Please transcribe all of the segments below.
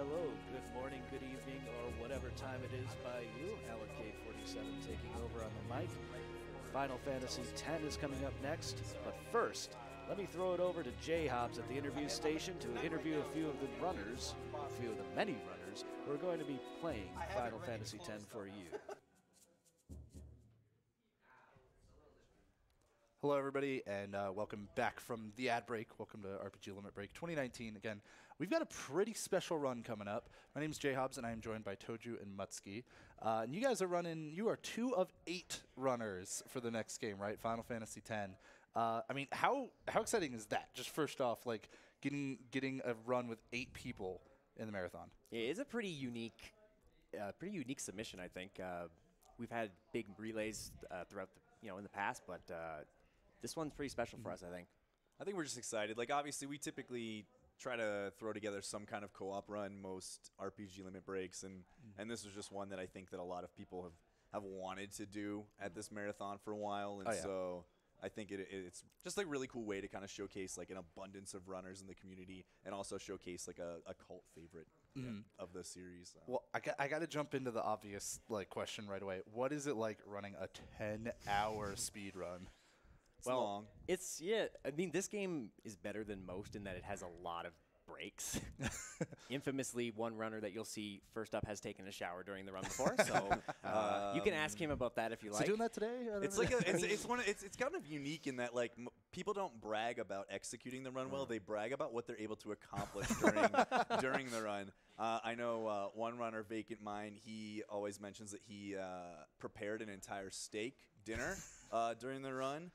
Hello, good morning, good evening, or whatever time it is by you. Alan K47 taking over on the mic. Final Fantasy X is coming up next, but first, let me throw it over to Jay Hobbs at the interview station to interview a few of the runners, a few of the many runners, who are going to be playing Final Fantasy X for you. Hello, everybody, and welcome back from the ad break. Welcome to RPG Limit Break 2019. Again, we've got a pretty special run coming up. My name is Jay Hobbs, and I am joined by Tojju and Muttski. And you guys are running, you are 2 of 8 runners for the next game, right? Final Fantasy X. I mean, how exciting is that? Just first off, like getting a run with 8 people in the marathon. It is a pretty unique submission, I think. We've had big relays throughout the, in the past, but this one's pretty special for us, I think. I think we're just excited. Like, obviously, we typically try to throw together some kind of co-op run most RPG limit breaks, and this was just one that I think that a lot of people have wanted to do at this marathon for a while, and so I think it's just like a really cool way to kind of showcase like an abundance of runners in the community, and also showcase like a cult favorite of the series. Well, I got to jump into the obvious question right away. What is it like running a 10-hour speed run? It's long. I mean, this game is better than most in that it has a lot of breaks. Infamously, one runner that you'll see first up has taken a shower during the run before, so you can ask him about that if you like. Is he doing that today? It's like it's kind of unique in that like people don't brag about executing the run well; they brag about what they're able to accomplish during the run. I know one runner, VacantMind, he always mentions that he prepared an entire steak dinner during the run.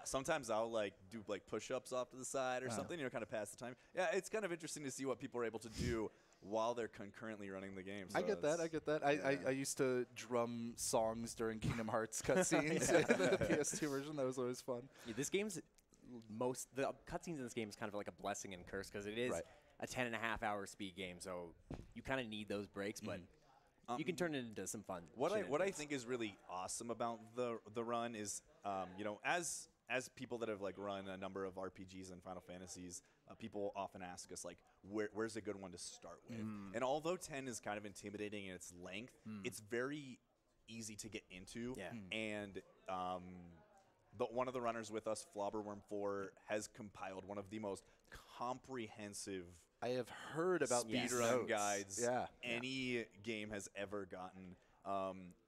Sometimes I'll like do like push-ups off to the side or something, kind of pass the time. Yeah, it's kind of interesting to see what people are able to do while they're concurrently running the game. So I get that. I used to drum songs during Kingdom Hearts cutscenes, the PS2 version. That was always fun. Yeah, this game's the cutscenes in this game is kind of like a blessing and curse because it is a 10.5-hour speed game, so you kind of need those breaks, but. You can turn it into some fun. What I think is really awesome about the run is, as people that have like run a number of RPGs and Final Fantasies, people often ask us like, where's a good one to start with? And although 10 is kind of intimidating in its length, it's very easy to get into. Yeah. And one of the runners with us, Flobberworm4, has compiled one of the most comprehensive. I have heard about speedrun guides any game has ever gotten.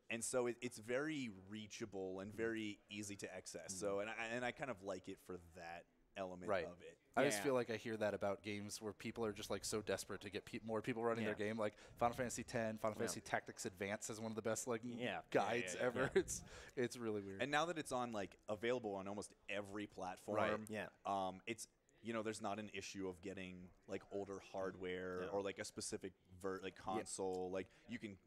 And so it's very reachable and very easy to access. So and I kind of like it for that element of it. I just feel like I hear that about games where people are just like so desperate to get more people running their game. Like Final Fantasy X, Final Fantasy Tactics Advance has one of the best guides ever. It's really weird. And now that it's on like available on almost every platform, it's there's not an issue of getting like older hardware or like a specific console. Like you can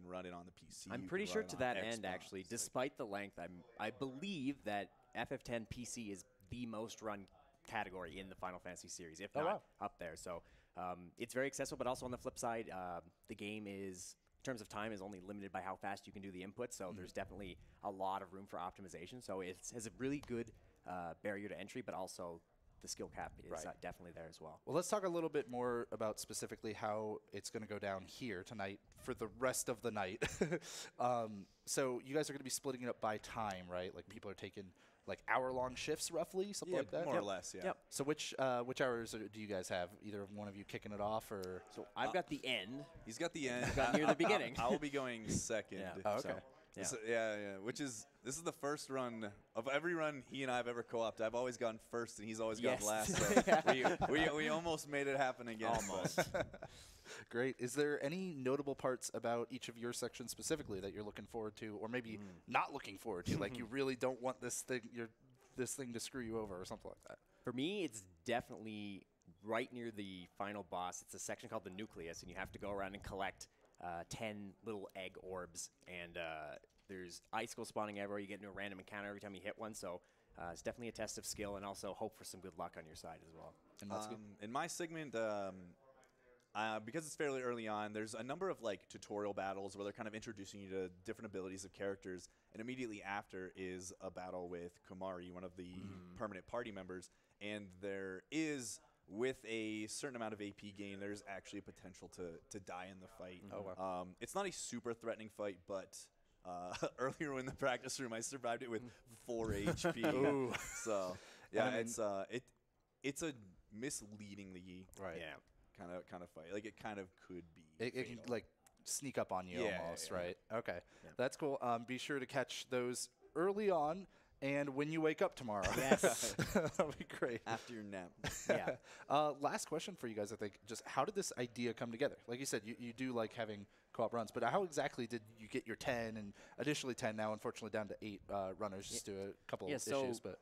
run it on the PC. I'm pretty sure to that end, actually, despite the length, I believe that FF10 PC is the most run category in the Final Fantasy series, if not up there. So it's very accessible, but also on the flip side, the game is, in terms of time, is only limited by how fast you can do the input. So there's definitely a lot of room for optimization. So it has a really good barrier to entry, but also the skill cap is definitely there as well. Well, let's talk a little bit more about specifically how it's going to go down here tonight for the rest of the night. So you guys are going to be splitting it up by time, right? Like people are taking like hour-long shifts roughly, something like that? More or less, yeah. Yep. So which hours do you guys have? Either one of you kicking it off or? So I've got the end. He's got the end. Got near the beginning. I will be going second. Oh, okay. So, this is the first run of every run he and I have ever co-opted. I've always gone first, and he's always gone last. So we almost made it happen again. Almost. Great. Is there any notable parts about each of your sections specifically that you're looking forward to, or maybe not looking forward to? Like you really don't want this thing to screw you over, or something like that. For me, it's definitely right near the final boss. It's a section called the Nucleus, and you have to go around and collect 10 little egg orbs, and there's icicles spawning everywhere. You get into a random encounter every time you hit one, so it's definitely a test of skill and also hope for some good luck on your side as well. And in my segment, because it's fairly early on, there's a number of like tutorial battles where they're kind of introducing you to different abilities of characters, and immediately after is a battle with Kumari, one of the permanent party members, and there is with a certain amount of AP gain, there's actually a potential to die in the fight. Oh, wow. It's not a super threatening fight, but earlier in the practice room, I survived it with 4 HP. Ooh. So yeah, it's a misleadingly kind of fight. Like it kind of could be. It can like sneak up on you almost, right? Okay, that's cool. Be sure to catch those early on. And when you wake up tomorrow. Yes. That'll be great. After your nap. Yeah. Last question for you guys, I think. Just how did this idea come together? Like you said, you do like having co-op runs, but how exactly did you get your 10 and initially 10, now unfortunately down to 8 runners just due to a couple of issues? But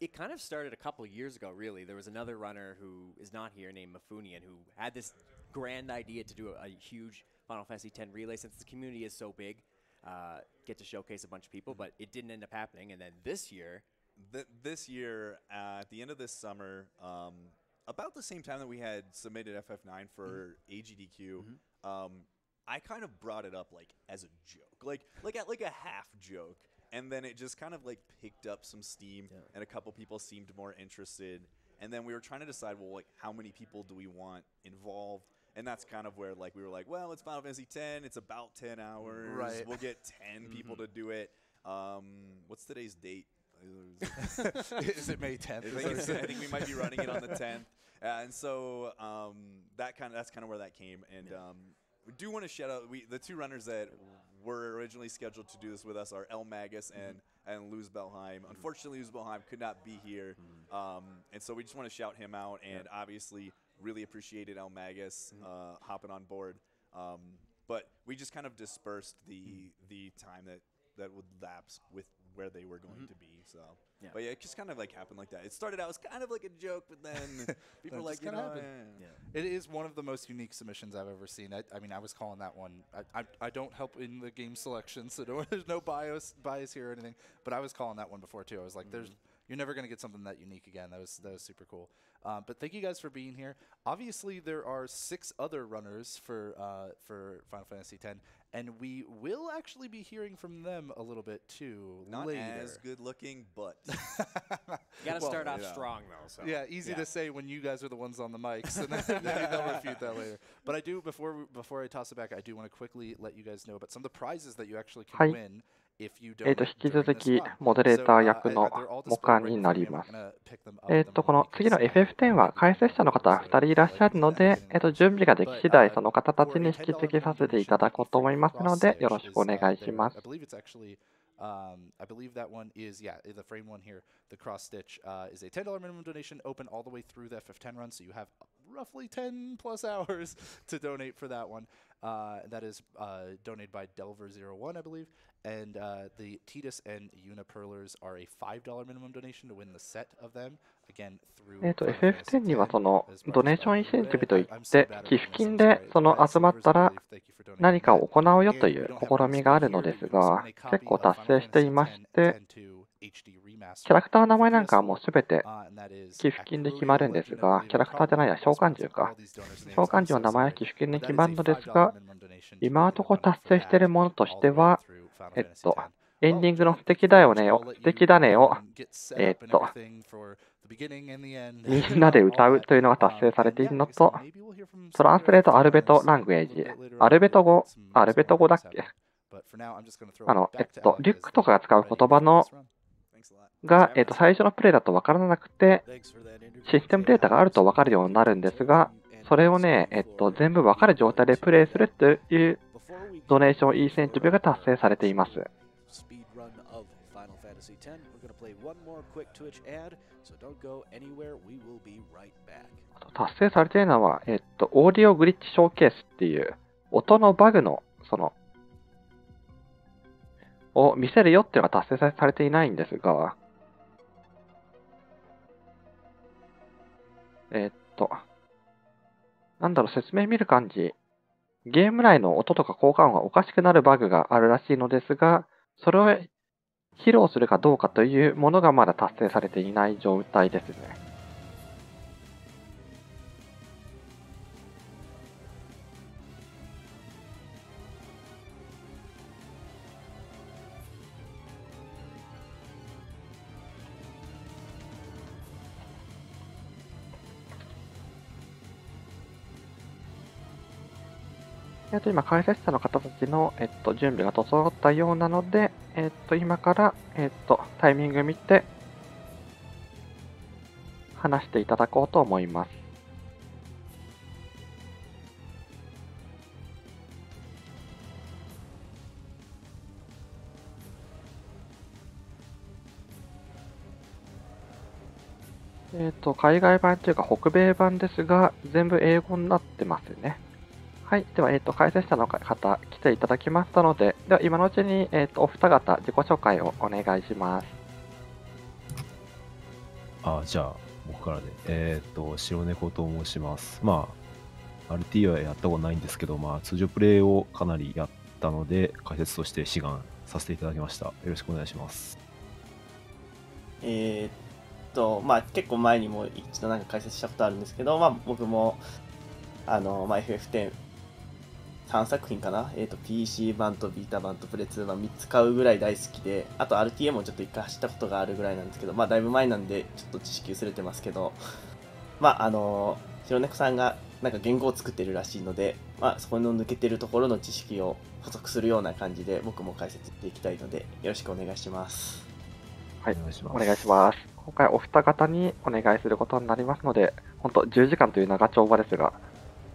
it kind of started a couple years ago, really. There was another runner who is not here named Mafunian who had this grand idea to do a huge Final Fantasy X relay since the community is so big. Get to showcase a bunch of people, but it didn't end up happening. And then this year, at the end of this summer, about the same time that we had submitted FF9 for AGDQ, I kind of brought it up like as a joke, like a half joke, and then it just kind of like picked up some steam, and a couple people seemed more interested. And then we were trying to decide, well, like how many people do we want involved? And that's kind of where like we were like, well, it's Final Fantasy X. It's about 10 hours. Right. We'll get 10 people to do it. What's today's date? Is it May 10th? I think we might be running it on the 10th. And so that's kind of where that came. And we do want to shout out the 2 runners that were originally scheduled to do this with us are eLmaGus and Luz Belheim. Unfortunately, Luz Belheim could not be here. And so we just want to shout him out. And obviously, really appreciated eLmaGus hopping on board. But we just kind of dispersed the time that would lapse with where they were going to be. So, but yeah, it just kind of like happened like that. It started out as kind of like a joke, but then people were like, you know, It is one of the most unique submissions I've ever seen. I mean, I was calling that one. I don't help in the game selection, so there's no bias here or anything. But I was calling that one before too. I was like, you're never going to get something that unique again. That was super cool. But thank you guys for being here. Obviously, there are 6 other runners for Final Fantasy X, and we will actually be hearing from them a little bit too. Not later. as good looking, but you got to start off strong though. So. Yeah, easy to say when you guys are the ones on the mics, and then maybe they'll refute that later. But I do before I toss it back, I do want to quickly let you guys know about some of the prizes that you actually can win. 引き続きモデレーター役のモカになります。この次の FF10 は解説者の方は2人いらっしゃるので、準備ができ次第その方たちに引き継ぎさせていただこうと思いますので、よろしくお願いします。I believe that one is, the frame one here, the cross stitch, is a $10 minimum donation open all the way through the FF10 run, so you have roughly 10 plus hours to donate for that one. That is donated by Delver01, I believe. And the Titus and Unipurlers are a $5 minimum donation to win the set of them. Again, through FF10 にはそのドネーションインセンティブといって寄付金でその集まったら何かを行うよという試みがあるのですが、結構達成していまして、キャラクターの名前なんかはもうすべて寄付金で決まるんですが、キャラクターじゃないや、召喚獣か。召喚獣の名前は寄付金で決まるのですが、今のところ達成しているものとしては、エンディングの素敵だねを、みんなで歌うというのが達成されているのと、トランスレートアルベトラングエージ、アルベト語だっけリュックとかが使う言葉が、最初のプレイだと分からなくて、システムデータがあると分かるようになるんですが、それをね、全部分かる状態でプレイするというドネーションインセンティブが達成されています。達成されているのは、オーディオグリッチショーケースっていう音のバグのを見せるよっていうのが達成されていないんですが、説明見る感じ、ゲーム内の音とか効果音がおかしくなるバグがあるらしいのですが、それを披露するかどうかというものがまだ達成されていない状態ですね。今、解説者の方たちの、準備が整ったようなので、今から、タイミング見て、話していただこうと思います。海外版というか北米版ですが、全部英語になってますね。はい。では、解説者の方、来ていただきましたので、では、今のうちに、お二方、自己紹介をお願いします。じゃあ、僕からで。白猫と申します。RT はやったことないんですけど、通常プレイをかなりやったので、解説として志願させていただきました。よろしくお願いします。結構前にも一度なんか解説したことあるんですけど、僕もFF10 3作品かな、PC 版とビータ版とプレ2版3つ買うぐらい大好きで、あと RTA もちょっと1回走ったことがあるぐらいなんですけど、だいぶ前なんでちょっと知識薄れてますけど、白猫さんがなんか言語を作ってるらしいので、そこの抜けてるところの知識を補足するような感じで僕も解説していきたいので、よろしくお願いします。はい、お願いします。今回お二方にお願いすることになりますので、本当10時間という長丁場ですが、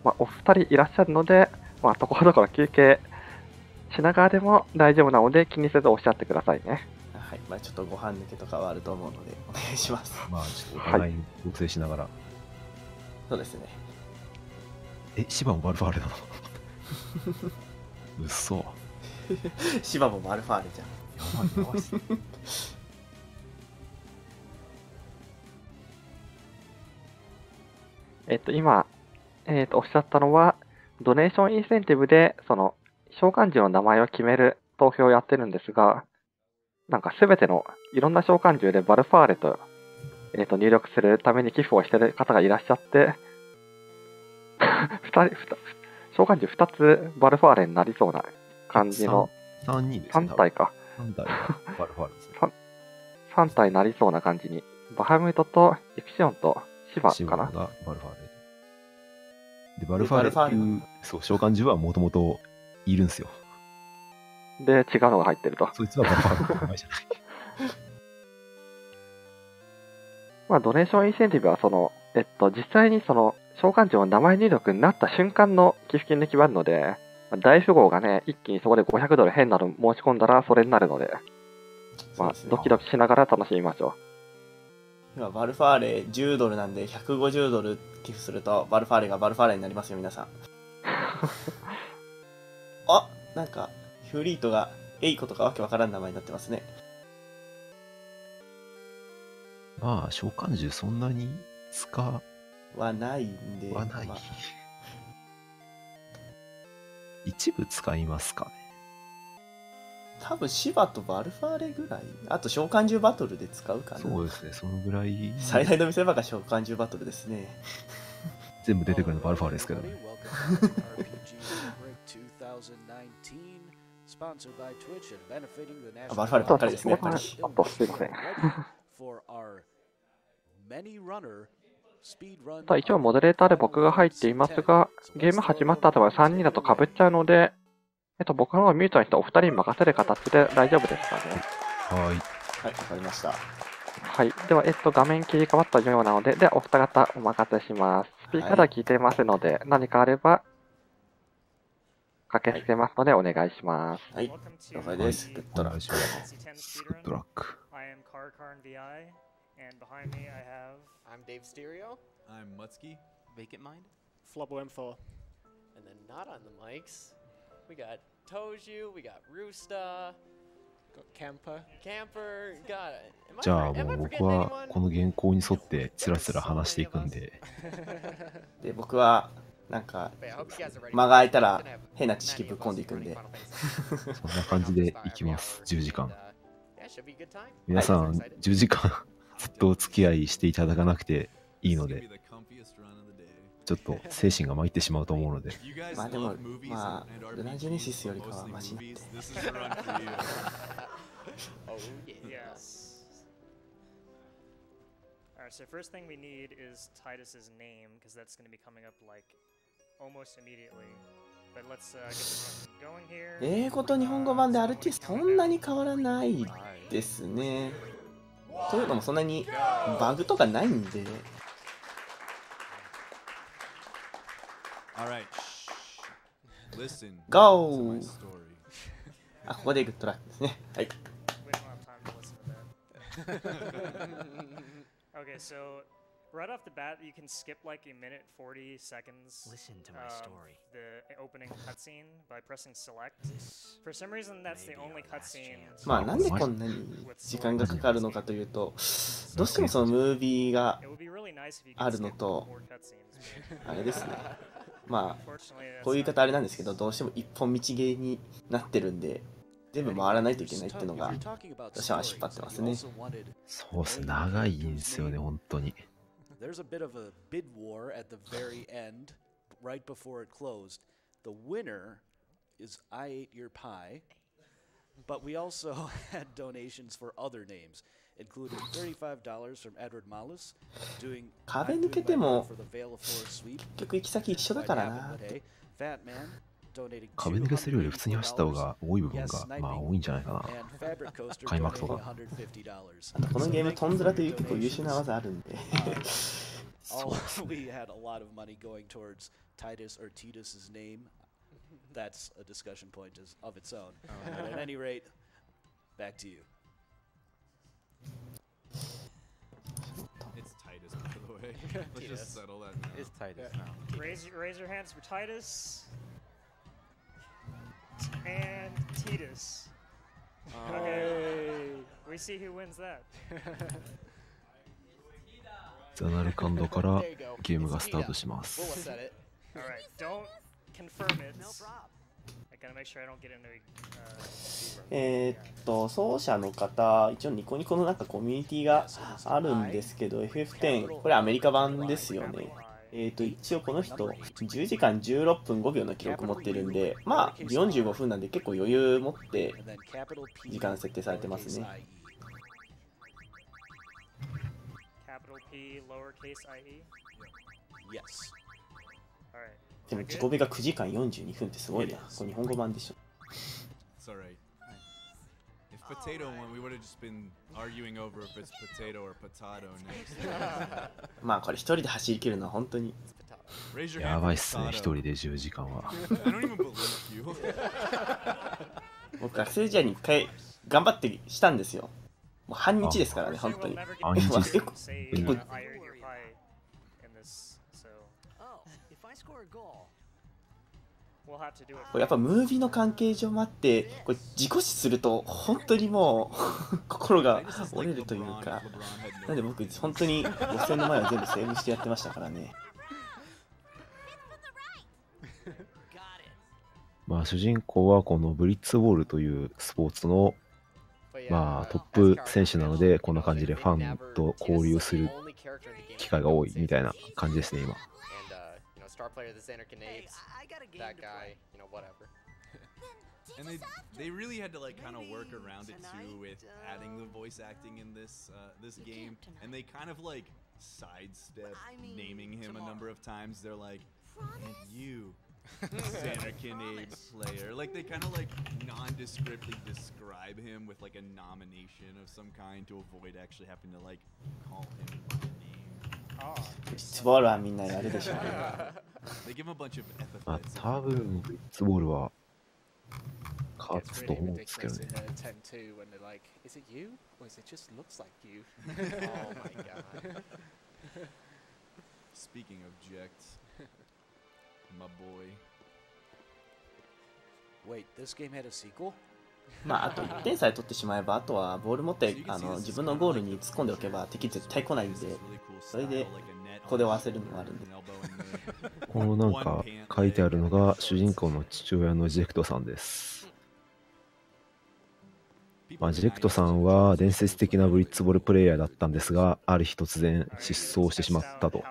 お二人いらっしゃるので、ところどころ休憩しながらでも大丈夫なので気にせずおっしゃってくださいね。はい、ちょっとご飯抜けとかはあると思うのでお願いします。ちょっとお互いに調整しながら。そうですね。芝もバルファーレなのうっそ。芝もバルファーレじゃん。やばい今、おっしゃったのは、ドネーションインセンティブで、その、召喚獣の名前を決める投票をやってるんですが、なんかすべてのいろんな召喚獣でバルファーレと、入力するために寄付をしている方がいらっしゃって、召喚獣2つバルファーレになりそうな感じの、3人ですね。3体か。3体バルファーレですね。3体になりそうな感じに、バハムートとイクシオンとシバかな。がバルファーレ。で、バルファーレっていう、そう、召喚獣はもともといるんですよ。で、違うのが入ってると。そいつはバルファーレの名前じゃない。ドネーションインセンティブは、実際にその、召喚獣の名前入力になった瞬間の寄付金で決まるので、大富豪がね、一気にそこで500ドル変なの申し込んだらそれになるので、ドキドキしながら楽しみましょう。今バルファーレ10ドルなんで150ドル寄付するとバルファーレがバルファーレになりますよ皆さん。なんかフリートがエイコとかわけわからん名前になってますね。召喚獣そんなに使はないんで。はない。一部使いますかね。多分シバとバルファーレぐらい、あと召喚獣バトルで使うかな。そうですね、そのぐらい。最大の見せ場が召喚獣バトルですね。全部出てくるのバルファーレですけどね。バルファーレばっかりですね、やっぱり。すいません。一応モデレーターで僕が入っていますが、ゲーム始まった後は3人だと被っちゃうので、僕の方がミュートにしてお二人に任せる形で大丈夫ですかね。はい。はい、わかりました。はい。では、画面切り替わったようなので、お二方お任せします。スピーカーでは聞いていますので、何かあれば、駆けつけますので、お願いします。はい。了解です。グッドラック。グッドラック。I am CaracarnVi, and behind me I have... I'm Davesterio. I'm Muttski. VacantMind. Flubbo-Info. And then not on the mics, we got Tojju, we got roosta, got Camper, got it. じゃあもう僕はこの原稿に沿ってつらつら話していくんで。で、僕はなんか間が空いたら変な知識ぶっ込んでいくんで。そんな感じでいきます。10時間。皆さん10時間ずっとお付き合いしていただかなくていいので、ちょっと精神が参ってしまうと思うので。でも、ルナジェネシスよりかはマシになって。Alright, so first thing we need is Titus's name, because that's going to be coming up like almost immediately. 英語と日本語版で RT そんなに変わらないですね。というのもそんなにバグとかないんで。GO! あ、ここでグッドラックですね。はい。Okay, so right off the bat, you can skip like a minute 40 seconds. Listen to my story. The opening cutscene by pressing select. For some reason, that's the only cutscene. まあなんでこんなに時間がかかるのかというと、どうしてもそのムービーがあるのと、あれですね。まあこういう言い方あれなんですけど、どうしても一本道芸になってるんで。全部回らないといけないっていうのが私は引っ張ってますね。そうっす、長いんですよね、本当に。There's a bit of a bid war at the very end, right before it closed. The winner is I Ate Your Pie, but we also had donations for other names, including $35 from Edward Malus, doing 壁抜けても結局行き先一緒だからな。Fat Man.壁抜けするより普通に走った方が多い部分がまあ多いんじゃないかな。開幕とか。あとこのゲームトンズラという結構優秀な技あるんで。We had a lot of money going towards Titus or Titus's name. That's a discussion point of its own. But at any rate, back to you. It's Titus, by the way. Let's just settle that now. It's Titus now. Raise your hands for Titus. And Titus. Okay. We see who wins that. ザナルカンドからゲームがスタートします。Alright, don't confirm it. I gotta make sure I don't get into 奏者の方、一応ニコニコの中コミュニティがあるんですけど、FF10、これアメリカ版ですよね。一応この人10時間16分5秒の記録持ってるんで、まあ45分なんで結構余裕持って時間設定されてますね。でも自己ベが9時間42分ってすごいな。これ日本語版でしょ。Potato one, we would have just been arguing over if it's potato or potato next. まあこれ一人で走り切るのは本当にやばいっすね、一人で10時間は。僕学生時代に1回頑張ってしたんですよ。もう半日ですからね、本当に。半日ですか。これやっぱムービーの関係上もあって、これ自己死すると本当にもう心が折れるというか、なんで僕本当に5戦の前は全部セーブしてやってましたからね。まあ主人公はこのブリッツボールというスポーツのまあトップ選手なので、こんな感じでファンと交流する機会が多いみたいな感じですね今。Star player, the Xander Canades, that guy, you know, whatever. And they really had to like kind of work around it too with adding the voice acting in this game, and they kind of like sidestep naming him a number of times. They're like, and you, Xander Canade player, like they kind of like nondescriptly describe him with like a nomination of some kind to avoid actually having to like call him. ブリッツボールはみんなやるでしょうね。まあ多分ブリッツボールは勝つと思うんですけどね。Speaking of Ject, my boy. Wait, this game had a sequel? まああと1点さえ取ってしまえば、あとはボール持って自分のゴールに突っ込んでおけば敵絶対来ないんで、それでここで終わせるのもあるんで。このなんか書いてあるのが主人公の父親のジェクトさんです。まあ、ジェクトさんは伝説的なブリッツボールプレイヤーだったんですが、ある日突然失踪してしまったと。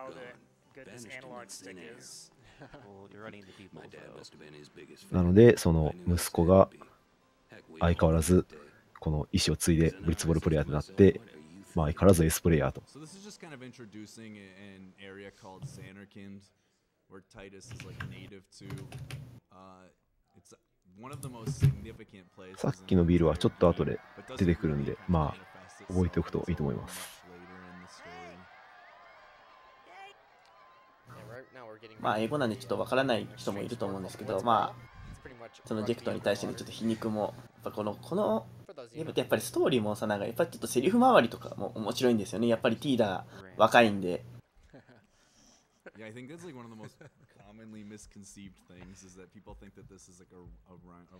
なのでその息子が相変わらずこの意思を継いでブリッツボールプレイヤーとなって、まあ相変わらずエースプレイヤーと。さっきのビルはちょっと後で出てくるんで、まあ覚えておくといいと思います。まあ英語なんでちょっとわからない人もいると思うんですけど、まあそのジェクトに対してのちょっと皮肉も、やっぱこのやっぱりストーリーもさ、なんかやっぱりちょっとセリフ周りとかも面白いんですよね。やっぱりティーダが若いんで。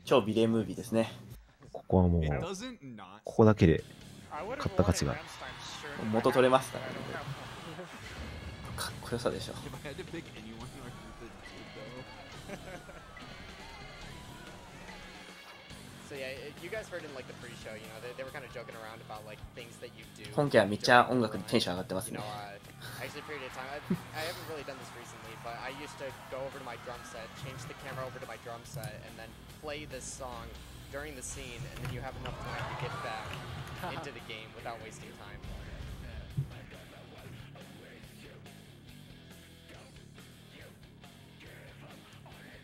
超美麗ムービーですね。ここはもうここだけで買った価値が元取れますからね。かっこよさでしょ。今期はめっちゃ音楽でテンション上がってますね。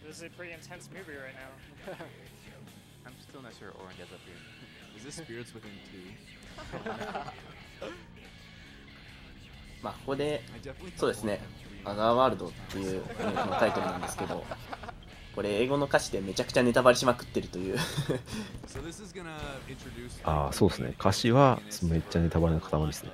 This is a pretty intense movie right now. I'm still not sure Oren gets up here. Is this Spirits Within 2? まあここでそうですね、アザーワールドっていうタイトルなんですけど、これ英語の歌詞でめちゃくちゃネタバレしまくってるというああ、そうですね。歌詞はめっちゃネタバレの塊ですね。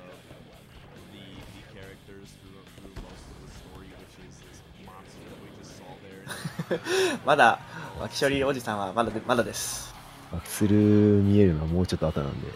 まだ脇処理おじさんはまだです。アクセル見えるのはもうちょっと後なんで。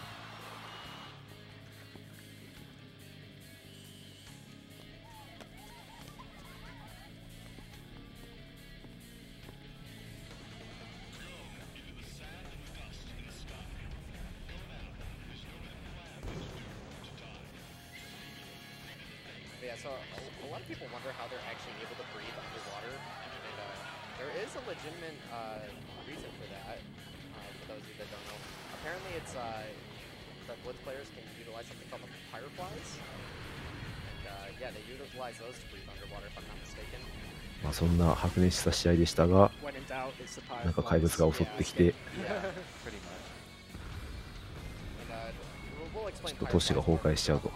まあそんな白熱した試合でしたが、なんか怪物が襲ってきて、ちょっと都市が崩壊しちゃうと。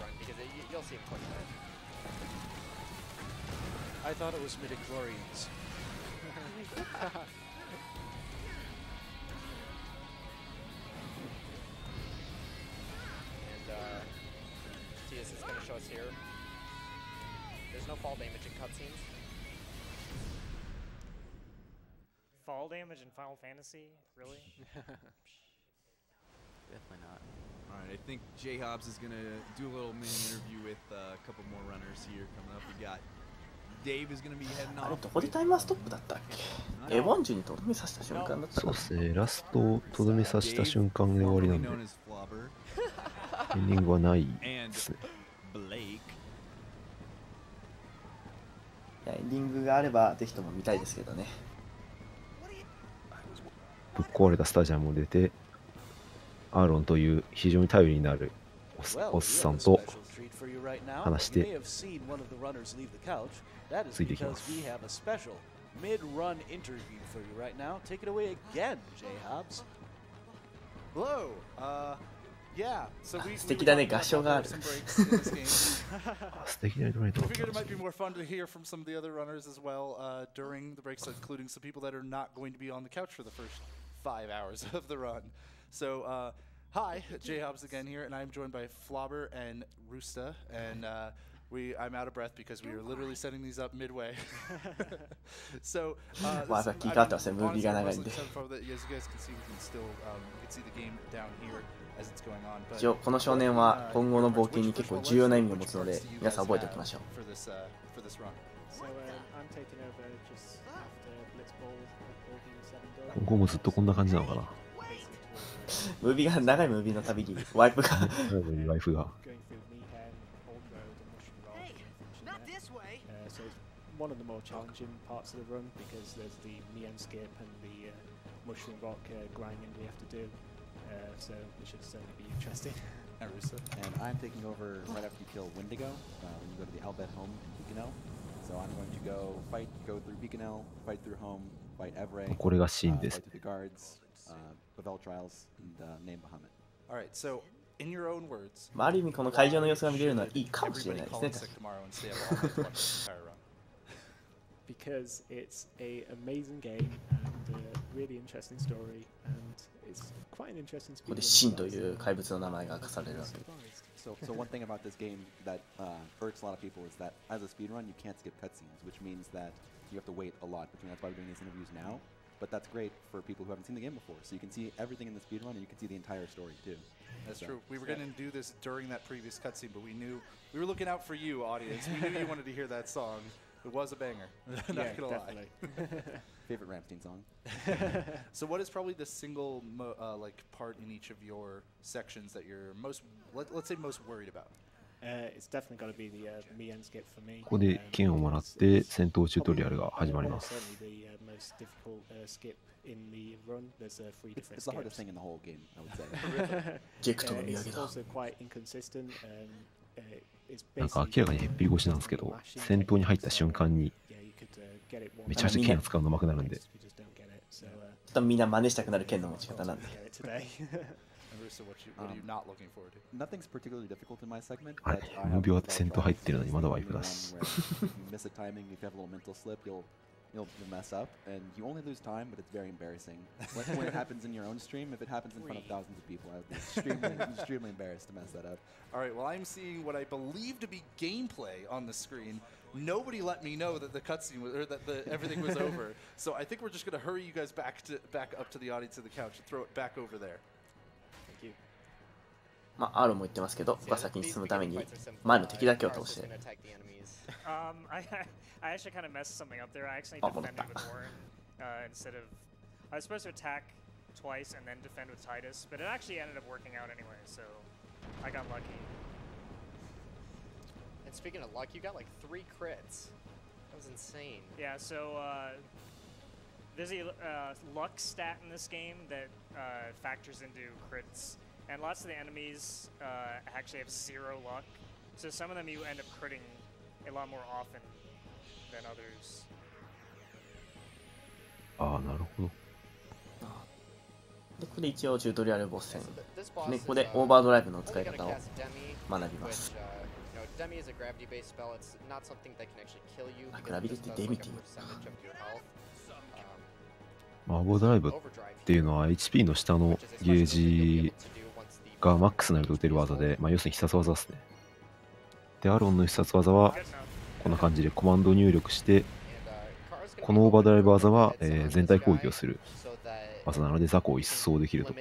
Fall damage in Final Fantasy? Really? Definitely not. Alright, I think J-Hobbs is going to do a little mini interview with a couple more runners here coming up. We got Dave is going to be heading off. あれどこでタイマーストップだったっけ？エボンジュにとどめさせた瞬間だった。そうですね、ラストをとどめさせた瞬間で終わりなんで、エンディングはないですね。エンディングがあればぜひとも見たいですけどね。ぶっ壊れたスタジアムを出て、アーロンという非常に頼りになるおっさんと話してついていきます。素敵だね、合唱がある。素敵なドライト。I figured it might be more fun to hear from some of the other runners as well during the breaks, including some people that are not going to be on the couch for the first 5 hours of the run. So, hi, J-Hobbs again here, and I'm joined by Flobber and Roosta, and I'm out of breath because we are literally setting these up midway. So, as you guys can see, we can still see the game down here as it's going on. 一応この少年は今後の冒険に結構重要な意味を持つので、皆さん覚えておきましょう。今後もずっとこんな感じなのかな。ムービーが長いムービーのたびにワイプがワイプが。One of the more challenging parts of the run because there's the Muttski and the mushroom rock grinding we have to do, so it should certainly be interesting. And I'm taking over right after you kill Wendigo when you go to the Albet home in Tikino. So I'm going to これがシーンです。ある意味この会場の様子が見れるのはいいかもしれないですね。Because it's an amazing game and a really interesting story, and it's quite an interesting. ここでシンという怪物の名前が明かされるわけ。So one thing about this game that irks a lot of people is that as a speedrun you can't skip cutscenes, which means that you have to wait a lot between. That's why we're doing these interviews now. But that's great for people who haven't seen the game before, so you can see everything in the speedrun and you can see the entire story too. That's true. We were going to do this during that previous cutscene, but we were looking out for you, audience. We knew you wanted to hear that song. It was a banger. Not gonna lie. Favorite Ramstein song. So, what is probably the single like part in each of your sections that you're most, let's say, most worried about? It's definitely got to be the Mien skip for me. ここで剣をもらって戦闘チュートリアルが始まります。Certainly the most difficult skip in the run. There's 3 different. It's the hardest thing in the whole game, I would say. It's also quite inconsistent. なんか明らかにへっぴり腰なんですけど、戦闘に入った瞬間にめちゃめちゃ剣を使うの上手くなるんで。ちょっとみんな真似したくなる剣の持ち方なんで。Nothing's particularly difficult in my segment. あれ、無秒で戦闘入ってるのにまだワイプだし。Miss a timing, if you have a little mental slip, you'll mess up, and you only lose time, but it's very embarrassing. When it happens in your own stream, if it happens in front of thousands of people, I would be extremely embarrassed to mess that up. All right, well, I'm seeing what I believe to be gameplay on the screen. Nobody let me know that the cutscene was, or that everything was over. So I think we're just going to hurry you guys back up to the audience of the couch and throw it back over there. Thank you. まあ、R も言ってますけど、僕は先に進むために前の敵だけを倒して。I actually kind of messed something up there. I actually defended with Warren instead of. I was supposed to attack twice and then defend with Titus, but it actually ended up working out anyway, so I got lucky. And speaking of luck, you got like 3 crits. That was insane. Yeah, so there's a luck stat in this game that factors into crits, and lots of the enemies actually have 0 luck. So some of them you end up critting a lot more often than others. ああ、なるほど。で、ここで一応チュートリアルボス戦。で、ここでオーバードライブの使い方を学びます。あ、グラビリティデミティ。オーバードライブっていうのは HP の下のゲージがマックスになると打てる技で、まあ、要するに必殺技ですね。で、アロンの必殺技はこんな感じでコマンドを入力して、このオーバードライブ技は、全体攻撃をする技なので雑魚を一掃できると。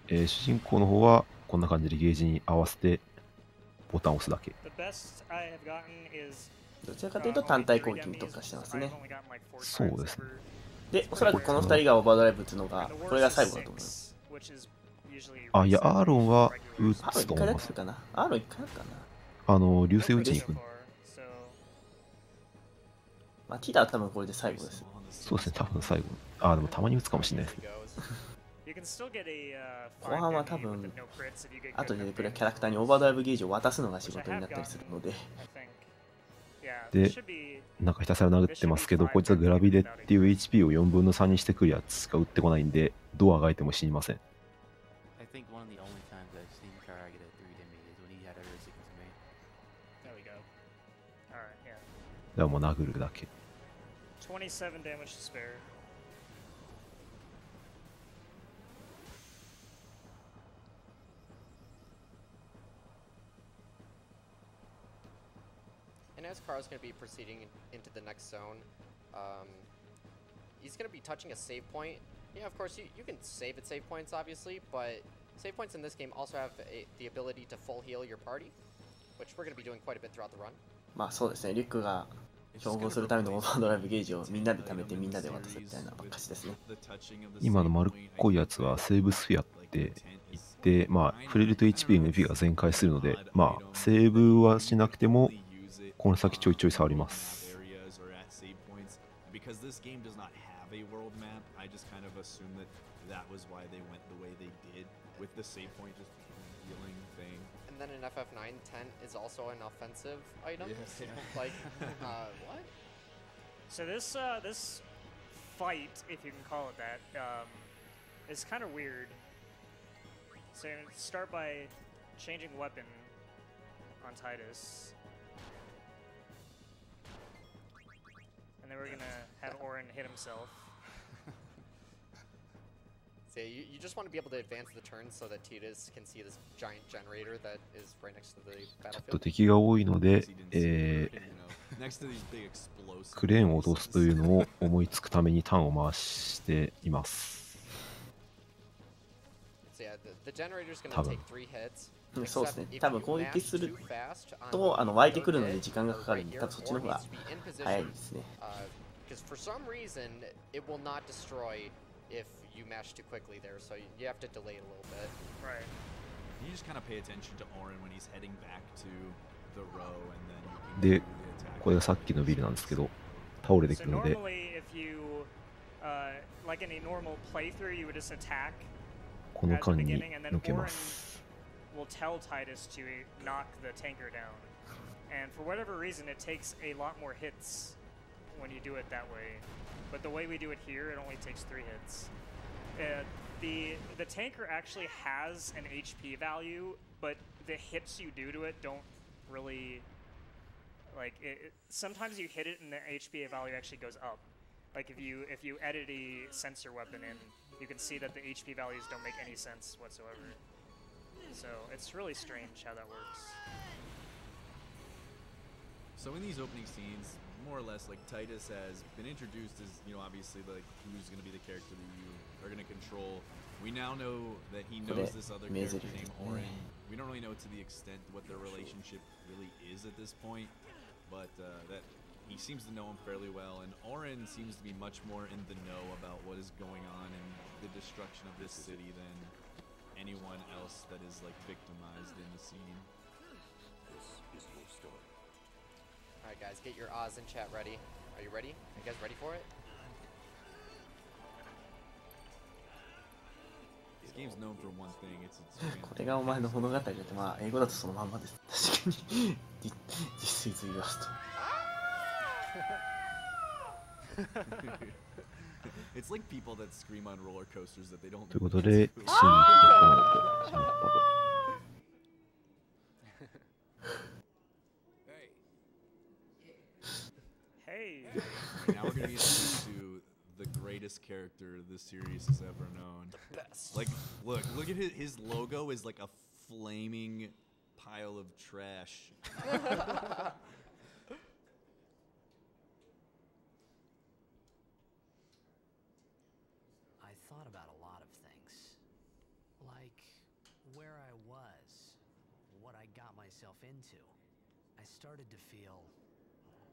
主人公の方はこんな感じでゲージに合わせてボタンを押すだけ。どちらかというと単体攻撃に特化してますね。そうですね。で、おそらくこの2人がオーバードライブ打つのが、これが最後だと思います。あ、いや、アーロンは打つと思います。アーロン1回だアーロン1回かな。流星打ちに行く。まあ、ティダは多分これで最後です。そうですね、多分最後。あ、でもたまに打つかもしれないです。後半は多分、後で出てくるキャラクターにオーバードライブゲージを渡すのが仕事になったりするので。で、なんかひたすら殴ってますけど、こいつはグラビデっていう HP を4分の3にしてくるやつしか打ってこないんで、どうあがいても死にません。でもう殴るだけ。27 damage to spare. And as Carl's going to be proceeding into the next zone, he's going to be touching a save point. Yeah, of course, you can save at save points, obviously, but save points in this game also have the ability to full heal your party, which we're going to be doing quite a bit throughout the run. まあそうですね、リュックが標榜するためのオーバードライブゲージをみんなで貯めてみんなで渡すみたいな感じですね。今の丸っこいやつはセーブスフィアって言って、まあ触れると HP の MP が全開するので、まあセーブはしなくてもこの先ちょいちょい触ります。because this game does not have a world map, I just kind of assumed that that was why they went the way they did with the save point just healing thing. And then in FF9, tent is also an offensive item. Yes. So, like, what? So this this fight, if you can call it that, is kind of weird. So start by changing weapon on Titus. And then we're gonna have Orin hit himself. So you just want to be able to advance the turn so that Titus can see this giant generator that is right next to the ちょっと battlefield. 敵が多いので、クレーンを落とすというのを思いつくためにターンを回しています。So yeah, the generator is going to take 3 hits. そうですね。多分攻撃すると湧いてくるので時間がかかるんで、多分そっちの方が早いですね。Because for some reason it will not destroy if you mash too quickly there, so you have to delay it a little bit. Right. You just kind of pay attention to Orin when he's heading back to the row, and then you can で、これがさっきのビルなんですけど、倒れてくるので。So normally, if you, like in a normal playthrough, you would just attack この at the 間に beginning, and then 抜け Orin ます。 will tell Titus to knock the tanker down. And for whatever reason, it takes a lot more hits when you do it that way. But the way we do it here, it only takes 3 hits. The tanker actually has an HP value, but the hits you do to it don't really, like, sometimes you hit it and the HP value actually goes up. Like if you edit a sensor weapon in, you can see that the HP values don't make any sense whatsoever. So it's really strange how that works. So in these opening scenes, more or less, like Titus has been introduced as, you know, obviously like who's going to be the character that you are going to control. We now know that he knows this other character named Orin. We don't really know to the extent what their relationship really is at this point, but that he seems to know him fairly well, and Orin seems to be much more in the know about what is going on in the destruction of this city than anyone else that is like victimized in the scene. This is your story. Alright guys, get your Oz in chat ready. Are you ready? Are you guys ready for it? This game's known for one thing, it's これがお前の物語だって、まあ英語だとそのまんまです。確かに。This is your story. It's like people that scream on roller coasters that they don't. ということで、シーンとコーナーと始まったと。Hey. Now we're gonna be introduced to the greatest character this series has ever known. The best. Like, look at his logo is like a flaming pile of trash. I thought about a lot of things, like where I was, what I got myself into. I started to feel.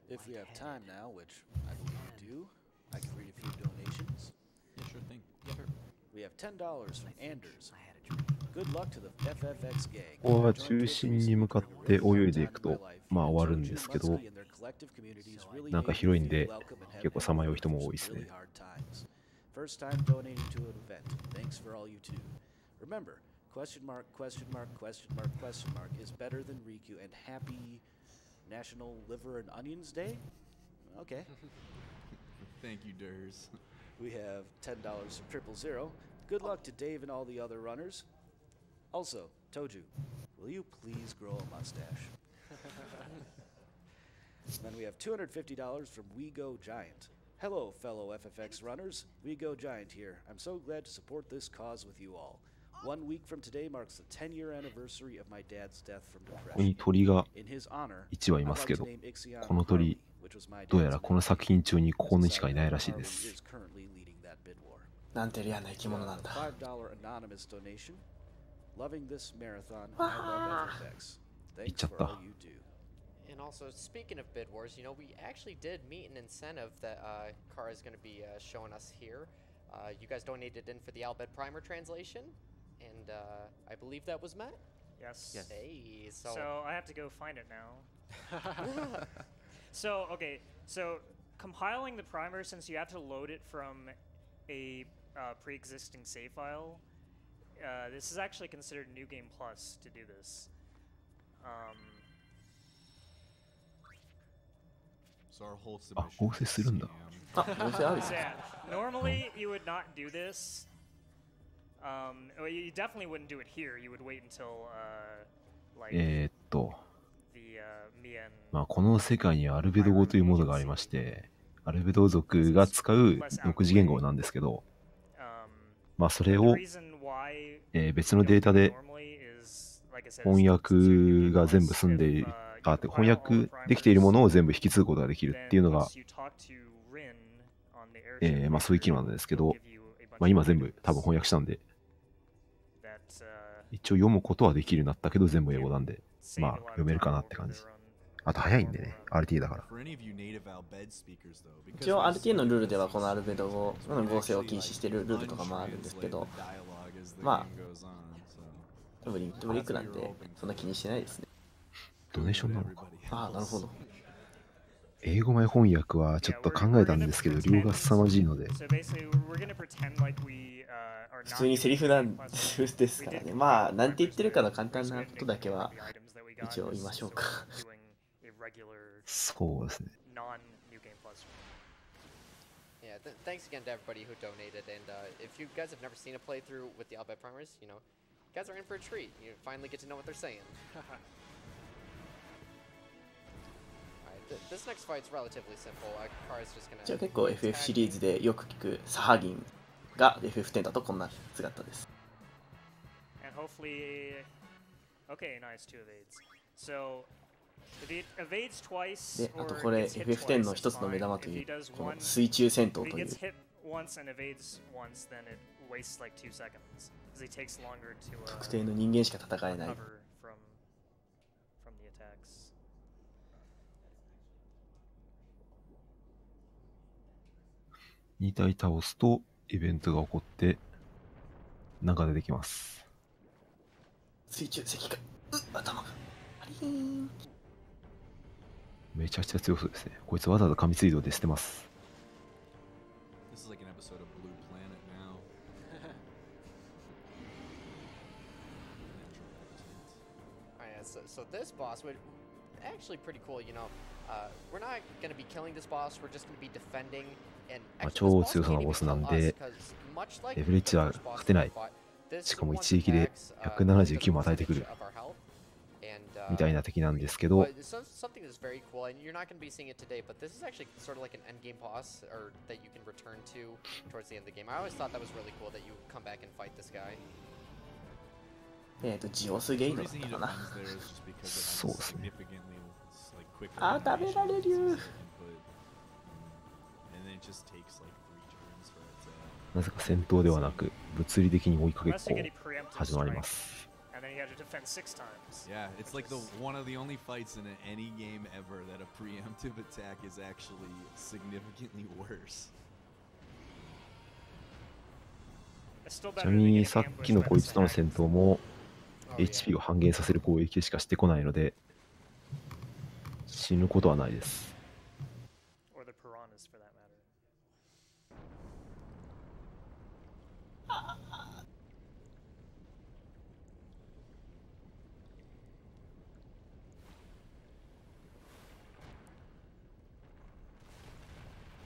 If we have time now, which I believe we do, I can read a few donations. Yeah, sure thing. Sure. We have $10 from Anders. Good luck to the FFX gang. ここは中心に向かって泳いでいくと、まあ終わるんですけど、なんか広いんで、結構さまよう人も多いですね。First time donating to an event. Thanks for all you do. Remember, question mark, question mark, question mark, question mark is better than Riku, and happy National Liver and Onions Day? Okay. Thank you, Durs. We have $10 from 000. Good luck to Dave and all the other runners. Also, Tojju, will you please grow a mustache? Then we have $250 from We Go Giant. Hello, fellow FFX runners. We Go Giant here. I'm so glad to support this cause with you all. 1 week from today marks the 10-year anniversary of my dad's death from ここに depression. 鳥が In his honor, 1羽い I'd ます like け to ど、 name Ixion この鳥、 which was my どうや dad's らこの作品中にここにしかいないらしいで Harley す。 is currently leading that bid war. なんてレアな生き物なんだ。 $5 anonymous donation. Loving this marathon. I love FFX. Thanks for all you do. And also, speaking of bid wars, you know, we actually did meet an incentive that Kara is going to be showing us here. You guys donated in for the Albed Primer translation, and I believe that was met? Yes. Hey, so I have to go find it now. So, okay, so compiling the primer, since you have to load it from a pre-existing save file, this is actually considered New Game Plus to do this. So our whole あ、合成するんだ。あ、合成ある。 So yeah, normally you would not do this. Well, you definitely wouldn't do it here. You would wait until like the Mien. まあこの世界にはアルベド語というものがありまして、アルベド族が使う独自言語なんですけど、まあそれを、別のデータで翻訳が全部済んでいる、翻訳できているものを全部引き継ぐことができるっていうのが、まあそういう機能なんですけど、まあ今全部多分翻訳したんで、一応読むことはできるようになったけど全部英語なんで、まあ読めるかなって感じ。あと早いんでね、RT だから。一応 RT のルールではこのアルベド語の合成を禁止しているルールとかもあるんですけど、まあ、ブリックなんでそんな気にしてないですね。ドネーションなのか。ああ、なるほど。英語前翻訳はちょっと考えたんですけど、量が凄まじいので。普通にセリフなんですからね。まあ、なんて言ってるかの簡単なことだけは一応言いましょうか。そうですね。Yeah, thanks again to everybody who donated. And if you guys have never seen a playthrough with the Albed Primers, you know, you guys are in for a treat. You finally get to know what they're saying. This next fight's relatively simple. Kara's just gonna. じゃあ結構 FF シリーズでよく聞くサハギンが FF10 だとこんな姿です。And hopefully, okay, nice two evades. So if it evades twice, で、あとこれ FF10 の一つの目玉というこの水中戦闘という。特定の人間しか戦えない。2体倒すとイベントが起こってなんか出てきます。水中石化、頭がパリーン。めちゃくちゃ強そうですね。こいつわざわざ神追動で捨てます。So this boss would actually pretty cool, you know. We're not going to be killing this boss. We're just going to be defending. 超強そうなボスなんで、レベル1は勝てない。しかも一撃で179も与えてくる。みたいな敵なんですけど、ジオスゲイドだったかな。そうですね。あ、食べられる。なぜか戦闘ではなく物理的に追いかけっこ始まります。Yeah, it's like one of the only fights in any game ever that a preemptive attack is actually significantly worse. ちなみにさっきのこいつとの戦闘も HP を半減させる攻撃しかしてこないので死ぬことはないです。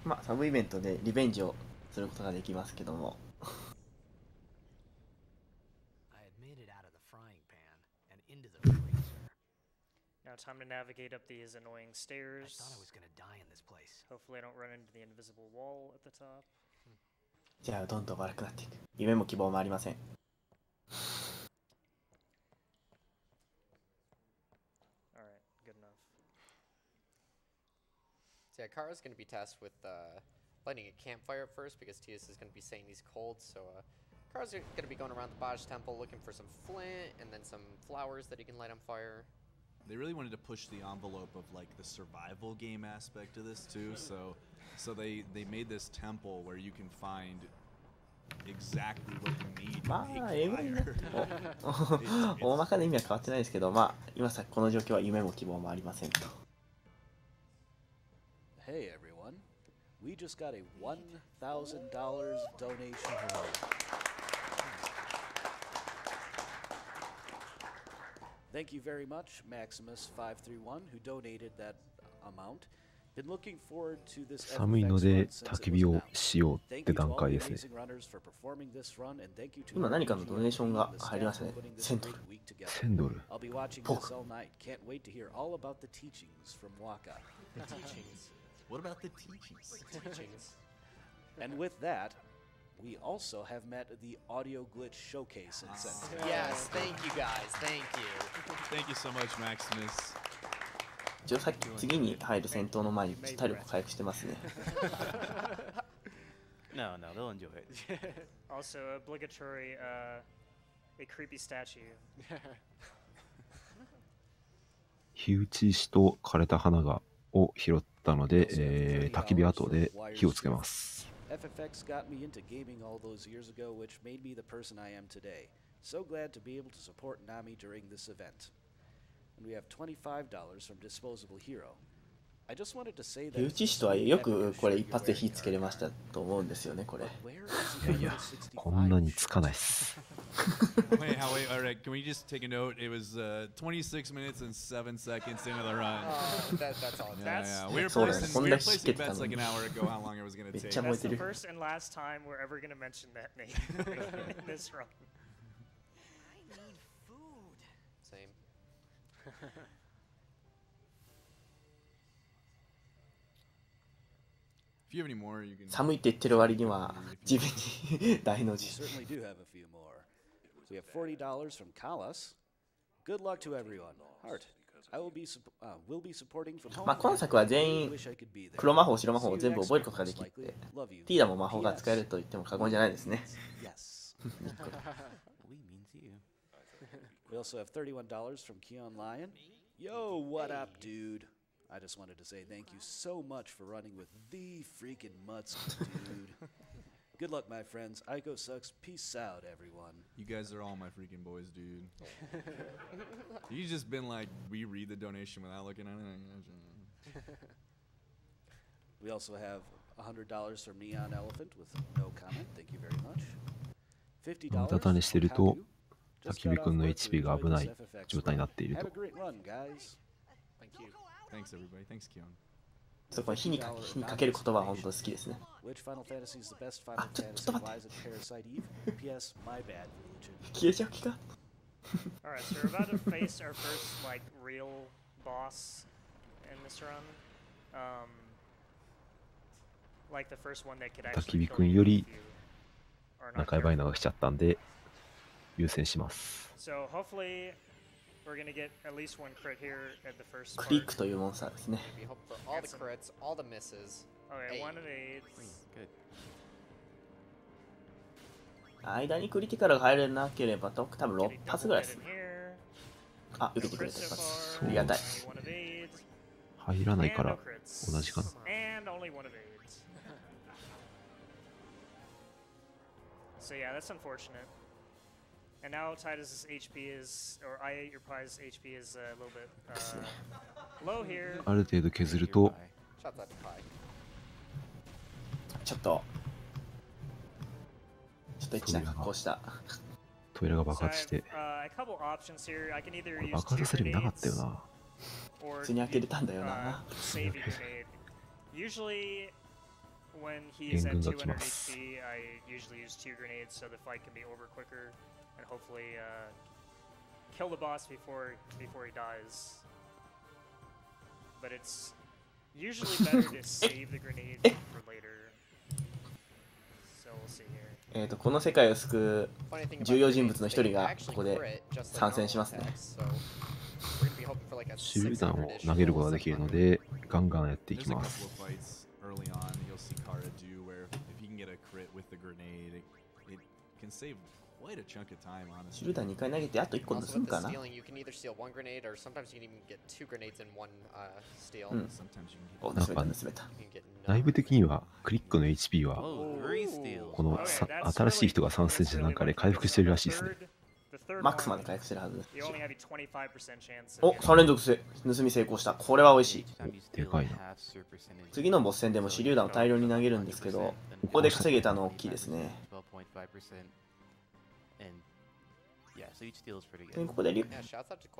まあサブイベントでリベンジをすることができますけども。Now time to navigate up these annoying stairs. I thought I was gonna die in this place. Hopefully I don't run into the invisible wall at the top. じゃあどんどん悪くなっていく。夢も希望もありません。Alright, good enough. So yeah, Kara's gonna be tasked with lighting a campfire at first because Tias is gonna be saying he's cold, so Kara's gonna be going around the Baj temple looking for some flint and then some flowers that he can light on fire. They really wanted to push the envelope of like the survival game aspect of this too, so they made this temple where you can find exactly what you need to make fire. 大まかな意味は変わってないですけど、まあ今さこの状況は夢も希望もありませんと。Hey everyone, We just got a $1,000 donation. Thank you very much, Maximus531, who donated that amount. Been looking forward to this 寒いので焚き火をしようって段階ですね。今何かのドネーションが入りましたね。1000ドル。1000ドル。僕。 The teachings. What about the teachings? Teachings. And with that, we also have met the audio glitch showcase in Sentinel. Yes, thank you guys. Thank you. Thank you so much, Maximus. 一応さっき次に入る戦闘の前に体力回復してますね。No, no, they'll enjoy it. Also, obligatory, a creepy statue. 火打ち石と枯れた花を拾ったので、焚き火跡で火をつけます。FFX got me into gaming all those years ago, which made me the person I am today. So glad to be able to support Nami during this event. And we have $25 from Disposable Hero. I just wanted to say that 火打ち石とはよくこれ一発で火つけれましたと思うんですよね、これ。いや、こんなにつかないっす。Wait, alright, can we just take a note? It was 26 minutes and 7 seconds into the run. That's all. Yeah, we were placing bets like an hour ago how long it was going to take. That's the first and last time we're ever going to mention that name in this run. I need food. Same. If you have any more, you can. 寒いって言ってる割には自分に大の字。 certainly do have a few more. We have $40 from Kalas. Good luck to everyone. Heart. I will be supporting from home. まあ今作は全員黒魔法白魔法を全部覚えることができて、ティーダも魔法が使えると言っても過言じゃないですね。We also have $31 from Keon Lion. Yo, what up, dude? I just wanted to say thank you so much for running with the freaking Muttski, dude. Good luck, my friends. Aiko sucks. Peace out, everyone. You guys are all my freaking boys, dude. You just been like, we read the donation without looking at it. We also have $100 from Neon Elephant with no comment. Thank you very much. $50無駄にしてると、焚き火くんの HP が危ない状態になっていると。Thanks, everybody. Thanks, Keon. そこに火にかける言葉は本当好きですね。あ、ちょっと待って。消えちゃう気が。Alright, so we're about to face our first, like, real boss in this run. Like the first one that could 焚き actually 火くんより仲良いのが来ちゃったんで優先します。So hopefully we're gonna get at least one crit here at the first クリックというモンスターですね。 We hope for all the crits, all the misses. Okay, one of eight. Good. 間にクリティカルが入れなければ多分6発ぐらいです。あ、受けてくれた一発。ありがたい。入らないから同じかな。So yeah, that's unfortunate. And now Titus's HP is, or I8 your Pi's HP is a little bit low here. ある程度削ると。ちょっとエッチな格好した。トイレが爆発して。爆発させる意味なかったよな。普通に開けれたんだよな。When he is at 200 HP, I usually use 2 grenades so the fight can be over quicker and hopefully kill the boss before he dies. But it's usually better to save the grenade for later. So we'll see here. この世界を救う重要人物の一人がここで参戦しますね。手榴弾を投げることができるのでガンガンやっていきます。Early on, you'll see Kara do where if he can get a crit with the grenade, it can save quite a chunk of time, honestly. 手榴弾2回投げてあと1個盗むかな。 You can either steal 1 grenade or sometimes you can even get 2 grenades in 1 steal. なんか内部的にはクリックの HP はこの新しい人が参戦してなんかで回復してるらしいですね。マックスまで回復してるはずです。 you only have a 25% chance お、 of 3連続盗み成功した。これは美味しい。でかいな。次のボス戦でも手榴弾を大量に投げるんですけど、ここで稼げたの大きいですね。でここでこ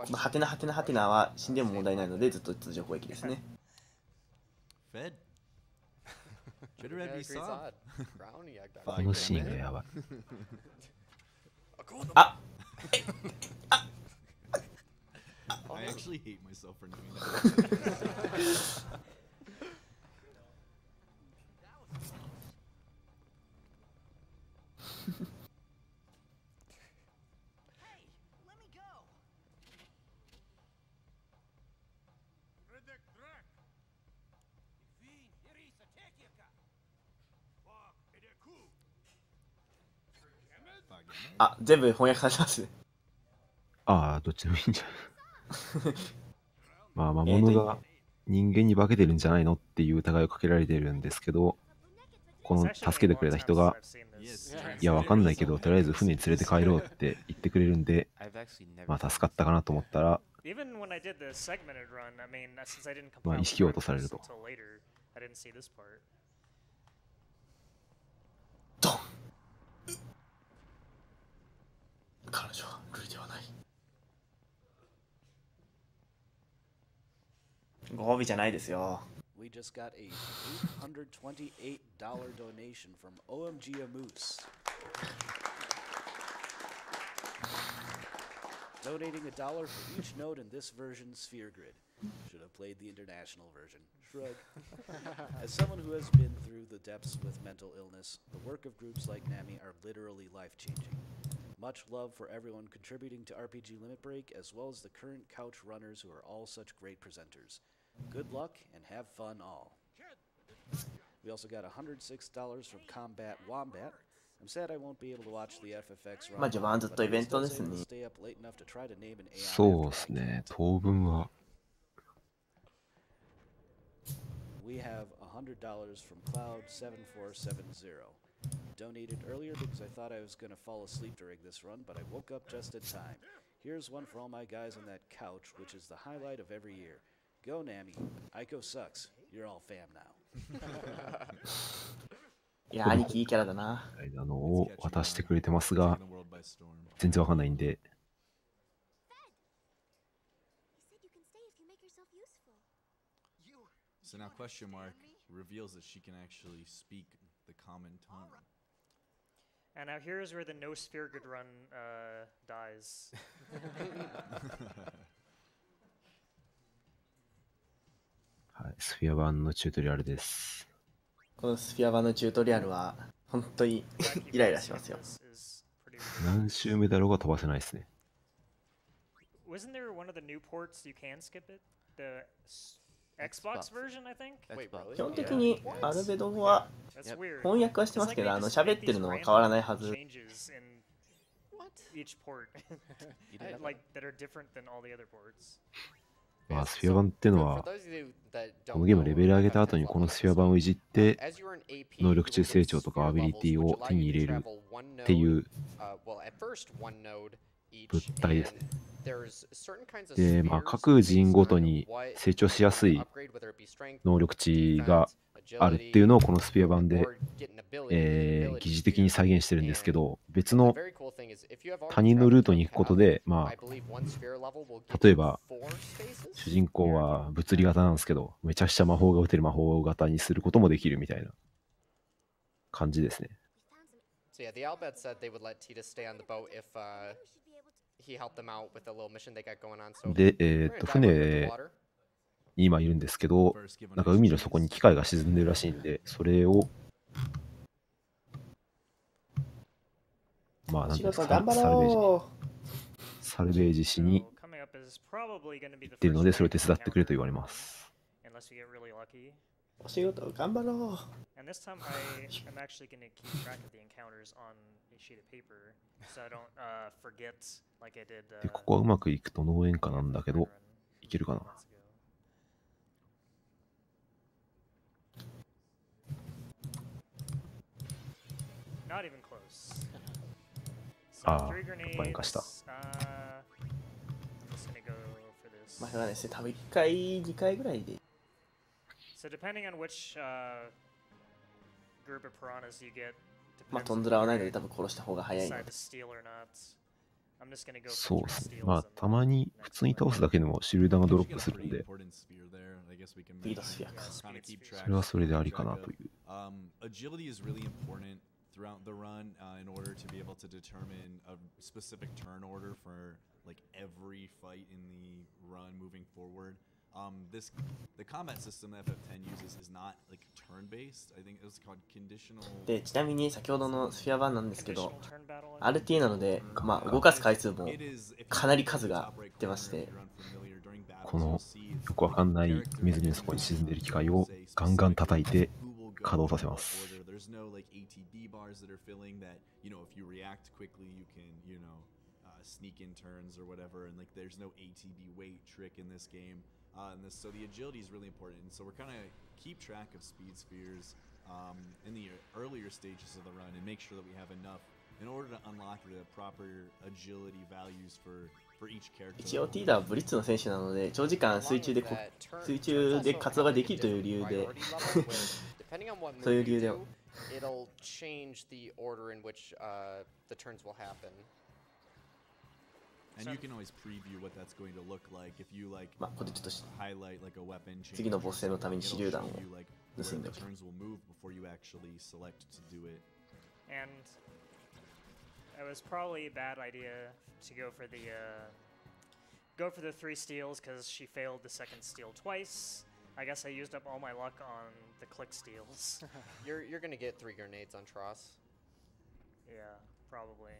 のハテナハテナハテナは死んでも問題ないのでずっと通常攻撃ですね。このシーンがやばい。あI actually hate myself for doing that. Fuck あ、全部翻訳されてます。ああ、どっちでもいいんじゃない。まあ、魔物が人間に化けてるんじゃないのっていう疑いをかけられてるんですけど、この助けてくれた人が、いや、わかんないけど、とりあえず船に連れて帰ろうって言ってくれるんで、まあ、助かったかなと思ったら、まあ、意識を落とされると。ドン。彼女はルイではない。ご褒美じゃないですよ。We just got a $828 donation from OMGaMoose. Donating $1 for each node in this version's sphere grid. Should have played the international version. Shrug. As someone who has been through the depths with mental illness, the work of groups like NAMI are literally life-changing. Much love for everyone contributing to RPG Limit Break, as well as the current couch runners who are all such great presenters. Good luck and have fun all. We also got $106 from Combat Wombat. I'm sad I won't be able to watch the FFX run. まあ序盤ずっとイベントですね。そうですね、当分は。We have $100 from Cloud7470. Donated earlier because I thought I was going to fall asleep during this run, but I woke up just in time. Here's one for all my guys on that couch, which is the highlight of every year. Go Nami. Aiko sucks. You're all fam now. いや、兄貴いいキャラだな。を渡してくれてますが、全然わかんないんで。So now question mark reveals that she can actually speak the common tongue. And now here's where the no sphere good run dies. はい、スフィア版のチュートリアルです。このスフィア版のチュートリアルは本当にイライラしますよ。何周目だろうが飛ばせないですね。Wasn't there one of the new ports you can skip it? The Xbox version, I think? 基本的にアルベドは翻訳はしてますけど、喋ってるのは変わらないはず。Each port, like that are different than all the other ports. まあ、スフィア版っていうのは、このゲームレベル上げた後にこのスフィア版をいじって、能力値成長とかアビリティを手に入れるっていう物体ですね。で、まあ、各人ごとに成長しやすい能力値があるっていうのをこのスフィア版で、疑似的に再現してるんですけど、別の他人のルートに行くことで、まあ、例えば主人公は物理型なんですけど、めちゃくちゃ魔法が打てる魔法型にすることもできるみたいな感じですね。で、船に今いるんですけど、なんか海の底に機械が沈んでるらしいんで、それを、まあ、なんですか、サルベージしに行ってるので、それを手伝ってくれと言われます。お仕事頑張ろう。で、ここはうまくいくと農園家なんだけど、いけるかな。Not even close. ああ、バイン化した。まあですね、多分1回、2回ぐらいで。まあトンドラはないので多分殺した方が早いので。そうですね。まあたまに普通に倒すだけでも手榴弾がドロップするんで、スピードスフィアか。それはそれでありかなという。throughout the run in order to be able to determine a specific turn order for like every fight in the run moving forward. The combat system that FF10 uses is not like turn based. I think it was called conditional. で、ちなみに先ほどのスフィア版なんですけど、RT なので、まあ動かす回数もかなり数が出まして、このよくわかんない湖の底に沈んでいる機械をガンガン叩いて稼働させます。There's no like ATB bars that are filling that, you know, if you react quickly, you can, you know, sneak in turns or whatever. And like, there's no ATB weight trick in this game. So the agility is really important. And so we're kind of keep track of speed spheres in the earlier stages of the run and make sure that we have enough in order to unlock the proper agility values for each character. 一応ティーダーはブリッツの選手なので、長時間水中で活動ができるという理由で、そういう理由で。It'll change the order in which the turns will happen. And you can always preview what that's going to look like if you like highlight like a weapon change. 次のボス戦のために手榴弾を盗んでおく。Turns will move before you actually select to do it. And it was probably a bad idea to go for the 3 steals because she failed the second steal twice. I guess I used up all my luck on the click steals. You're gonna get 3 grenades on Tross. Yeah, probably.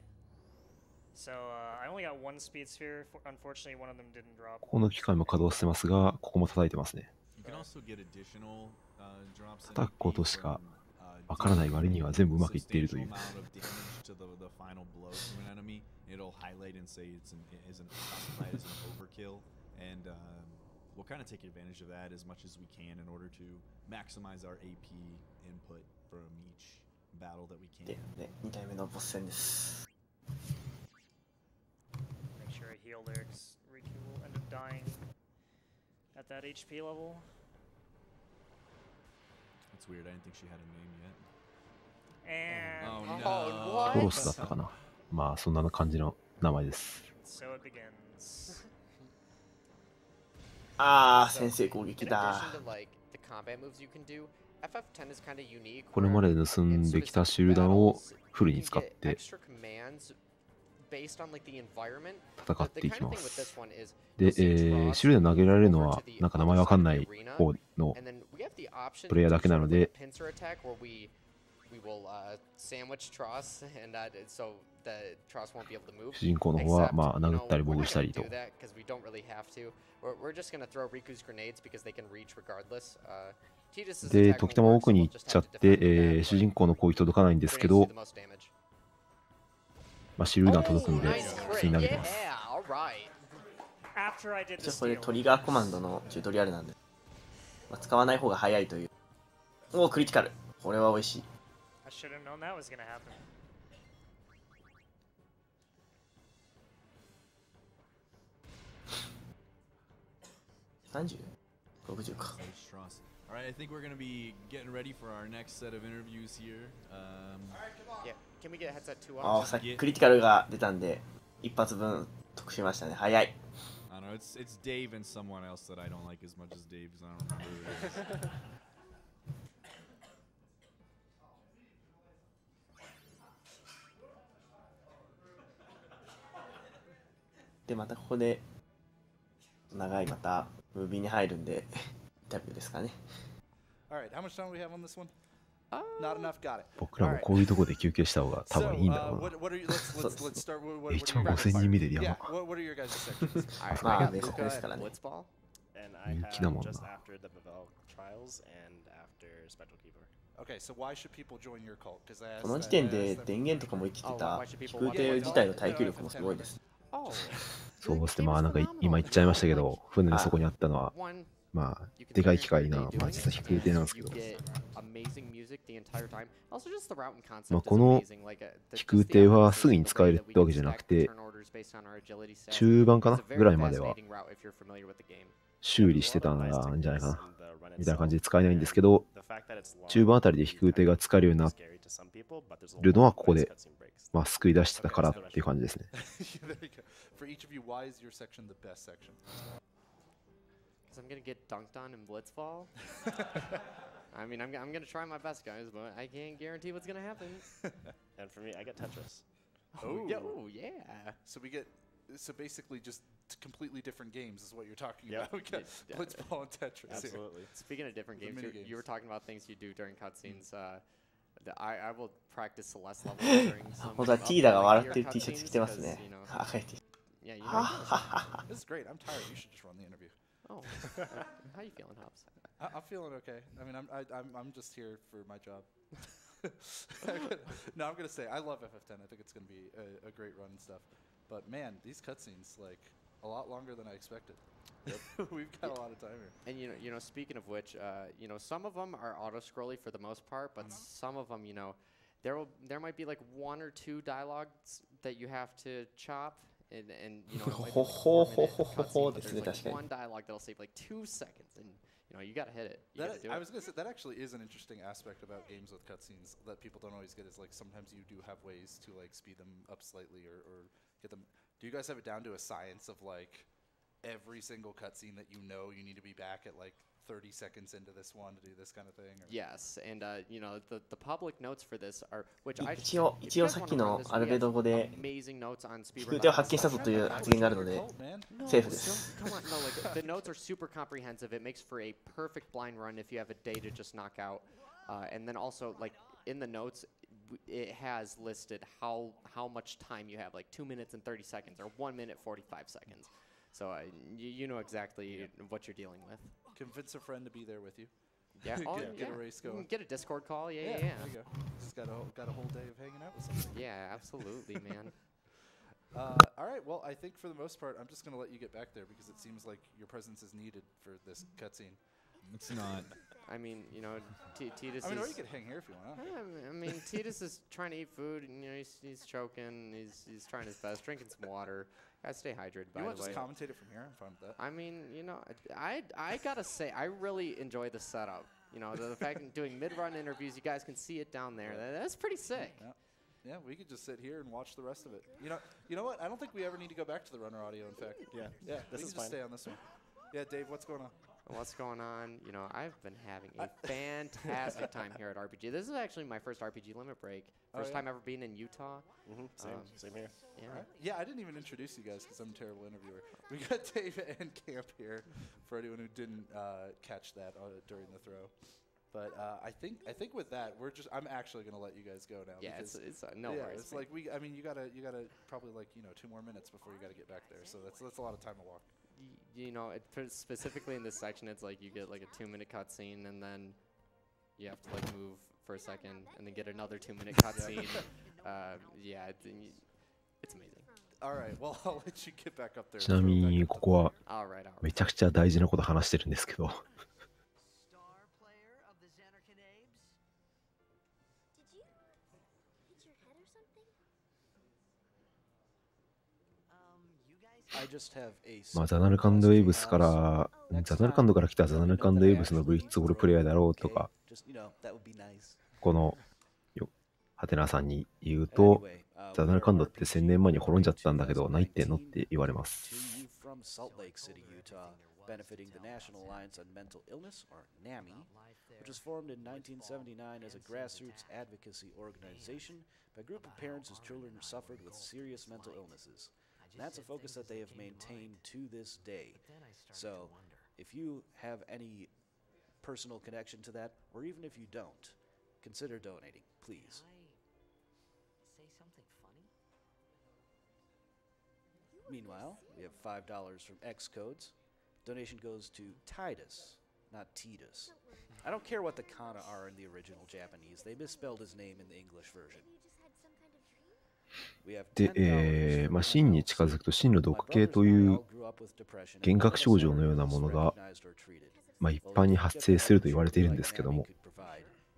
So I only got 1 speed sphere. Unfortunately, one of them didn't drop. この機械も稼働してますが、ここも叩いてますね。叩くことしかわからない割には全部うまくいっているという。We'll kind of take advantage of that as much as we can in order to maximize our AP input from each battle that we can. で、2体目のボス戦です。Make sure I heal there because Riku will end up dying at that HP level. That's weird. I didn't think she had a name yet. And oh no. トロスだったかな。まあそんな感じの名前です。So it begins. ああ、先制攻撃だ。これまで盗んできた手榴弾をフルに使って戦っていきます。で、手榴弾投げられるのはなんか名前わかんない方のプレイヤーだけなので、主人公の方はまあ殴ったり防御したりと。で、時たま奥に行っちゃって、主人公の攻撃届かないんですけど、まあ、手榴弾届くんで、普通に投げてます。一応これトリガーコマンドのチュートリアルなんで、まあ、使わない方が早いという。おお、クリティカル。これは美味しい。30? 60か。Alright, I think we're gonna be getting ready for our next set of interviews here. Yeah, can we get headset 2 on? ああ、さっきクリティカルが出たんで、一発分得しましたね。早い。I don't know, it's Dave and someone else that I don't like as much as Dave's. I don't remember who it is. で、またここで長いまたムービーに入るんでインタビューですかね。僕らもこういうところで休憩した方が多分いいんだろうな。1万5000人見てる山。まあ、米国ですからね。人気だもんな。この時点で電源とかも生きてた飛空艇自体の耐久力もすごいです。そうですね、まあなんか今言っちゃいましたけど、船の底にあったのは、まあ、でかい機械な、まあ実は飛空艇なんですけど、the entire time. Also, just the route and まあ concept こ is の amazing. Like 飛空艇はすぐに使えるってわけじゃなくて、中盤かなぐらいまでは修理してたんじゃないかなみたいな感じで使えないんですけど、中盤あたりで飛空艇が使えるようになるのはここで、まあ、救い出してたからっていう感じですね。I'm gonna get dunked on in blitzball. I mean, I'm gonna try my best, guys, but I can't guarantee what's gonna happen. And for me, I get Tetris. Oh, yeah. So basically just completely different games is what you're talking Yep. about. Blitzball and Tetris. Absolutely. Speaking of different games, you were talking about things you do during cutscenes. I will practice Celeste level during some 本当はティーダが笑ってる T シャツ着てますね。赤い T シャツ。Yeah, you know. This is great. I'm tired. You should just run the interview. Oh, how you feeling, Hobbs? I'm feeling okay. I mean, I'm just here for my job. No, I'm gonna say I love FF10. I think it's gonna be a great run and stuff. But man, these cutscenes like a lot longer than I expected. We've got a lot of time here. And you know, speaking of which, some of them are auto-scrolly for the most part, but some of them, there might be like 1 or 2 dialogues that you have to chop. And it might be like 4 minute cutscene, but there's like 1 dialogue that'll save like 2 seconds, and you gotta hit it. I was gonna say that actually is an interesting aspect about games with cutscenes that people don't always get. Is like sometimes you do have ways to like speed them up slightly or get them. Do you guys have it down to a science of like every single cutscene that you need to be back at like 30 seconds into this one to do this kind of thing? Or? Yes, and the public notes for this are which 一応さっきのアルベド語で飛空艇を発見したぞという発言があるのでセーフです。 Come on, no, like the notes are super comprehensive. It makes for a perfect blind run if you have a day to just knock out. And then also like in the notes it has listed how much time you have, like 2 minutes and 30 seconds or 1 minute 45 seconds. So you know exactly what you're dealing with. Convince a friend to be there with you. Yeah, get a race going. Get a Discord call. Yeah. There you go. Just got a whole day of hanging out with somebody. Yeah, absolutely, man. All right. Well, I think for the most part, I'm just gonna let you get back there because it seems like your presence is needed for this cutscene. It's not. I mean, Titus. I mean, or you could hang here if you want. I mean, Titus is trying to eat food, and he's choking. He's trying his best, drinking some water. Gotta stay hydrated. By the way, you want to just commentate it from here? I'm fine with that. I mean, I gotta say, I really enjoy the setup. The fact that doing mid-run interviews, you guys can see it down there. That's pretty sick. Yeah, we could just sit here and watch the rest of it. You know what? I don't think we ever need to go back to the runner audio. In fact, yeah, this is just fine. Stay on this one. Yeah, Dave, what's going on? What's going on? I've been having a fantastic time here at RPG. This is actually my first RPG limit break. First time ever being in Utah. Same here. Yeah. Right. Yeah, I didn't even introduce you guys because I'm a terrible interviewer. We got Dave and Camp here for anyone who didn't catch that during the throw. But I think with that, I'm actually gonna let you guys go now. Yeah, it's no worries. It's like you gotta probably 2 more minutes before you gotta get back there. So that's a lot of time to walk. Specifically in this section, it's like you get like a 2-minute cutscene, and then you have to like move for a second, and then get another 2-minute cutscene. It's amazing. All right, well, I'll let you get back up there. ちなみにここはめちゃくちゃ大事なこと話してるんですけど。まあザナルカンドウェイブスからザナルカンドから来たザナルカンドウェイブスのブリッツボールプレイヤーだろうとか、このハテナさんに言うと、ザナルカンドって1000年前に滅んじゃったんだけど何言ってんのって言われます。benefiting the National Alliance on Mental Illness, or NAMI, which was formed in 1979 as a grassroots advocacy organization by a group of parents whose children suffered with serious mental illnesses. And that's a focus that they have maintained to this day. So, if you have any personal connection to that, or even if you don't, consider donating, please. Meanwhile, we have $5 from X codes. Donation goes to Titus, not Titus. I don't care what the kana are in the original Japanese. They misspelled his name in the English version. で、真に近づくと真の毒系という幻覚症状のようなものが、一般に発生すると言われているんですけども、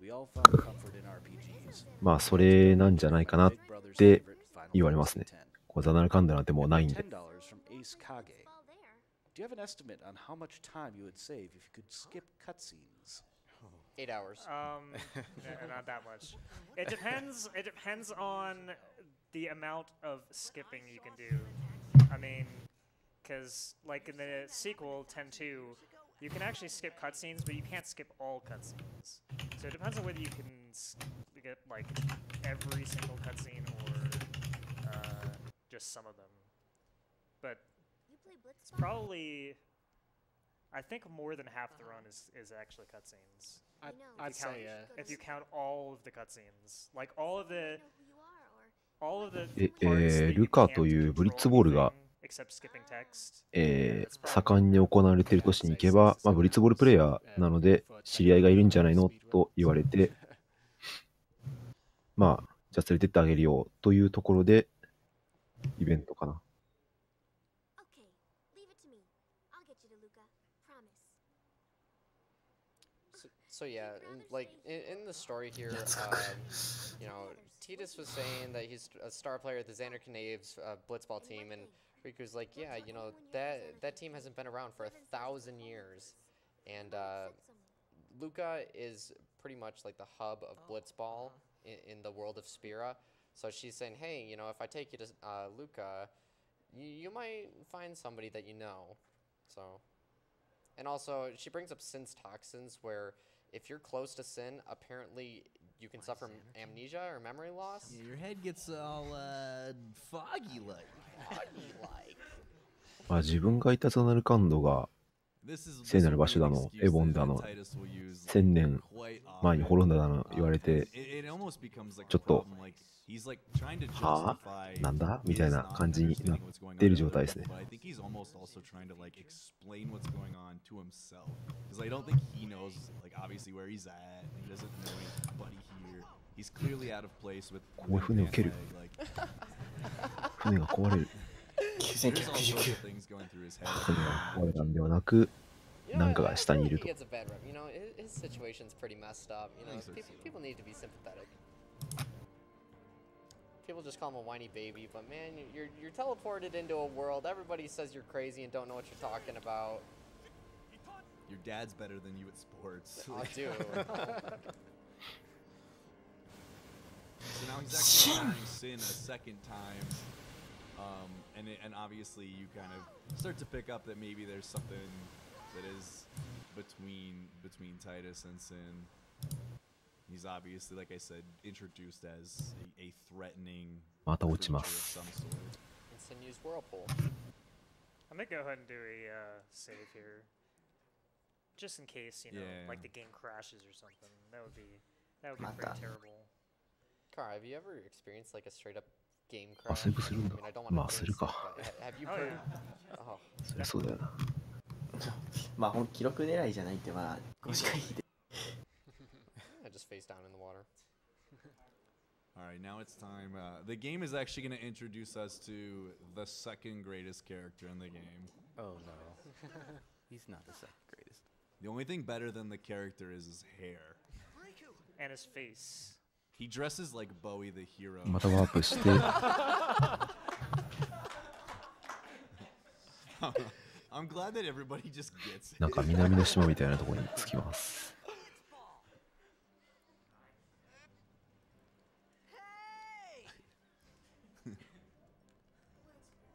We all found comfort in RPGs. まあ、それなんじゃないかなって言われますね。こうザナルカンドなんてもうないんで。$10 from Ace Kage. Do you have an estimate on how much time you would save if you could skip cutscenes? 8 hours. Not that much. It depends. It depends on the amount of skipping you can do. I mean, because like in the sequel 10-2, you can actually skip cutscenes, but you can't skip all cutscenes. So it depends on whether you can get like every single cutscene or just some of them. But it's probably, I think more than half the run is actually cutscenes. I'd say, yeah. If you count all of the cutscenes, like all of the ルカというブリッツボールが、盛んに行われている都市に行けば、まあ、ブリッツボールプレイヤーなので知り合いがいるんじゃないのと言われて、まあ、じゃあ連れてってあげるよというところでイベントかな。So yeah, like in the story here, you know, Titus was saying that he's a star player at the Xander Knave's blitzball team, and Riku's like, yeah, you know, that team hasn't been around for 1,000 years, and Luca is pretty much like the hub of blitzball in the world of Spira. So she's saying, hey, you know, if I take you to Luca, you might find somebody that you know. So, and also she brings up Sin's toxins, where if you're close to Sin, apparently you can suffer amnesia or memory loss. Yeah, your head gets all foggy-like. Foggy-like. まあ自分がいたザナルカンドが聖なる場所だの、エボンだの、1000年前に滅んだだの言われて、ちょっと、はぁなんだみたいな感じになっている状態ですね。こういう船を蹴る。船が壊れる。9999。船が壊れたんではなく、なんかが下にいると。People just call him a whiny baby, but man, you're teleported into a world. Everybody says you're crazy and don't know what you're talking about. Your dad's better than you at sports. I do. So now he's actually encountering Sin a second time, and obviously you kind of start to pick up that maybe there's something that is between Titus and Sin. He's obviously, like I said, introduced as a threatening creature of some sort. Insinuous whirlpool. I'm gonna go ahead and do a save here, just in case, you know, like the game crashes or something. That would be pretty terrible. Car, have you ever experienced like a straight up game crash? I mean, I don't want to jinx it, but have you heard? Oh. そりゃそうだよな。まあ記録狙いじゃないってまあ5時間いいで。I just face down in the water. All right, now it's time. The game is actually going to introduce us to the second greatest character in the game. Oh no, he's not the second greatest. The only thing better than the character is his hair and his face. He dresses like Bowie the hero. またワープして。I'm glad that everybody just gets it. なんか南の島みたいなところに着きます。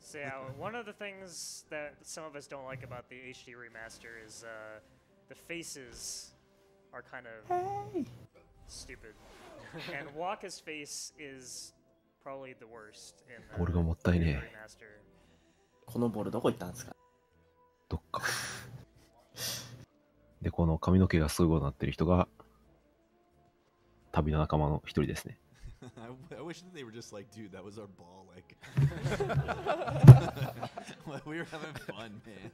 So yeah, one of the things that some of us don't like about the HD remaster is the faces are kind of stupid. And Waka's face is probably the worst in the ボールがもったいねえ。 remaster. このボールどこ行ったんですか？どっか。で、この髪の毛がすごいことになってる人が旅の仲間の一人ですね。I wish that they were just like, dude, that was our ball. Like, we were having fun, man.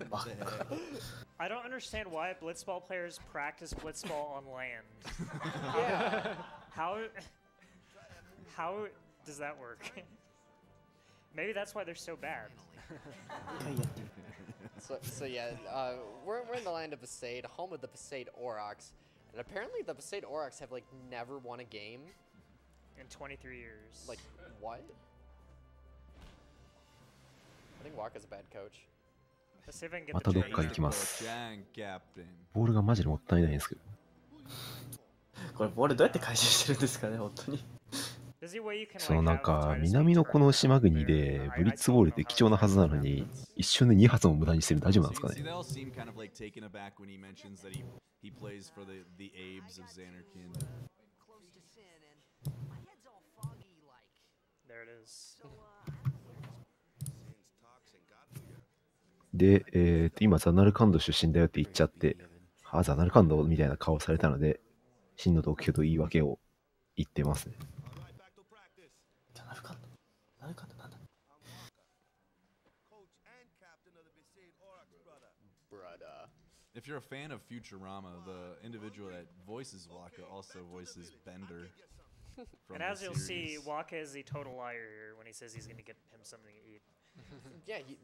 I don't understand why blitzball players practice blitzball on land. Yeah. How does that work? Maybe that's why they're so bad. So yeah, we're in the land of Besaid, home of the Besaid Aurochs. And apparently the State Aurochs have like never won a game in 23 years. Like what? I think Waka's a bad coach. またどっか行きます。ボールがマジでもったいないんですけど。これボールどうやって回収してるんですかね、本当に。そのなんか南のこの島国でブリッツボールって貴重なはずなのに一瞬で2発も無駄にしてる。大丈夫なんですかね。で、今ザナルカンド出身だよって言っちゃって、ザナルカンドみたいな顔されたので、真の読書と言い訳を言ってますね。ザナルカンドなんだ。If you're a fan of Futurama, the individual that voices Waka also voices Bender. And as you'll see, Waka is the total liar here when he says he's going to get him something to eat. Yeah, he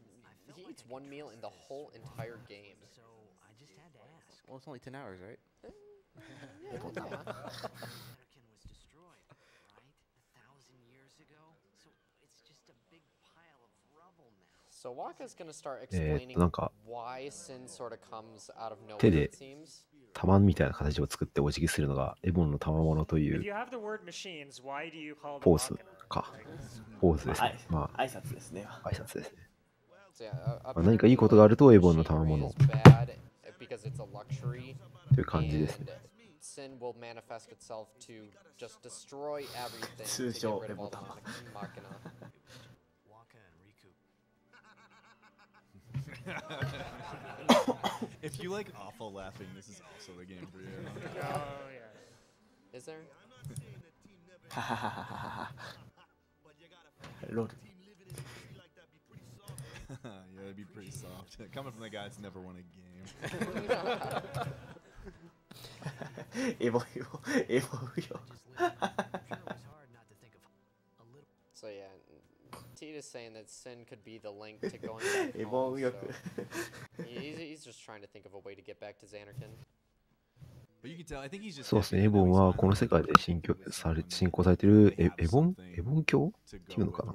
eats one meal in the whole entire game. So I just had to ask. Well, it's only 10 hours, right? Yeah. American was destroyed, right? 1,000 years ago. So it's just a big pile of rubble now. So Waka's gonna start explaining why sin sort of comes out of 手 nowhere, で it seems. 玉みたいな形を作ってお辞儀するのがエボンの賜物とい If う you have the word machines, why do you call them ポーズ Waka? か。ポーズですね。まあ、挨拶ですね。挨拶ですね。 So yeah, まあ何かいいことがあるとエボンの賜物 bad because it's a luxury. という感じですね。 Sin will manifest itself to just destroy everything 通 to 称 get rid エ of ボ all the 玉。 machina. Waka and Riku. If you like awful laughing, this is also the game for you. Oh, yeah. Is there? Lord. Yeah, it'd be pretty soft. Coming from the guy that's never won a game. エボよ。 So yeah, Tita's saying that Sin could be the link to going back エボ home. よ So く。 he's just trying to think of a way to get back to Xanarkin. But you can tell, I think he's just そうですね。エボンはこの世界で信仰されているエボン教っていうのかな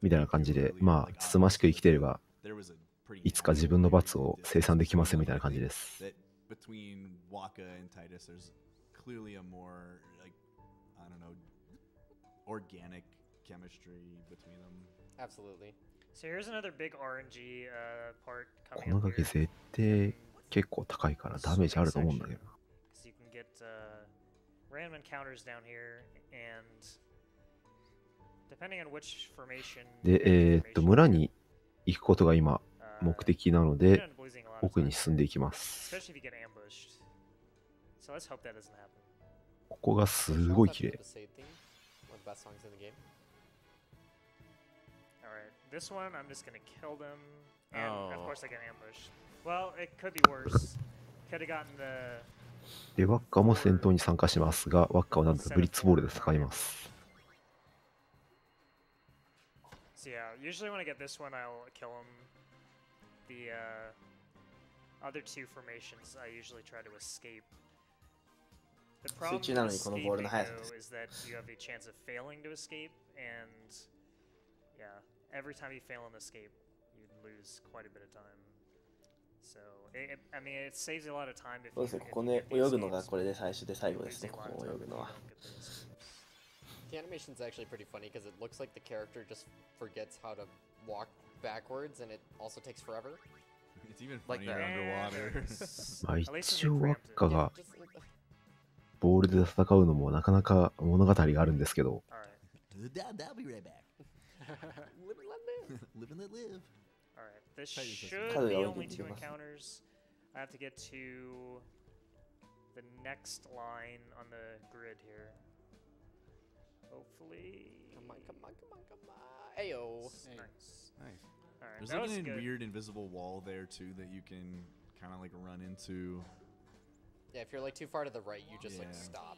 みたいな感じで、まあ、つつましく生きていれば、いつか自分の罰を清算できますよみたいな感じです。between Waka and Titus, there's clearly a more, like, I don't know, organic chemistry between them. Absolutely. So here's another big RNG part こ coming の up 崖 here. 絶対結構高いからダメージあると思うんだけど。 So you can get random encounters down here, and depending on which formation. で、村に行くことが今目的なので、奥に進んでいきます。 Especially if you get ambushed. So let's hope that doesn't happen. ここがすごい綺麗。 One of the best songs in the game. Alright, this one I'm just gonna kill them, and of Oh. course I get ambushed. Well, it could be worse. Could have gotten the. で、ワッカも戦闘に参加しますが、ワッカはなんとブリッツボールで戦います。 So yeah, usually when I get this one, I'll kill him. The other two formations, I usually try to escape. The problem with 水中なのにこのボールの escaping 速さです though is that you have the chance of failing to escape, and yeah, every time you fail an escape, you lose quite a bit of time. So I mean, it saves you a lot of time if そう you. ですね、 if ここ you ね get the 泳ぐのが escapes. これで最初で最後です Saves ね、 you a こ lot of こ泳 time ぐの if は you。don't get the escapes. The animation's actually pretty funny because it looks like the character just forgets how to walk backwards, and it also takes forever. It's even Like funnier that. underwater. まあ一応ワッカがボールで戦うのもなかなか物語があるんですけど、 I'll be right back. Live and let live. Live and let live. Alright, this Tell you should something. be Color only already 2 did you encounters. I have to get to the next line on the grid here. Hopefully. Come on, come on, come on, come on. Ayo. Nice. Nice. Alright, There's that like was a good. weird invisible wall there too that you can kind of like run into. Yeah, if you're like too far to the right, you just like Yeah. stop.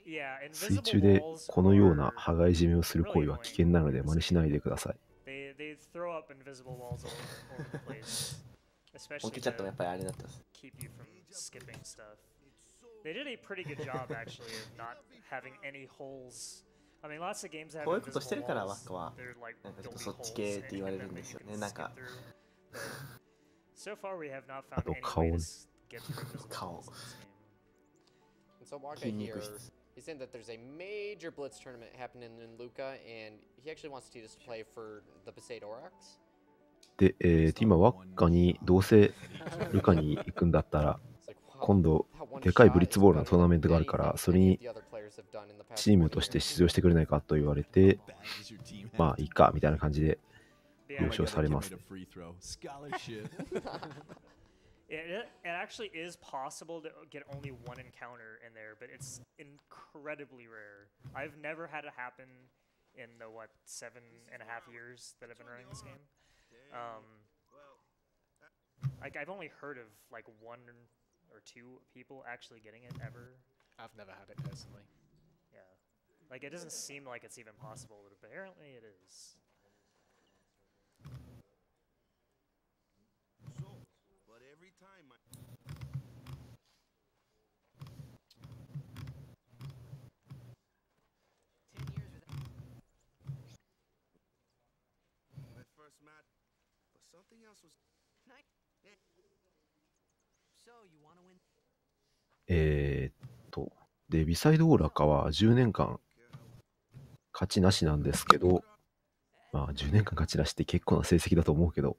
Yeah, 水 invisible 中で walls このよう are な羽交い締めをする行為は危険なので真似しないでください。 they throw up invisible walls all over the place, 本 especially 気チャットもや to っぱりあれになってます。 keep you from skipping stuff. They did a pretty good job actually of not having any holes. I mean, lots of games have こういうことしてる invisible から walls. ワッカは They're like なんかちょっと building そっち holes 系って and 言われる then ん they ですよ can ね。なん skip か through. But so far, we have not あ found と any 顔 way ね to get through invisible 顔 walls in this game. And so Waka 筋肉 here, 質 he's saying that there's a major Blitz tournament happening in Luca, and he actually wants Titus to play for the Besaid Aurochs. で、今、ワッカにどうせルカに行くんだったら、今度、でかいブリッツボールのトーナメントがあるから、それにチームとして出場してくれないかと言われて、まあいいかみたいな感じで了承されます。It actually is possible to get only one encounter in there, but it's incredibly rare. I've never had it happen in the, 7.5 years that I've been running this game. Like, I've only heard of, like, 1 or 2 people actually getting it ever. I've never had it personally. Yeah. Like, it doesn't seem like it's even possible, but apparently it is. But every time my first match, but something else was. So, you want to win? で、ビサイドオーラカは10年間勝ちなしなんですけど、まあ10年間勝ちなしって結構な成績だと思うけど、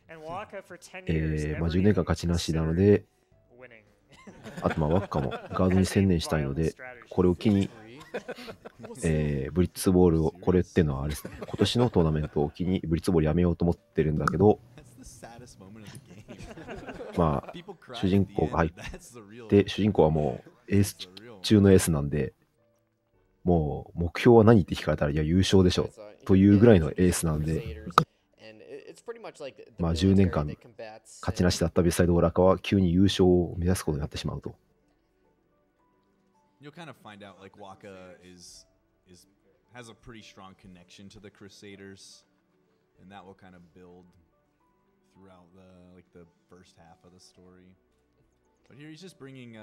まあ10年間勝ちなしなので、あとまあワッカもガードに専念したいので、これを機に、ブリッツボールを、これっていうのはあれですね、今年のトーナメントを機にブリッツボールやめようと思ってるんだけど、まあ主人公が入って、主人公はもうエース中のエースなんで、もう目標は何って聞かれたら、いや優勝でしょというぐらいのエースなんで、まあ10年間勝ちなしだったビサイドオーラカは急に優勝を目指すことになってしまうと。You'll kind of find out like Waka has a pretty strong connection to the Crusaders, and that will kind of build throughout the first half of the story. But here he's just bringing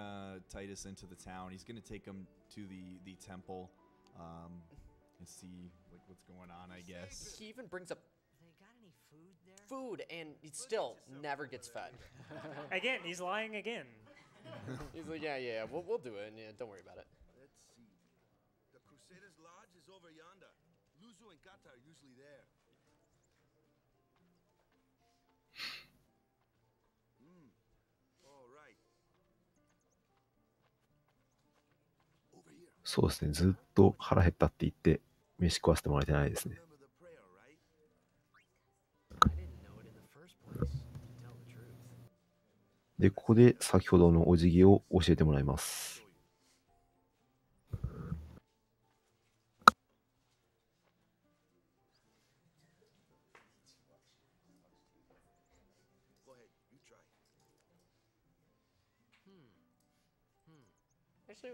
Titus into the town. He's going to take him to the temple and see like what's going on, I guess. He even brings up food, and he still never gets fed. Again, he's lying again. He's like, yeah, we'll do it. Yeah, don't worry about it. Let's see. The Crusaders' Lodge is over yonder. Luzu and Kata are usually there. All right. Over here. そうですね、ずっと腹減ったって言って飯食わせてもらえてないですね。で、ここで先ほどのお辞儀を教えてもらいます。Actually,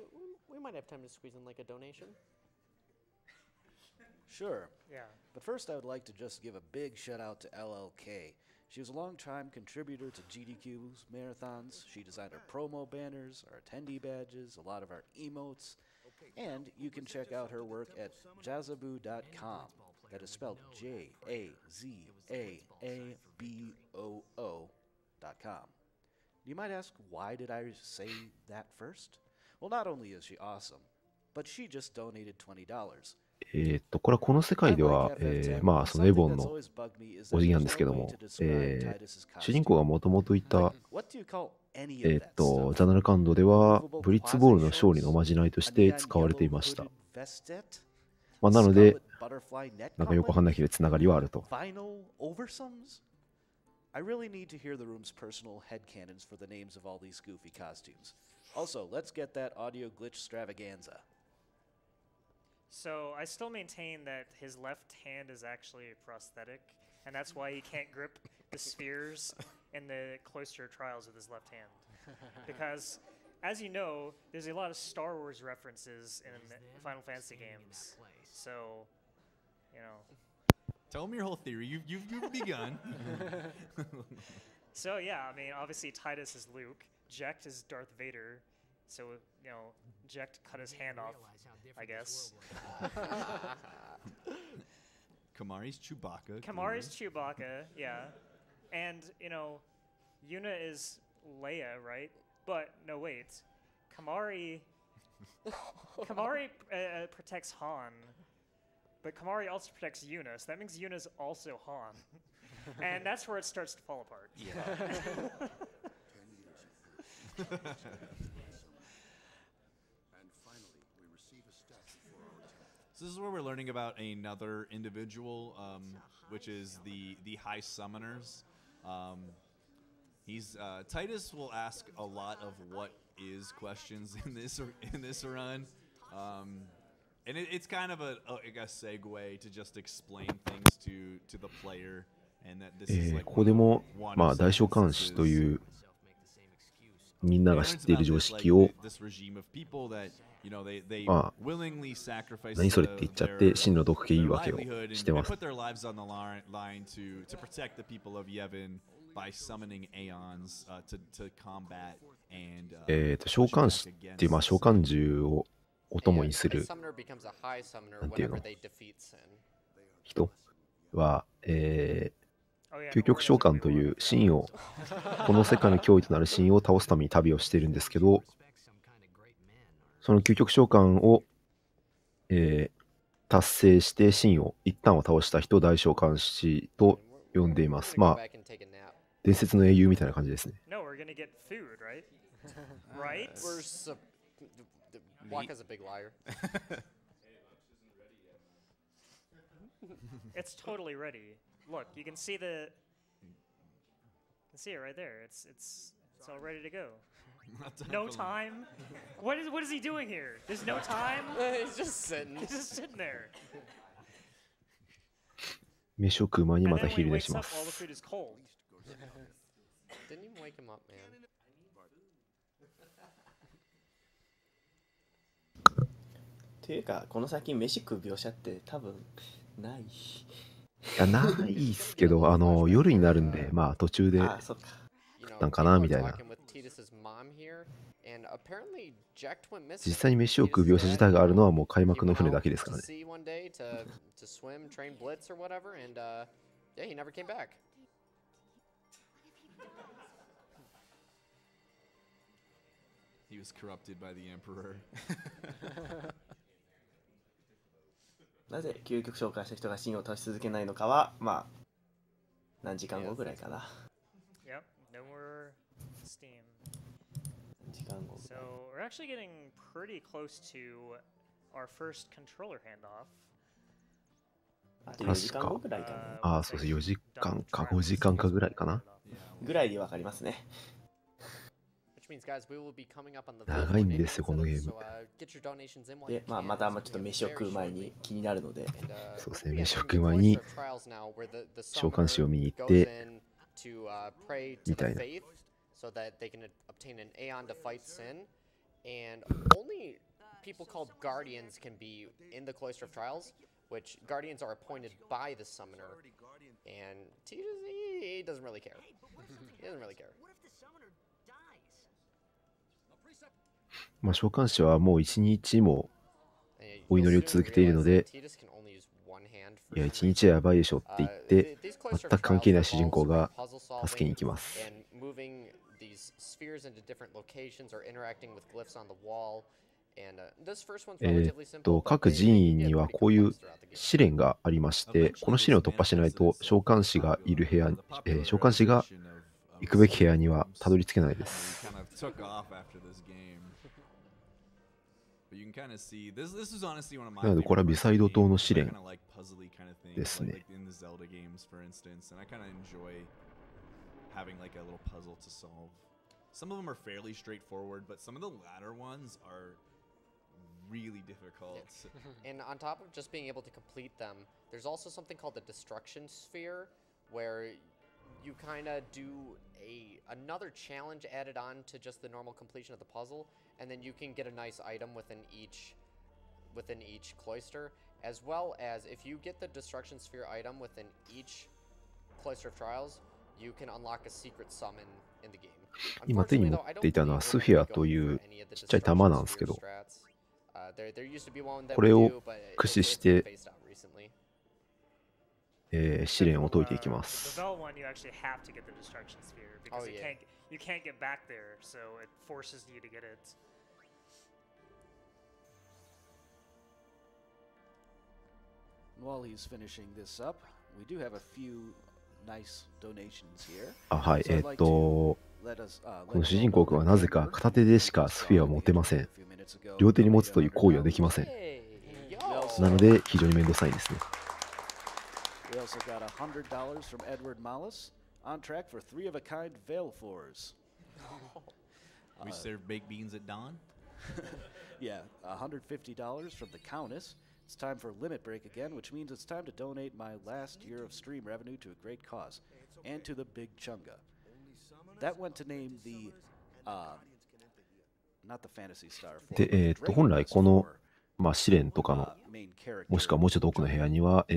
we might have time to squeeze in like a donation. Sure. Yeah. But first, I would like to just give a big shout out to LLK. She was a long-time contributor to GDQ's marathons. She designed our promo banners, our attendee badges, a lot of our emotes, and you can check out her work at jazaboo.com. That is spelled JAZAABOO.com. You might ask, why did I say that first? Well, not only is she awesome, but she just donated $20. これはこの世界では、まあそのエボンのお辞儀なんですけども、主人公がもともといた、ジャナルカンドではブリッツボールの勝利のおまじないとして使われていました。まあ、なので、なんかよくわかんないけどつながりはあると。I really need to hear the room's personal headcanons for the names of all these goofy costumes. Also, let's get that audio glitch extravaganza. So I still maintain that his left hand is actually a prosthetic, and that's why he can't grip the spheres in the cloister trials with his left hand. Because, as you know, there's a lot of Star Wars references in Final Fantasy games. So, you know. Tell him your whole theory. You've begun. So yeah, I mean, obviously Titus is Luke. Jekt is Darth Vader, so you know Jekt cut his hand off, I guess. Kamari's Chewbacca. Kamari's Chewbacca, yeah, and you know, Yuna is Leia, right? But no, wait, Kamari protects Han, but Kamari also protects Yuna, so that means Yuna's also Han, and that's where it starts to fall apart. Yeah. So this is where we're learning about another individual, which is the High Summoners. Titus will ask a lot of what is questions in this run, and it's kind of a segue to just explain things to the player, and that this is like ここでも、まあ、大召喚士というみんなが知っている常識を、まあ、何それって言っちゃって真の毒言い訳をしてます。召喚士っていう、まあ、召喚獣をお供にする、なんていうの、人は、究極召喚という神を、この世界の脅威となる神を倒すために旅をしてるんですけど、その究極召喚を、達成して神を一旦は倒した人を大召喚士と呼んでいます。まあ、伝説の英雄みたいな感じですね。Waka's a big liar. It's totally ready. Look, you can see it right there. It's all ready to go. No time. What is he doing here? There's no time. He's just sitting. He's just sitting there. 飯を食う前にまた昼寝します。Didn't even wake him up, man. というか、この先飯食う描写って多分ない。いや、ないっすけど、夜になるんで、まあ途中で食ったんかなみたいな。実際に飯を食う描写自体があるのはもう開幕の船だけですからね。He was corrupted by the Emperor. なぜ究極召喚した人が神を倒し続けないのかは、まあ、何時間後ぐらいかな。Yep, no more steam. 何時間後。So we're actually getting pretty close to our first controller handoff. あと4時間後ぐらいかな。ああ、そうです。4時間か5時間かぐらいかな。ぐらいでわかりますね。長いんですよ、このゲーム。で、まあ、またちょっと飯を食う前に気になるので。そうですね、飯を食う前に召喚師を見に行って、みたいな。People called guardians can be in the Cloister of Trials, which guardians are appointed by the summoner, and he doesn't really care. He doesn't really care. まあ召喚師はもう一日もお祈りを続けているので、いや、一日はやばいでしょって言って、全く関係ない主人公が助けに行きます。各寺院にはこういう試練がありまして、この試練を突破しないと召喚師がいる部屋、召喚師が行くべき部屋にはたどり着けないです。なのでこれはビサイド島の試練ですね。Some of them are fairly straightforward, but some of the latter ones are really difficult. And on top of just being able to complete them, there's also something called the Destruction Sphere, where you kind of do another challenge added on to just the normal completion of the puzzle, and then you can get a nice item within each cloister, as well as if you get the Destruction Sphere item within each Cloister of Trials, you can unlock a secret summon in the game. 今手に持っていたのはスフィアというちっちゃい弾なんですけど、これを駆使して、試練を解いていきます。あ、はい、この主人公君はなぜか片手でしかスフィアを持てません。両手に持つという行為はできません。なので非常に面倒くさいですね。We also got $100 from Edward Mollis, on track for 3-of-a-kind Veilfours. We serve baked beans at dawn? Yeah, $150 from the Countess. It's time for Limit Break again, which means it's time to donate my last year of stream revenue to a great cause, and to the Big Chunga. That went to name the, not the Fantasy Star. で、本来この試練とかの、もしくはもうちょっと奥の部屋には、召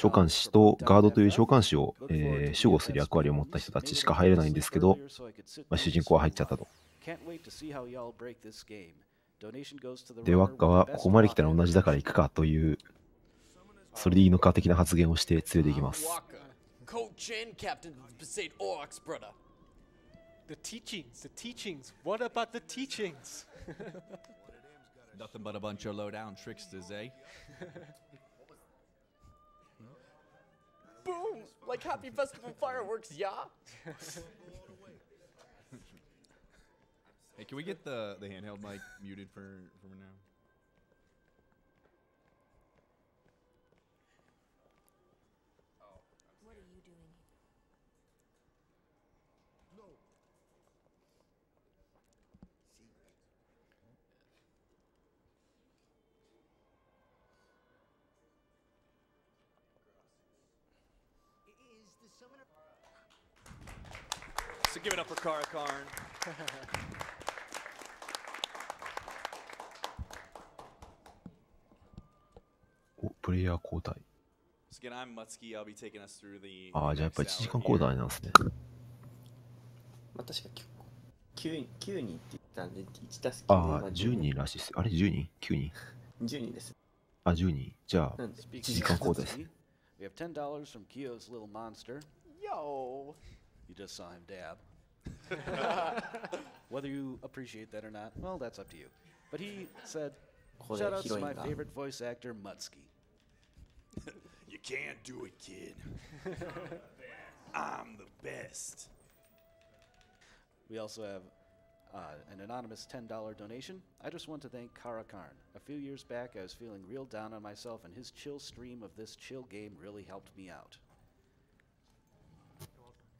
喚師とガードという召喚師を、守護する役割を持った人たちしか入れないんですけど、主人公は入っちゃったと。で、ワッカはここまで来たら同じだから行くかという、それでいいのか的な発言をして連れて行きます。The teachings. What about the teachings? Nothing but a bunch of low-down tricksters, eh? Boom! Like Happy Festival fireworks, yeah? Hey, can we get the handheld mic muted for now? What are you doing? No. So give it up for Caracarn.お、プレイヤー交代。So again, I'm Muttski. I'll be taking us through the. ああ、じゃあやっぱ1時間交代なんですね。まあ、確か9人って言ったんで、1たす9。ああ、10人らしいです。あれ、10人 ?9 人 ?10 人です。あ、10人。じゃあ、1時間交代ですね。We have $10 from Kyo's little monster. Yo! You just saw him dab. Whether you appreciate that or not, well, that's up to you. But he said, shout out to my favorite voice actor, Muttski. You can't do it, kid. I'm the best. We also have an anonymous $10 donation. I just want to thank Caracarn. A few years back, I was feeling real down on myself, and his chill stream of this chill game really helped me out.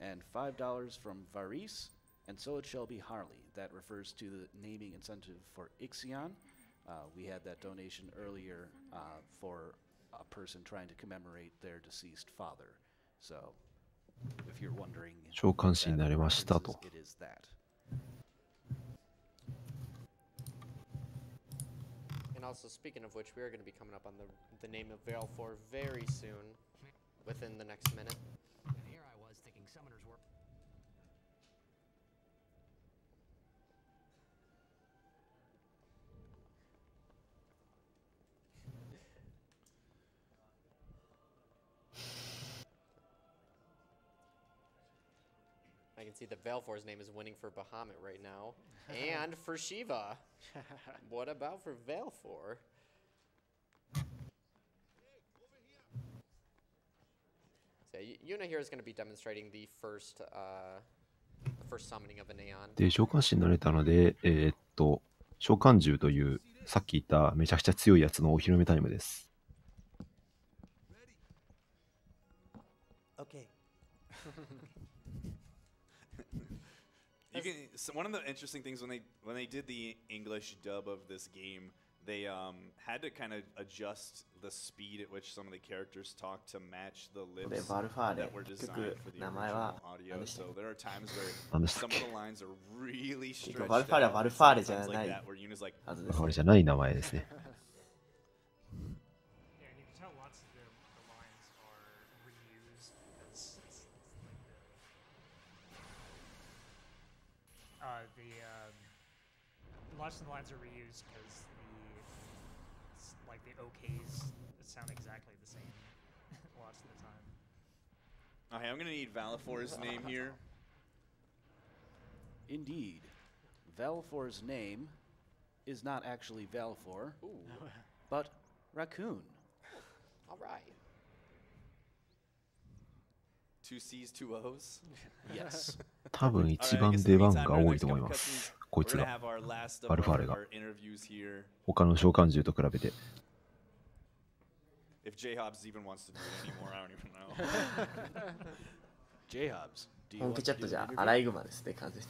And $5 from Varis, and so it shall be Harley. That refers to the naming incentive for Ixion. We had that donation earlier for a person trying to commemorate their deceased father. So, if you're wondering, 召喚師になれましたと。it is that. And also, speaking of which, we are going to be coming up on the name of Veilfor very soon, within the next minute. And here I was thinking summoners were. I can see that Veilfor's name is winning for Bahamut right now, and for Shiva. What about for Veilfor? So Yuna here is going to be demonstrating the first summoning of an Aeon. で、召喚師になれたので、召喚獣というさっき言っためちゃくちゃ強いやつのお披露目タイムです。Okay. You can, so one of the interesting things when they did the English dub of this game, they had to kind of adjust the speed at which some of the characters talk to match the lips that were designed for the original audio. So there are times where some of the lines are really stretched out. Sometimes like that, where Yuna's like, これじゃない名前ですね。Lots of the lines are reused because the OKs sound exactly the same lots of the time. Okay, I'm gonna need Valifor's name here. Indeed. Valifor's name is not actually Valifor, but Raccoon. All right. 2 C's, 2 O's? Yes. 多分一番出番が多いと思います。こいつが。アルファーレが。他の召喚獣と比べて。If J-Hobbs even wants to do it anymore, I don't even know. J-Hobbs, do you 本気チャットじゃアライグマですね、完全に。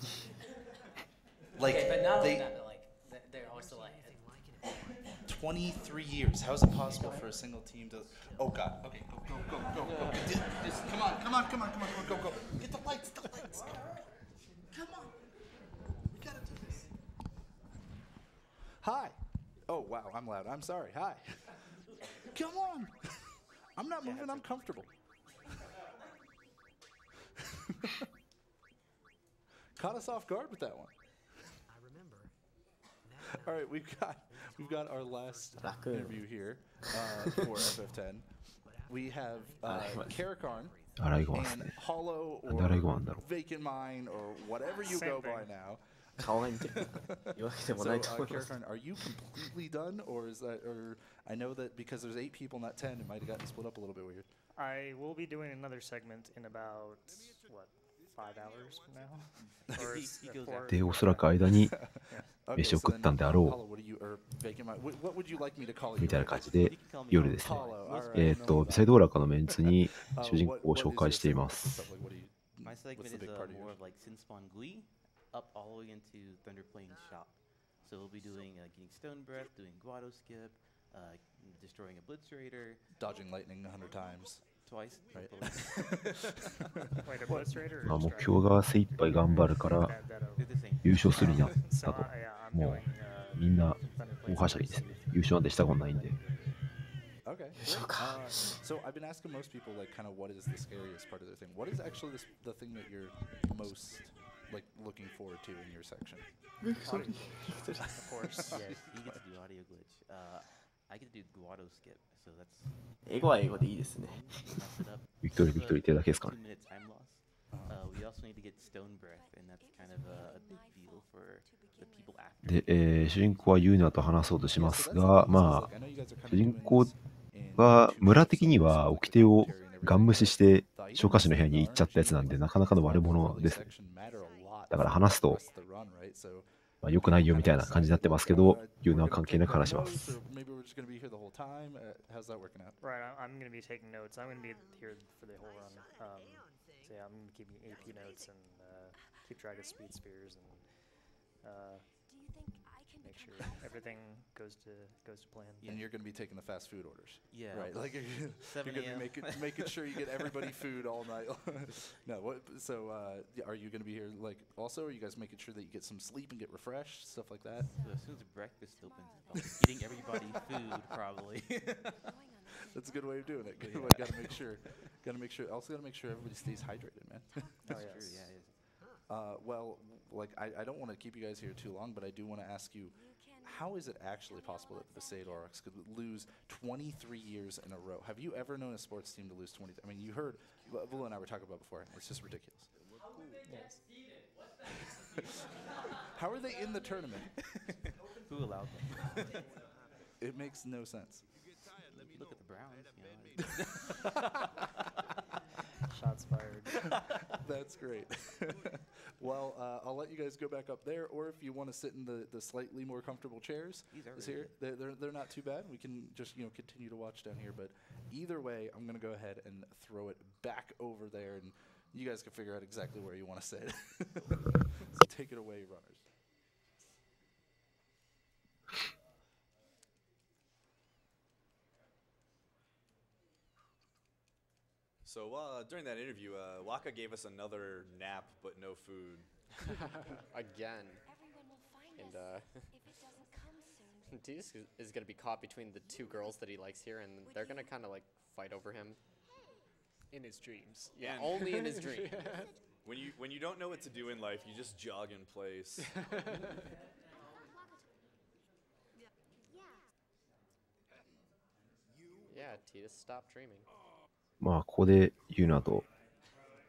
Like, but not they, only that, but like they're also like 23 years. How is it possible for a single team to? Oh God. Okay, go. Come on. Go. Get the lights. Come on. We gotta do this. Hi. Oh wow, I'm loud. I'm sorry. Hi. Come on. I'm not moving. I'm comfortable. Caught us off guard with that one. All right, we've got our last interview here for FF10. We have CaracarnVi and Hollow or VacantMind or whatever you go by now. So, CaracarnVi, are you completely done, or is that? Or I know that because there's 8 people, not 10, it might have gotten split up a little bit weird. I will be doing another segment in about 5 hours from now. で、おそらく間に飯を食ったんであろうみたいな感じで夜ですね。ビサイドオーラカのメンツに主人公を紹介しています。My segment is more of like Sinspawn Glee up all the way into Thunderplane's shop. So we'll be doing getting Stone Breath, doing Guado Skip, destroying a Blitz Raider, dodging lightning 100 times. Twice, right? まあ目標が精一杯頑張るから優勝するになったと、もうみんな大はしゃぎですね。優勝なんてしたことないんで。Okay. So I've been asking most people like kind of what is the scariest part of their thing. What is actually the thing that you're most like looking forward to in your section? Of course. Yes, he gets to do audio glitch. I get to do Guado Skip, so that's. 英語は英語でいいですね。ビクトリーってだけですかね。We also need to get Stone Breath, and that's kind of a big deal for the people after. で、主人公はユーナと話そうとしますが、まあ主人公は村的には掟をガン無視して消火士の部屋に行っちゃったやつなんで、なかなかの悪者です。だから話すと、まあ、良くないよみたいな感じになってますけど、ユーナは関係なく話します。Right, I'm going to be taking notes. I'm going to be here for the whole run. So yeah, I'm going to be keeping AP notes and keep track of speed spheres and make sure everything goes to plan. And you're going to be taking the fast food orders. Yeah. Right. Like you're going to be making sure you get everybody food all night. No. So are you going to be here like also? Are you guys making sure that you get some sleep and get refreshed, stuff like that? So as soon as breakfast opens, I'll be eating everybody food probably. That's a good way of doing it. Yeah. Got to make sure. Also, got to make sure everybody stays hydrated, man. That's true. Yeah. It is. Well, like I don't want to keep you guys here too long, but I do want to ask you, how is it actually possible that Davesterio could lose 23 years in a row? Have you ever known a sports team to lose 20? I mean, you heard Vula and I were talking about before. It's just ridiculous. Yes. How are they in the tournament? Who allowed them? It makes no sense. If you look at the Browns, you know. Shots fired. That's great. Well, I'll let you guys go back up there, or if you want to sit in the slightly more comfortable chairs, here they're not too bad. We can just continue to watch down here. But either way, I'm gonna go ahead and throw it back over there, and you guys can figure out exactly where you want to sit. So take it away, runners. So during that interview, Waka gave us another nap, but no food. Again. And Deus is going to be caught between the 2 girls that he likes here, and they're going to kind of like fight over him. In his dreams. Yeah, only in his dream. When you don't know what to do in life, you just jog in place. Yeah, Titus, stop dreaming. まあ、ここでユナと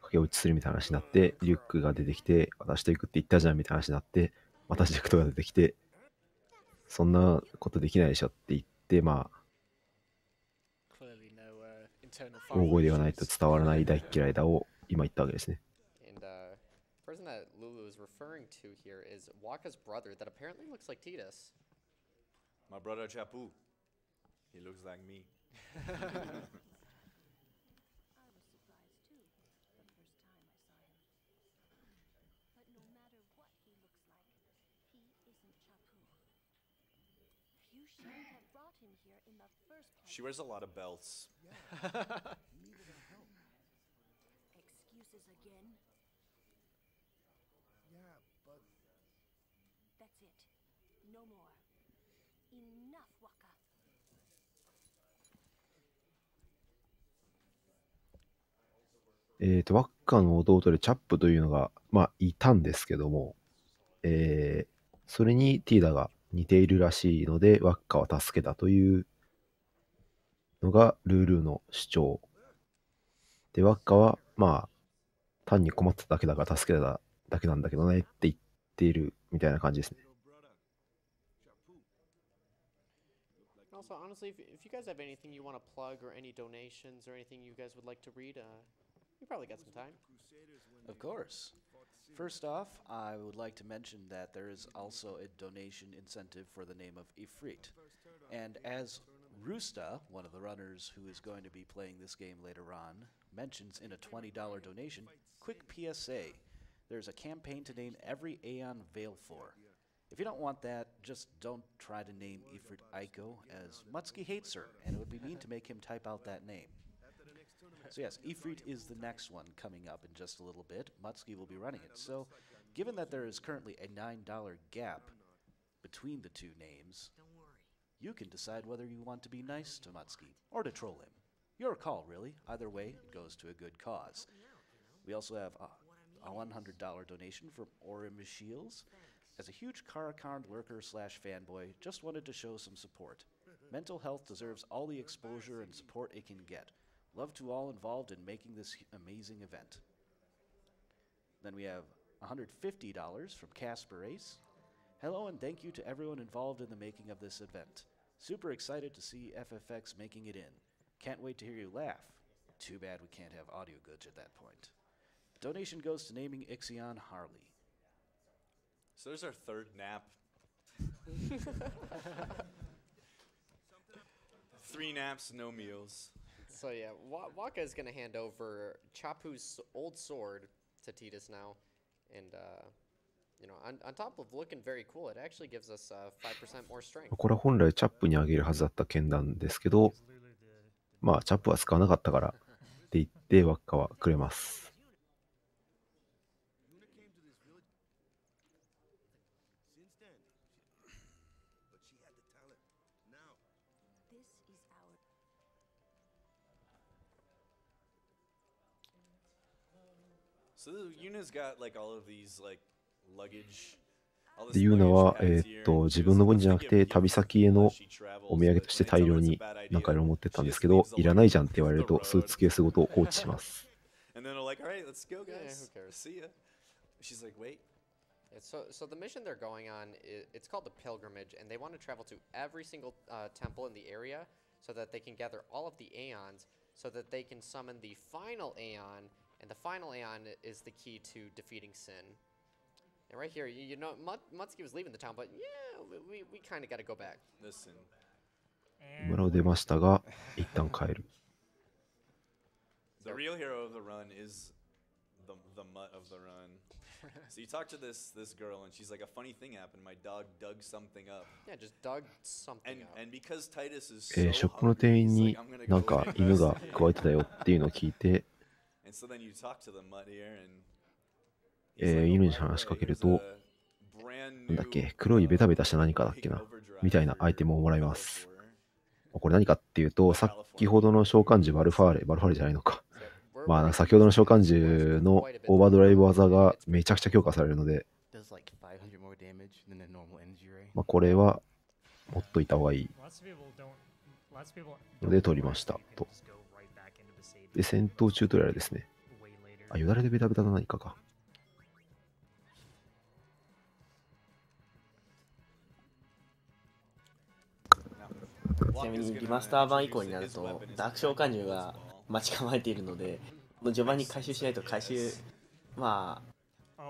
駆け落ちするみたいな話になって、リュックが出てきて、私と行くって言ったじゃんみたいな話になって、私と行くとが出てきて、そんなことできないでしょって言って、まあ、大声で言わないと伝わらない大嫌いだを今言ったわけですね。And person that Lulu is referring to here is Waka's brother that apparently looks like Titus. My brother Chapu. He looks like me. She wears a lot of belts. Excuses again? Yeah, but... That's it. No more. Enough, Waka. ワッカの弟でチャップというのが、まあ、いたんですけども、それにティーダが似ているらしいので、ワッカは助けたというのがルールーの主張。で、ワッカは、まあ、単に困っただけだから助けただけなんだけどねって言っているみたいな感じですね。Also, honestly, if you guys have anything you want to plug or any donations or anything you guys would like to read, you probably got some time. Of course. First off, I would like to mention that there is also a donation incentive for the name of Ifrit. And as Roosta, one of the runners who is going to be playing this game later on, mentions in a $20 donation, quick PSA, there's a campaign to name every Aeon Veil for. If you don't want that, just don't try to name Ifrit Aiko, as Muttski hates her, and it would be mean to make him type out that name. So yes, Ifrit is the next one coming up in just a little bit. Muttski will be running it. So given that there is currently a $9 gap between the two names, you can decide whether you want to be nice to Muttski or to troll him. Your call, really. Either way, it goes to a good cause. We also have a $100 donation from Orim Shields. As a huge Caracarn lurker / fanboy, just wanted to show some support. Mental health deserves all the exposure and support it can get. Love to all involved in making this amazing event. Then we have $150 from Casper Ace. Hello and thank you to everyone involved in the making of this event. Super excited to see FFX making it in. Can't wait to hear you laugh. Too bad we can't have audio goods at that point. Donation goes to naming Ixion Harley. So there's our third nap. 3 naps, no meals. So yeah, Waka is going to hand over Chapu's old sword to Titus now. And, you know, on top of looking very cool, it actually gives us 5% more strength. これは本来チャップにあげるはずだった剣なんですけど、まあチャップは使わなかったからって言ってワッカはくれます。So Yuna's got like all of these like luggage. でいうのは、自分の分じゃなくて旅先へのお土産として大量になんかいろいろ持ってったんですけど、いらないじゃんって言われるとスーツケースごと放置します。And then they're like, all right, let's go, guys. Who cares? See ya. She's like, wait. So the mission they're going on, it's called the Pilgrimage, and they want to travel to every single temple in the area so that they can gather all of the Aeons, so that they can summon the final Aeon, and the final Aeon is the key to defeating Sin. And right here, you know, Muttski was leaving the town, but yeah, we kind of got to go back. Listen. 村を出ましたが、一旦帰る。The real hero of the run is the mutt of the run. So you talk to this girl and she's like, a funny thing happened. My dog dug something up. Yeah, just dug something up. And because Titus is so ショップの店員になんか犬が加えてたよっていうのを聞いて、and so then you talk to the mutt here and 犬に話しかけると、なんだっけ、黒いベタベタした何かだっけな、みたいなアイテムをもらいます。これ何かっていうと、先ほどの召喚獣バルファーレじゃないのか。まあ、先ほどの召喚獣のオーバードライブ技がめちゃくちゃ強化されるので、まあ、これは持っといた方がいいので取りましたと。で、戦闘チュートリアルですね。あ、よだれでベタベタの何かか。ちなみにリマスター版以降になるとダーク召喚獣が待ち構えているので、序盤に回収しないと回収まあ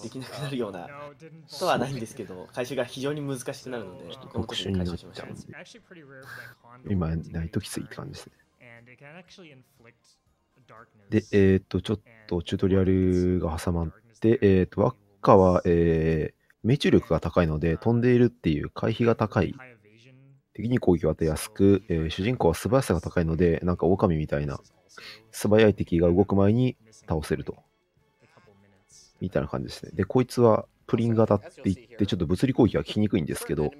できなくなるようなことはないんですけど、回収が非常に難しくなるので、この時に回収しました。今ないときついって感じですね。で、ちょっとチュートリアルが挟まって、ワッカは、命中力が高いので、飛んでいるっていう回避が高い。敵に攻撃を与えやすく、主人公は素早さが高いので、なんか狼みたいな素早い敵が動く前に倒せると。みたいな感じですね。で、こいつはプリン型って言って、ちょっと物理攻撃が効きにくいんですけど、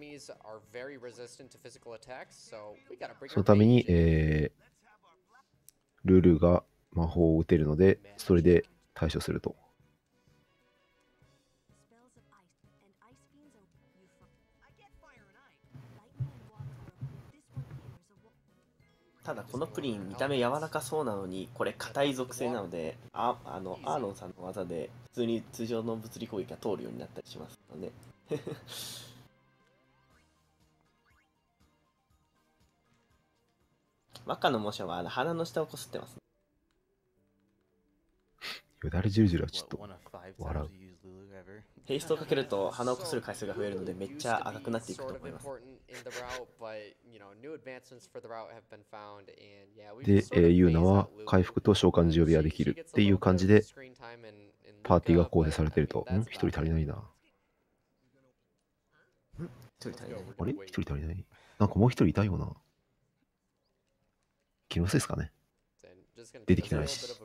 そのために、ルルが魔法を打てるので、それで対処すると。ただこのプリン見た目柔らかそうなのに、これ硬い属性なので、アーロンさんの技で普通に通常の物理攻撃が通るようになったりしますのでワッカのモーションは鼻の下をこすってます。よだれじるじるはちょっと笑う。ヘイストをかけると鼻をこする回数が増えるので、めっちゃ赤くなっていくと思います。で、ユーナは回復と召喚準備ができるっていう感じで、パーティーが構成されてると。一人足りないな。一人足りない。あれ一人足りない。なんかもう一人いたような。気のせいですかね。出てきてないし。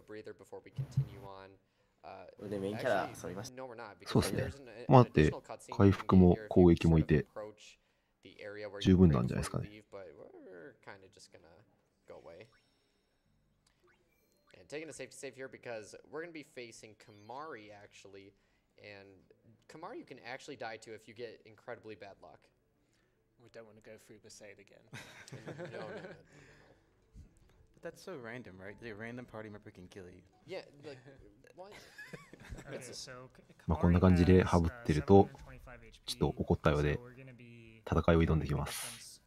で、メインキャラ揃いました。そうですね。まあ、だって、回復も攻撃もいて、十分なんじゃないですかね。Taking a safety save here because we're going to be facing Kamari actually, and Kamari you can actually die to if you get incredibly bad luck. We don't want to go through Besaid again. No. But that's so random, right? A random party member can kill you. Yeah, like what? まあこんな感じでハブってると、ちょっと怒ったようで、戦いを挑んできます。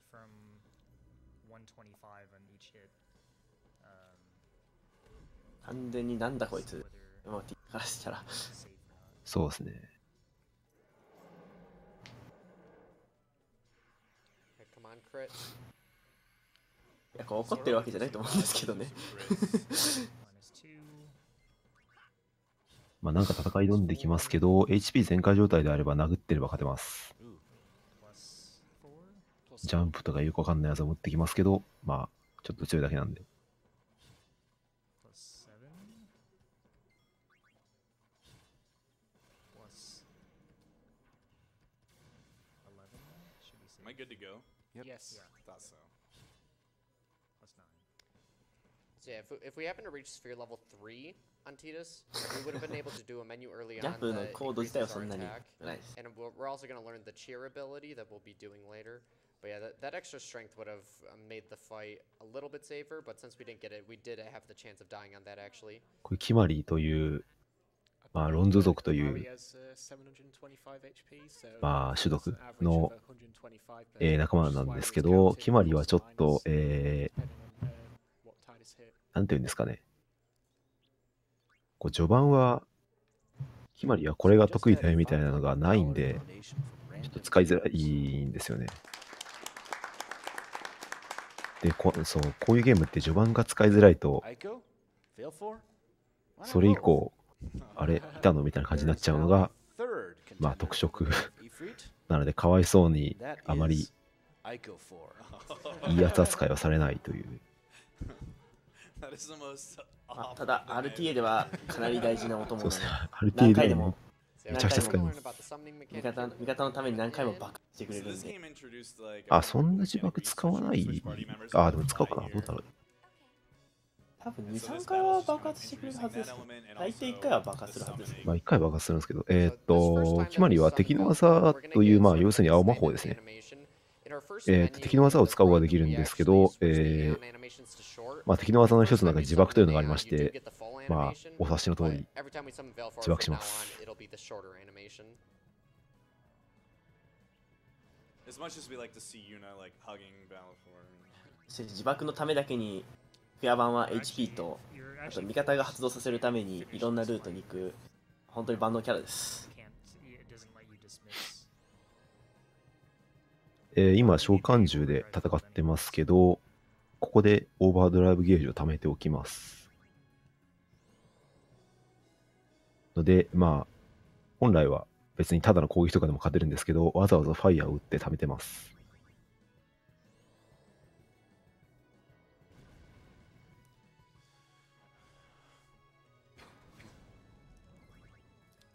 完全になんだこいつ、マーティからしたら。そうですね。いや、こう怒ってるわけじゃないと思うんですけどね。まあなんか戦い挑んできますけど、HP 全開状態であれば殴ってれば勝てます。ジャンプとかよくわかんない技を持ってきますけど、まあちょっと強いだけなんで。Am I good to go? Yes. Thought so. So yeah, if we happen to reach sphere level 3 on Titus, we would have been able to do a menu early on that increases our attack. And we're also going to learn the cheer ability that we'll be doing later. But yeah, that extra strength would have made the fight a little bit safer, but since we didn't get it, we did have the chance of dying on that actually. これキマリーという、まあロンズ族という、まあ種族の、仲間なんですけど、キマリーはちょっと、なんていうんですかね。こう序盤は、キマリはこれが得意だよみたいなのがないんで、ちょっと使いづらいんですよね。で、そう、こういうゲームって序盤が使いづらいと、それ以降、あれ、いたのみたいな感じになっちゃうのが、まあ特色なので、かわいそうにあまりいいやつ扱いはされないという。ただ RTA ではかなり大事なお供なので、RTA でもめちゃくちゃ使います。味方のために何回も爆してくれるんで。あ、そんな自爆使わない。あ、でも使うかな。どうだろう。多分2、3回は爆発してくれるはずです。大体1回は爆発するはずです。まあ、1回爆発するんですけど、決まりは敵の技という、まあ、要するに青魔法ですね。敵の技を使うことができるんですけど、まあ、敵の技の一つの中に自爆というのがありまして、まあ、お察しの通り、自爆します。自爆のためだけに、フェア版は HP と、あと味方が発動させるためにいろんなルートに行く、本当に万能キャラです。今、召喚獣で戦ってますけど、ここでオーバードライブゲージを貯めておきます。ので、まあ、本来は別にただの攻撃とかでも勝てるんですけど、わざわざファイヤーを打って貯めてます。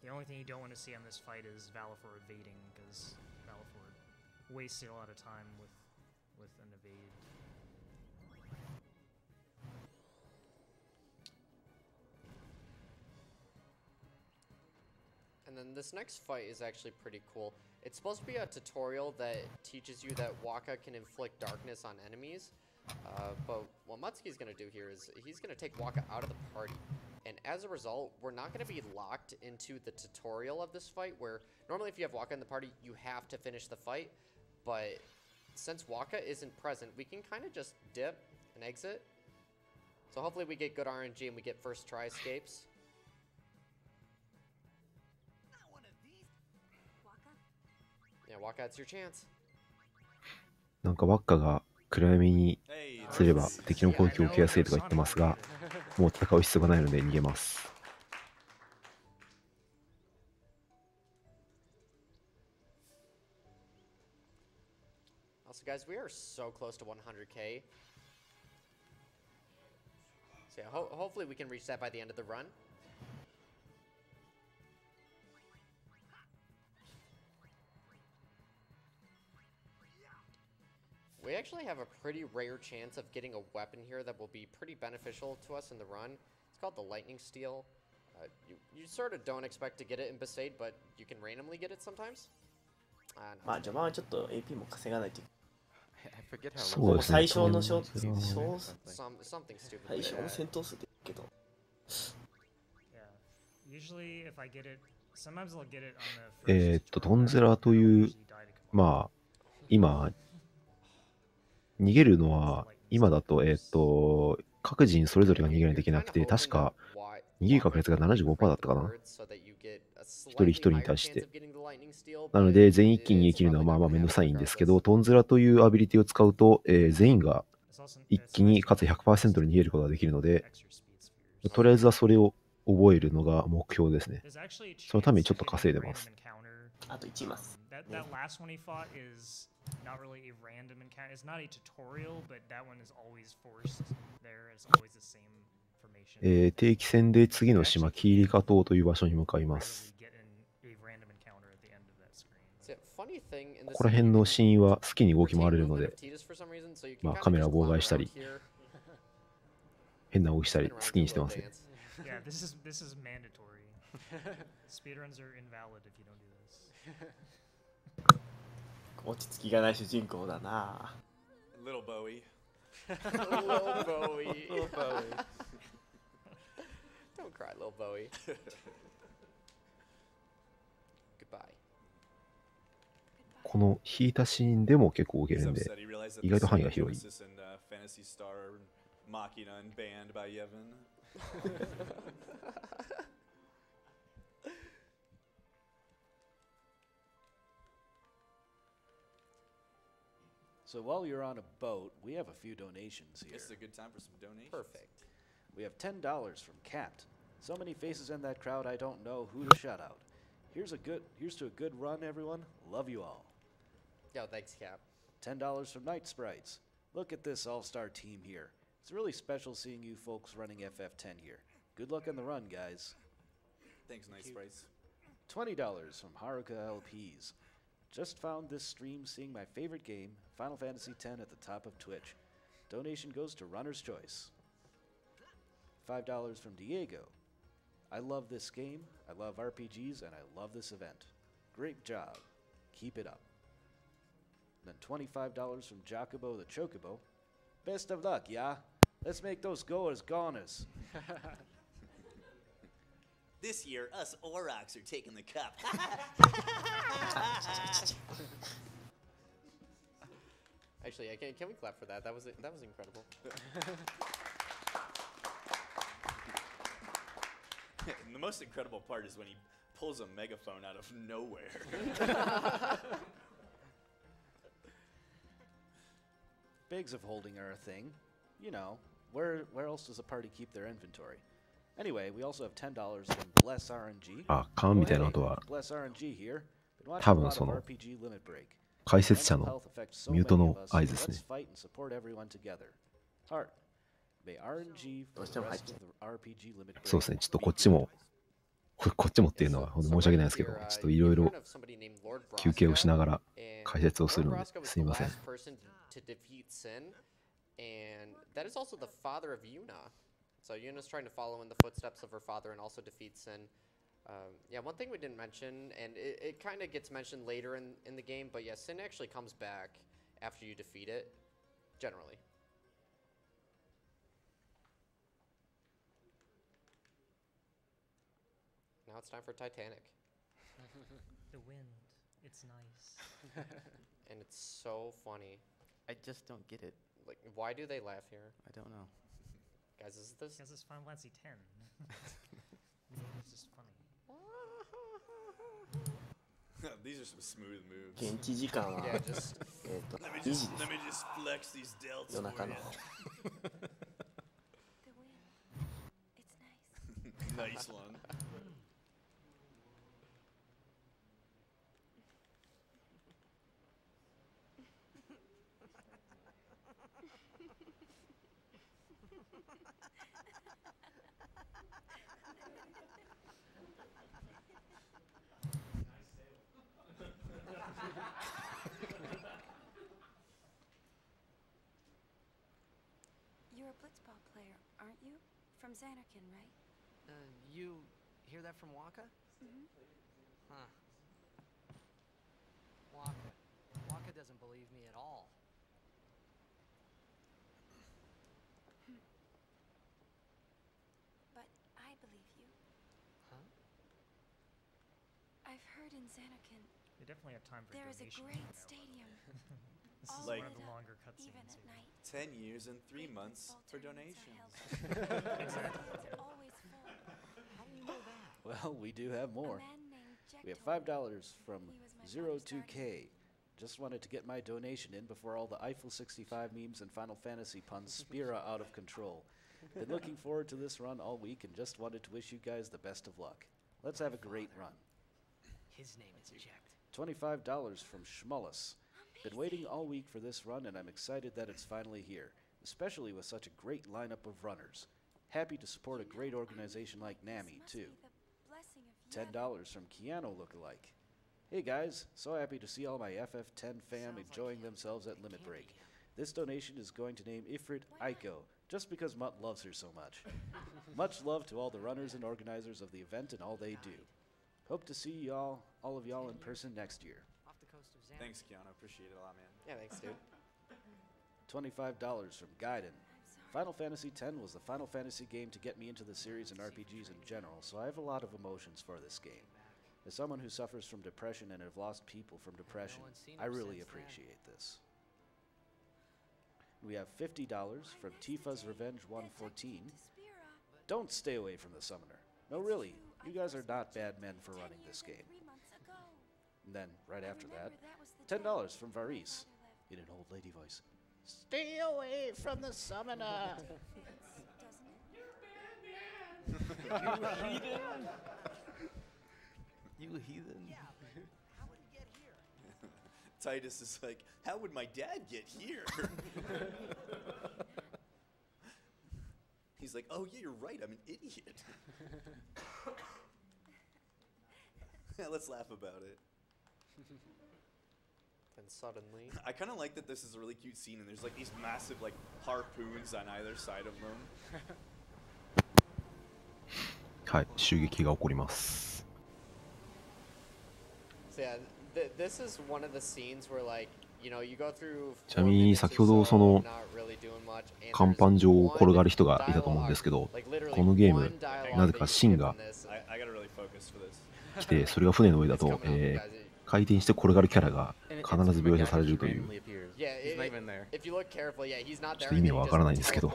The only thing you don't want to see on this fight is Valifor evading, because Valifor wasted a lot of time with an evade. And then this next fight is actually pretty cool. It's supposed to be a tutorial that teaches you that Waka can inflict darkness on enemies. But what Muttski is going to do here is he's going to take Waka out of the party. And as a result, we're not going to be locked into the tutorial of this fight, where normally if you have Waka in the party, you have to finish the fight. But since Waka isn't present, we can kind of just dip and exit. So hopefully we get good RNG and we get first try escapes. Yeah, Waka, it's your chance. なんかワッカが暗闇にすれば敵の攻撃を受けやすいとか言ってますが、もう戦う必要がないので逃げます。Also, guys, we are so close to 100K. So yeah, hopefully we can reach that by the end of the run. We actually have a pretty rare chance of getting a weapon here that will be pretty beneficial to us in the run. It's called the Lightning Steel. You sort of don't expect to get it in Besaid, but you can randomly get it sometimes. まあ序盤はちょっと AP も稼がないといけない。そうですね。最小の戦闘数でけど。トンゼラという、まあ、今、逃げるのは、今だと、各人それぞれが逃げないといけなくて、確か、逃げる確率が 75% だったかな。一人一人に対して。なので、全員一気に逃げ切るのはまあまあめんどくさいんですけど、トンズラというアビリティを使うと、全員が一気にかつ 100% で逃げることができるので、とりあえずはそれを覚えるのが目標ですね。そのためにちょっと稼いでます。あと1います。That last one he fought is not really a random encounter. It's not a tutorial, but that one is always forced. There is always the same formation. 定期戦で次の島、キーリカ島という場所に向かいます。ここら辺のシーンは好きに動き回れるので、まあ、カメラを妨害したり、変な動きしたり好きにしてますね。Yeah, this is mandatory. Speedruns are invalid if you don't do this. 落ち着きがない主人公だな。Little Bowie. Little Bowie. Little Bowie. Don't cry, Little Bowie. Goodbye. この引いたシーンでも結構動けるんで、意外と範囲が広い。So while you're on a boat, we have a few donations here. This is a good time for some donations. Perfect. We have $10 from Cat. So many faces in that crowd, I don't know who to shout out. Here's to a good run, everyone. Love you all. Yo, thanks, Cap. $10 from Night Sprites. Look at this all-star team here. It's really special seeing you folks running FF10 here. Good luck on the run, guys. Thanks, Night Sprites. $20 from Haruka LPs. Just found this stream seeing my favorite game, Final Fantasy X, at the top of Twitch. Donation goes to Runner's Choice. $5 from Diego. I love this game, I love RPGs, and I love this event. Great job. Keep it up. Then $25 from Jacobo the Chocobo. Best of luck, yeah? Let's make those goers goners. This year, us Aurochs are taking the cup. Actually, can we clap for that? That was incredible. And the most incredible part is when he pulls a megaphone out of nowhere. Bags of holding are a thing. You know, where else does a party keep their inventory? Anyway, we also have $10 from Bless RNG. あ、缶みたいな音は Bless RNG here. Been watching 多 a 分 lot そ of の RPG limit break. 解説者 Mental の health affects so ミュート many の of us, 合 so 図です let's ね。 fight and support everyone together. Heart. May RNG for the rest of the RPG limit break. そうですね。ちょっとこっちもっていうのは本当申し訳ないですけど、ちょっといろいろ休憩をしながら解説をするのですみません。And that is also the father of Yuna. So Yuna's trying to follow in the footsteps of her father and also defeat Sin. Yeah, one thing we didn't mention, and it kind of gets mentioned later in the game, but yeah, Sin actually comes back after you defeat it, generally. Now it's time for Titanic. The wind, it's nice. And it's so funny. I just don't get it. Like, why do they laugh here? I don't know. Guys, is this? Because it's Final Fantasy X. It's just funny. These are some smooth moves. 現地時間は Yeah, just Let me 2時 just です let me just flex these delts 夜中の Nice one. You're a blitzball player, aren't you? From Xanarkin, right? You hear that from Waka? Mm-hmm. Huh. Waka doesn't believe me at all. But I believe you. Huh? I've heard in Xanarkin They definitely have time for there is a donation. great stadium. This all is Like- one of the lit up, longer even cutscenes. at night. 10 years and 3 months for donations. It's always full. How do you know that? Well, we do have more. A man named Jack We have told me. $5 from He was my father's 02K. Just wanted to get my donation in before all the Eiffel 65 memes and Final Fantasy puns spear out of control. Been looking forward to this run all week and just wanted to wish you guys the best of luck. Let's have a great run. His name is Eject. $25 from Schmullis. Been waiting all week for this run and I'm excited that it's finally here, especially with such a great lineup of runners. Happy to support a great organization like NAMI, too. Blessing of $10 from Keanu Lookalike. Hey guys, so happy to see all my FF10 fam enjoying themselves at Limit Break. This donation is going to name Ifrit Aiko, just because Mutt loves her so much. Much love to all the runners and organizers of the event and all they do. Hope to see all of y'all in person next year. Off the coast of Xanarkin. Thanks, Keanu. Appreciate it a lot, man. Yeah, thanks, dude. $25 from Gaiden. Final Fantasy X was the Final Fantasy game to get me into the series and RPGs in general, so I have a lot of emotions for this game. As someone who suffers from depression and have lost people from depression, I really appreciate this. We have $50 from Tifa's Revenge 114. Don't stay away from the summoner. No, really, you guys are not bad men for running this game. And then, right after that, $10 from Varese, in an old lady voice. Stay away from the summoner! You heathen. Titus is like, how would my dad get here? He's like, oh yeah, you're right, I'm an idiot. Yeah, let's laugh about it. And suddenly, I kind of like that this is a really cute scene and there's like these massive like harpoons on either side of them. はい、襲撃が起こります。ちなみに先ほどその甲板上を転がる人がいたと思うんですけど、このゲームなぜか芯が来て、それが船の上だと、回転して転がるキャラが必ず描写されるという、ちょっと意味はわからないんですけど。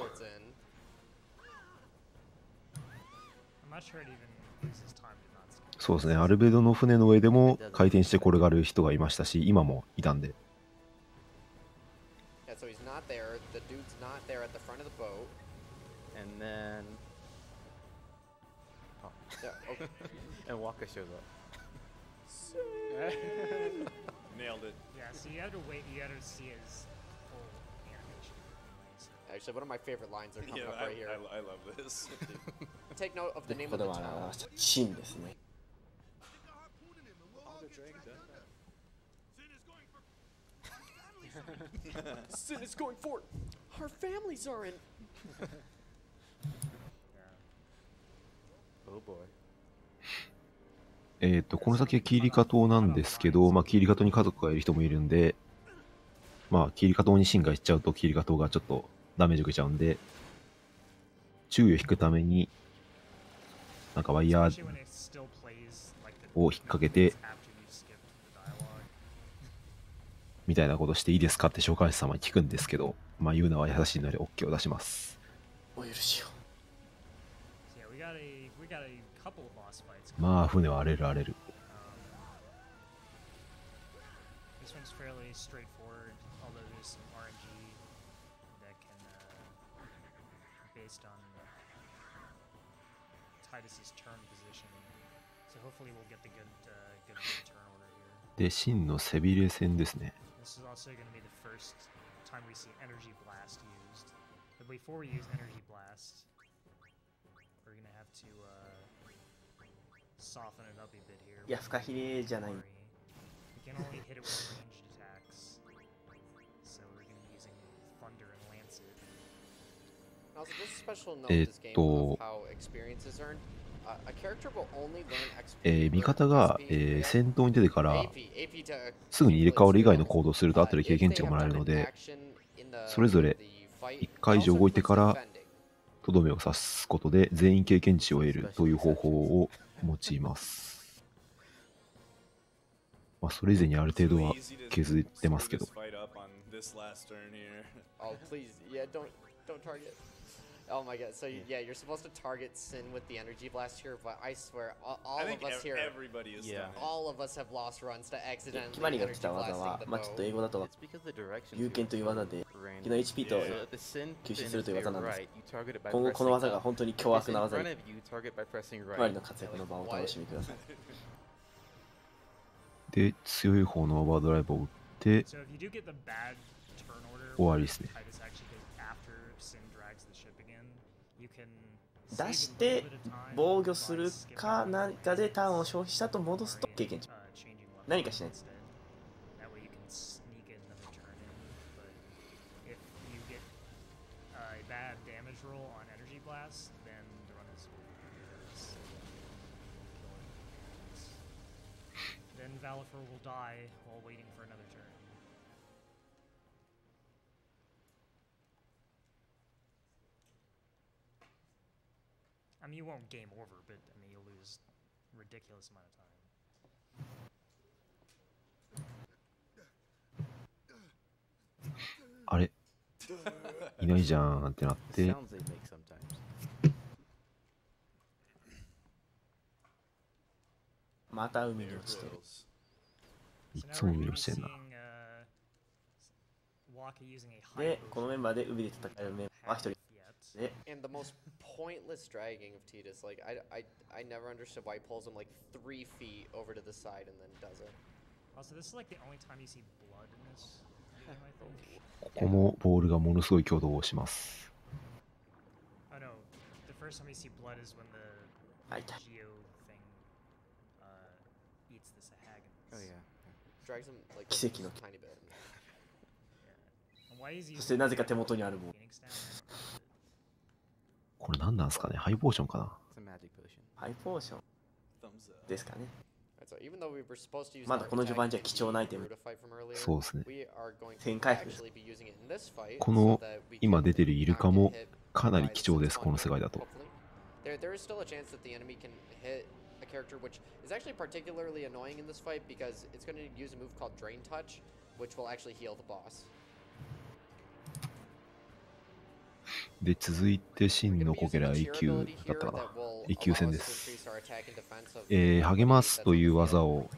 そうですね、アルベドの船の上でも回転して転がる人がいましたし、今もいたんで。And Waka shows up. Nailed it. Yeah, so you have to wait, you have to see his full animation. Actually, one of my favorite lines are coming up right here. I love this. Take note of the name of the town. シンですね。Sin is going for it. Our families are in. Oh boy. この先はキーリカ島なんですけど、キーリカ島に家族がいる人もいるんで、キーリカ島に芯がいっちゃうとキーリカ島がちょっとダメージ受けちゃうんで、注意を引くために、なんかワイヤーを引っ掛けて、みたいなことしていいですかって召喚師様に聞くんですけど、言うのは優しいので OK を出します。お許しを。船は荒れる荒れる。This one's fairly straightforward, although there's some RNG that can, based on Titus's turn position. So hopefully we'll get the good turn order here. で、真の背びれ戦ですね。This is also going to be the first time we see Energy Blast used. But before we use Energy Blast, we're going to have to soften it up a bit here. いや、フカヒレじゃない。We can only hit it with ranged attacks. So we're going to be using Thunder and Lance it. Also, just a special note this game of how experience is earned. A character will only learn experience. 味方が、戦闘に出てからすぐに入れ替わる以外の行動をすると後で経験値がもらえるので、それぞれ1回以上動いてからとどめを刺すことで全員経験値を得るという方法を用います。それ以前にある程度は削ってますけど。Oh my god, so yeah, you're supposed to target Sin with the energy blast here, but I swear, all of us here, all of us have lost runs to accidentally 決まりが来た技は、ちょっと英語だと有権という技で、敵の HP と吸収するという技なんです。今後この技が本当に凶悪な技に、決まりの活躍の場をお楽しみください。で、強い方のオーバードライブを打って、終わりですね。出して防御するか何かでターンを消費したと戻すと経験値。何かしないです。I mean, you won't game over, but I mean, you'll lose a ridiculous amount of time. あれいないじゃんってなって。また海に落ちてる。いつも海に落ちてんな。で、このメンバーで海で戦えるメンバーは1人。And the most pointless dragging of Titus, like I never understood why he pulls him like 3 feet over to the side and then does it. Also, this is like the only time you see blood in this game, I think. ここもボールがものすごい挙動をします。Oh no, the first time you see blood is when the Geo thing eats the Sahagins. Oh yeah. Drags him like 奇跡の tiny bit. そしてなぜか手元にあるボール。これ何なんですかね、ハイポーションかな。ハイポーションですかね。 So even though we were supposed to use まだこの序盤じゃ貴重なアイテム。そうですね。1000回復。この今出てるイルカもかなり貴重です、この世界だと。There is still a chance that the enemy can hit a character, which is actually particularly annoying in this fight because it's going to use a move called Drain Touch, which will actually heal the boss. で、続いて真のコケラ A 級だったかな。A 級戦です。励ますという技を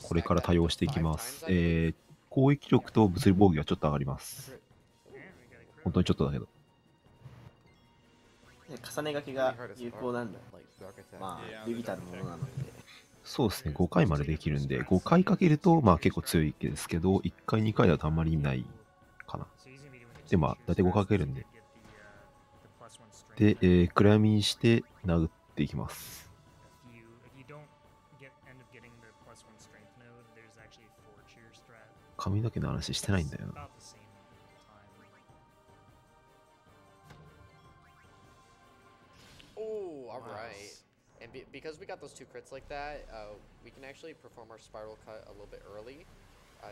これから多用していきます。攻撃力と物理防御はちょっと上がります。本当にちょっとだけど。重ねがけが有効なんだ。まあ、ビビたるものなので。そうですね、5回までできるんで、5回かけるとまあ結構強いですけど、1回、2回だとあんまり意味ないかな。で、まあ、大体5回かけるんで。で、暗闇にして殴っていきます。髪の毛の話してないんだよな。Oh, all right. And because we got those 2 crits like that, we can actually perform our spiral cut a little bit early.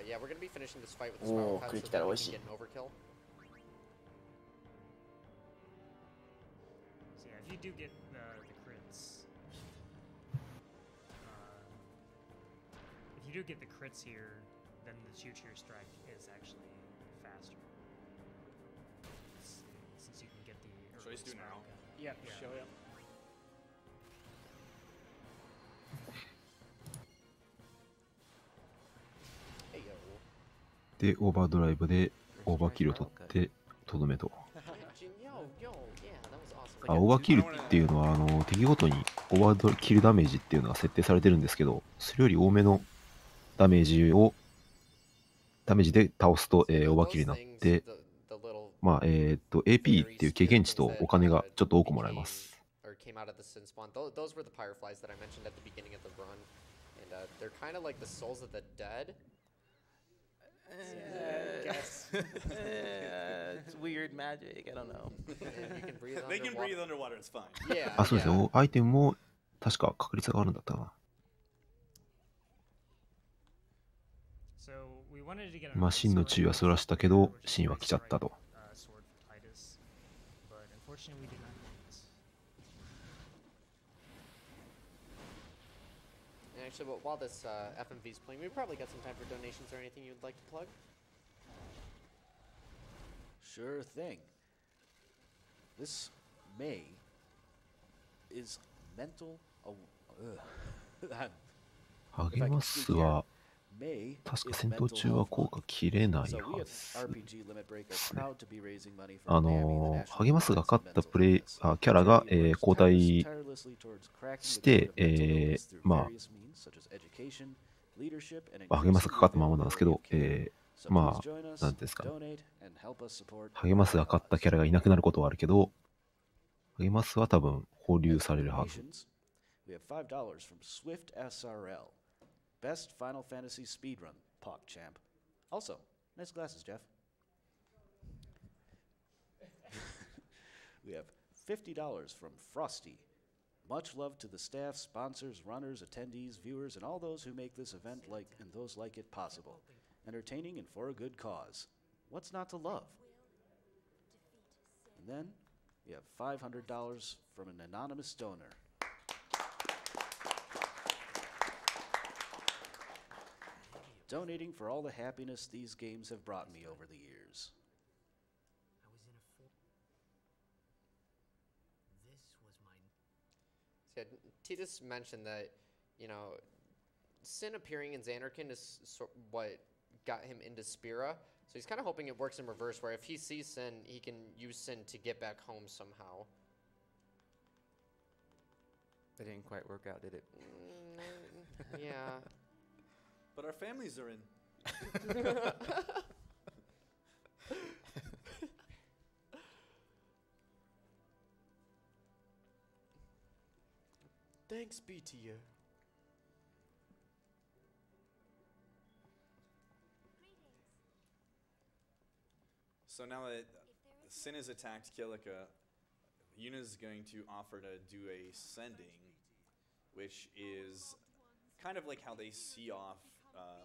Yeah, we're going to be finishing this fight with the spiral cut so that we can get an overkill. So yeah, if you do get the crits, if you do get the crits here, then the shoot-your strike is actually faster. Since you can get the. Should I just do now? Yeah, show up. で、オーバードライブでオーバーキルを取ってとどめと。オーバーキルっていうのは敵ごとにオーバーキルダメージっていうのが設定されてるんですけど、それより多めのダメージで倒すと、オーバーキルになって、まあ、AP っていう経験値とお金がちょっと多くもらえます。It's weird magic. I don't know. They can breathe underwater. It's fine. あ、そうですね。アイテムも確か確率があるんだったな。まあ、真の注意はそらしたけど、真は来ちゃったと。Actually, while this FMV is playing, we probably got some time for donations or anything you'd like to plug. Sure thing. This May is mental. 励ますは確か戦闘中は効果切れないはずですね。励ますが勝ったキャラが、交代して、まあ、励ますがかかったままなんですけど、まあ、なんていうんですかね。励ますが勝ったキャラがいなくなることはあるけど、励ますは多分保留されるはず。We have $5 from Swift SRL. Best Final Fantasy speedrun, PogChamp. Also, nice glasses, Jeff. We have $50 from Frosty. Much love to the staff, sponsors, runners, attendees, viewers, and all those who make this event and those like it possible. Entertaining and for a good cause. What's not to love? And then we have $500 from an anonymous donor. Donating for all the happiness these games have brought me over the years. Yeah, Titus mentioned that, you know, Sin appearing in Xanarkin is what got him into Spira. So he's kind of hoping it works in reverse, where if he sees Sin, he can use Sin to get back home somehow. That didn't quite work out, did it? Yeah. But our families are in. Thanks be to you. So now that Sin has attacked Kilika, Yuna's going to offer to do a sending, which is kind of like how they see off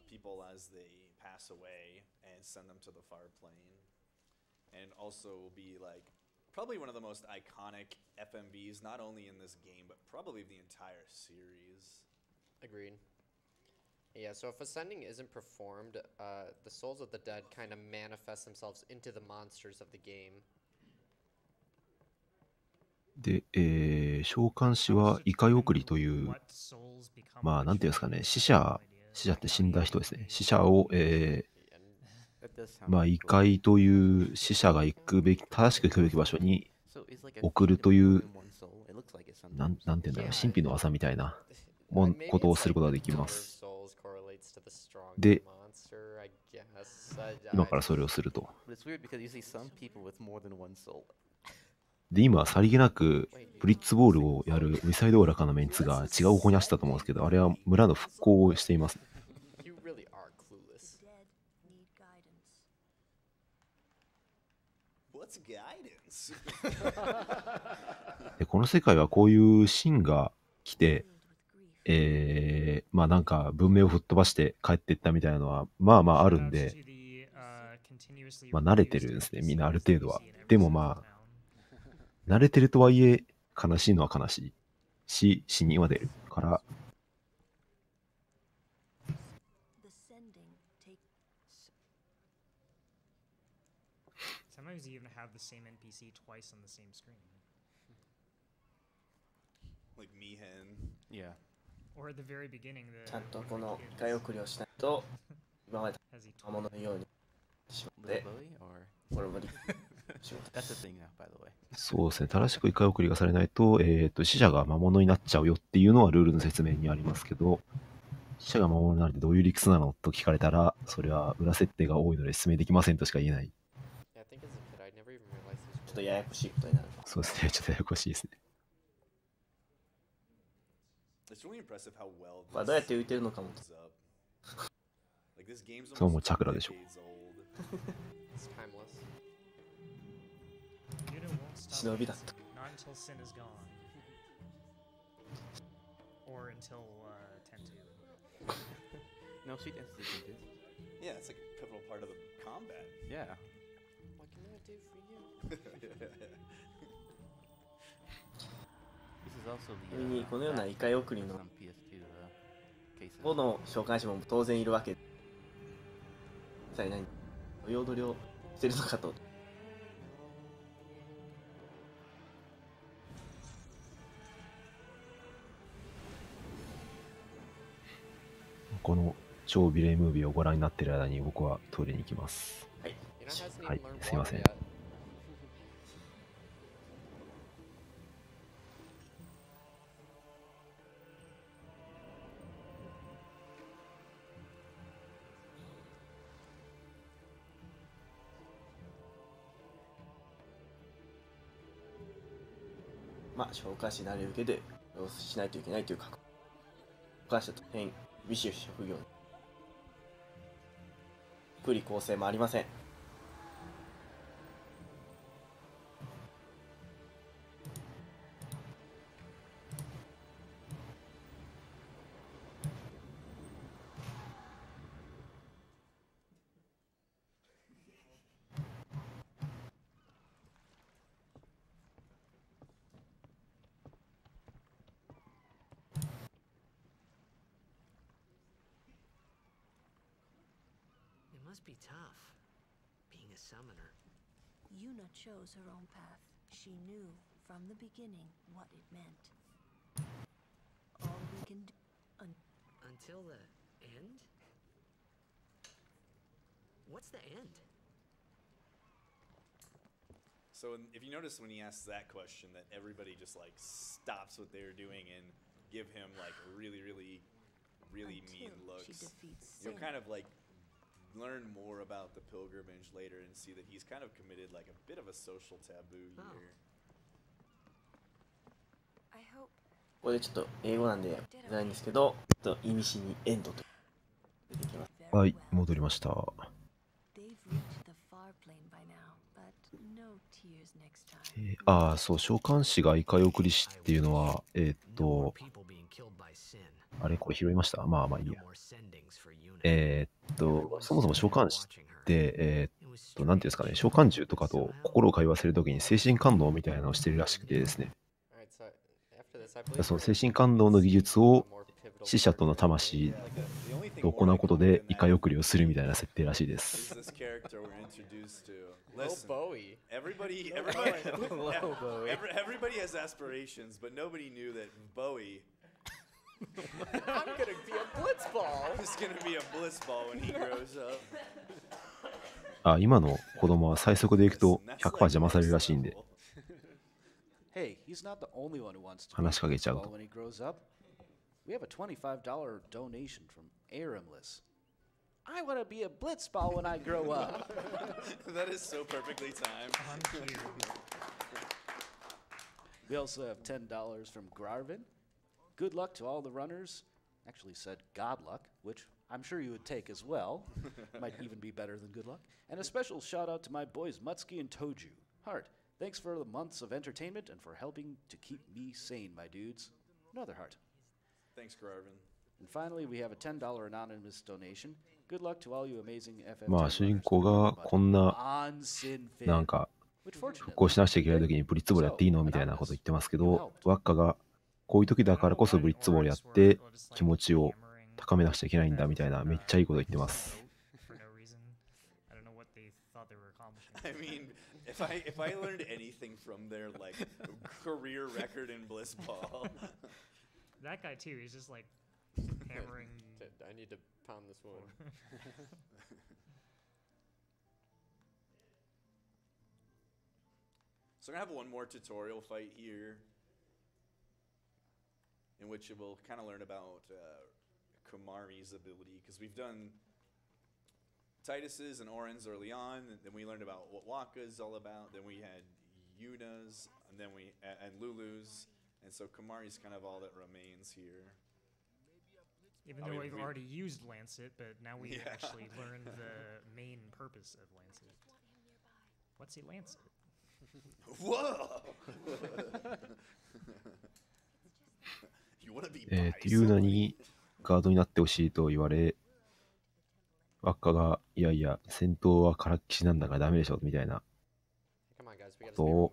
people as they pass away and send them to the far plane. And also will be like probably one of the most iconic FMVs, not only in this game, but probably the entire series. Agreed. Yeah, so if ascending isn't performed, the souls of the dead kind of manifest themselves into the monsters of the game. で、召喚師は異界送りという、まあ、なんていうんですかね、死者って死んだ人ですね。死者を、まあ、異界という死者が正しく行くべき場所に送るという、なんていうんだろう、神秘の技みたいなことをすることができます。で、今からそれをすると。で、今、さりげなく、ブリッツボールをやるミサイルオーラかなメンツが違う方向に走ったと思うんですけど、あれは村の復興をしています。で、この世界はこういうシーンが来て、まあなんか文明を吹っ飛ばして帰っていったみたいなのは、まあまああるんで、まあ慣れてるんですね、みんなある程度は。でもまあ、慣れてるとはいえ、悲しいのは悲しいし、死人は出るから。Sometimes you even have the same NPC twice on the same screen. Like Mihen. Yeah. Or at the very beginning, the ちゃんとこの異界送りをしないと、今まで魔物のようにしまって、ボロボリ。そうですね、正しく異界送りがされないと、死者が魔物になっちゃうよっていうのはルールの説明にありますけど、死者が魔物になるってどういう理屈なのと聞かれたら、それは裏設定が多いので説明できませんとしか言えない。ちょっとややこしいことになる。そうですね、ちょっとややこしいですね。まあどうやって浮いてるのかも。そうもうチャクラでしょ。忍びだった。Not until sin is gone. Or until 10-2. No, she dances to Yeah, it's like a pivotal part of the combat. Yeah. What can I do for you? This is also ちなみにこのような異界送りの PS2 5の召喚師も当然いるわけで、一体何土曜取りをしてるのかと。この超美麗ムービーをご覧になっている間に僕はトイレに行きます。はい。はい、すいません。まあ召喚師になる受けでしないといけないという覚悟。召喚師と変厳しい職業に福利厚生もありません。It must be tough, being a summoner. Yuna chose her own path. She knew from the beginning what it meant. All we can do Until the end? What's the end? So if you notice when he asks that question, that everybody just like stops what they're doing and give him like really mean looks. You'll kind of like learn more about the pilgrimage later and see that he's kind of committed like a bit of a social taboo here. I hope ここでちょっと英語なんで言えないんですけど、ちょっと意味深にエンドと出てきます。はい、戻りました。they've reached the far plane by now, but no tears そう、召喚師がイカ送り師っていうのは、あれこれ拾いました？まあいいや。そもそも召喚師って、なんていうんですかね、召喚獣とかと心を通わせるときに精神感動みたいなのをしてるらしくてですね。その精神感動の技術を死者との魂と行うことでイカ送りをするみたいな設定らしいです。Everybody has aspirations, but nobody knew that Bowie I'm gonna be a blitzball. is gonna be a blitzball when he grows up. 今の子供は最速でいくと 100% 邪魔されるらしいんで、話しかけちゃうと。We have a $25 donation from Aramless. I want to be a blitzball when I grow up. That is so perfectly timed. We also have $10 from Garvin. Good luck to all the runners. Actually said God luck, which I'm sure you would take as well. Might even be better than good luck. And a special shout out to my boys Muttski and Tojju. Heart, thanks for the months of entertainment and for helping to keep me sane, my dudes. Another heart. Thanks, Garvin. And finally, we have a $10 anonymous donation. Good luck to all you amazing FF. まあ主人公がこんななんか復興しなくちゃいけない時にブリッツボールやっていいのみたいなこと言ってますけど、ワッカがこういう時だからこそブリッツボールやって気持ちを高めなくちゃいけないんだみたいなめっちゃいいこと言ってます。I mean, if I learned anything from their like career record in Blitzball. That guy too, he's just like hammering. I need to pound this one. So we're gonna have one more tutorial fight here, in which we'll kind of learn about Kumari's ability, because we've done Titus's and Oren's early on, and then we learned about what Waka's all about. Then we had Yuna's, and then and Lulu's. And so Kumari's kind of all that remains here. Even though we've already used Lancet, but now we actually learned the main purpose of Lancet. What's a Lancet? Whoa! You wanna be ユーナにガードになってほしいと言われ、ワッカがいやいや戦闘はからっきしなんだからダメでしょみたいなことを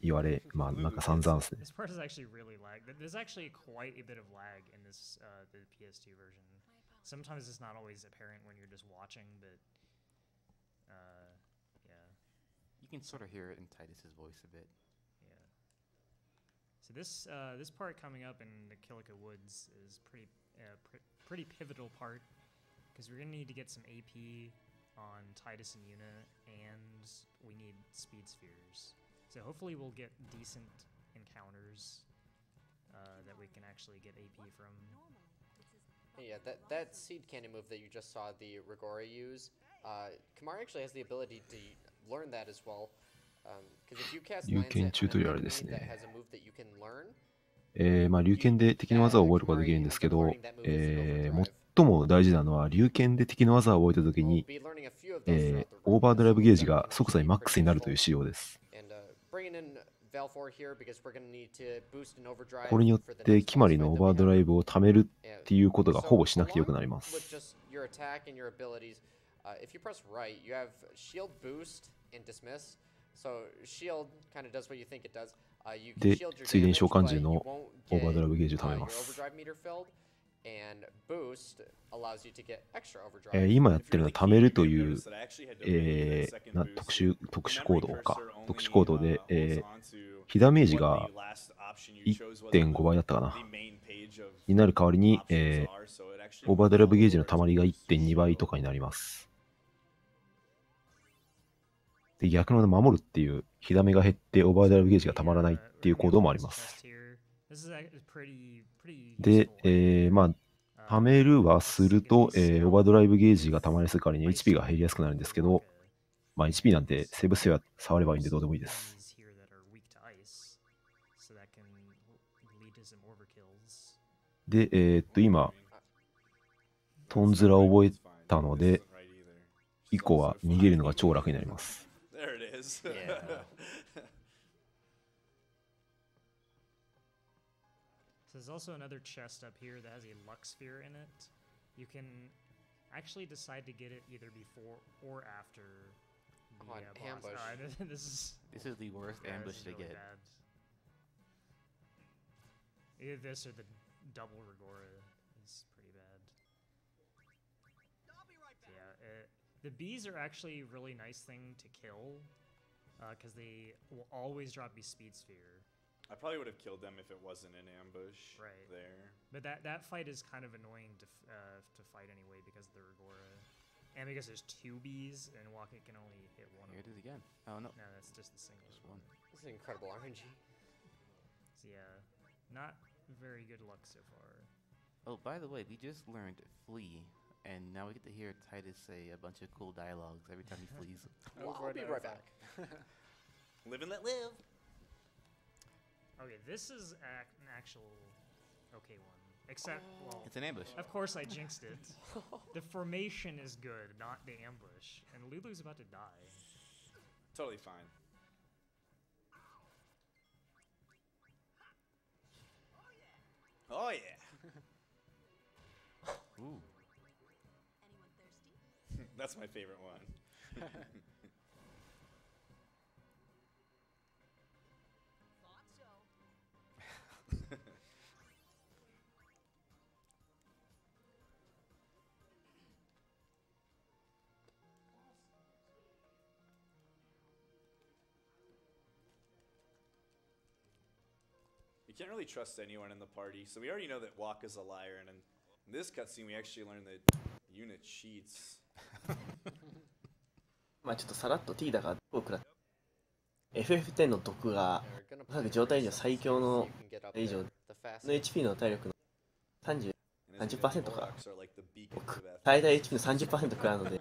言われ、まあなんか散々ですね。This part is actually really lag. There's actually quite a bit of lag in this the PS2 version. Sometimes it's not always apparent when you're just watching, but yeah. You can sort of hear it in Titus's voice a bit. Yeah. So this part coming up in the Kilika Woods is pretty pivotal part, because we're gonna need to get some AP on Titus and Yuna, and we need speed spheres. So hopefully we'll get decent encounters that we can actually get AP from. Yeah, that seed candy move that you just saw the Rigori use, Kamari actually has the ability to learn that as well. Because if you cast Lancet on an enemy that has a move that you can learn, まあ龍剣で敵の技を覚えることができるんですけど、最も大事なのは龍剣で敵の技を覚えたときに、オーバードライブゲージが即座にマックスになるという仕様です。これによって決まりのオーバードライブを貯めるっていうことがほぼしなくてよくなります。で、ついでに召喚獣のオーバードライブゲージを貯めます。今やってるのは貯めるという、特殊行動か。特殊行動で、被ダメージが 1.5 倍だったかな。になる代わりに、オーバードライブゲージの溜まりが 1.2 倍とかになります。で、逆の守るっていう、被ダメが減ってオーバードライブゲージが溜まらないっていう行動もあります。で、まあ、貯めるはすると、オーバードライブゲージが溜まりすぎる代わりに HP が減りやすくなるんですけど、まあ、HP なんてセーブスフェア触ればいいんでどうでもいいです。で、今、トンズラを覚えたので、以降は逃げるのが超楽になります。So there's also another chest up here that has a luck sphere in it. You can actually decide to get it either before or after the boss. Ambush. This is the worst ambush to get. Bad. Either this or the double Rigora is pretty bad. So yeah, the bees are actually a really nice thing to kill because they will always drop you speed sphere. I probably would have killed them if it wasn't an ambush there. But that fight is kind of annoying to fight anyway because of the Rigora. And because there's 2 bees and Walker can only hit one. Here it is again. Oh no. No, that's just the single. Just one. This is incredible RNG. So yeah, not very good luck so far. Oh, by the way, we just learned flee, and now we get to hear Titus say a bunch of cool dialogues every time he flees. Well, I'll be right back. Live and let live. Okay, this is an actual okay one. Except, well, it's an ambush. Of course, I jinxed it. The formation is good, not the ambush. And Lulu's about to die. Totally fine. Oh yeah. Ooh. Anyone thirsty? That's my favorite one. Thought so. You can't really trust anyone in the party, so we already know that Waka's a liar, and in this cutscene we actually learn that unit cheats. まあちょっとさらっと T だが毒を食らって FF10 の毒がおそらく状態以上最強の以上の HP の体力の30% か最大 HP の 30% 食らうので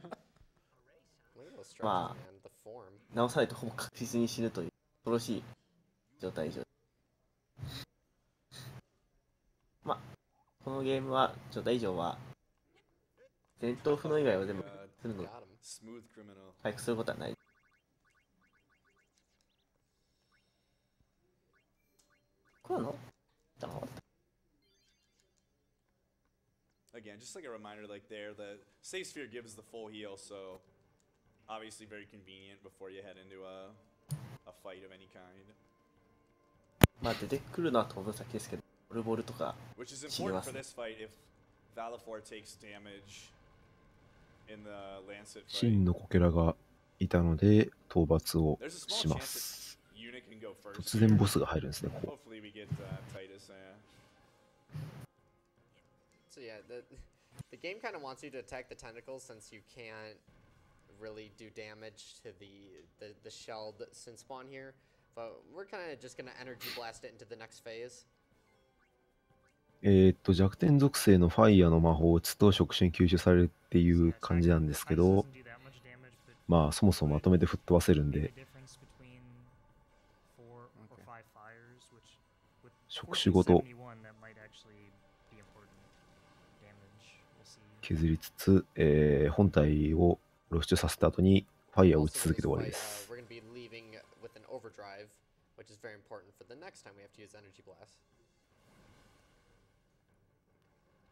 まあ直さないとほぼ確実に死ぬという恐ろしい状態以上まあこのゲームは状態以上は戦闘不能以外は全部するの回復することはない。これの Again, just like a reminder, like there, the save sphere gives the full heal, so obviously very convenient before you head into a fight of any kind. まあ出てくるのは当分先ですけど、ボルボルとか Which is 死に important ま for す。 this fight if Valifor takes damage in the Lancet 真 fight. のコケラがいたので討伐をします。 Unit can go first. 突然ボスが入るんですね。ここ Hopefully we get Titus. So yeah, the game kind of wants you to attack the tentacles since you can't really do damage to the shelled sin spawn here. But we're kind of just gonna energy blast it into the next phase. 弱点属性のファイヤーの魔法を打つと触手に吸収されるっていう感じなんですけど、まあそもそもまとめて吹っ飛ばせるんで、触手ごと削りつつ、本体を露出させた後にファイヤーを打ち続けて終わりです。We're gonna be leaving with an overdrive, which is very important for the next time we have to use energy blast.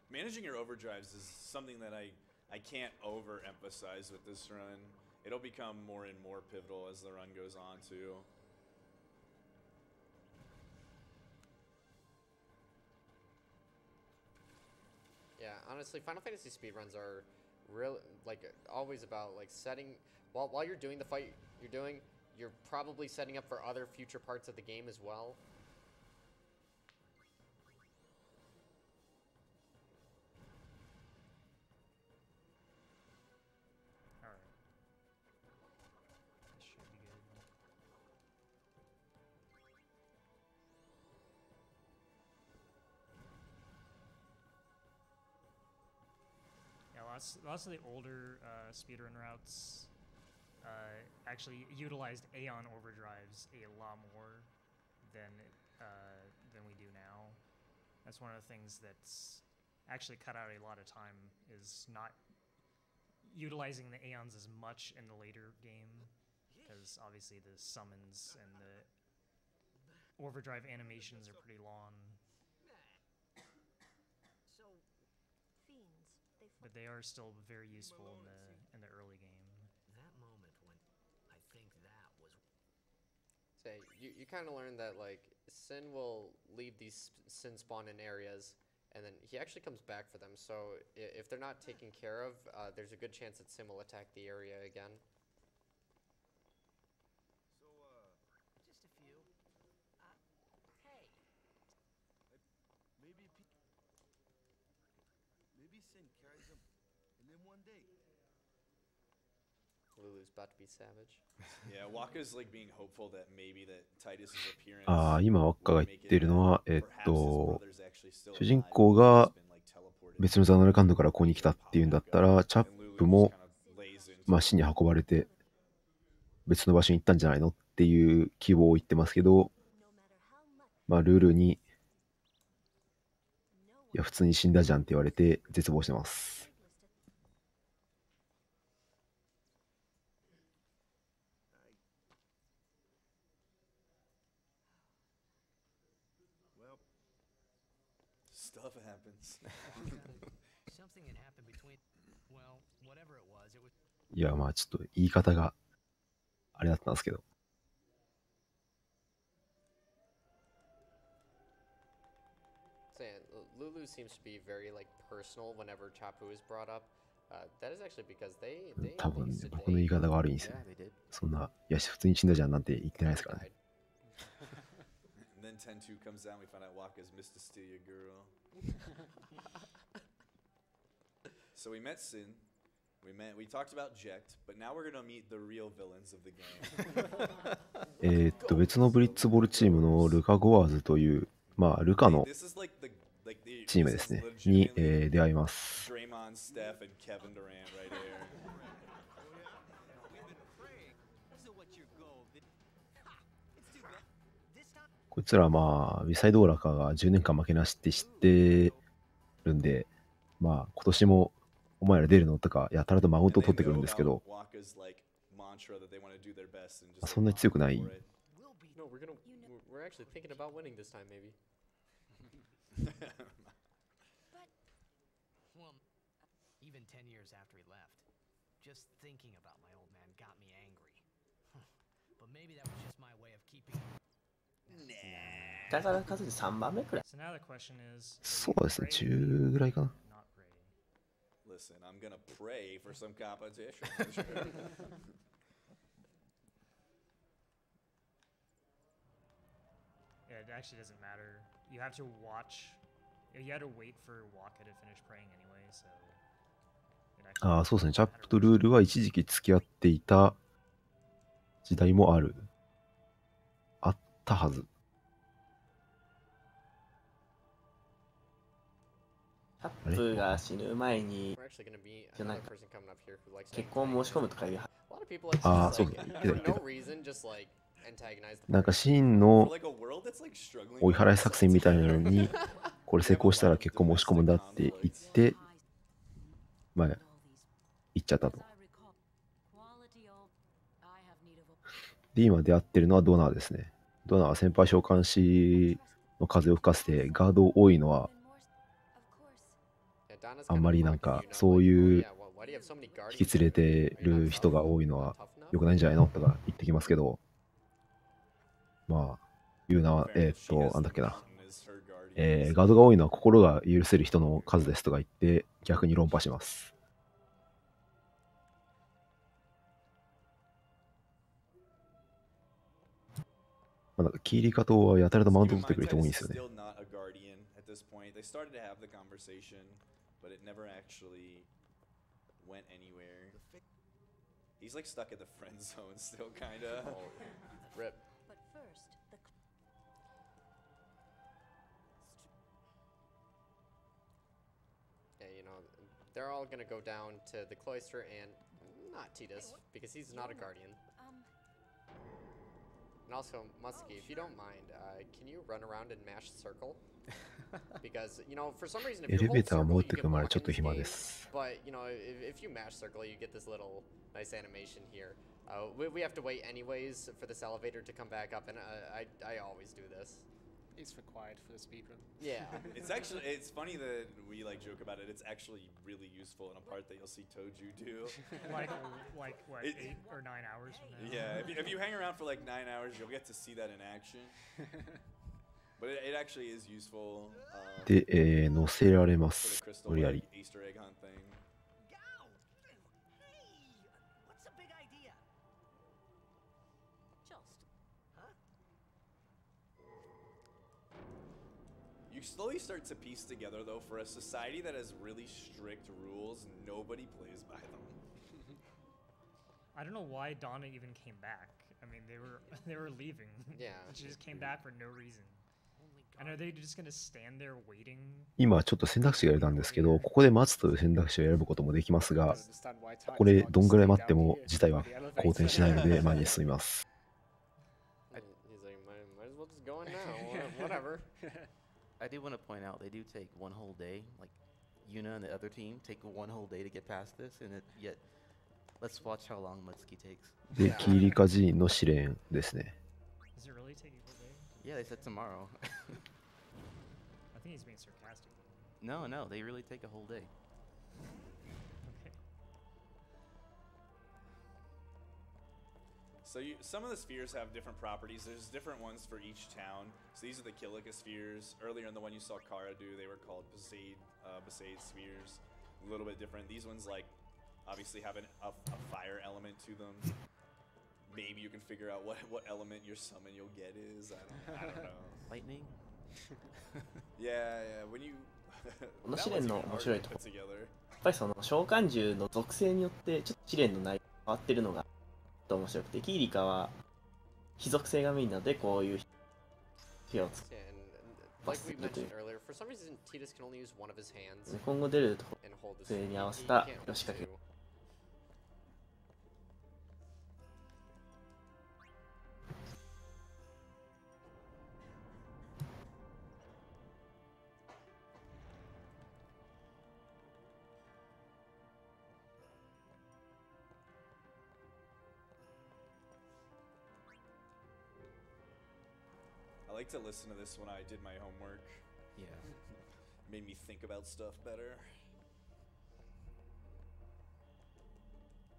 Managing your overdrives is something that I can't overemphasize with this run. It'll become more and more pivotal as the run goes on too. Yeah, honestly, Final Fantasy speedruns are really like always about like setting while you're doing the fight you're probably setting up for other future parts of the game as well. Lots of the older speedrun routes actually utilized Aeon overdrives a lot more than we do now. That's one of the things that's actually cut out a lot of time is not utilizing the Aeons as much in the later game because obviously the summons and the overdrive animations are pretty long. but they are still very useful in the early game. That moment when I think that was. Say, you kind of learn that like Sin will leave these Sin spawn in areas, and then he actually comes back for them. So if they're not taken care of, there's a good chance that Sin will attack the area again. Just a few. Hey. Maybe Sin carries him, and then one day. Lulu's about to be savage. Yeah, Waka's like being hopeful that maybe that Titus's appearance. ああ、今、ワッカが言ってるのは、主人公が別のザナルカンドからここに来たっていうんだったら、チャップも、まあ、死に運ばれて、別の場所に行ったんじゃないのっていう希望を言ってますけど、まあ、ルールに、いや、普通に死んだじゃんって言われて、絶望してます。Stuff happens. Something had happened between. Well, whatever it was. いや、まあ、ちょっと言い方があれだったんですけど。Lulu seems to be very like personal whenever Chapu is brought up. That is actually because they 多分ね、僕の言い方が悪いんですよ。そんな、いや、普通に死んだじゃんなんて言ってないですからね。And then 10-2 comes down, we find out Waka's Muttski girl. So we met Sin, we talked about Jekt, but now we're gonna meet the real villains of the game. 別のブリッツボールチームのルカ・ゴアーズという、まあ、ルカのチームですね、に、出会います。Draymond, Steph, and Kevin Durant right here. こいつらはまあ、ウィサイドオーラカが10年間負けなしって知ってるんで、まあ、今年もお前ら出るのとか、やたらとマウントを取ってくるんですけど、そんなに強くない。No, we're actually thinking about winning this time, maybe. Well, even 10 years after he left, just thinking about my old man got me angry. But maybe that was just my way of keeping. だから数で3番目くらい。So now the question is. そうですね、10ぐらいかな。Listen, I'm gonna pray for some competition. Yeah, it actually doesn't matter. You have to watch. You had to wait for Waka to finish praying anyway, so. ああ、そうですね。チャップとルールは一時期付き合っていた時代もある。あったはず。チャップが死ぬ前に、なんか結婚申し込むとかいう。ああ、そうだ、言ってた言ってた。なんかシーンの追い払い作戦みたいなのに、これ成功したら結婚申し込むんだって言って、まあ、言っちゃったと。で、今出会ってるのはドナーですね。ドナーは先輩召喚士の風を吹かせて、ガード多いのは、あんまりなんか、そういう引き連れてる人が多いのは良くないんじゃないのとか言ってきますけど、まあ、言うのは、なんだっけな。ガードが多いのは心が許せる人の数ですとか言って、逆に論破します。まあ、なんかキーリカ島はやたらとマウント取ってくる人多いんですよね。But it never actually went anywhere. He's like stuck in the friend zone still, kinda. Oh, rip. But first, Yeah, you know, they're all gonna go down to the cloister and not Titus, because he's not a guardian. And also, Muttski, if you don't mind, can you run around and mash circle? Because, you know, for some reason, if you hold circle, you get blocked in this game. But, you know, if you mash circle, you get this little nice animation here. We have to wait anyways for this elevator to come back up, and I always do this. It's required for the speedrun. Yeah. It's funny that we like joke about it. It's actually really useful in a part that you'll see Tojju do. like what, 8 or 9 hours from now? Yeah, if you hang around for like 9 hours, you'll get to see that in action. But it actually is useful. で、乗せられま for す。 the crystal 無理やり。 Easter egg hunt thing. What's the big idea? Just, huh? You slowly start to piece together, though, for a society that has really strict rules, nobody plays by them. I don't know why Donna even came back. I mean, they were leaving. Yeah. She just came back for no reason. And are they just gonna stand there waiting? 今ちょっと選択肢が出たんですけど、ここで待つという選択肢を選ぶこともできますが、これどんぐらい待っても事態は好転しないので前に進みます。He's like, might as well just go in now. Whatever. I do want to point out they do take one whole day. Like Yuna and the other team take one whole day to get past this, and yet let's watch how long Muttski takes. で、キーリカ寺院の試練ですね。Does it really take a whole day? Yeah, they said tomorrow. I think he's being sarcastic. No, they really take a whole day. Okay. So some of the spheres have different properties. There's different ones for each town. So these are the Kilika spheres. Earlier in the one you saw Kara do, they were called Besaid spheres. A little bit different. These ones like obviously have a fire element to them. Maybe you can figure out what element your summon you'll get is. I don't know. Lightning? Yeah. When you この試練の面白いとこ put together. やっぱりその召喚獣の属性によってちょっと試練の内容が変わってるのが面白くて、キーリカは非属性がメインなのでこういう手を使ってバスするという。今後出るところ属性に合わせた仕掛け。I like to listen to this when I did my homework. Yeah. Made me think about stuff better.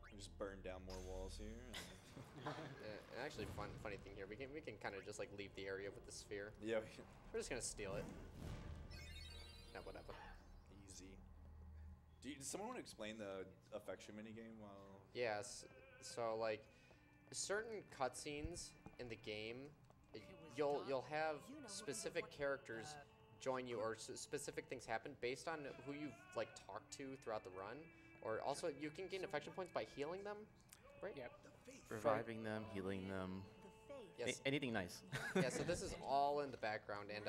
I just burned down more walls here. And actually, funny thing here, we can kind of just like leave the area with the sphere. Yeah. We're just gonna steal it. Yeah, whatever. Easy. Does someone want to explain the affection minigame while? Yes. So like, certain cutscenes in the game, you'll have specific characters join you, or specific things happen based on who you've like talked to throughout the run. Or also, you can gain affection points by healing them, right? Yep. Reviving them, healing them. Yes. Anything nice. Yeah, so this is all in the background, and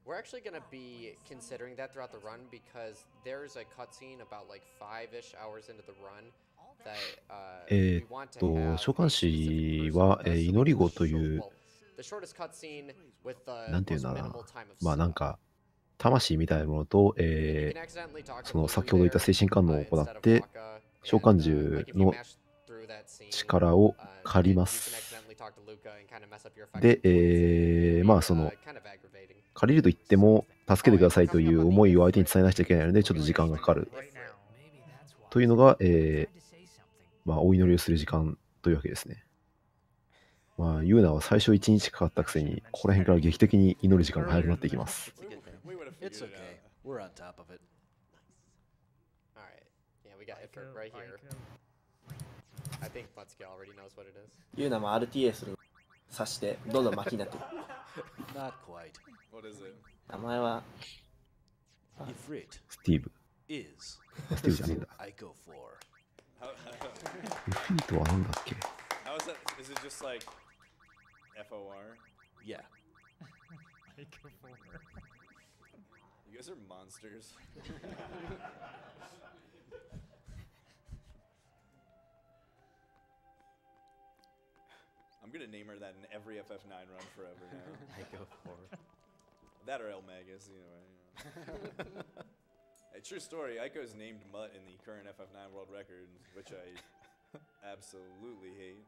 we're actually going to be considering that throughout the run because there's a cutscene about like 5-ish hours into the run that we want to have 召喚師は、祈り子という、 the shortest cutscene with the なんていうん most だろう minimal な、 time of まあなんか、魂みたいなものと、その先ほど言った精神観応を行って、召喚獣の力を借ります。で、まあその、借りると言っても、助けてくださいという思いを相手に伝えなくちゃいけないので、ちょっと時間がかかる。というのが、まあお祈りをする時間というわけですね。まあ、ユーナは最初1日かかったくせに、ここら辺から劇的に祈る時間が早くなっていきます。It's okay. We're on top of it. Alright. Yeah, we got effort right here. I think Muttski already knows what it is. ユーナも RTA するの刺してどんどん巻きになってる。 Not quite. What is it? 名前は Ifrit スティーブ。 is スティーブじゃねえんだ。 I go for. イフリートはなんだっけ？ How is that? Is it just like FOR? Yeah. I go for. You guys are monsters. I'm gonna name her that in every FF9 run forever now. I go for. That or eLmaGus, anyway. A true story, Aiko's named Mutt in the current FF9 world record, which I absolutely hate.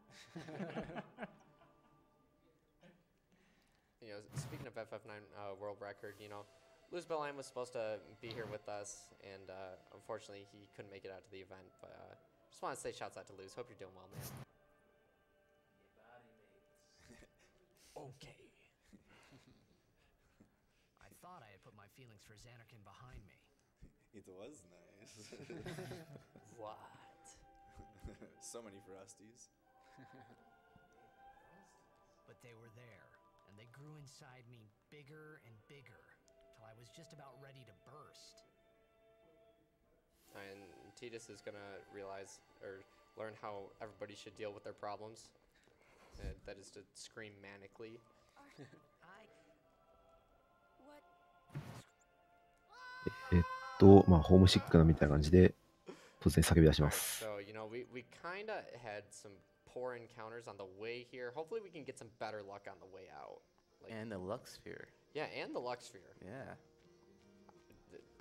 you know, speaking of FF9 world record, you know, Luz Beline was supposed to be here with us, and unfortunately he couldn't make it out to the event. But just want to say shouts out to Luz. Hope you're doing well, man. Okay. I thought I had put my feelings for Xanarkin behind me. It was nice. What? So many frosties. But they were there, and they grew inside me bigger and bigger, till I was just about ready to burst. And Titus is gonna realize or learn how everybody should deal with their problems. That is to scream manically.まあホームシックなみたいな感じで突然叫び出します。So, you know, we kind of had some poor encounters on the way here. Hopefully we can get some better luck on the way out. Like, and the Lux Sphere. Yeah, and the Lux Sphere. Yeah.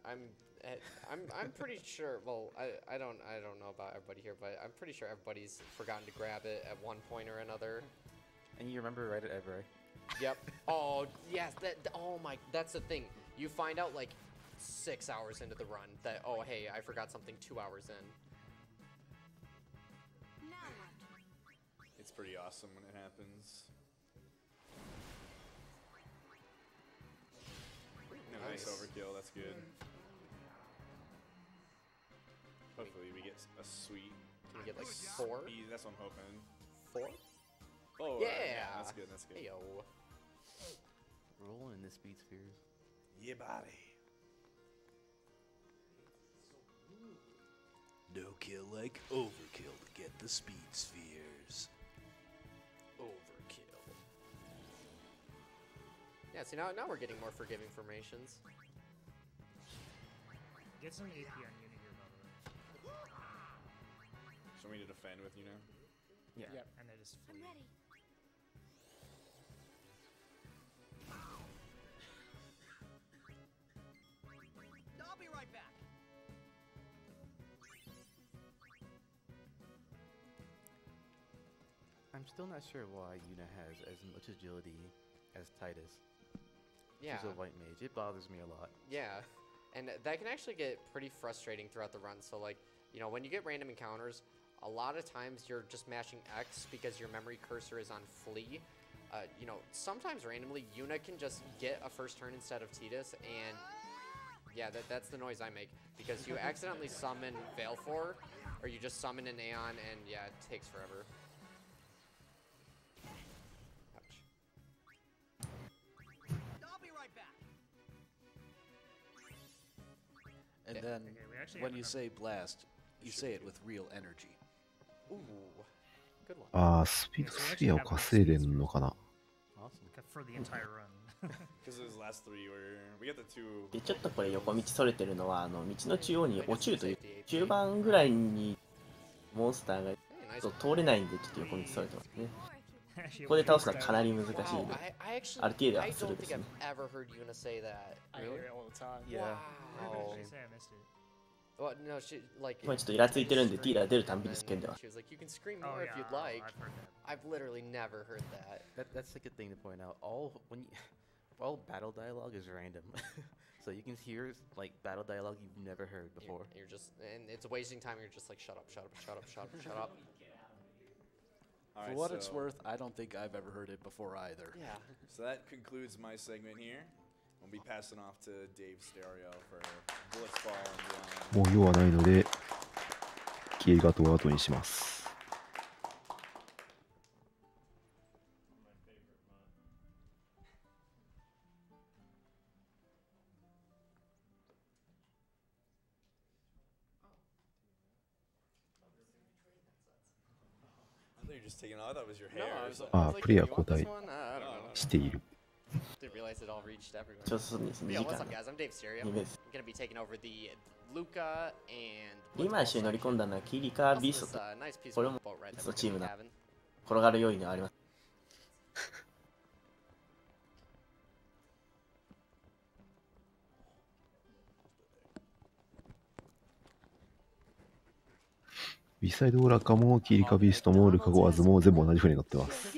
I'm pretty sure. Well, I don't know about everybody here, but I'm pretty sure everybody's forgotten to grab it at one point or another. And you remember right at every. Yep. Oh yes. Oh my. That's the thing. You find out like 6 hours into the run that, oh hey, I forgot something 2 hours in. It's pretty awesome when it happens. Nice overkill. That's good. Hopefully we get a sweet. Can we get like 4? That's what I'm hoping. 4? Oh yeah. That's good. That's good. Hey yo. Rolling in the speed spheres. Yeah, buddy. No kill like overkill to get the speed spheres. Overkill. Yeah, see now we're getting more forgiving formations. Get some AP on Yuna here, by the way. So we need to defend with you now? Yeah. Yep, and they just flee. I'm ready. I'll be right back. I'm still not sure why Yuna has as much agility as Titus. Yeah. She's a white mage. It bothers me a lot. Yeah, and that can actually get pretty frustrating throughout the run. So like, you know, when you get random encounters, a lot of times you're just mashing X because your memory cursor is on flee. You know, sometimes randomly Yuna can just get a first turn instead of Titus, and yeah, that's the noise I make because you accidentally summon Valefor, or you just summon an Aeon, and yeah, it takes forever. And then, when you say blast, you say it with real energy. Ooh, good one. ああ、スピードスフィアを稼いでんのかな。For the entire run. Because those last 3 were, we got the 2. でちょっとこれ横道それてるのは道の中央にお中という中盤ぐらいにモンスターが通れないんでちょっと横道それてますね。ここで倒すのはかなり難しいで、ある程度はするですね。今ちょっとイラついてるんでディーラー出るたんびに叫んでます。You can scream more if you'd like. I've literally never heard that. That's a good thing to point out. All battle dialogue is random. So you can hear like battle dialogue you've never heard before. You're just, and it's wasting time. You're just like, shut up, shut up, shut up, shut up, shut up. For what it's worth, I don't think I've ever heard it before either. Yeah. So that concludes my segment here. We'll be passing off to Davesterio for Blitzball and beyond. もう用はないので、キエガトを後にします。あ、プレイヤー交代している。Didn't realize it all reached everyone. ちょっとそうですね。 Yo, what's up, guys? I'm Davesterio. I'm gonna be taking over the Luca and. 今一緒に乗り込んだのはキリカービーストと、これもチームの転がる要因があります。ビサイドオラカもキリカビーストもルカゴアズも全部同じ船に乗ってます。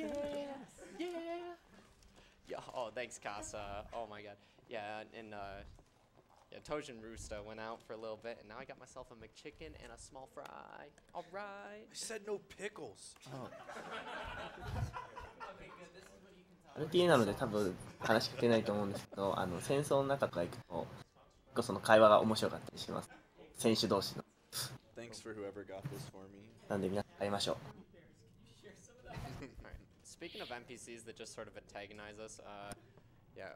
Oh, thanks, Casa. Oh my God. Yeah, and yeah, Tojju and Roosta went out for a little bit, and now I got myself a McChicken and a small fry. All right. I said no pickles. Oh. RTA なので多分話しかけないと思うんですけど、戦争の中とか行くと、結構その会話が面白かったりします。選手同士の。Thanks for whoever got this for me. なんで皆さん会いましょう。Speaking of NPCs that just sort of antagonize us, yeah,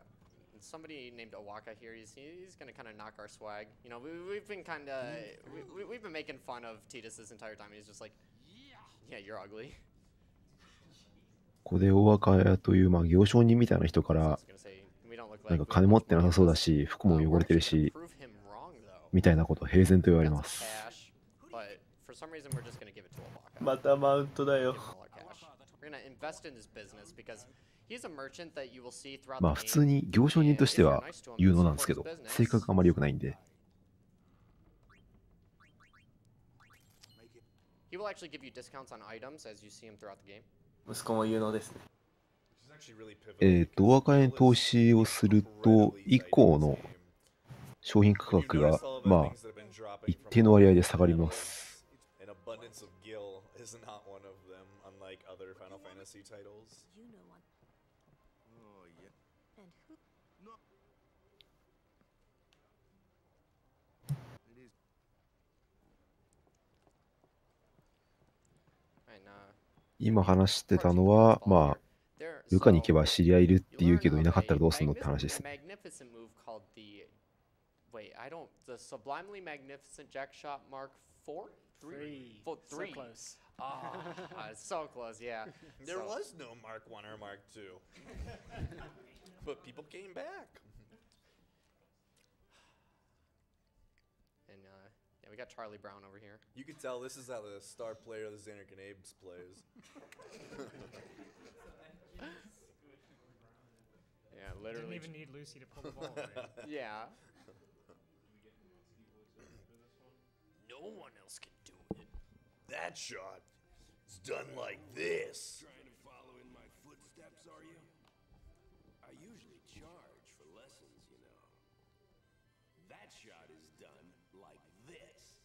somebody named Owaka here. He's gonna kind of knock our swag. You know, we've been kind of we've been making fun of Titus this entire time. He's just like, yeah, you're ugly. ここで大若屋という、行商人みたいな人から、なんか金持ってなさそうだし、服も汚れてるし、みたいなことを平然と言われます。またマウントだよ。普通に行商人としては有能なんですけど、性格があまり良くないんで。息子も有能ですね。お若いに投資をすると、以降の商品価格が、一定の割合で下がります。今話してたのは、ルカに行けば知り合いいるって言うけどいなかったらどうすんのって話ですね。Wait, I don't. The sublimely magnificent jack shot Mark 4? 3. 3. So close. So close, yeah. There was no Mark 1 or Mark 2. But people came back. And yeah, we got Charlie Brown over here. You can tell this is how the star player of the Xander Canabes plays. Yeah, literally. Didn't even need Lucy to pull the ball. Right? Yeah. No one else can do it. That shot is done like this. Trying to follow in my footsteps, are you? I usually charge for lessons, you know. That shot is done like this.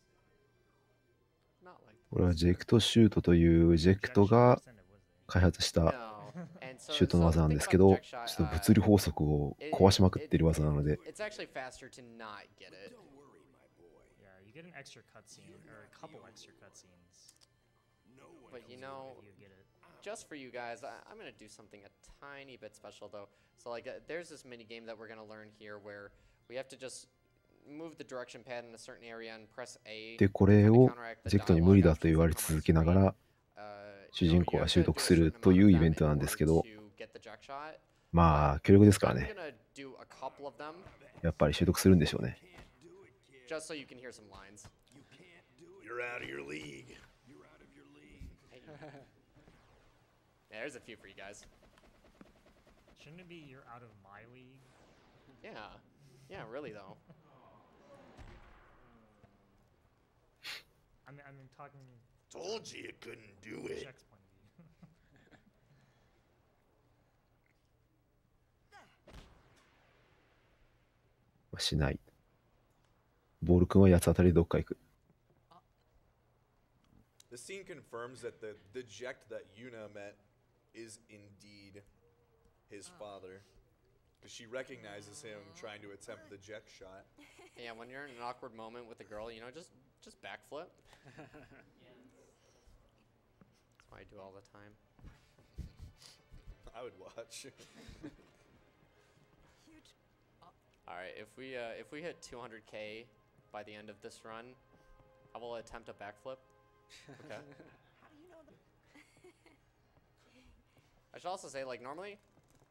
Not like. これはジェクトシュートというジェクトが開発したシュートの技なんですけど、ちょっと物理法則を壊しまくっている技なので。You get an extra cutscene, or a couple extra cutscenes. But you know, just for you guys, I'm going to do something a tiny bit special though. So like, there's this mini game that we're going to learn here where we have to just move the direction pad in a certain area and press A. で、これをジェクトに無理だと言われ続けながら、主人公が習得するというイベントなんですけど、協力ですからね。やっぱり習得するんでしょうね。Just so you can hear some lines. You're out of your league. You're out of your league. Yeah, there's a few for you guys. Shouldn't it be you're out of my league? Yeah. Yeah, really though. I'm talking. Told you you couldn't do it. Point しない。ボール君は八つ当たりでどっか行く。The scene confirms that the Ject that Yuna met is indeed his father. Because she recognizes him trying to attempt the Ject shot. Yeah, when you're in an awkward moment with a girl, you know, just backflip. That's what I do all the time. I would watch. Alright, if we hit 200k by the end of this run, I will attempt a backflip. Okay. I should also say, like, normally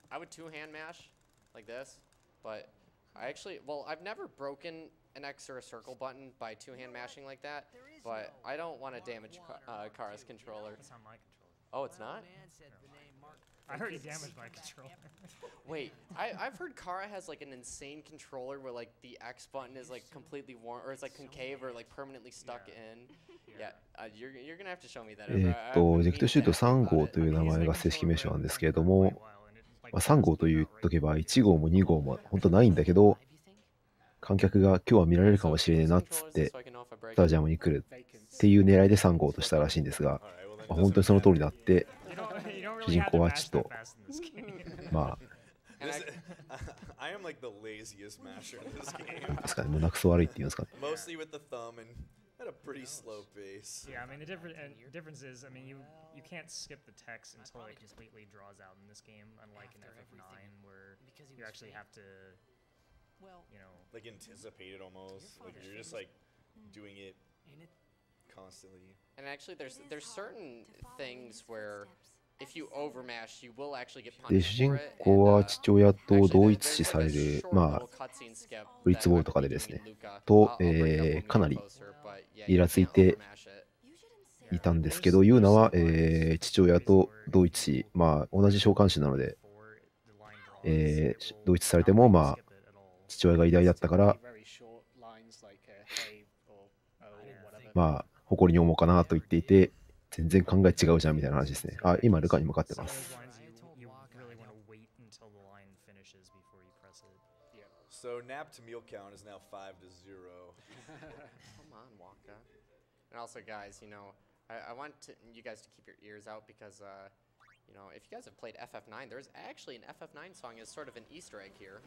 I would two-hand mash like this, but I've never broken an X or a circle button by two-hand mashing like that, but I don't want to damage Kara's controller. That's not my controller. Oh, it's not? I already damaged my controller. Wait, I've heard Kara has like an insane controller where like the X button is like completely worn, or it's like concave or like permanently stuck in. Yeah, you're gonna have to show me that. ジェクトシュート3号という名前が正式名称なんですけれども、まあ、3号と言っとけば1号も2号も本当ないんだけど、観客が今日は見られるかもしれねえなっつってスタジアムに来るっていう狙いで3号としたらしいんですが、まあ、本当にその通りになって、主人公はちょっとまあですかね、胸くそ悪いっていうんですかね。At a pretty slow pace. Yeah, I mean difference is, I mean you can't skip the text until it completely draws out in this game, unlike in FF9 where you actually have to, you know, like anticipate it almost. Like you're just like doing it constantly. And actually, there's certain things where if you overmash, you will actually get で、 punished 主人 for it. 公は父親と同一視される、まあ、ブリッツボールとかでですね、と、かなりイラついていたんですけど、ユーナは、父親と同一視、まあ、同じ召喚師なので、同一視されても、まあ、父親が偉大だったから、まあ、誇りに思うかなと言っていて、全然考え違うじゃんみたいな話ですね。あ、今ルカに向かってます。So nap to meal count is now 5-0. Come on, Waka. And also, guys, you know, I want you guys to keep your ears out because, you know, if you guys have played FF9, there's actually an FF9 song as sort of an Easter egg here.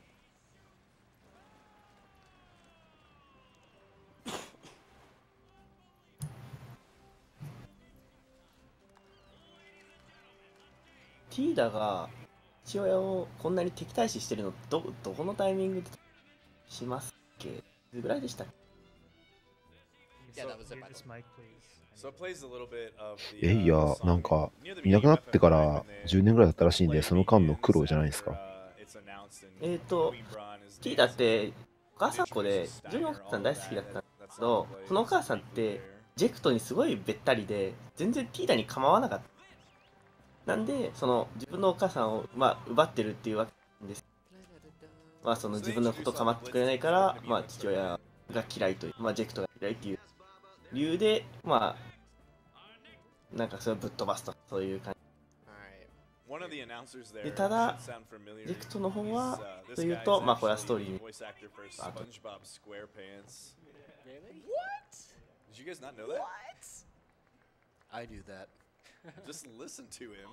Tida が父親をこんなに敵対視してるのどこのタイミングでしますっけぐらいでしたっけ？いや、なんかいなくなってから10年ぐらいだったらしいんで、その間の苦労じゃないですか。ティーダってお母さんっ子で自分のお母さん大好きだったんですけど、そのお母さんってジェクトにすごいべったりで全然ティーダに構わなかった。なんでその自分のお母さんを、まあ、奪ってるっていうわけなんです。まあその自分のこと構ってくれないから、まあ父親が嫌いという、まあジェクトが嫌いっていう理由で、まあなんかそれをぶっ飛ばすと、そういう感じ。でただ、ジェクトの方はというと、まあこれはストーリーに。あと Did you guys not know that? I do that. Just listen to him.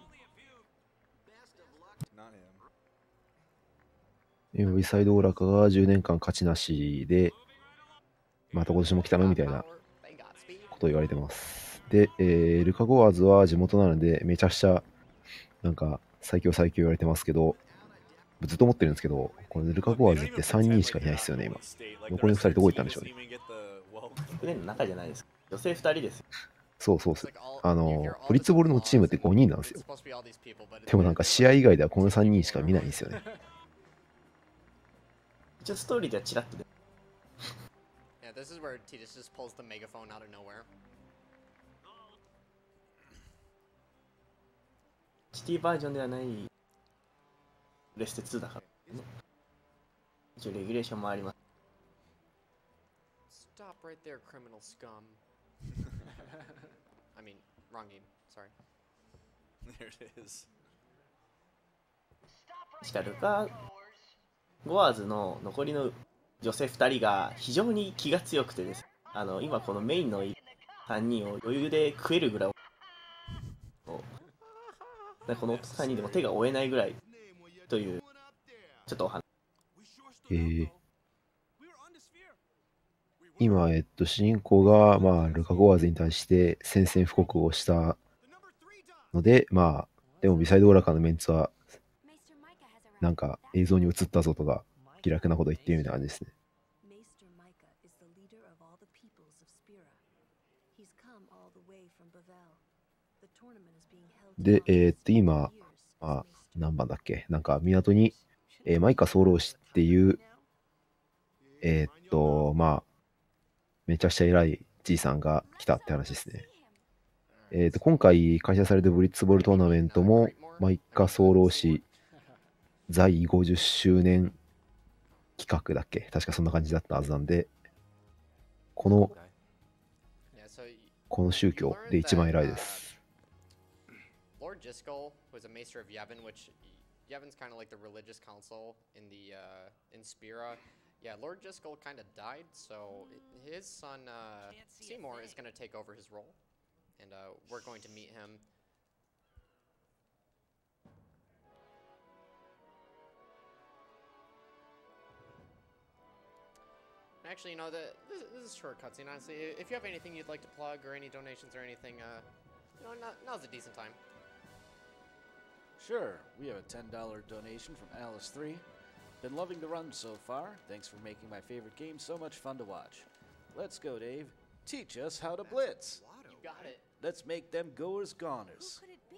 Not him. 今、ビサイドオーラカが10年間勝ちなしで、また今年も来たのみたいなことを言われてます。で、ルカ・ゴアーズは地元なので、めちゃくちゃ、なんか、最強言われてますけど、ずっと思ってるんですけど、これルカ・ゴアーズって3人しかいないですよね、今。残りの2人どこ行ったんでしょうね。プレーの中じゃないです。女性2人ですよ。そう。ブリッツボールのチームって5人なんですよ。でもなんか試合以外ではこの3人しか見ないんですよね。一応ストーリーではチラッとで。Yeah, this is where Titus just pulls the megaphone out of nowhere. シティバージョンではないプレステ2だからね。一応レギュレーションもあります。Stop right there, criminal scum. I mean, wrong game. Sorry. There it is. しかルカ・ゴアーズの残りの女性2人が非常に気が強くてです。今このメインの3人を余裕で食えるぐらい。この3人でも手が負えないぐらいというちょっとお話。今、主人公が、まあ、ルカ・ゴアーズに対して宣戦布告をしたので、まあ、でもビサイドオーラカのメンツは、なんか映像に映ったぞとか、気楽なこと言ってるみたいな感じですね。で、今、何番だっけ、なんか港に、マイカ総老師っていう、まあ、めちゃくちゃ偉いじいさんが来たって話ですね。今回開催されたブリッツボールトーナメントも、マイカ総老師在50周年企画だっけ、確かそんな感じだったはずなんで、この宗教で一番偉いです。Lord Jiskel was a maester of Yevon, which Yevon's kind of like the religious council in the in Spira. Yeah, Lord Jiskel kind of died, so his son Seymour is going to take over his role, and we're going to meet him. Actually, you know, this is a short cutscene, honestly. If you have anything you'd like to plug or any donations or anything, you know, now's a decent time. Sure, we have a $10 donation from Alice3. Been loving the run so far. Thanks for making my favorite game so much fun to watch. Let's go, Dave. Teach us how to blitz. You got it. Let's make them goers goners. Who could it be?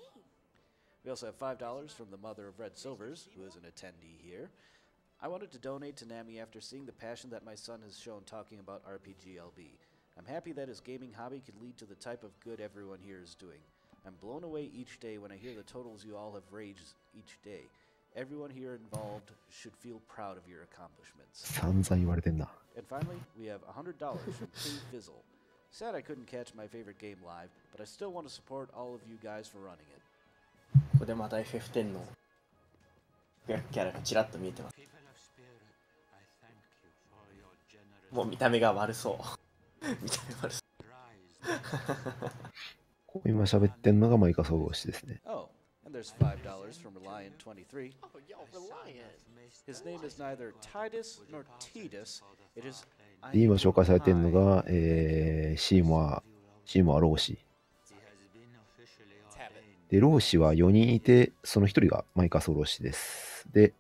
We also have $5 from the mother of Red Silvers, who is an attendee here. I wanted to donate to Nami after seeing the passion that my son has shown talking about RPGLB. I'm happy that his gaming hobby could lead to the type of good everyone here is doing. I'm blown away each day when I hear the totals you all have raised each day. Everyone here involved should feel proud of your accomplishments. 散々言われてんな。 And finally, we have $100 from King Fizzle. Sad I couldn't catch my favorite game live, but I still want to support all of you guys for running it. ここでまた FF10 のキャラがちらっと見えてます。もう見た目が悪そう。見た目悪そう。ここ今喋ってんのがマイカソウロシですね。 Oh, and there's $5 from Reliant23. Oh, yo, Reliant. His name is neither Titus nor Titus. It is で今紹介されてるのが、シーモアローシ。で、ローシは4人いて、その1人がマイカソウロシです。で、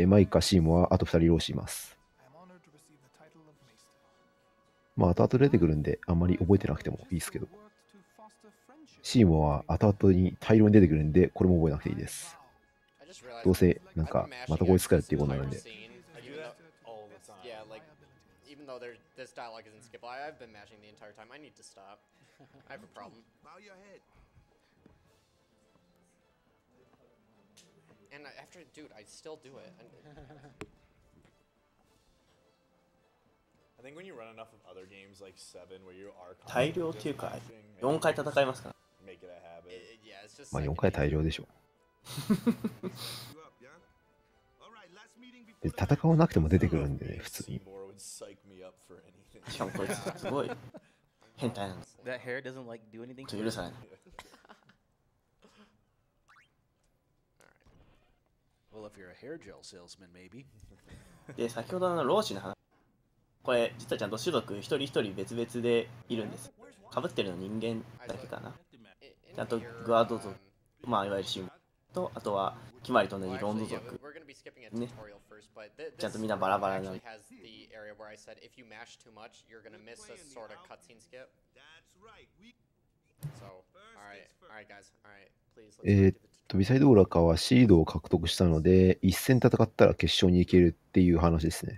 マイカ、シーモア、あと2人ローシいます。まあ、後々出てくるんで、あんまり覚えてなくてもいいですけど。シーモアは後々に大量に出てくるんで、これも覚えなくていいです。どうせ、なんか、またこいつかよっていうことになるんで。Even though this dialogue isn't skippable, I've been mashing the entire time. I need to stop. I have a problem. And after, dude, I still do it. I think when you run enough of other games like 7 where you are 大量っていうか、4回戦いますから。make it a habit. Yeah, it's just まあ4回大量でしょ。で戦わなくても出てくるんでね、普通に。しかもこいつすごい変態なんです。 That hair doesn't like do anything. 許さない。Well, if you're a hair gel salesman, maybe. で、先ほどのローシの話。これ、実はちゃんと種族一人一人別々でいるんです。被ってるの人間だけかな。ちゃんとグワード族、まあいわゆるシムと、あとは決まりと同じロンド族。ね。ちゃんとみんなバラバラなの。ビサイドオラカはシードを獲得したので、一戦戦ったら決勝に行けるっていう話ですね。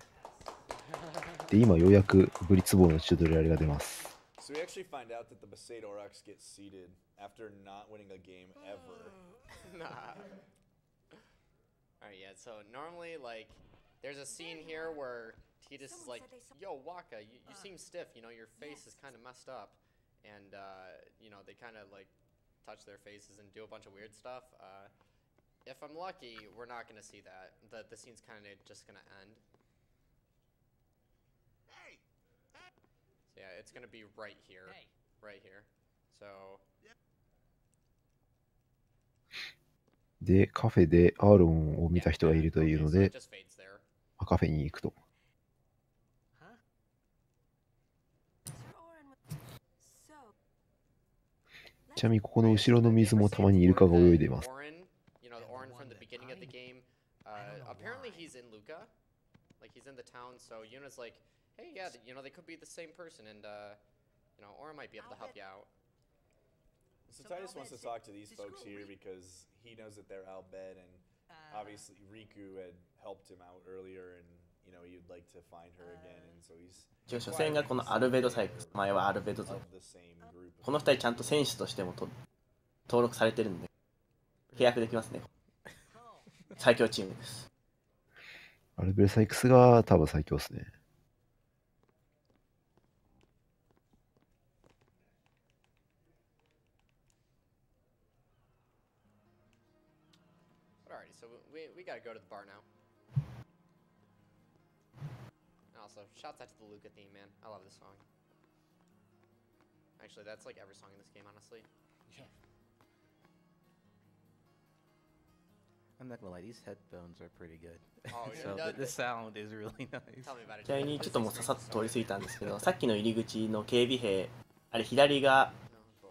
で、今ようやくブリッツボールのチュートリアルが出ます。So we actually find out that the Besaid Aurochs get seeded after not winning a game ever. Nah. Alright, yeah, so normally, like, there's a scene here where Titus is like, yo, Waka, you seem stiff, you know, your face is kind of messed up. And, you know, they kind of, like, touch their faces and do a bunch of weird stuff. If I'm lucky, we're not going to see that. The scene's kind of just going to end. So yeah, it's going to be right here. Right here. So... で、カフェでアーロンを見た人がいるというので、カフェに行くと。ちなみにここの後ろの水もたまにイルカが泳いでいます。Apparently he's in Luca. Like he's in the town, so Yuna's like, hey, yeah, you know, they could be the same person, and, you know, Orin might be able to help you out. So Titus wants to talk to these folks here because he knows that they're Al Bhed, and obviously Riku had helped him out earlier, and, you know, he'd like to find her again, and so he's... 初戦がこのアルベドサイクス、前はアルベド族。この2人ちゃんと選手としても登録されてるんで、契約できますね。最強チームです。アルベドサイクスが多分最強ですね。gotta go to the bar now. And also, shouts out to the Luca theme, man. I love this song. Actually, that's like every song in this game, honestly. Yeah. I'm not gonna lie, these headphones are pretty good. Oh, so yeah. the sound is really nice. Tell me about it. ちなみにちょっともうささっと通り過ぎたんですけど、さっきの入り口の警備兵、あれ左が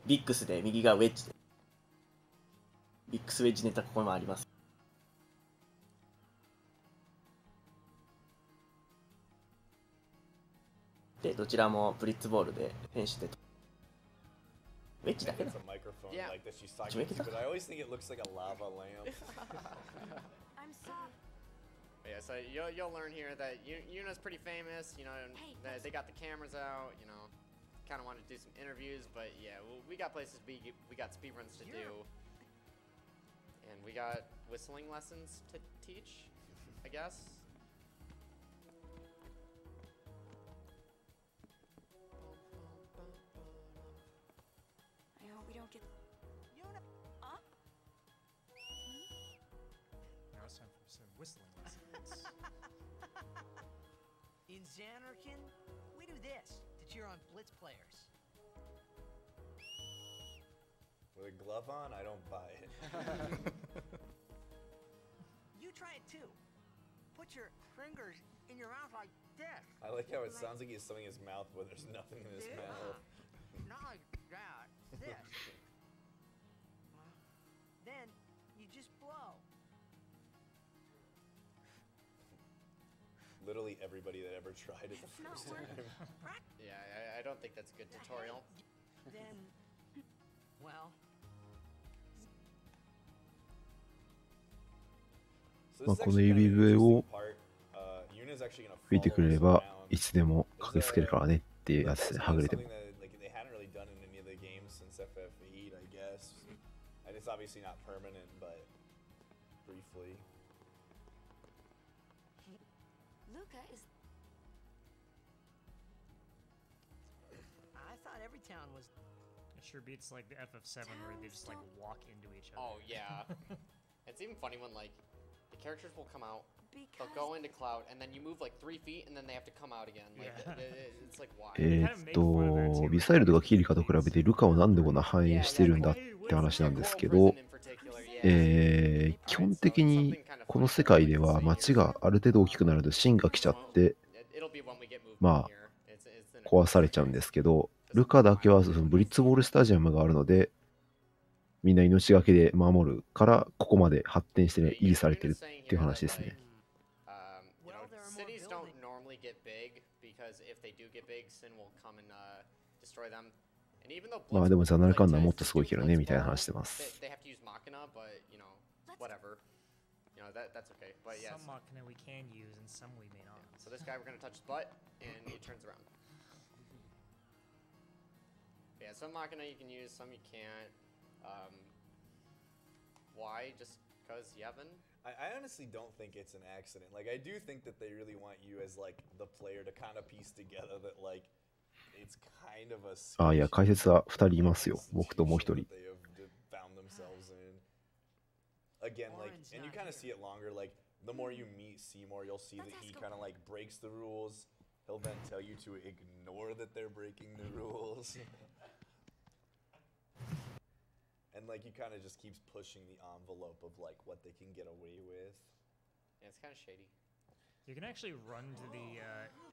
ビックスで右がウェッジで、ビックスウェッジネタここにもあります。で、どちらもブリッツボールで選手で。ウェッジだけだ。It's a microphone Yeah. like that she's talking to, but I always think it looks like a lava lamp. I'm sorry. Yeah, so you'll learn here that Yuna's pretty famous. You know, they got the cameras out. You know, kind of wanted to do some interviews, but yeah, we got places to be. We got speedruns to do, and we got whistling lessons to teach, I guess. I hope we don't get. Yuna, huh? Now it's time for some whistling lessons. In Xanarkin, we do this to cheer on Blitz players. With a glove on, I don't buy it. You try it too. Put your fingers in your mouth like this. I like how it sounds like he's something in his mouth, but there's nothing in his mouth. Not like that. This. Then you just blow. Literally everybody that ever tried it the first time. Yeah, I don't think that's a good tutorial. Then, well. まあこの指笛を吹いてくれればいつでも駆けつけるからねっていうやつで、はぐれても。It's obviously not permanent, but briefly. Luca is. I thought every town was. It sure beats like the FF7 where they just like walk into each other. Oh yeah. It's even funny when like the characters will come out, they'll go into Cloud, and then you move like 3 feet, and then they have to come out again. Like it's like why? ミサイルとかキリカと比べてルカはなんでこんな反映してるんだって話なんですけど、基本的にこの世界では街がある程度大きくなると芯が来ちゃって、まあ壊されちゃうんですけど、ルカだけはそのブリッツボールスタジアムがあるので、みんな命がけで守るからここまで発展してね、維持されてるっていう話ですね。まあでもザナルカンナはもっとすごいけどねみたいな話してます。That's okay. But yes. Some Machina we can use and some we may not. So this guy we're gonna touch his butt and he turns around. Yeah, some Machina you can use, some you can't. Why? Just because Yevon? I honestly don't think it's an accident. Like I do think that they really want you as like the player to kind of piece together that like it's kind of a. あ、いや解説は2人いますよ。僕ともう1人。Again, like, and you kind of see it longer, like, the more you meet Seymour, you'll see that he kind of, like, breaks the rules. He'll then tell you to ignore that they're breaking the rules. And, like, he kind of just keeps pushing the envelope of, like, what they can get away with. Yeah, it's kind of shady. You can actually run to the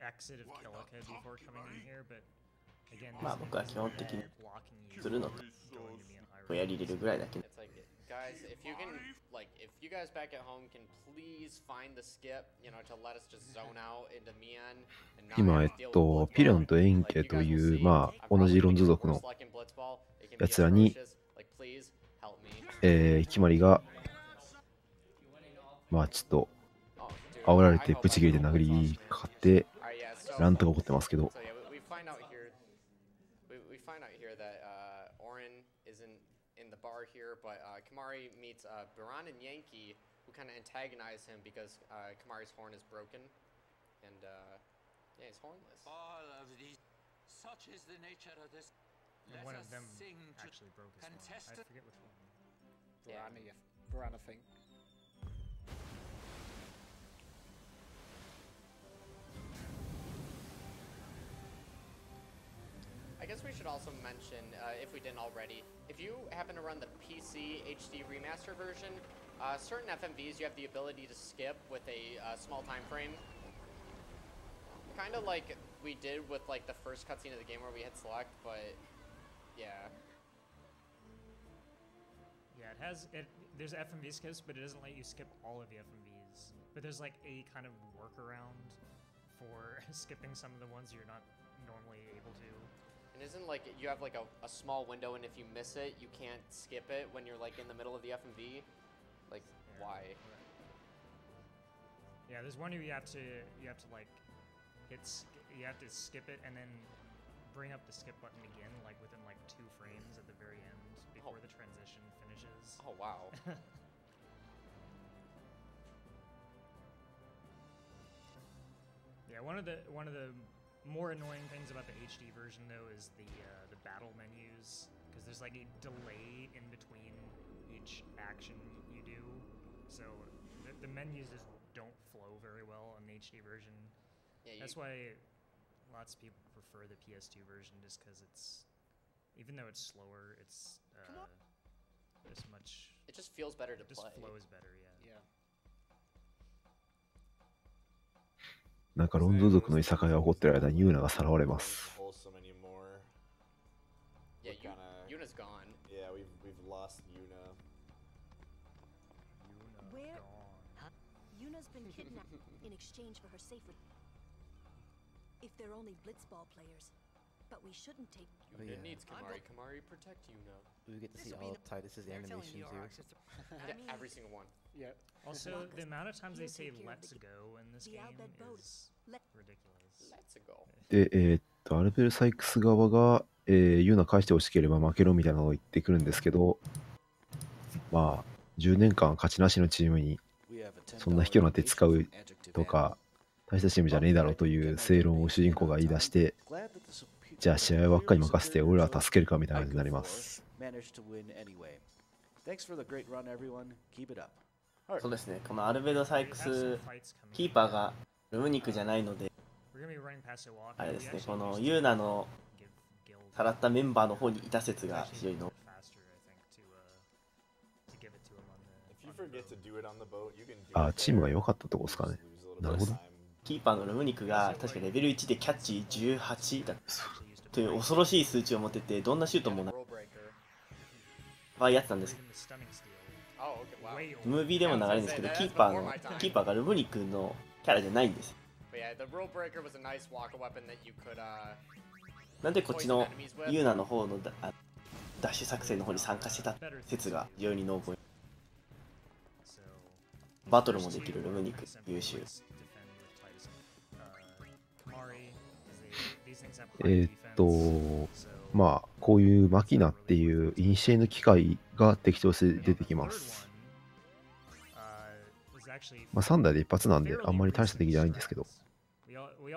exit of Kilika before coming in here, but, again, まあ僕は基本的にするのとやり入れるぐらいだけ。 Guys, if you can, like, if you guys back at home can please find the skip, you know, to let us just zone out into Mian and not 今、ピレオンとエンケという、まあ、同じロンズ族のやつらに、決まりが、まあ、ちょっと、煽られて、ブチ切れで殴りかかって、乱闘が起こってますけど、bar here, but Kamari meets Baran and Yankee, who kind of antagonize him because Kamari's horn is broken, and yeah, he's hornless. All of these, such is the nature of this. And one of them actually broke his horn. I forget which one. Baran, I think. guess we should also mention, if we didn't already, if you happen to run the PC HD remaster version, certain FMVs you have the ability to skip with a small time frame. Kind of like we did with like the first cutscene of the game where we hit select, but yeah. Yeah, there's FMV skips, but it doesn't let you skip all of the FMVs. But there's like a kind of workaround for skipping some of the ones you're not normally able to. And isn't like you have like a small window, and if you miss it, you can't skip it when you're like in the middle of the FMV? Like, why? Yeah, there's one where you have to like you have to skip it and then bring up the skip button again, like within like 2 frames at the very end before the transition finishes. Oh wow. Yeah, one of the more annoying things about the HD version though is the battle menus, because there's like a delay in between each action you do, so the menus just don't flow very well on the HD version. Yeah, that's why lots of people prefer the PS2 version, just because it's, even though it's slower, it's this much. It just feels better to it play. Just flows better, yeah. なんかロンドン族のいさかいが起こってる間にユーナがさらわれます。 Yeah, Yuna's gone. Yeah, we've lost Yuna. Where? Huh? Yuna's been kidnapped in exchange for her safer. If they're only blitzball players, but we shouldn't take. Yuna needs Kamari. Kamari, protect Yuna. We get to see all of Titus's animations here. Yeah, every single one. Yeah. Also, the amount of times they say "Let's go" in this game is ridiculous. Let's go. で、アルベル・サイクス側が、ユーナ返してほしければ負けろみたいなのを言ってくるんですけど、まあ、10年間勝ちなしのチームに、そんな卑怯な手使うとか、大したチームじゃねえだろうという正論を主人公が言い出して、じゃあ試合ばっかり任せて俺らは助けるかみたいな感じになります。そうですね、このアルベド・サイクス、キーパーがルムニクじゃないので、あれですね、このユーナのさらったメンバーの方にいた説が非常にあ、チームが良かったとこですかね。なるほど。キーパーのルムニクが確かレベル1でキャッチ18だという恐ろしい数値を持ってて、どんなシュートもやってたんです。ムービーでも流れるんですけど、キーパーがルムニクのキャラじゃないんです。なんでこっちのユーナの方のダッシュ作戦の方に参加してた説が非常に濃厚。バトルもできるルムニク優秀。まあこういうマキナっていうイニシエの機械が適当性出てきます。まあ3台で一発なんであんまり大した敵じゃないんですけど。I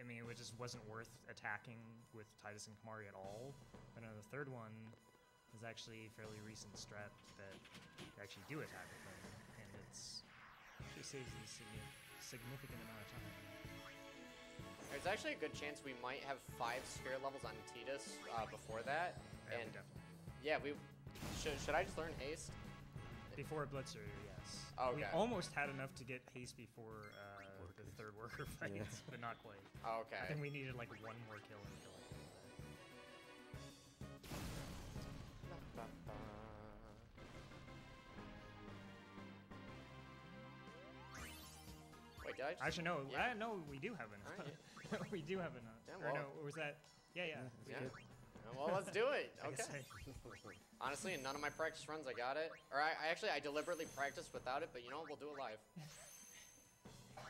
mean, it just wasn't worth attacking with Titus and Kamari at all. But the third one is actually a fairly recent strat that you actually do attack with them, and actually saves a significant amount of time. There's actually a good chance we might have 5 sphere levels on Titus before that. Yeah, and yeah, should I just learn haste? Before Blitzer, yes. Oh, okay. We almost had enough to get haste before the third worker fight, but not quite. Oh, okay. I think we needed like 1 more kill and kill it. Wait, did I just... Actually, no. Yeah. No, we do have enough. Right. We do have enough. Damn, Or well. no, was that? Yeah. Well, let's do it. Okay. Honestly, in none of my practice runs, I got it. Or I deliberately practiced without it, but you know what? We'll do it live.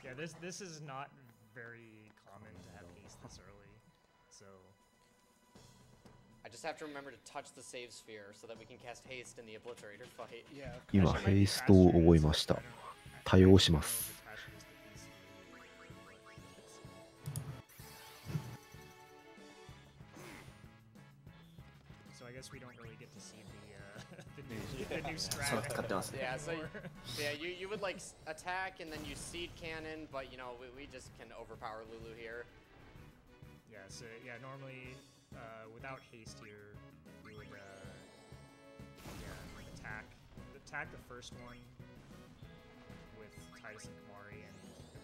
Yeah, this is not very common to have haste this early, so. I just have to remember to touch the save sphere so that we can cast haste in the obliterator fight. Yeah. 今ヘイストを覚えました。多用します。So I guess we don't really get to see the new strat. Yeah, so yeah, you would like attack and then you seed cannon, but you know we just can overpower Lulu here. Yeah, so yeah, normally without haste here, you would attack the first one with Titus and Kamari, and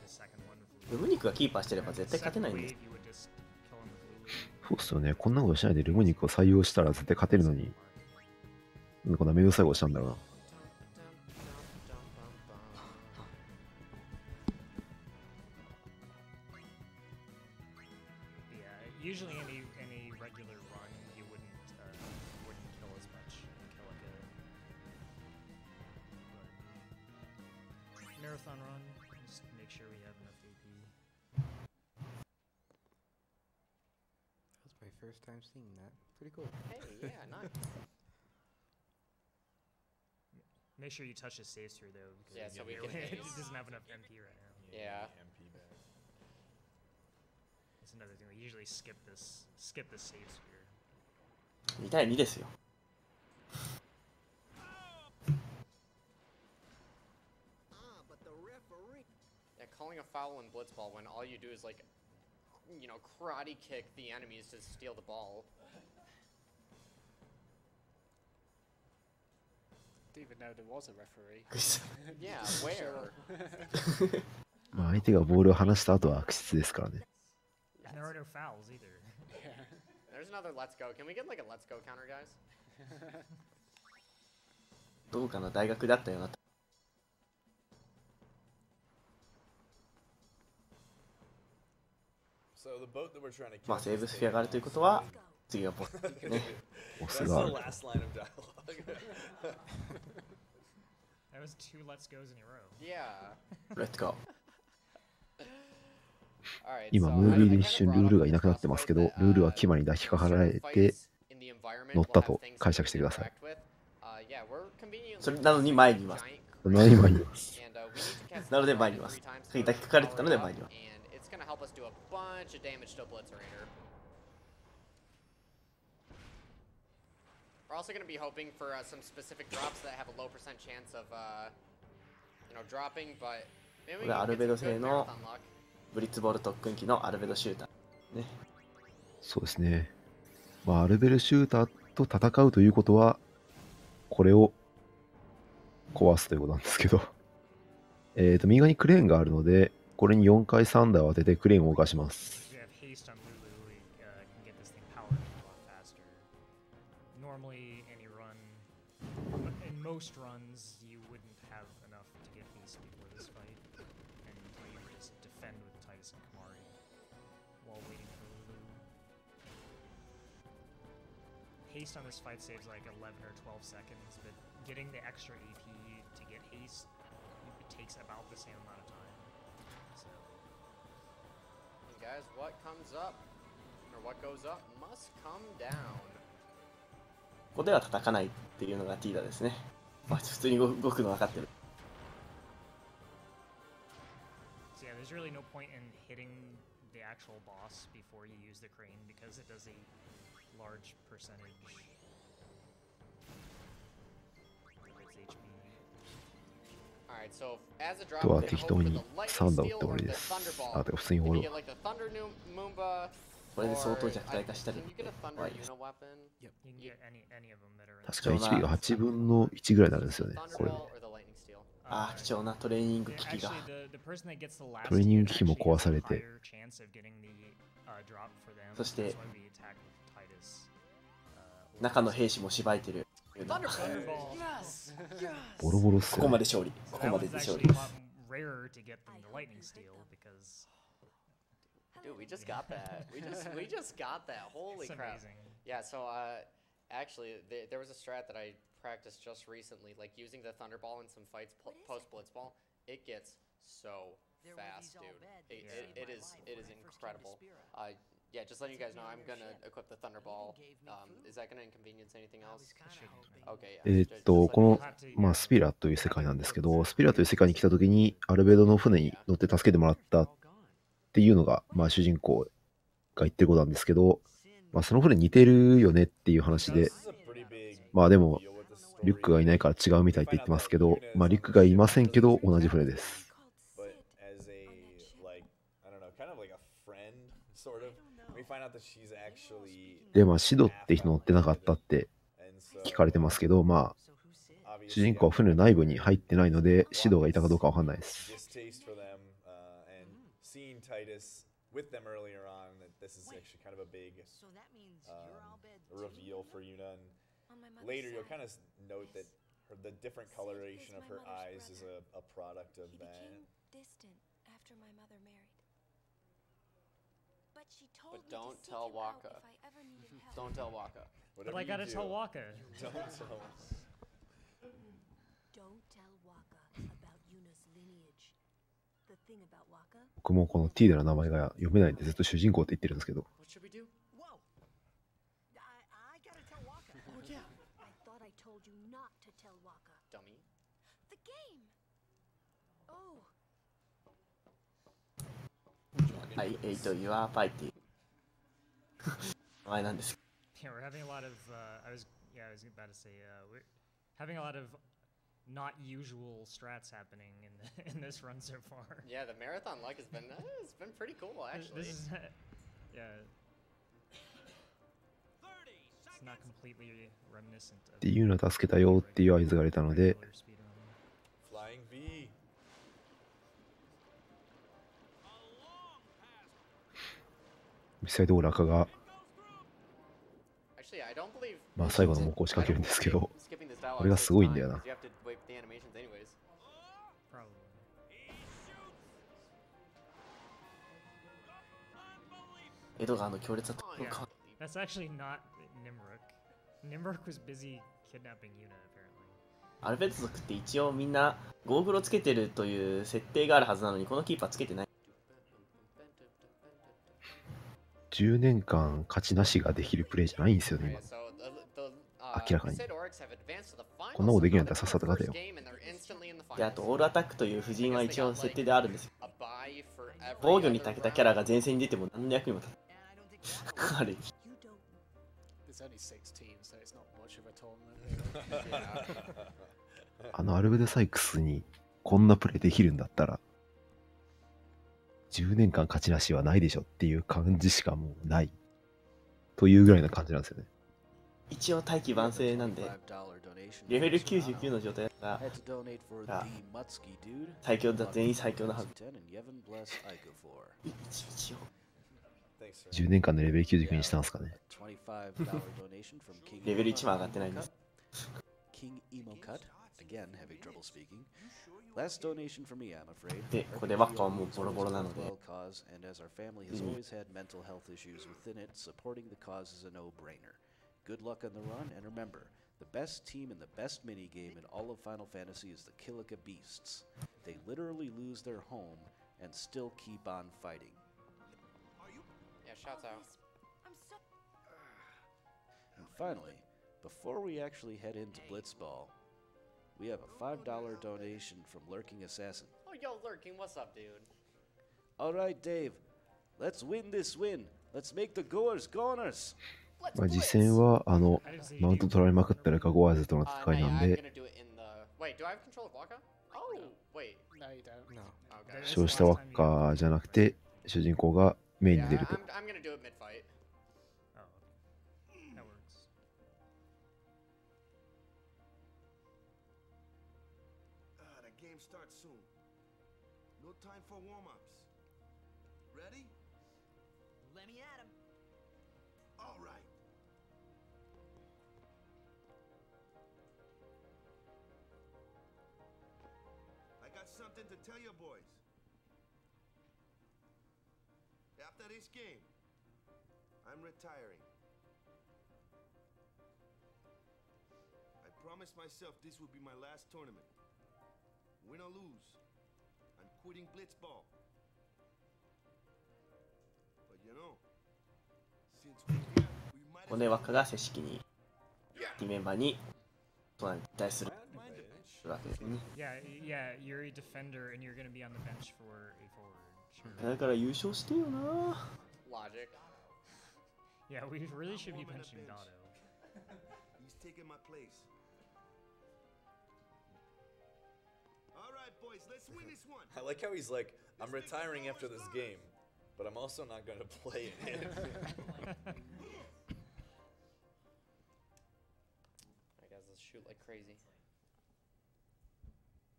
the second one with ルムニクがキーパーしてれば絶対勝てないんです。 you would just kill him with Lulu. そうっすよね。こんなことしないでルムニクを採用したら絶対勝てるのに、こんなめんどくさいことしたんだろうな。Usually any regular run you wouldn't kill as much. Kill like a marathon run. Just make sure we have enough AP. That's my first time seeing that. Pretty cool. Hey, yeah, nice. Make sure you touch the saves through though. Yeah, so we can it haste. doesn't have enough MP right now. Yeah. That's another thing. We usually skip the save sphere. 2対2ですよ。 Yeah, calling a foul in blitzball when all you do is like, you know, karate kick the enemies to steal the ball. Didn't even know there was a referee. Yeah, where? まあ相手がボールを離した後は悪質ですからね。 And there are no fouls either. There's another let's go. Can we get like a let's go counter, guys? どうかな、大学だったよな。 So the boat that we're trying to まあセーブスフィアがあるということは次がボスね。 ボスがある。 last line of dialogue. That was 2 let's goes in a row. Yeah. Let's go. 今ムービーで一瞬ルールがいなくなってますけど、ルールは牙に抱きかかられて乗ったと解釈してください。それなのに前にいます。何前にいます。なので前にいます。抱きかかれてたので前にいます。 It's gonna help us do a bunch of damage to Blitzerator. We're also gonna be hoping for some specific drops that have a low percent chance of, you know, dropping, but maybe we can get some good marathon luck. ブリッツボール特訓機のアルベドシューター。ね。そうですね。まあアルベルシューターと戦うということは、これを壊すということなんですけど、右側にクレーンがあるので、これに4回3台を当ててクレーンを動かします。Most runs, you wouldn't have enough to get haste before this fight, and you would just defend with Titus and Kamari while waiting for Lulu. Haste on this fight saves like 11 or 12 seconds, but getting the extra AP to get haste, it takes about the same amount of time. So. And guys, what comes up, or what goes up, must come down. ここでは叩かないっていうのがティーダですね。まあ普通に動くの分かってる。So yeah, there's really no point in hitting the actual boss before you use the crane because it does a large percentage of its HP. Alright, so as a drop, あとは適当に3打打って終わりです。あ、てか普通に終わる。これで相当弱体化したり。確か HP が8分の1ぐらいになるんですよね、これで。ああ、貴重なトレーニング機器が。トレーニング機器も壊されて。そして、中の兵士もしばいてる。ボロボロっすよね。ここまで勝利。ここまでで勝利です。Dude, we just got that. We just got that. Holy crap! Yeah. So actually, there was a strat that I practiced just recently, like using the Thunderball in some fights post Blitzball. It gets so fast, dude. It is incredible. Yeah, just letting you guys know, I'm gonna equip the Thunderball. Is that gonna inconvenience anything else? Okay. この、まあ、スピラという世界なんですけど、スピラという世界に来た時にアルベドの船に乗って助けてもらったっていうのが、まあ、主人公が言ってることなんですけど、まあ、その船似てるよねっていう話で、まあでもリュックがいないから違うみたいって言ってますけど、まあリュックがいませんけど同じ船です。friend, sort of. We find out that she's actually で、まあ、シドって人乗ってなかったって聞かれてますけど、まあ、主人公は船内部に入ってないので、シドがいたかどうかわかんないです。distaste for them, and seeing Titus with them earlier on, that this is actually kind of a big reveal for Yuna. And later, you'll kind of note that the different coloration of her eyes is a product of that. Distant after my mother married. But she told But me don't to seek tell him out Waka. if I ever needed help. Don't tell Waka. But I gotta tell Waka. Don't tell. Don't tell Waka about Yuna's lineage. The thing about Waka. 僕もこのティーデの名前が読めないんでずっと主人公って言ってるんですけど。What should we do? Whoa! I gotta tell Waka. Oh yeah. I thought I told you not to tell Waka. Dummy. The game. Oh. I ate your party. 名前なんです。 Yeah, we're having a lot of. I was about to say we're having a lot of not usual strats happening in this run so far. Yeah, the marathon luck has been it's been pretty cool actually. This is yeah. It's not completely reminiscent of. っていうのを助けたよっていう合図が出たので。Flying V. ミサイドオーラカが。まあ最後の猛攻を仕掛けるんですけど、これがすごいんだよな。江戸川の強烈なところか。That's actually not Nimruk. Nimruk was busy kidnapping Yuna apparently. アルベット族って一応みんなゴーグルをつけてるという設定があるはずなのに、このキーパーつけてない。10年間勝ちなしができるプレイじゃないんですよね、今。明らかに。こんなことできるんだったらさっさと勝てよ。で、あと、オールアタックという布陣は一応設定であるんですよ。防御に長けたキャラが前線に出ても何の役にも立たない。あれ。あのアルベドサイクスにこんなプレイできるんだったら、10年間勝ちなしはないでしょっていう感じしかもうないというぐらいな感じなんですよね。一応大器晩成なんで、レベル99の状態だから最強だ、全員最強なはず。一応10年間でレベル99にしたんですかね。レベル1も上がってないんです。Last donation for me, I'm afraid. で、ここでワッカはもうボロボロなので。And as our family has always had mental health issues within it, supporting the cause is a no-brainer. Good luck on the run, and remember, the best team and the best minigame in all of Final Fantasy is the Kilika Beasts. They literally lose their home and still keep on fighting. Yeah, shouts out. And finally, before we actually head into Blitzball, we have a $5 donation from Lurking Assassin. Oh, yo, Lurking, what's up, dude? All right, Dave. Let's win this win. Let's make the goers goners. まあ、実戦はマウント取られまくったルカゴアーズとの戦いなんで、そうしたワッカーじゃなくて主人公がメインに出ると。Something to tell you boys. After this game, I'm retiring. I promised myself this would be my last tournament. Win or lose, I'm quitting Blitzball. But you know, since we might ここでワッカが正式にメンバーにトーナメントに対する。Yeah, you're a defender and you're gonna be on the bench for a forward. Sure. だから優勝してよな。Logic. Yeah, we really should be benching Dotto. He's taking my place. All right, boys, let's win this one. I like how he's like, I'm retiring after this game. but I'm also not going to play it. Alright guys, let's shoot like crazy.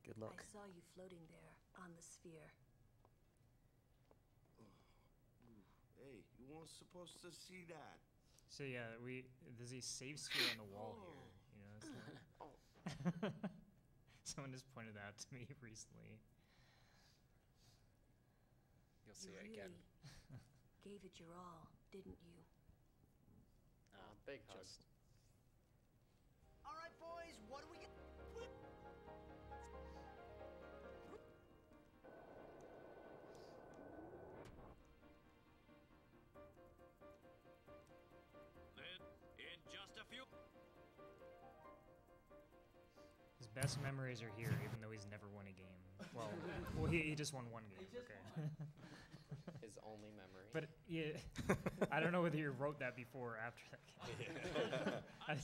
Good luck. I saw you floating there on the sphere. Hey, you weren't supposed to see that. So yeah, there's a save sphere on the wall here. You know, it's like, someone just pointed that out to me recently. You'll see You it again. really gave it your all, didn't you? Big hug. All right, boys, what do we get? In just a few. His best memories are here, even though he's never won a game. Well, he just won one game. Okay. His only memory. But yeah, I don't know whether you wrote that before or after that game. I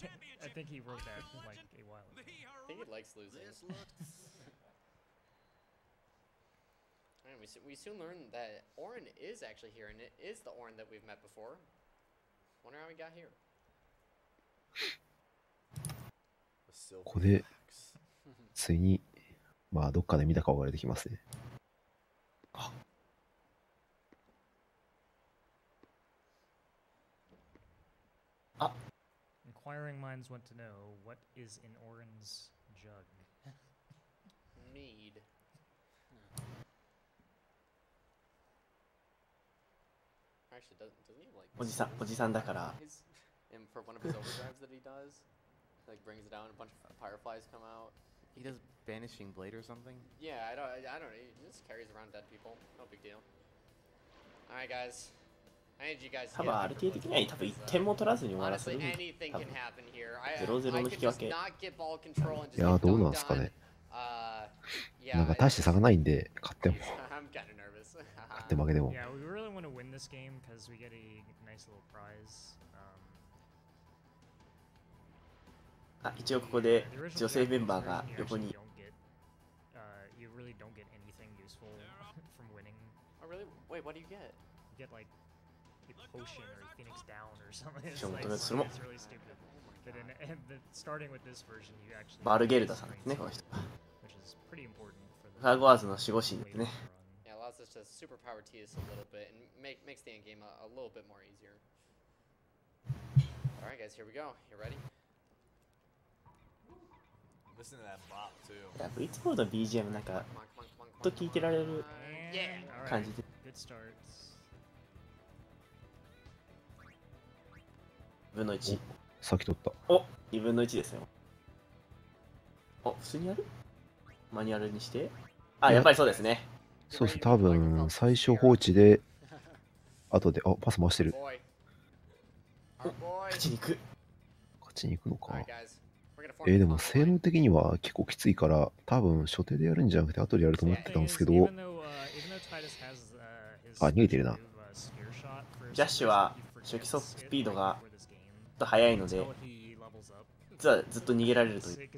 think he wrote that like a while ago. I think he likes losing. And we soon learned that Orin is actually here, and it is the Orin that we've met before. Wonder how we got here. ここで、ついに、まあ、どっかで見た顔が出てきますね。Inquiring minds want to know what is in Orin's jug. Mead. Actually, doesn't he like? おじさんだから。 And for one of his overdrives that he does, like brings it down, a bunch of fireflies come out. He does banishing blade or something. Yeah, I don't know. He just carries around dead people. No big deal. All right, guys. I need you guys to 多分 RTA 的には多分1点も取らずに終わらせ Honestly, る。 anything 多 can 分 happen here. I 0-0 の I 引 could き just 分け。 not get ball control and い just やー、 get どうなん dunked ですか on. ね。 Yeah, なんか大して差がないんで、勝っても、 I'm kind of nervous. 勝って負けでも。 Yeah, we really want to win this game because we get a nice little prize. あ、一応ここで女性メンバーが横に。 You really don't get anything useful from winning. Oh really? Wait, what do you get? You get like a potion or a phoenix down or something. It's, ちょっと like, 待って、それも。 it's really stupid. But starting with this version, you actually. バルゲルダさんですね、この人。 Which is pretty important for the. ファーゴワーズの守護神ですね。 Yeah, allows us to superpower Tias a little bit and makes the end game a little bit more easier. All right, guys, here we go. You ready? Listen to that bop too. いや、V2 モードの BGM なんか、ずっと聴いてられる感じで。 Good starts. 2分の1。先取った。お、2分の1ですよ。お、普通にやる？マニュアルにして。あ、やっぱりそうですね。そうです。多分、最初放置で、後で、あ、パス回してる。勝ちに行く。勝ちに行くのか。でも性能的には結構きついから、多分初手でやるんじゃなくて後でやると思ってたんですけど、あ、逃げてるな。ジャッシュは初期スピードがちょっと速いので、実はずっと逃げられるという。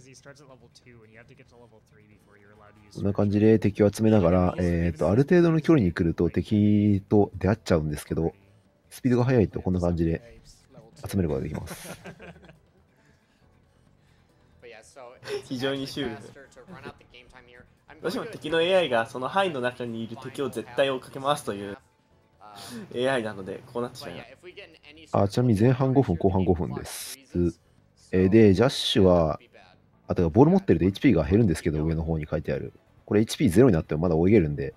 こんな感じで敵を集めながら、ある程度の距離に来ると敵と出会っちゃうんですけど、スピードが速いとこんな感じで集めることができます。非常にシュールで。どうしても敵の AI がその範囲の中にいる敵を絶対追いかけ回すという AI なので、こうなってしまいます。あ、ちなみに前半5分、後半5分です。で、ジャッシュは、あとボール持ってると HP が減るんですけど、上の方に書いてある。これ HP0 になってもまだ追いげるんで、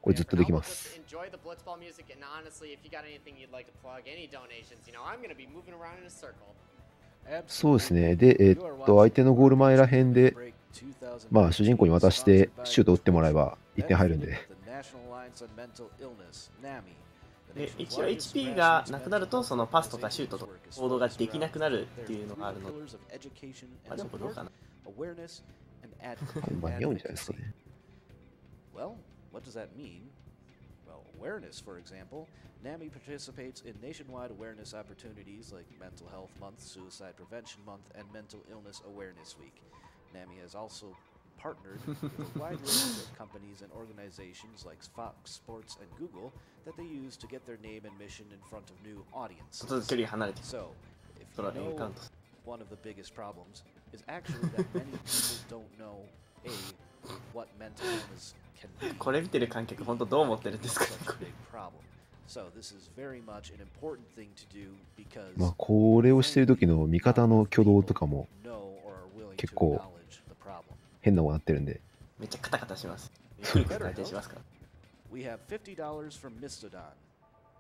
これずっとできます。そうですね。で、相手のゴール前ら辺で、まあ、主人公に渡してシュート打ってもらえば1点入るんで。で、一応 HP がなくなると、そのパスとかシュートとか行動ができなくなるっていうのがあるので、まあ、でもどうかな。間に合うんじゃないですかね。Well, what does that mean? Well, awareness, for example. NAMI participates in nationwide awareness opportunities like Mental Health Month, Suicide Prevention Month, and Mental Illness Awareness Week. NAMI has also partnered with a wide range of companies and organizations like Fox Sports and Google that they use to get their name and mission in front of new audiences. So, if you know, one of the biggest problems is actually that many people don't know what mental illness can be. これ見てる観客本当どう思ってるんですか？ So this is very much an important thing to do because まあこれをしてる時の味方の挙動とかも結構変なものになってるんで。めっちゃカタカタします。 We have $50 from Mistodon.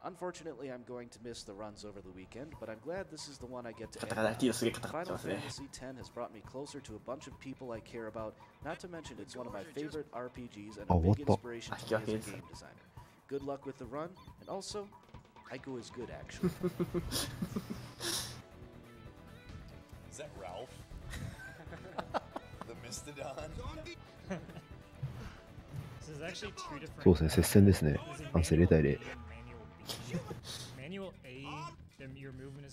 Unfortunately, I'm going to miss the runs over the weekend, but I'm glad this is the one I get to end. Final Fantasy X has brought me closer to a bunch of people I care about, not to mention it's one of my favorite RPGs and a big inspiration to me as a game designer. Good luck with the run, and also, Aiko is good actually. Is that Ralph? The Mistodon? そうですね、接戦ですね。反省0対0。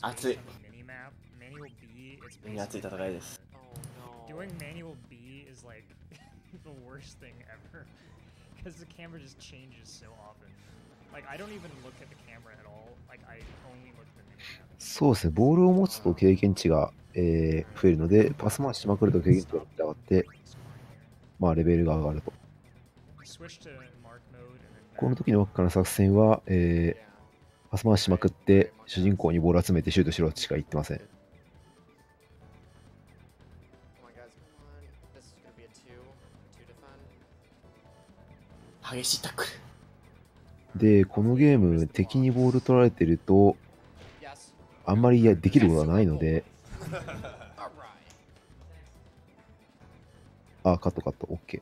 熱い。熱い戦いです。Doing manual B is like the worst thing ever because the camera just changes so often. Like I don't even look at the camera at all. Like I only look at the minimap. そうですね、ボールを持つと経験値が、増えるので、パス回ししまくると経験値が上がって、まあレベルが上がると。この時の枠からの作戦は、パス回ししまくって主人公にボール集めてシュートしろしか言ってません。激しいタックル。で、このゲーム敵にボール取られてるとあんまりできることはないので、あ、カット、OK。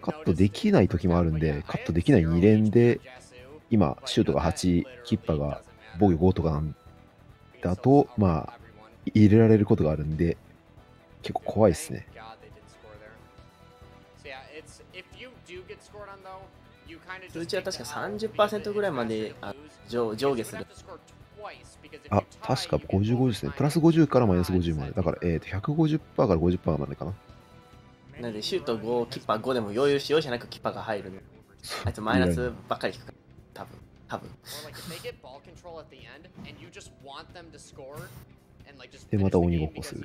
カットできない時もあるんで、カットできない2連で、今、シュートが8、キッパが防御5とかなんだと、まあ、入れられることがあるんで、結構怖いですね。数値は確か 30% ぐらいまで上下する。あ、確か55ですね。プラス50からマイナス50まで。だから、150% から50% までかな。なので、シュート5、キッパー5でも余裕しようじゃなくキッパーが入るの。あいつマイナスばっかり引くから。多分。で、また鬼ごっこする。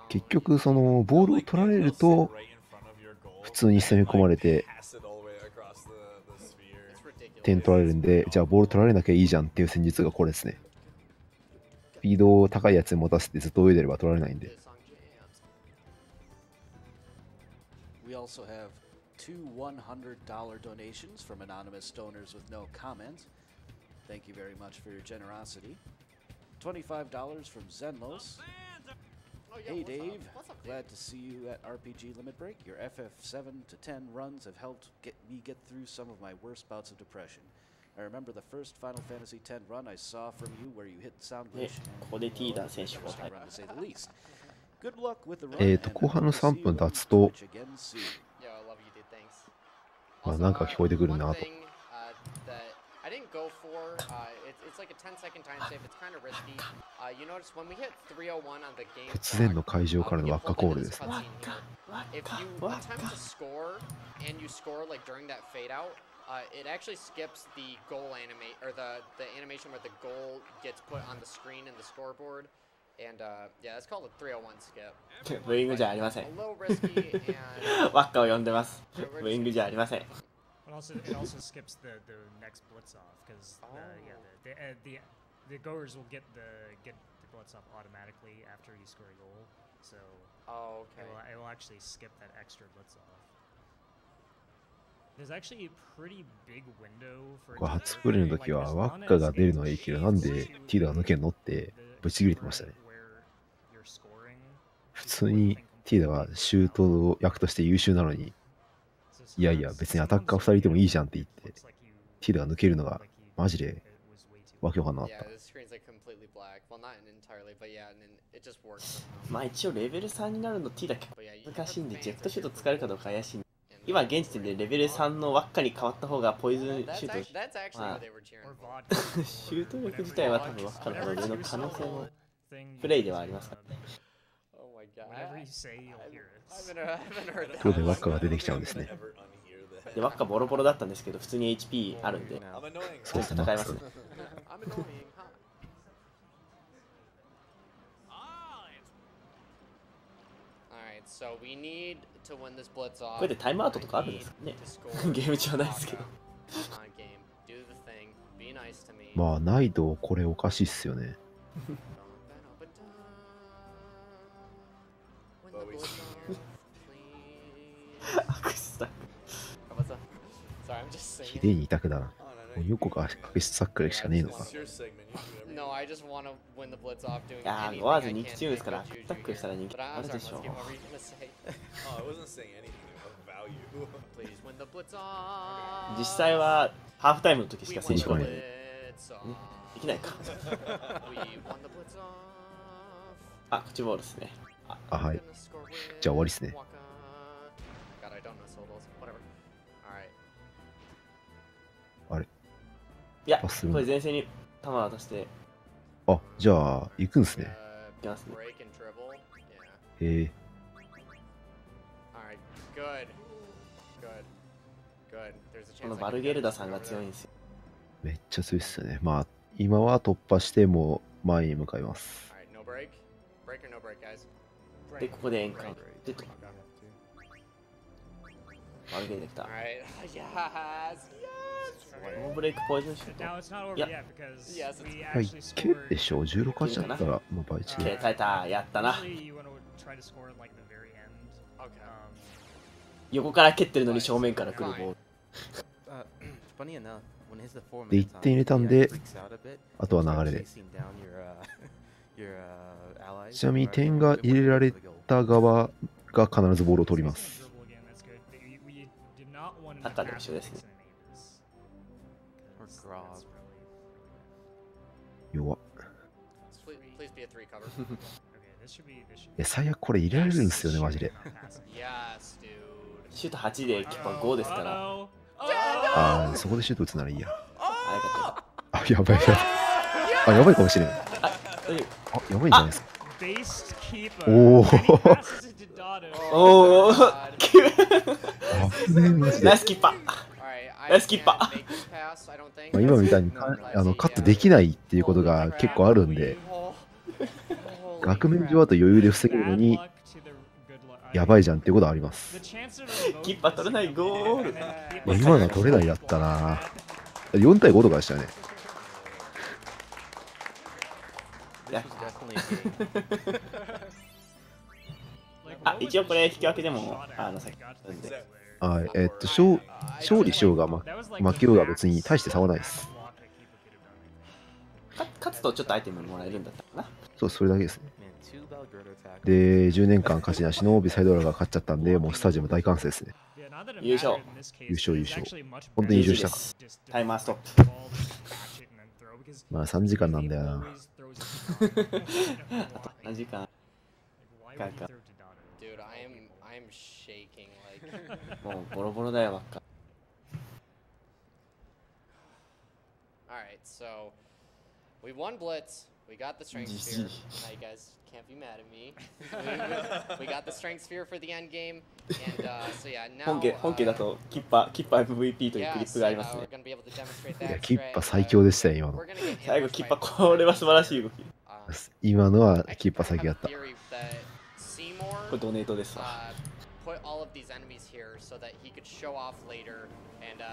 結局、その、ボールを取られると、普通に攻め込まれて、点取られるんで、じゃあボール取られなきゃいいじゃんっていう戦術がこれですね。スピードを高いやつに持たせてずっと泳いでれば取られないんで。We also have two $100 donations from anonymous donors with no comment. Thank you very much for your generosity. $25 from Zenlos. Hey Dave, glad to see you at RPG Limit Break. Your FF7 to 10 runs have helped me get through some of my worst bouts of depression. I remember the first Final Fantasy X run I saw from you where you hit sound glitch and run, to say the least. Good luck with the run. 後半の3分経つと、まあなんか聞こえてくるなと。I didn't go for. It's like a 10-second time save. It's kind of risky. You notice when we hit 301 on the game. 突然の会場からの輪っかコールです。If you attempt to score and you score like during that fade out, it actually skips the goal animate or the animation where the goal gets put on the screen in the scoreboard. And yeah, that's called a 301 skip. ブーイングじゃありません。 A little risky and 輪っかを呼んでます。ブーイングじゃありません。It also skips the next blitz off because the goers will get the blitz off automatically after you score a goal. So it will actually skip that extra blitz off. There's actually a pretty big window for. 初プレイの時は輪っかが出るのはいいけど、なんでティーダが抜けんのってぶち切れてましたね。普通にティーダはシュート役として優秀なのに、いやいや別にアタッカー2人いてもいいじゃんって言ってティーダが抜けるのがマジでわけわかんなかった。まあ一応レベル3になるのティーダ結構難しいんでジェットシュート使えるかどうか怪しい。今現時点でレベル3の輪っかに変わった方がポイズンシュート、まあ、シュート力自体は多分輪っかの方が上の可能性もプレイではありますからね。ところで輪っかが出てきちゃうんですね。で輪っかボロボロだったんですけど普通に HP あるんでそう戦いますね。これでタイムアウトとかあるんですかね。ゲーム中はないですけど。まあ難易度これおかしいっすよね。ひでえに痛くだな。もうよくか確実サックルしかねえのか。いやー、ゴアーズ人気チームですからタックルしたら人気あるでしょう。実際はハーフタイムの時しか選手ができないか。あ、こっちボールですね。あ、はい。じゃあ終わりっすね。あれいや、これ前線に球を渡して。あ、じゃあ行くんすね。行きますね。へえ。このバルゲルダさんが強いんですよ。めっちゃ強いっすよね。まあ今は突破しても前に向かいます。で、ここでエンカウントでと。バルゲルダ来た。ノーブレイクポイズンシュート。いや、はい、K でしょ。16勝ちだったら、まあ、倍値で。耐えた、やったな。横から蹴ってるのに正面から来るボール。で、1点入れたんで、あとは流れで。ちなみに点が入れられた側が必ずボールを取ります。赤で一緒ですね。弱っ。最悪これ入れられるんですよね、マジで。シュート8でキッパー5ですから。ああ、そこでシュート打つならいいや。あ、やばいやばい。あ、やばいかもしれない。あ、やばいんじゃないですか。おお。おお。ナイスキッパー。ナイスキッパー。まあ今みたいにカットできないっていうことが結構あるんで、額面上だと余裕で防げるのに、やばいじゃんっていうことはあります。キッパー取れないゴール。今のは取れないだったな。4対5とかでしたね。あ、一応これ引き分けでも先なんで。はい、勝利しようが、負けようが別に大して差はないです。勝つとちょっとアイテムもらえるんだったかな。そう、それだけですね。で、10年間勝ちなしのビサイドラが勝っちゃったんで、もうスタジアム大歓声ですね。優勝。優勝。本当に優勝したか。タイマーストップ。まあ3時間なんだよな。あと何時間もうボロボロだよばっか。Alright, so we won Blitz. We got the strength sphere. Now you guys can't be mad at me. We got the strength sphere for the end game. And so yeah, now 本家だとキッパー MVP というクリップがありますね。キッパ最強でしたよ今の。最後キッパこれは素晴らしい動き。今のはキッパ先だった。これドネートですわ。Put all of these enemies here so that he could show off later and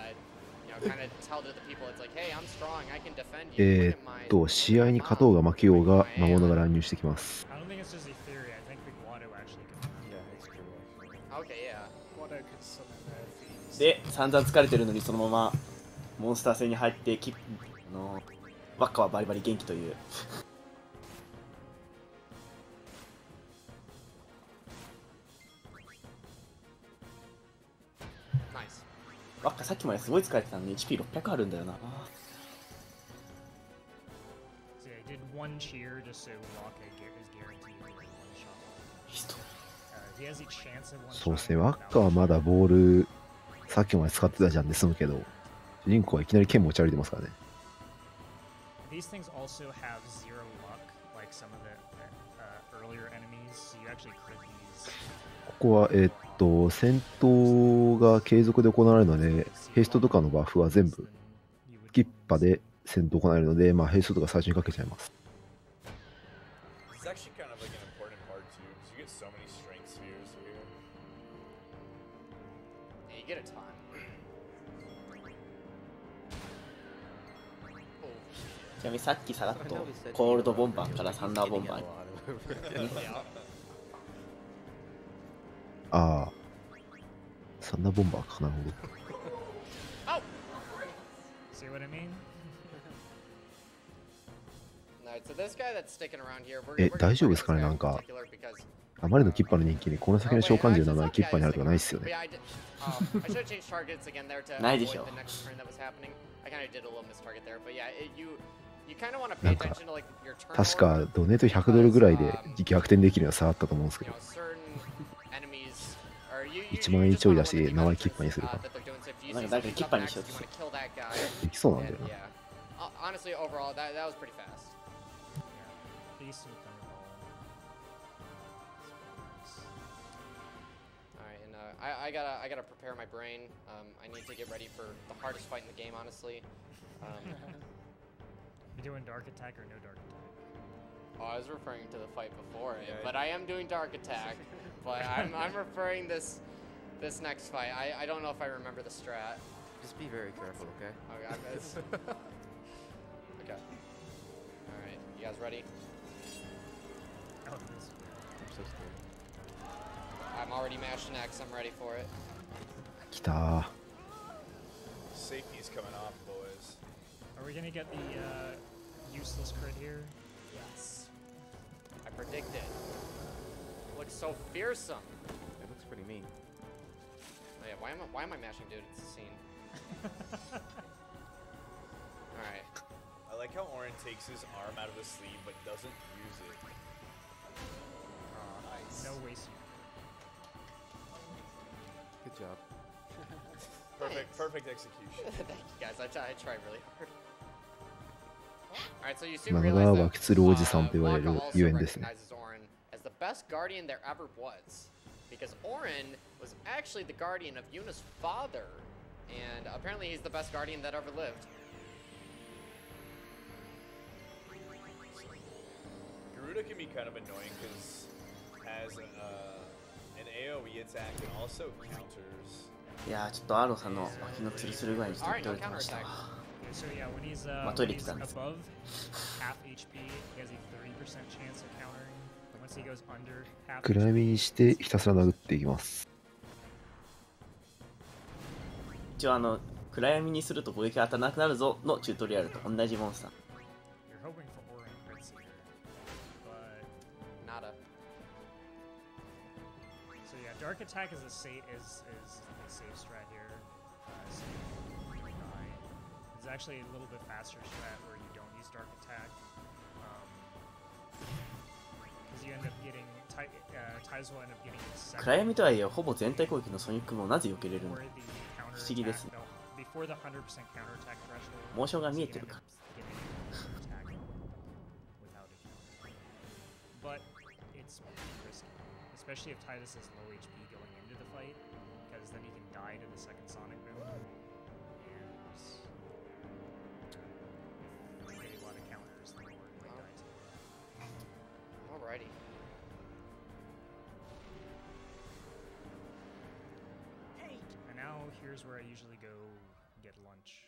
you know kind of tell to the people it's like, hey, I'm strong, I can defend you. 試合に勝とうが負けようが魔物が乱入してきます。で、散々疲れてるのにそのままモンスター戦に入ってワッカはバリバリ元気という。ワッカさっきまですごい疲れてたのに HP600 あるんだよな。He has a chance of one そうです shot ね、ワッカはまだボール、さっきまで使ってたじゃんで済むけど、主人公はいきなり剣持ち歩いてますからね。These things also have zero luck, like some of the earlier enemies. So you actually crit these. ここは、戦闘が継続で行われるので、ヘイストとかのバフは全部、スキッパで戦闘行われるので、まあ、ヘイストとか最初にかけちゃいます。It's actually kind of like an important part too, because you get so many strength spheres here. Yeah, you get a ton. ちなみにさっきさらっとコールドボンバーからサンダーボンバーにああ、サンダーボンバーかなるほど。See what I mean? Alright, so this guy that's sticking around here, we're 大丈夫ですかね、なんか、あまりのキッパの人気にこの先の召喚獣の名前キッパになるとかないっすよね。I should have changed targets again there to ないでしょ。 avoid the next turn that was happening. I kind of did a little mistarget there, but yeah, you kind of want to pay attention to like your turn. 確かドネート100ドルぐらいで逆転できるような差あったと思うんですけど、1万円ちょい出して名前キッパにするか。なんか誰かキッパにしようとしてできそうなんだよな。Honestly, overall, that was pretty fast. Decent thunderball. Alright, and I gotta prepare my brain. I need to get ready for the hardest fight in the game, honestly. You doing dark attack or no dark attack? Oh, I was referring to the fight before it, but I am doing dark attack. But I'm referring this next fight. I don't know if I remember the strat. Just be very careful, okay? Okay. Okay. All right, you guys ready? Oh, I'm so scared. I'm already mashing X. I'm ready for it. 来たー。 Safety's coming off, boys. Are we gonna get the useless crit here? Yes. I predicted. Looks so fearsome. It looks pretty mean. Oh, yeah, why am I mashing, dude? It's a scene. All right. I like how Orin takes his arm out of the sleeve but doesn't use it. Nice. No waste. Good job. Perfect execution. Thank you guys. I tried really hard. Alright, so you soon まだ realize 湧 that きつるおじさんと言われ Waka る also ゆえんですね。 recognizes Orin as the best guardian there ever was. Because Orin was actually the guardian of Yuna's father. And apparently he's the best guardian that ever lived. Garuda can be kind of annoying because has an AoE attack and also counters. いやーちょっとアーロさんの脇のツルツル具合にちょっと驚きましたわ。 So yeah, when he's まあトイレ when 来 he's たんです。 above half HP, he has a 30% chance of countering. Once he goes under half 暗闇にしてひたすら殴っていきます。一応暗闇にすると攻撃が当たらなくなるぞのチュートリアルと同じモンスター。 You're hoping for Orin crits here, but nada. So yeah, dark attack is a safe strat here. So you die. It's actually a little bit faster strat where you don't use dark attack, because you end up getting Ties will end up getting 暗闇とはいえほぼ全体攻撃のソニックもなぜ避けれるのか before the 不思議ですね。 before the 100% counter attack threshold. モーションが見えてるか。 But it's risky, especially if Titus is low HP going into the fight, because then he can die to the second Sonic boom. And if you get a lot of counters, then Orin might die too. Alrighty. And now here's where I usually go get lunch.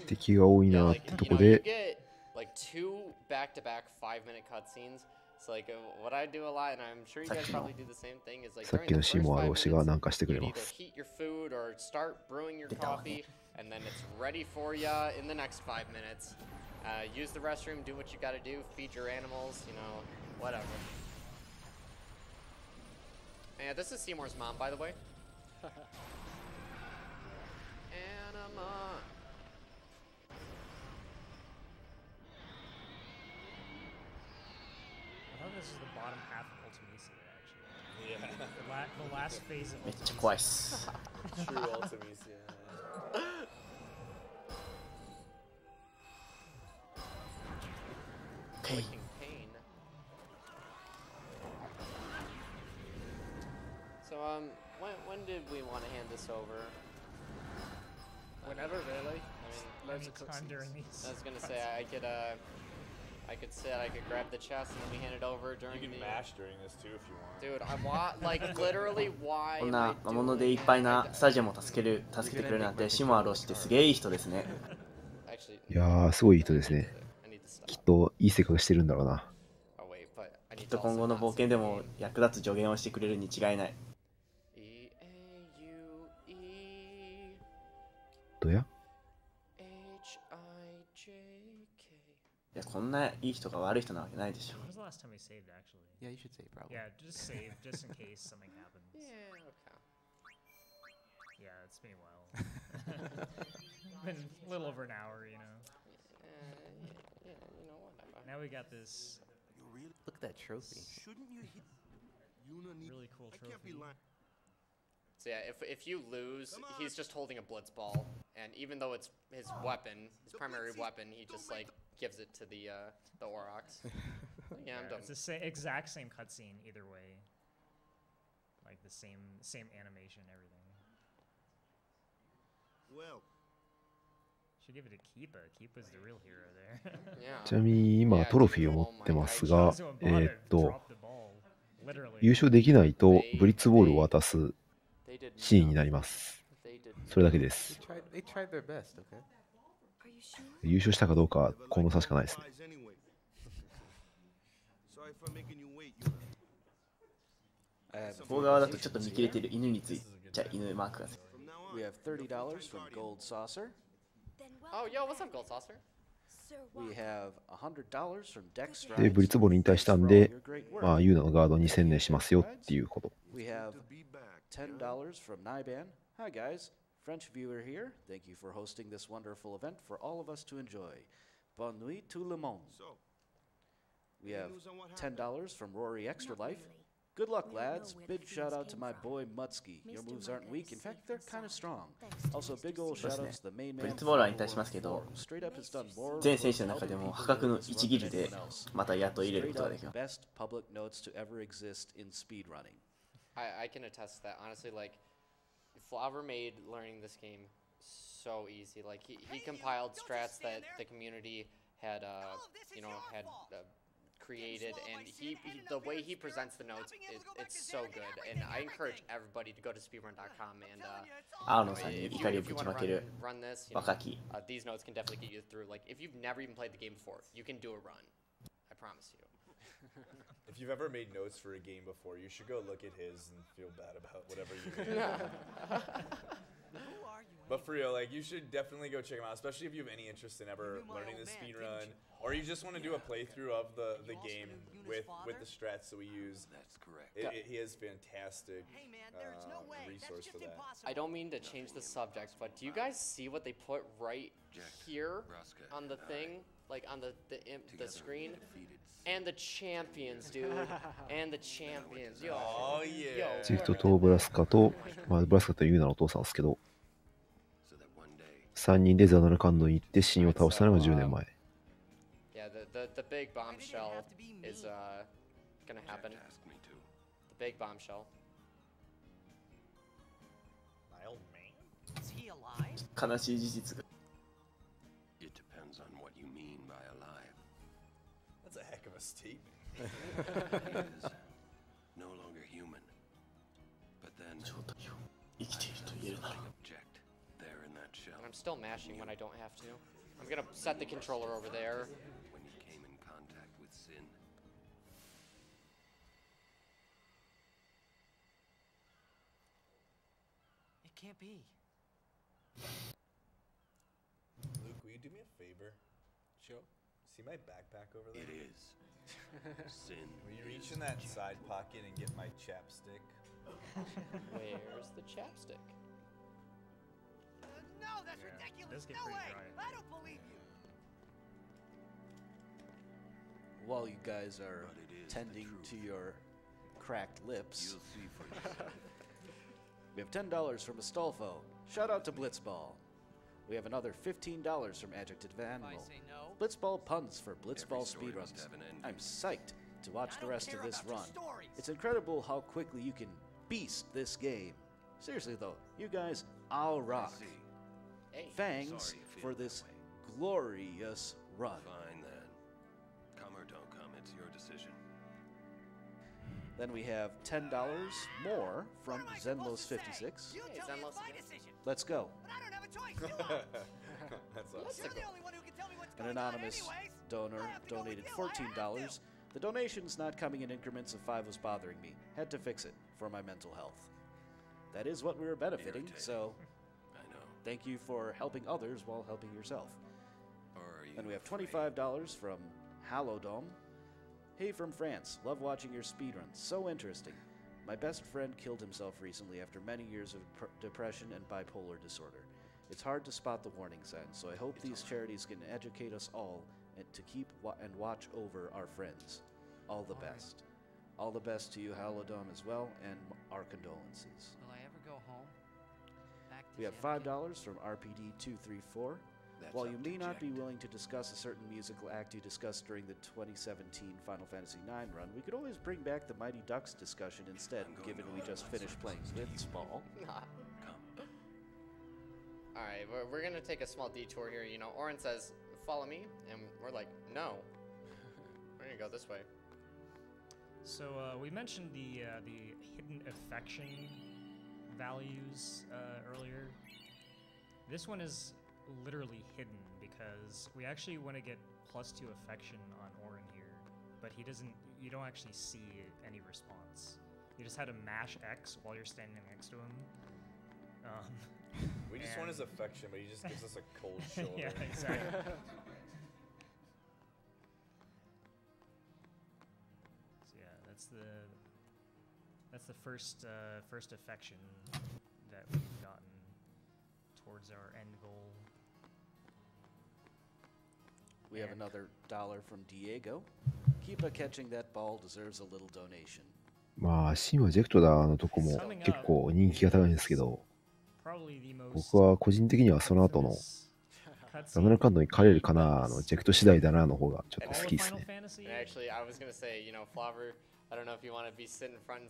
敵が多いなってとこ You で、 get like 2 back-to-back 5-minute cutscenes. So like what I do a lot, and I'm sure you guys probably do the same thing, is like さっ during きの the シ first モア 5 ロシが minutes, なんかしてく you れ either ます。 heat your food or start brewing your coffee, and then it's ready for ya in the next 5 minutes. Use the restroom, do what you gotta do, feed your animals, you know, whatever. And this is Seymour's mom, by the way. Anima. I thought this was the bottom half of Ultimacia, actually. The last phase of めっちゃ怖いっす。 True Ultimates, yeah. Okay. Licking pain. So when did we want to hand this over? Whenever, really. Any Loads of time cutscenes. during these. I was gonna say I could grab the chest and then we hand it over during You can the. mash during this too if you want. Dude, I want like literally why. こん am I な魔物でいっぱいなスタジアムを助けてくれるなんてシモアロシってすげえいい人ですね。 Actually, いやー、すごいいい人ですね。きっといい性格してるんだろうな。 oh wait, but I き need っと to 今 also 後の not 冒険でも役立つ助言をしてくれるに違いない。 E A U E どうや H I J K. いや、こんないい人が悪い人なわけないでしょ。 When was the last time we saved, actually? Yeah, you should save probably. Yeah, just save, just in case something happens. Yeah, okay. Yeah, it's been a while. Been a little over an hour, you know. Yeah, you know whatever. Now we got this Look at that trophy. Shouldn't you hit? really cool trophy. So yeah, if you lose, he's just holding a blitz ball, and even though it's his weapon, his primary weapon, he just like gives it to the Aurochs. Yeah, I'm done. It's the exact same cutscene either way. Like the same animation, everything. Well, should give it to Keepa. Keepa's the real hero there. ちなみに今トロフィーを持ってますが、優勝できないとブリッツボールを渡すシーンになります。それだけです。 They tried their best, okay? 優勝したかどうかこの差しかないですね。 sorry for making you wait. 向こう側だとちょっと見切れてる犬についちゃ犬マークが。 We have $30 from Gold Saucer. Oh, yo, what's up, Gold Saucer? We have $100 from Dex で、ブリッツボール引退したんで、まあ、ユーナのガードに専念しますよっていうこと。 We have $10 from Nyban. Hi guys, French viewer here. Thank you for hosting this wonderful event for all of us to enjoy. Bonne nuit tout le monde. We have $10 from Rory Extra Life. Good luck, lads. Big shout out to my boy Muttski. Your moves aren't weak. In fact, they're kind of strong. Also, big old shout out to the main ブ man. リッツボールは引退しますけど、 Straight up has done more. 全選手の中でも破格の1ギルでまたやっと入れることができます。 Best public notes to ever exist in speedrunning. I can attest to that. Honestly, like, Flower made learning this game so easy. Like, he compiled strats that the community had, created, and the way he presents the notes, it's so good. And I encourage everybody to go to speedrun.com and 青野さんに怒りを if ぶ you ち want ま to ける run this, 若き。 these notes can definitely get you through. Like, if you've never even played the game before, you can do a run. I promise you. If you've ever made notes for a game before, you should go look at his and feel bad about whatever you did. But for real, like, you should definitely go check him out, especially if you have any interest in ever learning the speed run, or you just want to do a playthrough of the game with the strats that we use. That's correct. He is fantastic resource for that. I don't mean to change the subject, but do you guys see what they put right here on the thing, like on the screen? And the champions, dude. And the champions. Yo. Oh yeah. ツイフトとブラスカと、まあ、ブラスカとユーナのお父さんですけど、3人でザナルカンドに行ってシンを倒したのが10年前。 Yeah, the big bombshell is gonna happen. The big bombshell. My old man. Is he alive? 悲しい事実が。 It depends on what you mean by alive. That's a heck of a statement. He is no longer human. But then 生きていると言えるだろう。 object there in that shell. And I'm still mashing when I don't have to. I'm gonna set the controller over there. When you came in contact with sin. It can't be. Luke, will you do me a favor? Sure. See my backpack over there? It is. Sin. Will you reach in that side pocket and get my chapstick? Where's the chapstick? No, that's ridiculous. get No pretty way. dry. I don't believe you. While you guys are But it is tending to your cracked lips. We have $10 from Astolfo. Shout out to Blitzball. We have another $15 from Adjective Animal. Blitzball puns for Blitzball speedruns. I'm psyched to watch the rest of this run. It's incredible how quickly you can beast this game. Seriously though, you guys, I'll rock. Thanks for this glorious run. Fine then. Come or don't come, it's your decision. Then we have $10 more from Zenlos56. Hey, Zenlos again. Let's go. That's awesome. An anonymous donor donated $14. The donation's not coming in increments of 5 was bothering me. Had to fix it for my mental health. That is what we were benefiting, so thank you for helping others while helping yourself. And we have $25 from Halodome. Hey from France, love watching your speedruns, so interesting. My best friend killed himself recently after many years of depression and bipolar disorder. It's hard to spot the warning signs, so I hope these charities can educate us all and to keep and watch over our friends. All the best. All the best to you, Halodome, as well, and our condolences. Will I ever go home? Back to We have $5 from RPD234. While you may not be willing to discuss a certain musical act you discussed during the 2017 Final Fantasy IX run, we could always bring back the Mighty Ducks discussion instead, given we just finished playing Blitzball. Alright, we're gonna take a small detour here. You know, Oren says, follow me, and we're like, no. We're gonna go this way. So we mentioned the hidden affection values earlier. This one is literally hidden because we actually want to get +2 affection on Oren here, but he doesn't. You don't actually see any response. You just had to mash X while you're standing next to him. We just want his affection, but he just gives us a cold shoulder. Yeah, exactly. So yeah, that's the first affection that we've gotten towards our end goal. We have another $1 from Diego. Keep catching that ball deserves a little donation. まあ、シンはジェクトダーのとこも結構人気が高いんですけど、僕は個人的にはその後のラムラカンドに帰れるかなのジェクト次第だなの方がちょっと好きですね。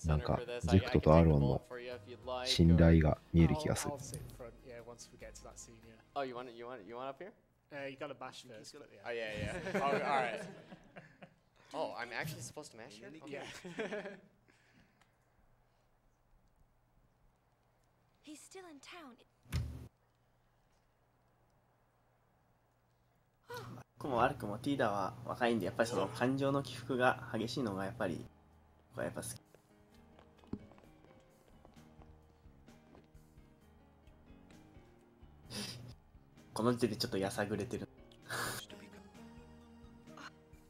なんかジェクトとアロンの信頼が見える気がする。Oh, you want up here? You gotta bash first. But yeah. Oh yeah. Oh, all right. Oh, I'm actually supposed to mash here? Okay. Yeah. He's still in town. 良くも悪くもティーダは若いんで、やっぱりその感情の起伏が激しいのがやっぱり好き。この時点でちょっとやさぐれてる。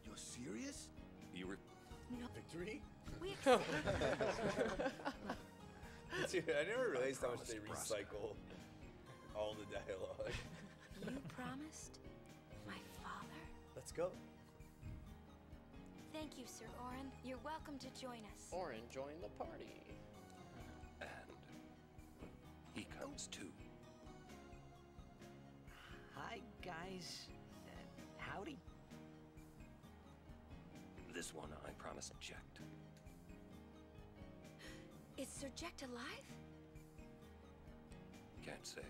You're serious? You were Victory? Dude, I never realized how much they recycle all the dialogue. You promised my father? Let's go. Thank you, Sir Oren. You're welcome to join us. Oren, join the party. and he comes too. Hi, guys. Howdy. This one I promised checked. Is Sir Jekt alive? Can't say.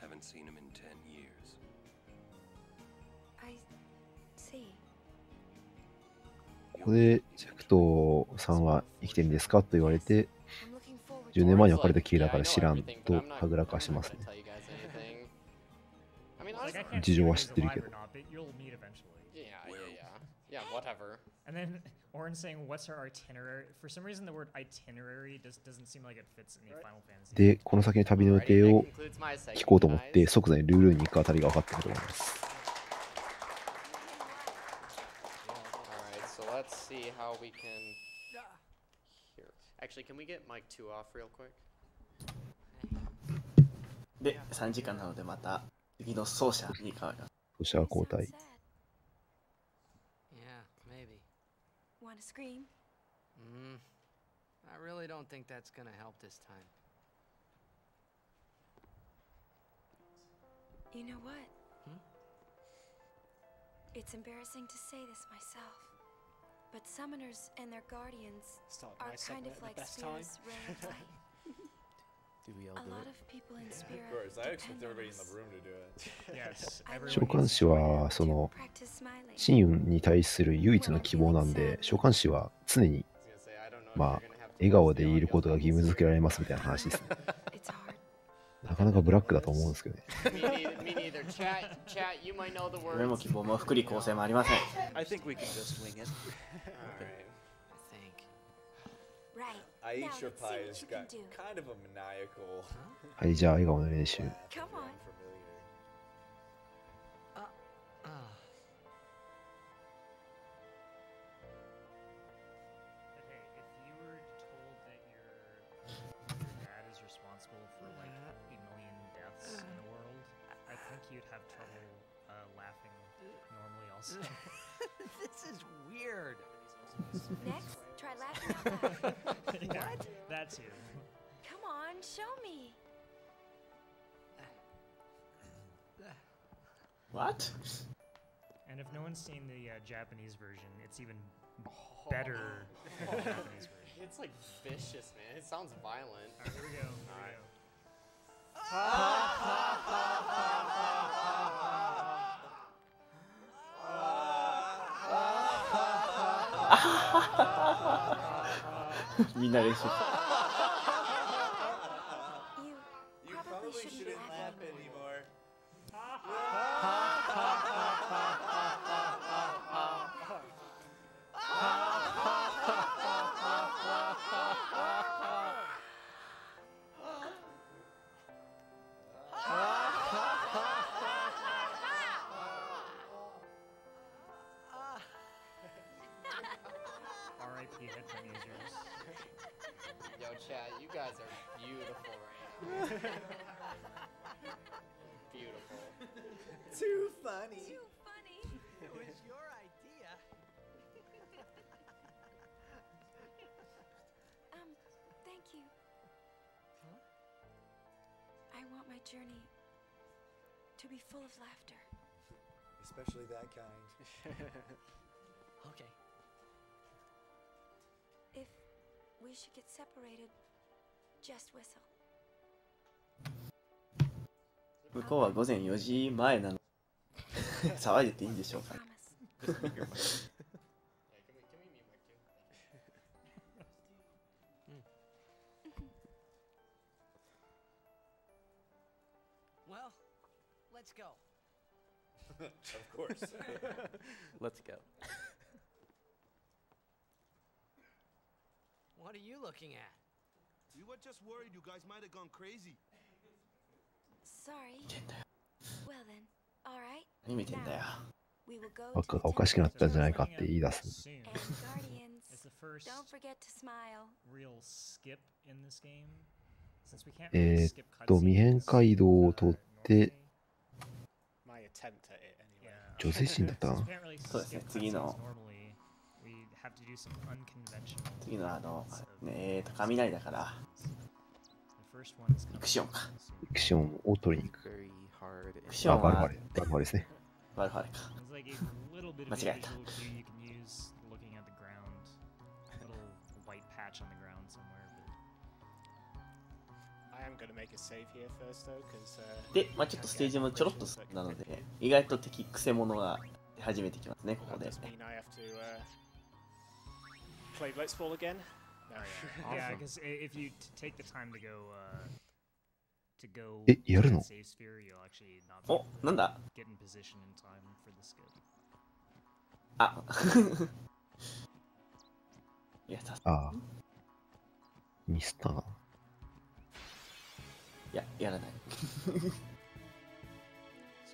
Haven't seen him in 10 years. I see. ここでジェクトさんは生きてるんですかと言われて、10年前に別れたキーだから知らんとはぐらかしますね。事情は知ってるけど。Yeah, whatever. And then Oren saying, "What's our itinerary?" For some reason, the word itinerary doesn't seem like it fits any Final Fantasy. で、この先の旅の予定を聞こうと思って即座にルールに行くあたりが分かったかと思います。Alright, so let's see how we can. Here. Actually, can we get mic 2 off real quick? で、3時間なのでまた次の走者に変わります。走者交代。Yeah, maybe. Want to scream? I really don't think that's gonna help this time. You know what? It's embarrassing to say this myself, but summoners and their guardians are kind of like spirits rolling light. Do we all A do lot it? of people in Of spirit course, I expect depend on everybody in us. the room to do it. Yes, 召喚師はその神運に対する唯一の希望なんで、召喚師は常にまあ笑顔でいることが義務付けられますみたいな話ですね。なかなかブラックだと思うんですけどね。Me neither. Chat, you might know the 夢も words. 希望も福利厚生もありません。 I think we can just wing it. Right. I Now eat your let's see pie what has you can got do. kind of a maniacal. はい、じゃあ笑顔の練習。 Come on. But hey, if you were told that your dad is responsible for like a million deaths in the world, I think you'd have trouble laughing normally also. This is weird. Next, try laughing out loud. Yeah, What? That too. Come on, show me. What? And if no one's seen the Japanese version, it's even better than the Japanese version. It's like vicious, man. It sounds violent. Alright, here we go. Here we go. みんな練習。 You probably shouldn't laugh anymore. R.I.P. headphone users. Yo, chat, you guys are beautiful right now. Beautiful. Too funny. Too funny. It was your idea. Thank you. I want my journey to be full of laughter. Especially that kind. Okay. If we should get separated, just whistle. 向こうは午前4時前なの。騒いでていいんでしょうか。 Well, let's go. Of course. Let's go. What are you looking at? We were just worried you guys might have gone crazy. Sorry. Well then, all right. 何見てんだよ。 We will go バ to カ the がおかしくなったんじゃないか temple って言い出す。 and guardians. It's the first Don't forget to smile. real skip in this game. Since we can't really skip 未編 cutscenes. 街道を通って、 My attempt at it anyway. 女性シーンだったか Since な we can't really そうですね skip 次の cutscenes normally, we have to do some unconventional 次のthings. 雷だから、 The first one is イクシオンか。フィクションを取りに行く。 Very hard. イクシオンはバルファレ。バルファレですね。バルファレか。 There's like a little bit of 間 a 違えた。 visual cue you can use looking at the ground. A little white patch on the ground somewhere. I am going to make a save here first though, because で、まあちょっとステージもちょろっとなので、意外と敵クセモノが出始めてきますね、ここ that で。 does mean I have to play Blitzball again. No, Yeah, because if you take the time to go やるの save sphere, you'll actually not お、なんだ get in position in time for the skip. あいや、ああ。ミスったな。いや、やらない。 So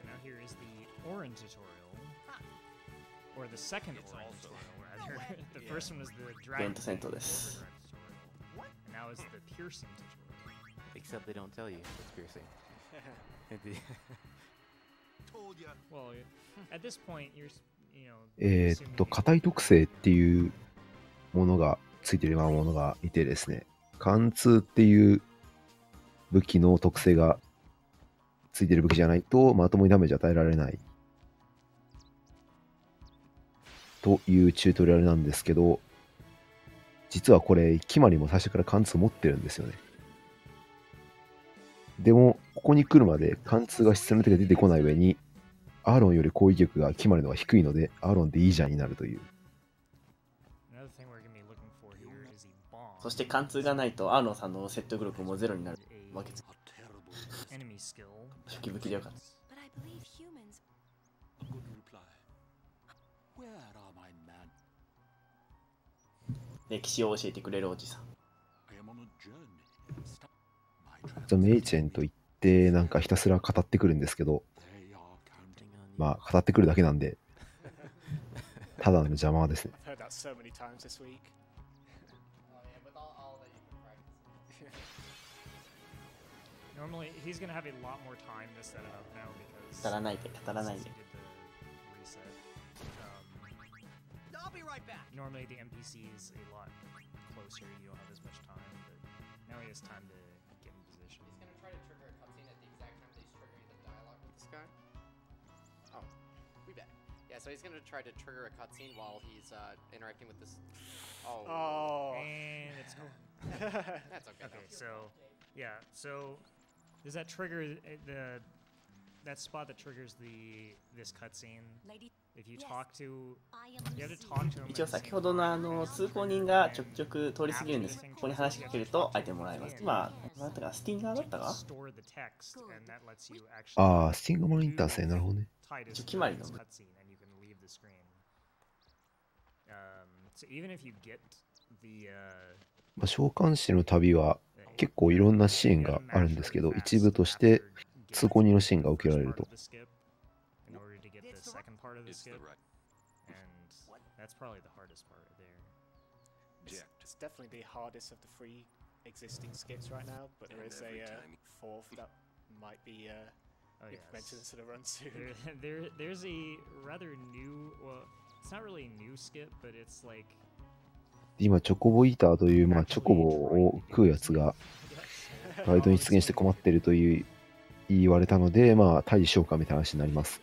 now here is the Orin tutorial, or the second Orin tutorial rather. The first one was the ド Dragon ントセントです。 tutorial, and now is the Piercing tutorial. Except they don't tell you it's piercing. Told ya. Well, at this point, you're, you know, 硬い特性っていうものがついてるようなものがいてですね、貫通っていう武器の特性がついてる武器じゃないとまともにダメージ与えられないというチュートリアルなんですけど、実はこれキマリも最初から貫通持ってるんですよね。でもここに来るまで貫通が必要な手が出てこない上に、アーロンより攻撃力がキマリの方が低いのでアーロンでいいじゃんになるという。そして貫通がないとアーロンさんの説得力もゼロになるわけです。初期武器でよかった。歴史を教えてくれるおじさん。メイチェンと言ってなんかひたすら語ってくるんですけど、まあ語ってくるだけなんでただの邪魔ですね。Normally, he's gonna have a lot more time to set it up now because 語らないで語らないで。 Normally the NPC is a lot closer, you don't have as much time, but now he has time to get in position. He's gonna try to trigger a cutscene at the exact time that he's triggering the dialogue with this guy. Oh, we back. Yeah, so he's gonna try to trigger a cutscene while he's interacting with this. Oh. And it's gone. That's okay. Okay, so yeah, so does that trigger that spot that triggers this cutscene? If you talk to, you have to talk to him. 一応先ほどの通行人がちょくちょく通り過ぎるんですけど、ここに話しかけるとアイテムもらえます。今なんだかスティンガーだったか？ああ、スティンガーモニターですね。なるほどね。一応決まりの。召喚師の旅は結構いろんなシーンがあるんですけど、一部として通行人のシーンが受けられると。That's probably the hardest part there. It's definitely the hardest of the 3 existing skips right now, but there is a 4th that might be implemented into the run soon. There's a rather new, well, it's not really a new skip, but it's like 今チョコボイーターという、チョコボを食うやつがライドに出現して困ってるという言われたので、対処しようかみたいな話になります。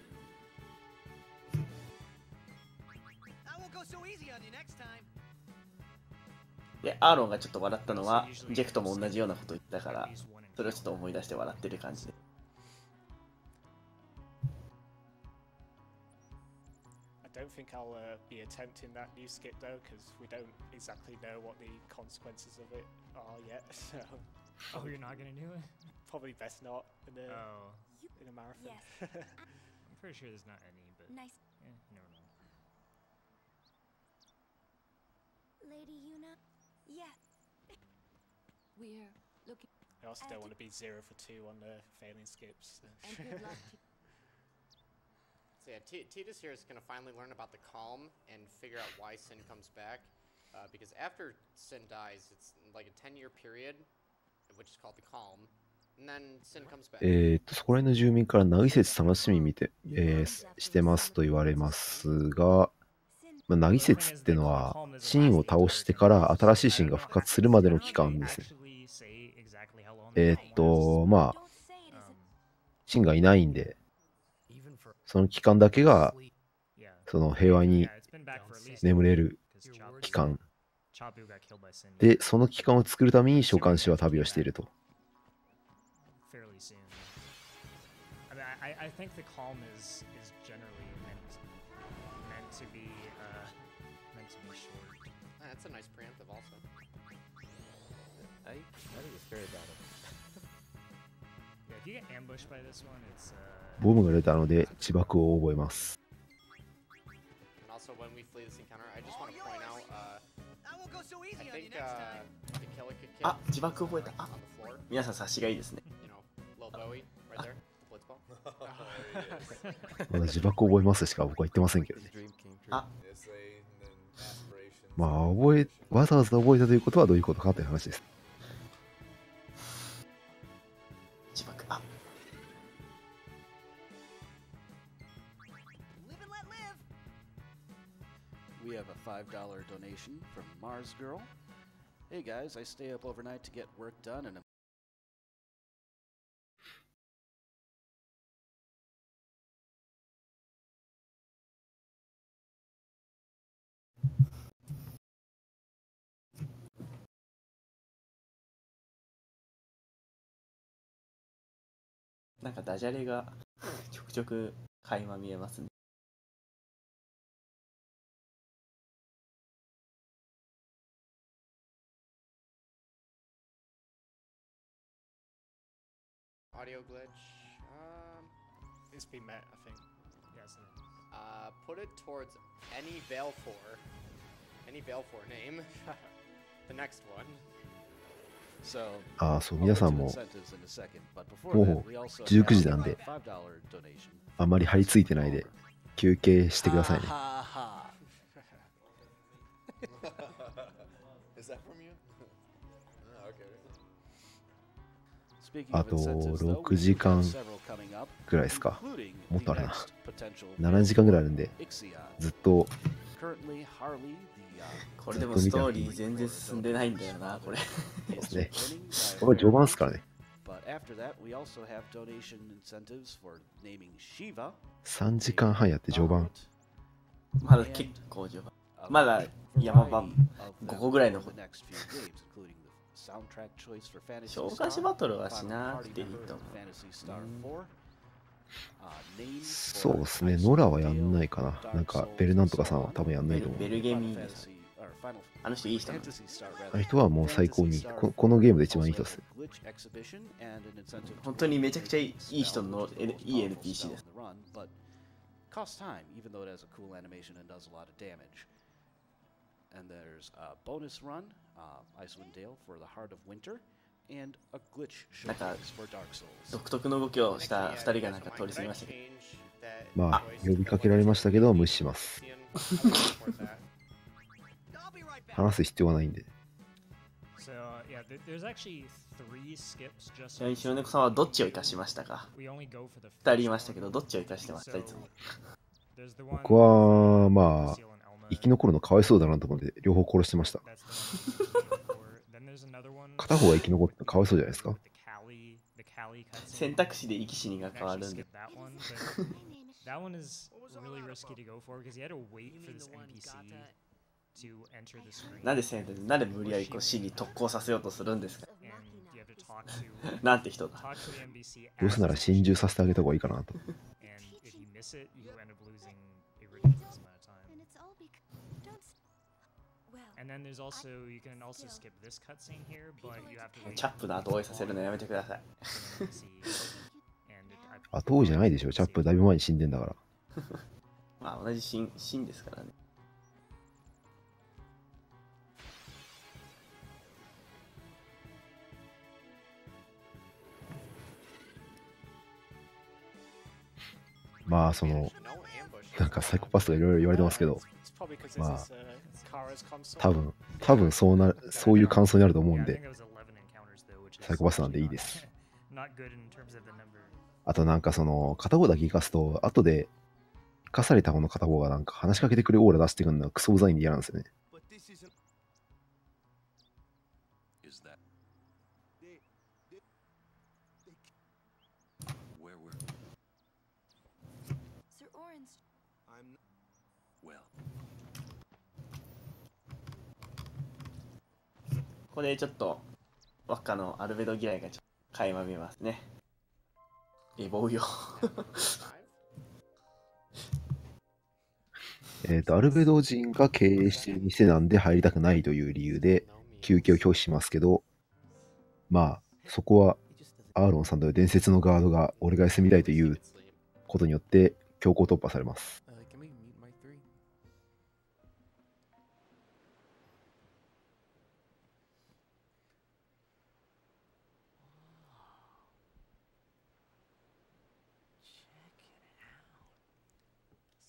で、アーロンがちょっと笑ったのは、ジェクトも同じようなことを言ったから、それをちょっと思い出して笑ってる感じで。I don't think I'll be attempting that new skip though, because we don't exactly know what the consequences of it are yet. So. Oh, you're not gonna do it? Probably best not in a marathon. I'm pretty sure there's not any, but nice. You never know. Lady Yuna. Yeah. We're looking. I also don't want to be 0 for 2 on the failing skips. So yeah, Titus here is going to finally learn about the calm and figure out why Sin comes back. Because after Sin dies, it's like a 10-year period, which is called the calm. And then Sin comes back. そこら辺の住民からナギ説楽しみ見て、してますと言われますが、ナギ説っていうのはシンを倒してから新しいシンが復活するまでの期間ですね。シンがいないんで、その期間だけがその平和に眠れる期間で、その期間を作るために召喚師は旅をしていると。I think the calm is generally meant to be short. That's a nice preemptive also. I think it's very bad. Yeah, if you get ambushed by this one, it's ボムが出たので自爆を覚えます。And also when we flee this encounter, I just want to point out I think the killer could kill 自爆覚えた。皆さん察しがいいですね。Lil Bowie right there. Blitzball. まだ自爆覚えますしか僕は言ってませんけどね。わざわざ覚えたということはどういうことかという話です。自爆。We we have a $5 donation from Mars Girl. Hey guys, I stay up overnight to get work done andなんかダジャレがちょくちょく垣間見えますね。Audio glitch. It's been met, I think. Yeah, isn't it? Put it towards any Balfour name. The next one. ああ、そう、皆さんももう19時なんで、あまり張り付いてないで休憩してくださいね。あと6時間ぐらいですか。もっとあるな。7時間ぐらいあるんで、ずっとこれでもストーリー全然進んでないんだよな、これ。そうですね。これ序盤ですからね。3時間半やって序盤。まだ結構序盤。まだ山場5個ぐらいの召喚師バトルはしなくていいと思う。そうですね、ノラはやんないかな。なんかベルなんとかさんは多分やんないと思う。ベルゲミです。あの人いい人なんです。あの人はもう最高にこのゲームで一番いい人です。本当にめちゃくちゃいい人のいい NPC です。And there's a bonus run, Icewind Dale for the Heart of Winter, and a glitch showcase for Dark Souls. 独特の動きをした2人がなんか通り過ぎましたけど。まあ、呼びかけられましたけど、無視します。話す必要はないんで。ちなみに白猫さんはどっちを生かしましたか？ 2人いましたけど、どっちを生かしてましたいつも。僕は、まあ、生き残るのかわいそうだなと思って両方殺してました。片方が生き残ってかわいそうじゃないですか。選択肢で生き死にが変わるんで。なんで無理やり死に特攻させようとするんですか？なんて人だ。どうせなら心中させてあげた方がいいかなと。チャップの後追いさせるのやめてください。後追いじゃないでしょ。チャップだいぶ前に死んでんだから。まあ同じシーンですからね。まあなんかサイコパスとかいろいろ言われてますけど、まあ多分そういう感想になると思うんで、サイコパスなんでいいです。あとなんか片方だけ生かすと、後で生かされた方の片方がなんか話しかけてくるオーラ出してくるのはクソうざいんで嫌なんですよね。ここでちょっと輪っかのアルベド嫌いがちょっと垣間見えますね。エボウよ。アルベド人が経営している店なんで入りたくないという理由で休憩を拒否しますけど、まあそこはアーロンさんという伝説のガードが俺が休みたいということによって強行突破されます。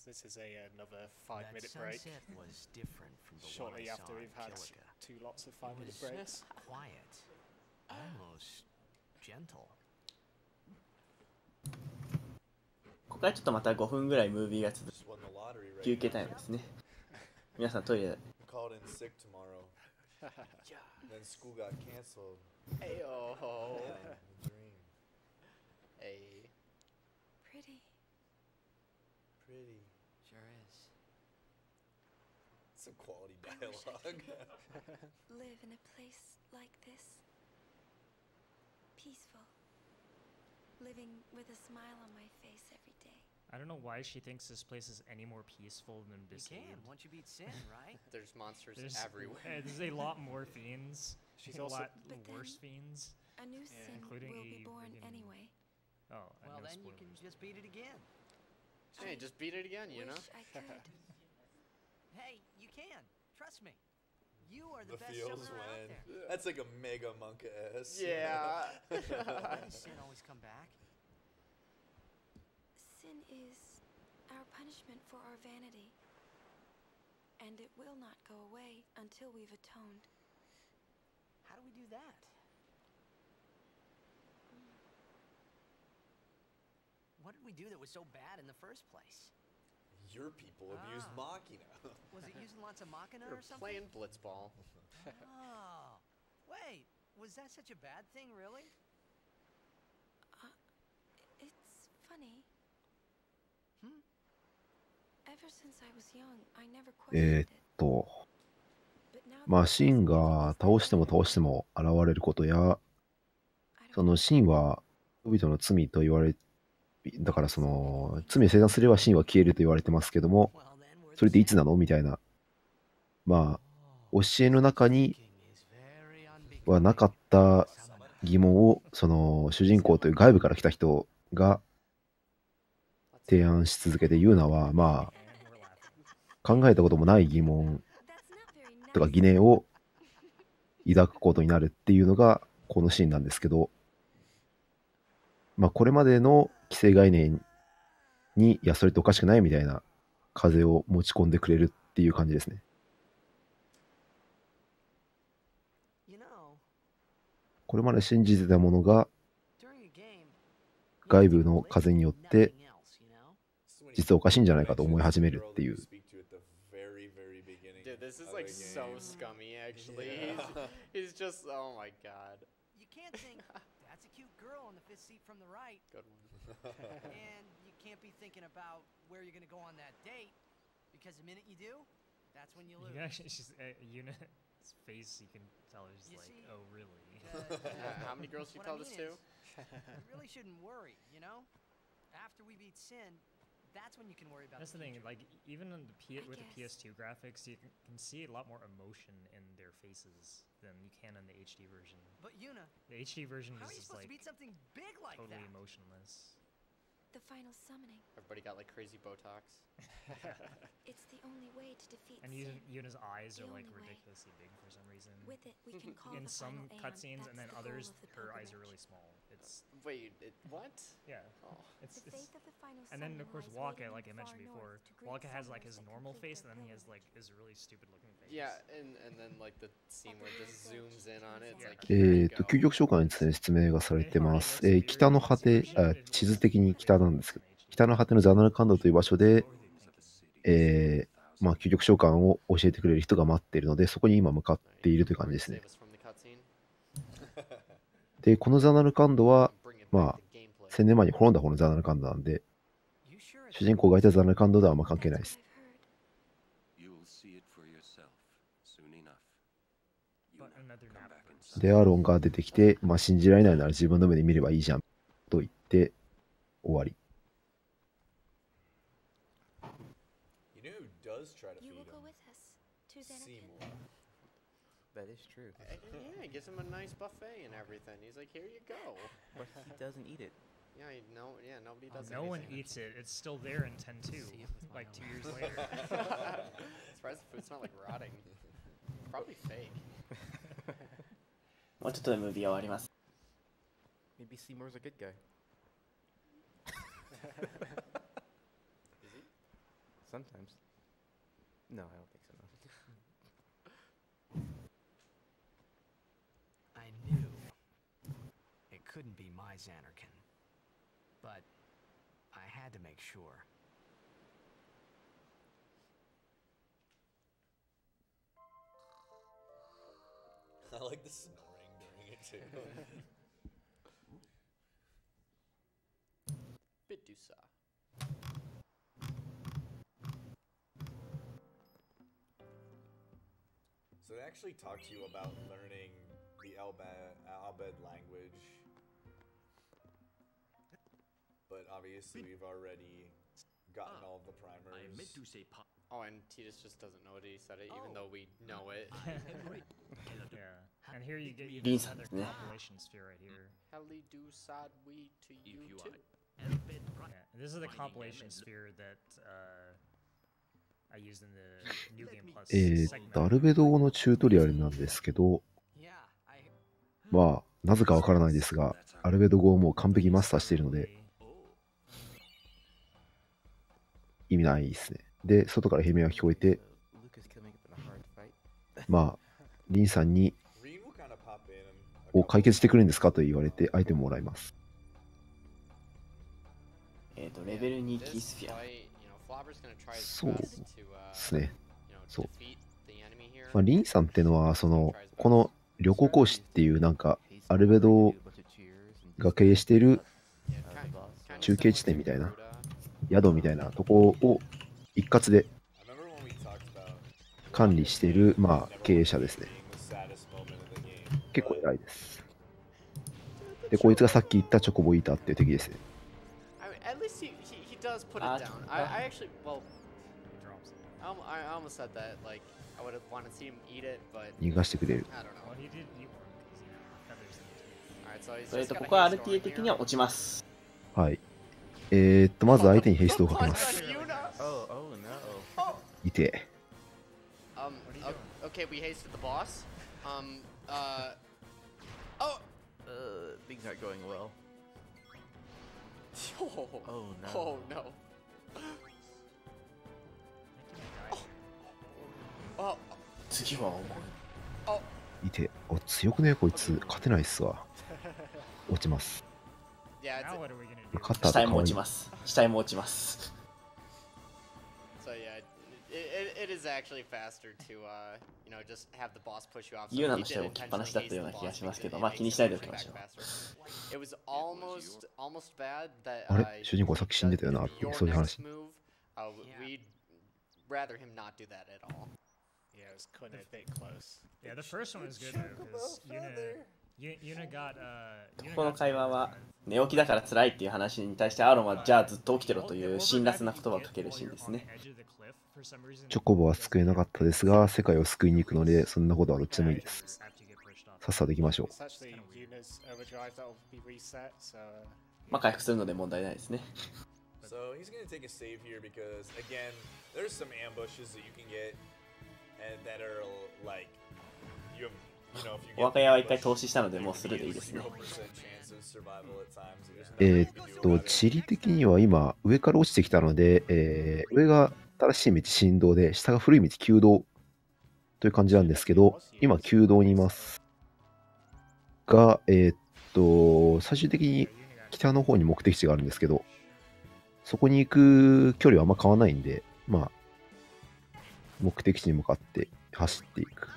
This is another 5-minute break. Shortly after we've had 2 lots of 5-minute breaks. Quiet, almost gentle. ここからちょっとまた5分ぐらいムービーが続く休憩タイムですね。皆さんトイレ。 Called in sick tomorrow. Then school got canceled. Ayo. Yeah, dream. Hey. Pretty. Pretty. Sure is. Some quality I wish I dialogue. could live in a place like this. Peaceful. Living with a smile on my face every day. I don't know why she thinks this place is any more peaceful than You Besieged. can once you beat Sin, right? There's monsters There's everywhere. There's a lot more fiends. She's a also- lot But worse then fiends. A new sin including will be a born friggin- anyway. Oh, Well, no then you can spoilers. just beat it again. Hey, just beat it again, you know? Wish I could. Hey, you can. Trust me. You are the, The best feels summoner out when. there. That's like a mega monk-esque. Yeah. Why does Sin always come back? Sin is our punishment for our vanity. And it will not go away until we've atoned. How do we do that? What did we do that was so bad in the first place? Your people abused Machina. Was it using lots of Machina We're or something? playing Blitzball. Oh, wait. Was that such a bad thing, really? It's funny. Hmm? Ever since I was young, I never questioned it. まあ、シンが倒しても倒しても現れることや、そのシンは人々の罪と言われ、だからその罪を生産すればシンは消えると言われてますけども、それっていつなのみたいな、まあ、教えの中にはなかった疑問を、その主人公という外部から来た人が提案し続けて言うのは、まあ、考えたこともない疑問とか疑念を抱くことになるっていうのがこのシーンなんですけど、まあこれまでの既成概念に、いやそれっておかしくないみたいな風を持ち込んでくれるっていう感じですね。これまで信じてたものが外部の風によって実はおかしいんじゃないかと思い始めるっていう。Dude, this is like so scummy, actually. He's just, oh my god. You can't think, that's a cute girl in the fifth seat from the right. Good one. And you can't be thinking about where you're going to go on that date, because the minute you do, that's when you lose. Yeah, she's Yuna's face. You can tell she's You like, see, oh really? How many girls do you what I tell this mean to? You really shouldn't worry, you know? After we beat Sin, that's when you can worry about That's the thing. Like even on with the PS2 graphics, you can see a lot more emotion in their faces than you can in the HD version. But Yuna, the HD version how are is you just supposed like to beat something big like totally that? emotionless. The final summoning. Everybody got like crazy Botox. It's the only way to defeat And sin. Yuna's eyes The are like only way. ridiculously big for some reason. With it, we can call in the some final aeon. cutscenes, and then That's the goal others, of the her eyes are pilgrimage. really small. It's Wait, what? Yeah. Oh. It's, The faith of the final and then of course summoning lies Waka, waiting like I in mentioned far before, north to greet Waka has like summoners his that normal complete face, and their then he has like pilgrimage. his really stupid looking face. Yeah, and then like the scene where it just zooms in on it. It's like, 究極召喚にですね、説明がされてます。北の果て、地図的に北なんですけど、北の果てのザナルカンドという場所で、まあ、究極召喚を教えてくれる人が待っているので、そこに今向かっているという感じですね。で、このザナルカンドは、まあ、1000年前に滅んだ方のザナルカンドなんで、主人公がいたザナルカンドではあんま関係ないです。で、アーロンが出てきて、まあ、信じられないなら自分の目で見ればいいじゃんと言って終わり。You know who does try to You feed will go him? with us to Xanarkand. Seymour. That is true. Yeah, he gives him a nice buffet and everything. He's like, here you go. But he doesn't eat it. Yeah, nobody does. No one eats it. It's still there in 10-2, like 2 years later. Surprised the food's not like rotting. Probably fake. もうちょっとでムービー終わります。 Maybe Seymour's a good guy. Is he? Sometimes. No, I don't think so. No. I knew it couldn't be my Xanarkand, but I had to make sure. I like the snoring during it too. Bidusa. So they actually talked to you about learning the Albed language, but obviously we've already gotten all of the primers. I meant to say Oh, and Titus just doesn't know it. He said it, even though we know it. Yeah, and here you get These- another yeah. compilation sphere right here. Helly do sad we to you too. Yeah, this is the compilation sphere that I used in the New Game Plus segment. アルベド語のチュートリアルなんですけど、まあ、なぜかわからないですが、アルベド語をもう完璧にマスターしているので、意味ないですね。で、外から悲鳴が聞こえて、まあ、リンさんに、解決してくれるんですかと言われて、アイテムもらいます。レベル2キースフィア。そうですね。そう。まあ、リンさんっていうのは、この旅行講師っていう、なんか、アルベドが経営している中継地点みたいな、宿みたいなとこを一括で管理している、まあ、経営者ですね。結構偉いです。で、こいつがさっき言ったチョコボイーターっていう敵ですね。At least he does put it down. I actually, well, I almost said that, like, I would have wanted to see him eat it, but 逃がしてくれる。 I don't know. Alright, so he's それ just と gonna ここは haste RTA storm 的 here. には落ちます。はい。まず相手にヘイストをかけます。 Oh, oh no. いて。Okay, we hasted the boss. Things aren't going well. Oh no. Oh no. Oh. 次はいて。お、強くねこいつ。勝てないっすわ。落ちます。 Yeah, it's 勝った後死体も可愛い落ちます。死体も落ちます。 so yeah, it is actually faster to you know, just have the boss push you off. ユーナの死体を置きっぱなしだったような気がしますけど、まあ気にしないでおきましょう。 It was almost bad that あれ主人公さっき死んでたよなっていうそういう話。 we'd rather him not do that at all. Yeah, it was kind of a bit close. Yeah, the first one was good though, because Yuna got ここの会話は寝起きだから辛いっていう話に対してアロンはじゃあずっと起きてろという辛辣な言葉をかけるシーンですね。チョコボは救えなかったですが、世界を救いに行くので、そんなことはどっちでもいいです。さっさと行きましょう。 It's actually Yuna's overdrive that will be reset, so まあ回復するので問題ないですね。 So he's gonna take a save here because again, there's some ambushes that you can get and that are like you know if you お若屋は一回投資したのでもうするでいいですね。 0% chance of survival at times. 地理的には今、上から落ちてきたので、上が正しい道振動で、下が古い道旧道という感じなんですけど、今、旧道にいます。が、最終的に北の方に目的地があるんですけど、そこに行く距離はあんま変わらないんで、まあ、目的地に向かって走っていく。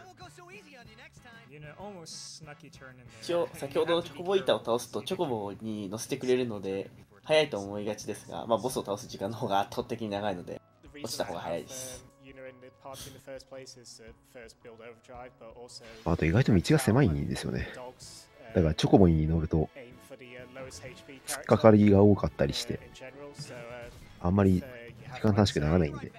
一応先ほどのチョコボイーターを倒すとチョコボに乗せてくれるので早いと思いがちですが、まあ、ボスを倒す時間の方が圧倒的に長いので落ちた方が早いです。あと意外と道が狭いんですよね。だからチョコボに乗ると突っかかりが多かったりしてあんまり時間短縮ならないんで。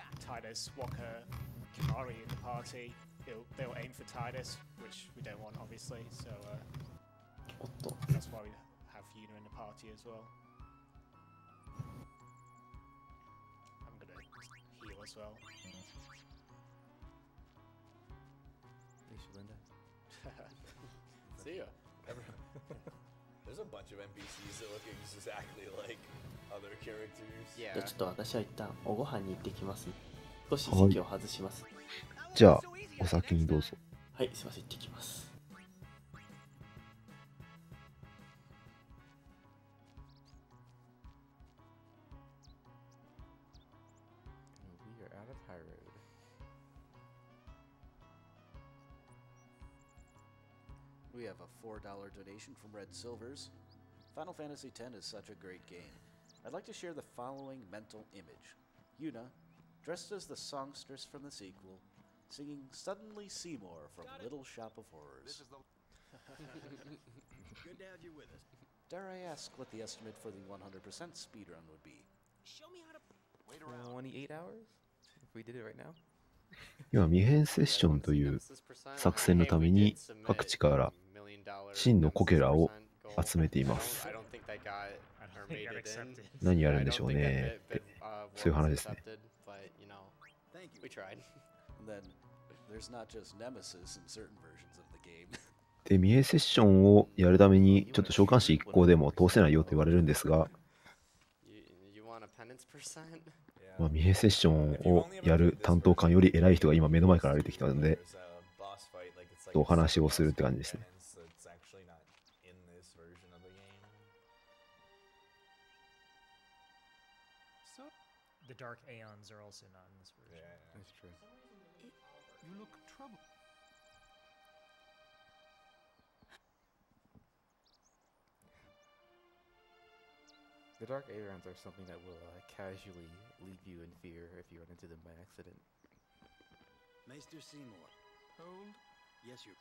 They'll aim for Titus, which we don't want, obviously. Soおっと that's why we have Yuna in the party as well. I'm gonna heal as well. See ya. There's a bunch of NPCs that look exactly like other characters. じゃあちょっと私は一旦おご飯に行ってきます、ね。少し席を外します。じゃあお先にどうぞ。はい、すいません、行ってきます。We are out of high road. We have a $4 donation from Red Silvers. Final Fantasy X is such a great game. I'd like to share the following mental image. Yuna, dressed as the songstress from the sequel, singing Suddenly Seymour from Little Shop of Horrors. Good to have you with us. Dare I ask what the estimate for the 100% speedrun would be? Show me how to wait around. 28 hours? If we did it right now? 今、未編セッションという作戦のために各地から真のコケラを集めています。何やるんでしょうねって、そういう話ですね。で、未編セッションをやるために、ちょっと召喚士1個でも通せないよと言われるんですが、まあ、未編セッションをやる担当官より偉い人が今目の前から歩いてきたので、お話をするって感じですね。The Dark Aeons are also not in this version. Yeah, that's true. You look troubled. The Dark Aeons are something that will casually leave you in fear if you run into them by accident. Maester Seymour. Hold. Yes, you.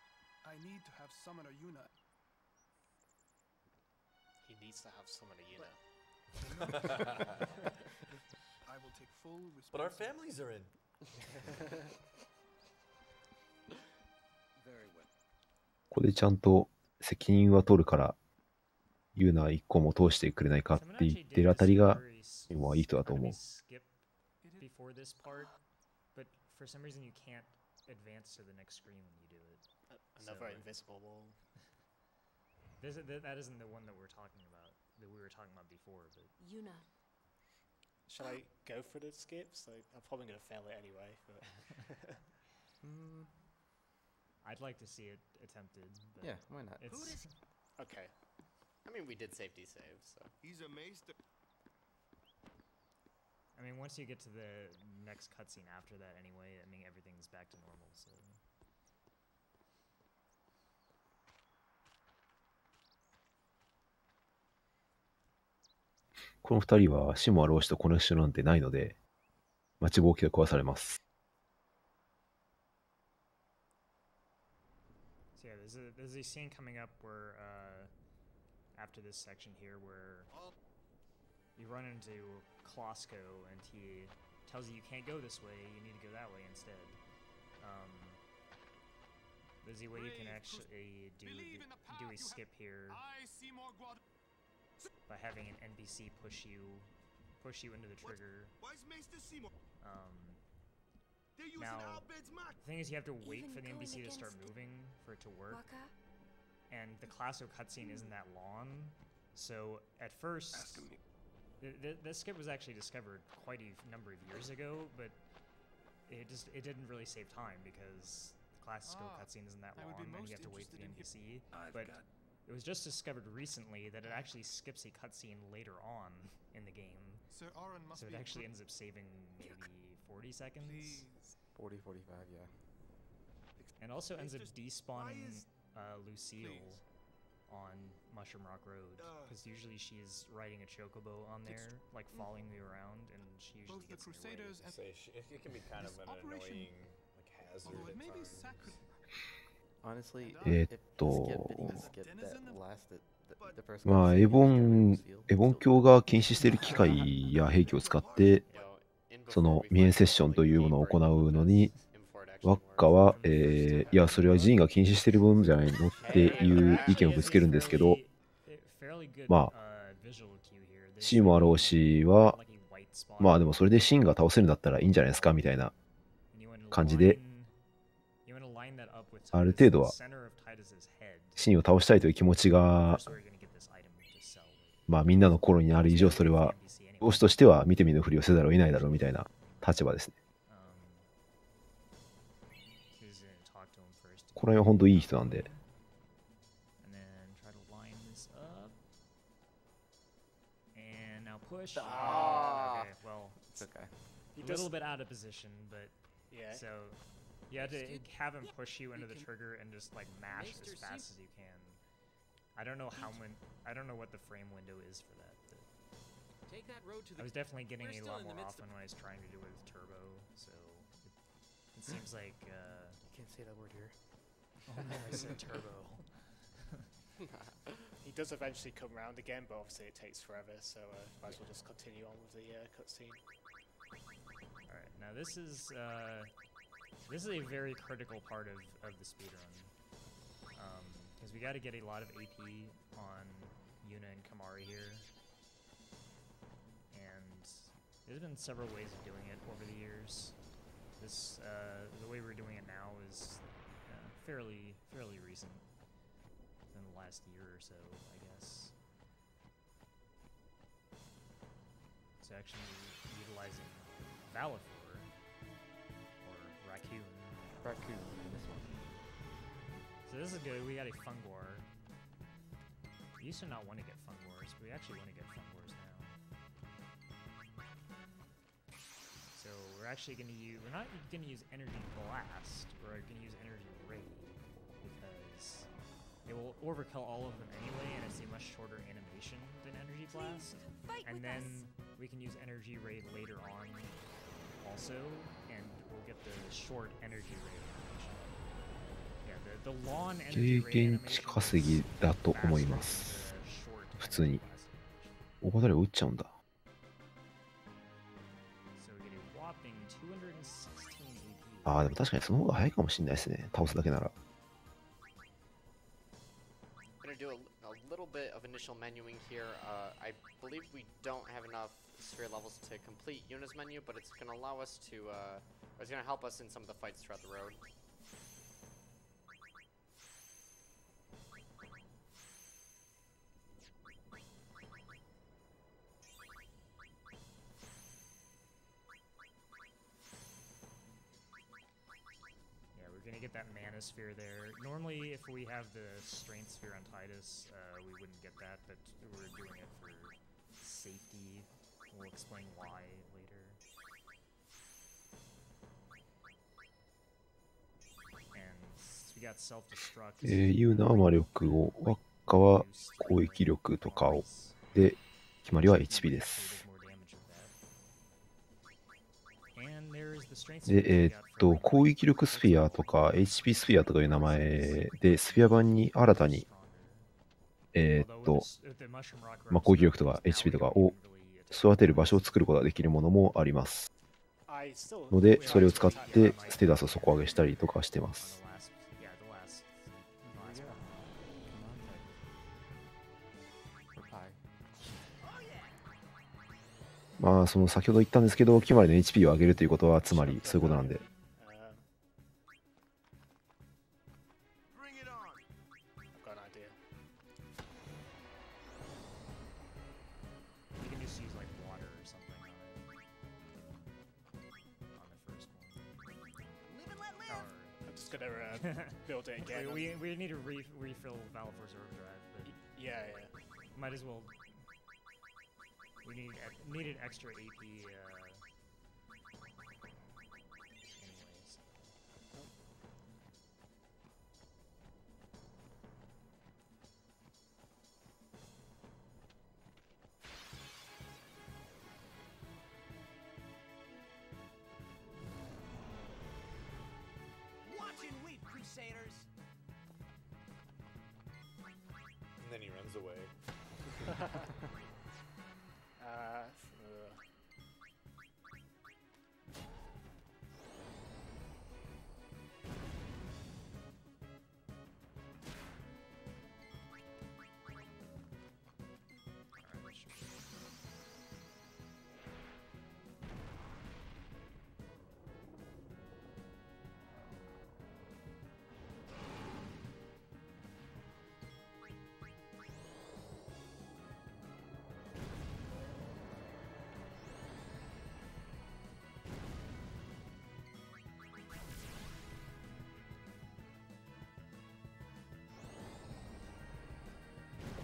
I need to have Summoner Yuna. He needs to have Summoner Yuna. I will take full responsibility. But our families are in. Very well. ここでちゃんと責任は取るから、ユーナ1個も通してくれないかって言ってるあたりが、今はいい人だと思う。Before this part, but for some reason you can't advance to the next screen when you do it. Another invisible wall. That isn't the one that we're talking about, that we were talking about before, but... Yuna. Shall I go for the skips? I'm probably going to fail it anyway, but... I'd like to see it attempted. But yeah, why not? Okay. I mean, we did safety save, so... He's amazed. I mean, once you get to the next cutscene after that anyway, I mean, everything's back to normal, so... この2人は死もあろうしとコネクションなんてないので、待ちぼうけが壊されます。So yeah, there's a scene coming up where, after this section here, where you run into Klosko and he tells you can't go this way, you need to go that way instead. There's a way you can actually do a skip here by having an NPC push you into the trigger. Now, the thing is, you have to wait for the NPC to start moving for it to work. And the Klosko cutscene isn't that long, so at first, this skip was actually discovered quite a number of years ago, but it didn't really save time because the Klosko cutscene isn't that long, and you have to wait for the NPC. But it was just discovered recently that it actually skips a cutscene later on in the game, so it actually ends up saving maybe 40 seconds. 40, 45, yeah. And also ends up despawning Lucille on Mushroom Rock Road, because usually she's riding a chocobo on there, like following me around, and she usually gets in your way. It can be kind of an annoying like hazard at times. Honestly, まあエボン教が禁止している機械や兵器を使ってその未編セッションというものを行うのに、ワッカは、いやそれは寺院が禁止しているものじゃないのっていう意見をぶつけるんですけど、まあシーモアロー氏はまあでもそれでシンが倒せるんだったらいいんじゃないですかみたいな感じで、ある程度はシンを倒したいという気持ちがまあみんなの心にある以上、それは同志としては見て見ぬふりをせざるを得ないだろうみたいな立場ですね。これは本当いい人なんで。A little bit out of position, but yeah. So You had to have him push you into the trigger and just like mash as fast as you can. I don't know how many. I don't know what the frame window is for that. Take that road to the I was definitely getting We're a still lot in the more midst often when I was trying to do it with turbo. So it seems like. You can't say that word here. Oh no, I said turbo. He does eventually come round again, but obviously it takes forever, so might as well just continue on with the cutscene. Alright, now this is a very critical part of the speedrun. Because we gotta get a lot of AP on Yuna and Kamari here. And there's been several ways of doing it over the years. This, the way we're doing it now is fairly recent. In the last year or so, I guess. It's actually utilizing Valifor, or Raccoon. Raccoon, this one. So this is good, we got a Funguar. We used to not want to get Funguars, but we actually want to get Funguars now. So we're actually going to use, we're not going to use Energy Blast, we're going to use Energy Raid, because it will overkill all of them anyway, and it's a much shorter animation than Energy Blast. And then we can use Energy Raid later on also, and we'll get the short Energy Raid animation. Yeah, the long Energy Raid 経験値稼ぎだと思います。普通に。オバダレを打っちゃうんだ。ああ、でも確かにその方が早いかもしれないですね。倒すだけなら。Do a little bit of initial menuing here. I believe we don't have enough sphere levels to complete Yuna's menu, but it's going to allow us to, it's going to help us in some of the fights throughout the road. Gonna get that mana sphere there. Normally, if we have the strength sphere on Titus, we wouldn't get that, but we're doing it for safety. We'll explain why later. And we got self-destruct. ユーナは魔力を、ワッカは攻撃力とかを、で、決まりは HP です。で、攻撃力スフィアとか HP スフィアとかいう名前で、スフィア版に新たに、まあ、攻撃力とか HP とかを育てる場所を作ることができるものもあります。ので、それを使ってステータスを底上げしたりとかしてます。まあ、その先ほど言ったんですけど、決まりの HP を上げるということは、つまりそういうことなんで。Build it again. We need to refill Valifor's overdrive, but yeah. Might as well. We needed extra AP. Anyways. Watch and weep, Crusaders. And then he runs away.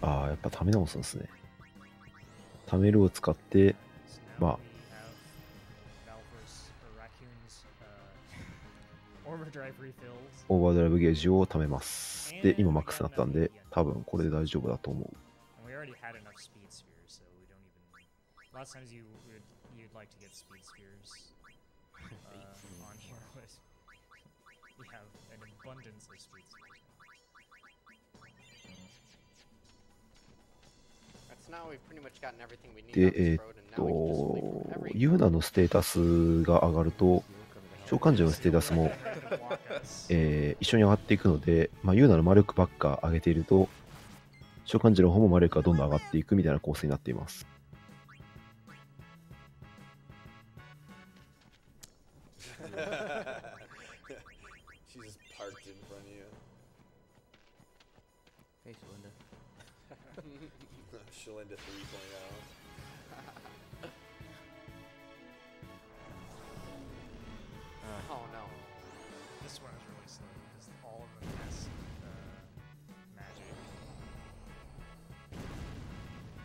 ああ、やっぱため直すんですね。ためるを使って、まあ。Order オーバードライブゲージを貯めます。で、今マックスになったんで、多分これで大丈夫だと思う。Lots of times you'd like to get speed spheres on here, but we have an abundance of speed spheres. That's now we've pretty much gotten everything we need で、ユーナのステータスが上がると、召喚獣のステータスも、一緒に上がっていくので、まあ、ユーナの魔力ばっか上げていると、召喚獣の方も魔力がどんどん上がっていくみたいな構成になっています。She just parked in front of you. Hey, Shalinda. Shalinda 3.0. Oh no. This one is really slow because all of them has magic.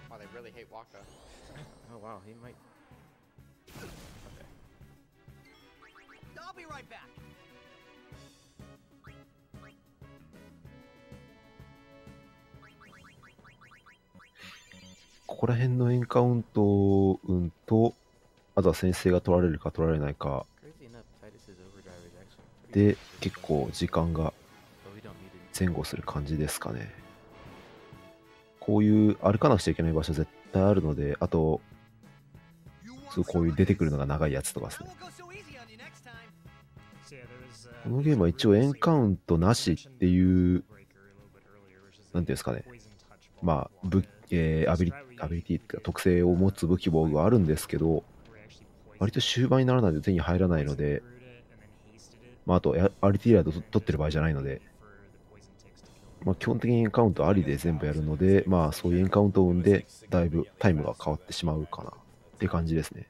Wow, they really hate Waka. Oh wow, he might. I'll be right back. ここら辺のエンカウント運と、あとは先制が取られるか取られないかで、結構時間が前後する感じですかね。こういう歩かなくちゃいけない場所絶対あるので、あと、こういう出てくるのが長いやつとかですね。このゲームは一応エンカウントなしっていう、なんていうんですかね。まあ、アビリティっていうか特性を持つ武器防具はあるんですけど、割と終盤にならないと手に入らないので、まあ、あと、アルティリア取ってる場合じゃないので、まあ、基本的にエンカウントありで全部やるので、まあ、そういうエンカウント運でだいぶタイムが変わってしまうかなって感じですね。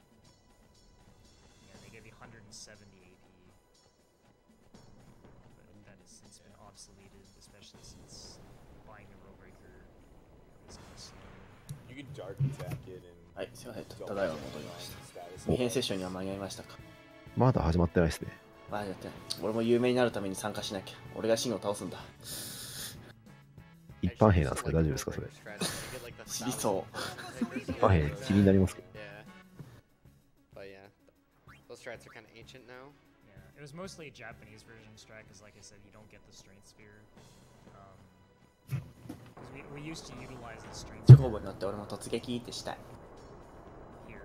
はい、すいません、ただいま戻りました。未編セッションには間に合いましたか？まだ始まってないですね。まだやってない。俺も有名になるために参加しなきゃ。俺がシンを倒すんだ。一般兵なんですけど大丈夫ですかそれ？知りそう。一般兵気になりますけど。But yeah, those strats are kind of ancient now. Yeah, it was mostly a Japanese version strat because, like I said, you don't get the strength sphere. We used to utilize the strength. チョコボに乗って俺も突撃ってしたい。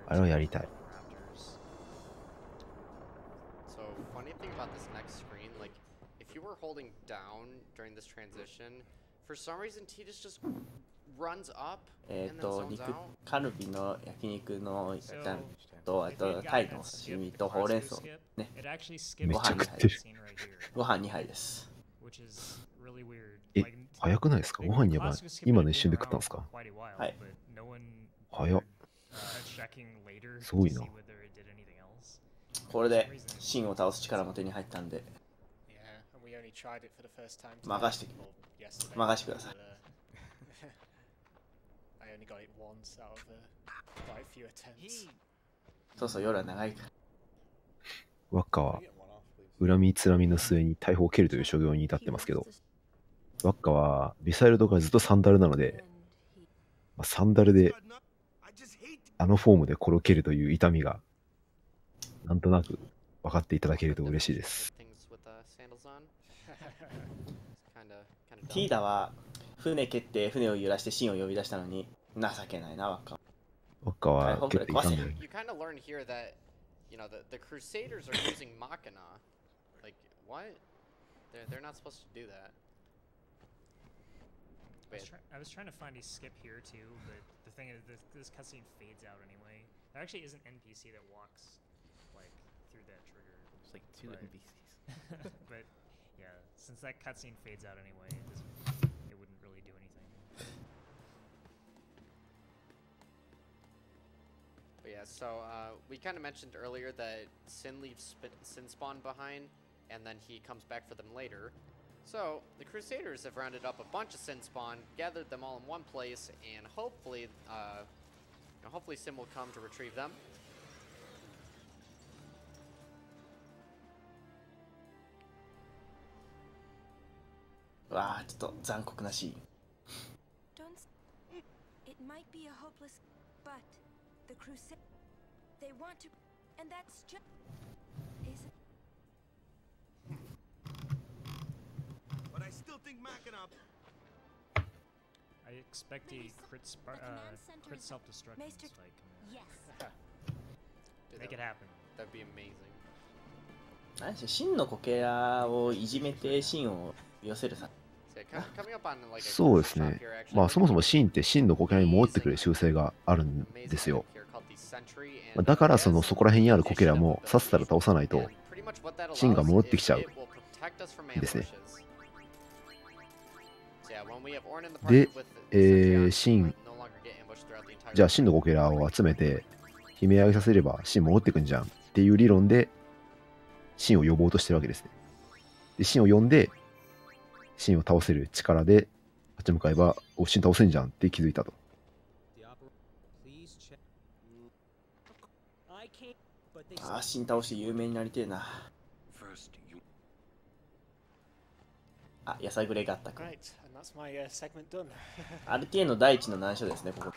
あれをやりたい。So funny thing about this next screen, like if you were holding down during this transition, for some reason Titus just runs up and then zones out. カルビの焼肉のとあとタイの刺身とほうれん草ね。めっちゃ食ってる。ご飯2杯です。え、早くないですか？ご飯2杯今の一瞬で食ったんですか？はい。早っ。すごいな。これでシンを倒す力も手に入ったんで任してください。そうそう、夜は長いから。ワッカは恨みつらみの末に大砲を蹴るという所業に至ってますけど、ワッカはビサイルとかずっとサンダルなので、まあ、サンダルであのフォームでこれを蹴るという痛みがなんとなく分かっていただけると嬉しいです。ティーダは船蹴って船を揺らしてシンを呼び出したのに情けないな、ワッカ。ワッカは結構痛んでる。You kind of learn here that, you know, the Crusaders are using Machina. Like, what? They're not supposed to do that. I was trying to find a skip here too, but the thing is, this cutscene fades out anyway. There actually is an NPC that walks, like, through that trigger. It's like two NPCs. But yeah, since that cutscene fades out anyway, it wouldn't really do anything. But yeah, so we kind of mentioned earlier that Sin leaves Sin Spawn behind, and then he comes back for them later. So, the Crusaders have rounded up a bunch of Sin Spawn, gathered them all in one place, and hopefully, hopefully Sin will come to retrieve them. わあ、ちょっと残酷なシーン。It might be a hopeless, but the crusade, they want to, and that's just, isn't. But I still think Mackin up. I expect a crit self-destruct in this fight. Yes. Make it happen. That'd be amazing. 何でしょう、真のコケラをいじめて真を寄せるさ。そうですね。まあそもそもシンって真のコケラに戻ってくる習性があるんですよ。だからそこら辺にあるコケラもさっさと倒さないとシンが戻ってきちゃうんですね。で、シン、じゃあ真のコケラを集めて悲鳴上げさせればシン戻ってくんじゃんっていう理論でシンを呼ぼうとしてるわけですね。で、シンを呼んでシンを倒せる力で立ち向かえば、お、シン倒せんじゃんって気づいたと。ああ、シン倒して有名になりてえな。あ、やさぐれがあったか。RTA の第一の難所ですね、ここ。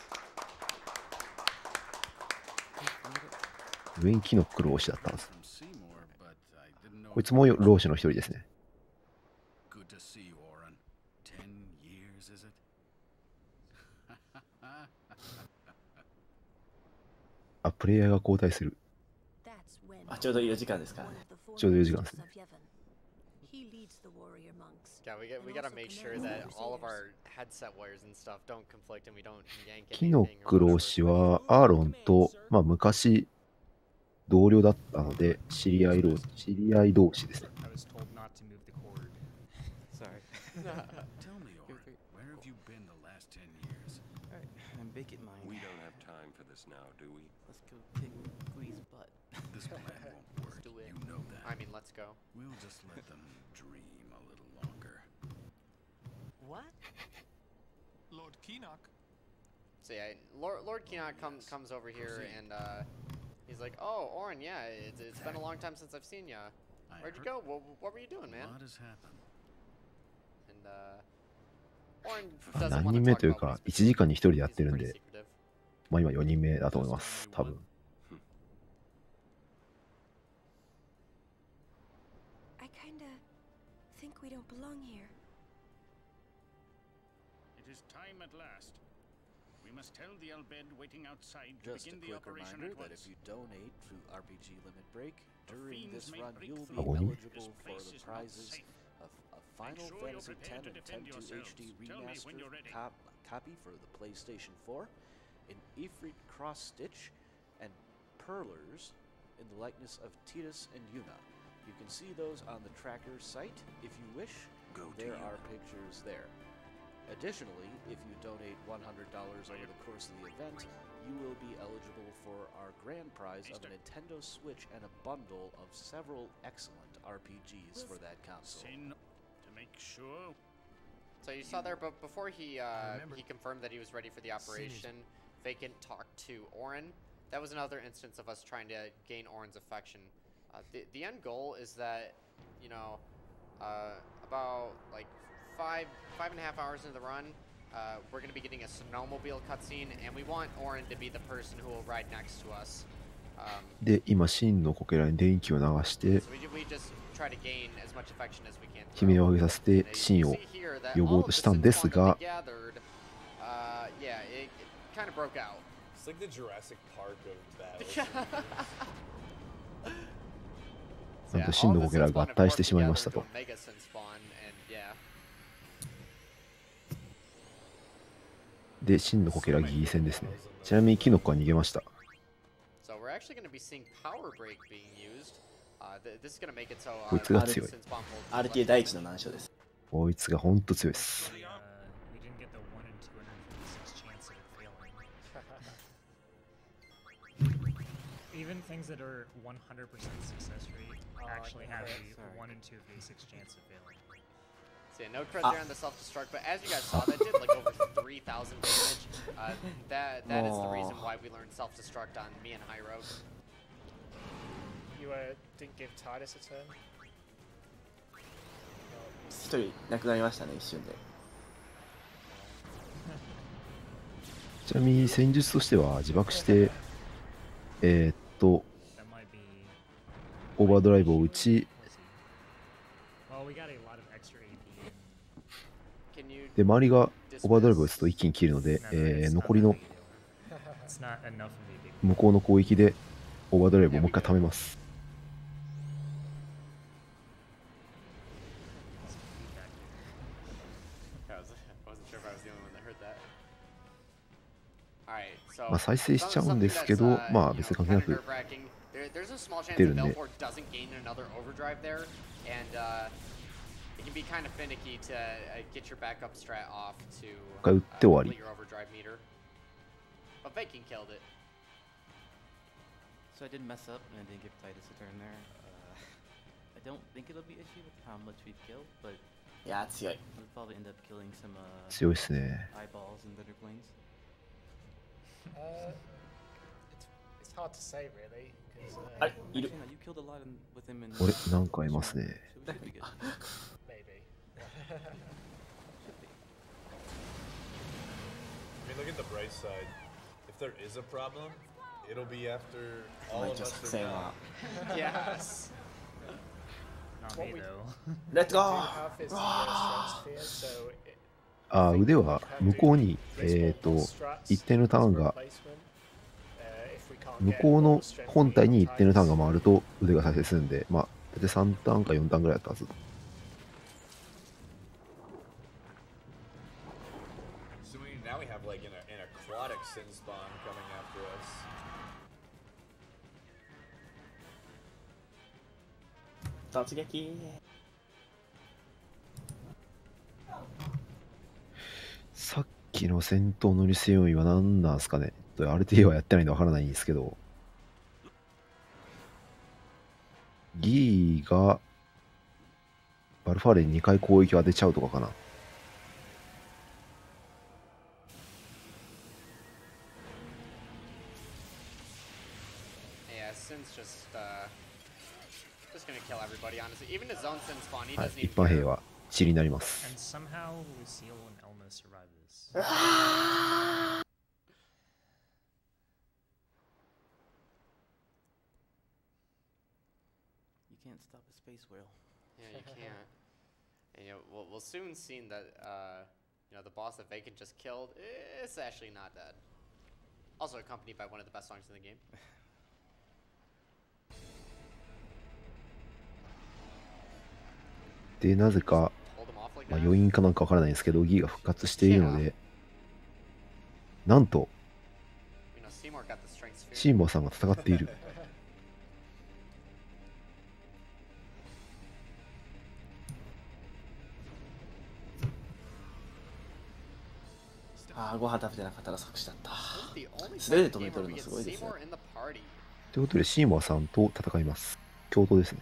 上にキノック老子だったんです。こいつも老子の一人ですね。あ、プレイヤーが交代する。あ、ちょうどいいお時間ですからね。ちょうどいいお時間ですね。Yeah, we gotta make sure that all of our headset wires and stuff don't conflict and we don't yank キノック老子はアーロンと、まあ、昔同僚だったので知り合い同士ですね。Tell me, Oren, where have you been the last 10 years? I'm VacantMind. We don't have time for this now, do we? Let's go kick Glee's butt. This plan won't work. Do it. You know that. I mean, let's go. We'll just let them dream a little longer. What? Lord Keenock. So yeah, Lord Keenock comes over here and he's like, "Oh, Oren, yeah, it's been a long time since I've seen ya. Where'd you go? What were you doing, man?" What has happened? And Oren doesn't 何 want 人 to 目 talk という about か what 1時間に1人でやってるん pretty で、 secretive. まあ今4人目だと思います、多分。I kinda think we don't belong here. It is time at last. We must tell the Albed waiting outside to Just a begin the quick operation reminder at that once. if you donate through RPG Limit Break during fiends this may run, break you'll be through. eligible This for place the is not prizes safe. of a Final sure you're Fantasy prepared X to and defend 10 yourselves. HD Tell me when you're remastered ready. copy for the PlayStation 4, an Ifrit Cross Stitch, and Perlers in the likeness of Titus and Yuna. You can see those on the tracker site if you wish. There are pictures there. Additionally, if you donate $100 over the course of the event, you will be eligible for our grand prize of a Nintendo Switch and a bundle of several excellent RPGs for that console. To make sure. So you saw there, but before he confirmed that he was ready for the operation, Vacant talked to Oren. That was another instance of us trying to gain Oren's affection. The end goal is that, you know, about like five and a half hours into the run, we're going to be getting a snowmobile cutscene, and we want Oren to be the person who will ride next to us. で、今、真のコケラに電気を流して、 So we just try to gain as much affection as we can. 悲鳴を上げさせて、真を呼ぼうとしたんですが、 Yeah, it kind of broke out. It's like the Jurassic Park of battle. なんと真のコケラが合体してしまいましたと。で、真のコケラギリ戦ですね。ちなみにキノコは逃げました。こいつが強い。RTA 第一の難所です。こいつがほんと強いです。Even things that are 100% success rate actually have a 1 in 2 v6 chance of failing. So yeah, no crit there on the self-destruct, but as you guys saw, that did like over 3,000 damage. That is the reason why we learned self-destruct on me and Hyro. You didn't give Titus a turn? 一人亡くなりましたね、一瞬で。ちなみに戦術としては自爆してオーバードライブを打ち、で周りがオーバードライブを打つと一気に切るので、残りの向こうの攻撃でオーバードライブをもう一回貯めます。まあ再生しちゃうんですけど、まあ別に関係なく出るんで。一回打って終わり。But Viking killed it. So I did mess up and I didn't give Titus a turn there. I don't think it'll be an issue with how much we've killed, but yeah,強い。 we'll probably end up killing some 強いですね。 eyeballs and thunder planes. It's hard to say really. あれ、いる。 You killed a lot with him in. 俺なんかいますね。 Maybe. I mean, look at the bright side. If there is a problem, it'll be after all of us are down. Yes. Not me though. Let's go. あ、腕は向こうに一定のターンが向こうの本体に一定のターンが回ると腕が再生するんで、まあ大体3ターンか4ターンぐらいだったはず。Now we have like an aquatic sin spawn coming after us. 突撃。さっきの戦闘のリス4位は何なんですかね。RTA はやってないんでわからないんですけど、ギーがバルファーレに2回攻撃を当てちゃうとかかな。はい、一般兵は血になります。You can't stop a space whale. Yeah, you can't. And you know, we'll soon see that you know, the boss that Vacant just killed is actually not dead. Also accompanied by one of the best songs in the game. で、なぜか、まあ、余韻かなんかわからないんですけど、ギーが復活しているので、なんと、シーモアさんが戦っている。ああ、ご飯食べてなかったら即死だった。素手で止めとるのすごいですよ。ということで、シーモアさんと戦います。共闘ですね。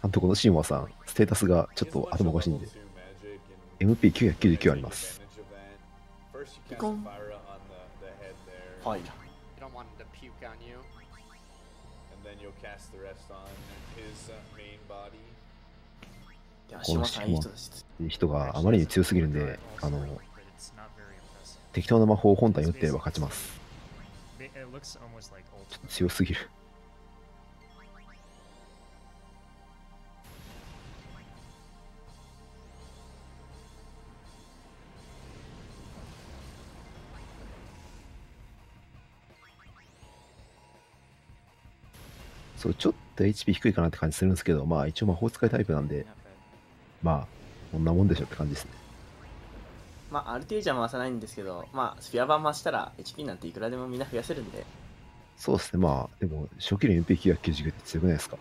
なんとこのシーモアさん、ステータスがちょっと頭おかしいんで、MP999 あります。ピコン。ファイラ。このシーモアって人があまりに強すぎるんで、適当な魔法を本体に打ってれば勝ちます。ちょっと強すぎる。そう、ちょっと HP 低いかなって感じするんですけど、まあ一応魔法使いタイプなんで、まあ、こんなもんでしょって感じですね。まあ、RTA じゃ回さないんですけど、まあ、スピア版増したら HP なんていくらでもみんな増やせるんで。そうですね、まあ、でも、初期の MP999 って強くないですか？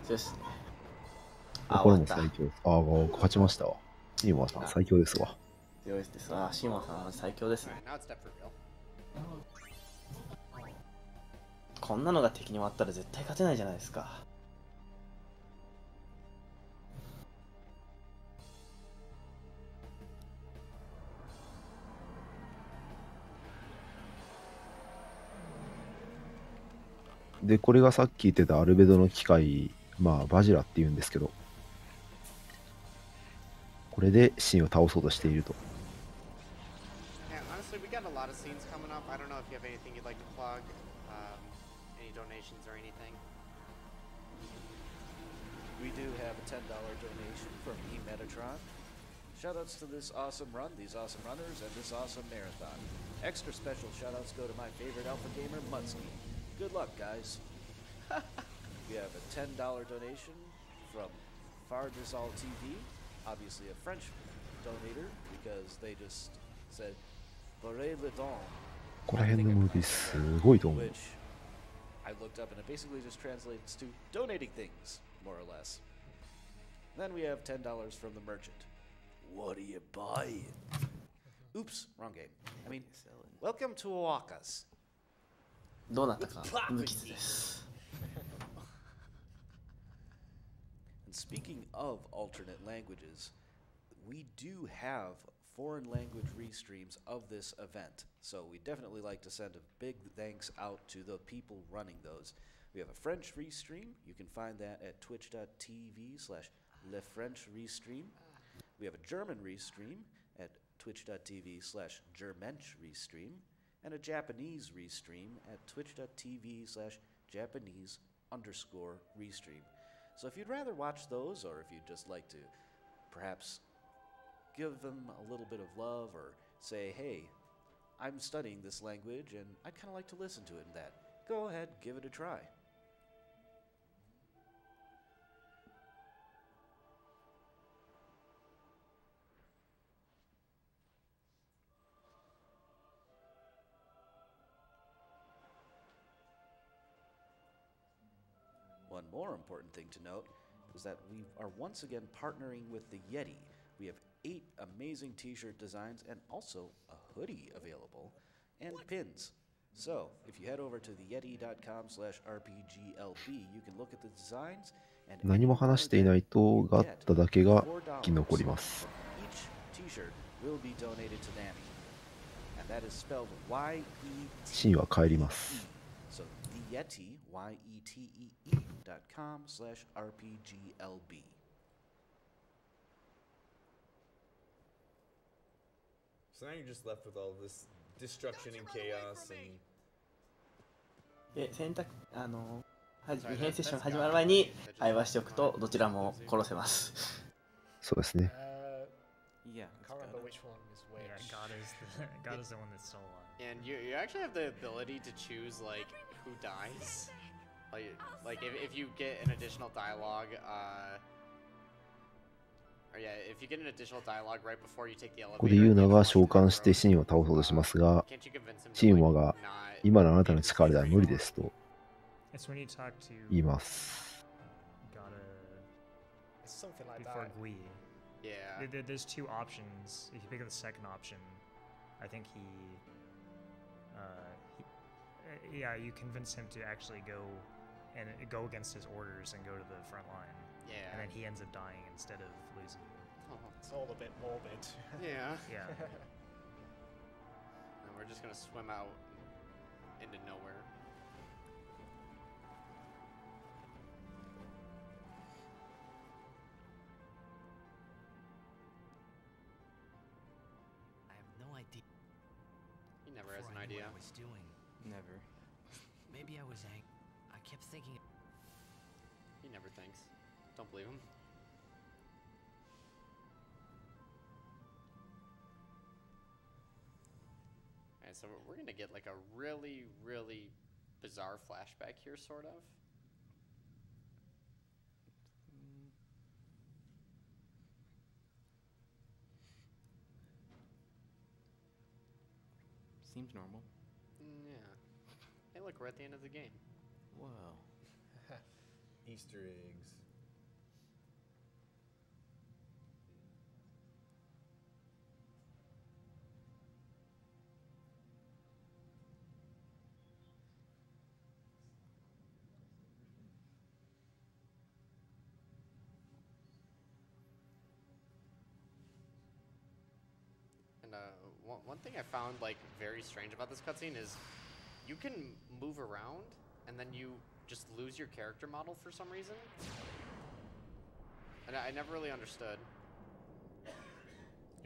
そうですね。これも最強。ああ、勝ちましたわ。シーモアさん、最強ですわ。強いですわ。シーモアさんは最強ですね。こんなのが敵に回ったら絶対勝てないじゃないですか。で、これがさっき言ってたアルベドの機械、まあ、バジラって言うんですけど、これでシンを倒そうとしていると。Yeah, honestly, we got a lot of scenes coming up. I don't know if you have anything you'd like to plug, any donations or anything. We do have a $10 donation from eMetatron. Shoutouts to this awesome run, these awesome runners, and this awesome marathon. Extra special shoutouts go to my favorite alpha gamer, Muttski. Good luck, guys. We have a $10 donation from Fardisal TV, obviously a French donator, because they just said, Boré le don. ここら辺のムービーすごいと思う。 Which I looked up and it basically just translates to donating things, more or less. Then we have $10 from the merchant. What are you buying? Oops, wrong game. I mean, welcome to Oaxaca's. どうなったか無傷です。 And speaking of alternate languages, we do have foreign language restreams of this event. So we definitely like to send a big thanks out to the people running those. We have a French restream. You can find that at twitch.tv/lefrenchRestream. We have a German restream at twitch.tv/Germenschrestream. And a Japanese restream at twitch.tv/Japanese_restream. So if you'd rather watch those, or if you'd just like to perhaps give them a little bit of love, or say, hey, I'm studying this language and I'd kind of like to listen to it in that, go ahead, give it a try. One more important thing to note is that we are once again partnering with the Yeti. We have 8 amazing t-shirt designs and also a hoodie available and pins. So if you head over to theyeti.com/rpglb, you can look at the designs and 何も話していないとガッタだけが生き残ります。 each t-shirt will be donated to Nami. And that is spelled Y-E-T. シンは帰ります。 So theyeti, YETEE.com/rpglb. So now you're just left with all this destruction and chaos and... で選択2編セッション始まる前に会話しておくとどちらも殺せます。そうですね。 Yeah, I can't remember which one is which. Yeah, God is the one that's still alive. And you actually have the ability to choose like who dies. Like if you get an additional dialogue, or yeah, if you get an additional dialogue right before you take the elevator. ここでユーナが召喚してシンを倒そうとしますが、シンはが今のあなたの力では無理ですと言います。 Something like before that. Gui. Yeah. There's 2 options. If you pick the second option, I think yeah, you convince him to actually go against his orders and go to the front line. Yeah. And then he ends up dying instead of losing. It's all a bit morbid. Yeah. Yeah. And we're just gonna swim out into nowhere. I have no idea. He never has an Before I knew idea. what I was doing. Never. Maybe I was I kept thinking. He never thinks. Don't believe him. Alright, so we're gonna get like a really, really bizarre flashback here, sort of. Seems normal. Yeah. Hey, look, we're at the end of the game. Whoa. Easter eggs. And one thing I found like very strange about this cutscene is you can move around and then you just lose your character model for some reason. And I never really understood.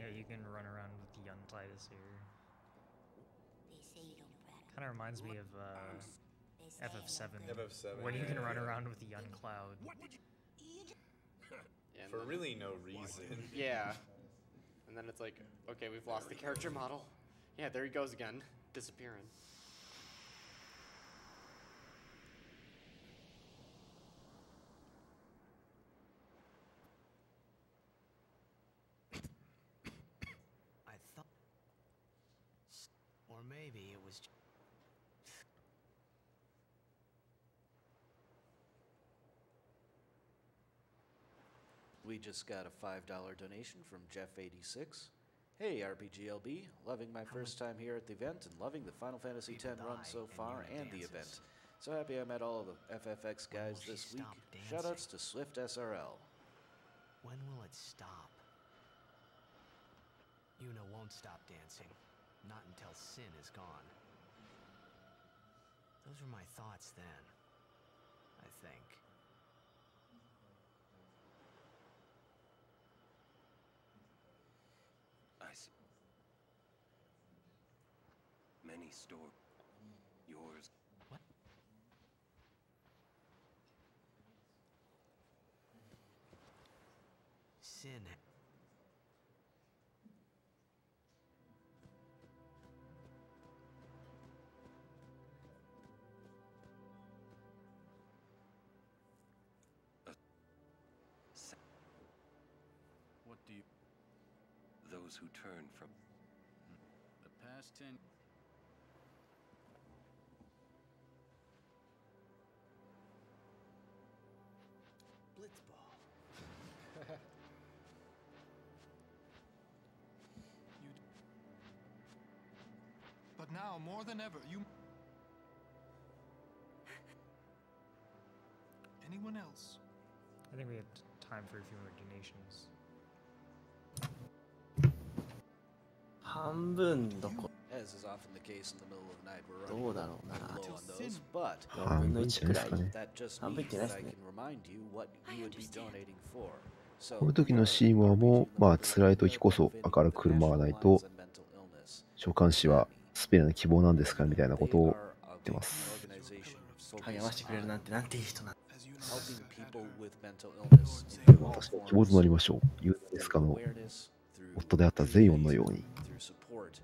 Yeah, you can run around with the young Titus here. Kind of reminds me of FF7, when you can run around with the young Cloud. Yeah, For really no reason. Yeah. And then it's like, okay, we've lost the character model. Yeah, there he goes again, disappearing. I thought... Or maybe it was... We just got a $5 donation from Jeff86. Hey RPGLB, loving my first time here at the event and loving the Final Fantasy X run so far and the event. So happy I met all of the FFX guys this week. Shoutouts to Swift SRL. When will it stop? Yuna won't stop dancing. Not until Sin is gone. Those were my thoughts then, I think. Many store. Yours. What? Sin. What do you... Those who turn from... The past 10... Blitzball. But now, more than ever, you... Anyone else? I think we have time for a few more donations. 半分どこ As is often the case in the middle of the night, we're ど running うだろうな low on those, but 4分の1くらい that just 半分いっ means てない that で I すね can remind you what you would be donating for. So, この時のシーモアも、まあ辛い時こそ明るく振る舞わないと、召喚師はスペアの希望なんですかみたいなことを言ってます。励ましてくれるなんてなんていい人なんだ。 helping people with mental illness improve 私は希望となりましょう。ユーネスカの夫であったゼイオンのように。 through support,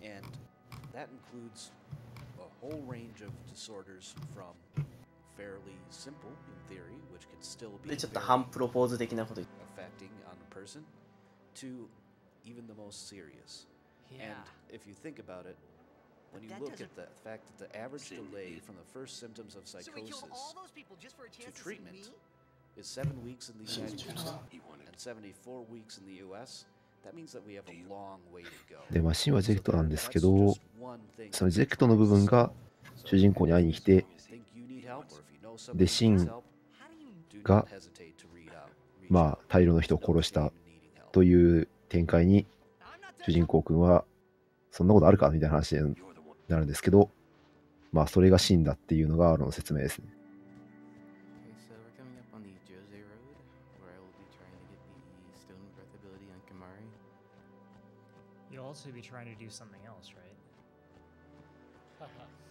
and that includes a whole range of disorders from fairly simple in theory, which can still be でちょっと very 反プロポーズ的なこと言って affecting on a person, to even the most serious. Yeah. And if you think about it, when you That look doesn't- at the fact that the average delay from the first symptoms of So we killed psychosis all those people just for a chance to to see treatment me? is 7 weeks in the United States and 74 weeks in the US, that means that we have a long way to go. で、マシンはジェクトなんですけど、そのジェクトの部分が主人公に会いに来て、 Think you need help, or if you know somebody で、 who シン needs help, do が not、hesitate to read out. まあ、大量の人を殺したという展開に、主人公くんは、そんなことあるかみたいな話になるんですけど、まあ、それがシンだっていうのが、の説明ですね。Okay, so we're coming up on the Jose Road, where I will be trying to get the stone breath ability on Kamari. You'll also be trying to do something else, right?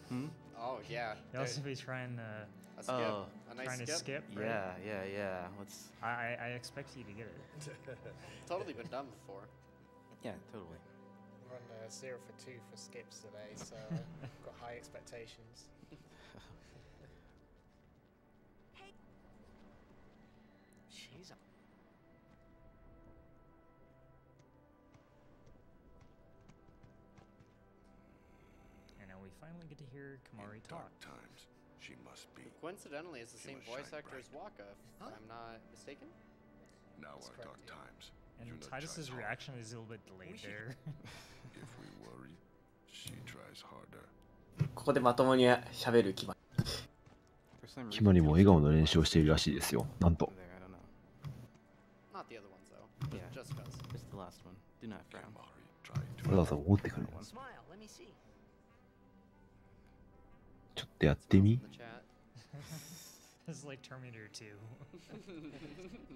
Hmm? Oh, yeah. You'll also be trying to... A skip. Oh. A nice trying to skip. skip, right? Yeah. Let's... I expect you to get it. Totally been done before. Yeah, totally. We're on 0 for 2 for skips today, so got high expectations. She's a... And now we finally get to hear Kamari talk. Times, she must be. Coincidentally, it's the She same must voice shine actor as Waka, if I'm not mistaken. Now are dark times. And Yuna Titus's tries hard. reaction is a little bit delayed there. If we worry, she tries harder. ここでまともに喋る気分。キマリも笑顔の練習をしているらしいですよ。なんと。 There, I don't know. Not the other ones, though. Yeah. Just cause. Just the last one. Do not frown. わざわざ持ってくる。 Smile, let me see. ちょっとやってみ。It's like Terminator 2.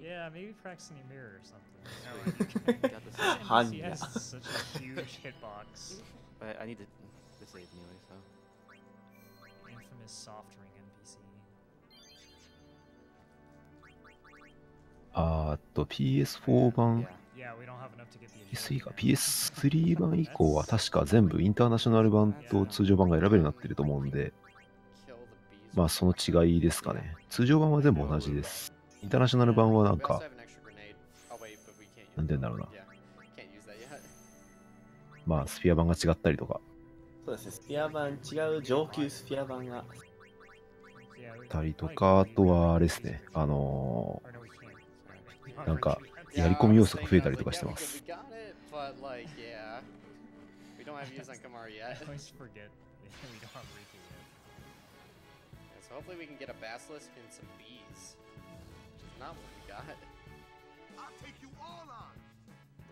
Yeah, maybe practice in your mirror or something. No, NPC has such a huge hitbox. But I need to save anyway, so. Infamous soft ring NPC. PS4 版、Yeah, we don't have enough to get the PS3 か、PS3 版以降は確か全部インターナショナル版と通常版が選べるようになってると思うんで、まあその違いですかね。通常版は全部同じです。インターナショナル版はなんか、なんて言うんだろうな。まあスフィア版が違ったりとか。そうですね、スフィア版、違う上級スフィア版が。たりとか、あとはあれですね、なんか、やり込み要素が増えたりとかしてます。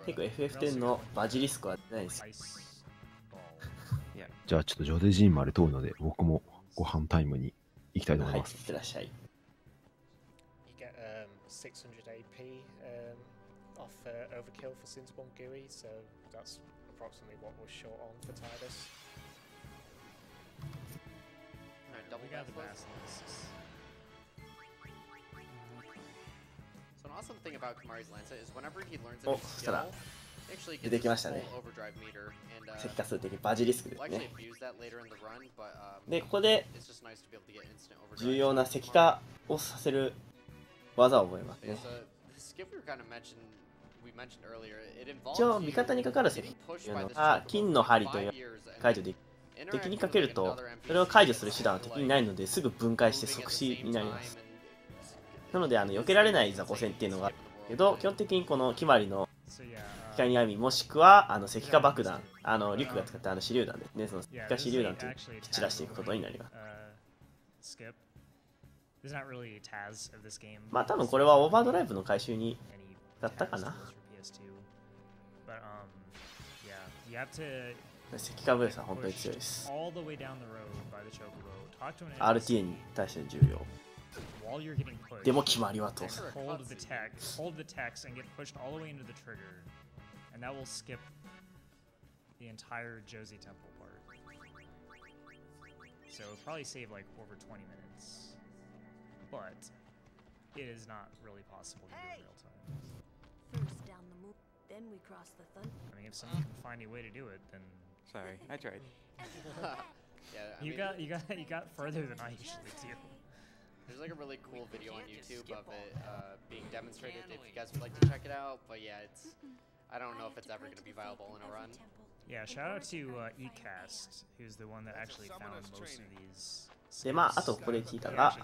結構 FF10 のバジリスクはないです。じゃあちょっとジョデジーンまで通るので、僕もご飯タイムに行きたいと思います。いってらっしゃい。You get 600 AP off overkill for Sinspon Gui, so that's approximately what was short on for Tidus. Double basilisk. So an awesome thing about Kamari's Lancet is whenever he learns a new skill, he actually gets his full overdrive meter, and 石化数的バジリスクです we'll ね。 actually abuse that later in the run, but で、ここで it's just nice to be able to get instant overdrive. 重要な石化をさせる技を覚えますね。 There's a skip we were kind of mentioned earlier. It involves 一応味方にかかる石というのは金の針という解除できる。敵にかけるとそれを解除する手段は敵にないのですぐ分解して即死になります。なので避けられない雑魚戦っていうのがあるけど、基本的にこの決まりの光網もしくは石化爆弾、リュックが使った手榴弾ですね。その石化手榴弾という散らしていくことになります。まあ多分これはオーバードライブの回収にだったかな。石化ブレスは本当に強いです。RTA に対して重要。でも決まりは通す。Hold the text and get pushed all the way into the trigger, and that will skip the entire Josie Temple part. So it'll probably save like over 20 minutes, but it is not really possible to do in real time. First down the moon, then we cross the thunder. I mean, if someone can find a way to do it, then sorry, I tried. Yeah, you got further than I usually do. There's like a really cool video on YouTube of it being demonstrated if you guys would like to check it out, but yeah, I don't know if it's ever going to be viable in a run. Yeah, shout out to eCast, who's the one that actually found most of these. で、まあ、あとこれ聞いたが、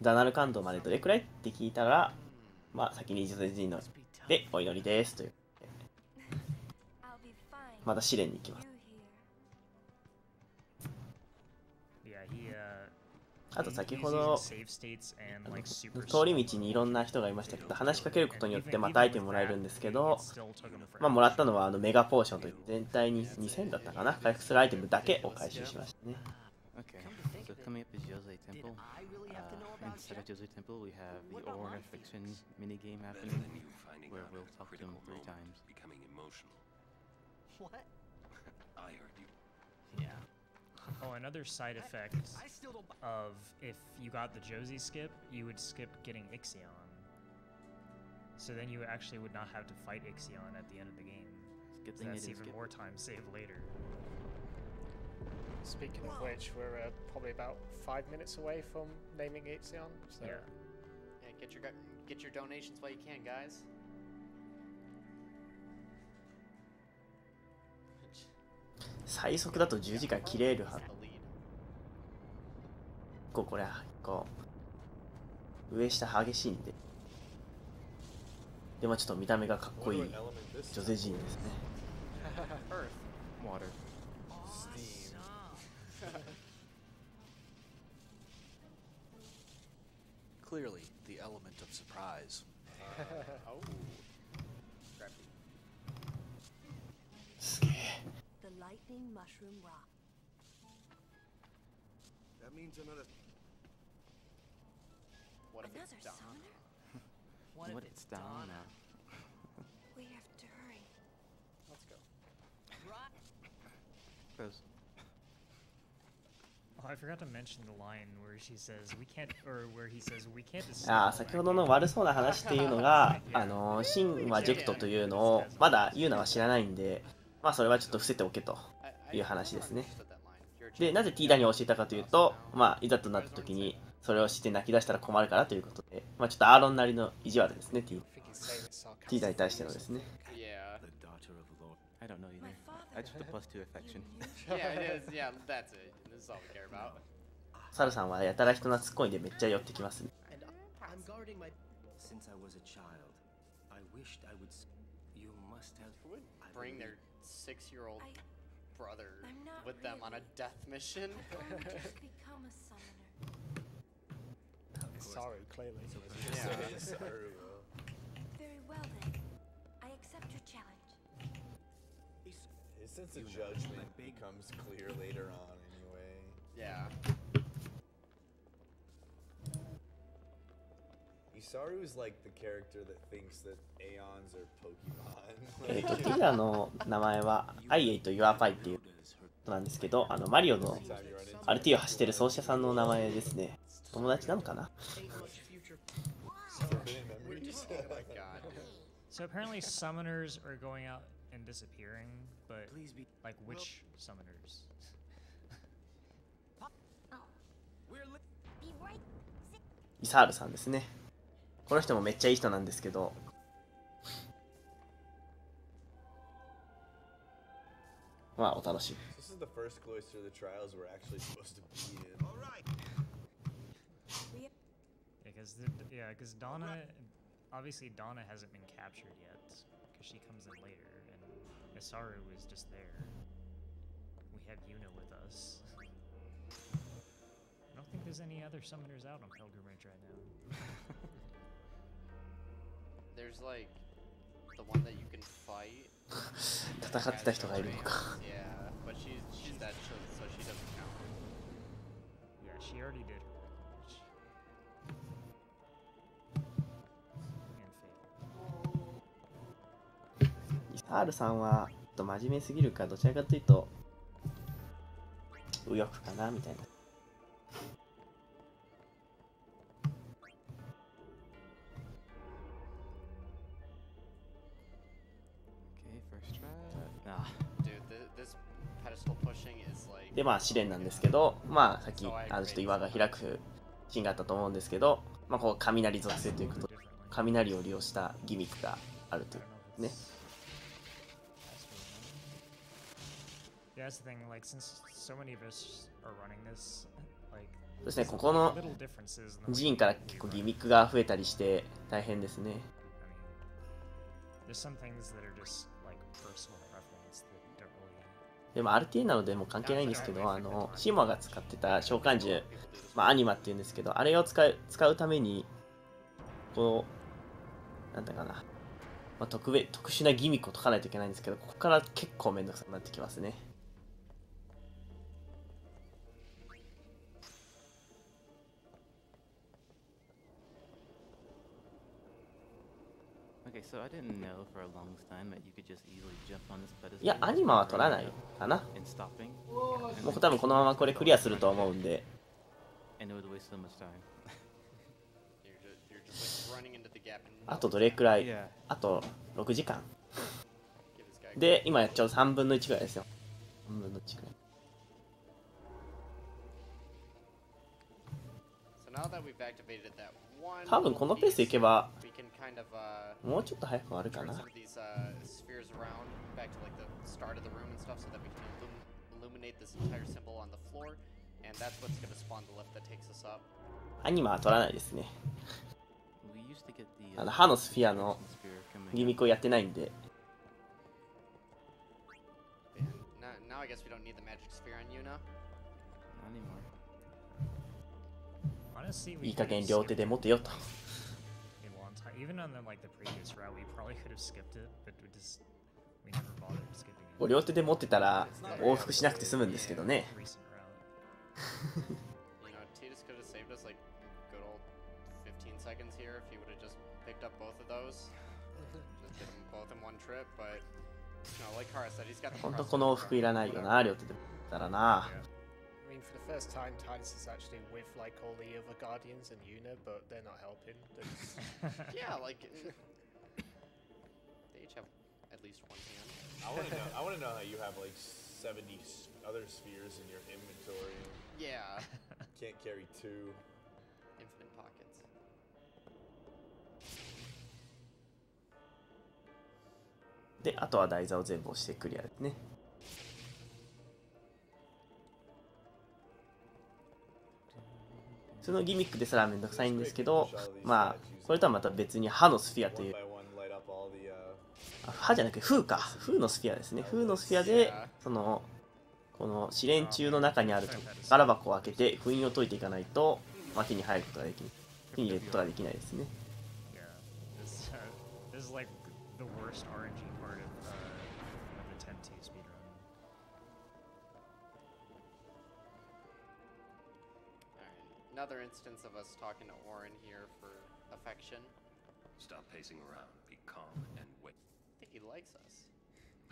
ダナルカンドまでどれくらいって聞いたら、まあ、先にジョゼジーノでお祈りですという。また試練に行きます。あと先ほど通り道にいろんな人がいましたけど、話しかけることによってまたアイテムもらえるんですけど、まあもらったのはメガポーションという全体に2000だったかな、回復するアイテムだけを回収しましたね。Okay, so coming up is Jose Temple. Instead of Jose Temple, we have the Orna Fiction minigame happening, where we'll talk to him 3 times. What? I heard you. Yeah. Oh, another side effect of if you got the Josie skip, you would skip getting Ixion. So then you actually would not have to fight Ixion at the end of the game. So that's even more time saved later. Speaking of which, we're probably about 5 minutes away from naming Ixion. So. Yeah, get your donations while you can, guys. 最速だと10時間切れるはず。これは上下激しいんで。でもちょっと見た目がかっこいいジョゼジーンですね。Water. Clearly, the element of surprise. Oh. The lightning mushroom rock. That means another. What if it's Another done? summoner? What if it's down now? We have to hurry. Let's go. Gross. Oh, I forgot to mention the line where she says we can't, or where he says we can't. ああ、先ほどの悪そうな話っていうのが、神はジェクトというのをまだユーナは知らないんで、まあそれはちょっと伏せておけという話ですね。で、なぜティーダに教えたかというと、まあいざとなった時にそれをして泣き出したら困るからということで、まあちょっとアーロンなりの意地悪ですね、ティーダに対してのですね。Yeah. I don't know either. I just a +2 affection. Yeah, it is. Yeah, that's it. This is all we care about. サルさんはやたら人懐っこいんでめっちゃ寄ってきますね。I'm guarding my. Since I was a child, I wished I would. You must have. Who would bring their 6-year-old brother with them on a death mission? Become a summoner. Sorry, clearly. Yeah. Sorry. Very well then. I accept your challenge. His sense of judgment becomes clear later on, anyway. Yeah. Isaru is like the character that thinks that Aeons are Pokemon. ティーダの名前はアイエイとユアパイっていうことなんですけど、マリオの RT を走ってる奏者さんの名前ですね。友達なのかな？ So apparently summoners are going out and disappearing, but like which summoners? イサールさんですね。この人もめっちゃいい人なんですけど、まあお楽しみ。This is the first cloister the trials were actually supposed to be in. Because Donna, obviously Donna hasn't been captured yet, because she comes in later, and Isaru is just there. We have Yuna with us. I don't think there's any other summoners out on Pilgrimage right now. There's like the one that you can fight. 戦ってた人がいるのか。Yeah, but she's that chill, so she doesn't count. Yeah, she already did her. イサールさんはちょっと真面目すぎるか、どちらかというと右翼かなみたいな。でまあ試練なんですけど、まあさっきちょっと岩が開くシーンがあったと思うんですけど、まあこう雷属性ということで雷を利用したギミックがあるというね。Yeah, that's the thing. Like, since so many of us are running this, like, そうですね、ここの寺院から結構ギミックが増えたりして大変ですね。There's some things that are just like personal preference that don't really. でも RTA なのでもう関係ないんですけど、シーモアが使ってた召喚獣、まあアニマっていうんですけど、あれを使うためにこうなんだかな、まあ、特殊なギミックを解かないといけないんですけど、ここから結構めんどくさくなってきますね。いや、アニマは取らないかな。もう多分このままこれクリアすると思うんで。あとどれくらい？あと6時間。で、今ちょうど3分の1ぐらいですよ。3分の1ぐらい。多分このペースでいけばもうちょっと早く終わるかな。アニマは取らないですね。歯のスフィアのギミックをやってないんで。いい加減両手で持てよと。両手で持ってたら往復しなくて済むんですけどね。seconds here if he would have just picked up both of those. Just did them both in one trip, but no, like Kara said, he's got the 本当この往復いらないよな、両手でだらな。I mean, for the first time, Titus is actually with like all the other Guardians and Yuna, but they're not helping. Yeah, like they each have at least one hand. I want to know how you have like 70 other spheres in your inventory. Yeah. Can't carry 2. Infinite pockets. で、あとは台座を全部押してクリアですね。そのギミックですらめんどくさいんですけど、まあこれとはまた別に歯のスフィアという、歯じゃなくて風か、風のスフィアですね。風のスフィアでこの試練中の中にある宝箱を開けて封印を解いていかないと、まあ、手に入ることができない、手に入れることができないですね。This is like the worst RNG part of the 10-2 speedrun. Another instance of us talking to Orin here for affection. Stop pacing around. Be calm and wait. I think he likes us.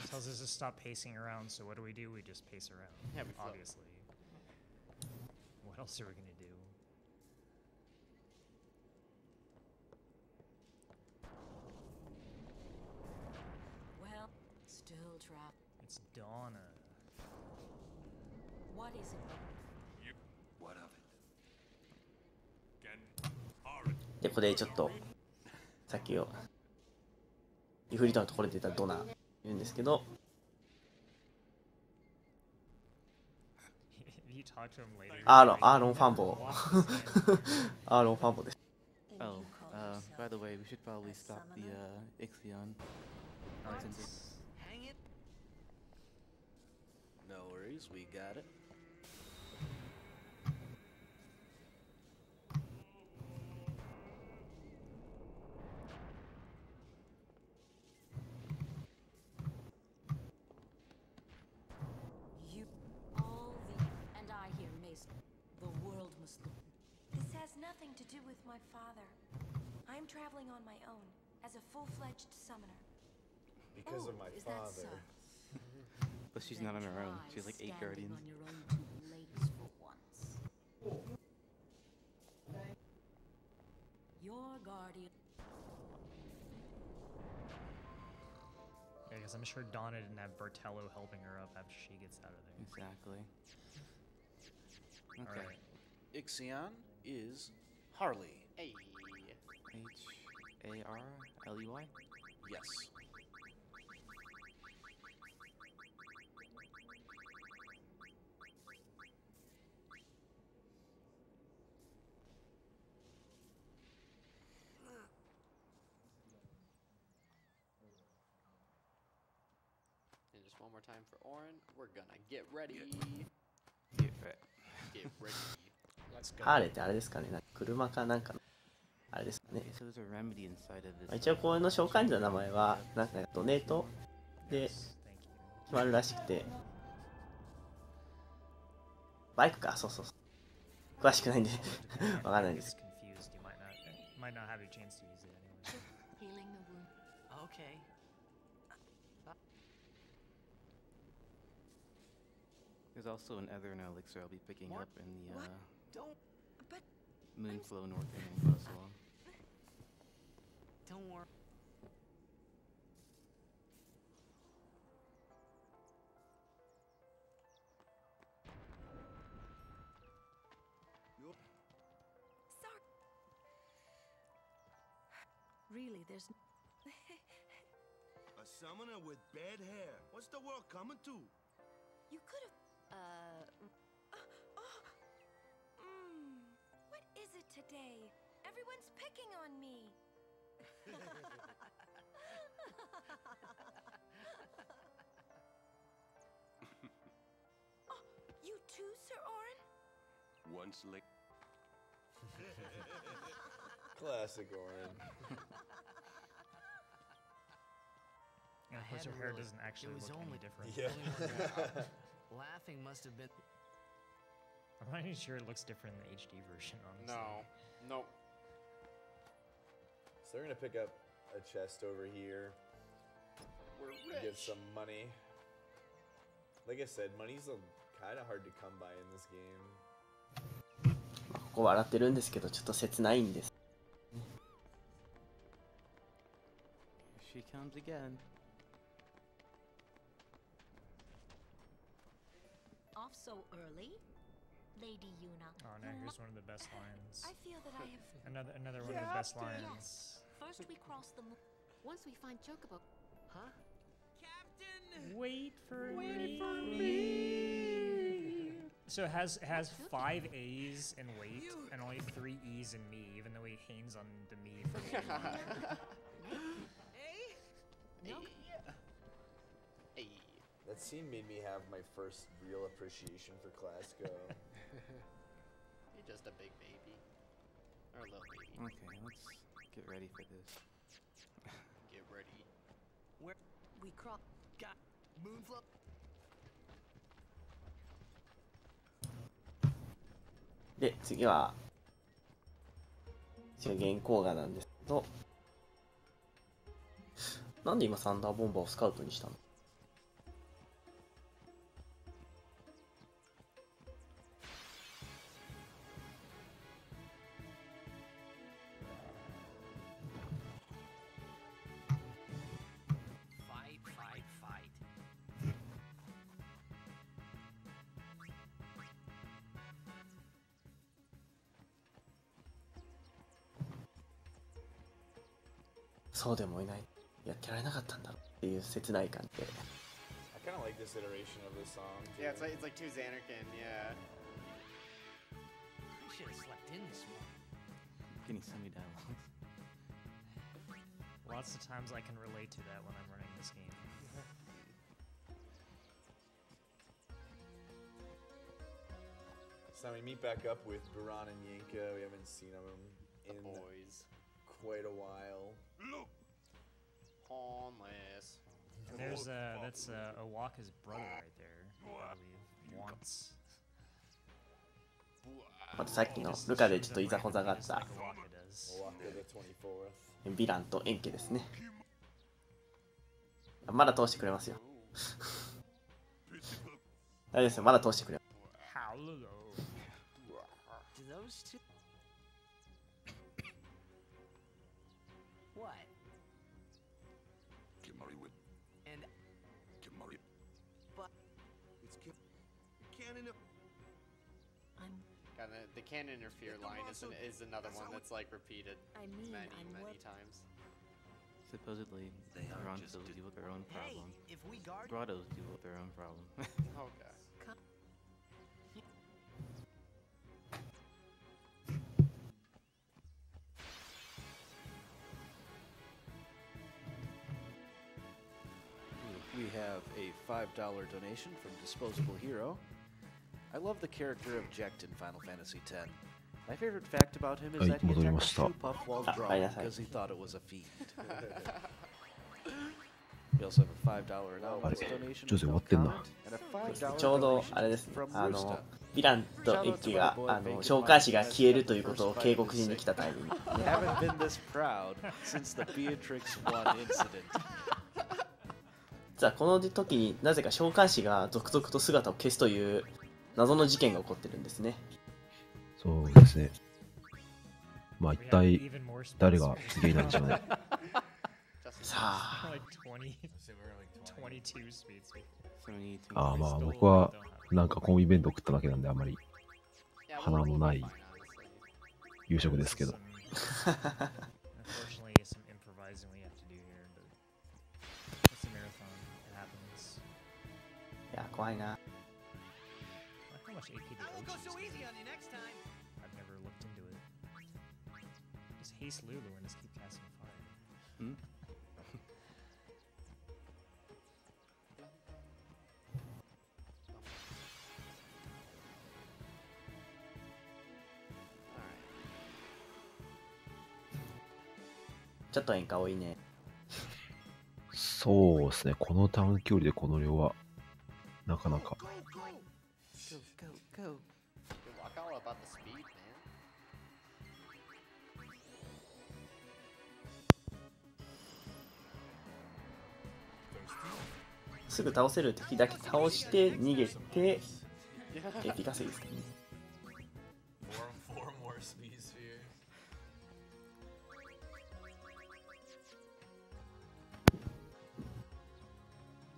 He tells us to stop pacing around, so what do? We just pace around. Yeah, we float. Obviously. What else are we gonna do? Well, still trapped. It's Donna. What is it? What of it? で、ここでちょっとさっきをイフリートのところで出たドナいるんですけど、アーロンファンボアーロンファンボです。Oh, by the way, we should probably stop the Ixion. Hang it. No worries, we got it. Nothing to do with my father. I'm traveling on my own as a full-fledged summoner. Because of my father. But she's not on her own. She has like 8 guardians. On your own 2 legs for once. Your guardian. Yeah, because I'm sure Donna didn't have Bertello helping her up after she gets out of there. Exactly. Okay. All right. Ixion is Harley. Hey. H-A-R-L-E-Y? Yes. And just one more time for Orin. We're gonna get ready. Get ready. Get ready. ハーレーってあれですかね、なんか車かなんかのあれですかね。一応この召喚時の名前はなんかドネートで決まるらしくて、バイクか、そうそうそう、詳しくないんでわかんないです。There's also an other elixir I'll be picking up in the Moonflow North End Cross Along. Don't worry. Sorry. Really, there's A summoner with bad hair. What's the world coming to? You could have. What is it today? Everyone's picking on me. Oh, you too, Sir Orin? Once lick. Classic Orin. Yeah, of course her hair doesn't actually look any different. Yeah. Laughing must have been. I'm not even sure it looks different in the HD version, honestly. No. Nope. So we're gonna pick up a chest over here. We're Get rich. some money. Like I said, money's kind of hard to come by in this game. ここ笑ってるんですけど、ちょっと切ないんです。Here she comes again. Off so early? Lady Yuna. Oh no, here's one of the best lines. I feel that I have. Another one of the best lines. Yes. First we cross the moon. Once we find Chocobo. Huh? Wait for me. So it has 5 A's in wait and only 3 E's in me, even though he hangs on to me for the No. Hey. That scene made me have my first real appreciation for Classico. You're just a big baby. Or a little baby. Okay, let's get ready for this. Get ready. Where we cross got moonflow. で、次は、一応原稿画なんですけど、なんで今サンダーボンバーをスカウトにしたの？そうでもいない。やってられなかったんだろうっていう切ない感じで。I kind of like this iteration of this song. Too. Yeah, it's like two Xanarkin, yeah. I should have slept in this morning. Getting semi-dialogues. Lots of times I can relate to that when I'm running this game. So we meet back up with Buran and Yinka. We haven't seen them in quite a while. Homeless. And there's that's Owaka's brother right there, I believe. Once. またさっきのルカでちょっといざこざがあったヴィランとエンケですね。まだ通してくれますよ。大丈夫ですよ、まだ通してくれ。What? Kimari And Kimari. but It's cannon. The cannon interfere line is another one that's like repeated many times. Supposedly, Rontos deal with their own problem. if we guard Grottos deal with their own problem. Okay. We have a $5 donation from Disposable Hero. I love the character of Jekt in Final Fantasy X. My favorite fact about him is that he attacked 2 puff while drunk because he thought it was a fiend. We also have a $5 anonymous donation from Comment and a $5ちょうどあれですね、ヴィランとエンケが召喚師が消えるということを警告しに来たタイミング。Haven't been this proud since the Beatrix 1 incident. 実はこの時になぜか召喚師が続々と姿を消すという謎の事件が起こってるんですね。そうですね。まあ一体誰がゲイなんでしょうね。さあ。ああまあ僕はなんかコンビ弁当食っただけなんであんまり鼻のない夕食ですけど。いや怖いな。How much AP the Tojju is getting? I've never looked into it. Just haste Lulu and just keep casting fire. Hmm? Alright. ちょっと演歌多いね。そうですね。この短距離でこの量はなかなか。Go. Walk all about the speed, man. すぐ倒せる敵だけ倒して逃げて AP 稼ぎですけどね。Four more speeds here.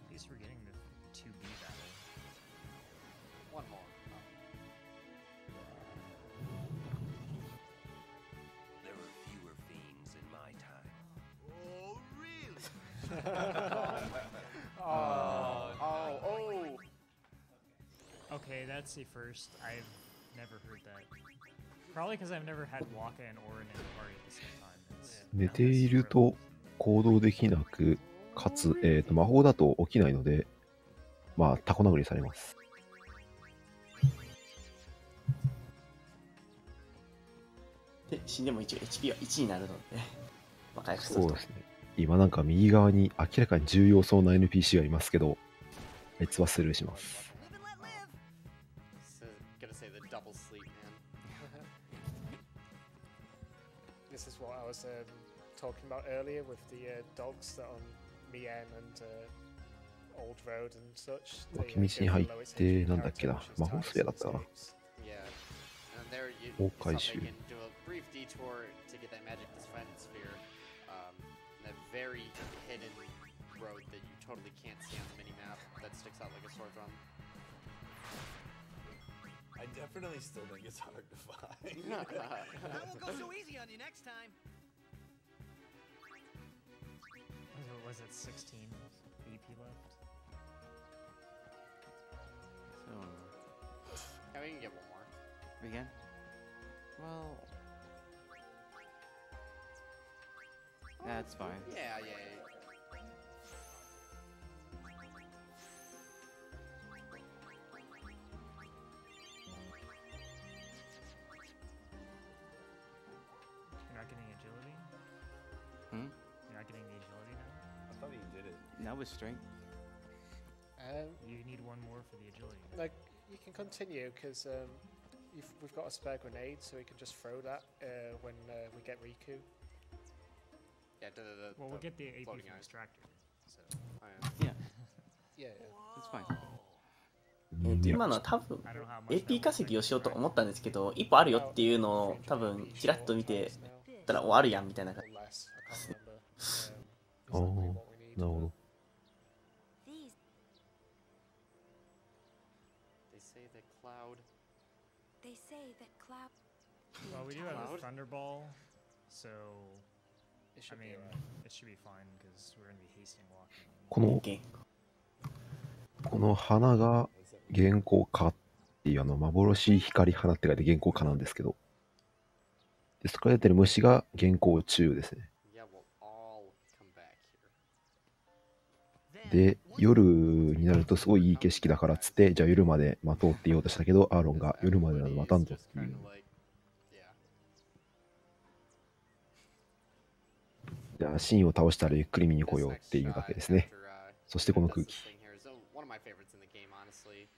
At least we're getting the 2B battle. One more. There were fewer fiends in my time. Oh, really? Okay, that's the first. I've never heard that. Probably because I've never had Waka and Orin in the party at the same time. 寝ていると行動できなく、かつ、魔法だと起きないので、まあ、タコ殴りされます。で、死んでも一応 HP は1になるので、まあ、回復すると。そうですね。今なんか右側に明らかに重要そうな NPC がいますけど、あいつはスルーします。Gonna say the double sleep, man. This is what I was talking about earlier with the dogs that on Mien and Old Road and such. 脇道に入って、なんだっけな、魔法スフェアだったかな。を回収。Brief detour to get that magic defense sphere. That very hidden road that you totally can't see on the minimap that sticks out like a sore thumb. I definitely still think it's hard to find. I won't go so easy on you next time. Was it 16 EP left? So, Yeah, we can get one more. Again? Well, that's fine. Yeah. You're not getting agility? Hmm? You're not getting the agility now? I thought he did it. That was strength. You need one more for the agility. Like, you can continue because we've got a spare grenade, so we can just throw that when we get Riku. Yeah, well, we'll get the AP from floating ice. extractor. So. Yeah. Yeah. It's fine. 今のは多分 AP 稼ぎをしようと思ったんですけど、一歩あるよっていうのを多分ちらっと見てたら終わるやんみたいな感じ。ああ、なるほど。They say that cloud. They say that cloud. Well, we do have a Thunderball, so it should be it should be fine because we're gonna be hasting walking. この花が原稿花っていう幻光花って書いて原稿花なんですけど、でそこから出てる虫が原稿虫ですね。で、夜になるとすごいいい景色だからっつって、じゃあ夜まで待とうって言おうとしたけど、アーロンが夜までなど待たんぞっていう。じゃあ、シーンを倒したらゆっくり見に来ようっていうだけですね。そしてこの空気。One of my favorites in the game, honestly.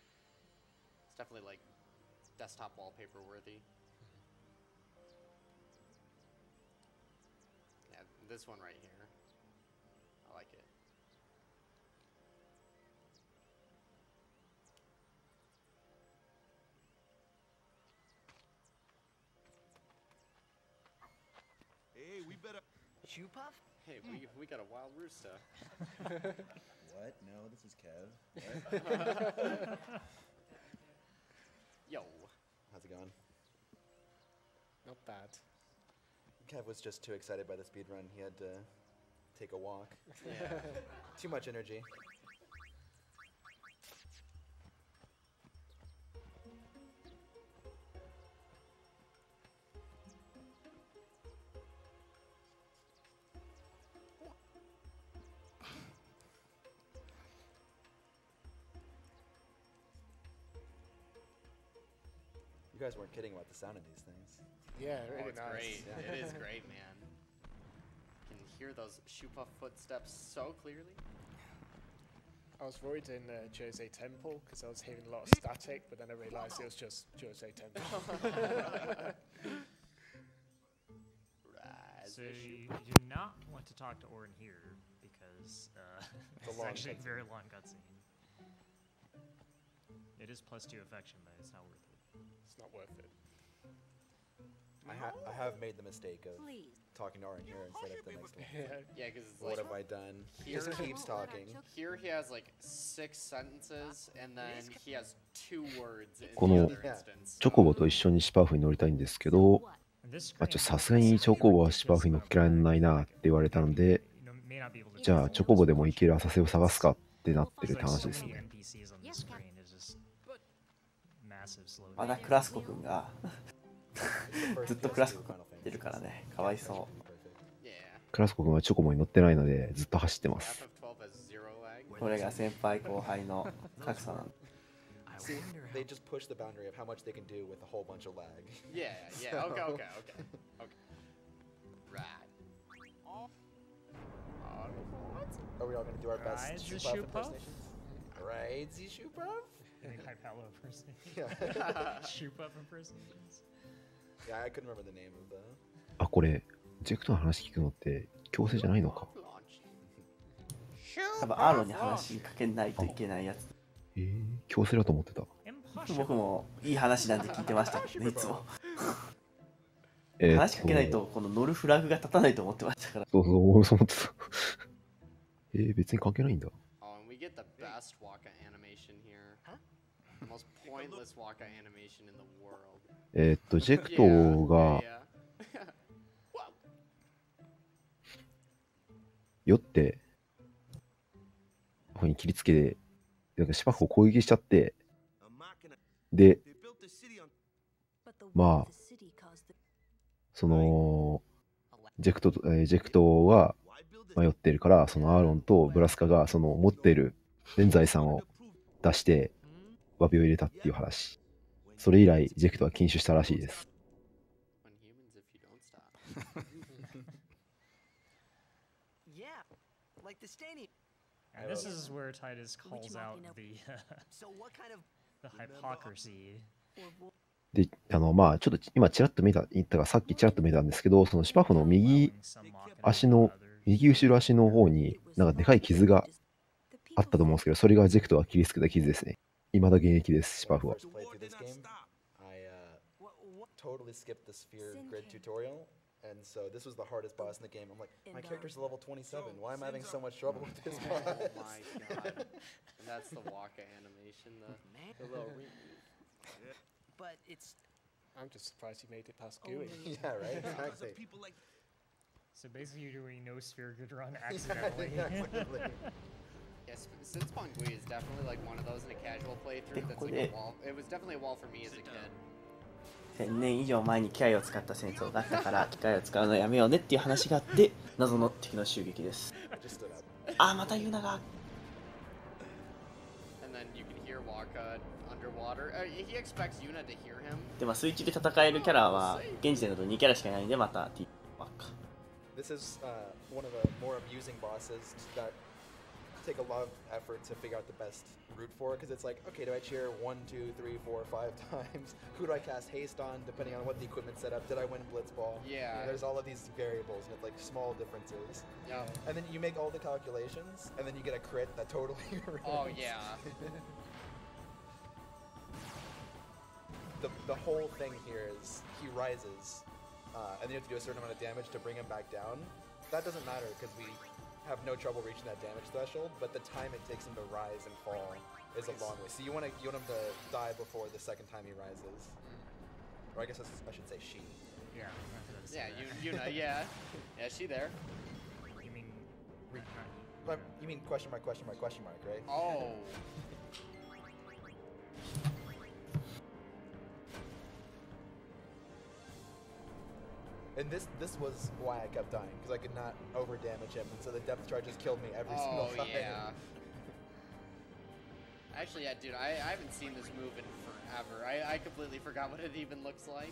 It's definitely like desktop wallpaper worthy. Yeah, this one right here. I like it. Hey, we better. Shoe puff? Hey, we got a wild rooster. What? No, this is Kev. What? Yo. How's it going? Not bad. Kev was just too excited by the speed run. He had to take a walk. Yeah. Too much energy. You guys weren't kidding about the sound of these things. Yeah, really it's nice. Great. Yeah. It is great, man. You can hear those shoe puff footsteps so clearly. I was worried in Jose Temple because I was hearing a lot of static, but then I realised it was just Jose Temple. Right. has So issue. you do not want to talk to Orin here because it's actually a very long cutscene. It is +2 affection, but it's not worth it. It's not worth it. I have made the mistake of talking to Orin here instead of the next one. Yeah, because it's What like, have I done? He Here, just keeps talking. Here he has like 6 sentences, and then he has 2 words in こ the の other instance. チョコボと一緒にシパーフに乗りたいんですけど、さすがにチョコボはシパーフに乗っけられないなって言われたので、じゃあチョコボでも行ける浅瀬を探すかってなってるって話ですね。まだクラスコ君がずっとクラスコ君ってるからね、かわいそう。クラスコ君はチョコボに乗ってないのでずっと走ってます。これが先輩後輩の格差なんだ。See, they just push the boundary of how much they can do with a whole bunch of lag. Yeah, yeah, okay. Right. Are we all going to do our best Right, Shoop Shoop Puff? impersonations? Right, Shoop Puff? Any Hypalo impersonations? Yeah. Shoop Puff impersonations? Yeah, I couldn't remember the name of the... あ、これ、ジェクトの話聞くのって強制じゃないのか。多分アーロンに話しかけないといけないやつ。強制だと思ってた。僕もいい話なんで聞いてましたけどね、いつも。話しかけないとこの乗るフラグが立たないと思ってましたから。そうそう、俺そう思ってた。別に関係ないんだ。Oh, and we get the best Waka animation here. The most pointless Waka animation in the world. ジェクトが酔ってここに切りつけて、なんかシパフを攻撃しちゃって、で、まあ、そのジェクトは迷ってるから、そのアーロンとブラスカがその持ってる全財産を出して詫びを入れたっていう話。それ以来ジェクトは禁酒したらしいです。And this is where Titus calls out the hypocrisy. で、まあちょっと今ちらっと見たがさっきちらっと見たんですけど、そのシパフの右後ろ足の方になんかでかい傷があったと思うんですけど、それがジェクトが切りつけた傷ですね。未だ現役です、シパフは。Totally skipped the sphere grid tutorial, and so this was the hardest boss in the game. I'm like, my character's level 27. Why am I having so much trouble with this boss? Oh my god. And that's the Waka animation, the little But it's... I'm just surprised you made it past Gooey. Yeah, right? Exactly. So basically you're doing no sphere good run accidentally. Yes, Sinspon Gui is definitely like one of those in a casual playthrough that's like a wall. It was definitely a wall for me as a kid. 1000年以上前に機械を使った戦争があったから機械を使うのやめようねっていう話があって謎の敵の襲撃です。あ、またユナが。And then you can hear Waka underwater. He expects Yuna to hear him. でもスイッチで戦えるキャラは現時点だと2キャラしかいないんでまた T ばっか。This is one of the more amusing bosses that take a lot of effort to figure out the best route for, because it's like, okay, do I cheer 1, 2, 3, 4, 5 times? Who do I cast haste on depending on what the equipment set up? Did I win Blitzball? Yeah. There's all of these variables and it's like small differences. Yeah. And then you make all the calculations and then you get a crit that totally ruins. Oh yeah. The whole thing here is he rises and you have to do a certain amount of damage to bring him back down. That doesn't matter because we have no trouble reaching that damage threshold, but the time it takes him to rise and fall is a long way. So you want him to die before the second time he rises. Or I guess I should say she. Yeah. Yeah, Yuna, yeah. Yeah, she there. You mean... You mean question mark, right? Oh. And this was why I kept dying, because I could not over damage him, and so the depth charges killed me every single time. Oh yeah. Actually, yeah, dude, I haven't seen this move in forever. I completely forgot what it even looks like.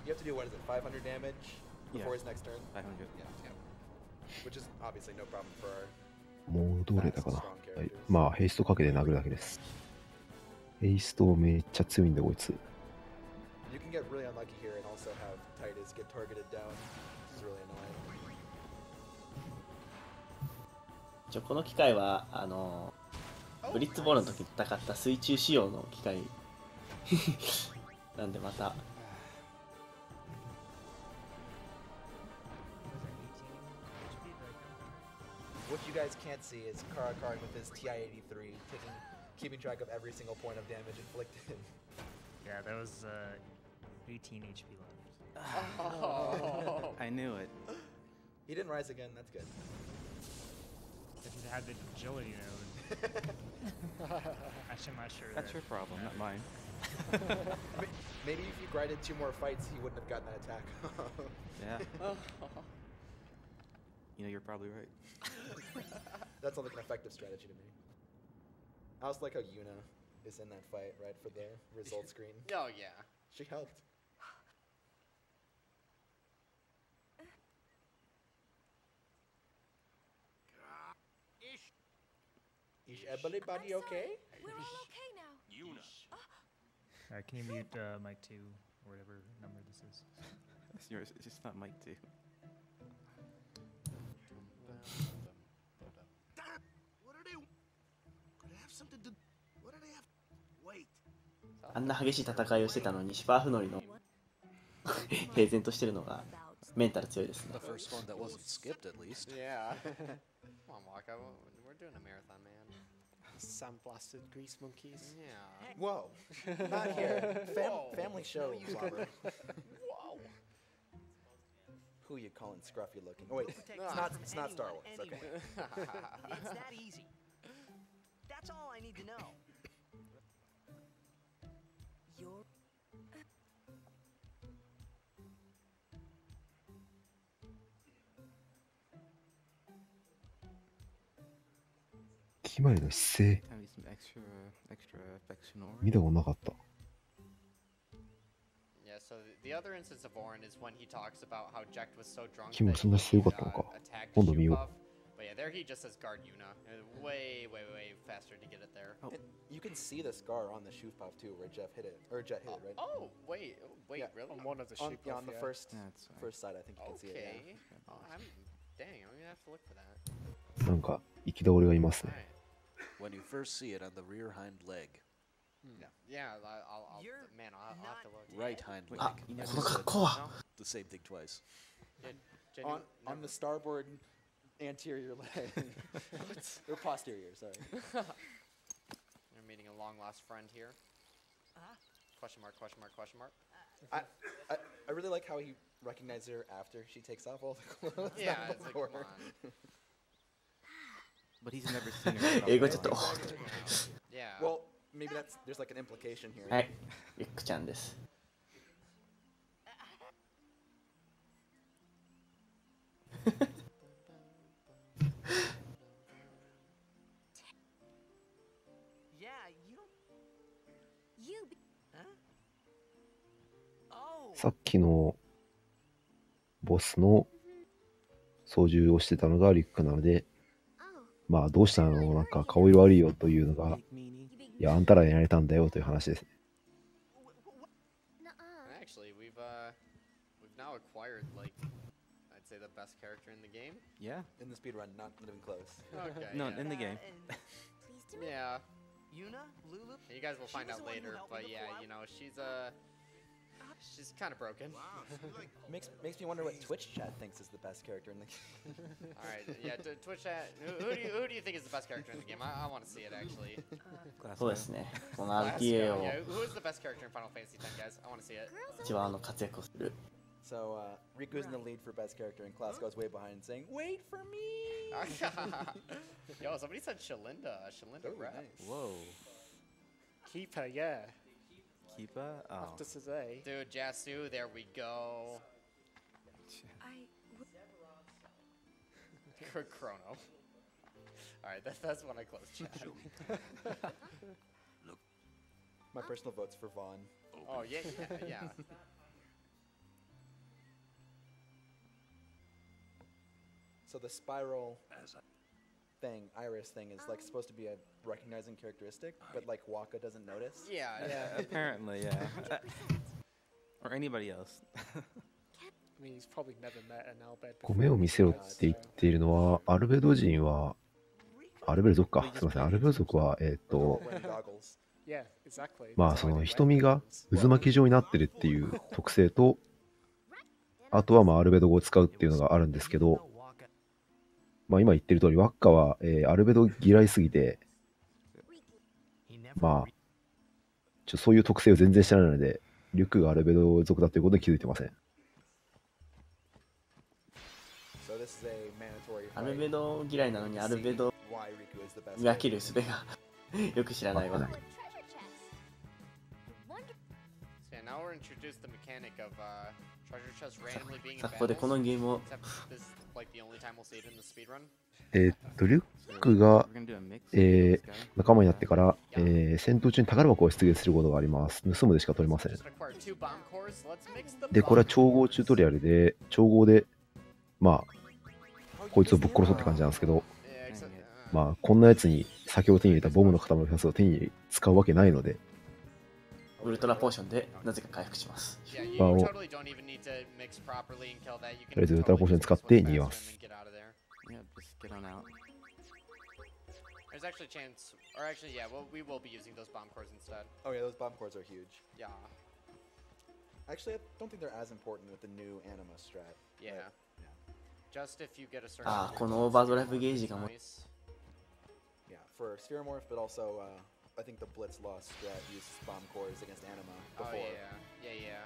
You have to do, what is it, 500 damage before his next turn? 500. Yeah. Which is obviously no problem for our 戻れたかな。はい、まあヘイストかけて殴るだけです。ヘイストめっちゃ強いんだこいつ。You can get really unlucky here and also have Titus get targeted down. which is really annoying. この機械はブリッツボールの時に戦った水中仕様の機械なんでまた。What you guys can't see is Caracarn with his TI-83 keeping track of every single point of damage inflicted. Yeah, that was 18 HP left. Oh. I knew it. He didn't rise again, that's good. If he had the agility node. Actually, I'm not sure. That's your problem, not mine. Maybe if you grinded 2 more fights, he wouldn't have gotten that attack. Yeah. You know, you're probably right. That sounds like an effective strategy to me. I also like how Yuna is in that fight, right, for the result screen. Oh, yeah. She helped. Is everybody okay? We're all okay now. Yuna. Can you mute mic 2 or whatever number this is? It's yours. It's just not mic 2. What are they? Could I have something to? What do they have? Wait. あんな激しい戦いをしてたのにシファーフノリの平然としてるのがメンタル強いですね。 The first one that wasn't skipped at least. Yeah. Come on, Waka. We're doing a marathon, man. Sandblasted grease monkeys. Yeah. Whoa. Not here. Family show, Robert. Whoa. Who you calling scruffy looking? Oh, wait. It's not Star Wars. Okay. It's that easy. That's all I need to know. You're キマリの姿勢 Have some extra affection or 見たことなかった。 Yeah, so the other instance of Orin is when he talks about how Jekt was so drunk キム that そんな姿勢良かったのか。 attacked 今度見 Shoe よ Puff. But yeah, there he just says guard Yuna. Way faster to get it there. And you can see the scar on the shoe puff too, where Jeff hit it, or Jet hit it, right? Oh, wait, Yeah, really? On one of the on, shoe yeah, on puff, the yeah. first side, I think you can see it. Okay. Yeah. Oh, dang, I'm gonna have to look for that. なんか憤りがいますね。 When you first see it on the rear hind leg. Yeah, I'll man, I'll have to look. Right hind leg. あ、この格好は The same thing twice. On the starboard anterior leg. Or posterior, sorry. You're meeting a long lost friend here. Question mark, question mark, question mark. I really like how he recognizes her after she takes off all the clothes. Yeah, not it's like, before. come on. But he's never seen her. 英語ちょっと。 Yeah. Well, maybe there's like an implication here. はい、ゆっくちゃんです。 Yeah, you don't. You. Oh. さっきのボスの操縦をしてたのがリュックなので、まあどうしたのなんか顔色悪いよというのが、いやあんたらにやられたんだよという話ですね。 Actually, we've now acquired like I'd say the best character in the game. Yeah. In the speedrun, not even close. Okay. No, yeah. in the game. Yeah. Yuna, Lulu. And you guys will She find was out the one who later, helped me but yeah, before. you know, she's kind of broken. Makes me wonder what Twitch chat thinks is the best character in the game. All right, yeah, Twitch chat. Who do you think is the best character in the game? I want to see it actually. そうですね。この Glasgow, RTA を yeah, who is the best character in Final Fantasy X, guys? I want to see it. 一番活躍をする。 So Riku's in the lead for best character, and Klasko's way behind, saying, "Wait for me." Yo, somebody said Shalinda. Shalinda Oh, rap. nice. Whoa. Keeper, yeah. Keeper? Oh. After today. Dude, Jasu, there we go. Chrono. Alright, that's when I close chat. Look. My personal vote's for Vaughn. Oh, yeah. So the spiral thing, iris thing, is like supposed to be a recognizing characteristic, but like Waka doesn't notice. Yeah. Apparently, yeah. Or anybody else. mean, he's probably never met an Albed 米を見せろって言っているのは、アルベド人は、アルベル族か。すみません。アルベル族は、Yeah, exactly. まあ、その瞳が渦巻き状になってるっていう特性と、あとはまあアルベド語を使うっていうのがあるんですけど、まあ今言ってる通り、ワッカは、アルベド嫌いすぎて、まあ、そういう特性を全然知らないので、リュックがアルベド族だということに気づいてません。アルベド嫌いなのにアルベドが切る術がよく知らないわ。さあ、ここでこのゲームをリュックが、仲間になってから、戦闘中に宝箱を出現することがあります。盗むでしか取れません。で、これは調合チュートリアルで、調合で、まあ、こいつをぶっ殺そうって感じなんですけど、まあ、こんなやつに先ほど手に入れたボムの塊の2つを手に使うわけないので、ウルトラポーションでなぜか回復します。場を、とりあえずウルトラポーション使って逃げます。There's actually a chance, or actually, yeah, well, we will be using those bomb cores instead. Oh yeah, those bomb cores are huge. Yeah. Actually, I don't think they're as important with the new anima strat. Yeah. Just if you get a certain. ああ、このオーバードライブゲージがもう。Yeah, for Spheromorph, but also I think the Blitz Lost strat uses bomb cores against anima before. Oh yeah.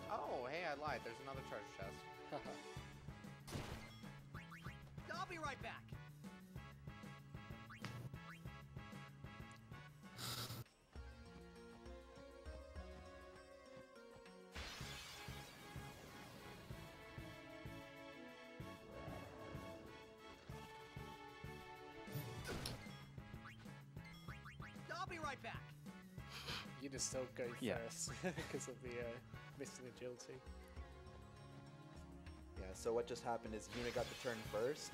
Oh hey, I lied. There's another treasure chest. I'll be right back. I'll be right back. You just still go Yeah. first because of the missing agility. Yeah, so what just happened is Yuna got the turn first,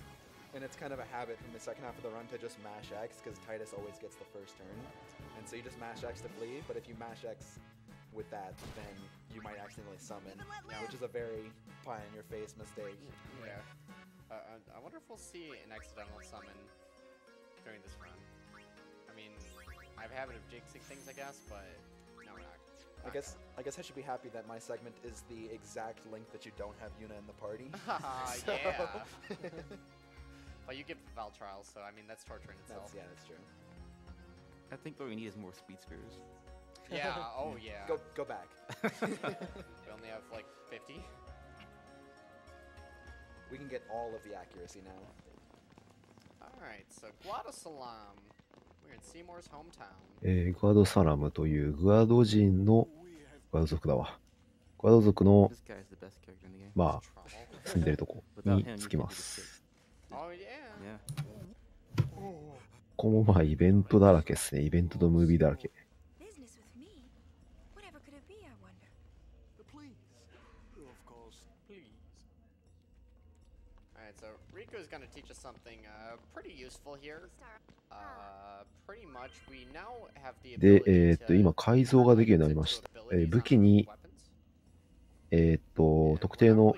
and it's kind of a habit from the second half of the run to just mash X, because Titus always gets the first turn. And so you just mash X to flee, but if you mash X with that, then you might accidentally summon, which is a very pie-in-your-face mistake. Yeah. I wonder if we'll see an accidental summon during this run. I mean, I have a habit of jinxing things, I guess, but no, we're not. I guess I should be happy that my segment is the exact length that you don't have Yuna in the party. So. Yeah. Well, you get Val Trials, so I mean that's torturing itself. That's true. I think what we need is more speed spears. Yeah. Oh yeah. Go back. We only have like 50. We can get all of the accuracy now. All right. So Guadasalam. We're in Seymour's hometown. グアドサラムというグアド人のグアド族だわ。グアド族の、まあ、住んでるとこに着きます。ここもまあイベントだらけですね。イベントとムービーだらけ。Alright, so Riku is going to teach us something pretty useful here. Pretty much we now have the で、今改造ができるようになりました。武器に、特定の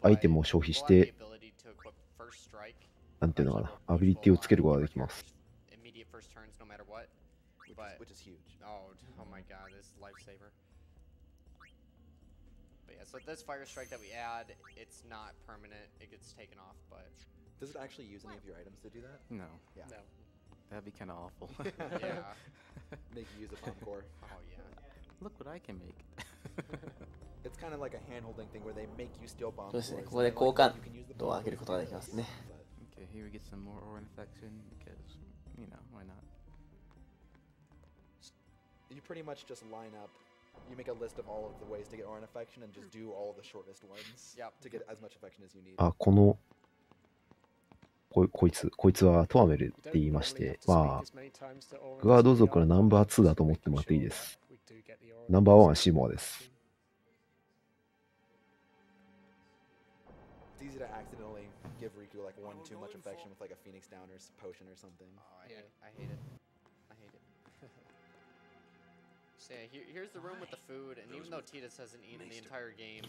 アイテムを消費して、なんていうのかな、アビリティをつけることができます。Immediate first turns no matter what. Which is huge. Oh my god, this is lifesaver. But yeah, so this fire strike that we add, it's not permanent. It gets taken off, but does it actually use any of your items to do that? No. Yeah. No. That'd be kind of awful. Yeah. Make you use a bomb core. Oh yeah. Look what I can make. It's kind of like a hand-holding thing where they make you steal bomb そうですね。 cores. ここで交換度を上げることができますね。Okay, here we get some more Aura Infection because, you know, why not? You pretty much just line up. You make a list of all of the ways to get Aura Infection and just do all the shortest ones to get as much affection as you need. あ、こいつはトワメルって言いまして、まあ、グアド族のナンバー2だと思ってもらっていいです。ナンバー1はシーモアです。It's easy to accidentally give Riku like one too much affection with like a Phoenix Down or potion or something. Oh, I hate it. I hate it. So yeah, here's the room with the food, and even though Titus hasn't eaten the entire game,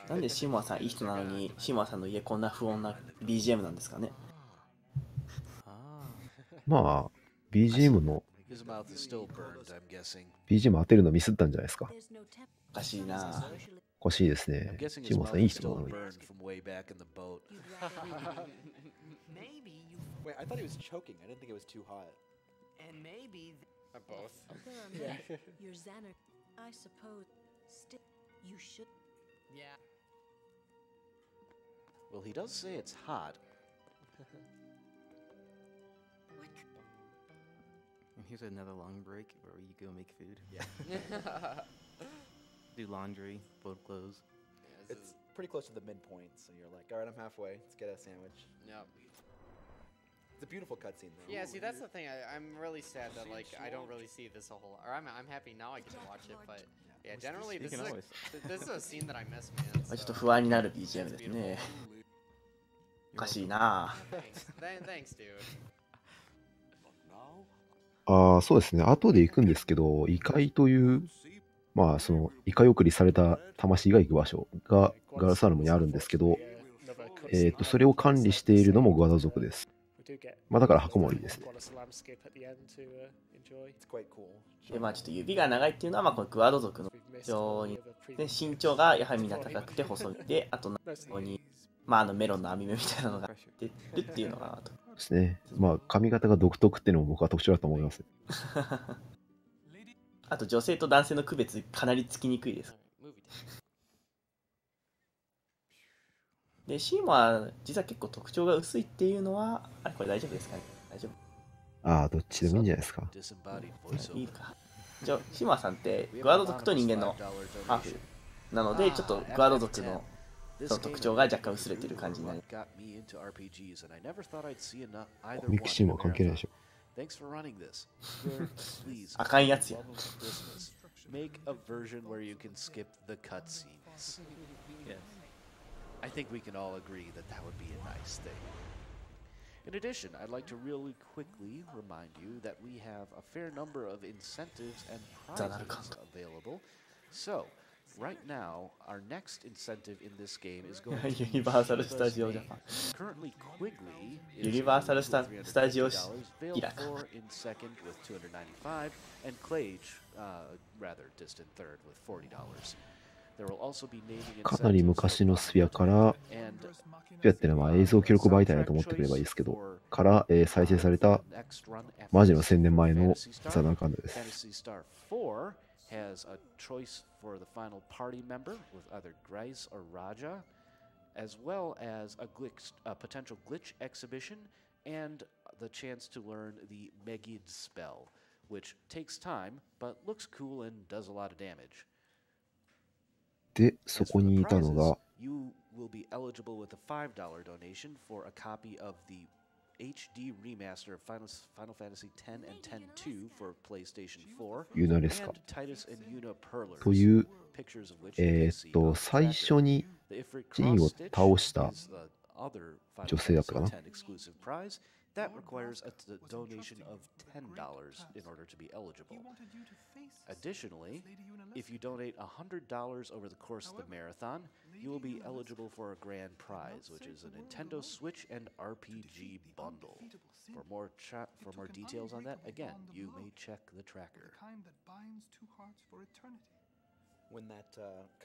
なんでシモアさんいい人なのに、シモアさんの家こんな不穏な BGM なんですかね。まあ、BGM の、His mouth is still burned, I'm guessing. BGM 当てるのミスったんじゃないですか。おかしいな。おかしいですね。 I'm guessing シ his モアさ mouth んいい is 人な still のに。 burned from way back in the boat. Wait, I thought he was choking. I didn't think it was too hot. And maybe both. There are many. Your Xander, I suppose. Still, you should. Yeah. Well, he does say it's hot. And here's another long break where you go make food. Yeah. Do laundry, fold clothes. Yeah, it's pretty close to the midpoint, so you're like, all right, I'm halfway. Let's get a sandwich. Yep. It's a beautiful cutscene, though. Yeah, see, that's the thing. I'm really sad that like I don't really see this a whole. Or I'm happy now I get to watch it, but yeah, generally this is a scene that I miss, man. ちょっと不安になる BGM ですね。おかしいな。Thanks, dude. ああ、そうですね。後で行くんですけど、異界という、まあ、その、異界送りされた魂が行く場所がガラスアルムにあるんですけど、それを管理しているのもグアダ族です。まあ、だから箱盛りですね。で、まあ、ちょっと指が長いっていうのは、まあ、このグアド族の非常に、で身長がやはりみんな高くて細いで、あと、ここに、まあ、メロンの網目みたいなのが出るっていうのかなと。ですね。まあ、髪型が独特っていうのも僕は特徴だと思います。あと、女性と男性の区別かなりつきにくいです。で、シーモは実は結構特徴が薄いっていうのは、あれこれ大丈夫ですかね。大丈夫。ああ、どっちでもいいんじゃないですか。いいか。じゃあ、シーモさんってグアド族と人間のハーフなので、ちょっとグアド族のその特徴が若干薄れてる感じになります。コミックシーンは関係ないでしょ。あかんやつや。Make a version where you can skip the cutscenes. Yes. I think we can all agree that that would be a nice thing. In addition, I'd like to really quickly remind you that we have a fair number of incentives and prizes available. So, right now, our next incentive in this game is going to be Universal Studio Japan. Currently, Quigley is Universal Studio Veil4 in second with $295, and Clage, rather distant third with $40. かなり昔のスフィアから、スフィアってのはまあ映像記録媒体だと思ってくればいいですけど、から、再生されたマジの1000年前のザナーカンドです。has a choice for the final party member with either Grace or Raja, as well as a potential glitch exhibition and the chance to learn the Megid spell, which takes time but looks cool and does a lot of damage. で、そこにいたのが、You will be eligible with a $5 donation for a copy of the HD remaster of Final Fantasy X and X-2 for PlayStation 4ユナですか and Titus and Yuna Perlers, という、 pictures of which you can see on the 最初に tracker. ジンを倒した is the other Final 女性だったかな Fantasy X exclusive prize. That requires a donation of $10 in order to be eligible. Additionally, if you donate $100 over the course of the marathon, you will be eligible for a grand prize, which is a Nintendo Switch and RPG bundle. For more details on that, again, you may check the tracker. When that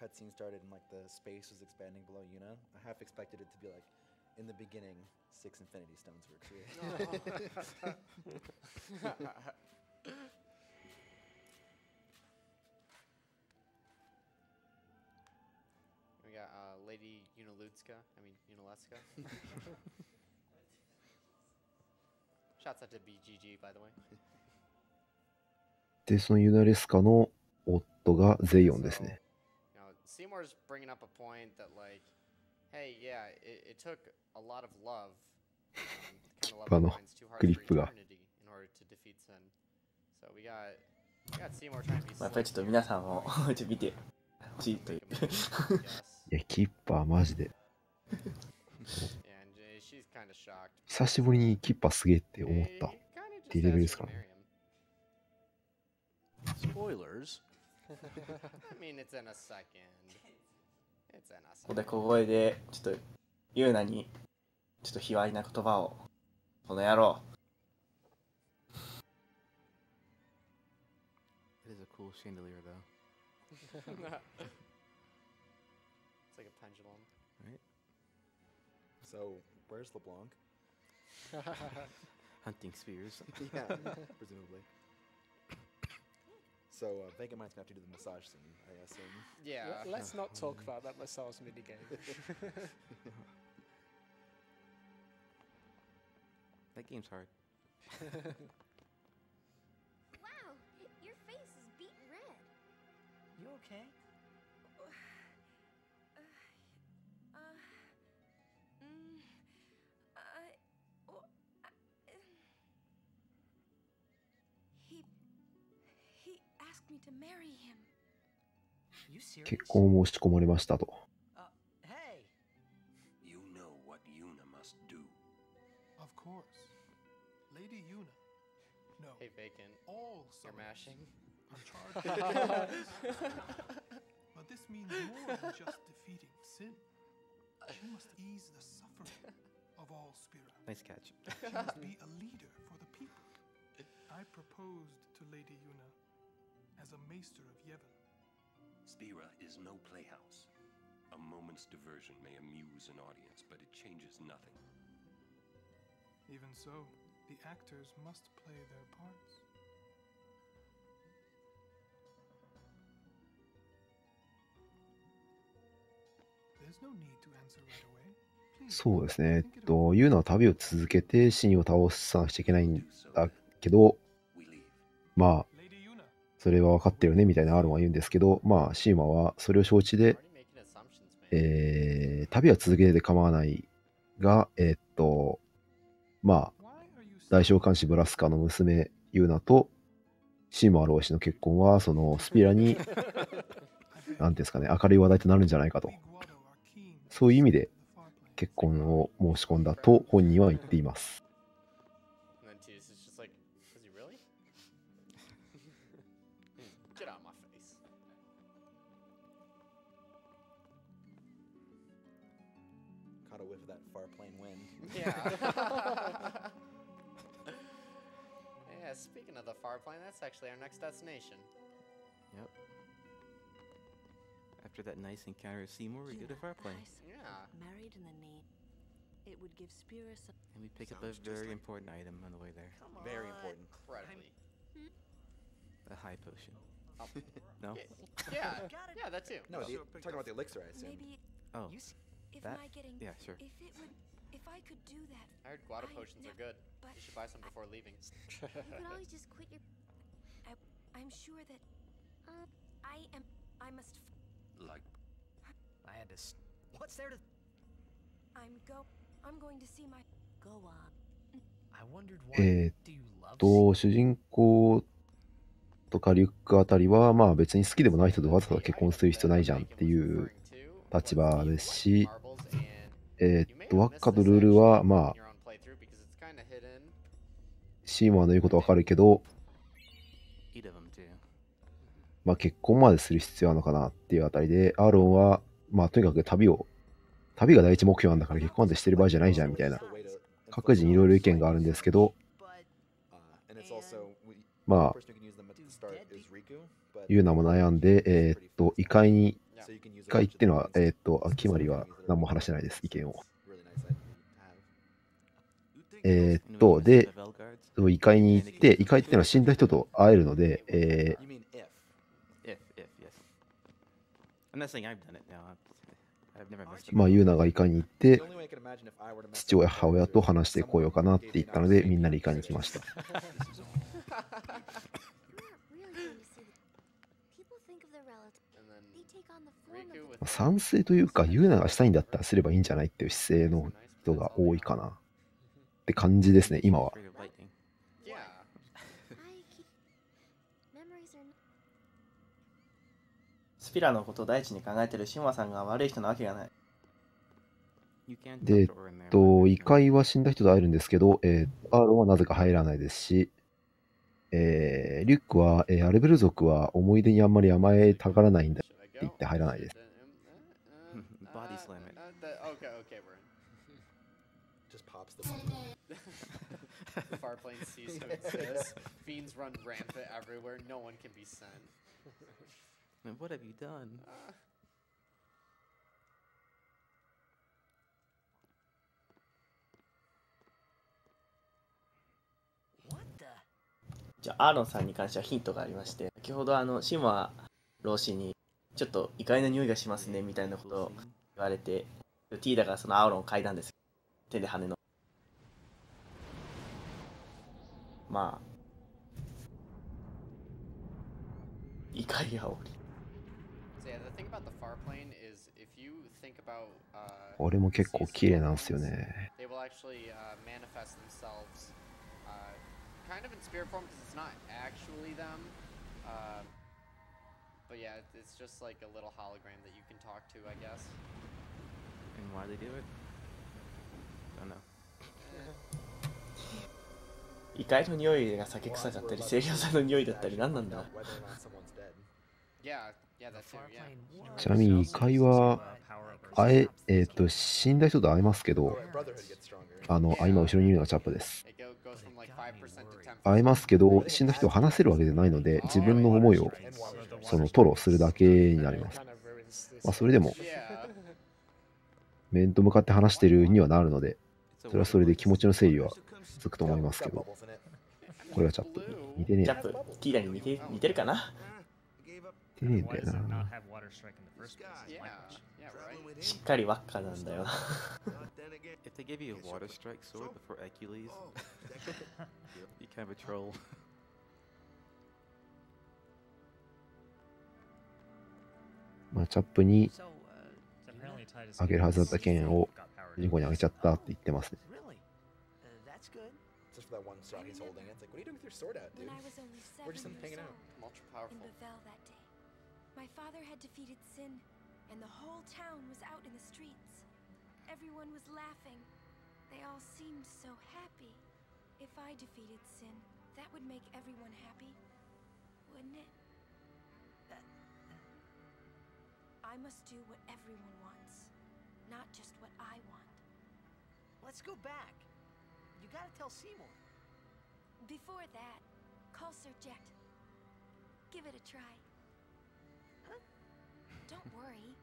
cutscene started and like the space was expanding below Yuna, I half expected it to be like, in the beginning, 6 Infinity Stones were created. We got Lady Unalutska. I mean Unaleska. Shouts out to BGG, by the way. で、そのユナレスカの夫がゼイオンですね。Seymour's bringing up a point that like, hey, yeah, it took a lot of love, kind of love points, 2 hearts for eternity in order to defeat Sin. So we got Seymour trying to be. やっぱりちょっと皆さんも見てほしいという。いや、キッパーマジで。 And she's kind of shocked. 久しぶりにキッパーすげえって思ったっていうレベルですからね。Spoilers. I mean, it's in a second. It's in a ここで second. 小声でちょっとユーナにちょっと卑猥な言葉を、この野郎。It is a cool chandelier, though. It's like a pendulum. Right? So, where's LeBlanc? Hunting spears. Yeah, presumably. So, VacantMind's gonna have to do the massage scene, I assume. Yeah. Let's not talk about that massage minigame. That game's hard. Wow, your face is beaten red. You okay? He asked me to marry him. You serious? 結婚を申し込まれましたと。Hey! You know what Yuna must do. Of course. Lady Yuna. No. Hey, Vacant. All You're mashing. are charged with but this means more than just defeating sin. She must ease the suffering of all spirits. Nice catch. She must be a leader for the people. I proposed to Lady Yuna as a maester of Yevon. Spira is no playhouse. A moment's diversion may amuse an audience, but it changes nothing. Even so, the actors must play their parts. There's no need to answer right away. Please. そうですね。ユーナは旅を続けてシンを倒さなくちゃいけないんだけど、まあ、それは分かってるよねみたいなアーロンは言うんですけど、まあ、シーマはそれを承知で、旅は続けて構わないが、まあ、大召喚師ブラスカの娘ユーナとシーマ・アロー氏の結婚は、そのスピラに、なんていうんですかね、明るい話題となるんじゃないかと。そういう意味で結婚を申し込んだと本人は言っています。And then Tius is just like, is he really? Get out of my face. Caught a whiff of that far-plane wind. Yeah. Yeah, speaking of the far plane, that's actually our next destination. Yep. After that nice encounter with Seymour, we go to Farplane. Yeah. Married in the name. It would give Spira some. And we pick up a very important item on the way there. Very important. Incredibly. A high potion. Oh. No? Yeah. Yeah, that too. No, talking about the elixir, I assume. Maybe Oh. if That? my getting Yeah, sure. if I could do that. I heard Guado potions are good. You should buy some before leaving. You could always just quit your. I'm sure that. I must. Like, I had to. What's there to? I'm going to see my. Go on. I wondered why. Do you love? 主人公とかリュックあたりは、まあ別に好きでもない人とわざわざ結婚する必要ないじゃんっていう立場ですし、ワッカとルールは、まあ、シーマーの言うことわかるけど、まあ結婚までする必要あるのかなっていうあたりで、アーロンは、まあとにかく旅が第一目標なんだから結婚までしてる場合じゃないじゃんみたいな、各人いろいろ意見があるんですけど、まあ、ユーナも悩んで、異界っていうのは、決まりは何も話してないです、意見を。で、異界に行って、異界っていうのは死んだ人と会えるので、まあ、ユーナが異界に行って、父親、母親と話してこようかなって言ったので、みんなで異界に来ました。賛成というか、ユーナがしたいんだったらすればいいんじゃないっていう姿勢の人が多いかなって感じですね、今は。スピラのことを第一に考えてるシンワさんが悪い人なわけがない。で、異界は死んだ人と会えるんですけど、アーロンはなぜか入らないですし、リュックは、アルベル族は思い出にあんまり甘えたがらないんだって言って入らないです。Body slam it. Okay, we're in. Just pops the button. The far plane cease to exist. Fiends run rampant everywhere. No one can be sent. Man, what have you done? What the? じゃあアーロンさんに関してはヒントがありまして、先ほどシモア老師にちょっと異界の匂いがしますねみたいなことを言われて、ティーダがそのアーロンを嗅いだんです。手で羽の。まあ、異界煽り。So yeah, the thing about the far plane is if you think about これも結構綺麗なんですよね。 they will actually manifest themselves kind of in spirit form because it's not actually them. But yeah, it's just like a little hologram that you can talk to, I guess. And why they do it? Don't know. 異界の匂いが酒臭かったり、清涼さの匂いだったり、何なんだ。 Yeah, yeah, that's it, yeah. ちなみに異界は死んだ人と会えますけど、今後ろにいるのがチャップです。会えますけど、死んだ人を話せるわけじゃないので、自分の思いを吐露するだけになります。まあ、それでも、面と向かって話してるにはなるので、それはそれで気持ちの整理はつくと思いますけど、これはチャップ。似てねえ。チャップ、ティーダに似てるかな。似てねえんだよな。しっかり輪っかなんだよな。If they give you a water strike sword before Achilles, you kind of a troll. まあ、チャップにあげるはずだった剣をニコにあげちゃったって言ってますね。Just for that one shot he's holding. It's like, what are you doing with your sword out, dude? We're just hanging out. Ultra powerful. My father had defeated Sin, and the whole town was out in the streets. Everyone was laughing. They all seemed so happy. If I defeated Sin, that would make everyone happy, wouldn't it? I must do what everyone wants, not just what I want. Let's go back. You gotta tell Seymour. Before that, call Sir Jet. Give it a try. Huh? Don't worry,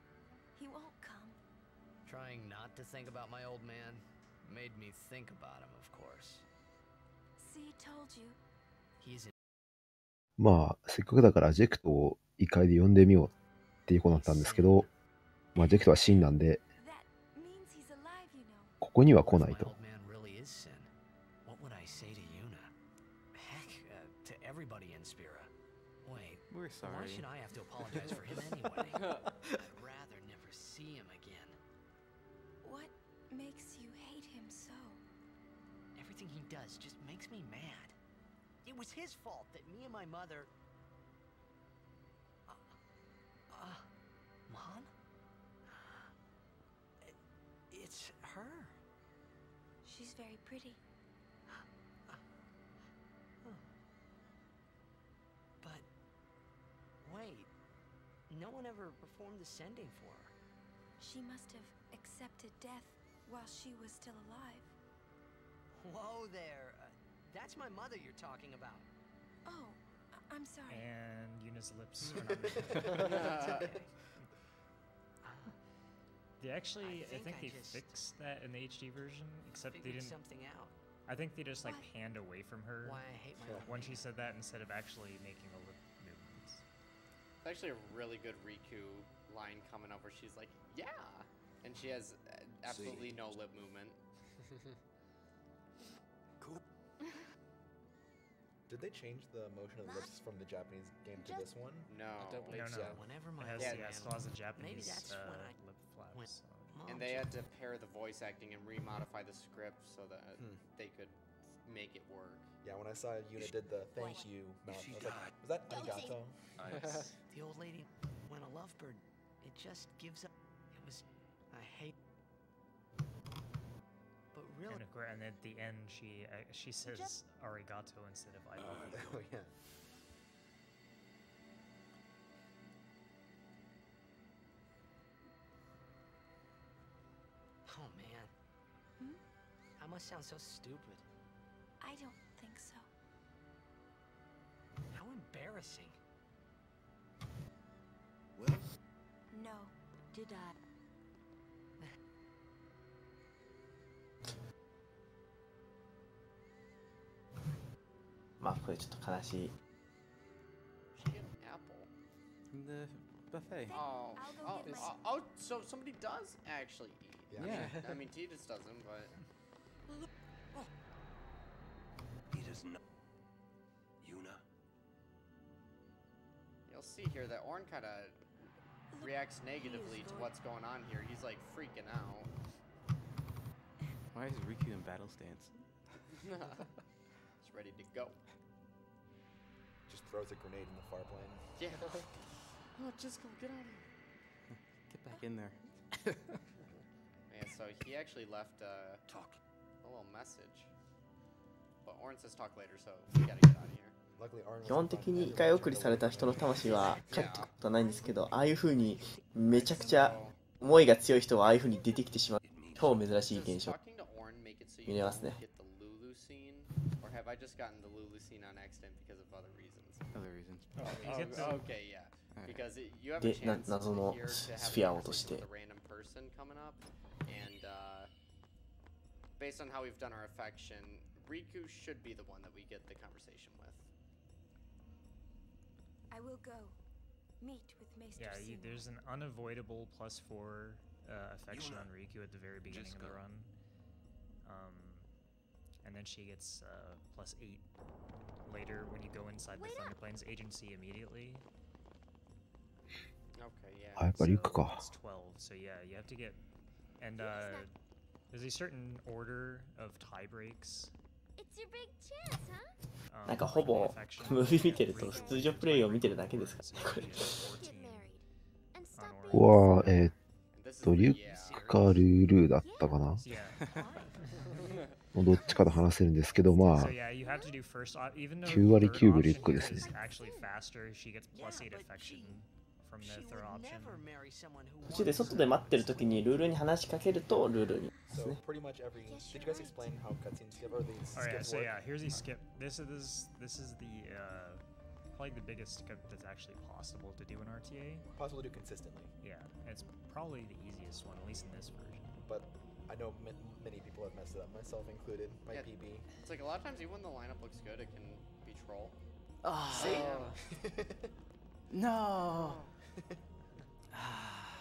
he won't come. Trying not to think about my old man made me think about him, of course. See, told you. He's in. まあ、せっかくだからジェクトを異界で呼んでみようっていうことだったんですけど、まあ、ジェクトは死んだんで、ここには来ないと。We're sorry. Why should I have to apologize for him anyway? I'd rather never see him again. What makes you hate him so? Everything he does just makes me mad. It was his fault that me and my mother... Mom? It's her. She's very pretty. But... Wait. No one ever performed the sending for her. She must have accepted death while she was still alive. Whoa there. That's my mother you're talking about. Oh, I'm sorry. And Yuna's lips are not moving. They actually, I think they fixed that in the HD version, except they didn't. Something out. I think they just like panned away from her Why I hate my when she said that instead of actually making the lip movements. It's actually a really good Riku line coming up where she's like, yeah! And she has absolutely no lip movement. Cool. Did they change the motion of the lips from the Japanese game to this one? No. I don't believe so. Whenever my it still has a Japanese maybe that's when I lip flaps. And they had to pair the voice acting and remodify the script so that they could make it work. Yeah, when I saw Yuna did the thank you mouth, I was like, was that arigato? Nice. The old lady, when a lovebird, it just gives up. It was, I hate. But really, And at the end, she says arigato instead of I love you. Oh yeah. oh man, I must sound so stupid. I don't think so. How embarrassing. Well, No. Did I? まあこれちょっと悲しい。 She get an apple. From the buffet. Oh, so somebody does actually eat. Yeah. I mean, Titus doesn't, but. he doesn't know. Yuna. You'll see here that Orn kind of reacts negatively to what's going on here. He's like freaking out. Why is Riku in battle stance? He's ready to go. Just throws a grenade in the far plane. Yeah. Oh, just go get out of here. Get back in there. Yeah, so he actually left a little message. But Orn says talk later, so we gotta get out of here. Luckily, Arn 基本的に一回送りされた人の魂は帰ってくることはないんですけど、ああいう風にめちゃくちゃ思いが強い人はああいう風に出てきてしまう超珍しい現象 Talking to Orn make it so 見 you れます don't ね。 get the Lulu scene, or have I just gotten the Lulu scene on accident because of other reasons? Other reasons. Okay, yeah. Because you have a で、 chance 謎の here to ス have フ a ィアを落とし conversation て with a random person coming up, and based on how we've done our affection, Riku should be the one that we get the conversation with. I will go. Meet with Maester Yeah, Seymour. there's an unavoidable +4 affection on Riku at the very beginning of the run. And then she gets +8 later when you go inside the Thunder Plains agency immediately. Okay, yeah. あ、やっぱリュック So か。 it's 12. So yeah, you have to get, and there's a certain order of tie breaks. It's your big chance, huh? なんかほぼムービー見てると通常プレイを見てるだけですからねこれ。ここは、リュックかルールーだったかなもうどっちかと話せるんですけど、まあ、9割9分リュックですね。途中で外で待ってる時にルールに話しかけるとルールにですね。 So pretty much every. Did you guys explain how cutscenes skip or these Oh yeah, skips so work? yeah, here's the skip. This is the probably the biggest skip that's actually possible to do in RTA. Possible to do consistently. Yeah, it's probably the easiest one, at least in this version. But I know many people have messed it up, myself included. My Yeah, PB. It's like a lot of times, even when the lineup looks good, it can be troll. See? No.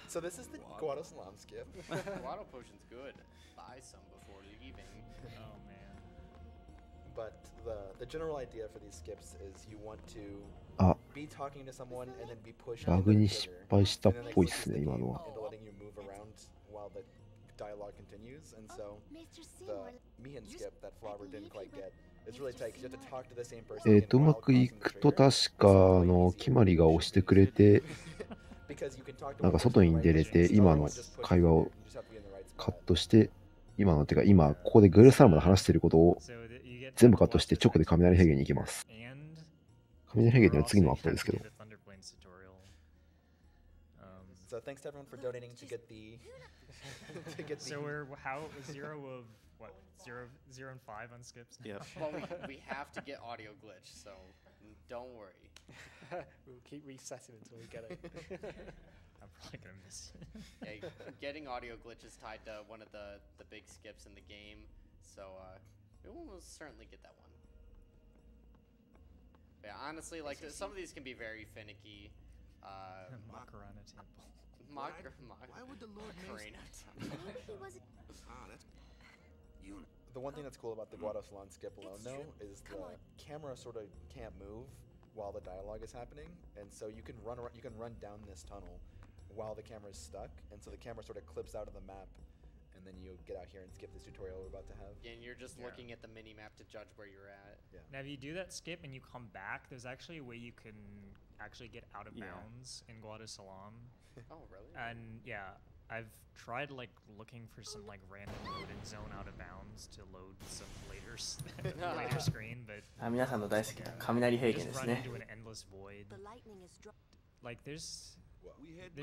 So this is the Guado Salam skip. Guado potion's good. Buy some before leaving. Oh man. But the general idea for these skips is you want to あ、 be talking to someone and then be pushed ラ into グ the に失 trigger. 敗したっ And then ぽい they っすね、 consistently 今のは。 into letting you move around while the dialogue continues. And so the Mian skip that Flobber didn't quite get is really tight because you have to talk to the same person. うまくいくと確かキマリが押してくれて、なんか外に出れて今の会話をカットして、今のてか今ここでグルサルマで話してることを全部カットして直で雷ヘゲに行きます。雷ヘゲってのは次のマップですけど。 So thanks to everyone for donating to get the to get the. So we're how 0 of what 0 and 5 on skips. Yeah. Well, we have to get audio glitch, so don't worry. We'll keep resetting until we get it. I'm probably gonna miss it. Yeah, getting audio glitch is tied to one of the big skips in the game, so we will most certainly get that one. But yeah, honestly, like some of these can be very finicky. Macarena Temple. Why would the Lord Macarena Temple? The one thing that's cool about the Guado Salon skip alone, though, is the camera sort of can't move while the dialogue is happening, and so you can run down this tunnel while the camera is stuck, and so the camera sort of clips out of the map, and then you get out here and skip this tutorial we're about to have. Yeah, and you're just looking at the mini map to judge where you're at. Yeah. Now, if you do that skip and you come back, there's actually a way you can actually get out of bounds in Guado Salam. Oh, really? And yeah, I've tried like looking for some like random loading zone out of bounds to load some later screen, but 皆さんの大好きな雷平原ですね。 Like there's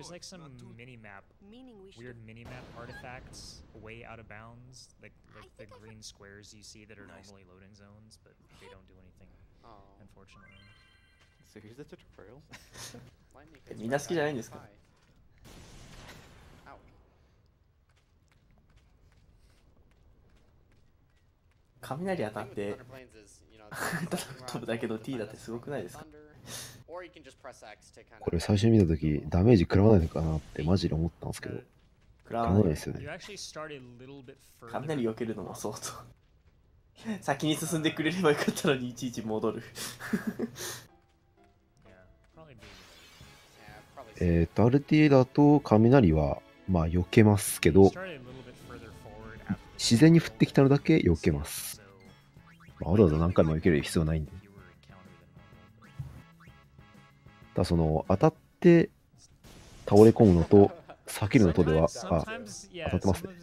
like some weird mini map artifacts way out of bounds, like the green squares you see that are normally loading zones, but they don't do anything, unfortunately. So here's the tutorial. みんな好きじゃないんですか？雷当たって飛ぶだけど T だってすごくないですか？これ最初に見たときダメージ食らわないのかなってマジで思ったんですけど、食らわないですよね。雷避けるのも相当先に進んでくれればよかったのにいちいち戻る。RTA だと雷はまあ避けますけど、自然に降ってきたのだけ避けます。わざわざ何回も避ける必要ないんで。ただその当たって倒れ込むのと避けるのとでは当たってますね。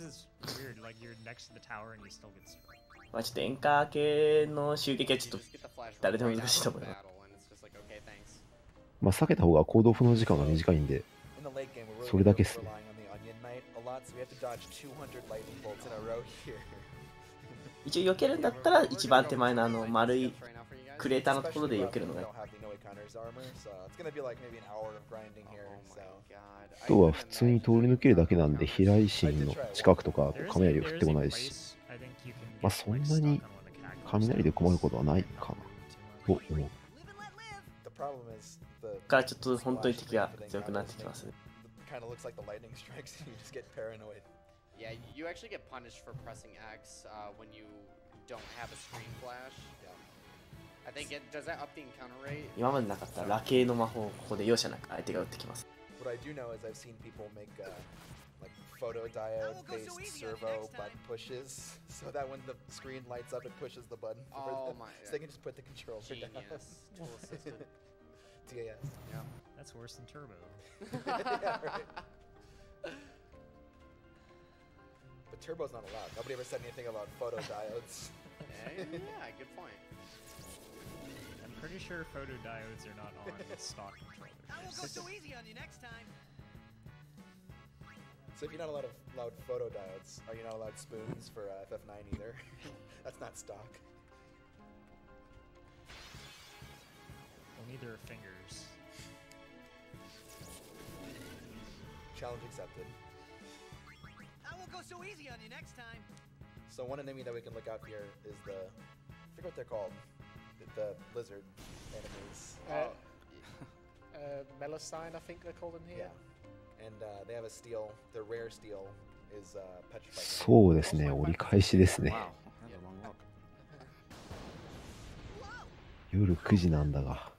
まあちょっと演歌系の襲撃はちょっと誰でも難しいと思います。まあ避けた方が行動不能時間が短いんで、それだけですね。一応避けるんだったら一番手前のあの丸いクレーターのところで避けるのがいい。あとは普通に通り抜けるだけなんで飛来神の近くとか雷を降ってこないし、まあそんなに雷で困ることはないかなと思う。からちょっと本当に敵が強くなってきますね。Yeah, you actually get punished for pressing X when you don't have a screen flash. I think does that up the encounter rate? 今までなかったラ系の魔法をここで容赦なく相手が打ってきます。What I do know is I've seen people make like photodiode based servo button pushes, so that when the screen lights up, it pushes the button for them, so they can just put the controller down. Tool assisted. TAS. Yeah, that's worse than turbo. Yeah, right. But turbo's not allowed. Nobody ever said anything about photodiodes. Yeah, good point. I'm pretty sure photodiodes are not on stock controllers. I won't go so easy on you next time. So if you're not allowed photodiodes, are you not allowed spoons for FF9 either? That's not stock. Well, neither are fingers. Challenge accepted. I won't go so easy on you next time. So one enemy that we can look out here is I forget what they're called. The lizard enemies. Melusine, I think they're called in here. Yeah. And they have a steel. Their rare steel is petrified. そうですね、折り返しですね。夜9時なんだが。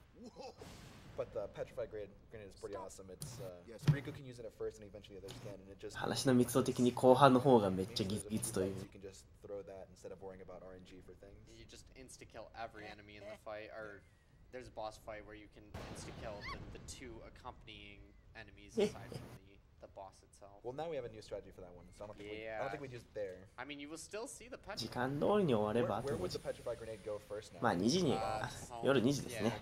But the petrified grenade is pretty awesome. It's Riku can use it at first, and eventually others can, and it just. 話の密度的に後半の方がめっちゃギツギツという。You can just throw that instead of worrying about RNG for things. You just insta kill every enemy in the fight, or there's a boss fight where you can insta kill the two accompanying enemies aside from the boss itself. Well, now we have a new strategy for that one, so I don't think we just there. I mean, you will still see the petrified. 時間通りに終わればあと Where would the petrified grenade go first now? まあ2時に夜2時ですね。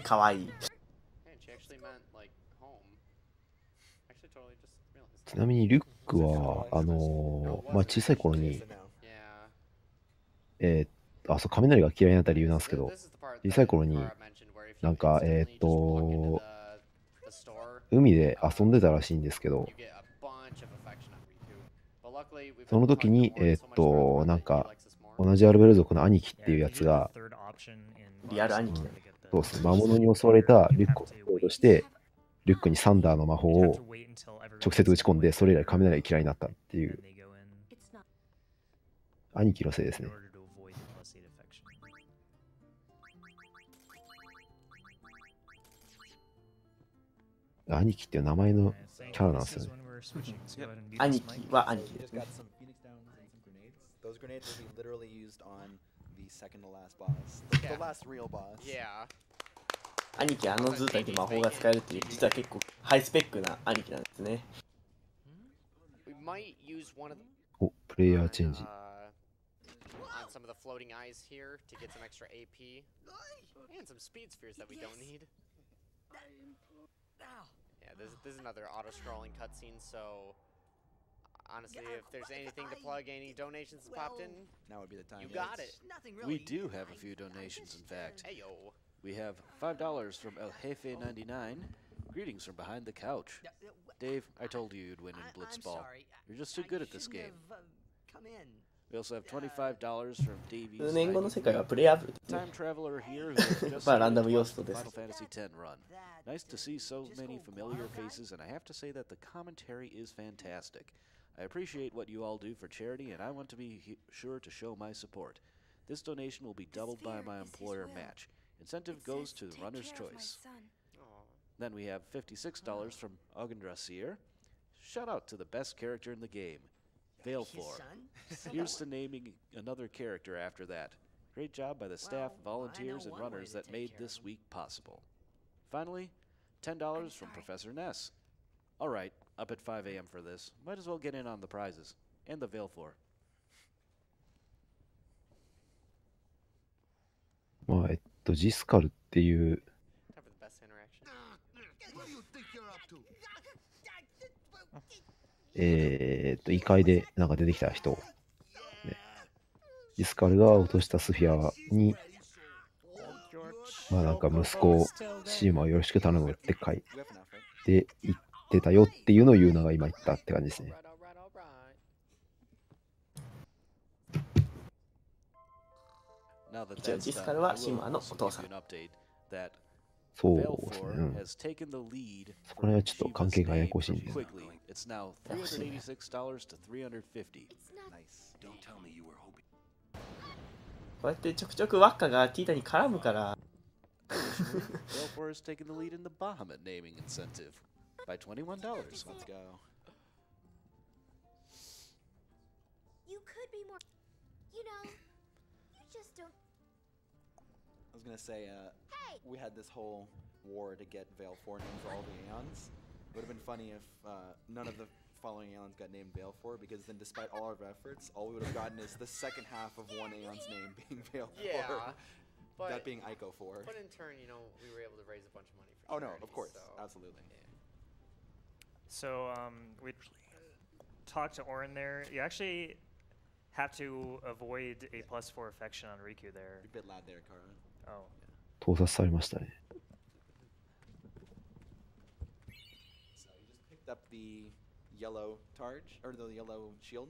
かわいい。ちなみにリュックはまあ小さい頃にそう雷が嫌いになった理由なんですけど、小さい頃になんか海で遊んでたらしいんですけど、その時になんか同じアルベル族の兄貴っていうやつがリアル兄貴だね。そうですね、魔物に襲われたリュックを取ろうとして、リュックにサンダーの魔法を直接打ち込んで、それ以来雷嫌いになったっていう兄貴のせいですね。兄貴っていう名前のキャラなんですよね。兄貴は兄貴ですね。Those grenades will be literally used on the second to last boss. The last real boss. Yeah. 兄貴図体で魔法が使えるっていう実は結構ハイスペックな兄貴なんですね。We might use one of お、プレイヤーチェンジ。on some of the floating eyes here to get some extra AP and some speed spheres that we don't need. Yeah, this is another auto-scrolling cutscene, so honestly, if there's anything to plug, any donations that popped in, now would be the time. You got it. We do have a few donations, in fact. Hey yo. We have $5 from El Jefe 99. Greetings from behind the couch. Dave, I told you you'd win in Blitzball. You're just too good at this game. We also have $25 from Davies. 数年後の世界はプレイヤブルですね。 Time traveler here who has just まあランダム要 started 素 the です。 Final Fantasy X run. Nice to see so many familiar faces, and I have to say that the commentary is fantastic. I appreciate what you all do for charity, and I want to be sure to show my support. This donation will be doubled by my employer match. Incentive goes to the runner's choice. Then we have $56 from Augendrasir. Shout out to the best character in the game, Veilfor. Here's to naming another character after that. Great job by the staff, volunteers, and runners that made this week possible. Finally, $10 from Professor Ness. All right, up at 5 a.m. for this. Might as well get in on the prizes. And the Veilfor. まあ、ジスカルっていう、Time for the best interaction. 異界でなんか出てきた人、ね、ジスカルが落としたスフィアに、まあなんか息子シーマをよろしく頼むって書いて言ってたよっていうのをユーナが今言ったって感じですね。一応ジスカルはシーマのお父さん。そうですね。うん。そこら辺はちょっと関係がややこしいんで。It's now $386 to $350. Nice. Don't tell me you were hoping. こうやってちょくちょくワッカがティータに絡むから。Veilfor has taken the lead in the Bahamut naming incentive by $21. Let's go. You could be more. You know, you just don't. I was gonna say, we had this whole war to get Veilfor named for all the Aeons. It would have been funny if none of the following Aeons got named Veilfor, because then despite all our efforts, all we would have gotten is the second half of one Aeon's name being Veilfor. Yeah, but that being Ico 4. But in turn, you know, we were able to raise a bunch of money for Oh no, charity, of course, so. absolutely. So we talked to Orin there. You actually have to avoid a +4 affection on Riku there. You're a bit loud there, Kara. Oh. 盗撮されましたね。So you just picked up the yellow targe, or the yellow shield.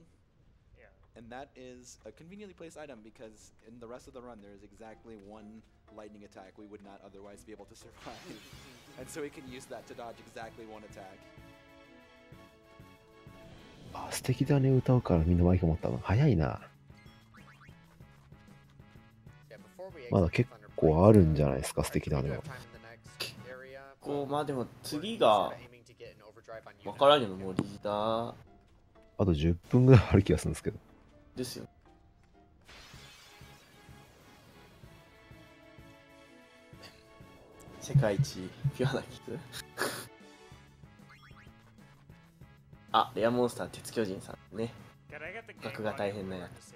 Yeah. And that is a conveniently placed item because in the rest of the run there is exactly one lightning attack we would not otherwise be able to survive. And so we can use that to dodge exactly one attack. あ、素敵だね、歌うからみんなマイク持ったの。早いな。まだ結構あるんじゃないですか、素敵だねは。こうまあでも次が分からんよ、もうリーダー。あと10分ぐらいある気がするんですけど。ですよ。世界一ピュアなキス。あ、レアモンスター鉄巨人さんね。額が大変なやつ。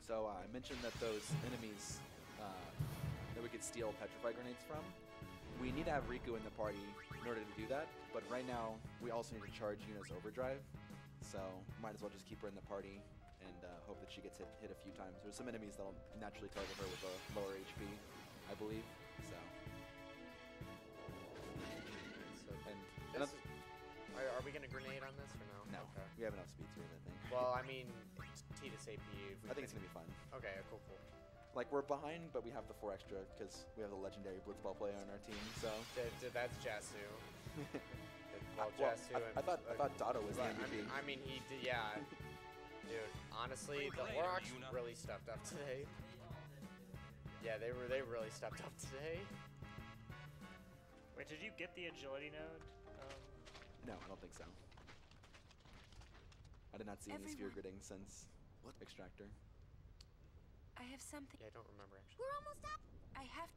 So I mentioned that those enemies that we could steal petrified grenades from, we need to have Riku in the party in order to do that, but right now we also need to charge Yuna's overdrive, so might as well just keep her in the party and hope that she gets hit a few times. There's some enemies that'll naturally target her with a lower HP, I believe, so. And Are we gonna grenade on this or no? No, okay. We have enough speed to it, I think. Well, I mean, T to say P. I think it's gonna be fun. Okay, cool. Like, we're behind, but we have the 4 extra because we have the legendary blitzball player on our team. So that's Jasu. Well, Jasu. I thought Dotto was the MVP. I mean, he did. Yeah, dude. Honestly, the Aurochs really stepped up today. Yeah, they really stepped up today. Wait, did you get the agility node? No, I don't think so. I did not see any sphere gridding since Extractor. I I have something. Yeah, I don't remember actually. We're almost out. I have.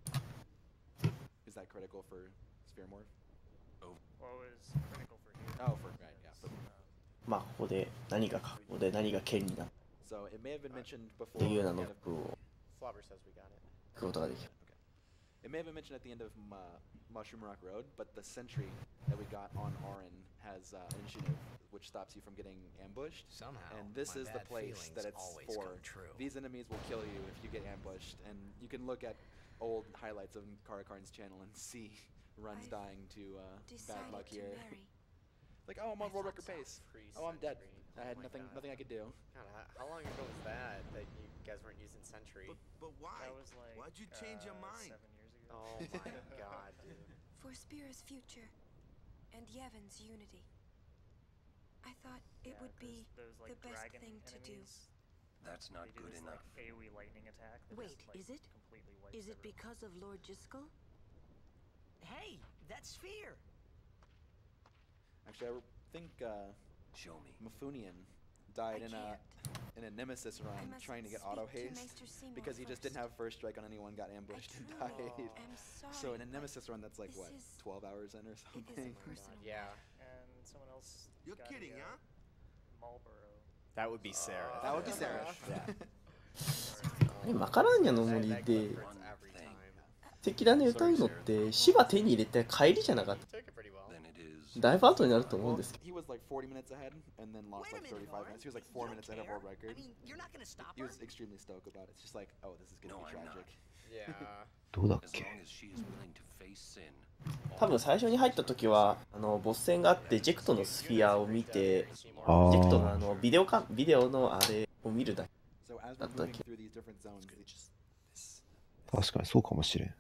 Is that critical for Sphere Morph? What was critical for here? Oh, for right, yeah. For, まあここで何が剣になる so it may have been mentioned っ before. ていうようなノックを Flobber says we got it. 聞くことができる。 It may have been mentioned at the end of Mushroom Rock Road, but the sentry that we got on Auron has an initiative which stops you from getting ambushed. Somehow, and this my is the bad place that feelings it's always for. come true. These enemies will kill you if you get ambushed, and you can look at old highlights of CaracarnVi's channel and see runs dying to bad luck here. Like, oh, I'm on world record pace. Oh, I'm dead. I had nothing I could do. God, how long ago was that you guys weren't using Sentry? But why? That was like, Why'd you change your mind? 7 years ago. Oh my god, dude. For Spear's future and Yevon's unity. I thought it would be those, like, the best dragon thing to do. enemies, That's not they do good this, enough. Like, AoE lightning attack. that Wait, just, like, is it? completely wipes Is it everyone. because of Lord Jiskel? Hey, that sphere! Actually, I think Show me. Mifunian died in a Nemesis run trying to get auto haste because he just didn't have first strike on anyone, got ambushed and died. So in a Nemesis run, that's like what, 12 hours in or something? Yeah. And someone else. You're got kidding, the, huh? Marlboro. That would be Sarah. That would be Sarah. Yeah. マカランニャの森で赤裸々歌うのって芝手に入れて帰りじゃなかった。だいぶ後になると思うんですけど。 He was like 40 minutes ahead and then lost like 35 minutes. He was like 4 minutes ahead of world record. He was extremely stoked about it. It's just like, oh, this is gonna be tragic. Yeah. どうだっけ？多分最初に入った時はボス戦があってジェクトのスフィアを見てジェクトのビデオのあれを見るだけだったっけ。確かにそうかもしれん。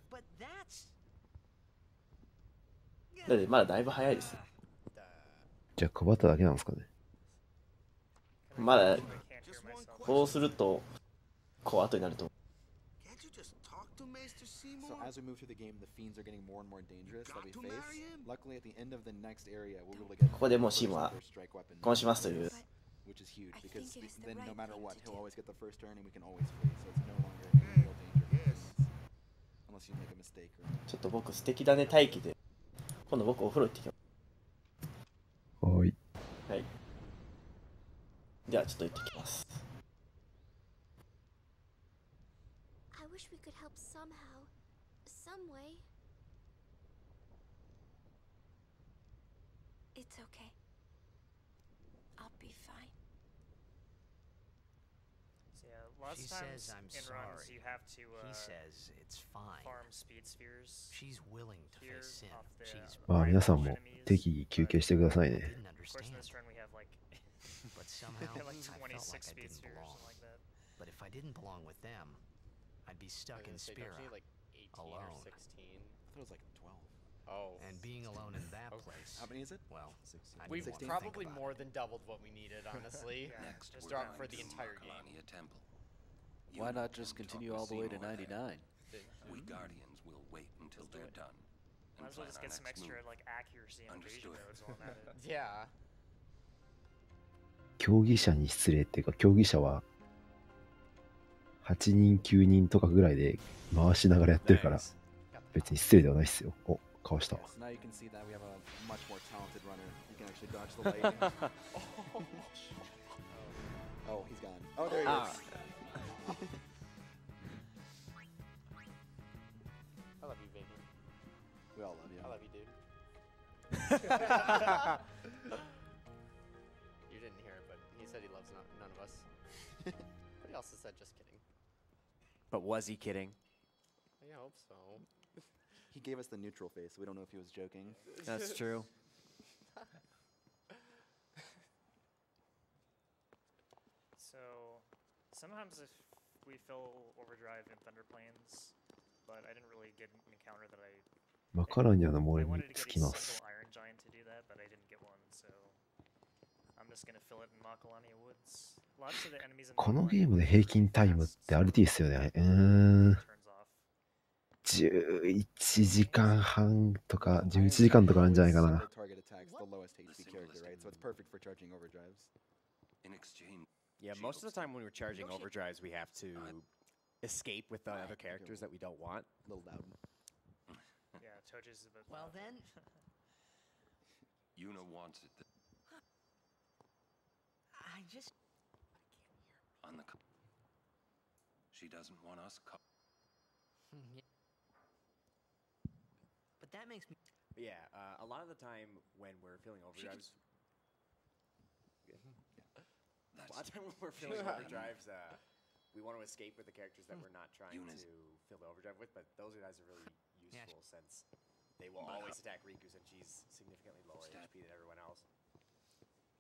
だってまだだいぶ早いですよ。じゃあ配っただけなんですかね。まだこうするとこう後になると思う。 So as we move through the game, the fiends are getting more and more dangerous that we face. Luckily, at the end of the next area, we'll be able to get ここでもうシームはこうしますという。 which is huge because then no matter what, he'll always get the first turn and we can always free. So it's no longer a real danger unless you make a mistake. ちょっと僕素敵だね待機で今度僕お風呂行ってきます。はい。はい。ではちょっと行ってきます。 I wish we could help somehow, some way. It's okay. I'll be fine. So yeah, lots She of times says I'm in runs sorry. you have to He says it's fine. farm speed spheres. She's willing to here face sin. off the, She's まあ皆さんも適宜休憩してくださいね。 didn't Of course, in understand. this turn we have like But somehow we have like I felt 26 like I speed didn't spheres or belong. something like that. But if I didn't belong with them, I'd be stuck in Spira, like 18 alone. or 16. I thought it was like 12. Oh. And being alone in that place. How many is it? Well, 16. I We've didn't want to think probably about more than doubled what we needed, honestly. Next, Just we're drop for going the to entire game. Marcalania Temple. Why not just continue all the way to 99? We Guardians will wait until they're done. Might as well just get some extra like accuracy and evasion modes while I'm at it. Yeah. 競技者に失礼っていうか、競技者は8人9人とかぐらいで回しながらやってるから別に失礼ではないっすよ。お、かわした。 So now you can see that we have a much more talented runner. You can actually dodge the lightning. Oh, he's gone. Oh, there he is. I love you, Vacant. We all love you. I love you, dude. You didn't hear it, but he said he loves none of us. But he also said just kidding. But was he kidding? I hope so. He gave us the neutral face. We don't know if he was joking. That's true. So sometimes if we fill overdrive in Thunder Plains, but I didn't really get an encounter that I マカラニャの I 森に wanted to 着 get き a ます。 single Iron Giant to do that, but I didn't get one, so I'm just gonna fill it in Macalania Woods. Lots of the enemies in この Macalania ゲームで平均タイムって RT っすよね。11時間半とか11時間とかなんじゃないかな。 Target attacks the lowest HP character, right? So it's perfect for charging overdrives. In exchange. Yeah, most of the time when we're charging overdrives, we have to escape with the other characters that we don't want. A little loud. Yeah, Tojju's a bit. Well then. Yuna wants it. I just. On the. She doesn't want us. But that makes me. Yeah, a lot of the time when we're feeling overdrives. A lot of time when we're feeling overdrives, we want to escape with the characters that we're not trying to fill the overdrive with, but those guys are really useful since they will always attack Riku since she's significantly lower HP than everyone else.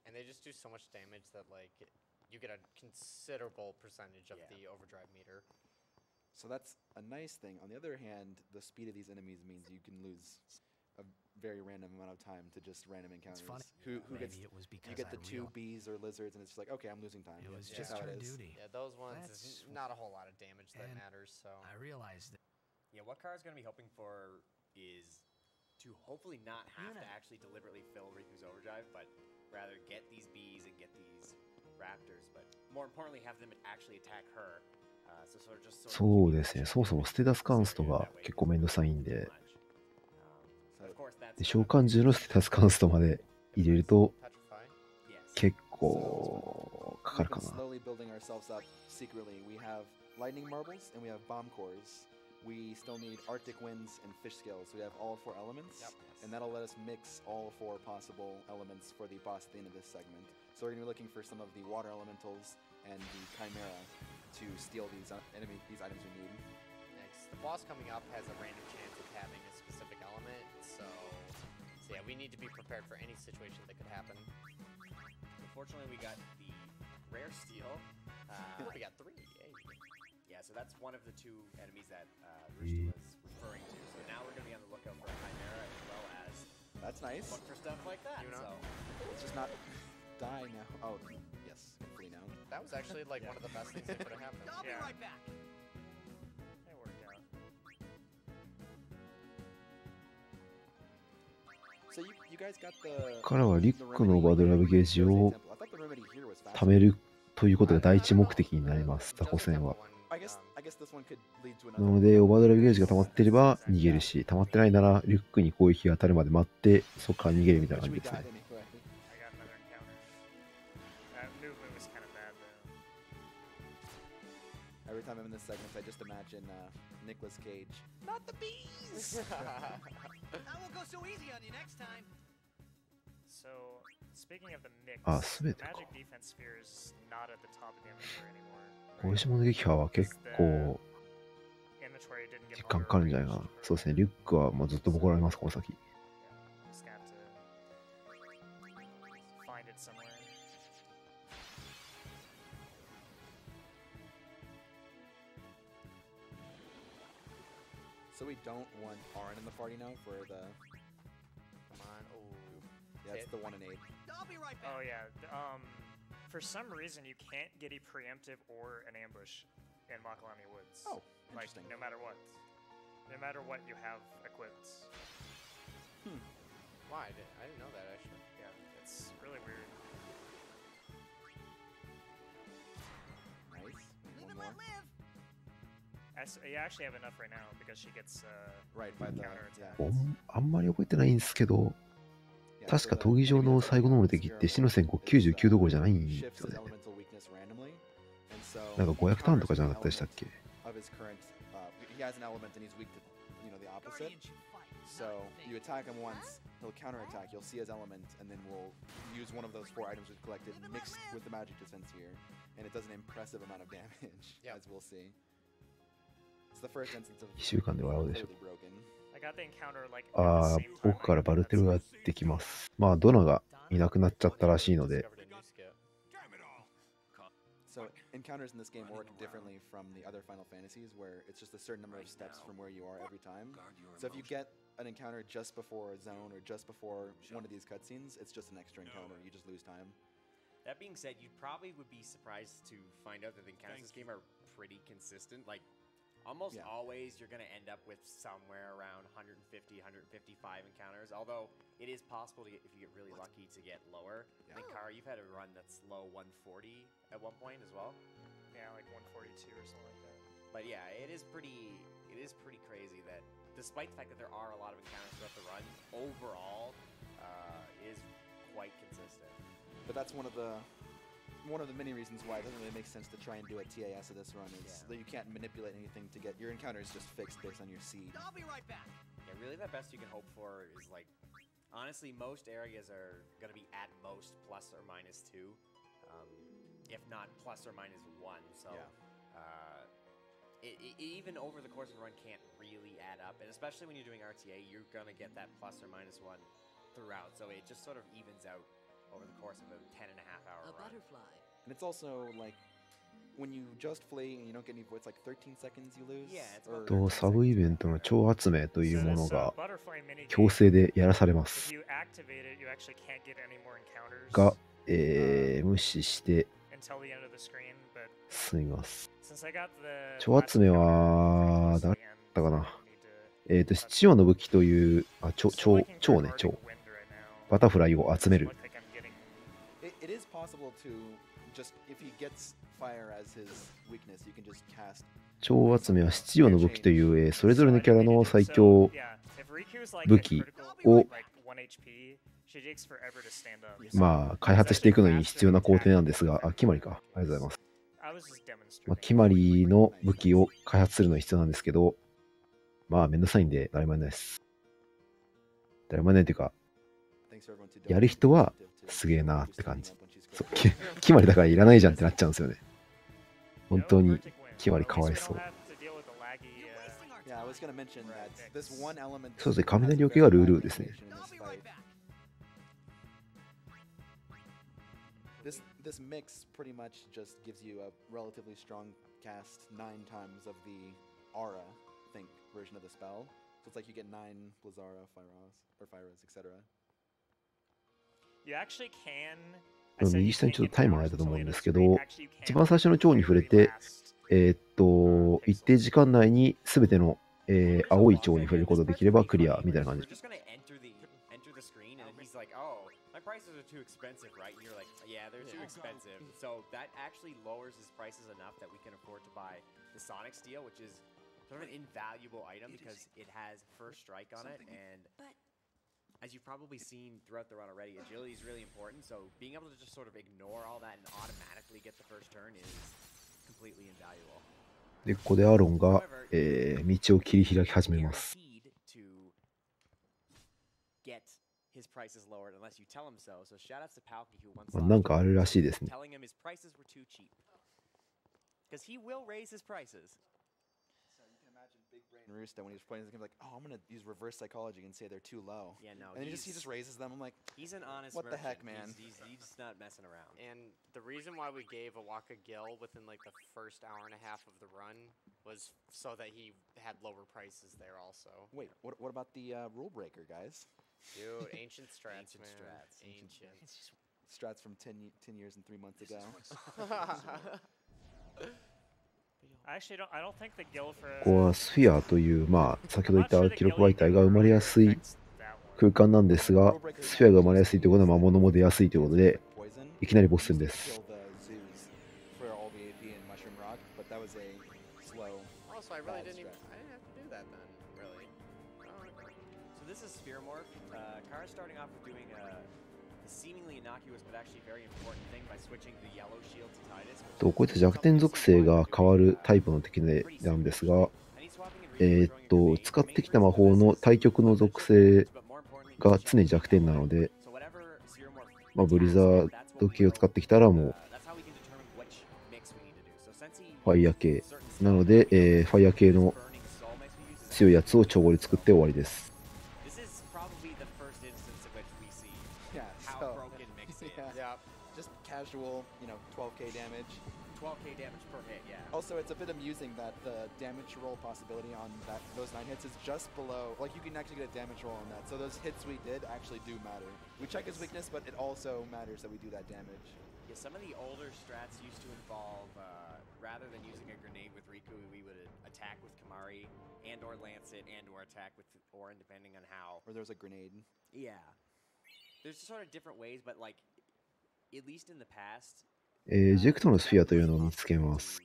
And they just do so much damage that, like, you get a considerable percentage of the overdrive meter. So that's a nice thing. On the other hand, the speed of these enemies means you can lose a very random amount of time to just random encounters. It's funny. Who Maybe gets, it was because you get the I two bees or lizards, and it's just like, okay, I'm losing time. It was It's just how her it is. duty. Yeah, those ones That's is not a whole lot of damage that matters. So I realized that. Yeah, what Kara's going to be hoping for is to hopefully not have to actually deliberately fill Riku's overdrive, but rather get these bees and get these raptors, but more importantly, have them actually attack her. そうですね、そもそもステータスカンストが結構めんどくさいんで、で召喚獣のステータスカンストまで入れると結構かかるかな。Slowly building ourselves up secretly. We have lightning marbles and we have bomb cores. We still need Arctic winds and fish scales. So we have all 4 elements, and that'll let us mix all 4 possible elements for the boss at the end of this segment. So we're going to be looking for some of the water elementals and the chimera to steal these items we need. Next, the boss coming up has a random chance of having a specific element, so yeah, we need to be prepared for any situation that could happen. Unfortunately, we got the rare steal. We got 3. Hey. Yeah, so that's one of the 2 enemies that Roosta was referring to. So now we're going to be on the lookout for a chimera as well as that's nice. Look for stuff like that. So let's just not die now. Oh, yes, hopefully now. That was actually like one of the best things that could have happened. I'll be right back. That worked out. So you guys got the からはリュックのオーバードライブゲージを貯めるということが第一目的になります、タコ戦は。なので、オーバードライブゲージが溜まってれば逃げるし、溜まってないならリュックに攻撃が当たるまで待って、そこから逃げるみたいな感じですね。Every time I'm in this segment, I just imagine Nicolas Cage. Not the bees! I won't go so easy on you next time. So, speaking of the mix, 全てか。 magic defense sphere is not at the top of the inventory anymore. 小石物撃破は結構時間かかるんじゃないかな。そうですね、リュックはもうずっとボコられます、この先。Just got to find it somewhere. So we don't want Arn in the party now for the... Come on, oh. Yeah, it's the 1 and 8. I'll be right back. Oh yeah, for some reason you can't get a preemptive or an ambush in Makalani Woods. Oh, like interesting. no matter what. No matter what you have equipped. Why? I didn't know that actually. Yeah, it's really weird. Nice. Live and One let more. live. You actually have enough right now because she gets right by the counter attack. あんまり覚えてないんですけど、確か闘技場の最後の敵って死の線5 99どころじゃないんですよね。なんか500ターンとかじゃなかったでしたっけ？ He has an element and he's weak to, the opposite. So you attack him once, he'll counterattack. You'll see his element, and then we'll use one of those 4 items we've collected mixed with the magic dispense here, and it does an impressive amount of damage, as we'll see. It's the first instance of 1週間で笑うでしょ。 I got the encounter like ああ、僕からバルテルができます。まあ、ドナがいなくなっちゃったらしいので。So encounters in this game work differently from the other Final Fantasies, where it's just a certain number of steps from where you are every time. So if you get an encounter just before a zone or just before one of these cutscenes, it's just an extra encounter. You just lose time. That being said, you probably would be surprised to find out that the encounters in this game are pretty consistent. Like, almost always you're going to end up with somewhere around 150, 155 encounters, although it is possible to get, if you get really lucky, to get lower. I think, Kara, you've had a run that's low 140 at one point as well. Yeah, like 142 or something like that. But yeah, it is pretty crazy that despite the fact that there are a lot of encounters throughout the run, overall is quite consistent. But that's one of the many reasons why it doesn't really make sense to try and do a TAS of this run is that you can't manipulate anything to get your encounters just fixed based on your seed. I'll be right back. Yeah, really the best you can hope for is like, honestly, most areas are going to be at most plus or minus 2, if not plus or minus 1. So even over the course of the run can't really add up, and especially when you're doing RTA, you're going to get that plus or minus 1 throughout. So it just sort of evens out over the course of a 10.5-hour run. And it's also like when you just flee and you don't get any voids, like 13 seconds you lose. Yeah, it's or サブイベントの超集めというものが強制でやらされます。 If you activate it, you actually can't get any more encounters が、無視して until the end of the screen, but 進みます。 since I got the 超集めは、誰だったかな。七葉の武器という、超ね、超。バタフライを集める。It is possible to just if he gets fire as his weakness, you can just cast. 超集めは七葉の武器という、それぞれのキャラの最強武器をまあ開発していくのに必要な工程なんですが、決まりか。ありがとうございます。決まりの武器を開発するのに必要なんですけど、まあめんどくさいんで誰もやらないです。誰もやらないというか、やる人はすげえなって感じ。そう、決まりだからいらないじゃんってなっちゃうんですよね。本当に決まりかわいそう。そうですね、雷よけがルールですね。This mix pretty much just gives you a relatively strong cast 9 times of the aura, I think, version of the spell. So it's like you get 9 Blizzara, Fyras, etc. You actually can. 右下にちょっとタイマーあると思うんですけど、一番最初の蝶に触れて、一定時間内に全ての、青い蝶に触れることができればクリアみたいな感じ。Prices are too expensive, right? And you're like, yeah, they're too expensive. So that actually lowers his prices enough that we can afford to buy the Sonic Steel, which is sort of an invaluable item because it has first strike on it. And as you've probably seen throughout the run already, agility is really important. So being able to just sort of ignore all that and automatically get the first turn is completely invaluable. で、ここでアロンが、道を切り開き始めます。なんかあるらしいですね。Roosta when he was playing this game, like, oh, I'm gonna use reverse psychology and say they're too low. Yeah, no, and he just raises them. I'm like, he's an honest what merchant. The heck, man? He's not messing around. And the reason why we gave Awaka Gil within like the first hour and a half of the run was so that he had lower prices there also. Wait, what about the rule breaker, guys? Dude, ancient strats, man. Ancient strats from 10 years and 3 months ago.ここはスフィアという、まあ、先ほど言った記録媒体が生まれやすい空間なんですが、スフィアが生まれやすいということは魔物も出やすいということで、いきなりボス戦です。こういった弱点属性が変わるタイプの敵なんですが、使ってきた魔法の対極の属性が常に弱点なので、まあ、ブリザード系を使ってきたらもうファイヤー系なので、ファイヤー系の強いやつを調合で作って終わりです。Casual, 12k damage. 12k damage per hit, yeah. Also, it's a bit amusing that the damage roll possibility on those 9 hits is just below. Like, you can actually get a damage roll on that. So those hits we did actually do matter. We check his weakness, but it also matters that we do that damage. Yeah, some of the older strats used to involve, rather than using a grenade with Riku, we would attack with Kamari and or lance it and or attack with Orin, depending on how. Or there's a grenade. Yeah. There's sort of different ways, but like, at least in the past, ジェクトのスフィアというのを見つけます。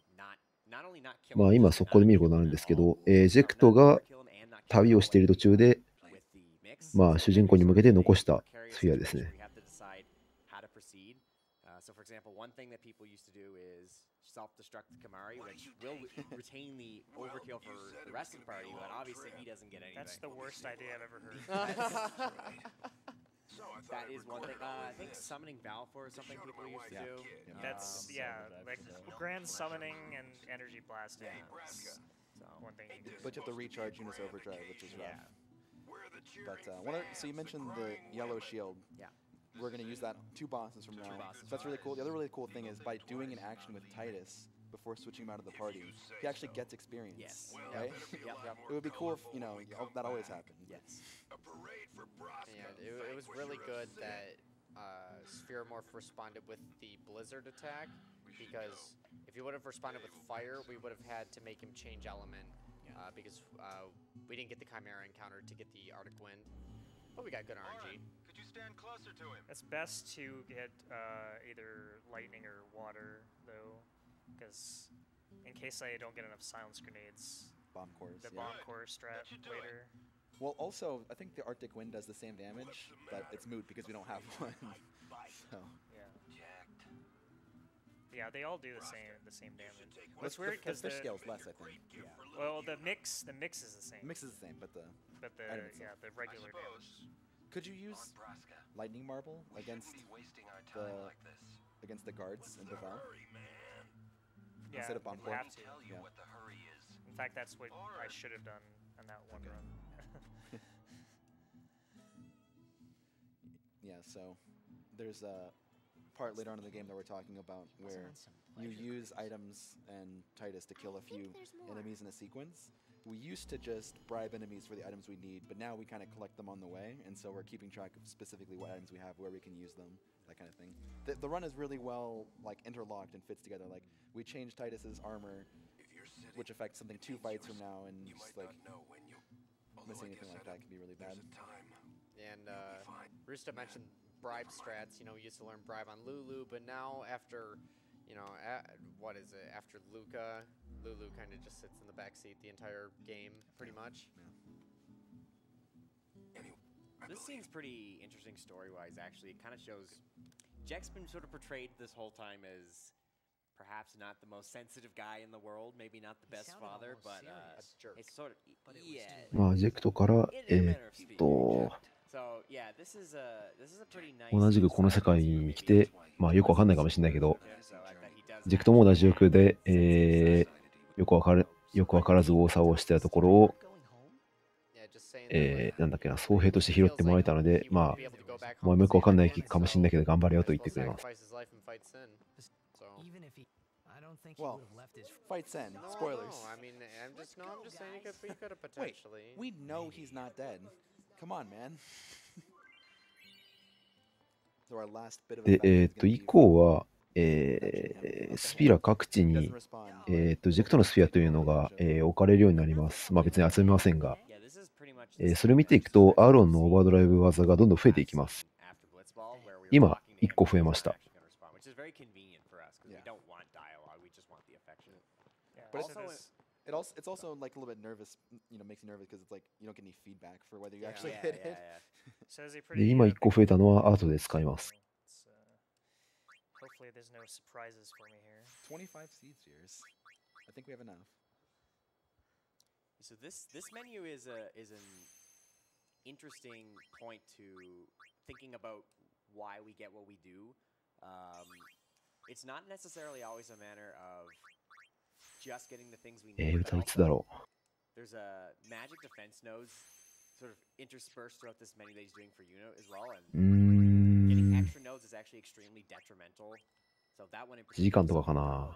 まあ今そこで見ることになるんですけど、ジェクトが旅をしている途中で、まあ主人公に向けて残したスフィアですね。So, for example, one thing that people used to do is self-destruct the Kamari, which will retain the overkill for the rest of the party, but obviously he doesn't get anything. That's the worst idea I've ever heard. That is one thing. I think summoning Balfour is something people used to do. That's, like grand summoning and energy blasting. So one thing you do. But you have to recharge Yuna's overdrive, which is rough. But so you mentioned the yellow shield. Yeah. We're going to use that 2 bosses from now. So that's really cool. The other really cool thing is by doing an action with Titus before switching him out of the party, he actually gets experience. Yes. Right? It would be cool if, that always happened. Yes. And it was really good that Spheromorph responded with the Blizzard attack, because if he would have responded with Fire, we would have had to make him change element, because we didn't get the Chimera encounter to get the Arctic Wind. But we got good RNG. Could you stand closer to him? It's best to get either lightning or water, though, because in case I don't get enough silence grenades, bomb cores. The bomb core strat later. Well, also, I think the Arctic Wind does the same damage, but it's moot because we don't have one. So. Yeah, they all do the same damage. What's weird because the fish scale's less, I think. Yeah. Well, the mix is the same. The mix is the same, but the the regular damage. Could you use lightning marble against the guards in Baval? Yeah, instead of bomb core? have to. In fact, that's what I should have done on that one run. Yeah, so there's a part later on in the game that we're talking about where you use items and Titus to kill a few enemies in a sequence. We used to just bribe enemies for the items we need, but now we kind of collect them on the way, and so we're keeping track of specifically what items we have, where we can use them, that kind of thing. The run is really well interlocked and fits together. Like, we changed Titus's armor, which affects something 2 fights from now, and just missing anything like that can be really bad. And Roosta mentioned bribe strats. We used to learn bribe on Lulu, but now after, what is it? After Luca, Lulu kind of just sits in the backseat the entire game, pretty much. This seems pretty interesting story-wise, actually. It kind of shows Jack's been sort of portrayed this whole time as perhaps not the most sensitive guy in the world, maybe not the best father, but it's sort of, yeah. まあ、ジェクトから、同じくこの世界に来て、まあよくわかんないかもしれないけど、ジェクトも同じ欲で、よくわからず右往左往してたところを、なんだっけな、僧兵として拾ってもらえたので、まあ、もうよくわかんないかもしれないけど、頑張れよと言ってくれます。Well, fights end. Spoilers. I'm just saying he could have potentially. Wait, we know he's not dead. Come on, man. So our last bit of で、以降は、スフィア各地に、ジェクトのスフィアというのが、置かれるようになります。まあ別に集めませんが、それを見ていくと、アーロンのオーバードライブ技がどんどん増えていきます。今、1個増えました。But it's also like a little bit nervous, makes you nervous because it's like you don't get any feedback for whether you actually hit it. で、今1個増えたのは後で使います。Hopefully there's no surprises for me here. 25 seed years. I think we have enough. So this menu is an interesting point to thinking about why we get what we do. It's not necessarily always a matter of just getting the things we need. 歌いつだろう。There's a magic defense nodes sort of interspersed throughout this menu that he's doing for Yuno as well, and getting extra nodes is actually extremely detrimental. So that one in particular. 1時間とかかな。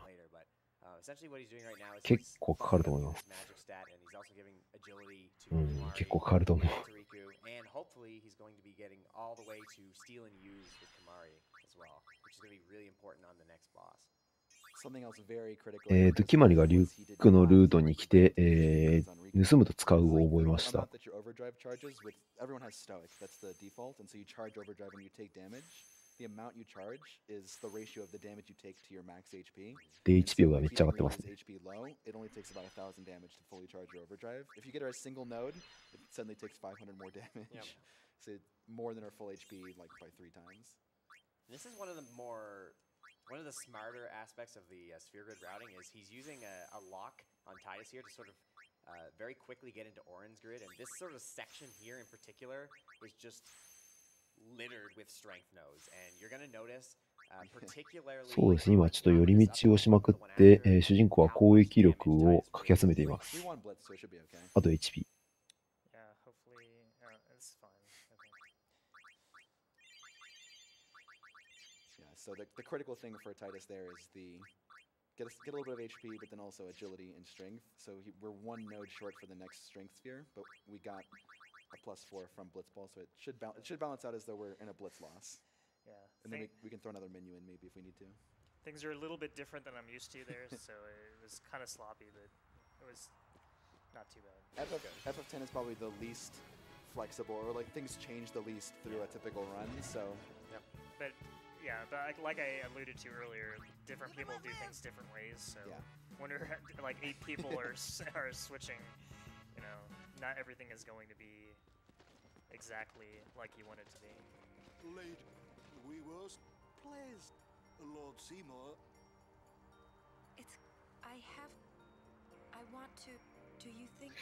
Essentially what he's doing right now is 結構かかると思います。magic stat, and he's also giving agility to 結構かかると思う。and hopefully he's going to be getting all the way to steal and use with Kamari as well, which is going to be really important on the next boss. キマリがリュックのルートに来て、盗むと使うを覚えました。the amount you charge is the ratio of the damage you take to your max HP. で、 And HP so がめっ if ちゃ you 上がってます realize ね。 HP low, it only takes about 1,000 damage to fully charge your overdrive. If you get her a single node, it suddenly takes 500 more damage. Yep. So more than her full HP, like by 3 times. This is one of the smarter aspects of the sphere grid routing is he's using a lock on Titus here to sort of very quickly get into Orin's grid, and this sort of section here in particular is just littered with strength nodes, and you're gonna notice particularly そうですね、今ちょっと寄り道をしまくって、主人公は攻撃力をかき集めています。あと HP。Yeah, hopefully it's fine. Yeah, so the critical thing for Titus there is get a little bit of HP, but then also agility and strength. So we're 1 node short for the next strength sphere, but we got a +4 from Blitzball, so it should balance out as though we're in a Blitz loss. Yeah. And then we can throw another menu in maybe if we need to. Things are a little bit different than I'm used to there, so it was kind of sloppy, but it was not too bad. FF10 is probably the least flexible, or like things change the least through a typical run, so. Yep. But yeah, but like I alluded to earlier, different people do things different ways, so wonder like 8 people are switching, you know, not everything is going to be exactly like you want it to be. Lady, we was pleased, Lord Seymour. I want to. Do you think?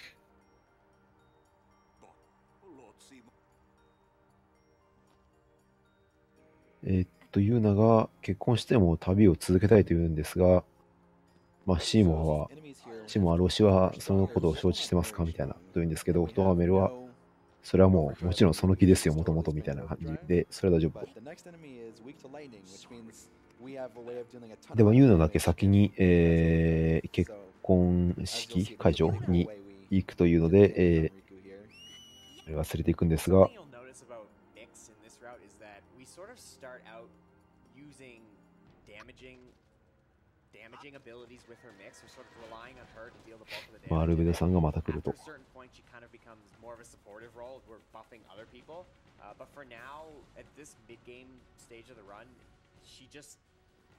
But Lord Seymour. ユーナが結婚しても旅を続けたいというんですが、まあ、シーモア老師はそのことを承知してますかみたいなと言うんですけど、ドハメルはそれはもうもちろんその気ですよ、もともとみたいな感じで、それは大丈夫と。でもユーナだけ先に、結婚式会場に行くというので、忘れていくんですが、まあ、アルベドさんがまた来ると。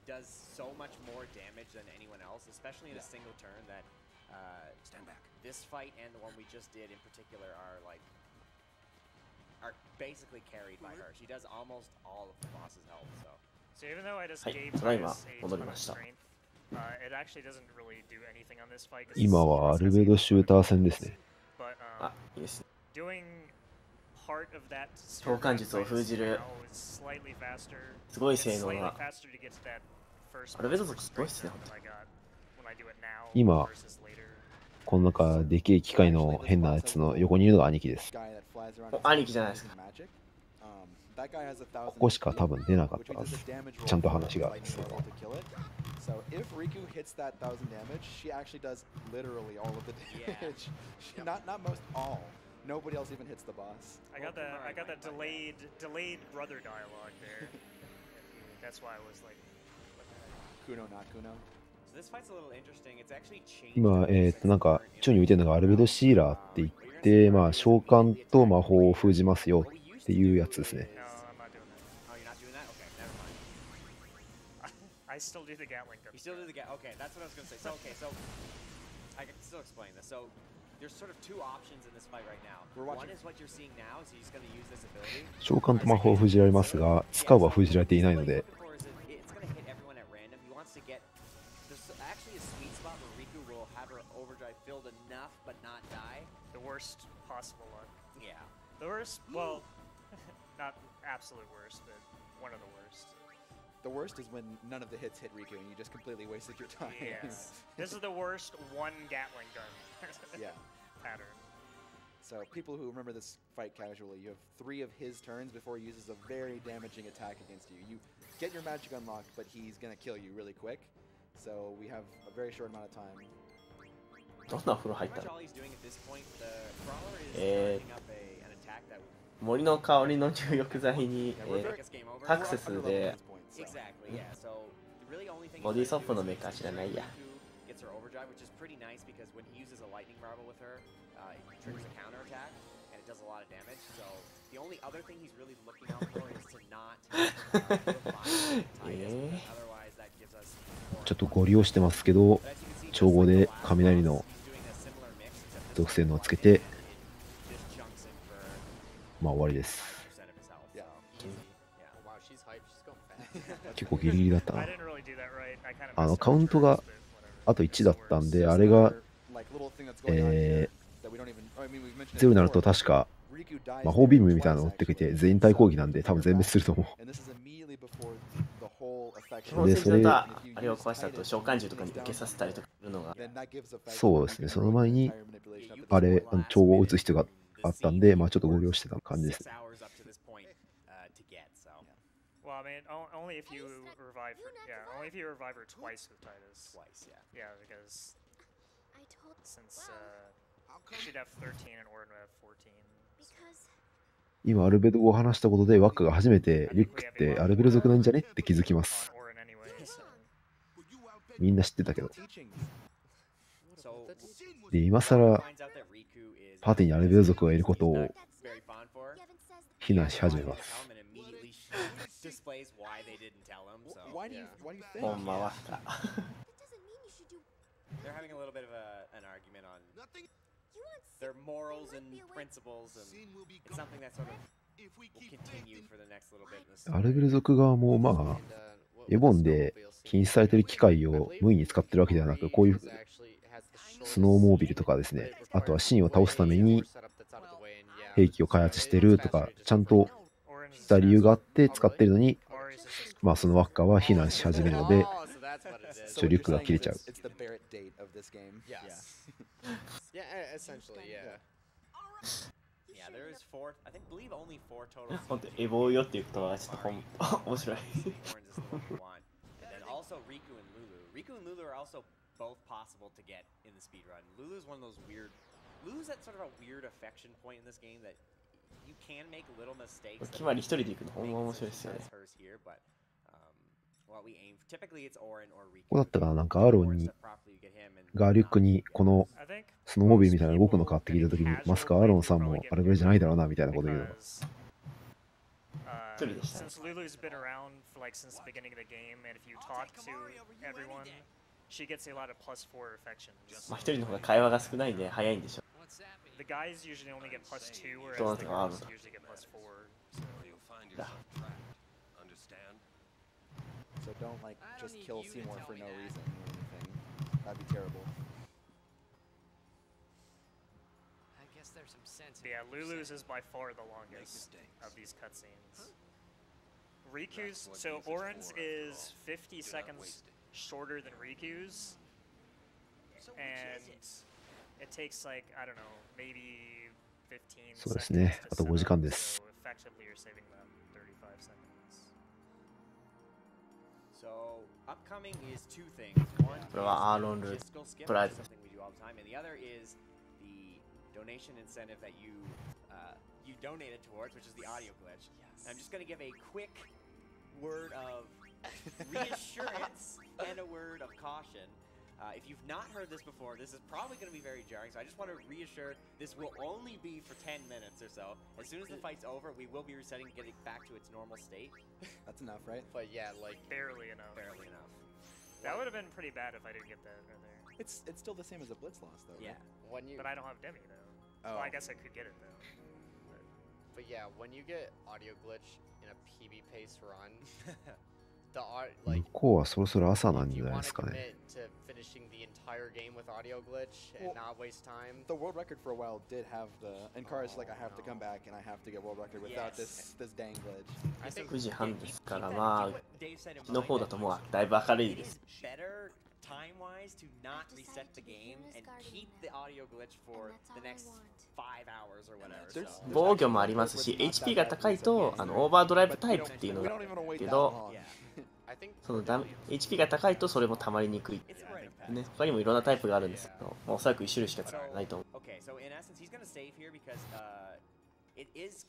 does so much more damage than anyone else, especially in a single turn, that this fight and the one we just did in particular are basically carried by her. She does almost all of the boss's health, so even though I just gave Titus a ton of strength, it actually doesn't really do anything on this fight. 今はアルベドシューター戦ですね。いいですね。召喚術を封じるすごい性能がアルベド族すごいっすね。今この中でけえ機械の変なやつの横にいるのが兄貴です。兄貴じゃないですか。ここしか多分出なかったはず。ちゃんと話が。So if Riku hits that 1,000 damage, she actually does literally all of the damage. Not most, all. Nobody else even hits the boss. I got that delayed brother dialogue there. That's why I was like, Kuno not Kuno. So this fight's a little interesting. It's actually changed. 今なんか宙に浮いてるのがアルベドシーラーって言って、まあ召喚と魔法を封じますよっていうやつですね。I still do the Gatling gun. You still do the Gatling. Okay, that's what I was going to say. So I can still explain this. So there's sort of 2 options in this fight right now. One is what you're seeing now, so he's going to use this ability. 召喚と魔法を封じられますが、使うは封じられていないので。It's going to hit everyone at random. He wants to get. There's actually a sweet spot where Riku will have her overdrive filled enough but not die. The worst possible luck. Yeah. The worst. Well, not absolute worst, but one of the worst. The worst is when none of the hits hit Riku and you just completely wasted your time. Yes. This is the worst one Gatling gun pattern. So people who remember this fight casually, you have 3 of his turns before he uses a very damaging attack against you. You get your magic unlocked, but he's going to kill you really quick. So we have a very short amount of time. どんな風呂入ったの？森の香りの入浴剤に、アクセスでボディソップのメーカー知らないや。of damage. So the only other thing he's really looking out for is to not revive Titus. Otherwise, that gives us ちょっとご利用してますけど、調合で雷の属性のをつけて、まあ終わりです。結構ギリギリだったな。カウントがあと1だったんで、あれが、0になると確か魔法ビームみたいなのを打ってきて全員対抗技なんで多分全滅すると思う。で、それあれを壊した後召喚獣とかに受けさせたりとかするのが。そうですね、その前にあれ、調合を打つ必要があったんで、まあちょっとご利用してた感じですね。Well, I mean, only if you revive her. Yeah, only if you revive her twice with Titus. Twice, yeah. Yeah, because since she'd have 13 and Orin would have 14. 今アルベド語を話したことでワッカが初めてリュックってアルベル族なんじゃねって気づきます。みんな知ってたけど。で、今更パーティーにアルベル族がいることを非難し始めます。ほんまは。They're having a little bit of an argument on their morals and principles, and it's something that sort of will continue for the next little bit. アルベル族側もまあエボンで禁止されている機械を無意に使ってるわけではなく、こういうスノーモービルとかですね、あとはシンを倒すために兵器を開発してるとか、ちゃんとした理由があって使ってるのに、まあそのワッカは非難し始めるので、リュックが切れちゃう。本当エボーよっていうことはちょっと面白い。Also, Riku and Lulu are also both possible to get in the speedrun. Lulu's one of those weird. Lulu's at sort of a weird affection point in this game that you can make little mistakes. 決まり一人で行くのほんま面白いですよね。こうだったらなんかアーロンにガーリュックにこのスノーモービルみたいなの動くのかって聞いたときに、まさかアーロンさんもアルベルじゃないだろうなみたいなこと言うのが。Since Lulu's been around for like since the beginning of the game, and if you talk to everyone, she gets a lot of +4 affections. まあ一人の方が会話が少ないんで早いんでしょ。The guys usually only get +2, whereas the girls usually get +4. So don't like just kill Seymour for no reason or anything. That'd be terrible. Yeah, Lulu's is by far the longest of these cutscenes. Riku's, so Orin's is 50 seconds shorter than Riku's, and it takes like, I don't know, maybe 15 seconds. そうですね。あと5時間です。So effectively you're saving them 35 seconds. So upcoming is two things. One is the disco skip, which is something we do all the time, and the other is the donation incentive that you donated towards, which is the audio glitch. And I'm just going to give a quick word of reassurance and a word of caution. If you've not heard this before, this is probably going to be very jarring, so I just want to reassure this will only be for 10 minutes or so. As soon as the fight's over, we will be resetting, getting back to its normal state. That's enough, right? But yeah, like barely enough. Barely enough. That would have been pretty bad if I didn't get that in there. It's still the same as a Blitz loss, though. Yeah. Right? But I don't have Demi though. Oh. Well, I guess I could get it though. But yeah, when you get audio glitch in a PB pace run, 向こうはそろそろ朝なんじゃないですかね。The world record for a while did have the, and Cara's like, I have to come back and I have to get world record without this dang glitch. 9時半ですからまあの方だともうだいぶ明るいです。Time-wise, to not reset the game and keep the audio glitch for the next 5 hours or whatever. 防御もありますし、HP が高いとオーバードライブタイプっていうのがあるけど、そのHP が高いとそれもたまりにくい。ね、他にもいろんなタイプがあるんですけど、おそらく1種類しか使えないと思う。Okay, so in essence, he's going to save here because it is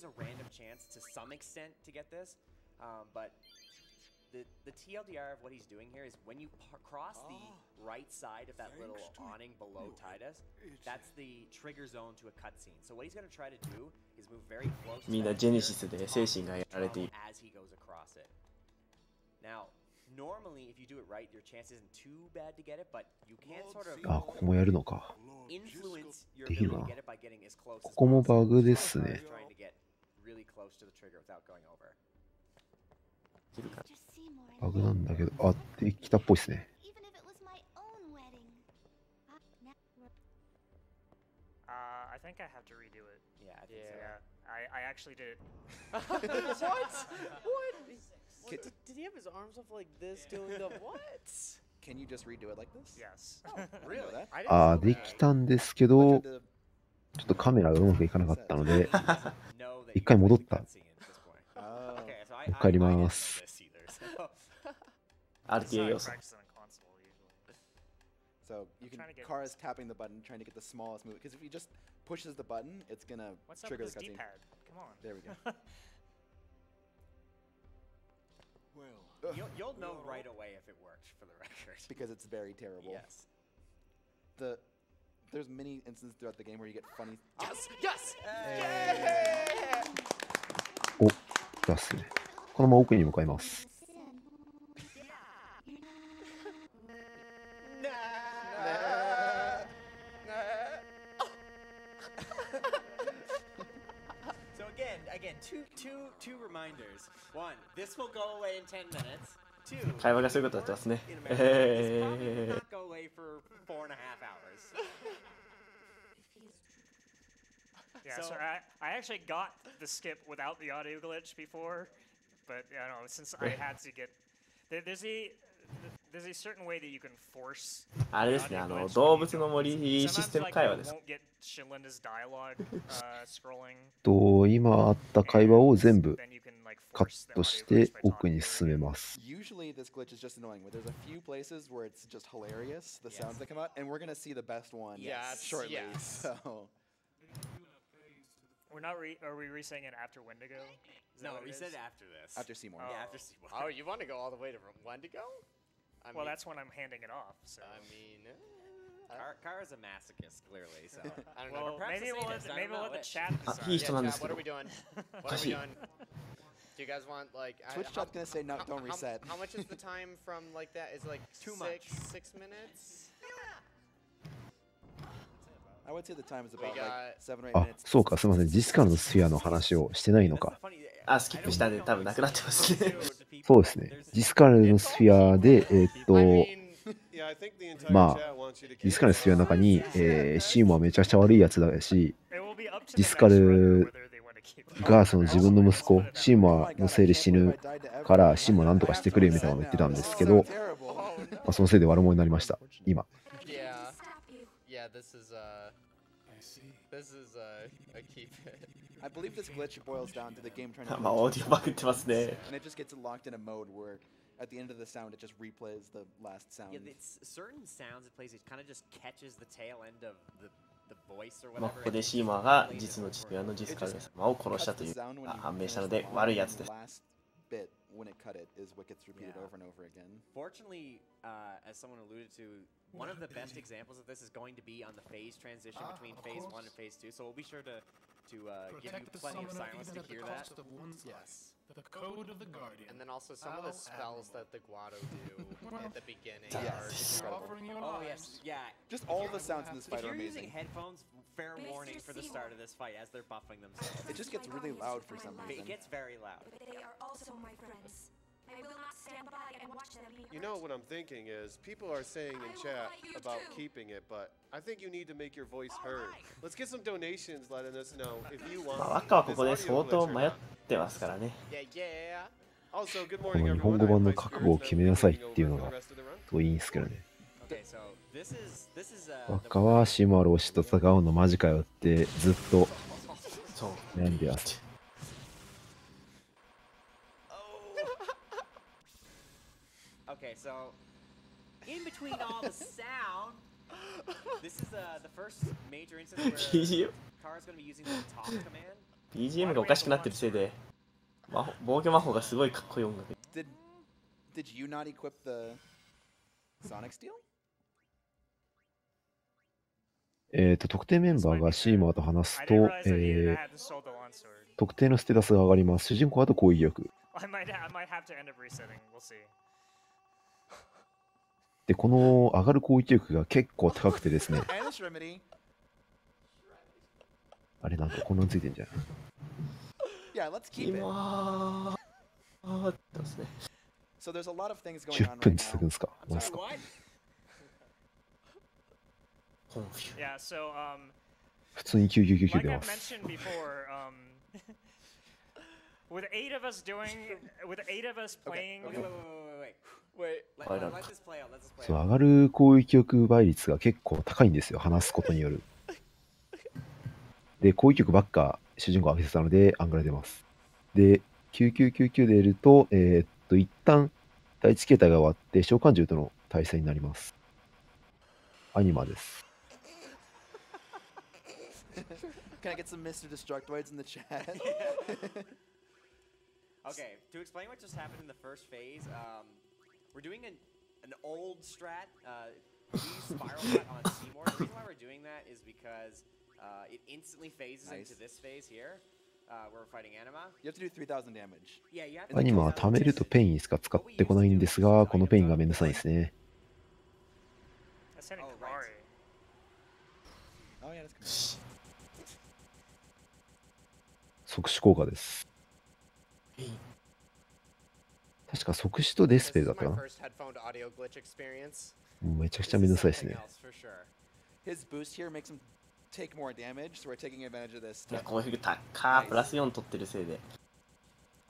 a random chance to some extent to get this, but the TLDR of what he's doing here is when you cross the right side of that little awning below Titus, that's the trigger zone to a cutscene. So what he's going to try to do is move very close to みんなジェネシスで精神がやられている。 as he goes across it. Now, normally if you do it right, your chance isn't too bad to get it, but you can't sort of あ、ここもやるのか。 influence your できる ability な to get it by getting as close こ as こも possible. バグですね。 Trying to get really close to the trigger without going over. バグなんだけど、あ、できたっぽいですね。I think I have to redo it. Yeah, I think so. I actually did it. What? What? Did he have his arms up like this doing the what? Can you just redo it like this? Yes. Oh, really? あ、できたんですけど、ちょっとカメラがうまくいかなかったので、一回戻った。帰ります。RTA 要素。 So you can Kara's tapping the button, trying to get the smallest move. Because if he just pushes the button, it's gonna trigger the cutscene. D-pad? Come on. There we go. You'll know right away if it worked, for the record. Because it's very terrible. Yes. There's many instances throughout the game where you get funny. Yes! Yes! お、出すね。このまま奥に向かいます。Again, two reminders. One, this will go away in 10 minutes. Two, 会話がそういうことになってますね。 in America, this probably will not go away for 4.5 hours. Yeah, so I actually got the skip without the audio glitch before, but I don't know, since I had to get there's a certain way that you can force あれですね、動物の森システム会話です。今あった会話を全部カットして奥に進めます。 Usually this glitch is just annoying, but there's a few places where it's just hilarious, the sounds that come out, and we're gonna see the best one shortly. So we're not are we re-saying it after Wendigo? No, we said after this. After Seymour. Yeah, after Seymour. Oh, you want to go all the way to Wendigo? Well, that's when I'm handing it off. So I mean, Kara's a masochist, clearly. So I don't know. Well, maybe we'll let the chat decide. いい人なんですけ What ど。 are we doing? What are we doing? Do you guys want like? Twitch chat's gonna say no, don't reset. How much is the time from like that? Is it like too much? 6 minutes? I would say the time is about like 7 or 8 あ、 minutes. そうか、すみません。ジスカルのスフィアの話をしてないのか。あ、スキップしたんで多分なくなってますね。そうですね。ジスカルのスフィアで、まあ、ジスカルのスフィアの中に、シーモはめちゃくちゃ悪いやつだし、ジスカルがその自分の息子、シーモのせいで死ぬから、シーモはなんとかしてくれみたいなのを言ってたんですけど、まあ、そのせいで悪者になりました、今。Yeah, this is a keep it. I believe this glitch boils down to the game trying to まあ、オーディオバグってますね。 and it just gets locked in a mode where at the end of the sound it just replays the last sound. Yeah, it's certain sounds it plays. It kind of just catches the tail end of the voice or まあ、 whatever. ここでシーマーが実の父親のジスカル様を殺したという判明したので悪いやつです。 Bit when it cut it is what gets repeated over and over again. Fortunately, as someone alluded to, one of the best examples of this is going to be on the phase transition between phase 1 and phase 2. So we'll be sure to give you plenty of silence to hear that. Yes. The code of the guardian. And then also some of the spells that the Guado do at the beginning are incredible. Oh yes, yeah. Just all the sounds in this fight if are you're amazing. using headphones, fair warning for the start of this fight as they're buffing themselves. It just gets really loud for some reason. It gets very loud. They are also my friends. I will not stand by and watch them be You know what I'm thinking is, people are saying in chat about keeping it, but I think you need to make your voice heard. Let's get some donations letting us know if you want. まあ、ワッカはここで相当迷ってますからね。この日本語版の覚悟を決めなさいっていうのがすごいいいんですけどね。ワッカはシマロシと戦うのマジかよってずっと悩んでやって。Okay, so in between all the sound, this is the first major instance where Kara's going to be using the talk command. BGM がおかしくなってるせいで、防御魔法がすごいかっこいい音楽。Did you not equip the Sonic Steel? 特定メンバーがシーマーと話すと、特定のステータスが上がります。主人公だと攻撃力。で、この上がる攻撃力が結構高くてですね。あれなんかこんなについてんじゃん。今ですね。10分続くんですか。なんですか。普通に9999出ます。With 8 of us playing. そう、上がる攻撃力倍率が結構高いんですよ。話すことによる。で、攻撃力ばっか主人公上げてたので、アングラ出ます。で、9999で得ると、一旦第一形態が終わって、召喚獣との対戦になります。アニマです。Can I get some Mr. Destructoids in the chat? Okay, to explain what just happened in the first phase, we're doing an old strat. We use Spiral Cut on Seymour. The reason why we're doing that is because it instantly phases into this phase here, where we're fighting Anima. You have to do 3000 damage. Yeah, you have to アニマは貯めるとペインしか使ってこないんですが、このペインがめんどくさいですね。即死効果です。確か即死とデスペルだったかな。めちゃくちゃめんどくさいですね。攻撃力高プラス4取ってるせいで。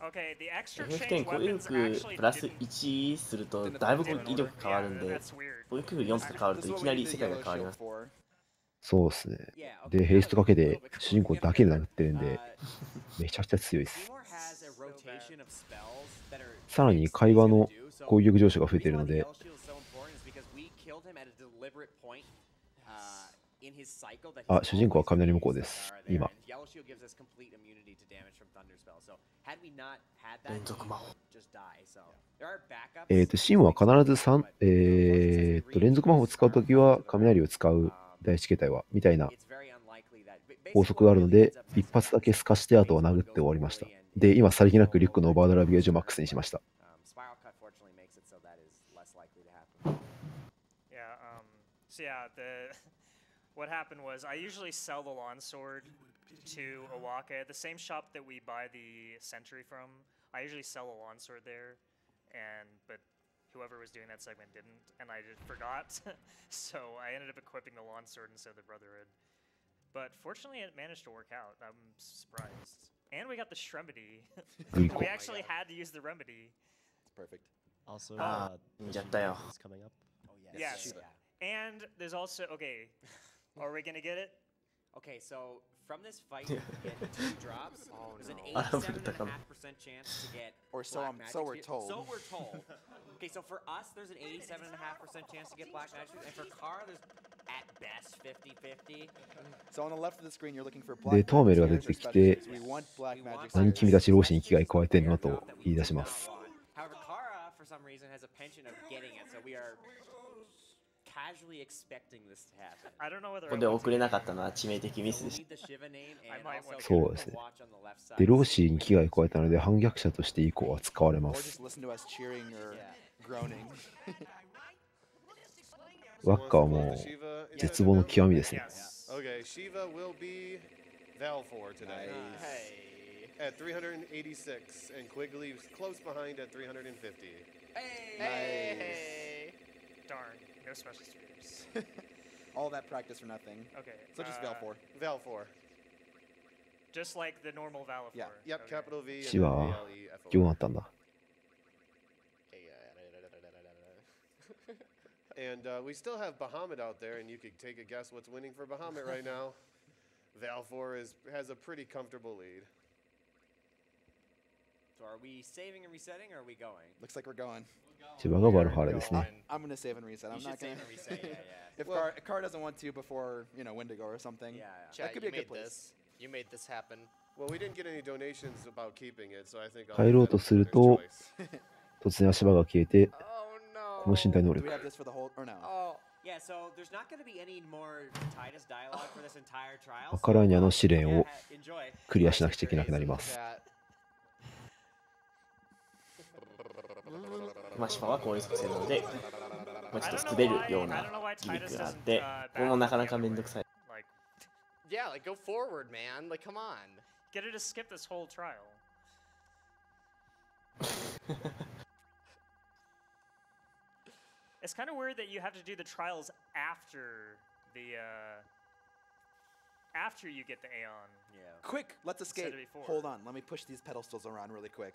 FF10 攻撃力プラス1するとだいぶ威力変わるんで、攻撃力4とか変わるといきなり世界が変わります。そうですね。で、ヘイストかけで主人公だけで殴ってるんで、めちゃくちゃ強いです。さらに会話の攻撃力上昇が増えているので、あ、主人公は雷向こうです。今。連続魔法。シンは必ず3、連続魔法を使うときは雷を使う第一形態はみたいな法則があるので、一発だけ透かしてあとは殴って終わりました。で、今さりげなくリュックのオーバードライブゲージをマックスにしました。What happened was I usually sell the lawn sword to Owaka at the same shop that we buy the sentry from. I usually sell a lawn sword there, but whoever was doing that segment didn't, and I just forgot. So I ended up equipping the lawn sword instead of the Brotherhood. But fortunately, it managed to work out. I'm surprised. And we got the Shremedy. We actually had to use the remedy. It's perfect. Also, is coming up. Oh yes. And there's also Are we gonna get it? Okay, so from this fight, you get 2 drops. There's an 87.5% chance to get. So we're told. So we're told. Okay, so for us, there's an 87.5% chance to get Black Magic, and for Kara, there's at best 50-50. So on the left of the screen, you're looking for で、 black トーメルが出てきて、 black magic. 何君たち老子に危害加えてんのと言い出します。However, Kara, for some reason, has a penchant of getting it, so we are casually expecting this to happen. I don't know whether ここで送れなかったのは致命的ミスでし Need the Shiva name and also そうですね。 watch on the left side. で、老子に危害加えたので反逆者として以降は使われま Or す。 just listen to us cheering or groaning. ワッカはもう絶望の極みですね。 Okay, Shiva will be Valfor tonight. At 386, and Quigley's close behind at 350. Hey! Darn, no special spheres. All that practice for nothing. Okay. So just Valfor. Valfor. Just like the normal Valfor. Yeah. Yep, capital V. 死はどうなったんだ。 And we still have Bahamut out there, and you could take a guess what's winning for Bahamut right now. Valfor has a pretty comfortable lead. So are we saving and resetting, or are we going? Looks like we're going. 千葉がバルハーレですね。 I'm gonna save and reset. I'm not gonna. Save and reset, yeah, yeah. If Car doesn't want to before, Wendigo or something. Yeah, that could be a good place. You made this happen. Well, we didn't get any donations about keeping it, so I think. 帰ろうとすると、突然足場が消えて、この身体能 Do 力 we。have this for the whole or no? Oh, yeah, so there's not going to be any more Titus dialogue for this entire trial. アカラーニャの試練 Yeah, を enjoy. クリアしなくちゃいけなくなります。まあ、芝はこういう作戦なので、まあ、ちょっと滑るようなギミックがあって、ここもなかなかめんどくさい。Yeah, like go forward, man. Like, come on. Get her to skip this whole trial. It's kind of weird that you have to do the trials after the after you get the Aeon. Yeah. Quick, let's Instead escape. of before. Hold on, let me push these pedestals around really quick.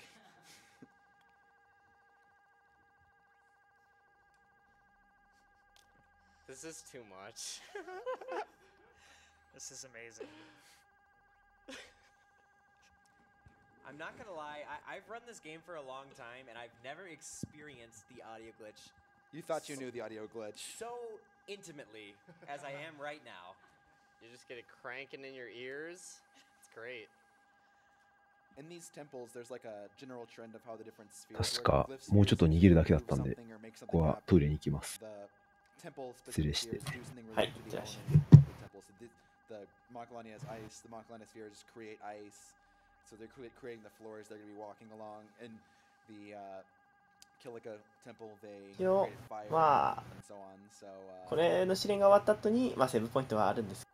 This is too much. This is amazing. I'm not gonna lie, I've run this game for a long time, and I've never experienced the audio glitch You thought you knew the audio glitch. so intimately as I am right now. You just get it cranking in your ears. It's great. In these temples, there's like a general trend of how the different spheres 確 work. か Glyph もうちょっと逃げるだけだったん spheres で、 do something or make ここ something は happen. トイレに行きます。 The temple 失礼して specific spheres do something related はい、 to いって the らっしゃ element of the temple. So the Makalani has ice, the Makalani spheres create ice. So they're creating the floors they're going to be walking along. And the Kilika temple, they 一応 created fire まあ and so on. So これの試練が終わった後に、まあ、セーブポイントはあるんです。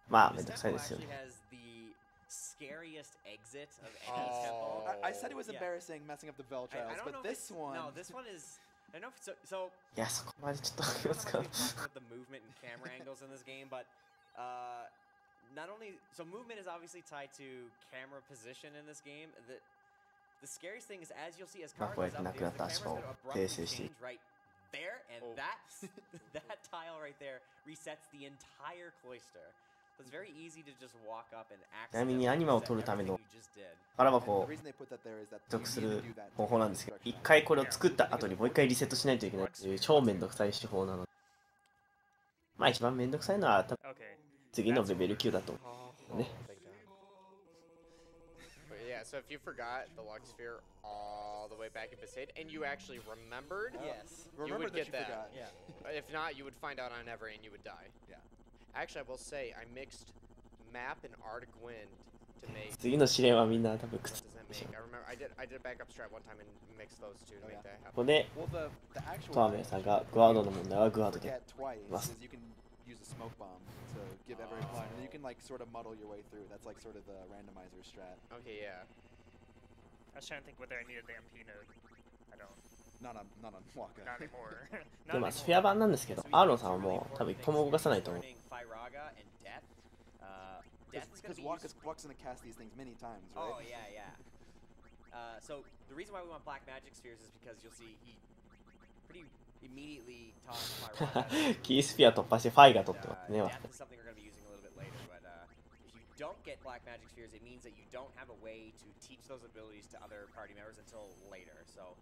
まあ、めんどくさいですよね。 Has the scariest exit of any temple. I said it was Yeah. embarrassing messing up the Vel I trials, don't know but if this it's- one. No, this one is. I don't know if so. いや、そこまでちょっとあり I ま don't す know か how much we've talked about the movement and camera angles in this game, but not only so movement is obviously tied to camera position in this game. The scariest thing is, as you'll see, as まあ、 Car こうや goes ってな up, くな the った足 camera's 場を gonna 訂 abruptly 正してい change right there, and that tile right there resets the entire cloister. So it's very easy to just walk up and ちなみ accidentally にアニマを reset 取るため everything の you just did. 宝箱を The reason they put that there is that 取 you 得す need る to do that 方法なんですけど、一回これを作った後にもう一回リセットしないといけないっていう超めんどくさい手法なので、まあ一番めんどくさいのは多分 Okay. 次のレベル9だと思うね。 But yeah, so if you forgot the Lux Sphere all the way back in Besaid and you actually remembered, Yes. you Remember would that get you that. forgot. Yeah. If not, you would find out on Ever and you would die. Yeah. Actually, I will say I mixed Map and Arctic Wind to make. 次の試練はみんな多分 What 靴 does that make? I remember I did a backup strat one time and mixed those two to Oh, make yeah. that ここ happen. で Well, the actual トアメさんがグワードの問題はグワードで forget twice ます。 is you can use a smoke bomb to give every climb, and then you can like sort of muddle your way through. That's like sort of the randomizer strat. Okay, yeah. I was trying to think whether I needed the MP node. I don't. Not on Waka. Not anymore. で Not まあスフェア anymore. 版なんですけど、アーロンさんはもう多分一歩も動かさないと思う。 Learning Fyraga and Death. Death's gonna Because be Waka's gonna cast these things many times, right? Oh yeah, yeah. So the reason why we want black magic spheres is because you'll see he pretty immediately taught Fyraga. キースフィア突破してファイが取ってますね。 Death is something we're gonna be using a little bit later, but if you don't get black magic spheres, it means that you don't have a way to teach those abilities to other party members until later. So.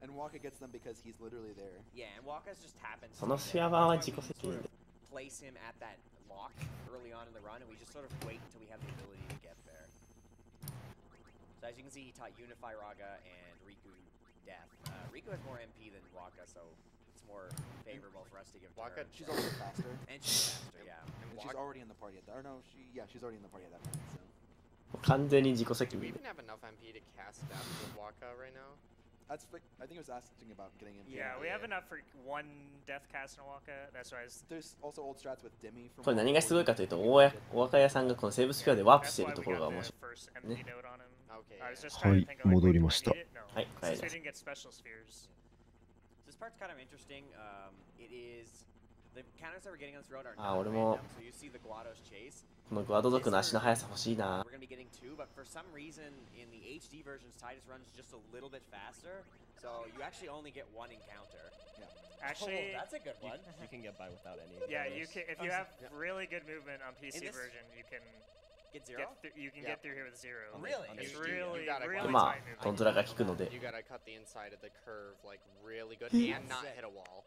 And Waka gets them because he's literally there. Yeah, and Waka's just happens. そのスフェア版は自己責任で。 Place him at that lock early on in the run, and we just sort of wait until we have the ability to get there. So as you can see, he taught Unify Raga and Riku Death. Riku has more MP than Waka, so it's more favorable for us to give to Waka, her. She's also faster. And she's faster, yeah. And she's already in the party at that. Or no, she's already in the party at that point. So. 完全に自己責 Do we 任で even。have enough MP to cast Death with Waka right now? That's I think it was asking about getting in. Yeah, we have enough for one death cast in Waka. That's why I was. There's also old strats with Demi from. これ何がすごいかというと、大若屋さんがこのセーブスフェアでワープしているところが面白 First い。ね MP。node on him. Okay. I was just は trying to い think of like, 戻りました。 need it? No. はい、帰り Since ま we す。 didn't get special spheres. This part's kind of interesting. It is the counters that we're getting on this road are あ、 not 俺も random, so you see the Guados chase. このグワド族の足の速さ欲しいな。 We're gonna be getting two, but for some reason in the HD versions, Titus runs just a little bit faster, so you actually only get one encounter. Actually, Oh, that's a good one. You can get by without any. Yeah, bonus. you can. If you have really good movement on PC In this- version, you can Get zero? you can Yeah. get through here with zero. Really? It's You- really, you gotta really cut- ま tight あ、トン movement. ズラが効くので You。gotta cut the inside of the curve like really good and not hit a wall.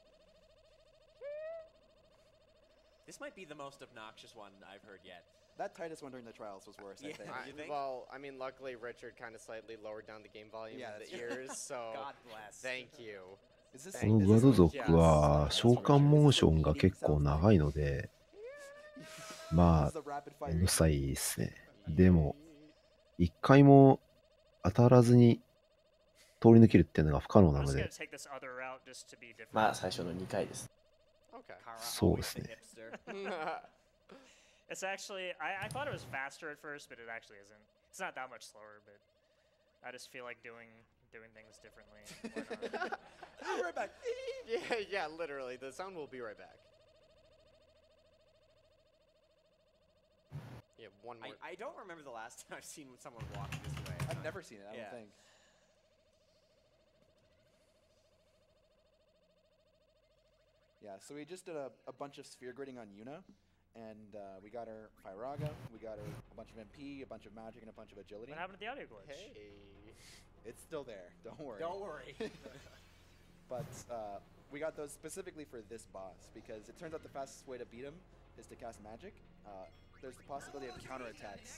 This might be the most obnoxious one I've heard yet. That Titus one during the trials was worse, I think. Well, I mean, luckily Richard kind of slightly lowered down the game volume in the ears, so God bless. Thank you. このグアド族は召喚モーションが結構長いので、まあ、めんどくさいですね。でも、一回も当たらずに通り抜けるっていうのが不可能なので、まあ、最初の2回です。そうですね。It's actually, I thought it was faster at first, but it actually isn't. It's not that much slower, but I just feel like doing things differently. I'll be right back. Yeah, literally. The sound will be right back. Yeah, one more. I don't remember the last time I've seen someone walk this way. I've never seen it, I don't think. Yeah, so we just did a bunch of sphere gridding on Yuna. And we got her Firaga, we got her a bunch of MP, a bunch of magic, and a bunch of agility. What happened to the audio glitch? Hey. It's still there, don't worry. Don't worry. But we got those specifically for this boss, because it turns out the fastest way to beat him is to cast magic. There's the possibility of counterattacks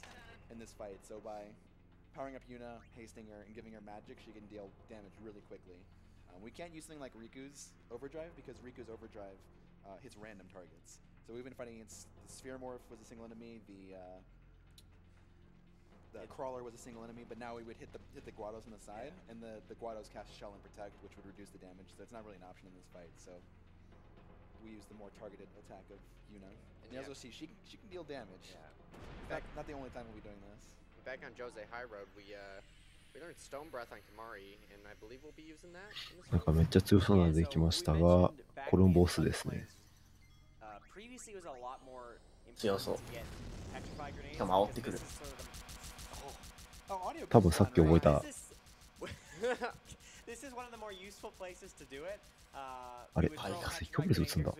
in this fight, so by powering up Yuna, hasting her, and giving her magic, she can deal damage really quickly. We can't use something like Riku's Overdrive, because Riku's Overdrive hits random targets. So we've been fighting against the Sphere Morph was a single enemy, the Crawler was a single enemy, but now we would hit the Guados on the side, and the Guados cast Shell and Protect, which would reduce the damage, so it's not really an option in this fight, so we use the more targeted attack of Yuna. And you also see, she can deal damage. Yeah. In fact, not the only time we'll be doing this. Back on Jose High Road, we learned Stone Breath on Kamari, and I believe we'll be using that in this なんかめっちゃ強そうなのできましたが、これもボスですね。Previously was a lot more 強そう。しかも煽ってくる。多分さっき覚えた。This is one of the more useful places to do it. あれ、パイガス飛行物撃つんだ。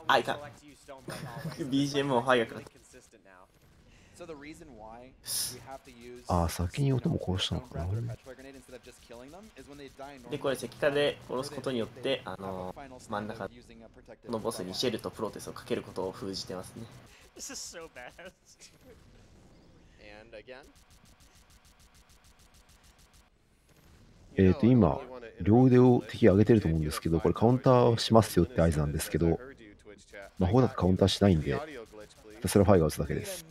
あ、いた。BGM も早くなった。So the reason why we have to use ああ、先に音も殺したのかな。で、これ石化で殺すことによって、真ん中のボスにシェルとプロテスをかけることを封じてますね。This is so bad. And again? 今、両腕を敵上げてると思うんですけど、これカウンターしますよって合図なんですけど、魔法だとカウンターしないんで、ひたすらファイが打つだけです。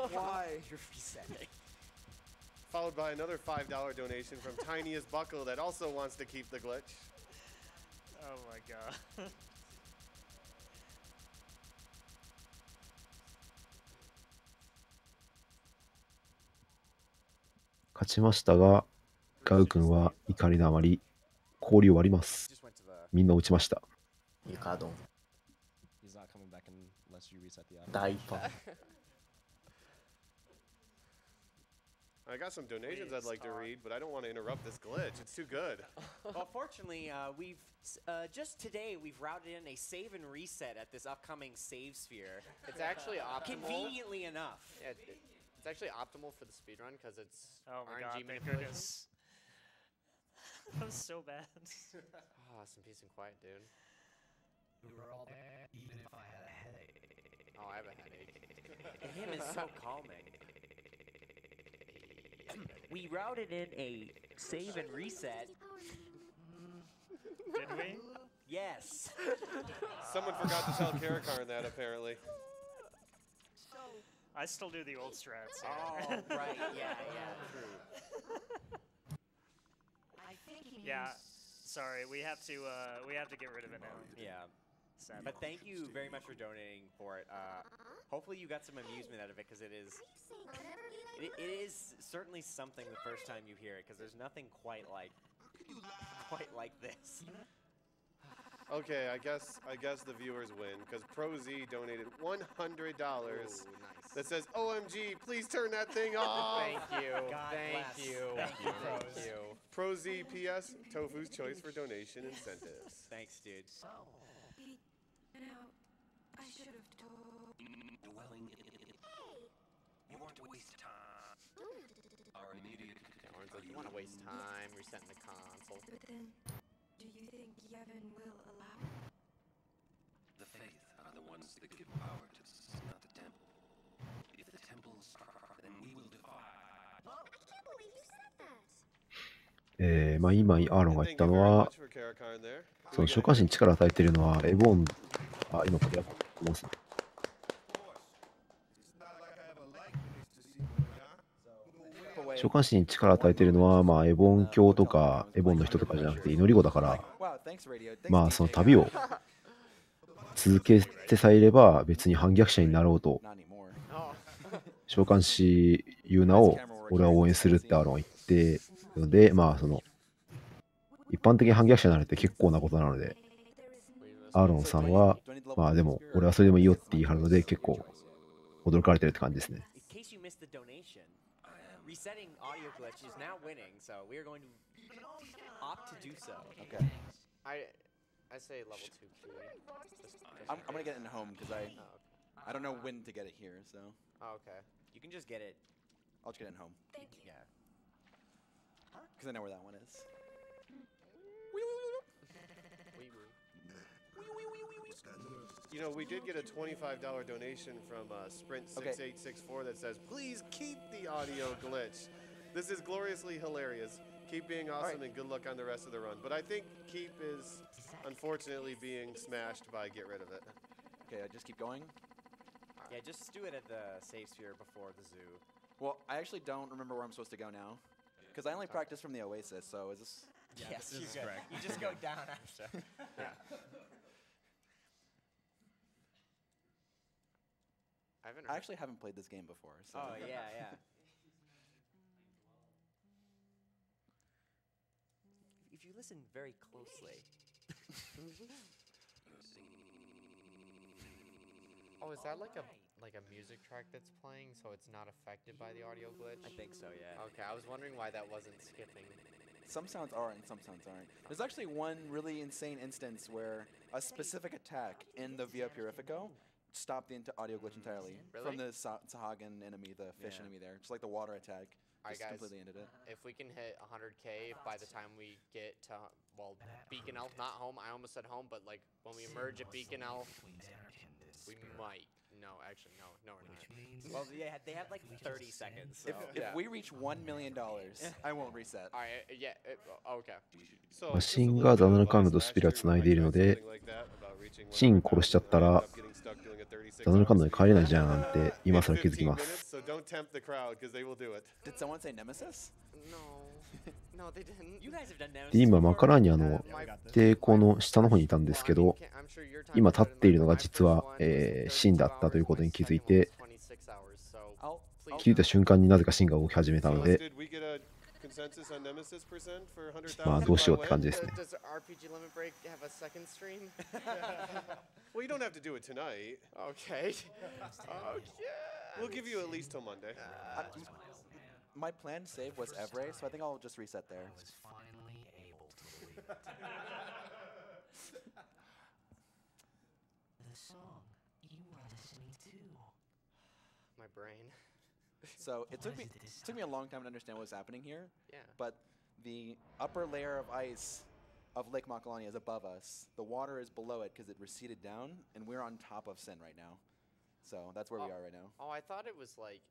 Why? You're resetting. Followed by another $5 donation from Tiniest Buckle that also wants to keep the glitch. Oh my god. 勝ちましたが、ガウ君は怒りのあまり氷を割ります。みんな落ちました。ユカドン。大パン。I got some donations I'd like to read, but I don't want to interrupt this glitch. It's too good. Well, fortunately, we've just today we've routed in a save and reset at this upcoming save sphere. It's actually optimal. Conveniently enough. Yeah, it's actually optimal for the speedrun because it's oh my RNG god, thank goodness. That was so bad. Oh, some peace and quiet, dude. We were all there, even if I had a headache. Oh, I have a headache. Him is so calming. We routed in a save and reset. Did we? Yes. Someone forgot to tell Caracarn that, apparently. I still do the old strats. Oh, right. Yeah, true. Yeah. Sorry, we have to get rid of it now. Yeah. Sad. But thank you very much for donating for it. Hopefully you got some amusement out of it because it is certainly something the first time you hear it because there's nothing quite like this. Okay, I guess the viewers win because ProZ donated $100 that says OMG, please turn that thing off. Thank you. Thank you. ProZ PS, Tofu's choice for donation incentives. Thanks, dude. Now, I should have told. Dwelling in. You want to waste time. Our immediate. You want to waste time resetting the console. But then, do you think Yevon will allow? The faith are the ones まあ今、アーロンが言ったのは、その召喚師に力を与えているのは、エボン、今これやってますね。召喚師に力を与えているのは、まあ、エボン教とか、エボンの人とかじゃなくて、祈り子だから、まあ、その旅を続けてさえいれば、別に反逆者になろうと、召喚師いう名を俺は応援するってアーロンは言ってるので、まあ、その、一般的に反逆者になるって結構なことなので、アーロンさんは、まあでも、俺はそれでもいいよって言い張るので、結構驚かれてるって感じですね。Resetting audio glitch is now winning, so we are going to opt to do so. Okay. I say level 2 QA. I'm gonna get it in home because I don't know when to get it here, so. Oh, okay. You can just get it. I'll just get it in home. Thank you. Yeah. Because I know where that one is. You know, we did get a $25 donation from Sprint6864 that says, please keep the audio glitch. This is gloriously hilarious. Keep being awesome and good luck on the rest of the run. But I think keep is unfortunately being smashed by get rid of it. Okay, I just keep going. Yeah, just do it at the save sphere before the zoo. Well, I actually don't remember where I'm supposed to go now. Because I only practiced from the Oasis, so is this... Yes, this is correct. You just go down after. Yeah. I actually haven't played this game before, so... Oh, yeah. If you listen very closely... Oh, is that like a music track that's playing, so it's not affected by the audio glitch? I think so, yeah. Okay, I was wondering why that wasn't skipping. Some sounds are and some sounds aren't. There's actually one really insane instance where a specific attack in the Via Purifico stopped the audio glitch entirely. Really? From the Sahagan enemy, the fish enemy there. Just like the water attack. Alright, Just guys. completely ended it. If we can hit 100K by the time we get to, well, Beacon Elf, not home. I almost said home, but like when we emerge at Beacon Elf, we might. No, actually, no, we're not. Well, yeah, they have like 30 seconds. So. If we reach $1 million, I won't reset. Alright, yeah, okay. シンがザナルカンヌとスピラつないでいるので、シン殺しちゃったら、ザナルカンヌに帰れないじゃんなんて今更気づきます。Did someone say Nemesis? No, they didn't. You guys have done Nemesis. で今、マカラーニャの抵抗の下の方にいたんですけど、今立っているのが実は、シンだったということに気づいて、気づいた瞬間になぜかシンが動き始めたので、まあどうしようって感じですね。Does RPG Limit Break have a second stream? Well, you don't have to do it tonight. Okay. We'll give you at least till Monday. My planned save was Evray, so I think I'll just reset there. The song you were listening to. My brain. So it took me a long time to understand what was happening here. Yeah. But the upper layer of ice of Lake Makalani is above us. The water is below it because it receded down, and we're on top of Sin right now. So that's where we are right now. Oh, I thought it was like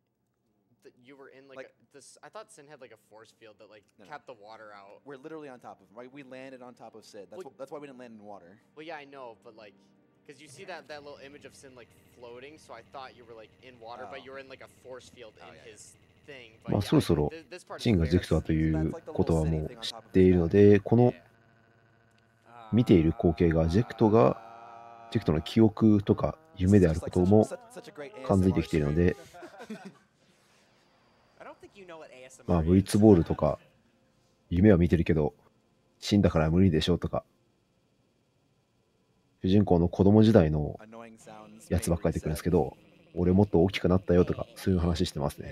you were in like this. I thought Sin had like a force field that like kept the water out. We're literally on top of him, right? We landed on top of Sid. That's why we didn't land in water. Well, yeah, I know, but like, because you see that little image of Sin like floating, so I thought you were like in water, but you were in like a force field in his thing. まあそろそろシンがジェクトだということはもう知っているので、この見ている光景がジェクトの記憶とか夢であることも感づいてきているので、まあブリッツボールとか夢は見てるけど死んだから無理でしょとか、主人公の子供時代のやつばっかり出てくるんですけど、俺もっと大きくなったよとかそういう話してますね。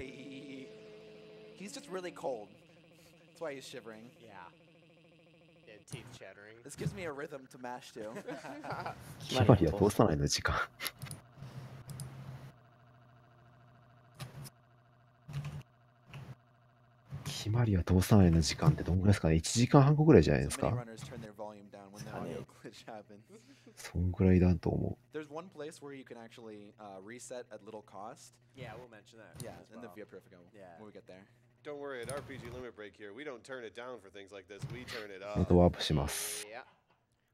He's just really cold. That's why he's shivering. Yeah. Teeth chattering. This gives me a rhythm to mash to. 決まりは通さないの時間。決まりは通さないの時間ってどんぐらいですかね。1時間半後ぐらいじゃないですか。damage happens. そんぐらいだと思 There's one place where you can actually reset at little cost. Yeah, we'll mention that. Yeah, as in the well. Via Purifica when we get there. Don't worry, at RPG Limit Break here, we don't turn it down for things like this. We turn it う。ま up. たワープします。 Yeah.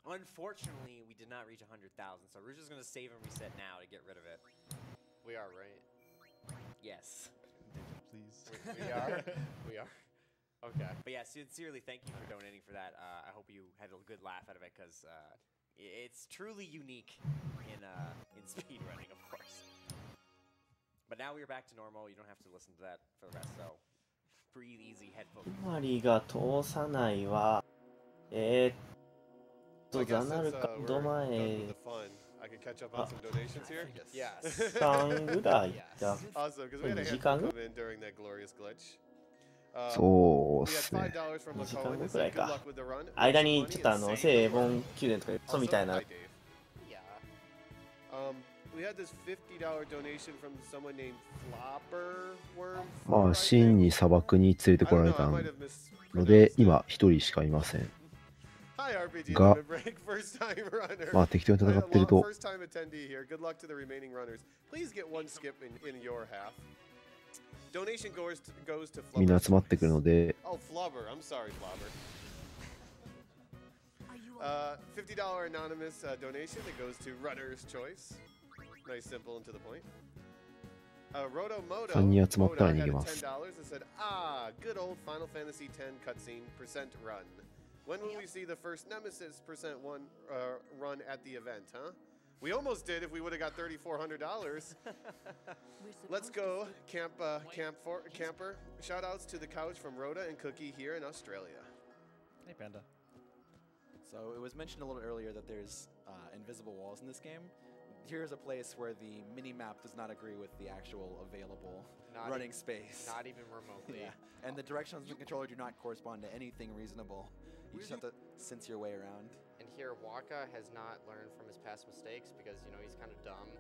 Unfortunately, we did not reach 100,000, so we're just going to save and reset now to get rid of it. We are, right? Yes. Please. We are? We are. Okay. But yeah, sincerely, thank you for donating for that. I hope you had a good laugh out of it, because it's truly unique in speedrunning, of course. But now we're back to normal. You don't have to listen to that for the rest, so breathe easy, headphones. 決まりが通さないは、ザナルカード前、 I can catch up on some donations here. Yes. 3ぐらいだ。 Awesome, because we had a 2時 handful 間 come in during that glorious glitch. そうっ We had すね。 $5 from 2時 McCollum 間 that 後くら said い good か luck with the run. 間にちょっと聖エボン宮殿とかそうみたいな Hi, Dave. We had this $50 donation from someone named Flopperworm. まあ、真に砂漠に連れてこられたので、今一人しかいません。 Hi, RPG が Limit Break, first time runner. まあ、適当に戦ってると、 First time attendee here. Good luck to the remaining runners. Please get one skip in your half. Donation goes to みんな Flubber. 集まってくるので、 Oh, Flubber. I'm sorry, Flubber. $50 anonymous donation that goes to Runner's Choice. Nice, simple, and to the point. Roto Moto 3人集まったら Moda 逃げ had ます $10 and said, "Ah, good old Final Fantasy X cutscene percent run. When will we see the first Nemesis percent one run at the event, huh? We almost did if we would have got $3,400. Let's go, camper. Shout outs to the couch from Rhoda and Cookie here in Australia. Hey, Panda. So it was mentioned a little earlier that there's invisible walls in this game. Here's a place where the mini-map does not agree with the actual available running space. Not even remotely. Yeah, and the directions of the controller do not correspond to anything reasonable. You just have to sense your way around. And here, Waka has not learned from his past mistakes because, you know, he's kind of dumb. And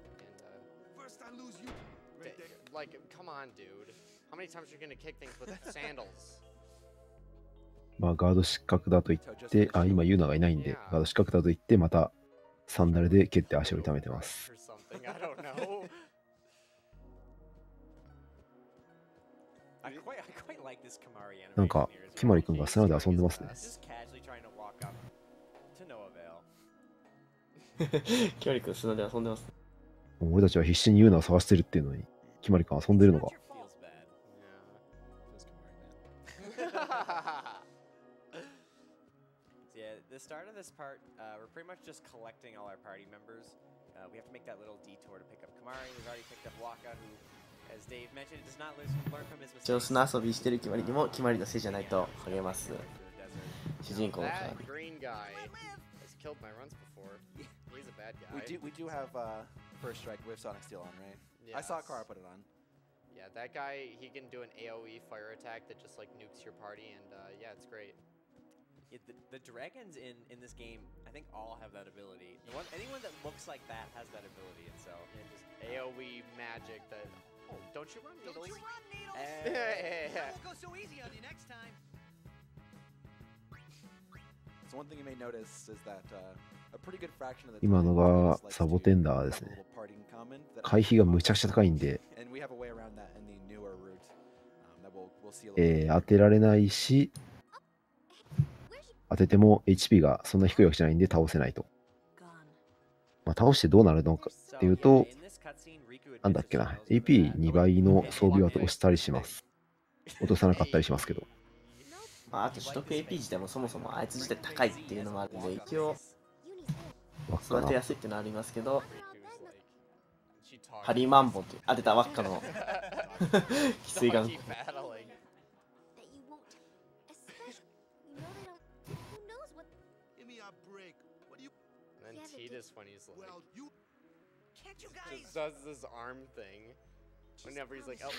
First I lose you. Right there. like, come on, dude. How many times are you gonna kick things with sandals? まあ、ガード失格だと言って、あ、今ユーナがいないんで、ガード失格だと言って、またサンダルで蹴って足を痛めてます。I don't know. I quite like this Kamari なんか、キマリ君が砂で遊んでますね。 Just casually trying to walk up to no avail. キマリ君砂で遊んでます。もう俺たちは必死にユーナを探してるっていうのに、キマリ君遊んでるのか。 Yeah, the start of this part, we're pretty much just collecting all our party members. We have to make that little detour to pick up Kamari. We've already picked up Waka, who, as Dave mentioned, does not learn from his 一応 mistakes. 砂遊びしてるキマリにもキマリのせいじゃないと励ます主人公のキマ That リ。 green guy has killed my runs before. He's a bad guy. We do have first strike with Sonic Steel on, right? I saw Kara put it on. Yeah, that guy, he can do an AoE fire attack that just like nukes your party, and yeah, it's great. The dragons in this game, I think all have that ability. Anyone that looks like that has that ability, and so Yeah, just AoE magic that. Oh, don't you run, Needles? I won't go so easy on you next time. So one thing you may notice is that a pretty good fraction of the 今のがサボテンダーですね。回避がむちゃくちゃ高いんで、and we have a way around that in the newer route that we'll see a little bit. 当てられないし、当てても HP がそんな低いわけじゃないんで倒せないと。まあ、倒してどうなるのかっていうと、なんだっけな、AP2 倍の装備は落としたりします。落とさなかったりしますけど。まあ、あと取得 AP 自体もそもそもあいつ自体高いっていうのもあるんで、一応育てやすいっていうのはありますけど、ハリーマンボンって当てたばっかの翡翠眼。 And then Titus, when he's like, just does this arm thing. Whenever he's like, arm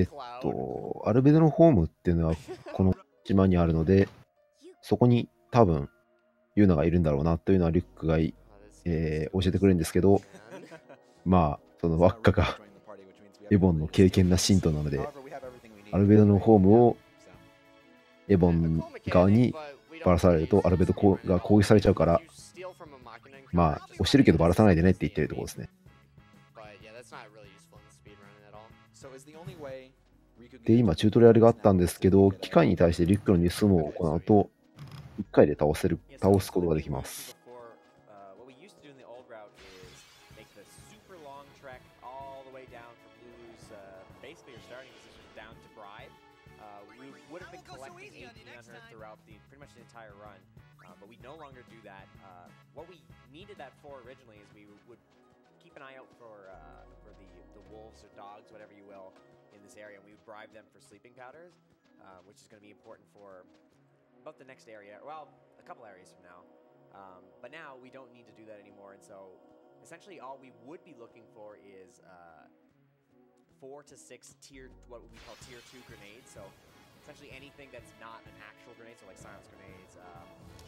cloud. アルベドのホームっていうのはこの島にあるので、そこに多分ユーナがいるんだろうなというのはリュックが、教えてくれるんですけど、まあその輪っかがエボンの敬虔な信徒なので、アルベドのホームをエボン側にばらされるとアルベドが攻撃されちゃうから、steal from a Machina encounter, まあ、押してるけどバラさないでねって言ってるところですね。 but yeah, that's not really useful in the speedrunning at all. So is the only way で、今、チュートリアルがあったんですけど、機械に対してリュックの盗むを行うと、1回で倒すことができます。What we used to do in the old route is make the super long trek all the way down from Lulu's, basically your starting position down to Bribe. We would have been collecting AP on her throughout pretty much the entire run, but we no longer do that. What we needed that for originally is we would keep an eye out for the wolves or dogs, whatever you will, in this area, and we would bribe them for sleeping powders, which is going to be important for about the next area, well, a couple areas from now. But now we don't need to do that anymore, and so essentially all we would be looking for is 4 to 6 what we call tier 2 grenades. So essentially anything that's not an actual grenade, so like silence grenades,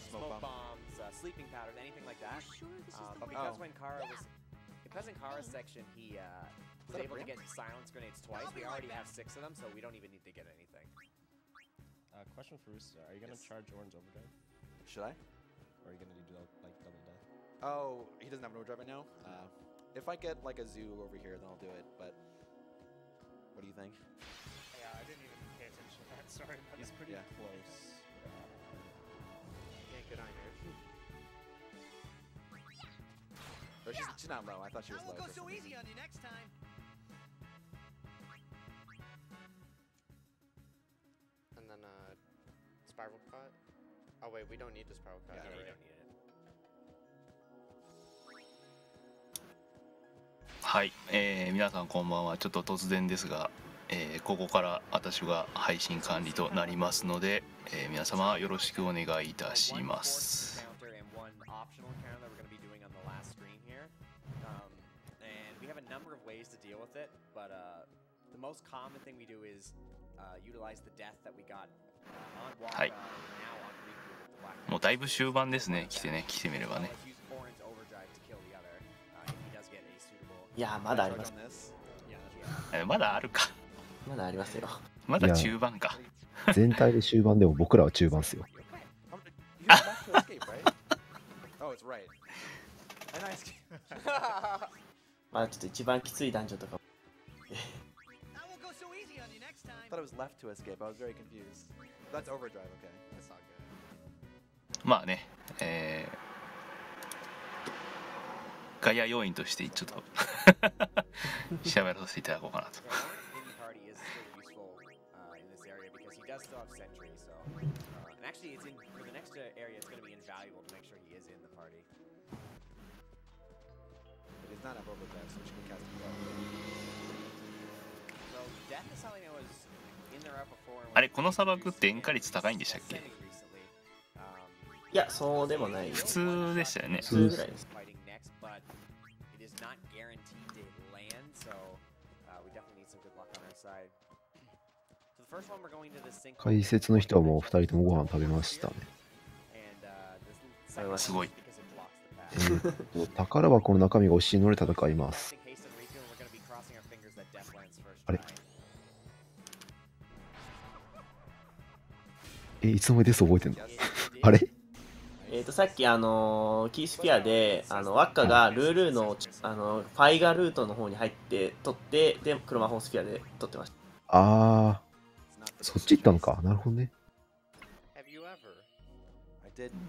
smoke bombs, sleeping powders, anything like that. But because because in Kara's section he was able to get silence grenades twice, we already have 6 of them, so we don't even need to get anything. Question for Roosta, are you gonna charge Orange Overdrive? Should I? Or are you gonna do like double death? Oh, he doesn't have an overdrive right now? If I get like a zoo over here, then I'll do it, but what do you think? Yeah, I didn't even pay attention to that, sorry. He's pretty close. Yeah, good on her. Oh, she's not low, I thought she was low. I won't go so easy on you next time. And then spiral cut. Oh wait, we don't need the spiral cut. Yeah, we right? don't need it. はい、皆さんこんばんは。ちょっと突然ですが、ここから私が配信管理となりますので、皆様よろしくお願いいたします。はい。もうだいぶ終盤ですね。来てみればね。いやまだあります。まだあるか。まだありますよ。まだ中盤か。全体で終盤でも僕らは中盤っすよ。まあちょっと一番きついダンジョンとか。I thought it was left to escape. I was very confused. That's overdrive, okay. That's not good. まあね、ガヤ要因としてちょっと喋らせていただこうかなと。あれ、この砂漠って塩化率高いんでしたっけ？いや、そうでもない。普通でしたよね。普通ぐらいです。解説の人はもう2人ともご飯食べましたね。すごい。宝箱の中身が押しので戦います。あれいつの間にです覚えてんのあれさっきキースピアでワッカがルールーのファイガルートの方に入って取ってでクロマホンスピアで取ってました。ああ、そっち行ったのか。なるほどね。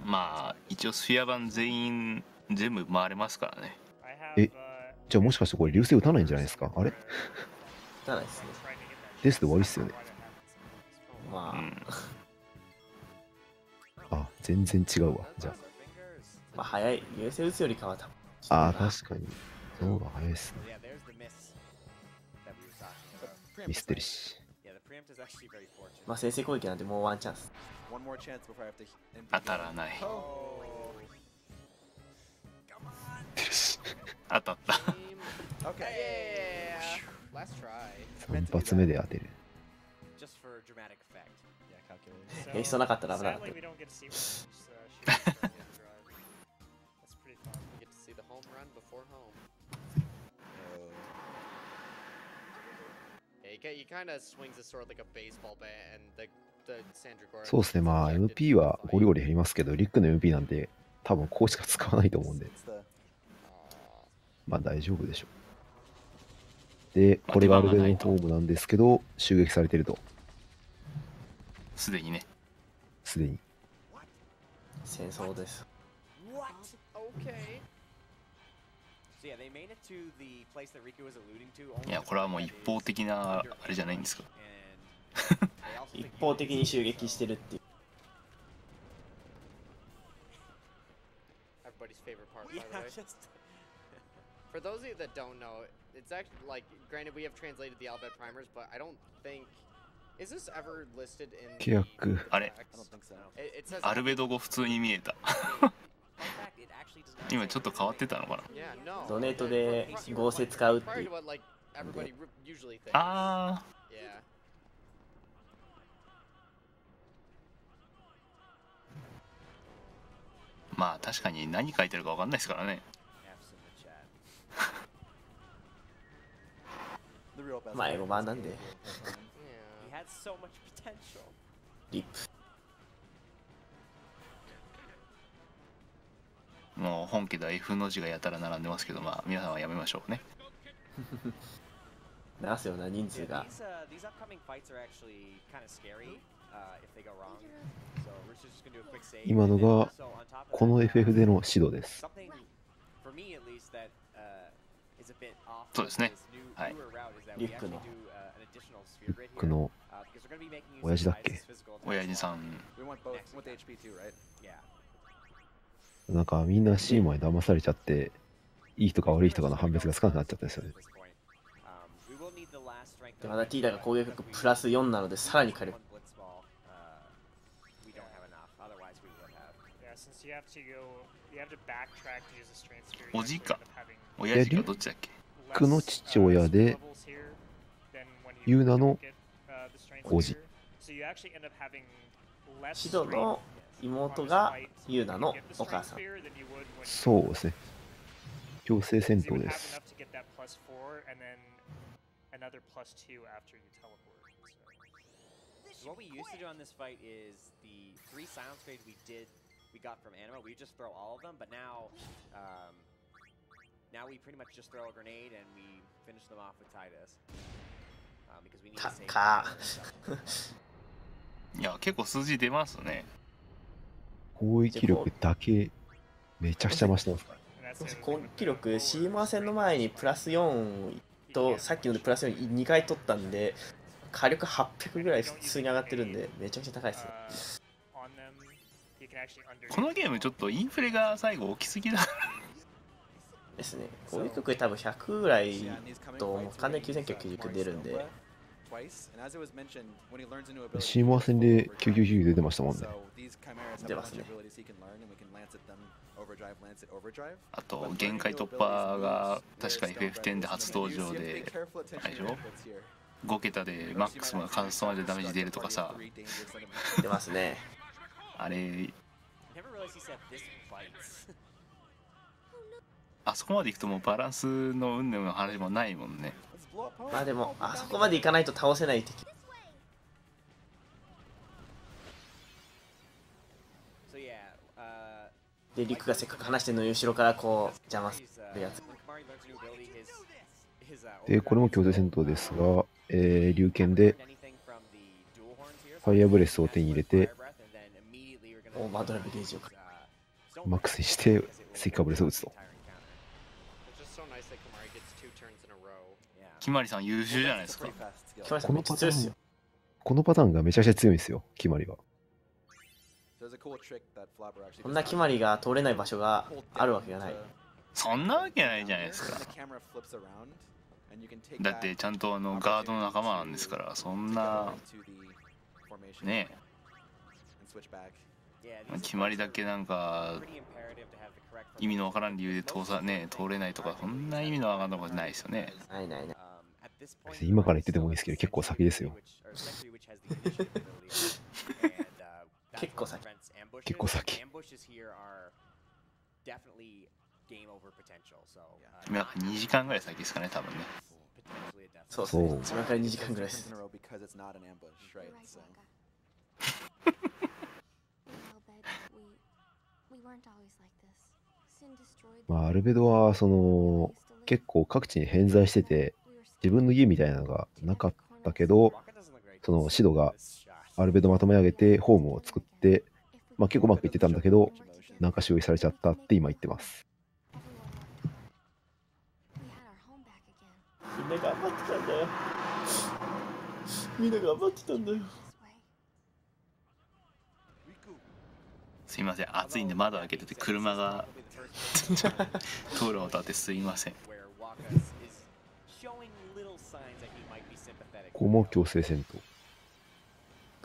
まあ一応スフィア版全部回れますからね。じゃあもしかしてこれ流星打たないんじゃないですか。あれ打たないですね。ですで終わりっすよね。まあ、あ、全然違うわ。じゃあ。まあ早い。流星打つよりかは多分。ああ、確かに。その方が早いっすね。ミスってるし。まあ先制攻撃なんてもうワンチャンス。当たらない。当たった。3発目で当てる。演出なかったら危なかった。そうですね、まあ MP はゴリゴリ減りますけど、リックの MP なんて多分こうしか使わないと思うんで、まあ大丈夫でしょう。で、これがアルベドのホームなんですけど、襲撃されてると。すでにね。すでに。戦争です。いや、これはもう一方的なあれじゃないんですか。一方的に襲撃してるっていう。Everybody's favorite part, by the way. For those of you that don't know, it's actually like, granted, we have translated the Albed primers, but I don't think. Is this ever listed in? 契約。あれ。アルベド語普通に見えた。今ちょっと変わってたのかな。ドネートで合成使うっていう。ああ。まあ確かに何書いてるかわかんないですからね。まあ英語版なんで。リップ。もう本家では F の字がやたら並んでますけど、まあ皆さんはやめましょうね。流すような人数が。今のがこの FF での指導です。そうですね。はい。リュックの親父だっけ？親父さん。なんかみんなシーマに騙されちゃって、いい人か悪い人かの判別がつかなくなっちゃったんですよね。まだティーダが攻撃力プラス4なのでさらに火力。おじか。親父かどっちだっけ？リュックの父親で、ユーナのおじ。シドの妹がユーナのお母さん。そうですね。強制戦闘です。What we used to do on this fight is the 3 silence grades we got from Anima, we just throw all of them, but now now we pretty much just throw a grenade and we finish them off with Titus. Because we need to save いや、結構数字出ますね。攻撃力だけめちゃくちゃ増してますから。攻撃力、シーマー戦の前にプラス4と、さっきのでプラス4 2回取ったんで、火力800ぐらい普通に上がってるんで、めちゃくちゃ高いですね。このゲームちょっとインフレが最後大きすぎだですね。攻撃力多分100ぐらいと、完全に9999出るんで。シーマー戦で999出てましたもんね。出ますね。あと限界突破が確か FF10 で初登場で、あれでしょ5桁でマックスのカンストまでダメージ出るとかさ。出ますね。あれ、あそこまでいくともうバランスの云々の話もないもんね。まあでも、あそこまでいかないと倒せない敵。で、リュックがせっかく離してるのに後ろからこう邪魔するやつ。で、これも強制戦闘ですが、龍剣でファイアブレスを手に入れて、オーバードライブゲージをマックスにしてスイカブレスを打つと。きまりさん優秀じゃないですか。このパターンがめちゃくちゃ強いんですよ、きまりは。こんな決まりが通れない場所があるわけがない。そんなわけないじゃないですか。だってちゃんとガードの仲間なんですから、そんなねえ決まりだけなんか意味のわからん理由で通れないとか、そんな意味のわからんとこないですよね。ないないない。今から言っててもいいですけど、結構先ですよ。結構先。結構先。今2時間ぐらい先ですかね、多分ね。そうそう。今から2時間ぐらいです。まあ、アルベドは結構各地に偏在してて、自分の家みたいなのがなかったけど、シドがアルベドまとめ上げてホームを作って、まあ、結構うまくいってたんだけど、なんか消費されちゃったって今言ってます。みんな頑張ってたんだよ。みんな頑張ってたんだよ。すいません、暑いんで窓開けてて車が通る音あってすいません。ここも強制戦闘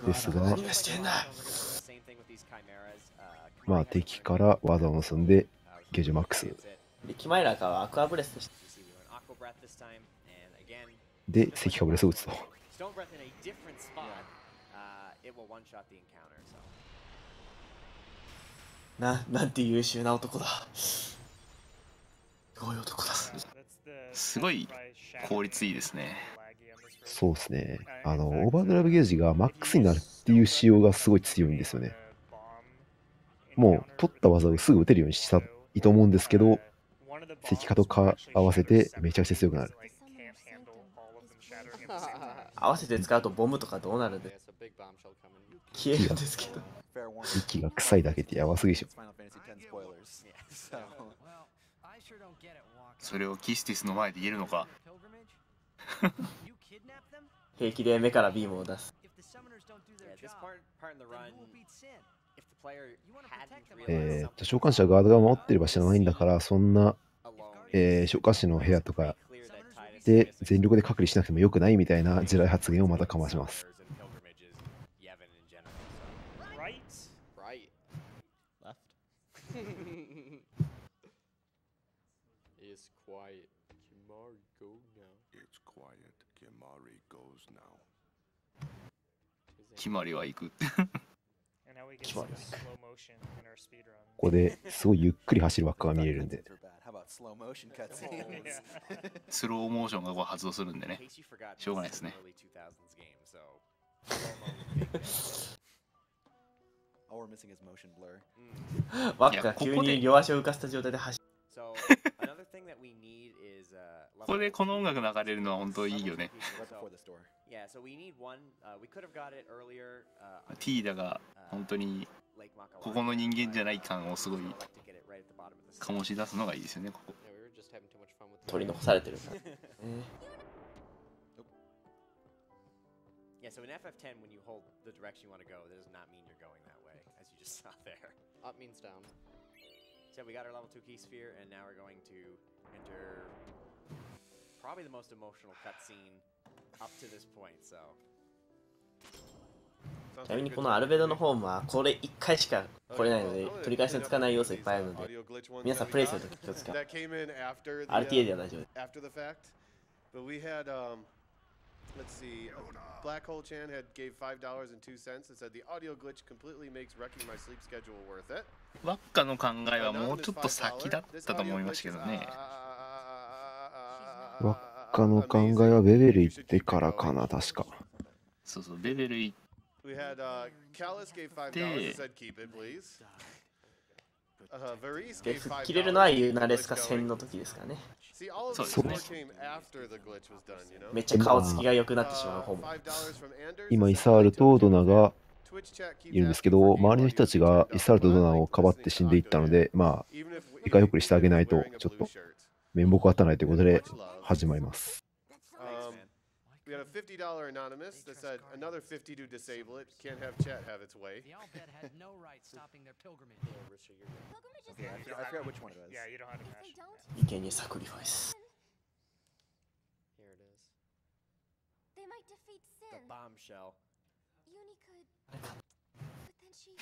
ですが、まあ敵から技を盗んでゲージマックスでキマイラかはアクアブレスでした。で赤火ブレスを打つと。なんて優秀な男だ。すごい男だ。すごい効率いいですね。そうですね。オーバードライブゲージがマックスになるっていう仕様がすごい強いんですよね。もう取った技をすぐ打てるようにしたいと思うんですけど、赤火と合わせてめちゃくちゃ強くなる。合わせて使うとボムとかどうなるんで消えるんですけど。息が臭いだけってやばすぎでしょ。それをキスティスの前で言えるのか。平気で目からビームを出す。召喚者ガードが守ってれば知らないんだから、そんな、召喚師の部屋とかで全力で隔離しなくてもよくないみたいな地雷発言をまたかまします。決まりは行く。ここですごいゆっくり走る輪っかが見れるんで。スローモーションがこう発動するんでね、しょうがないですね。輪っか急に両足を浮かした状態で走る。ここでこの音楽流れるのは本当いいよね。ティーダが本当にここの人間じゃない感をすごい醸し出すのがいいですよね、ここ。取り残されてるから。Yeah, so in FF10, when you hold the direction you want to go, that does not mean you're going that way, as you just saw there. Up means down. So we got our level 2 key sphere, and now we're going to enter probably the most emotional cutscene up to this point, so. ちなみにこのアルベドのホームはこれ1回しか来れないので取り返しのつかない要素いっぱいあるので皆さんプレイするとき気をつけて RTA では大丈夫です。Let's see. Black Hole Chan had gave $5.02 and said the audio glitch completely makes wrecking my sleep schedule worth it. 輪っかの考えはもうちょっと先だったと思いましたけどね。輪っかの考えはベベル行ってからかな、確か。そうそう、ベベル行って、切れるのはユナレスか戦の時ですからね。そうですね。めっちゃ顔つきが良くなってしまう方も。今イサールとドナがいるんですけど、周りの人たちがイサールとドナをかばって死んでいったので、まあ理解送りしてあげないとちょっと面目が当たらないということで始まります。We had a $50 anonymous that said another 50 to disable it. Can't have chat have its way. The Albed had no right stopping their pilgrimage. Yeah, I forgot which one it was. Yeah, you don't have to match. You can use sacrifice. Here it is. They might defeat Sin. The bombshell. Uni could. But then she.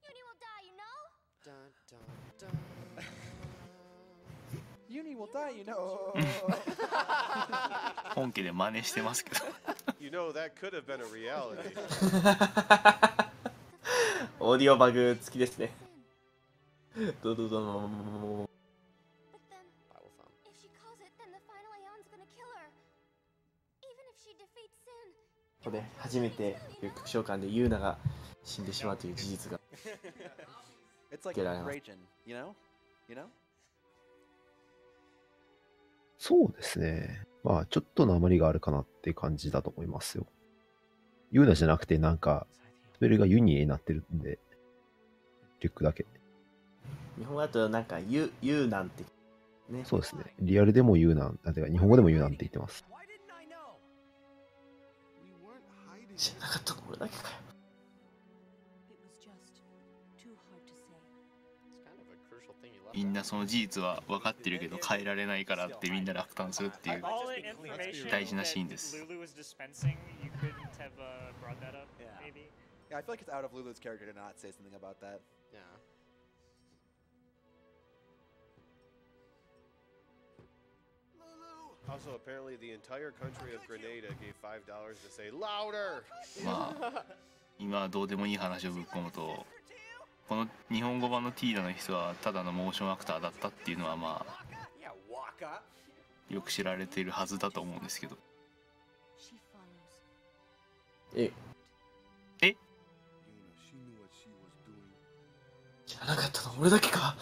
Uni will die, you know? Dun dun dun. Uni will die, you know. 本家で真似してますけど。You know that could have been a reality. オーディオバグ付きですね。どどどの。ここで初めて究極召喚でユーナが死んでしまうという事実が It's like 受けられます。 Raging, you know? You know? そうですね。まあ、ちょっと訛りがあるかなっていう感じだと思いますよ。ユーナじゃなくて、なんか、スペルがユニになってるんで、リュックだけ。日本語だとなんかユーなんて、ね、そうですね。リアルでもユーなん、てか日本語でもユーなんって言ってます。知らなかったの俺だけかよ。みんなその事実は分かってるけど変えられないからってみんな落胆するっていう大事なシーンです。Yeah, I feel like it's out of Lulu's character to not say something about that. Yeah. Also, apparently the entire country of Grenada gave $5 to say louder. まあ今どうでもいい話をぶっ込むと、この日本語版のティーダの人はただのモーションアクターだったっていうのはまあよく知られているはずだと思うんですけど。え知らなかったの俺だけか。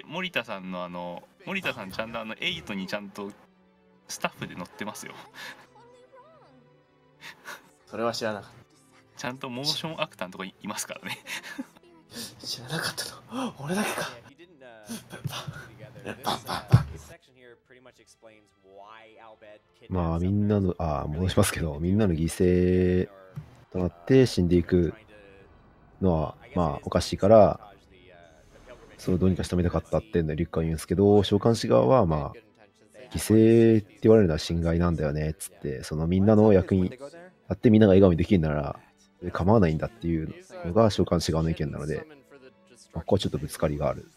森田さんの森田さんちゃんと8にちゃんとスタッフで乗ってますよ。それは知らなかった。ちゃんとモーションアクターのとこにいますからね。知らなかったの俺だけか。まあみんなの戻しますけど、みんなの犠牲となって死んでいくのはまあおかしいから、それをどうにかして止めたかったってリュックは言うんですけど、召喚師側はまあ犠牲って言われるのは侵害なんだよねっつって、そのみんなの役に立ってみんなが笑顔にできるなら構わないんだっていうのが召喚師側の意見なので、ここはちょっとぶつかりがある。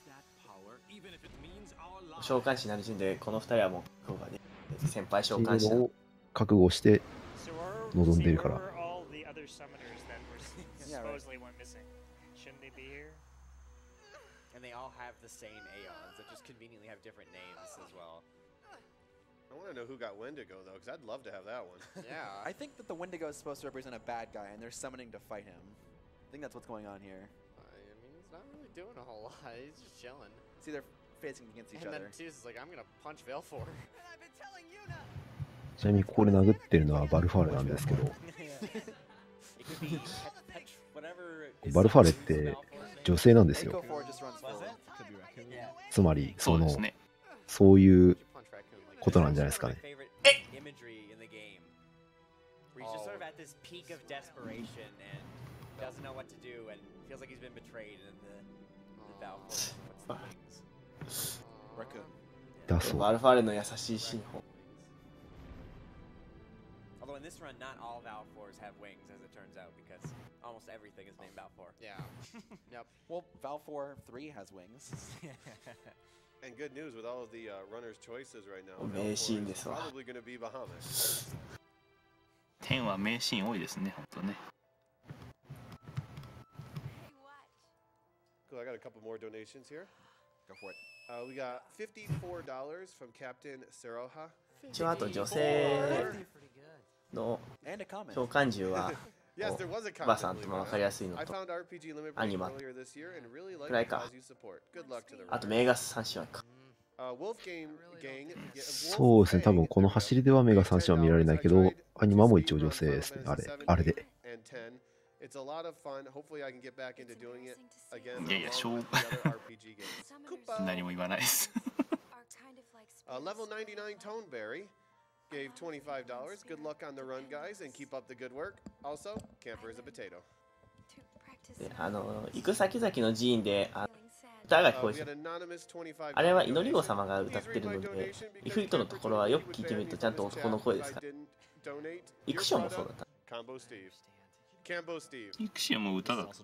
召喚師になる時点でこの2人はもう先輩召喚師を覚悟して臨んでいるから。And they all have the same Aeons that just conveniently have different names as well. I want to know who got Wendigo though, because I'd love to have that one. Yeah, I think that the Wendigo is supposed to represent a bad guy, and they're summoning to fight him. I think that's what's going on here. I mean, he's not really doing a whole lot. He's just chilling. See, they're facing against each and other. And then T's like, I'm gonna punch Velfor. ちなみにこれ殴ってるのはバルファーレなんですけど、バルファーレって女性なんですよ。つまりそういうことなんじゃないですかね。だそう。バルファーレの優しいシーン。Although in this run, not all Valfors have wings, as it turns out, because almost everything is named Valfor. Yeah. Yep. Well, Valfor 3 has wings. And good news with all of the runners' choices right now. 名シーンですわ。Probably going to be Bahamut. 10は名シーン多いですね、本当ね。Cool. I got a couple more donations here. Go for it. We got $54 from Captain Seroha. 一応あと女性の召喚獣はおばあさんとも分かりやすいのとアニマくらいか。あとメガス3姉妹か。そうですね、多分この走りではメガ3姉妹は見られないけど、アニマも一応女性ですね、あれで。いやいや、何も言わないです。Level 99 Toneberry gave $25. Good luck on the run, guys, and keep up the good work. Also, Camper is a potato. 行く先々の寺院で歌が聞こえてる。あれは祈り子様が歌ってるので、イフリットのところはよく聞いてみるとちゃんと男の声ですから。イクションもそうだった。イクションも歌だった。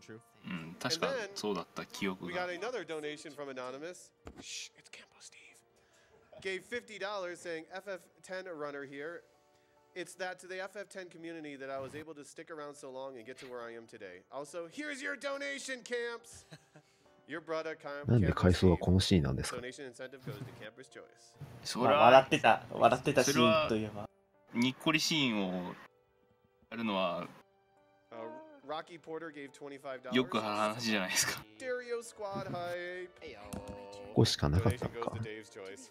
うん、確かそうだった記憶が。Gave $50 saying FF10 runner here. It's that to the FF10 community that I was able to stick around so long and get to where I am today. Also, here's your donation, Camps. Your brother, Camps. なんで回想はこのシーンなんですか。Donation incentive goes to Camper's choice. 笑ってたシーンといえば。にっこりシーンをあるのは Rocky Porter gave $25. よくある話じゃないですか。Stereo Squad hype. ここしかなかったの Donation か goes to Dave's choice.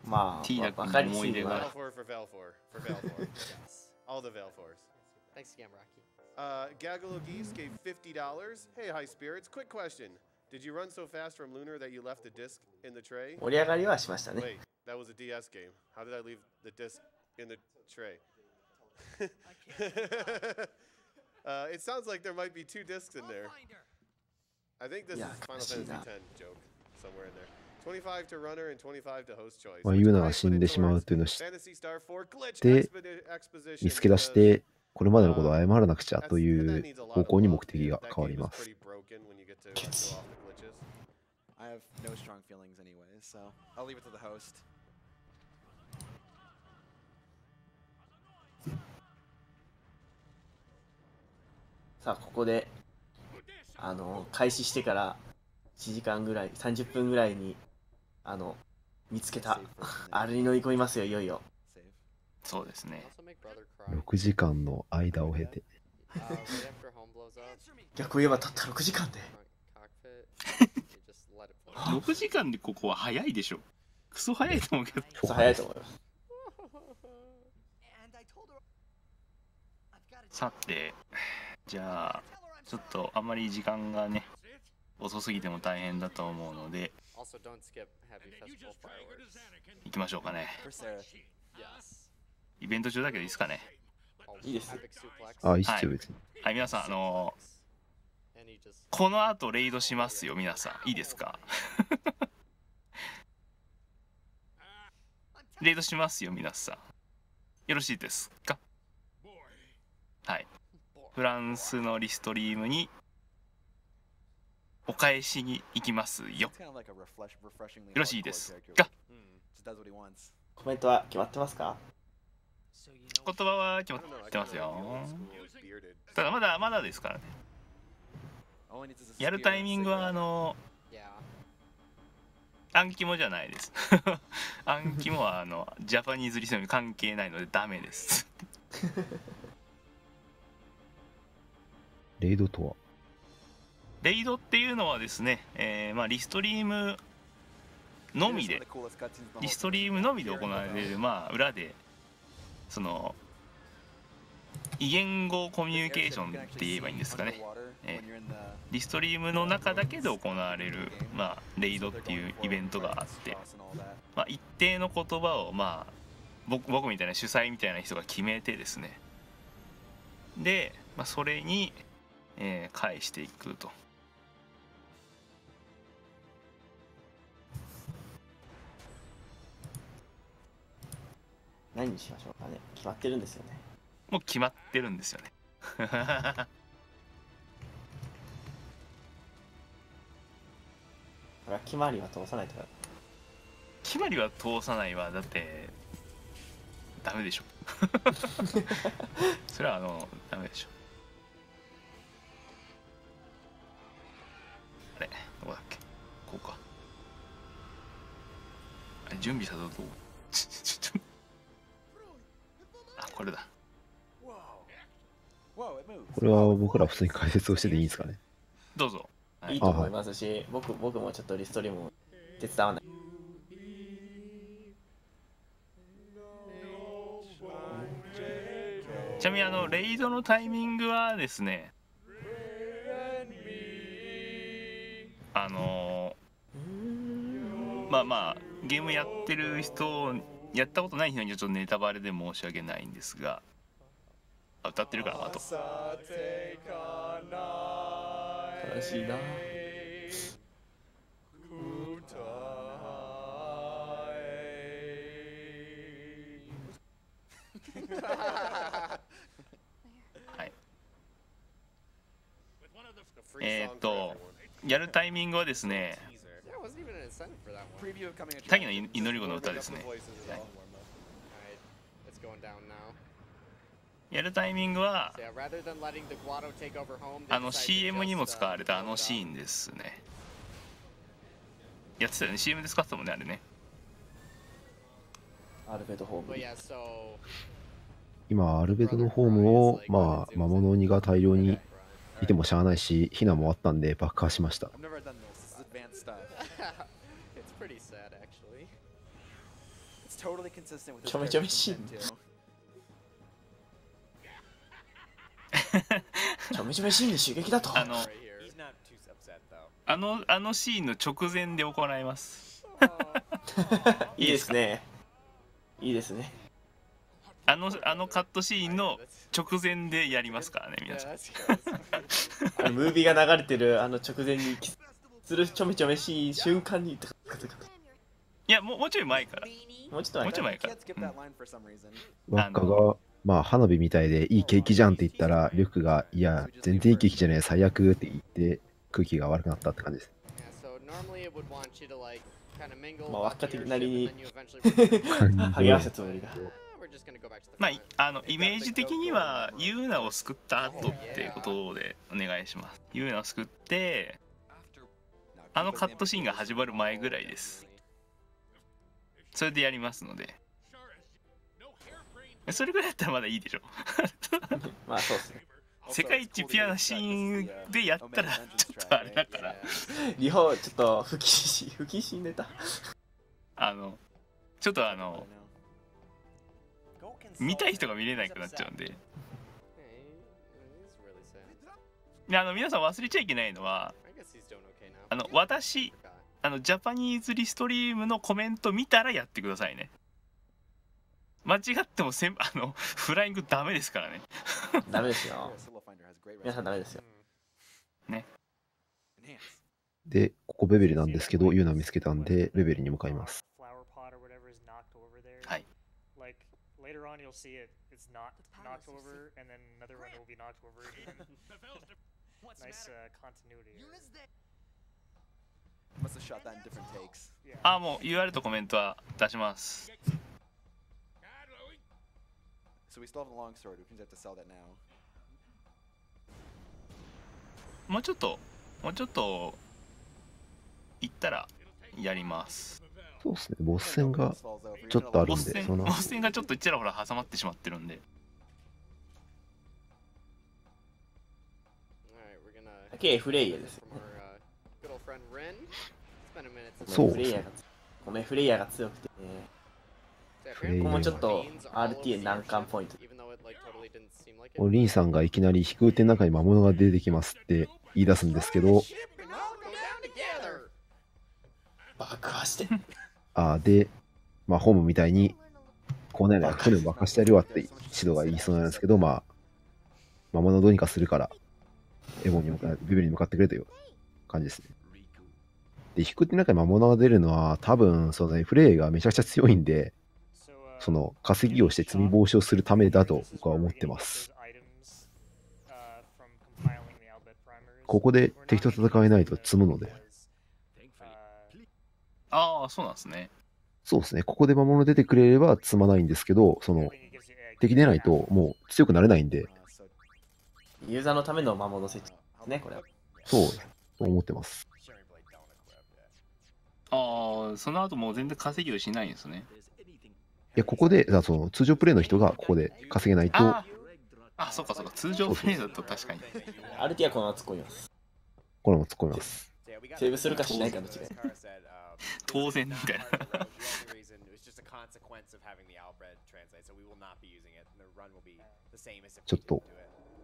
まあ、 T だ分かりすぎ思い出が Valfor for Valfor for Valfor. All the Valfors. Thanks again, Rocky. Gaggle Geese gave $50. Hey, High Spirits. Quick question. Did you run so fast from Lunar that you left the disc in the tray? 盛り上がりはしましたね。 Wait, that was a DS game. How did I leave the disc in the tray? It sounds like there might be 2 discs in there. I think this is Final Fantasy X joke somewhere in there. 25 to runner and 25 to host choice. まあ、ユナが死んでしまうというのを知って見つけ出して、これまでのことを謝らなくちゃという方向に目的が変わります。I have no strong feelings anyways, so I'll leave it to the host. さあ、ここで、開始してから1時間ぐらい、30分ぐらいに、見つけた、あれに乗り込みますよ、いよいよ。そうですね。6時間の間を経て。逆を言えばたった6時間で。6時間でここは早いでしょ。クソ早いと思うけど。クソ早いと思います。さて、じゃあ、ちょっとあんまり時間がね、遅すぎても大変だと思うので、行きましょうかね。イベント中だけどいいですかね。いいです。あ、いいっすよ、別に。はい、皆さん、この後レイドしますよ、皆さん。いいですか？レイドしますよ、皆さん。よろしいですか？はい。フランスのリストリームにお返しに行きますよ。よろしいですか？コメントは決まってますか？言葉は決まってますよ。ただまだですからね。やるタイミングは暗記じゃないです。暗記はジャパニーズリストに関係ないのでダメです。レイドとは？レイドっていうのはですね、リストリームのみで行われる、裏でその異言語コミュニケーションって言えばいいんですかね。リストリームの中だけで行われる、レイドっていうイベントがあって、一定の言葉を、僕みたいな主催みたいな人が決めてですね、で、それに、返していくと。何にしましょうかね。決まってるんですよね。もう決まってるんですよね。これは決まりは通さないとか。決まりは通さないはだってダメでしょ。それはダメでしょ。あれどこだっけ？こうか。あれ準備したぞどう？あ、これだ。これは僕ら普通に解説をしてていいんですかね？どうぞ。いいと思いますし、僕もちょっとリストリーム手伝わない。ちなみにレイドのタイミングはですね、ゲームやってる人、やったことない人にはちょっとネタバレで申し訳ないんですが、歌ってるかなあと。悲しいな。はい。やるタイミングはですね、タギの祈り子の歌ですね。はい、やるタイミングはCM にも使われたシーンですね。やってたよね。 CM で使ってたもんね、あれね。アルベドホーム。今、アルベドのホームを、まあ、魔物鬼が大量にいてもしゃあないし、ヒナもあったんで爆破しました。ちょめちょめシーン。ちょめちょめシーンに襲撃だと。あのシーンの直前で行います。いいですね。いいですね。あのカットシーンの直前でやりますからね、皆さん。ムービーが流れてる直前にするちょめちょめシーン瞬間に。いや、もうちょい前から。もうちょっと前から。輪っかが、まあ、花火みたいでいいケーキじゃんって言ったら、リュックが、いや、全然いいケーキじゃねえ、最悪って言って、空気が悪くなったって感じです。まあ、輪っか的なりに励ましたつもりだ。まあ、イメージ的には、ユーナを救った後っていうことでお願いします。ユーナを救って、カットシーンが始まる前ぐらいです。それでやりますので。それぐらいだったらまだいいでしょ。まあそうですね。世界一ピュアなシーンでやったらちょっとあれだから。リホちょっと不謹慎ネタ。ちょっと見たい人が見れなくなっちゃうんで。皆さん忘れちゃいけないのは、私、ジャパニーズリストリームのコメント見たらやってくださいね。間違ってもフライングダメですからね。ダメですよ。皆さんダメですよ。ね。で、ここベベリなんですけど、ユーナ見つけたんで、ベベリに向かいます。はい。Later on, you'll see it. It's not knocked over, and then another one will be knocked over again. Nice continuity. Must have shot that in different takes. もう URL とコメントは出します。So we still have the long sword. We can have to sell that now. もうちょっと行ったらやります。そうですね、ボス戦がちょっとあるんで、ボス戦がちょっとちらほら挟まってしまってるんで。フレイヤですよね。そう。フレイヤが強くてね。ここもちょっと RTA 難関ポイント。リンさんがいきなり飛空艇の中に魔物が出てきますって言い出すんですけど、爆破してで、まあホームみたいにこうね、船を爆破してやるわって指導が言いそうなんですけど、まあ魔物をどうにかするからビベリに向かってくれという感じですね。で、飛空艇の中に魔物が出るのは多分フレイがめちゃくちゃ強いんで、稼ぎをして罪防止をするためだと僕は思ってます。ここで敵と戦えないと積むので。そうなんですね。そうですね。ここで魔物出てくれれば積まないんですけど、敵出ないともう強くなれないんで。ユーザーのための魔物設置ですね、これは。そう思ってます。その後もう全然稼ぎをしないんですね。いや、ここで通常プレイの人がここで稼げないと。そうか通常プレイだと確かに。アルティアこのまま突っ込みます。これも突っ込みます。セーブするかしないかの違い。当然みたいな。ちょっと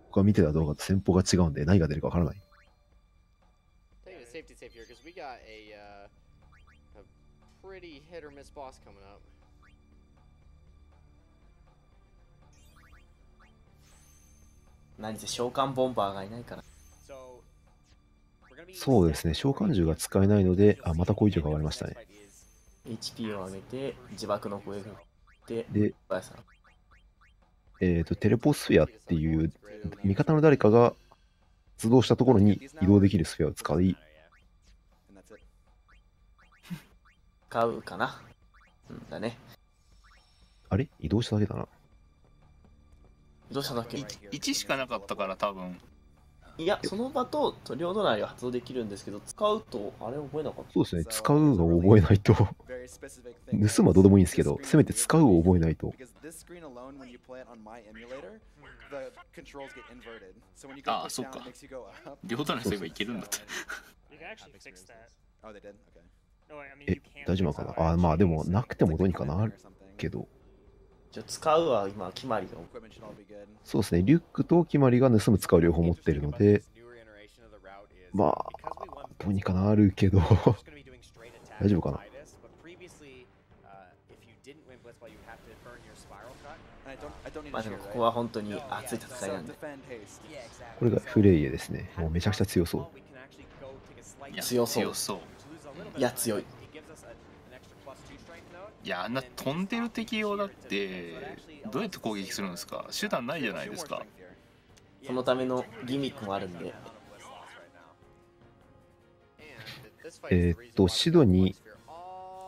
僕が見てた動画と戦法が違うんで何が出るかわからない。何せ召喚ボンバーがいないから。そうですね、召喚銃が使えないので、また攻撃力が上がりましたね。HP を上げて、自爆の攻撃で、テレポスフェアっていう、味方の誰かが発動したところに移動できるスフェアを使い、使うかな。だね。あれ移動しただけだな。移動しただけ。1しかなかったから多分。いや、その場と両隣は発動できるんですけど、使うと、あれ覚えなかった。そうですね、使うのを覚えないと。盗むはどうでもいいんですけど、せめて使うを覚えないと。ああ、そっか。両方のすればいけるんだって。大丈夫かな。あ、まあでも、なくてもどうにかなるけど。じゃ使うは今、決まりが。そうですね、リュックと決まりが盗む使う両方持ってるので、まあ、どうにかなるけど、大丈夫かな。まあでもここは本当に熱い戦いなんで。これがフレイエですね。もうめちゃくちゃ強そう。強そう。いや、強い。いや、あんな飛んでる敵用だって、どうやって攻撃するんですか？手段ないじゃないですか。そのためのギミックもあるんで。シドに、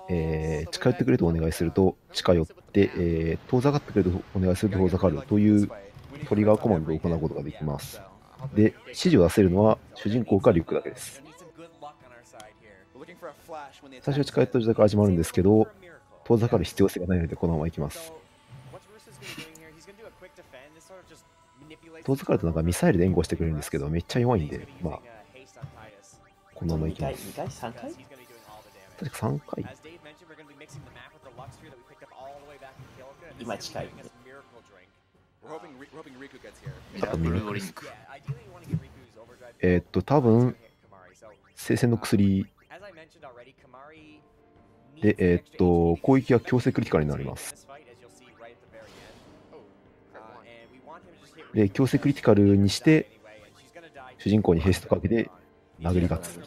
近寄ってくれとお願いすると近寄って、遠ざかってくれとお願いすると遠ざかるというトリガーコマンドを行うことができます。で、指示を出せるのは主人公かリュックだけです。最初近寄った状態から始まるんですけど、遠ざかる必要性がないのでこのまま行きます。遠ざかるとなんかミサイルで援護してくれるんですけど、めっちゃ弱いんで、まあ、このまま行きます。2回 ?3 回確か3回。今近い。あとミラクルリンク。多分、聖戦の薬で、攻撃は強制クリティカルになります。で、強制クリティカルにして、主人公にヘイストかけて殴り勝つ。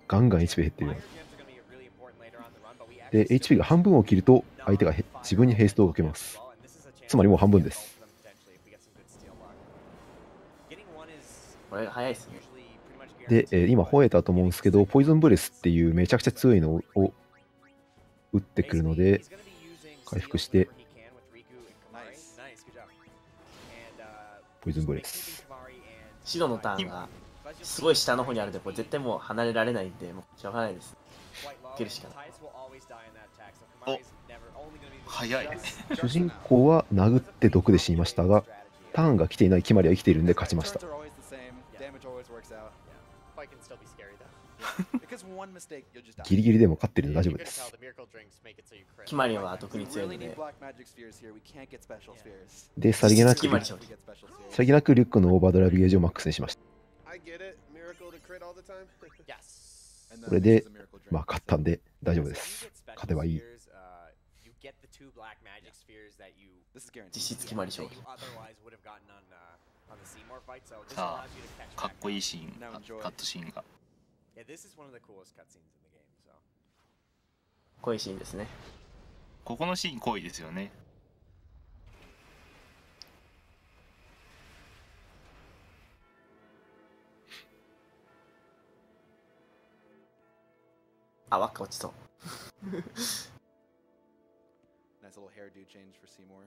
ガンガン HP 減ってるよ。で、HP が半分を切ると、相手が自分にヘイストをかけます。つまりもう半分です。これが早いですね。で、今吠えたと思うんですけど、ポイズンブレスっていうめちゃくちゃ強いのを打ってくるので、回復して、ポイズンブレス。白のターンがすごい下の方にあるんで、これ絶対もう離れられないんで、もうしょうがないです。受けるしかない。お、早い。主人公は殴って毒で死にましたが、ターンが来ていない決まりは生きているんで勝ちました。ギリギリでも勝ってるので大丈夫です。決まりは特に強いので。で、さりげなくリュックのオーバードライブゲージをマックスにしました。これで、まあ勝ったんで大丈夫です。勝てばいい。実質決まり勝利。さあ、かっこいいシーン、カットシーンが。濃いシーンですね。ここのシーン濃いですよね。あ、輪っか落ちそう。Nice little hairdo change for Seymour.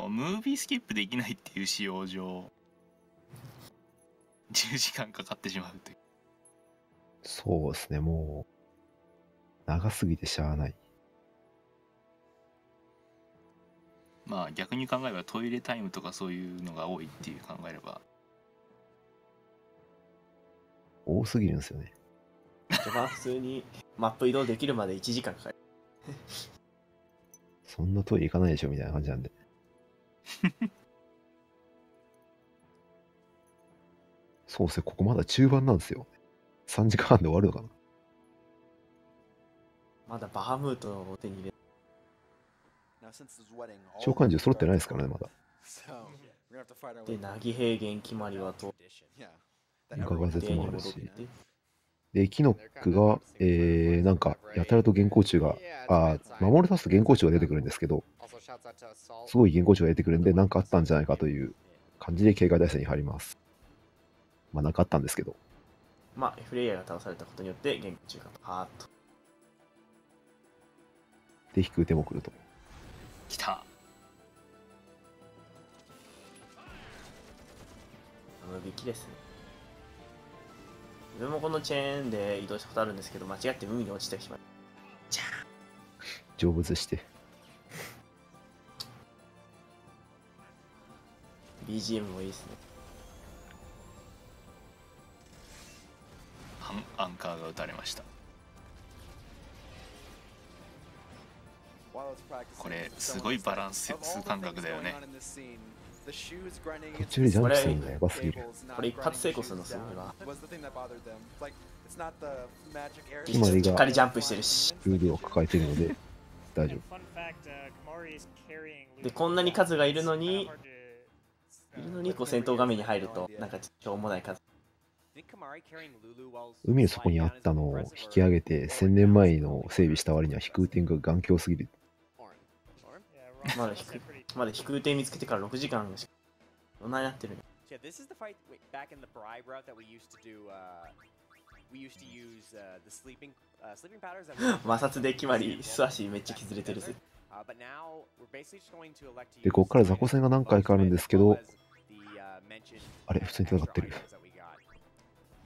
ムービースキップできないっていう仕様上、10時間かかってしまうという。そうですね、もう、長すぎてしゃあない。まあ逆に考えればトイレタイムとかそういうのが多いっていう考えれば。多すぎるんですよね。序盤普通にマップ移動できるまで1時間かかる。そんなトイレ行かないでしょみたいな感じなんで。そうですね、ここまだ中盤なんですよ。3時間半で終わるのかな。まだバハムートを手に入れる。召喚獣揃ってないですからね、まだ。で、ナギ平原決まりはと。ガガゼツもあるし。で、キノックが、なんか、やたらと原稿中が、守るたすと原稿中が出てくるんですけど、すごい原稿中が出てくるんで、なんかあったんじゃないかという感じで警戒態勢に入ります。まあ、なんかあったんですけど。まあ、フレイヤーが倒されたことによって、原稿中がパーッと。で、引く手も来ると。来た。無引きですね。自分もこのチェーンで移動したことあるんですけど、間違って海に落ちてしまう。成仏して。BGM もいいですね。アンカーが打たれました。これすごいバランス感覚だよね。途中でジャンプするのがやばすぎる。これ一発成功するのすごいな。決まりがしっかりジャンプしてるし、ルールを抱えてるので大丈夫。でこんなに数がいるのにこう戦闘画面に入るとなんかしょうもない数。海の底にあったのを引き上げて1000年前の整備した割には飛空点が頑強すぎる。まだ飛空艇見つけてから6時間しかどんなになってるの。摩擦で決まり素足めっちゃ削れてるぜ。でここから雑魚戦が何回かあるんですけど、あれ普通に戦ってる。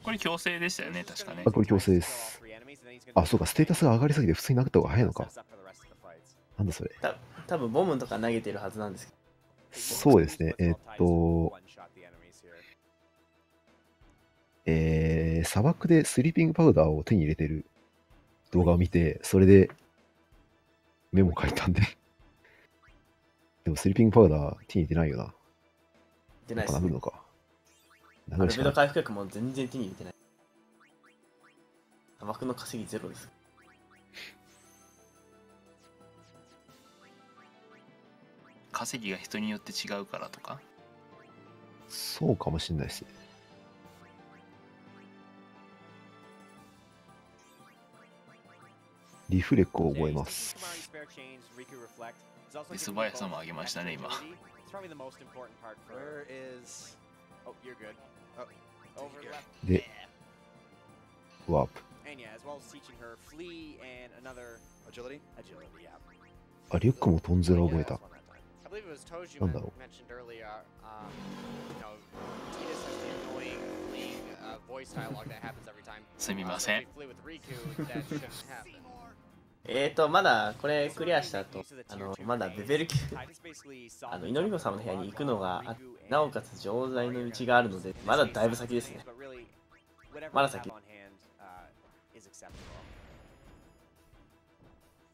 これ強制でしたよね、確かね。あ、これ強制です。あ、そうか、ステータスが上がりすぎて普通に投げた方が早いのか。なんだそれ。多分ボムとか投げてるはずなんですけど。そうですね。砂漠でスリーピングパウダーを手に入れてる動画を見て、それでメモ書いたんで。でもスリーピングパウダー手に入れてないよな。出ないっすね。殴るのか。アルベド回復薬も全然手に入れてない。砂漠の稼ぎゼロです。稼ぎが人によって違うからとか。そうかもしれないですね。リフレクを覚えます。で素早さも上げましたね、今。で、ワープ。あ、リュックもトンゼラ覚えた。なんだろう。すみません。まだこれクリアした後、まだベベル級、祈り子様の部屋に行くのが、なおかつ錠剤の道があるので、まだだいぶ先ですね。まだ先。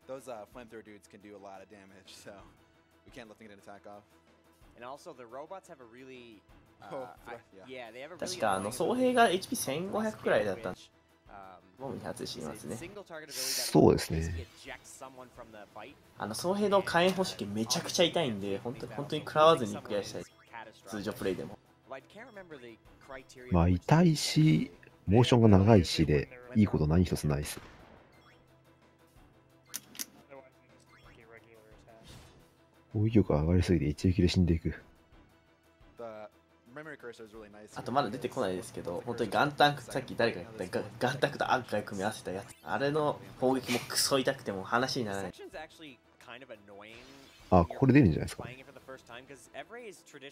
Those flamethrower dudes can do a lot of damage, so we can't let them get an attack off. And also the robots have a really yeah, they have a really 確か総兵が HP1500 くらいだったんで、ボムに発していますね。そうですね。総兵の火炎方式めちゃくちゃ痛いんで、本当に食らわずにクリアしたい。通常プレイでも。まあ痛いし、モーションが長いしで、いいこと何一つないです。攻撃力が上がりすぎて一撃で死んでいく。あとまだ出てこないですけど、本当にガンタンク、さっき誰か言ったガンタンクとアンカー組み合わせたやつ、あれの攻撃もクソ痛くても話にならない。あ、これ出るんじゃないですか。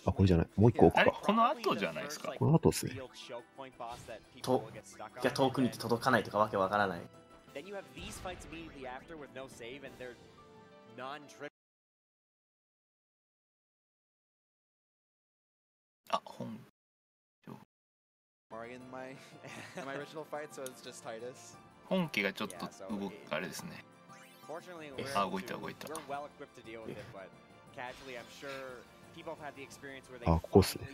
あ、これじゃない。もう一個奥か。この後じゃないですか。この後ですね。遠くにて届かないとかわけわからない。あ、本。本家がちょっと動くあれですね。あ、動いた動いた。あ、ここっすね。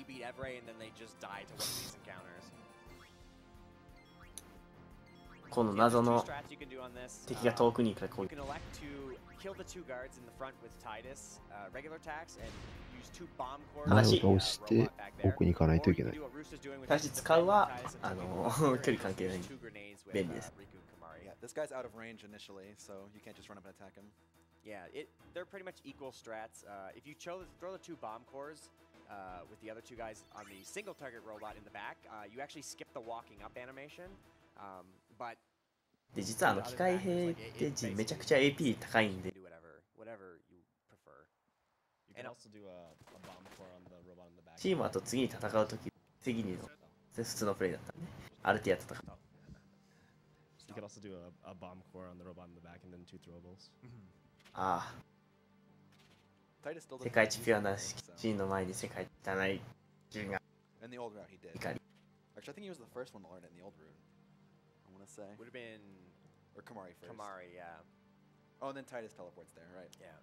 この謎の敵が遠くにいくからこう。前を倒して奥に行かないといけない。ただし使うは距離関係ない便利です。This guy's out of range initially, so you can't just run up and attack him. Yeah, they're pretty much equal strats. If you throw the two bomb cores with the other two guys on the single target robot in the back, you actually skip the walking up animation. But で実は機械兵ってめちゃくちゃ AP 高いんで、チームはと次に戦うとき、次にの普通のプレイだったんで、アルティア戦う。You could also do a bomb core on the robot in the back and then 2 throwables. ああ。世界一ピュアなシーンの前に世界一汚い順が。In the old route, he did. 怒り。 Actually, I think he was the first one to learn it in the old route. I want to say. Would have been. Or Kamari first. Kamari, yeah. Oh, and then Titus teleports there, right? Yeah.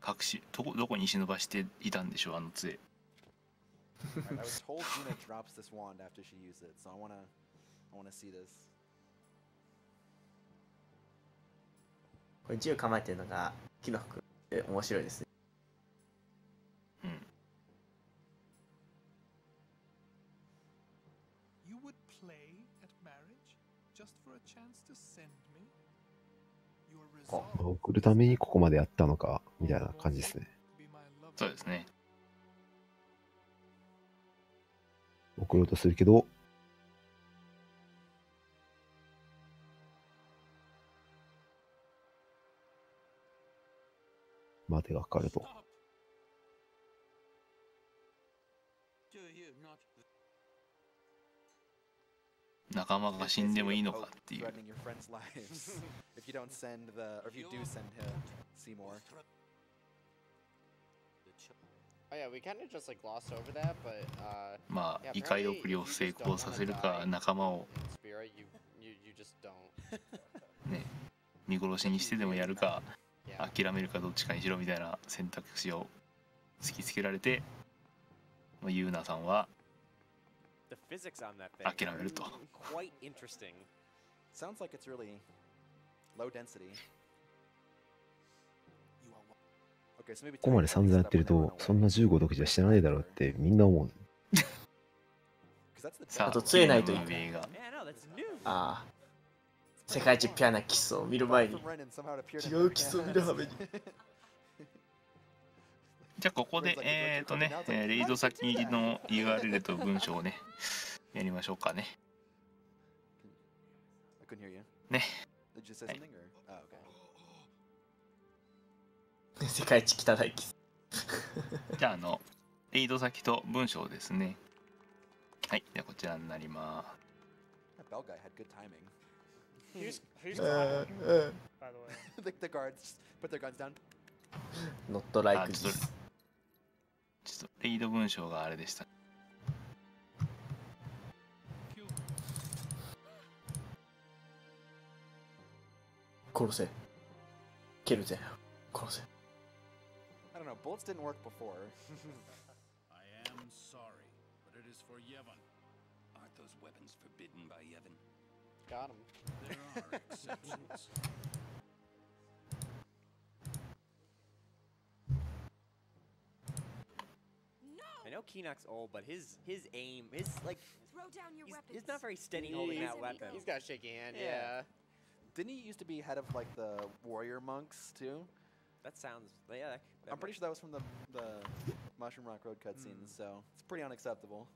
隠しどこに忍ばしていたんでしょう、あの杖。I was told Yuna drops this wand after she uses it, so I wanna see this. これ銃構えてるのが木の服で面白いですね。うん。You would play at marriage just for a chance to send me? Your resolve. 送るためにここまでやったのかみたいな感じですね。そうですね。送ろうとするけど、待てがかかると。仲間が死んでもいいのかっていう。まあ、異界送りを成功させるか、仲間をね、見殺しにしてでもやるか、諦めるかどっちかにしろみたいな選択肢を突きつけられて、ユーナさんは諦めると。Sounds like it's really low density. ここまで散々やってると、そんな15独自は知らないだろうってみんな思う。あと杖ないといいか。ああ。世界一ピュアなキスを見る前に違うキスを見るために。じゃあここでレイド先の URL と文章をねやりましょうかね。ね。はい、世界一汚いキス。じゃあレイド先と文章ですね。はい、じゃあこちらになります。Who's calling him, by the way? The guards put their guns down. Not like this. ちょっとレイド文章があれでした。殺せ。蹴るぜ。殺せ。I don't know, bullets didn't work before. I am sorry, but it is for Yevon. Aren't those weapons forbidden by Yevon? Got him. There are exceptions. I know Keenock's old, but his aim is like he's not very steady holding that weapon. He's got a shaky hand. Yeah. Didn't he used to be head of like the warrior monks too? That sounds yeah. I'm pretty sure that was from the Mushroom Rock Road cutscenes, so it's pretty unacceptable.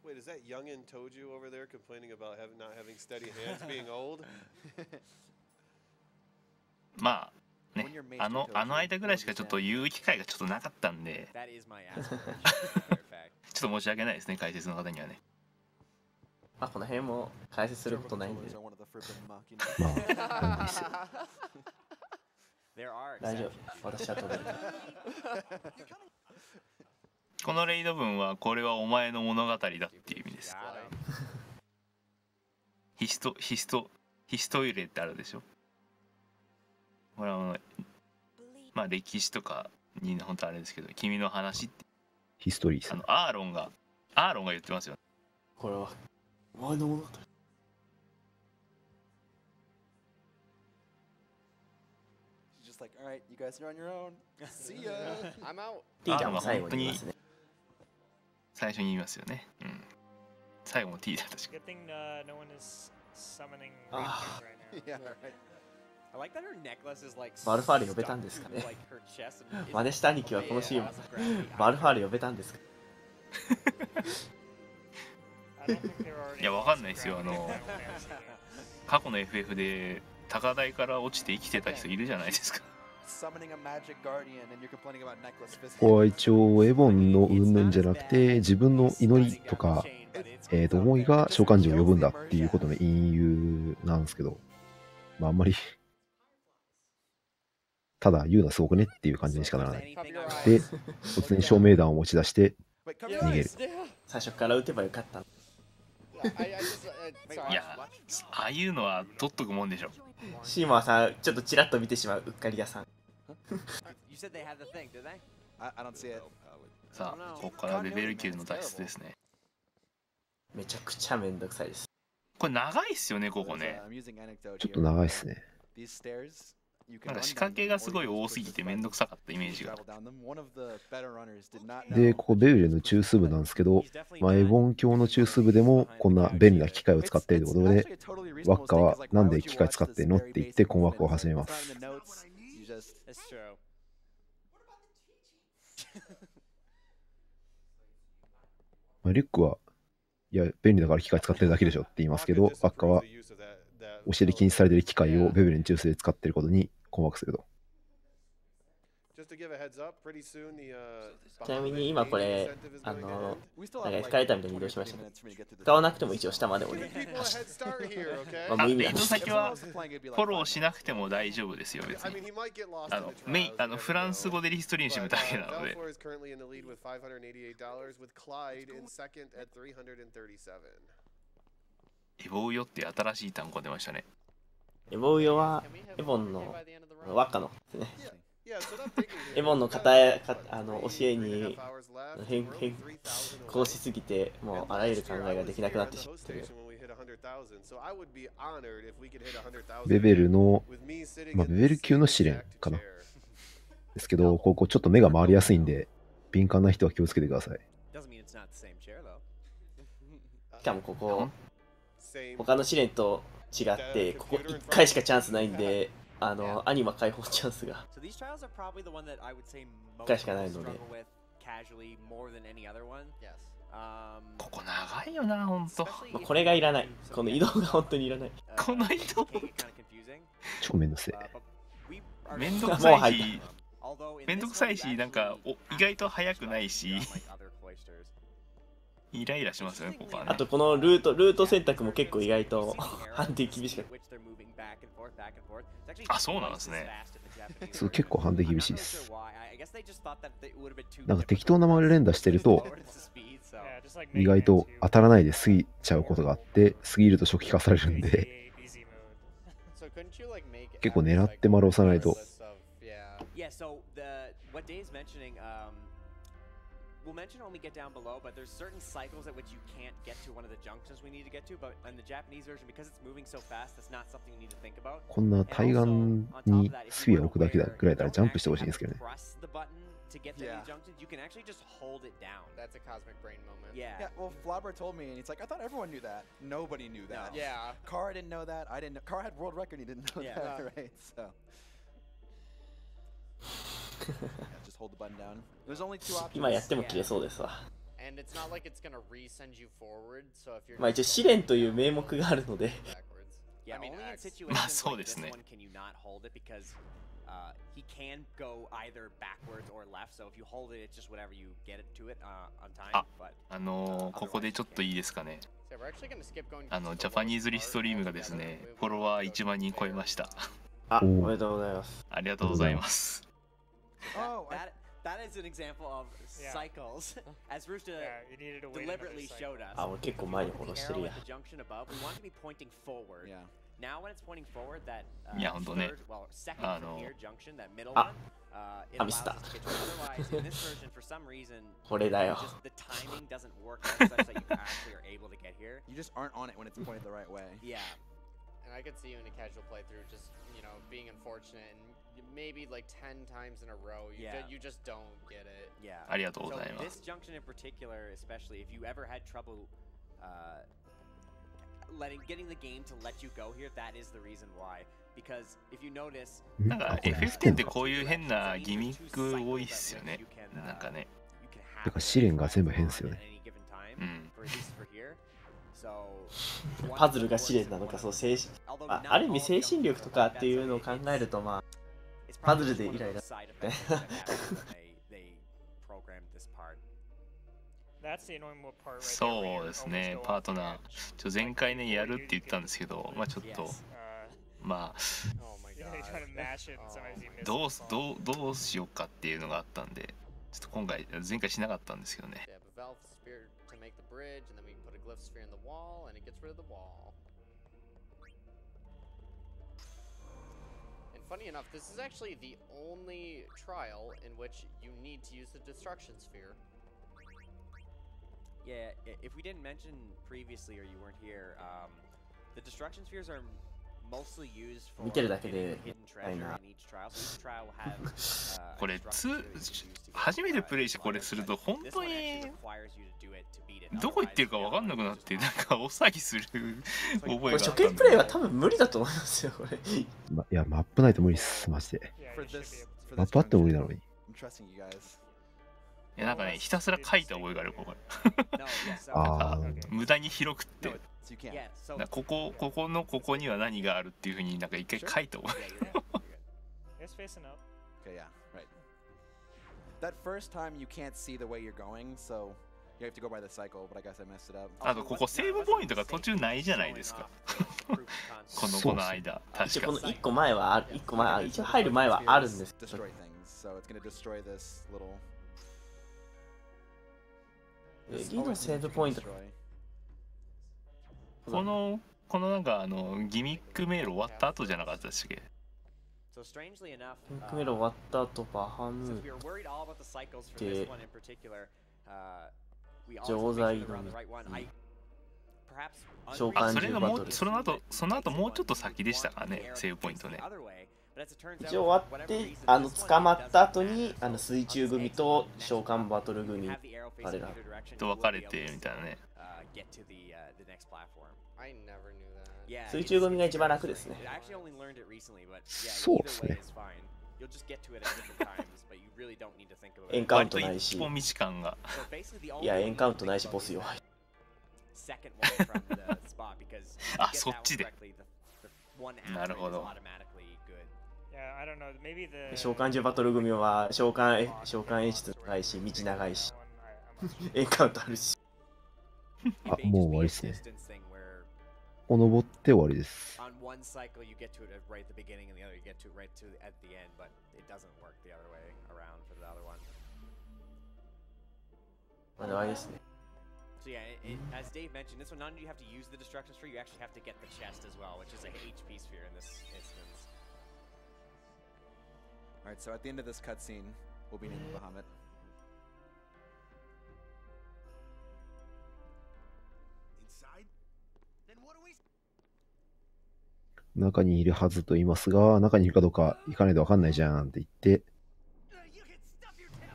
Wait, is that youngin' Tojju over there complaining about not having steady hands being old? まあね、あの間ぐらいしかちょっと言う機会がちょっとなかったんで、ちょっと申し訳ないですね、解説の方にはね。まあこの辺も解説することないんで。大丈夫、私は飛べる。このレイド文はこれはお前の物語だっていう意味です。ヒストイレってあるでしょ。これはまあ歴史とかに本当あれですけど、君の話ってヒストリーさん。アーロンが言ってますよ。これはお前の物語。Just like, all right, you guys are on your own. See ya. I'm out. ティーダも最後に言いますね。最初に言いますよね。うん。最後もティーダ確か。Good thing no one is summoning right Yeah, right. I like that her necklace is like バルファール呼べたんですかね。真似した兄貴はこのシーンバルファール呼べたんですか。いやわかんないですよ。過去の FF で高台から落ちて生きてた人いるじゃないですか。ここは一応エボンの云々じゃなくて、自分の祈りとか、思いが召喚獣を呼ぶんだっていうことの隠喩なんですけど、まあ、あんまりただ言うのはすごくねっていう感じにしかならない。で、突然照明弾を持ち出して逃げる。最初から撃てばよかった。いや、ああいうのは取っとくもんでしょ。シーマーさん、ちょっとチラッと見てしまう、うっかり屋さん。さあ、ここからレベル9の脱出ですね。めちゃくちゃめんどくさいです。これ長いっすよね、ここね。ちょっと長いっすね。なんか仕掛けがすごい多すぎてめんどくさかったイメージが。で、ここベウレの中枢部なんですけど、まあ、エボン教の中枢部でもこんな便利な機械を使っているということで、ワッカはなんで機械使ってんのって言って困惑を始めます。まあ、リュックは、いや、便利だから機械使ってるだけでしょって言いますけど、ワッカは、教えで禁止されている機械をベベルに中枢で使っていることに困惑すると。ちなみに今これ、なんかエスカレーターみたいに移動しましたね。使わなくても一応下まで降りる。まあ、移動先はフォローしなくても大丈夫ですよ、別に。フランス語でリストリームしてるだけなので。エボウヨって新しい単語出ましたね。エボウヨはエボンのワッカのですね。エボンの教えに変更しすぎて、もうあらゆる考えができなくなってしまってる。ベベルの、まあ、ベベル級の試練かな。ですけど、ここちょっと目が回りやすいんで、敏感な人は気をつけてください。しかもここ、他の試練と違って、ここ1回しかチャンスないんで、アニマ解放チャンスが1回しかないので。ここ長いよな、ほんと。これがいらない。この移動が本当にいらない。この移動超めんどくせえ。めんどくさいし、めんどくさいし、なんか意外と速くないし。イライラしますよね、ここはね。あとこのルート選択も結構意外と判定厳しかった。あ、そうなんですね。そう、結構判定厳しいです。なんか適当なまま連打してると、意外と当たらないで過ぎちゃうことがあって、過ぎると初期化されるんで、結構狙って丸押さないと。We'll mention when we get down below, but there's certain cycles at which you can't get to one of the junctions we need to get to, but in the Japanese version, because it's moving so fast, that's not something you need to think about. こんな対岸にスピアを置くだけだぐらいだらジャンプしてほしいんですけどね。To get to these junctions, you can actually just hold it down. That's a cosmic brain moment. Yeah. Well, Flobber told me, and he's like, I thought everyone knew that. Nobody knew that. Yeah. Kara didn't know that. I didn't know. Kara had world record. He didn't know that, right? So. Just hold the button down. There's only two options. 今やっても切れそうですわ。And it's not like it's gonna resend you forward, so if you're まあ一応試練という名目があるので。Yeah, only in situations like this one can you not hold it because he can go either backwards or left. So if you hold it, it's just whatever you get it to it on time. But ここでちょっといいですかね。ジャパニーズリストリームがですね、フォロワー1万人超えました。あ、おめでとうございます。ありがとうございます。That is an example of cycles, as Roosta deliberately showed us. あ、俺結構前にフォローしてるや。Now when it's pointing forward, that いや本当ね。second from here junction, that middle one, it allows us to get to it. Otherwise, in this version, for some reason, これだよ。 the timing doesn't work out such that you actually are able to get here. You just aren't on it when it's pointed the right way. Yeah. And I could see you in a casual playthrough, just being unfortunate and maybe like 10 times in a row, you just don't get it. Yeah. ありがとうございます。So this junction in particular, especially if you ever had trouble getting the game to let you go here, that is the reason why. Because if you notice, なんか FF10 ってこういう変なギミック多いっすよね。なんかね。だから試練が全部変っすよね。パズルが試練なのか、そうある意味精神力とかっていうのを考えると、まあパズルでイライラ。そうですね、パートナー、前回ね、やるって言ったんですけど、まあちょっと、まあ、どうしようかっていうのがあったんで、ちょっと前回しなかったんですけどね。Funny enough, this is actually the only trial in which you need to use the destruction sphere. Yeah, if we didn't mention previously or you weren't here, the destruction spheres are mostly used for 見てるだけで hidden ない treasure な。 in each trial. So each trial will have これ初めてプレイしてこれすると本当にどこ行ってるか分かんなくなってなんか大騒ぎする覚えがあったんで。これ初見プレイは多分無理だと思いますよこれ。いやマップないと無理っすマジで。マップあっても無理なのに。いやなんかねひたすら書いた覚えがあるこれ。ああ。無駄に広くってここのここには何があるっていうふうになんか一回書いた覚え。Okay, yeah, right. That first time you can't see the way you're going, so you have to go by the cycle, but I guess I messed it up. あとここセーブポイントが途中ないじゃないですか。この間確か。この1個前はある、1個前一応入る前はあるんです。 Destroy things, so it's gonna destroy this little. 次のセーブポイント。このなんかギミック迷路終わった後じゃなかったでしたっけ？ギミックメロ終わった後バハムーで錠剤の召喚獣バトル。その後もうちょっと先でしたかねセーブポイントね。一応終わって捕まった後に水中組と召喚バトル組あれらと分かれてみたいなね。水中組が一番楽ですね。そうですね。エンカウントないし。いやエンカウントないしボス弱い。あそっちで。なるほど。召喚獣バトル組は召喚演出長いし道長いしエンカウントあるし。あもう終わりですね。ここ登って終わりです。まだ終わりですね。So yeah, as Dave mentioned, this one not only do you have to use the destruction sphere, you actually have to get the chest as well, which is a HP sphere in this instance. Alright, so at the end of this cutscene, we'll be named Bahamut. Inside? Then what do we? 中にいるはずと言いますが、中にいるかどうか行かないと分かんないじゃんって言って、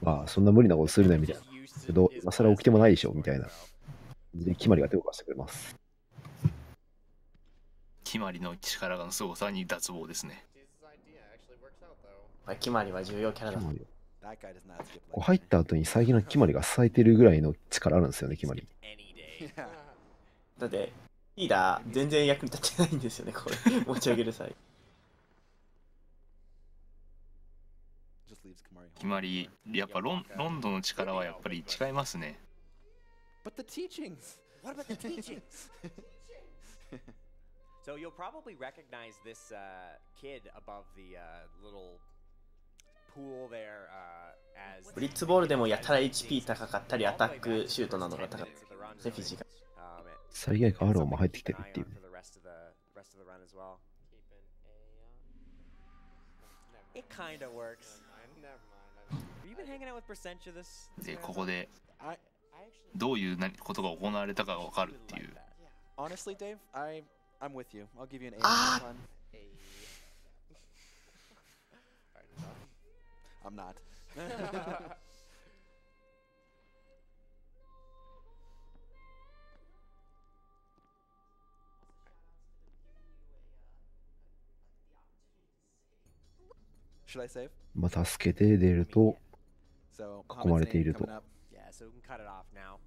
まあそんな無理なことするねみたいな。けど、今更起きてもないでしょみたいな。で、決まりが手を貸してくれます。決まりの力の凄さに脱帽ですね。決まりは重要キャラだ。こう入った後に最近の決まりが咲いてるぐらいの力あるんですよね、決まり。だって、リーダー全然役に立ってないんですよね、これ。持ち上げる際。決まり、やっぱロンドンの力はやっぱり違いますね。But the teachings! What about the teachings? So you'll probably recognize this kid above the little pool there as ブリッツボールでもやたら HP 高かったりアタックシュートなどが高かったりフィジカル。最悪アローも入ってきてるっていう。It kind of works. Have you been hanging out with Percentia this? でここでどういうことが行われたかが分かるっていう。Honestly, Dave, I'm with you. I'll give you an A on fun. I'm not. Should I save? まあ助けて出ると囲まれていると。Yeah, so we can cut it off now.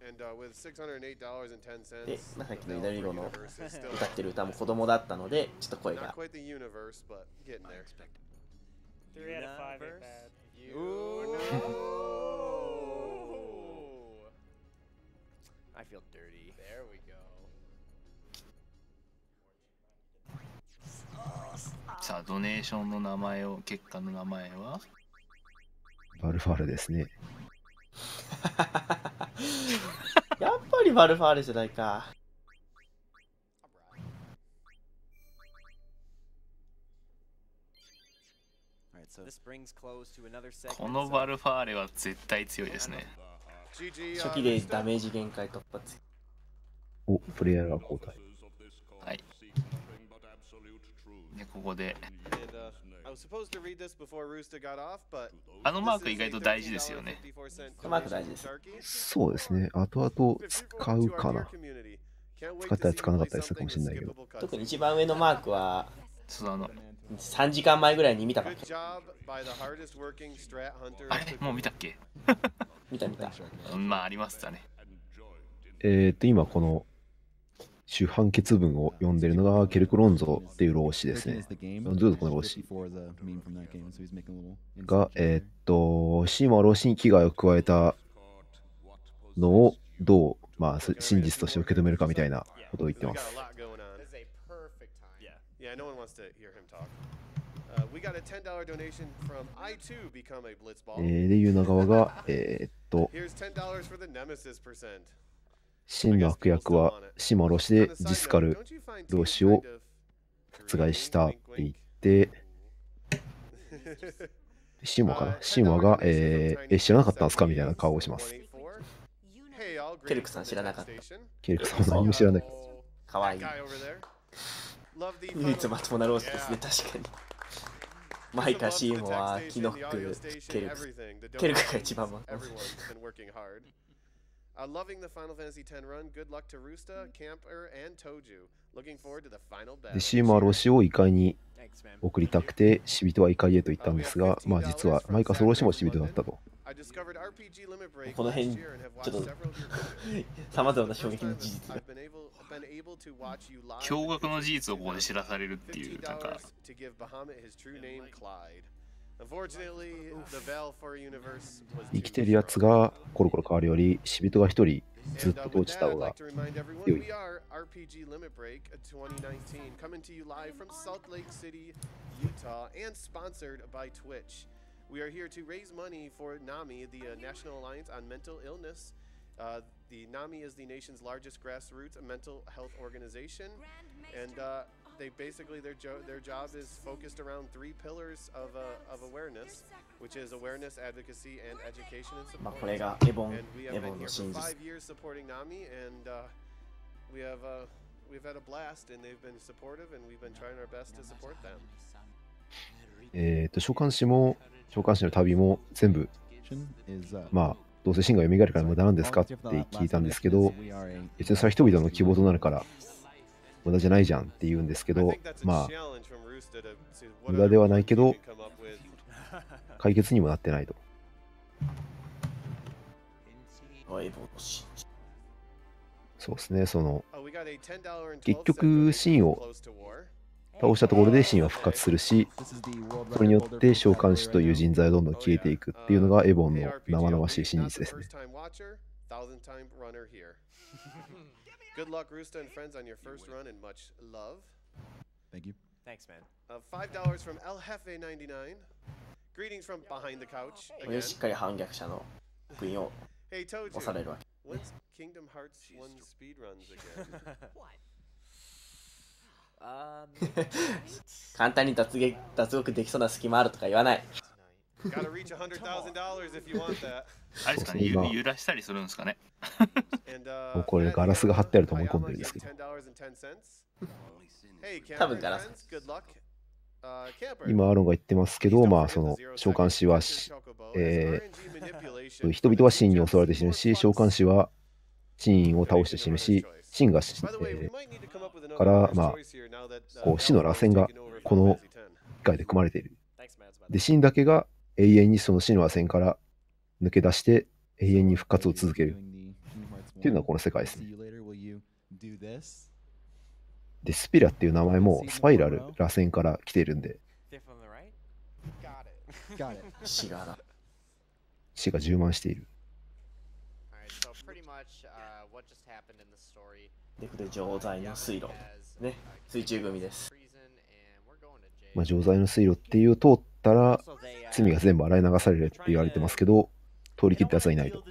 And with $608.10. で、まあ、さっきの左の歌ってる歌も子供だったので、ちょっと声が。Not quite the universe, but getting there. 3 out of 5 ain't bad. I feel dirty. There we go. さあドネーションの名前を結果の名前はバルファーレですね。やっぱりバルファーレじゃないか。このバルファーレは絶対強いですね。初期でダメージ限界突破。お、プレイヤーが交代。はい。で、ここで。あのマーク意外と大事ですよね。マーク大事です。そうですね。後々使うかな。使ったり使わなかったりするかもしれないけど。特に一番上のマークは、そう3時間前ぐらいに見たばっかり。あれもう見たっけ見た見た。まあありましたね。今この主判決文を読んでるのがケルクロンゾっていう老子ですね。ずっとこの老子が、シーマは老子に危害を加えたのをどう、まあ、真実として受け止めるかみたいなことを言ってます。で、ユーナ側が、真の悪役はシーマ老子でジスカル老子を殺害したって言って、シーマかなシーマが、知らなかったんですかみたいな顔をします。ケルクさん知らなかった。ケルクさんは何も知らない。かわいい。唯一まともな老子ですね、確かに。マイカ、シーモはキノック、ケルク。ケルクが一番まとも。Loving the Final Fantasy X run. Good luck to roosta, Camper, and Tojju. Looking forward to the final battle. で、シーマはロシを異界に送りたくて、死人は異界へと言ったんですが、まあ実はマイカソロシも死人だったと。この辺、ちょっと様々な衝撃の事実が。驚愕の事実をここで知らされるっていう、なんか。生きてるやつがコロコロ変わるより死人が一人ずっと落ちた方が強い。We are here to raise money for NAMI, the National Alliance on Mental Illness. The NAMI is the nation's largest grassroots mental health organization, and they basically their job is focused around 3 pillars of awareness, which is awareness, advocacy, and education and support. And we have been here for 5 years supporting NAMI, and we've had a blast, and they've been supportive, and we've been trying our best to support them. 召喚師の旅も全部、まあ、どうせ真が蘇るから無駄なんですかって聞いたんですけど、別にそれは人々の希望となるから無駄じゃないじゃんって言うんですけど、まあ、無駄ではないけど、解決にもなってないと。そうですね、結局、真を倒したところで真は復活するし、それによって召喚師という人材がどんどん消えていくっていうのがエボンの生々しい真実ですね。Good luck, Roosta and friends, on your first run, and much love. Thank you. Thanks, man. $5 from El Jefe 99. Greetings from behind the couch. しっかり反逆者の福音を押されるわけ。When's Kingdom Hearts 1 speedruns again? 簡単に脱獄できそうな隙間あるとか言わない。Gotta reach $100,000 if you want that. あれですかね、揺らしたりするんですかね。これガラスが貼ってあると思い込んでるんですけど。多分ガラス。今アロンが言ってますけど、まあその召喚師は、人々は真に襲われて死ぬし、召喚師は真を倒して死ぬし、真がから、まあ、こう死の螺旋がこの機械で組まれている。で、真だけが永遠にその死の螺旋から抜け出して永遠に復活を続けるっていうのはこの世界ですね。で、スピラっていう名前もスパイラル螺旋から来ているんで、Got it. 死がだ。死が充満している。So pretty much what just happened in the story. で、これ錠剤の水路。ね、水中組です。まあ、錠剤の水路っていう通ったら罪が全部洗い流されるって言われてますけど、通り切ったやつはいないと。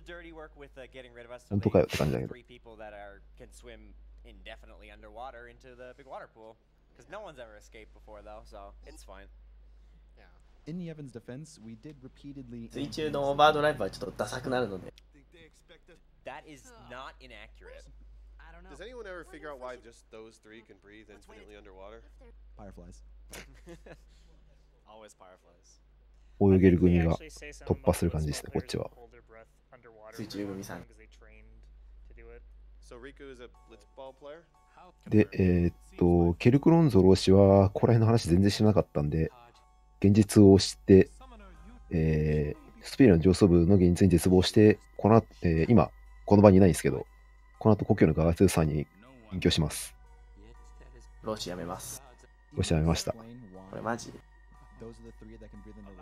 本当かよって感じだけど。In Yevon's defense, we did repeatedly. 水中のオーバードライブはちょっとダサくなるので。That is not inaccurate. Does anyone ever figure out why just those three can breathe infinitely underwater? Fireflies. Always fireflies. 泳げる組が突破する感じですね、こっちは。水中組さん。So Riku is a blitzball player? で、ケルクロンゾロ氏は、ここら辺の話全然知らなかったんで、現実を知って、スピリの上層部の現実に絶望して、この後、今、この場にいないんですけど、この後故郷のガガツーさんに隠居します。ロシやめます。ロシやめました。これマジ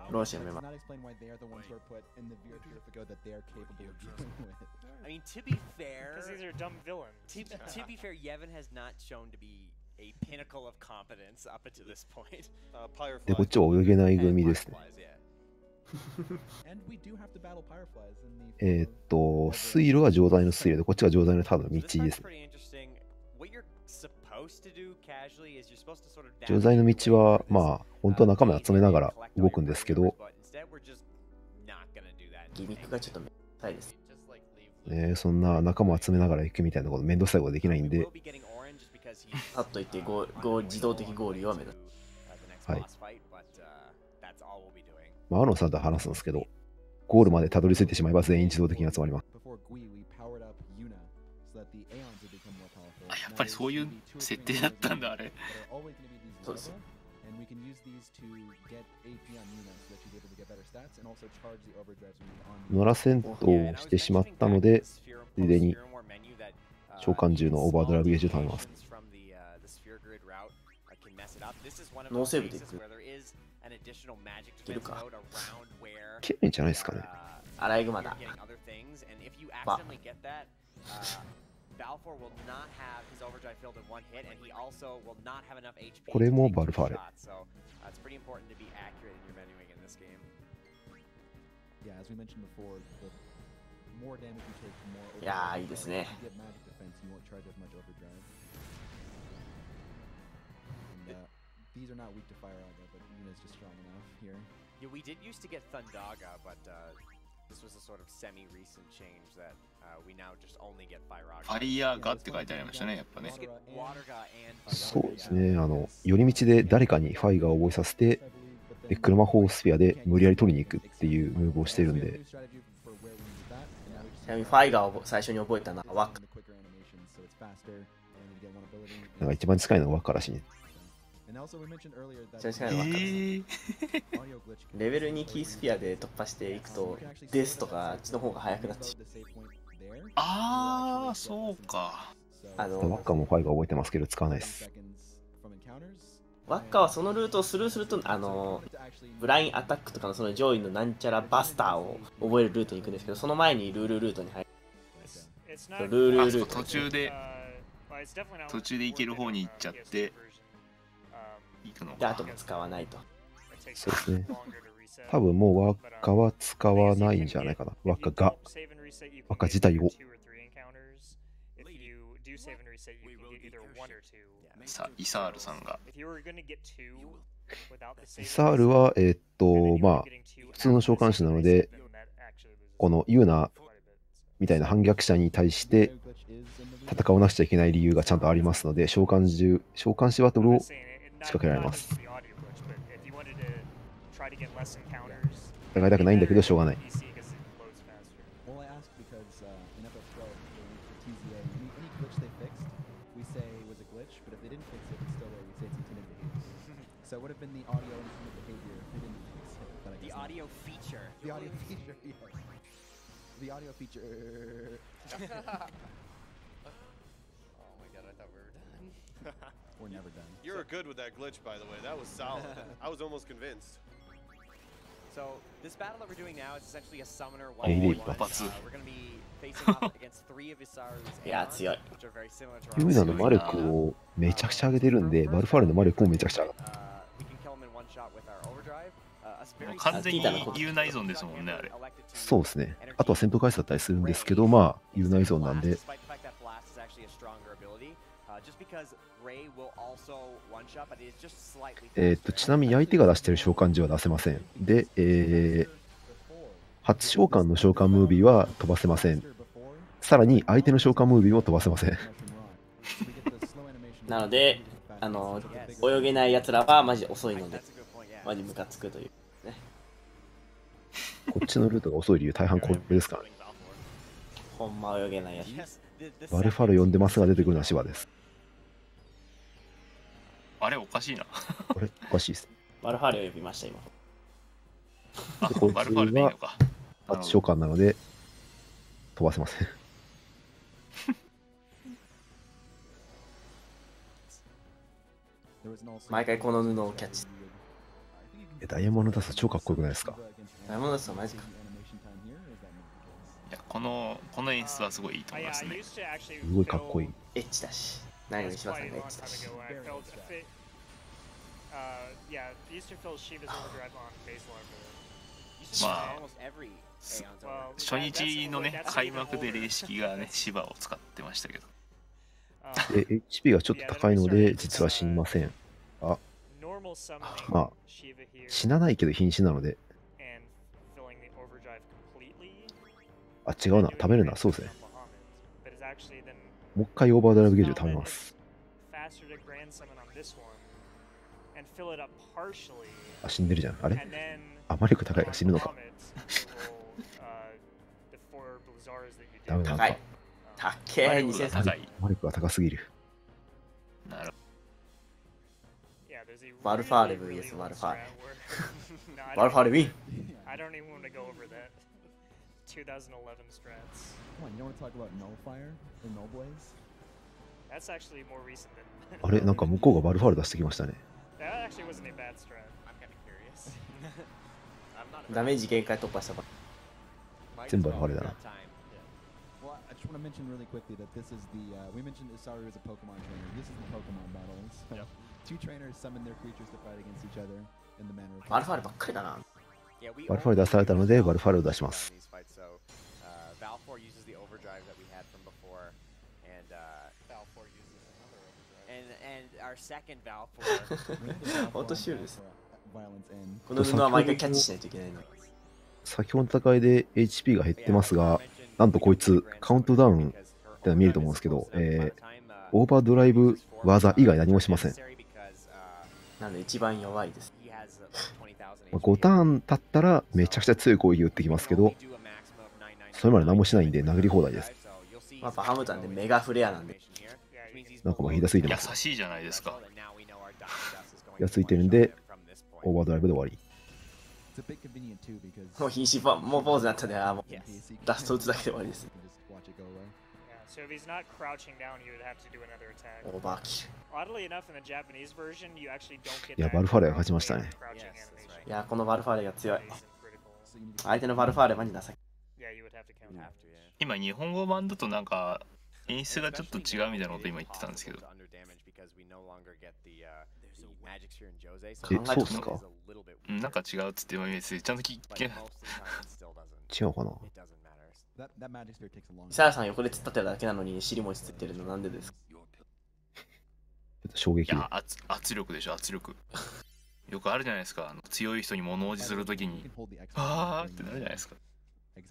ロシやめます。I mean, to be fair, because these are dumb villains. To be fair, Yevon has not shown to be a pinnacle of competence up until this point. で、こっちは泳げない組ですね。水路は錠剤の水路で、こっちが錠剤のただの道ですね。錠剤の道は、まあ、本当は仲間を集めながら動くんですけど、ギミックがちょっとめんどくさいです。そんな仲間を集めながら行くみたいなこと、めんどくさいことできないんで、パッといって自動的合流は目指す。はい。まあ、アロンさんと話すんですけど、ゴールまでたどり着いてしまえば全員自動的に集まります。あ、やっぱりそういう設定だったんだ、あれ。そうですよ。野良戦闘をしてしまったので、ついでに召喚獣のオーバードライブゲージを貯めます。ノーセーブでいく。いけるか。いけるんじゃないですかね。アライグマだ。まあ。これもバルファーレ。いやー、いいですね。These are not weak to fire either, but Yuna's just strong enough here. Yeah, we did used to get Thundaga, but this was a sort of semi-recent change that we now just only get Fire-Aga. ファイヤーガって書いてありましたね、やっぱね。そうですね、寄り道で誰かにファイガーを覚えさせて、で車砲スフィアで無理やり取りに行くっていうムーブをしてるんで。ちなみにファイガーを最初に覚えたのはワッカ。なんか一番近いのはワッカらしいね。レベル2キースフィアで突破していくとですとかあっちの方が早くなっちゃう。ああ、そうか。ワッカもファイが覚えてますけど使わないです。ワッカはそのルートをスルーするとブラインアタックとかのその上位のなんちゃらバスターを覚えるルートに行くんですけど、その前にルールートに入る。ルールート途中で行ける方に行っちゃって行くのか。で、あとも使わないと。そうですね。多分もうワッカは使わないんじゃないかな。ワッカ自体を。さあ、イサールさんが。イサールは、まあ、普通の召喚士なので、このユーナみたいな反逆者に対して戦わなくちゃいけない理由がちゃんとありますので、召喚士バトルを仕掛けられます。戦いたくないんだけどしょうがない。The audio feature. Oh my god, I thought we were done. We're never done. You were good with that glitch, by the way. That was solid. I was almost convinced. So this battle that we're doing now is essentially a summoner エイレイ 1v1. 一発 We're going to be facing off against 3 of Isaru's いや、強い。 which are very similar to ユーナの魔力をめちゃくちゃ上げてるんで、バルファーレの魔力もめちゃくちゃ上がる。 we can kill him in one shot with our overdrive. もう完全にユーナ依存ですもんね、あれ。そうですね。あとは戦闘回数だったりするんですけど、まあ、ユーナ依存なんで、 Despite the fact that blast is actually a stronger ability, just because Ray will also one shot, but it is just slightly ちなみに相手が出してる召喚時は出せません。で、初召喚の召喚ムービーは飛ばせません。さらに相手の召喚ムービーも飛ばせません。なので、泳げない奴らはマジ遅いので、マジムカつくというね。こっちのルートが遅い理由、大半これですからね。ほんま泳げないやつ。バルファロ呼んでますが出てくるのはシバです。あれおかしいな。これおかしいです。バルファーレを呼びました、今。でこいつは初召喚なので飛ばせません。毎回この布をキャッチ。ダイヤモンドダスト超かっこよくないですか？ダイヤモンドダストマジか。いやこの演出はすごいいいと思いますね。すごいかっこいい。エッチだし。何より柴さんがエッチだし。まあ、初日のね、開幕で霊式がね、シバを使ってましたけど。で、HP がちょっと高いので、実は死にません。あ、まあ、死なないけど瀕死なので。あ、違うな、食べるな、そうですね。もう一回オーバードライブゲージを食べます。あ、死んでるじゃん。あれあ、魔力高いから死ぬのか。ダメなのか。高い。2300。魔力が高すぎる。バルファーレ VS バルファーレ。バルファーレウィン。2011 strats. Come on, you don't want to talk about Nullfire or Nullblaze? That's actually more recent than. あれなんか向こうがバルファール出してきましたね。That actually wasn't a bad strat. I'm kind of curious. ダメージ限界突破したば。全部バルファールだな。Well, I just want to mention really quickly that this is the we mentioned Isaru as a Pokemon trainer. This is the Pokemon battles. So two trainers summon their creatures to fight against each other in the manner of. バルファールばっかりだな。バルファール出されたのでバルファールを出します。Valfor uses the overdrive that we had from before, and Valfor uses another overdrive. And our second Valfor. オートシュールです。この布は毎回キャッチしないといけないの。先ほどの戦いで HP が減ってますが、なんとこいつカウントダウンってのは見えると思うんですけど、オーバードライブ技以外何もしません。なので一番弱いです。5ターン経ったらめちゃくちゃ強い攻撃を打ってきますけど、それまで何もしないんで殴り放題です。まあ、バハムタンでメガフレアなんで。なんかもう火がついてます。優しいじゃないですか。火がついてるんで、オーバードライブで終わり。もう瀕死もうポーズになったで、もうラスト打つだけで終わりです。So if he's not crouching down, he would have to do another attack. オーバーキル。Oddly enough, in the Japanese version, you actually don't get. いや、バルファーレが勝ちましたね。いや、このバルファーレが強い。相手のバルファーレマジ情け。今、日本語版だとなんか演出がちょっと違うみたいなこと今言ってたんですけど。そうっすか？なんか違うっつって今見えてちゃんと聞けない。違うかな？伊沢さん横で突っ立ってるだけなのに尻餅ついてるのなんでですか？衝撃で。いや、圧力でしょ、圧力。よくあるじゃないですか。強い人に物おじするときに、あーってなるじゃないですか。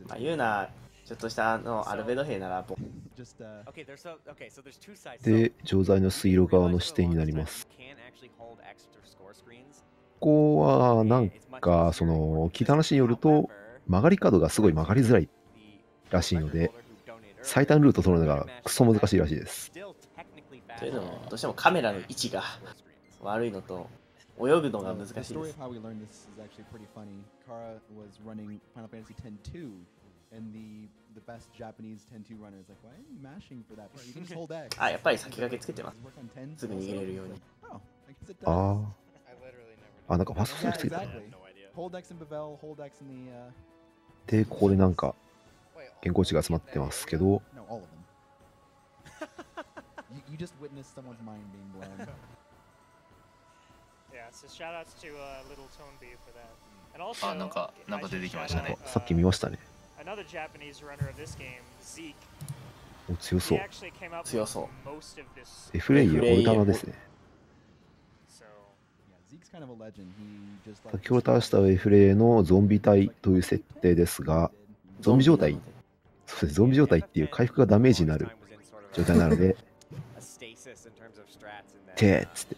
まあ、言うな、ちょっとしたアルベド兵なら、で、錠剤の水路側の視点になります。ここは、なんか、聞いた話によると、曲がり角がすごい曲がりづらいらしいので、最短ルート取るのがクソ難しいらしいです。というのも、どうしてもカメラの位置が悪いのと、泳ぐのが難しいです。あ、やっぱり先駆けつけてます。すぐ逃げれるように。ああ。あ、なんかファストスライクつけたな。で、ここでなんか、原稿値が集まってますけど、You just witnessed someone's mind being blown. Yeah, so shoutouts to Little Toneby for that. And also, あ、なんか出てきましたね。さっき見ましたね。Another Japanese runner of this game, Zeke. お、強そう。強そう。エフレイユ、オルタナですね。先ほど倒したエフレイのゾンビ体という設定ですが、ゾンビ状態、そうです、ゾンビ状態っていう回復がダメージになる状態なので、てーっつって。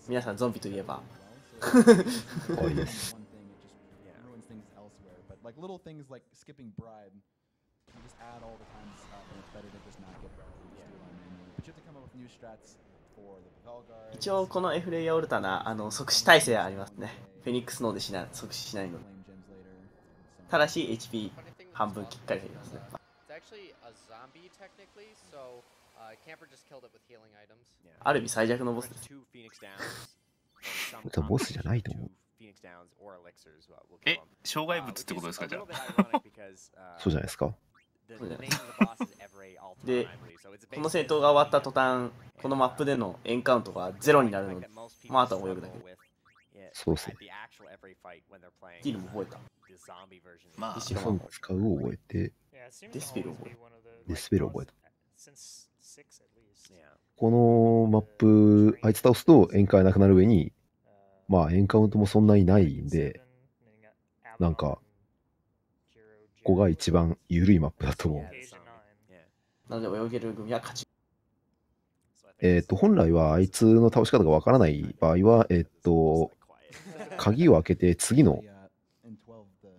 皆さんゾンビといえば多いです。一応このエフレイヤオルタナ即死耐性ありますね。フェニックスノーで即死しないので。ただし HP 半分きっかり減りますね。ある意味最弱のボスです。ボスじゃないと思う。え、障害物ってことですか、じゃあ。そうじゃないですか。で、この戦闘が終わった途端、このマップでのエンカウントがゼロになるので、まああとは泳ぐだけ。そうですね。スキルも覚えた。まあ、使うを覚えて、デスペルを覚えた。デスペルを覚えた。このマップ、あいつ倒すとエンカウントなくなる上に、まあエンカウントもそんなにないんで、なんか、ここが一番緩いマップだと思う。なので泳げる組は勝ち。本来はあいつの倒し方がわからない場合は、鍵を開けて次の、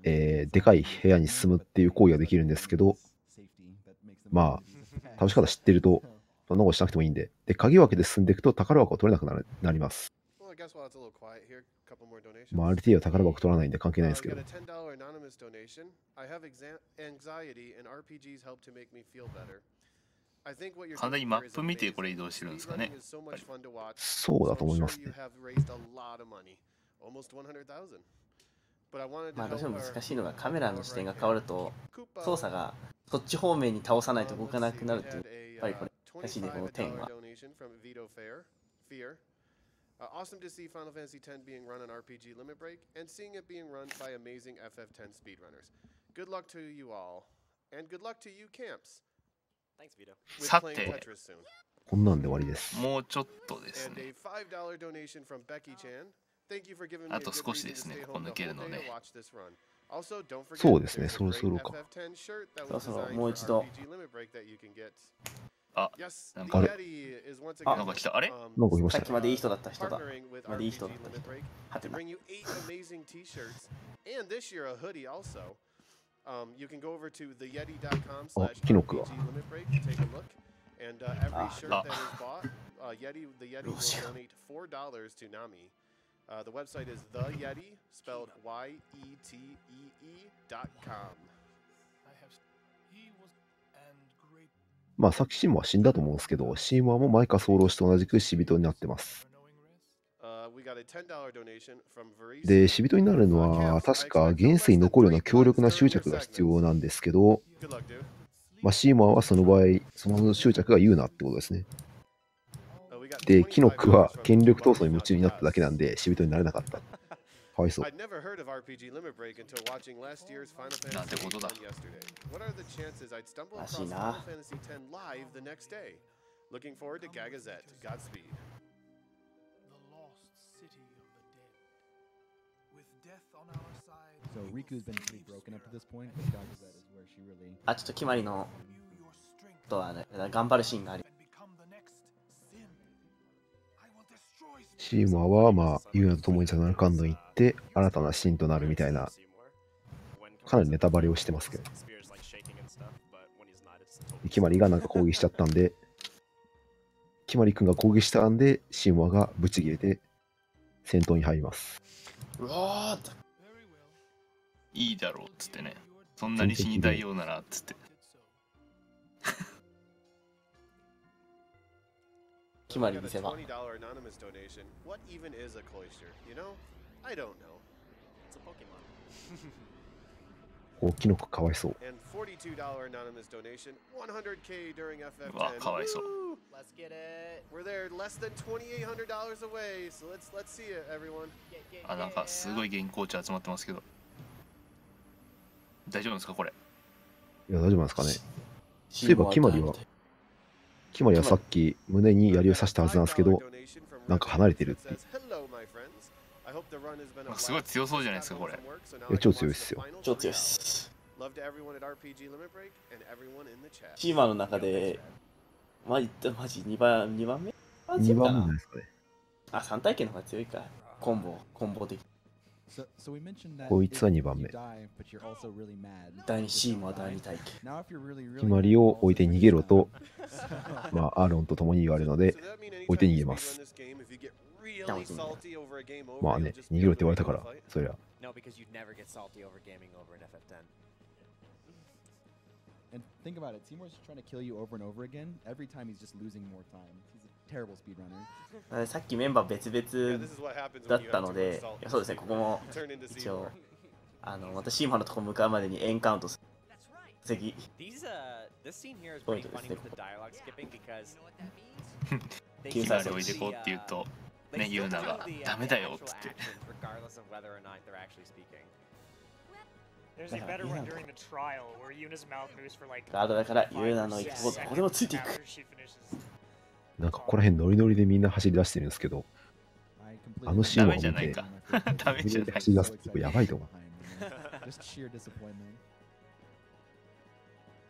でかい部屋に進むっていう行為ができるんですけど、まあ、倒し方知ってると、そんなことしなくてもいいんで。で、鍵を開けて進んでいくと宝箱を取れなくなります。まあ、RT は宝箱取らないんで関係ないですけど。完全にマップ見てこれ移動してるんですかね。そうだと思いますね。まあどうしても難しいのがカメラの視点が変わると操作がそっち方面に倒さないと動かなくなるっていうやっぱりこれ難しいねこの点は。Awesome to see Final Fantasy X being run on RPG Limit Break and seeing it being run by amazing FF10 speedrunners. Good luck to you all, and good luck to you camps. Thanks, Vito. さて、こんなんで終わりです。もうちょっとですね。And a $5 donation from Becky Chan. Thank you for giving me あと少しですね、ここ抜けるのね。そうですね、そろそろか。そろそろもう一度。あ、なんか、なんか来た。あれなんか来ました。さっきまでいい人だった人だ。までいい人だった人。はてな。あ、キノクは。The website is theyeti, spelled YETEE.com. まあ、さっきシーモアは死んだと思うんですけど、シーモアもマイカソーロして同じく死人になってます。で、死人になるのは、確か現世に残るような強力な執着が必要なんですけど、まあ、シーモアはその場合、その執着が言うなってことですね。で、キノクは権力闘争に夢中になっただけなんで、死人になれなかった。かわいそう。なんてことだ。らしいな。あ、ちょっと決まりのとはね、頑張るシーンがあり。シーモアは、まあ、ユーナと共にサナカンドに行って、新たなシーンとなるみたいな、かなりネタバレをしてますけど。キマリがなんか攻撃しちゃったんで、キマリ君が攻撃したんで、シーモアがブチ切れて、戦闘に入ります。うわーいいだろうっつってね。そんなに死にたいようならっつって。決まり見せ場。 $20 anonymous donation. What even is a cloister? You know? I don't know. It's a Pokemon. おキノコかわいそう。 And $42 anonymous donation. 100K during うわ FF10. かわいそう。 Woo! Let's get it. We're there less than $2,800 away. So let's see it, everyone. あ、なんかすごい原稿値集まってますけど。大丈夫ですかこれ？いや、大丈夫なんですかね。そういえば、決まりはさっき胸に槍を刺したはずなんですけど、なんか離れてるっていう。すごい強そうじゃないですかこれ。いや、超強いっすよ。超強いっす。チーマーの中で、マジ2番目 ?2 番目じゃないですかね。あ、3体系の方が強いか。コンボ的。こいつは2番目。第2シーマー第2体系。決まりを置いて逃げろと、まあ、アーロンと共に言われるので、置いて逃げます。まあね、逃げろって言われたから、そりゃ。And think about it, Seymour's trying to kill you over and over again. Every time he's just losing more time. He's a terrible speedrunner. さっきメンバー別々だったので、そうですね、ここも一応、またシーマーのとこ向かうまでにエンカウントする。次。ポイントですね。決まり置いてこうって言うと、ね、ユーナがダメだよっつって。There's a better one during the trial where Yuna's mouth moves for like ガードだからユーナの行くとこどこでもついていく。なんかここら辺ノリノリでみんな走り出してるんですけど、あのシーンを見て、ダメじゃない。走り出すとやばいと思う。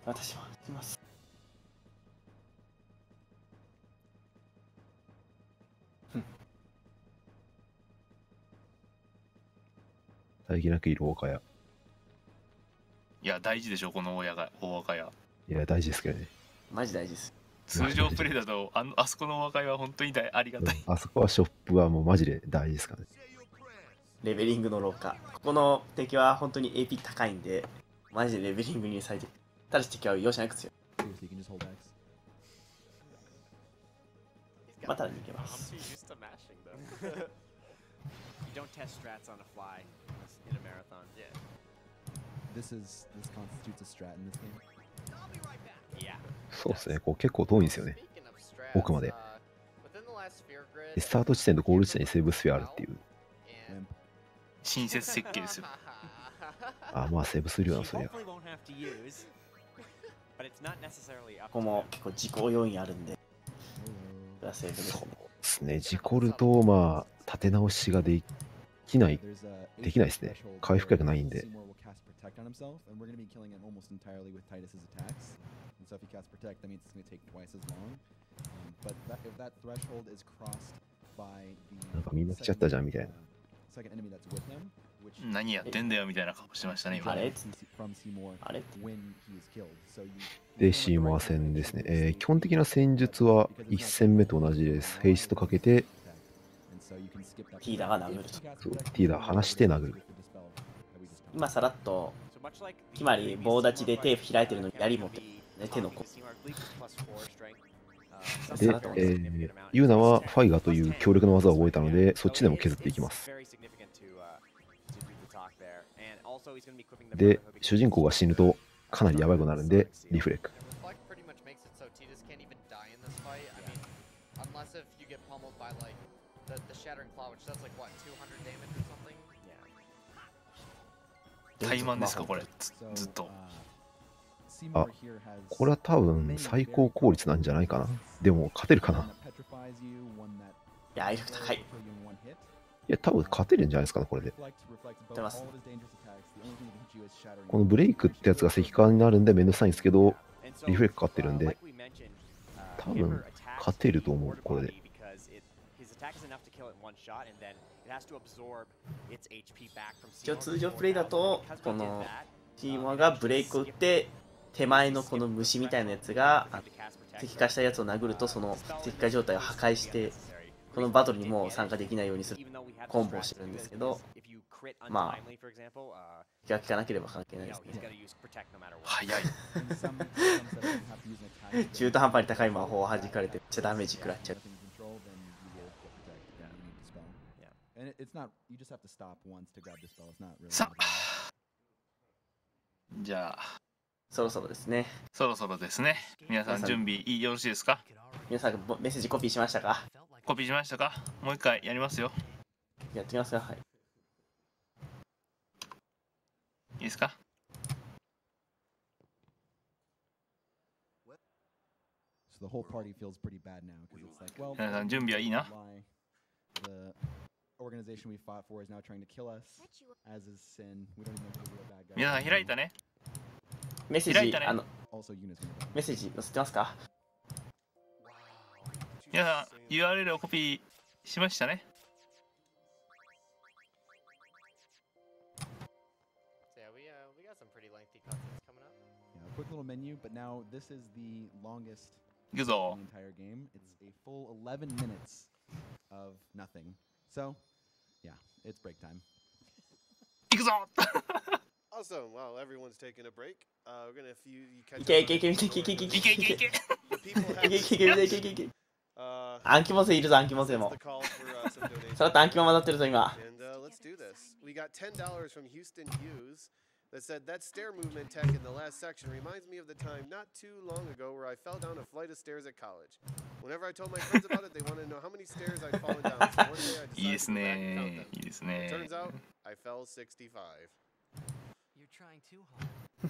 私は行きます。大気なくいる大岡屋。いや、大事でしょ、この大岡屋。いや、大事ですけどね。マジ大事です。通常プレイだと、あそこの大岡屋は本当にありがたい。あそこはショップはもうマジで大事ですからね。レベリングの廊下。ここの敵は本当に AP 高いんで、マジでレベリングにされてる。ただし敵は容赦なく強い。また逃げます。そうですね、こう結構遠いんですよね。奥まで。でスタート地点とゴール地点にセーブスフィアあるっていう。親切設計ですよ。あ、まあセーブするような、そりゃ。ここも結構自己要因あるんで。セーブですね、事故ると、まあ、立て直しができないですね。回復薬ないんで。なんかみんな来ちゃったじゃんみたいな。何やってんだよみたいな顔してましたね、今。あれで、シーマー戦ですね。基本的な戦術は1戦目と同じです。ヘイストかけて、ティーダが殴ると。そう、ティーダ離して殴る。今さらっと、決まり棒立ちでテープ開いてるのに槍持って、ね、手の甲。で、ユーナはファイガーという強力な技を覚えたので、そっちでも削っていきます。で、主人公が死ぬとかなりやばいことになるんで、リフレク。怠慢ですか、これ、ずっと。あ、これは多分最高効率なんじゃないかな。でも勝てるかな。いや、威力高い。いや、多分勝てるんじゃないですかね、これで。このブレイクってやつが石化になるんでめんどくさいんですけど、リフレクかかってるんで、多分勝てると思う、これで。一応通常プレイだと、このチーマーがブレイクを打って、手前のこの虫みたいなやつが石化したやつを殴ると、その石化状態を破壊して、このバトルにもう参加できないようにするコンボをしてるんですけど、まあ、気が利かなければ関係ないですね。早い。中途半端に高い魔法を弾かれてめっちゃダメージ食らっちゃう。it's not. You just have to stop once to grab the spell. It's not really. さあ、じゃあそろそろですね。そろそろですね。皆さん準備よろしいですか？皆さんメッセージコピーしましたか？コピーしましたか？もう一回やりますよ。やってみますか？はい。いいですか？So the whole party feels pretty bad now because it's like, well, 皆さん準備はいいな。 the organization we fought for is now trying to kill us, as is Sin. We don't even know who the real bad guy is. 皆さん開いたね。メッセージ、開いたね。メッセージ載せてますか？皆さん URL をコピーしましたね。We got some pretty lengthy cutscenes coming up. Yeah, a quick little menu, but now this is the longest in the entire game. It's a full 11 minutes of nothing. So, yeah, it's break time. 行くぞAwesome. While everyone's taking a break, we're gonna catch いけいけいけいけいけいけいけいけいけいけいけいけいけ。アンキモセいるぞ、アンキモセも。それとアンキモ混ざってるぞ今。And let's do this. We got $10 from Houston Hughes that said that stair movement tech in the last section reminds me of the time not too long ago where I fell down a flight of stairs at college. Whenever I told my friends about it, they wanted to know how many stairs I'd fallen down. So one day I いいです decided to go back and count ね。 them. いいですね。 Turns out I fell 65. You're trying too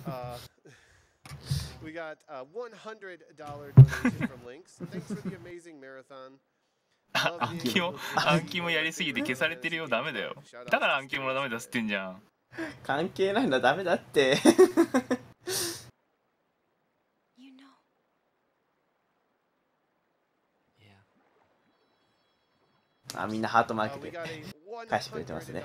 hard. We got a $100 donation from Lynx. Thanks for the amazing marathon. 暗記もやりすぎて消されてるよ。ダメだよ。だから暗記もダメだっつってんじゃん。関係ないんだ、ダメだって。あ、みんなハートマークで返してくれてますね。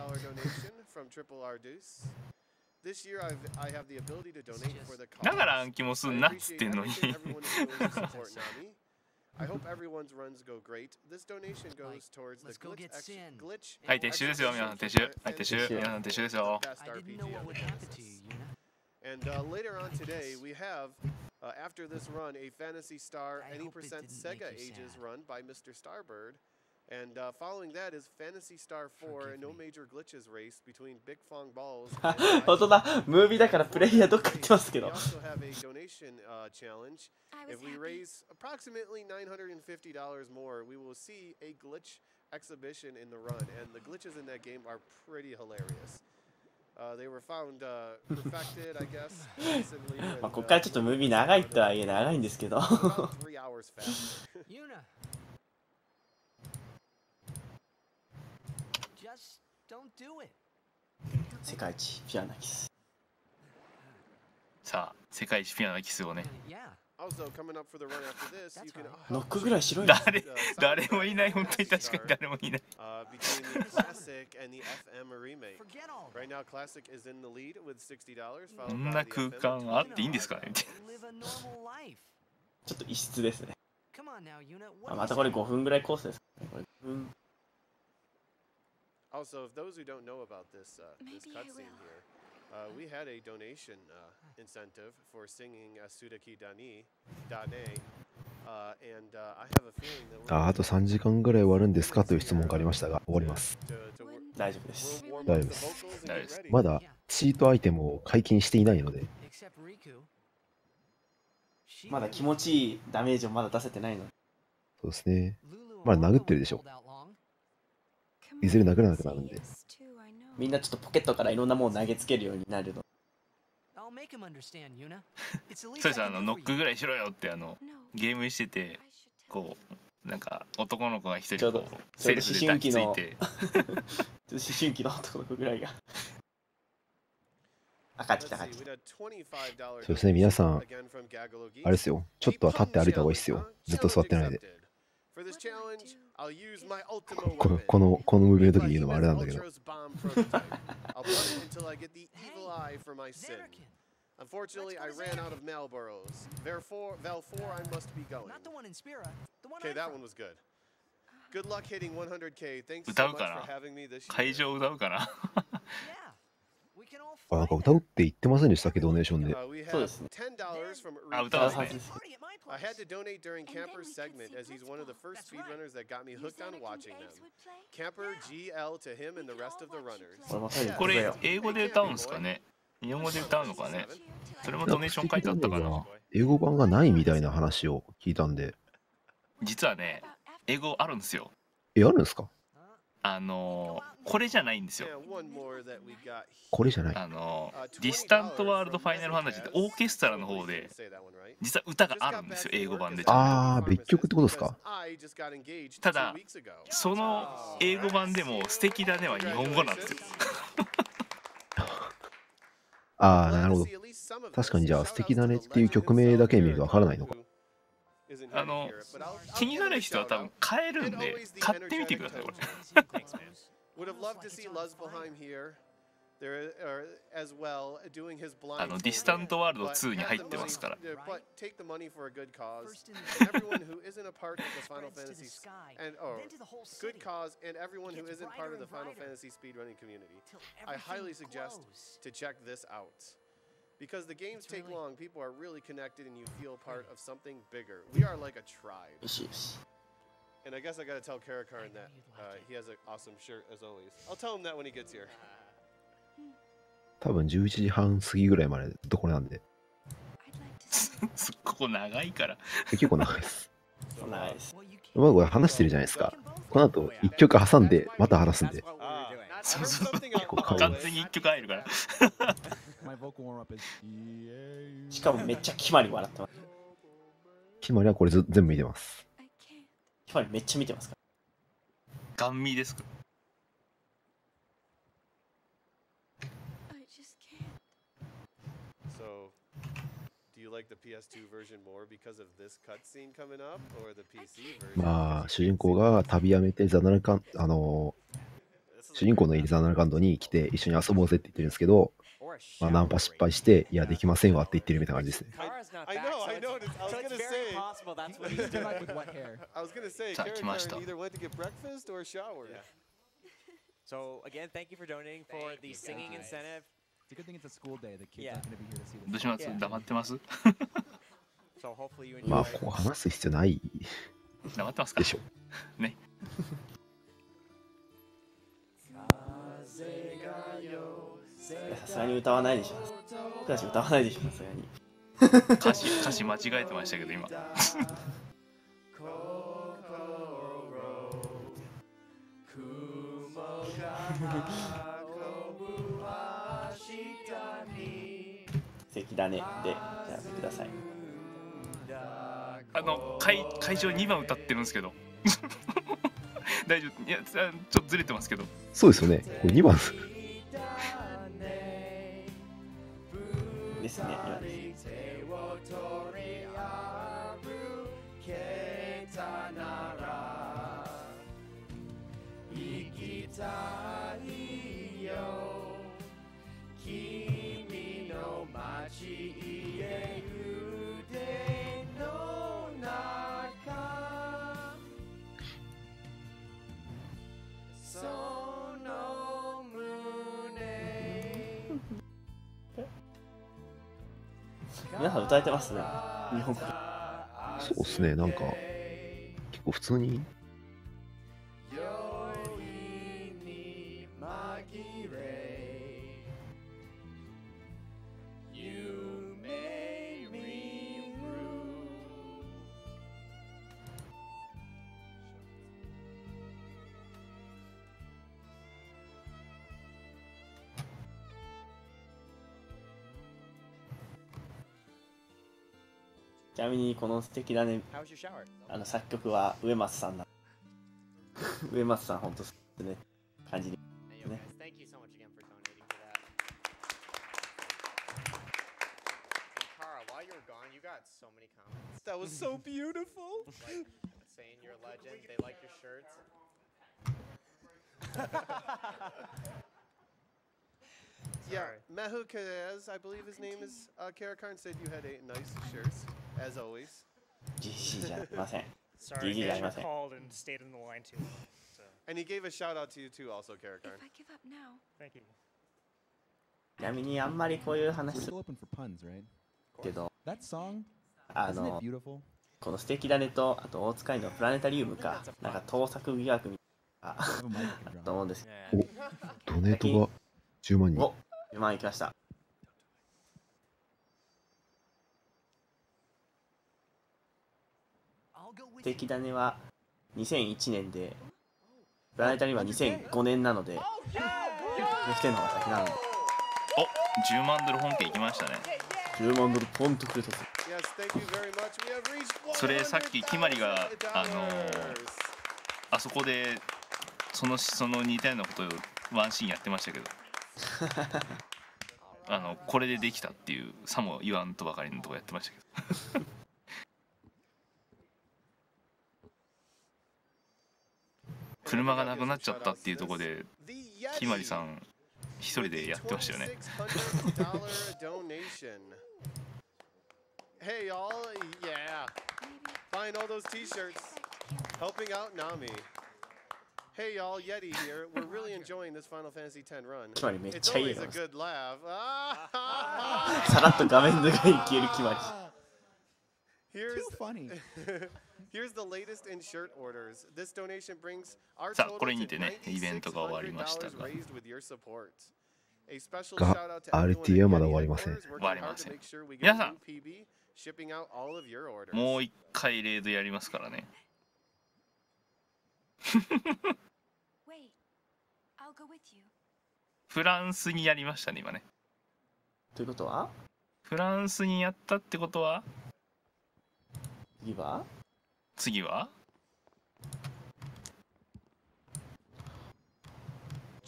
だから暗記もすんなっつってんのに。はい、撤収ですよ、皆さん撤収。はい、撤収。皆さん撤収ですよ。And later on today, we have, after this run, a Phantasy Star Any% Sega Ages run by Mr. Starbird. And following that is Phantasy Star 4, a no major glitches race between Big Fong Balls. 本当だ、ムービーだからプレイヤーどっか行ってますけど。We also have a donation challenge. If we raise approximately $950 more, we will see a glitch exhibition in the run. And the glitches in that game are pretty hilarious. They were found perfected, I guess, recently. まあここからちょっとムービー長いとはいえ長いんですけど。世界一ピュアなキス。さあ、世界一ピュアなキスをね。ノックぐらい白い。誰もいない、本当に確かに誰もいない。こんな空間あっていいんですかね。ちょっと異質ですね。またこれ5分ぐらいコースですね。これ5分。Also, if those who don't know about this cutscene here, we had a donation incentive for singing Sudaki Dane, and I have a feeling that あと3時間ぐらい終わるんですかという質問がありましたが、終わります。大丈夫です。大丈夫です。まだチートアイテムを解禁していないので。まだ気持ちいいダメージをまだ出せてないの。そうですね。まだ殴ってるでしょ。いずれ殴らなくなるんで。みんなちょっとポケットからいろんなものを投げつけるようになるの。そうです、ノックぐらいしろよってゲームしてて、こうなんか男の子が一人こうセルフで抱きついて、思春期の男の子ぐらいが。あ、帰ってきた帰ってきた。そうですね、皆さんあれですよ、ちょっとは立って歩いた方がいいですよ。ずっと座ってないで。このムービーの時に言うのもあれなんだけど。Unfortunately, I ran out of Malboros. Val 4, I must be going. Okay, that one was good. Good luck hitting 100K. Thanks so much for having me this year. 会場歌うかな。あ、なんか歌うって言ってませんでしたっけ、ドネーションで。そうですね。$10 from あ、歌うんですね。I had to donate during Camper's segment as he's one of the first speedrunners that got me hooked on watching them. Camper GL to him and the rest of the runners. これ英語で歌うんですかね。日本語で歌うのかね。それもドネーション書いてあったかな。英語版がないみたいな話を聞いたんで。実はね、英語あるんですよ。あるんですか？これじゃないんですよ。これじゃない。ディスタントワールドファイナルファンタジーってオーケストラの方で実は歌があるんですよ、英語版で。ああ、別曲ってことですか？ただその英語版でも素敵だねは日本語なんですよ。ああ、なるほど。確かにじゃあ素敵だねっていう曲名だけ見るとわからないのか。気になる人は多分買えるんで買ってみてください。これディスタントワールド2に入ってますから。Because the games take long, people are really connected and you feel part of something bigger. We are like a tribe. And I guess I gotta tell Caracarn that he has an awesome shirt as always. I'll tell him that when he gets here. 多分11時半過ぎぐらいまでどこなんで。ここ長いから。結構長いです。長いです。まあこれ話してるじゃないですか。この後1曲挟んでまた話すんで。そうそう。結構完全に1曲入るから。しかもめっちゃ決まり笑ってます。決まりはこれ全部見てます。決まりめっちゃ見てますか？ガン見ですか？So, do you like the PS2 version more because of this cutscene coming up or the PC version? まあ主人公が旅やめてザナルカン主人公のいるザナルカンドに来て一緒に遊ぼうぜって言ってるんですけど、まあ、ナンパ失敗していやできませんわって言ってるみたいな感じですね。I know. I was gonna say, Caracarn either went to get breakfast or shower. So again, thank you for donating for the singing incentive. It's a good thing it's a school day. The kids aren't gonna be here to see this. どうします？黙ってます？ So hopefully you enjoy. まあこう話す必要ない黙ってますか？でしょ。ね。さすがに歌わないでしょ。僕たち歌わないでしょ、さすがに。歌詞間違えてましたけど今。素敵だねで、じゃあください。会場2番歌ってるんですけど。大丈夫。いや、ちょっとずれてますけど。そうですよね。これ2番です。ですね。皆さん歌えてますね。日本語。そうですね。なんか結構普通に。ちなみにこの素敵だね。作曲は植松さんだ。植松さん本当そうね感じにね。That was so beautiful. Saying you're a legend, they like your shirts. Yeah, Mehu Kaez, I believe his name is Caracarn, said you had 8 nice shirts, as always. Sorry, Gazer called and stayed in the line too long. So. And he gave a shout out to you too, also, Caracarn. If I give up now, thank you. ちなみにあんまりこういう話するけど、この素敵だねと、あと大塚愛のプラネタリウムか、なんか盗作疑惑みたいなと思うんです。ドネートが10万人。お、10万いきました。素敵だねは2001年で、プラネタリウムは2005年なので、FF10 の方が先なので。お、10万ドル本家行きましたね。10万ドルポンとくれたぞ。それさっきキマリがあそこでその似たようなことをワンシーンやってましたけどこれでできたっていうさも言わんとばかりのとこやってましたけど車がなくなっちゃったっていうところでキマリさん一人でやってましたよねHey y'all, yeah. Buying all those t-shirts, helping out Nami. Hey y'all, Yeti here. We're really enjoying this Final Fantasy X run. It's always a good laugh. さらっと画面の中に消える決まり。Here's the latest in shirt orders. This donation brings our さあこれにてねイベントが終わりましたが。が RTA はまだ終わりません。終わりません。皆さん、もう一回レイドやりますからね。フランスにやりましたね、今ね。ということはフランスにやったってことは次は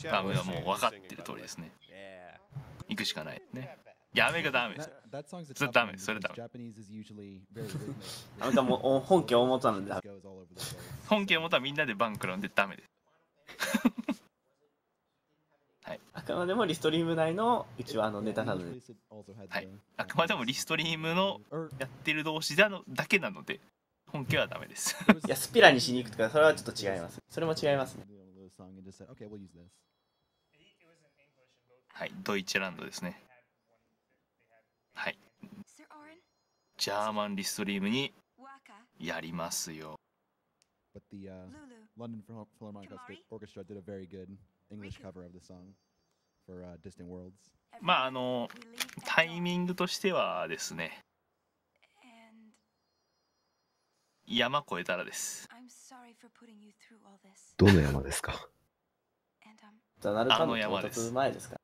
ダメはもう分かってる通りですね。行くしかないね。やめがダメです。それダメです。それダメ。あなたも本家大元なんで。本家大元はみんなでバンクラウンでダメです。はい。あくまでもリストリーム内の一応ネタなので。はい。あくまでもリストリームのやってる同士だけなので本家はダメです。いやスピラにしに行くとかそれはちょっと違います。それも違いますね。はい、ドイツランドですね。はい。ジャーマンリストリームにやりますよ。London Philharmonic Orchestra did a very good English cover of the song for Distant Worlds. まあタイミングとしてはですね。山越えたらです。どの山ですか？あの山です。前ですか？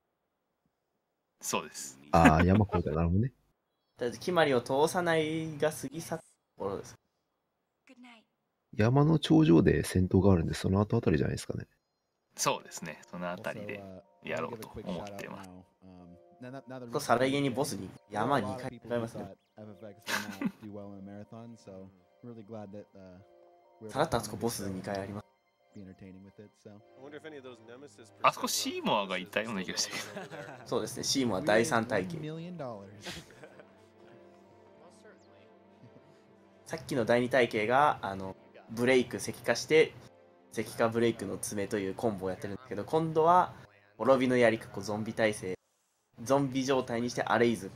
そうです。ああ、山越えたらなるほどね。とりあえず決まりを通さないが過ぎ去ったところです。山の頂上で戦闘があるんで、その後あたりじゃないですかね。そうですね。そのあたりでやろうと思ってます。さらげにボスに山2回向かいますね。さらっとあそこボス2回あります。あそこシーモアがいたような気がしてる。そうですね、シーモア第3体系。さっきの第2体系がブレイク石化して石化ブレイクの爪というコンボをやってるんですけど、今度は滅びの槍かゾンビ体制、ゾンビ状態にしてアレイズ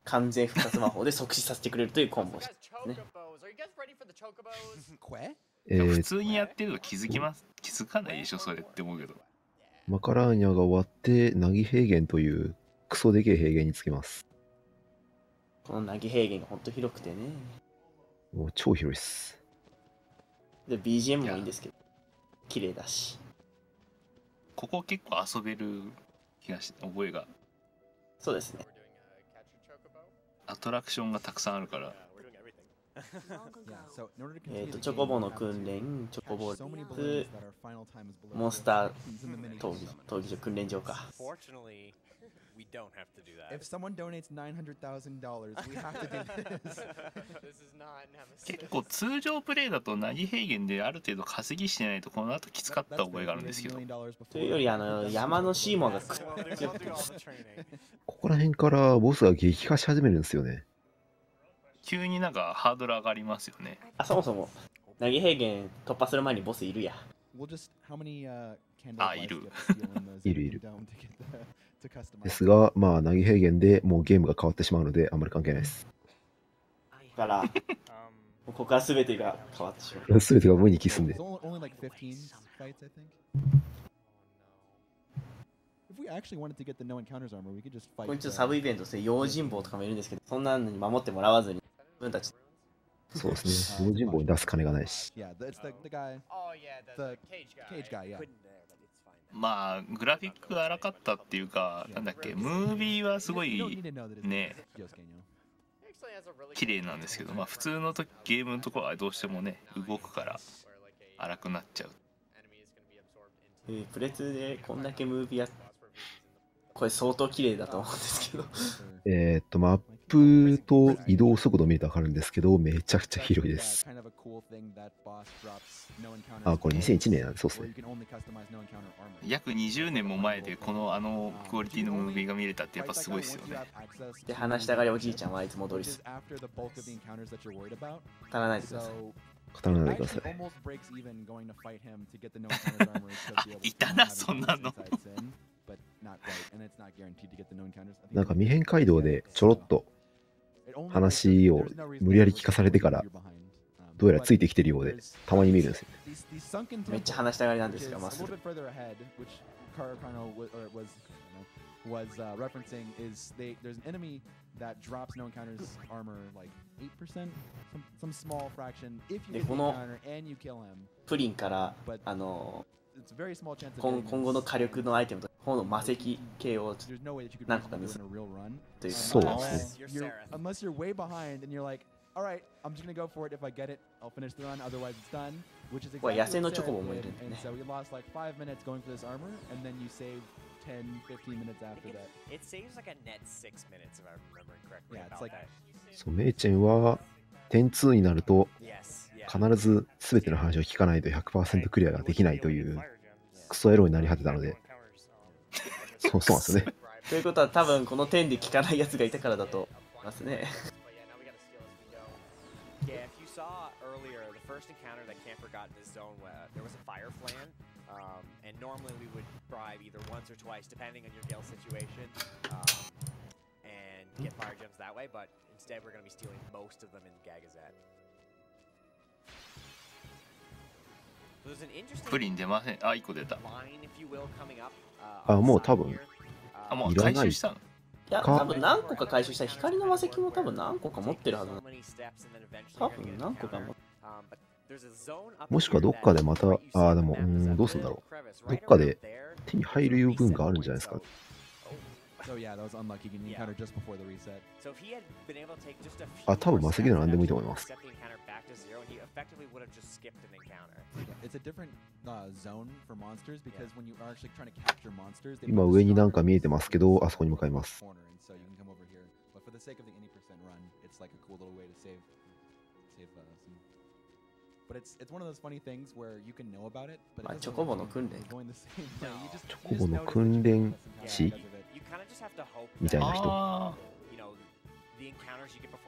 完全復活魔法で即死させてくれるというコンボですね。普通にやってると気づかないでしょそれって思うけど。マカラーニャが終わってナギ平原というクソでけえ平原につけます。このナギ平原がほんと広くてね、もう超広いっす。で BGM もいいんですけど綺麗だし、ここ結構遊べる気がして覚えが。そうですね、アトラクションがたくさんあるからチョコボの訓練、チョコボール、モンスター闘技場訓練場か。結構通常プレイだとナギ平原である程度稼ぎしてないとこの後きつかった覚えがあるんですけど。というより山のシーモアが強くてここら辺からボスが激化し始めるんですよね。急になんかハードル上がりますよね。そもそもナギ平原突破する前にボスいるや。we'll just how many candle あ、 lights い do る you have to steal in those いるいる。 dome to get to customize? ですが、まあ、投げ平原でもうゲームが変わってしまうので、あんまり関係ないです。だから、もうここから全てが変わってしまう。すべてが無に帰すんで。 It's only like 15 fights, I think. If we actually wanted to get the no encounters armor, we could just こ fight. こにちょっとサブイベントとして用心棒とかもいるんですけど、そんなのに守ってもらわずに、自分たち。そうですね。用心棒に出す金がないし。Yeah, it's the guy. Oh yeah, the cage guy, yeah. まあグラフィックが荒かったっていうか、なんだっけ、ムービーはすごいね綺麗なんですけど、まあ普通の時ゲームのところはどうしてもね動くから荒くなっちゃう。プレ2でこんだけムービーやっこれ相当綺麗だと思うんですけど。マップと移動速度見ると分かるんですけど、めちゃくちゃ広いです。あ、これ2001年なんで、そうですね。約20年も前でこのクオリティのムービーが見れたってやっぱすごいですよね。で、話したがりおじいちゃんはいつも通りす。語らないでください。語らないでください。いたな、そんなの。なんか未編街道でちょろっと話を無理やり聞かされてからどうやらついてきてるようでたまに見るんですよね。めっちゃ話したがりなんですが、まず。was referencing is there's an enemy that drops no encounters armor like 8%, some small fraction if you get the encounter and you kill him. プリンから今後の火力のアイテムとこの魔石系を何個か盗むという。そうですね。Unless you're way behind and you're like, all right, I'm just gonna go for it. If I get it, I'll finish the run. Otherwise, it's done. Which is exactly what it said. And so we lost like 5 minutes going for this armor, and then you save 10-15 minutes after that. It saves like a net 6 minutes if I'm remembering correctly. Yeah, it's like そう、メイチェンは点2になると必ず全ての話を聞かないと 100% クリアができないというクソエロになり果てたので、そうなんですね。ということは多分この点で聞かないやつがいたからだと思いますね。Yeah, if you saw earlier, the first encounter that Camper got in this zone, there was a fire flan, and normally we would bribe either once or twice, depending on your guild situation, and get fire gems that way, but instead we're going to be stealing most of them in Gagazet. There's an interesting プリン出ません。あ、1個出た。line, if you will, coming up. あ、もう多分あ、もう回収したの？いや、多分何個か回収した光の魔石も多分何個か持ってるはず。多分何個か持ってる。もしくはどっかでまた、でも、どうするんだろう。どっかで手に入る分があるんじゃないですか。あ、多分魔石で何でもいいと思います。今上になんか見えてますけど、あそこに向かいます。チョコボの訓練。チョコボの訓練士みたいな人。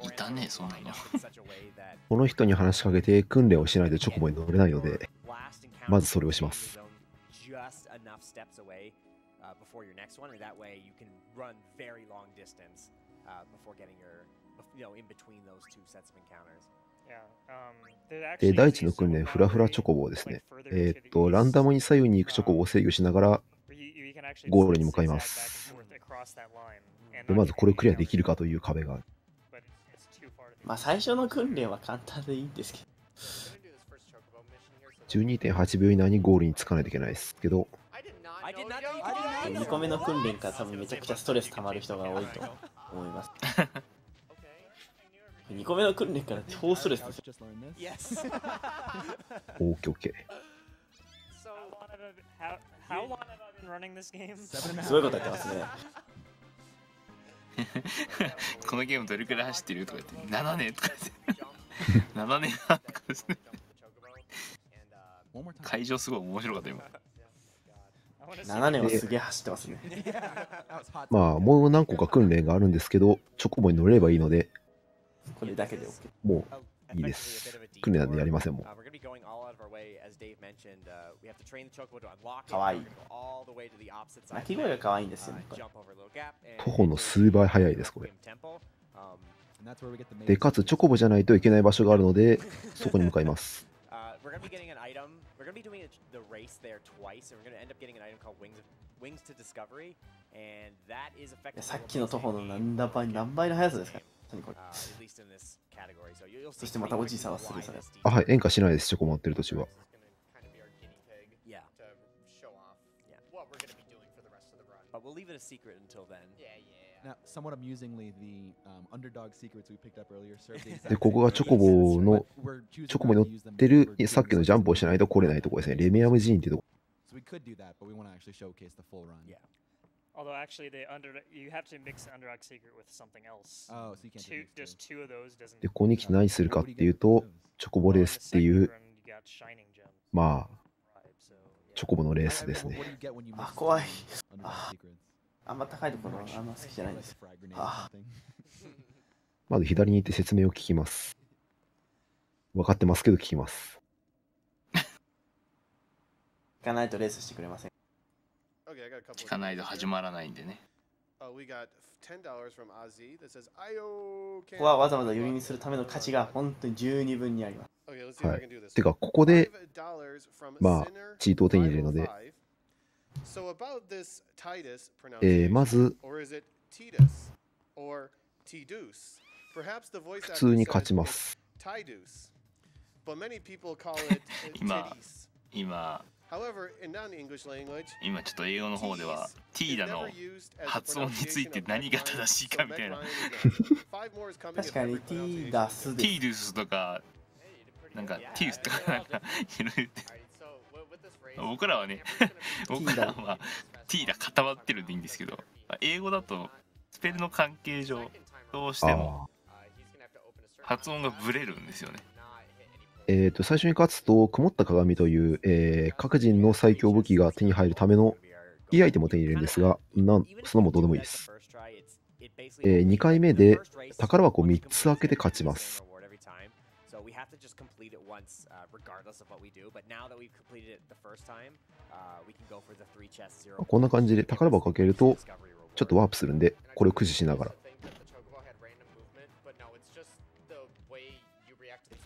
いたね、そんなの。この人に話しかけて訓練をしないとチョコボに乗れないので、まずそれをします。で、第一の訓練、フラフラチョコボですね。ランダムに左右に行くチョコボを制御しながらゴールに向かいます。で、まずこれをクリアできるかという壁がある。まあ最初の訓練は簡単でいいんですけど。12.8 秒以内にゴールにつかないといけないですけど、2個目の訓練から多分めちゃくちゃストレス溜まる人が多いと思います。2個目の訓練から超ストレスですよ。OK。すごいことやってますね。このゲームどれくらい走ってるとか言って7年とか言って7年半とかですね。会場すごい面白かった今。7年はすげえ走ってますね。まあもう何個か訓練があるんですけど、チョコボに乗れればいいので、これだけで OK。もういいです。訓練なんでやりませんもん。かわいい。鳴き声がかわいいんですよね。徒歩の数倍速いです、これ。で、かつチョコボじゃないといけない場所があるので、そこに向かいます。さっきの徒歩の何倍の速さですか。そしてまたおじいさんはスルーされる。あ、はい、演歌しないです、チョコ待ってる途中は。で、ここがチョコボに乗ってる、さっきのジャンプをしないと来れないところですね。レミアム寺院ってとこ。Although actually, you have to mix the Underdog Secret with something else. Oh, so you can't just two of those doesn't. で、ここに来て何するかっていうと、チョコボレースっていう、まあ、チョコボのレースですね。あ、怖い。あんま高いところあんま好きじゃないです。まず左に行って説明を聞きます。分かってますけど聞きます。聞かないとレースしてくれません。聞かないと始まらないんでね。ここはわざわざ寄りにするための価値が本当に十二分にあります。はい。てか、ここで、まあ、チートを手に入れるので、まず、普通に勝ちます。今ちょっと英語の方ではティーダの発音について何が正しいかみたいな確かにティーダスティードゥスとかなんかティースとかなんかいろいろ言って僕らはね僕らはティーダ固まってるんでいいんですけど、英語だとスペルの関係上どうしても発音がブレるんですよね。最初に勝つと、曇った鏡という、各人の最強武器が手に入るためのいいアイテムを手に入れるんですが、そのもどうでもいいです。2回目で宝箱を3つ開けて勝ちます。こんな感じで宝箱を開けると、ちょっとワープするんで、これを駆使しながら。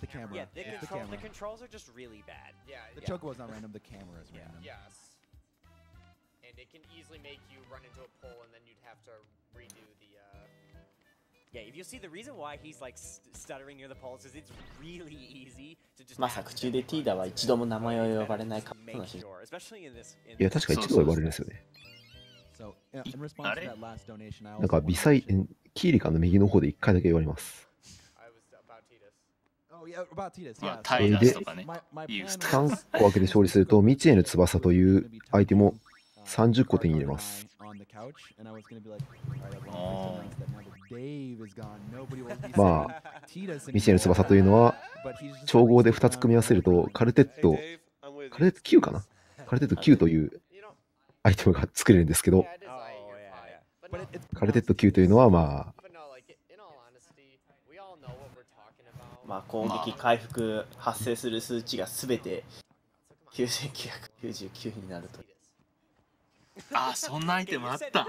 The camera. Yeah, the controls are just really bad. Yeah, the chocobo's not random. The camera is random. Yes. And it can easily make you run into a pole, and then you'd have to redo the. Yeah, if you see the reason why he's like stuttering near the poles is it's really easy to just. まあ作中でティーダは一度も名前を呼ばれないかもしれない。いや、確か一度は呼ばれるんですよね。なんか微細、キーリカの右の方で1回だけ言われます。タイラスとかね。3個開けて勝利すると、未知への翼というアイテムを30個手に入れます。まあ、未知への翼というのは、調合で2つ組み合わせると、カルテット9かなカルテット9というアイテムが作れるんですけど、カルテット9というのは、まあ、攻撃回復発生する数値がすべて9999になると。あ、そんなアイテムあった。あ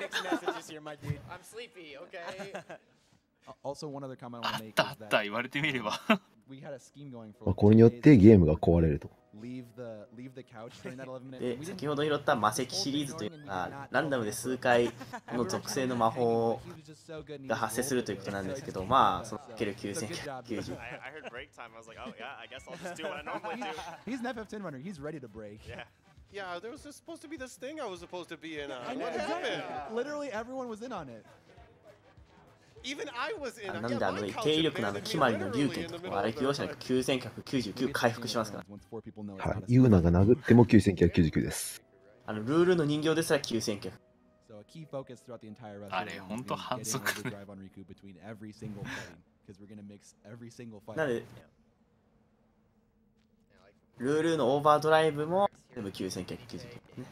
った言われてみれば。これによってゲームが壊れると。で、先ほど拾った魔石シリーズというのがランダムで数回この属性の魔法が発生するということなんですけど、まあそのかける9990。Yeah, there was supposed to be this thing I was supposed to be in. What happened? Literally everyone was in on it. Even I was in. なんで軽力な決まりの龍拳とかあれ容赦なく9999回復しますから。はい、ユーナが殴っても9999です。ルールの人形ですら9900。あれ、本当反則。なので、ルールのオーバードライブも全部9999ね。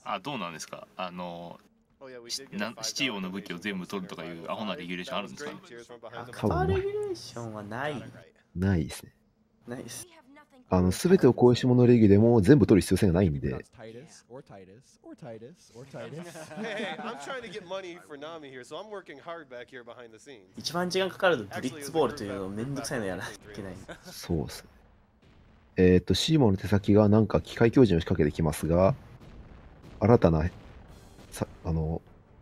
あ、どうなんですか。7王の武器を全部取るとかいうアホなレギュレーションあるんですかね。カバーレギュレーションはない。ないですね。ないです。すべてを小石物レギュでも全部取る必要性がないんで。一番時間かかるのブリッツボールというのをめんどくさいのやらなきゃいけない。そうですね。シーモンの手先がなんか機械強靭を仕掛けてきますが、新たな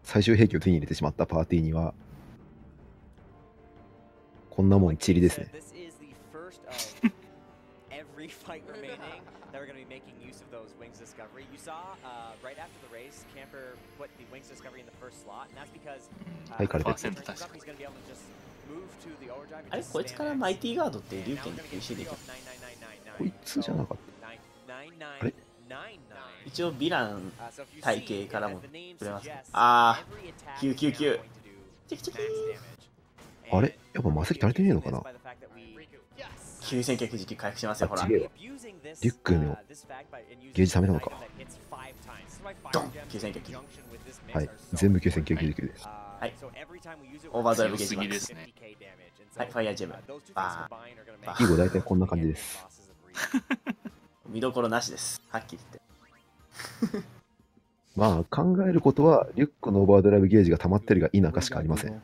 最終兵器を手に入れてしまったパーティーには、こんなもんチリですね。Fight remaining that we're going to be making use of those wings discovery. You saw right after the race, Camper put the wings discovery in the first slot, and that's because he's going to be able to just move to the overdrive. あれこいつからマイティガードって龍拳に吸収できる。こいつじゃなかった。あれ？一応ヴィラン体系からもくれます。ああ、999。チキチキ。あれ？やっぱ魔石足りてねえのかな？9999回復しますよ、ほら。リュックのゲージ貯めたのか。ドン !9999。はい、全部9999です。はい。オーバードライブゲージマックス。はい、ファイヤージェム。バー。以後大体こんな感じです。見どころなしです。はっきり言って。まあ、考えることは、リュックのオーバードライブゲージが溜まってるが否かしかありません。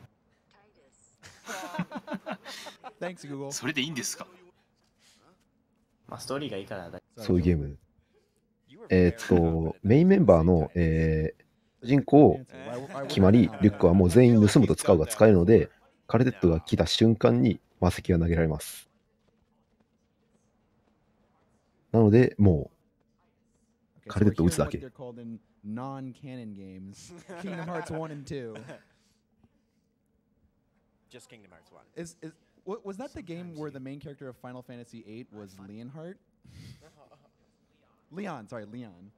それでいいんですか？まあ、ストーリーがいいからだ。そういうゲーム。メインメンバーの、主人公決まり、リュックはもう全員盗むと使うが使えるので、カルテットが来た瞬間に魔石が投げられます。なので、もう、カルテットを打つだけ。Just Kingdom Hearts 1. Was that the game where the main character of Final Fantasy VIII was Leonhardt? Leon, sorry, Leon.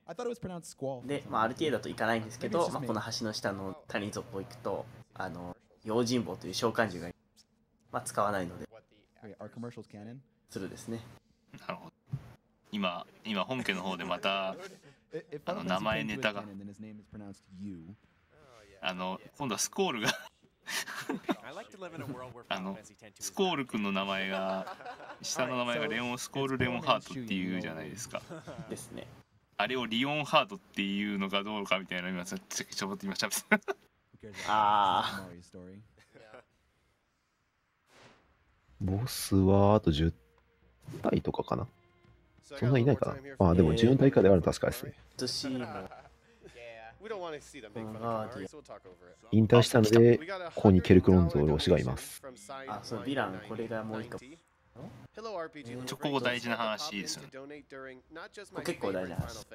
I thought it was pronounced Squall. で、まあ、RTA だといかないんですけど、まあ、この橋の下の谷底行くと、用心棒という召喚獣が、まあ、使わないので、するですね。なるほど。今本家の方でまた名前ネタが今度はスコールがスコール君の名前が下の名前がレオン・スコール・レオンハートっていうじゃないですか。ですね。あれをリオンハートっていうのかどうかみたいな今ちょっと今しゃべって。ああ。ボスはあと10体とかかな。そんないないかな。まあでも14体以下であるの確かですね。引退したので、ここにケルクロンゾール推しがいます。あ、そう、ヴィラン、これがもう一個。ここ大事な話ですよね。結構大事な話。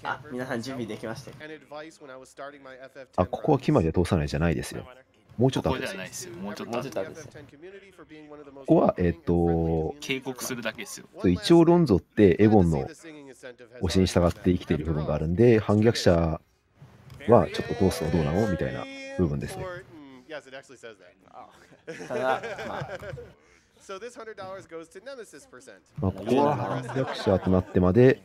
あ、皆さん準備できましたよ。あ、ここは決まりで通さないじゃないですよ。もうちょっと後です。もうちょっと後です。ここは、警告するだけですよ。一応ロンゾってエゴンの推しに従って生きている部分があるんで、反逆者はちょっと通すのどうなのみたいな部分ですね。ただ、まあ、ここは反逆者となってまで、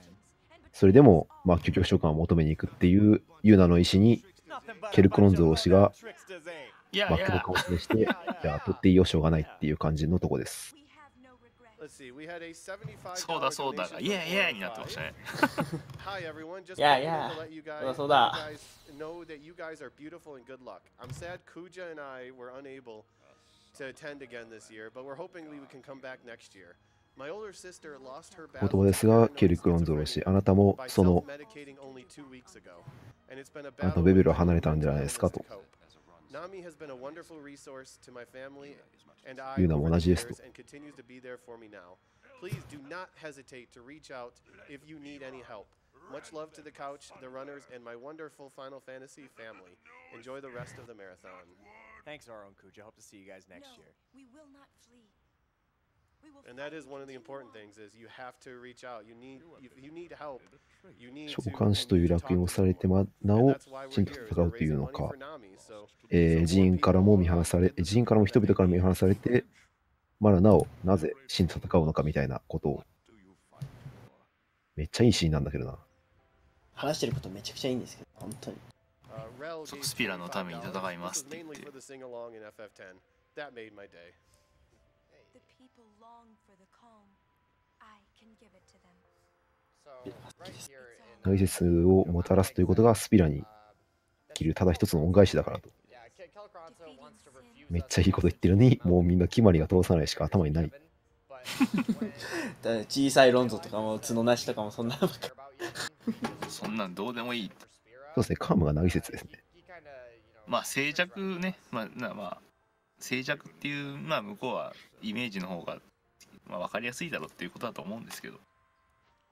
それでも、まあ、究極召喚を求めに行くっていうユーナの意思に、ケルクロンゾー推しが、まあ、許可を示して、じゃあ、取っていいよ、しょうがないっていう感じのとこです。そうだそうだが、イエーイイエーイになってましたね。いやいや、そうだ。お友ですが、ケルクロンゾー推し、あなたもその、ベベルは離れたんじゃないですかと。いうのも同じですと。Much love to the couch, the runners, and my wonderful Final Fantasy family. Enjoy the rest of the marathon. Thanks, Oro and Kuja. Hope to see you guys next year. We will not flee. And that is one of the important things is you have to reach out. You need help. 召喚師という楽園をされてなお真と戦うというのか、寺院からも人々からも見放されて、まだなおなぜ死んで戦うのかみたいなことを。めっちゃいいシーンなんだけどな。話してることめちゃくちゃいいんですけど、本当に。スピラのために戦いますって言って。That made my day. The people long for the calm. I can give it to them. So, right here in 大切をもたらすということがスピラに着るただ一つの恩返しだからと。 めっちゃいいこと言ってるのに、もうみんな決まりが通さないしか頭にない。小さいロンゾとかも角なしとかもそんなのばっか。そんなんどうでもいい。そうですね、カームがない説ですね。まあ静寂ね、まあ静寂っていう、まあ向こうはイメージの方が、まあ、分かりやすいだろうっていうことだと思うんですけど。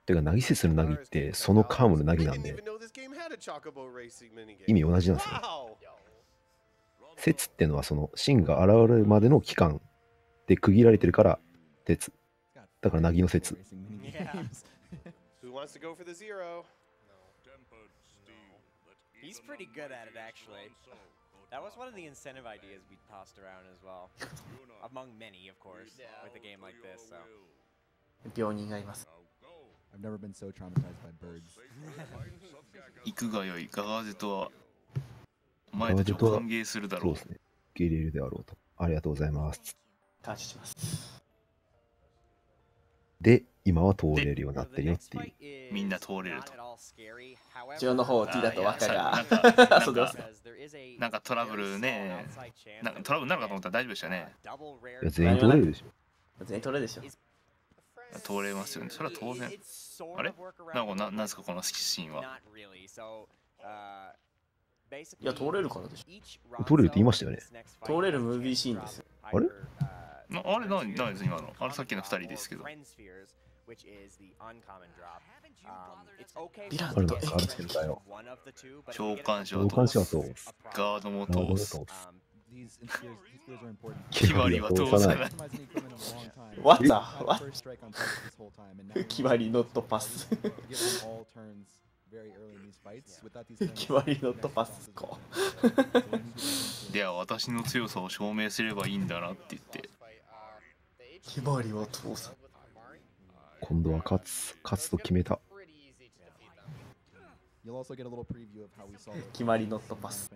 てか、ナギ説のナギってそのカームのナギなんで、意味同じなんですよ。説ってのはその真が現れるまでの期間で区切られてるから鉄。だからナギの説。Who wants to go for the zero? He's pretty good at it, actually. That was one of the incentive ideas we tossed around as well. Among many, of course, with a game like this. So. 病人がいます。I've never been so traumatized by birds. 行くがよい、ガガーゼとはお前たちを歓迎するだろう。そうですね。受け入れるであろうと。ありがとうございます。感謝します。で、今は通れるようになってるよっていう。みんな通れると。後ろの方 T だと若が遊んでますね。なんかトラブルね。なんかトラブルになるかと思ったら大丈夫でしたね。いや、全員通れるでしょ。全員通れるでしょ。通れますよね。それは当然。あれなんですかこのシーンは。いや、通れるからでしょ。通れるって言いましたよね。通れるムービーシーンですよ。あれあれ何です今の。あれさっきの2人ですけど。ヴィランとエキセルだよ。召喚者とガードも通す。 These spheres are important. 決まりは通さない。What the? What? 決まりノットパス。決まりノットパスか。では私の強さを証明すればいいんだなって言って。決まりは通さない。今度は勝つと決めた。決まりノットパス。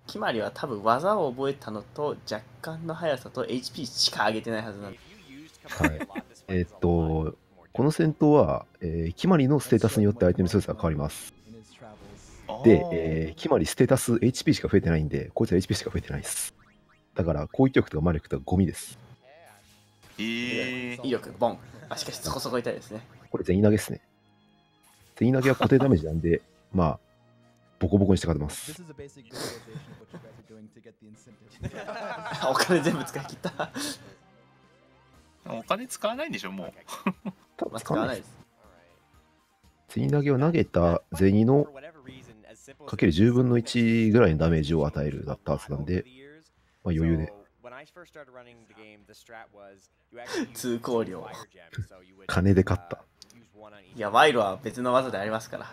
決まりは多分技を覚えたのと若干の速さと HP しか上げてないはずなんで。はい。この戦闘は、決まりのステータスによって相手の強さが変わります。で、決まりステータス HP しか増えてないんで、こいつは HP しか増えてないです。だから、攻撃力とか魔力とかゴミです。威力、ボン。あ、しかしそこそこ痛いですね。これ全員投げですね。全員投げは固定ダメージなんで、まあ、ボコボコにして勝てます。お金全部使い切った。お金使わないんでしょ、もう。多分使わないです。全員投げは投げた銭のかける10分の1ぐらいのダメージを与えるだったはずなんで、まあ余裕で。通行料。金で勝った。いや、賄賂は別の技でありますから。こ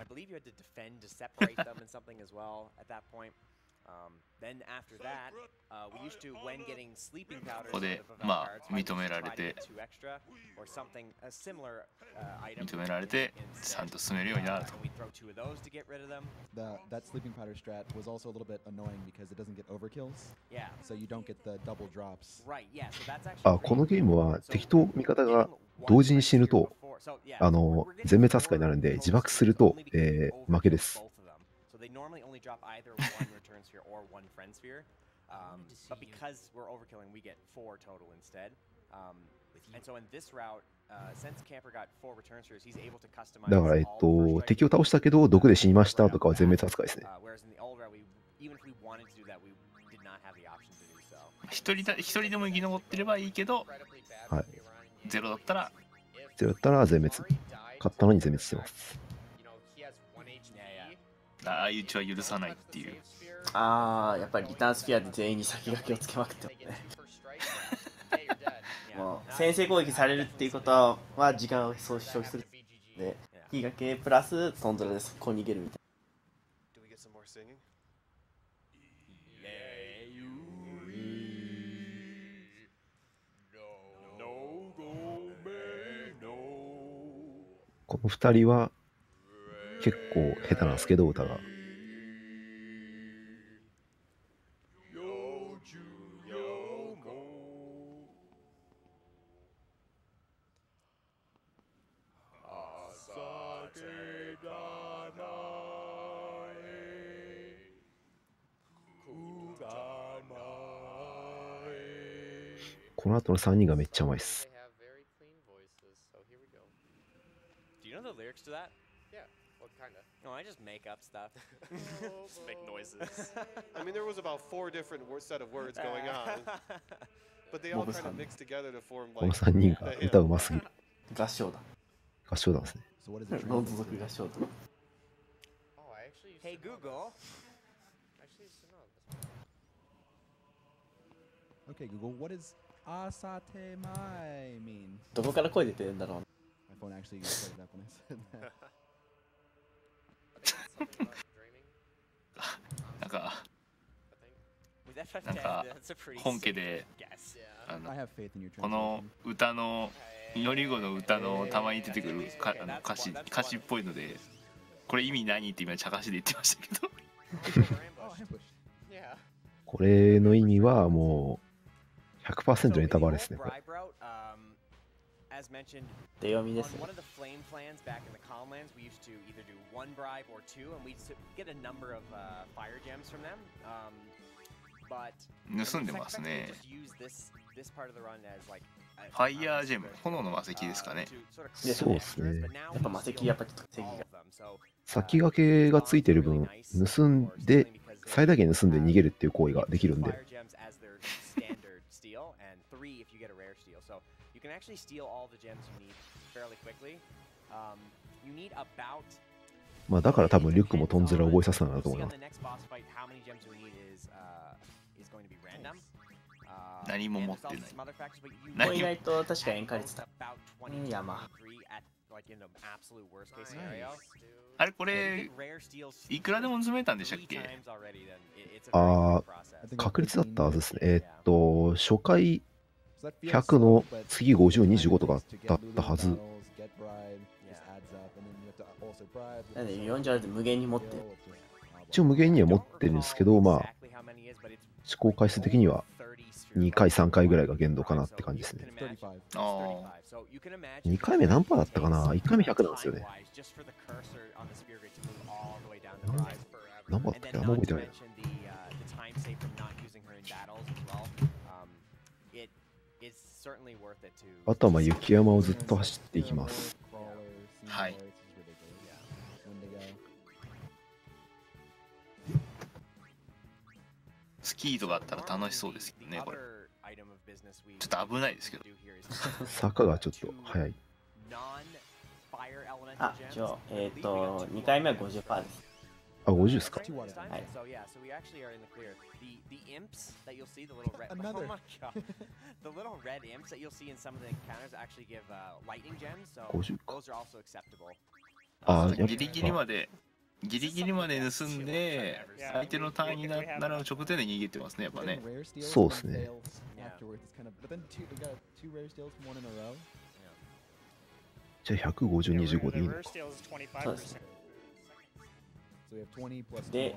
こで、まあ、認められて、ちゃんと進めるようになると。That sleeping powder strat was also a little bit annoying because it doesn't get overkills, so you don't get the double drops. このゲームは敵と味方が同時に死ぬと、全滅扱いになるんで、自爆すると、負けです。They normally only drop either one return sphere or one friend sphere. But because we're overkilling, we get 4 total instead. And so in this route, since Camper got 4 return spheres, he's able to customize. だから、敵を倒したけど、毒で死にましたとかは全滅扱いですね。Whereas in the old route, even if we wanted to do that, we did not have the option to do so. 一人でも生き残ってればいいけど、はい。ゼロだったら全滅。勝ったのに全滅してます。ああいううちは許さないっていう。やっぱりリターンスピアで全員に先駆けをつけまくってますね。もう先制攻撃されるっていうことは時間を消費するで、先駆けプラストンドラでそこに逃げるみたいな。この2人は結構下手なんですけど、歌が。この後の3人がめっちゃうまいっす。Do you know the lyrics to that? Yeah. What kind of? No, I just make up stuff. Just make noises. I mean, there was about 4 different set of words going on, but they all kind of mixed together to form この like 3人が歌うますぎる。合唱だ。合唱団ですね。ロンズ族合唱団。Oh, I actually used Hey to know Google. this. I actually used to know this. Okay, Google, what does asatemai mean? どこから声出てるんだろう。My phone actually started up when I said that. なんか That's なんか a pretty 本家で guess. この歌の祈り子の歌のたまに出てくる歌詞っぽいので、これ意味何って今茶化しで言ってましたけどこれの意味はもう 100% ネタバレですね。これAs mentioned, 手読みです on ね。 one of the flame plans back in the Columnlands, we used to either do 1 bribe or 2, and we'd get a number of fire gems from them. But 盗んでますね。 just use this part of the run as like ファイヤージェム、炎の魔石ですかね。そうですね。やっぱ魔石やっぱちょっと正義が。先駆けがついてる分、盗んで、最大限盗んで逃げるっていう行為ができるんで。You can actually steal all the gems you need fairly quickly. You need about まあだから多分リュックもトンズラ覚えさせたんだと思います。何も持ってない。これ意外と確かにエンカ率だ。山。あれこれいくらでも盗めたんでしたっけ？ああ、確率だったはずですね。初回100の次50、25とかだったはず。なんで40あると無限に持ってる。一応無限には持ってるんですけど、まあ、試行回数的には2回、3回ぐらいが限度かなって感じですね。2回目何パーだったかな？ 1 回目100なんですよね。何パーだったっけ？あんま覚えてないな。あとはまあ雪山をずっと走っていきます。はい。スキーとかあったら楽しそうですけどね、これ。ちょっと危ないですけど。坂がちょっと速い。あ、一応、2回目は 50% です。あ、50ですか。はい。The imps that you'll see, the little red. Oh my god! The little red imps that you'll see in some of the encounters actually give lightning gems, so those are also acceptable. あ、ギリギリまで盗んで相手のターンになる直前で逃げてますね、やっぱね。そうですね。じゃあ150、25でいいのか。そうですね。で、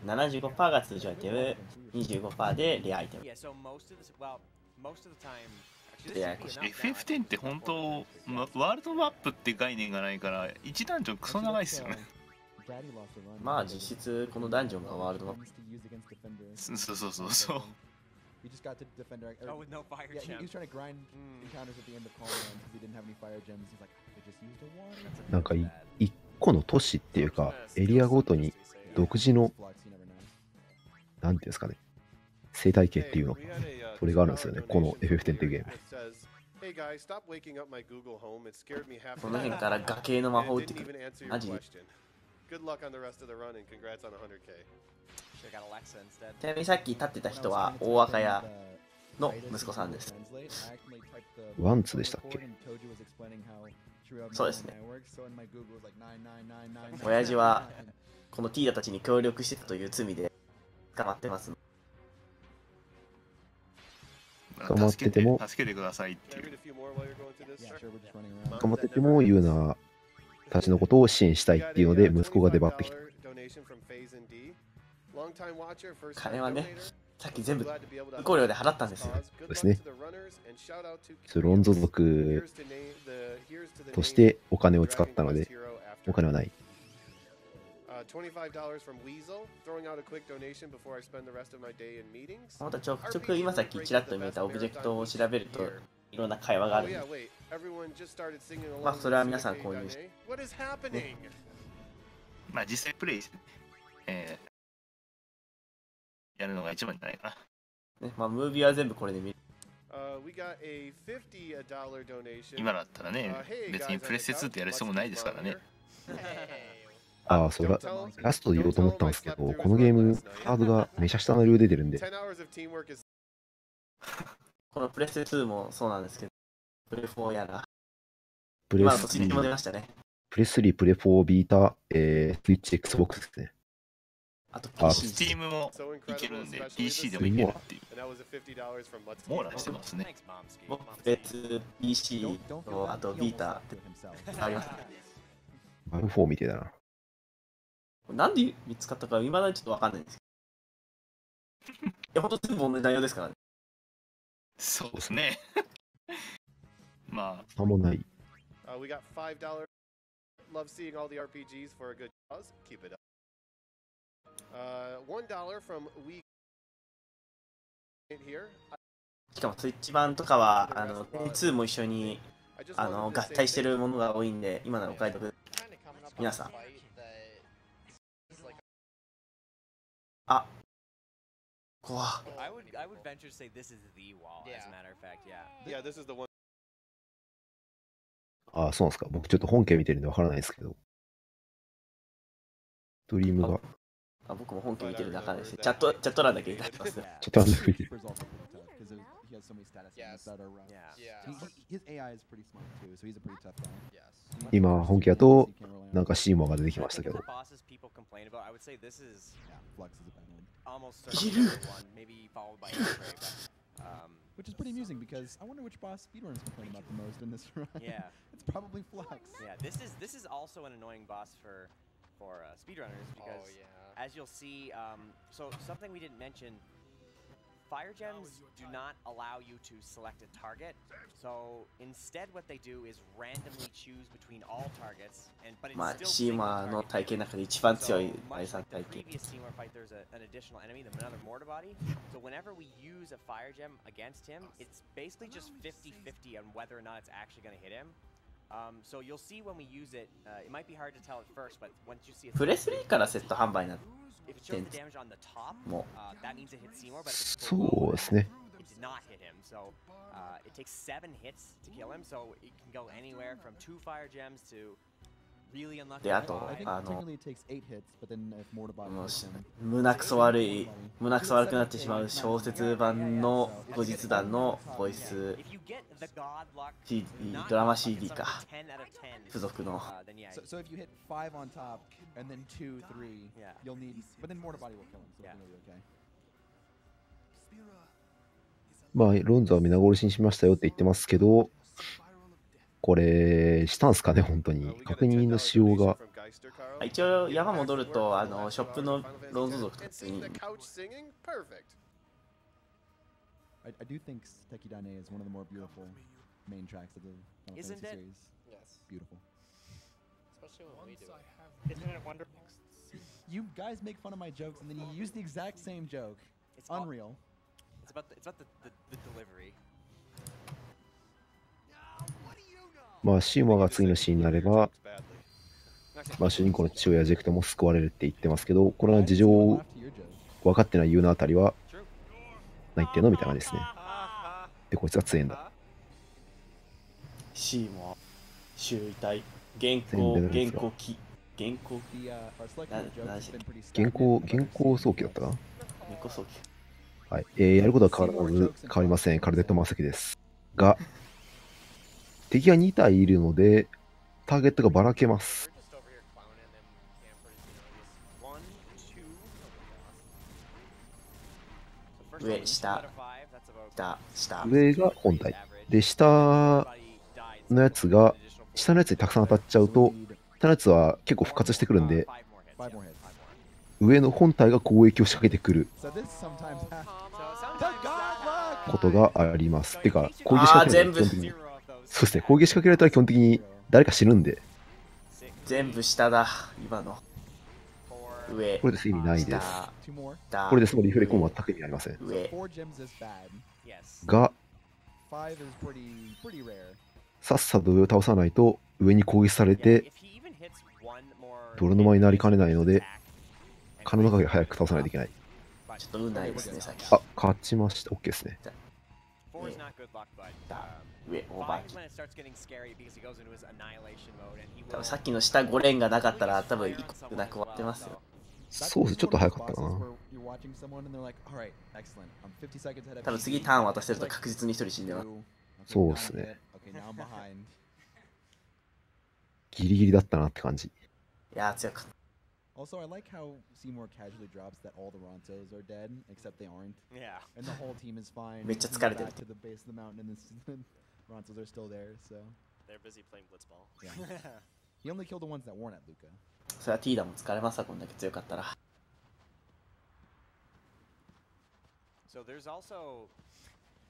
75% が通常アイテム、25% でレアアイテム。FF10 って本当、ワールドマップって概念がないから1ダンジョンクソ長いっすよね。まあ実質このダンジョンがワールドマップ。そうそうそうそう。We just got to defend our. Oh, with no fire gems. Yeah, he was trying to grind encounters at the end of Column because he didn't have any fire gems. He's like, I just used a water. なんか一個の都市っていうかエリアごとに独自のなんていうんですかね、生態系っていうのそれがあるんですよね。この FF10 っていうゲーム。この辺から崖の魔法打ってくる。マジで。ちなみにさっき立ってた人は大若屋の息子さんです。ワンツでしたっけ？そうですね。親父はこのティーダたちに協力してたという罪で捕まってます。捕まってても助けてくださいっていう。捕まってても言うなたちのことを支援したいっていうので、息子が出張ってきた。金はね、さっき全部受講料で払ったんですよ。そうですね。ロンゾ族としてお金を使ったので、お金はない。またちょくちょく今さっきちらっと見えたオブジェクトを調べるといろんな会話があるんで、まあそれは皆さん購入して、ね、まあ実際プレイして、やるのが一番じゃないかな。ね、まあムービーは全部これで見る。今だったらね、別にプレステ2ってやる必要もないですからね。ああ、そうだ。ラストで言おうと思ったんですけど、このゲーム、ハードがめちゃ下の量出てるんで。このプレステ2もそうなんですけど、プレ4やら。プレス3も出ましたね。プレ3、プレ4、ビータ、スイッチ、Xbox ですね。あと PC。Steam もいけるんで、PC でもいけるっていう。網羅してますね。別 PC と、あとビータってありますね。バル4みたいだな。なんで見つかったか未だにちょっとわかんないんですけど。いや、ほんと全部同じ内容ですからね。そうですね。まあ。さもない。Love seeing all the RPGs for a good cause. Keep it up. $1 from We here. しかもスイッチ版とかは2も一緒に合体してるものが多いんで、今ならお買い得。皆さん。あ、怖。I would venture to say this is the wall, as a matter of fact, yeah. Yeah, this is the one. ああ、そうなんですか。僕ちょっと本家見てるんでわからないですけど。ドリームが。あ、僕も本家見てるんでわからないです。チャット欄だけいただきます。チャット欄だけ見てる。今、本家だと、なんかシーモアが出てきましたけど。いるWhich is pretty amusing because I wonder which boss speedrunners complain about the most in this run. Yeah, it's probably Flux. Yeah, this is also an annoying boss for speedrunners because, as you'll see, so something we didn't mention. Fire gems do not allow you to select a target, so instead what they do is randomly choose between all targets, but it's stillの体験の中で一番強い第3体験。previous team where fight there's an additional enemy, another mortar body. So whenever we use a fire gem against him, it's basically just 50-50 on whether or not it's actually going to hit him. So you'll see when we use it, it might be hard to tell at first, but once you see it, プレ3からセット販売になって。if it shows the damage on the top, that means it hits Seymour, but if it's そうですね。it did not hit him. So it takes 7 hits to kill him, so it can go anywhere from 2 fire gems to really unlucky. で、あと、胸くそ悪くなってしまう小説版の後日談のボイス CD、ドラマ CD か。付属の。So if you hit 5 on top and then 2, 3, you'll need, but then mortar body will kill him, so it'll be okay. まあ、ロンゾは皆殺しにしましたよって言ってますけど、これ、したんすかね、本当に。確認のしようが。一応、山戻ると、ショップのロンゾ族とかに。I do think Tekidane is one of the more beautiful main tracks of the Final Fantasy series. Yes. Beautiful. Especially when we do it. Isn't it wonderful? You guys make fun of my jokes and then you use the exact same joke. It's unreal. It's about the delivery. まあ、シーモアが次のシーンになれば、まあ、主人公の父親ジェクトも救われるって言ってますけど、これは事情を分かってない言うのあたりは、何言ってんのみたいな感じですね。で、こいつが強いんだ。シーモア、周囲体、現行早期だったかな。現行早期。はい。やることは変わりません。カルデットマサキです。が、敵が2体いるので、ターゲットがばらけます。上、下、上が本体。で、下のやつにたくさん当たっちゃうと、下のやつは結構復活してくるんで、 5 more hits. 上の本体が攻撃を仕掛けてくる So this sometimes happens. The godluck! ことがあります。てか、攻撃仕掛けられたら基本的に、そうですね、攻撃仕掛けられたら基本的に誰か死ぬんで、全部下だ、今の。上。これです意味ないです。下。これでそのリフレコンは全く意味ありません。上。 4 gems is bad. が、 5 is pretty rare. さっさと上を倒さないと上に攻撃されて泥沼になりかねないので、可能な限り早く倒さないといけない。ちょっと運ないですね、さっき。あ、勝ちました。OK ですね。上、オーバーキー。多分さっきの下5連がなかったら多分1個なく終わってますよ。そうです、ちょっと早かったかな。多分次ターン渡せると確実に1人死んでます。そうですね。ギリギリだったなって感じ。いやー、強かった。Also, I like how Seymour casually drops that all the Rontos are dead, except they aren't. Yeah. And the whole team is fine. めっちゃ疲れてる。 Back to the base of the mountain, and the Rontos are still there, so. They're busy playing blitzball. Yeah. He only killed the ones that weren't at Luca. それはティーダも疲れますわ、こんだけ強かったら。So there's also,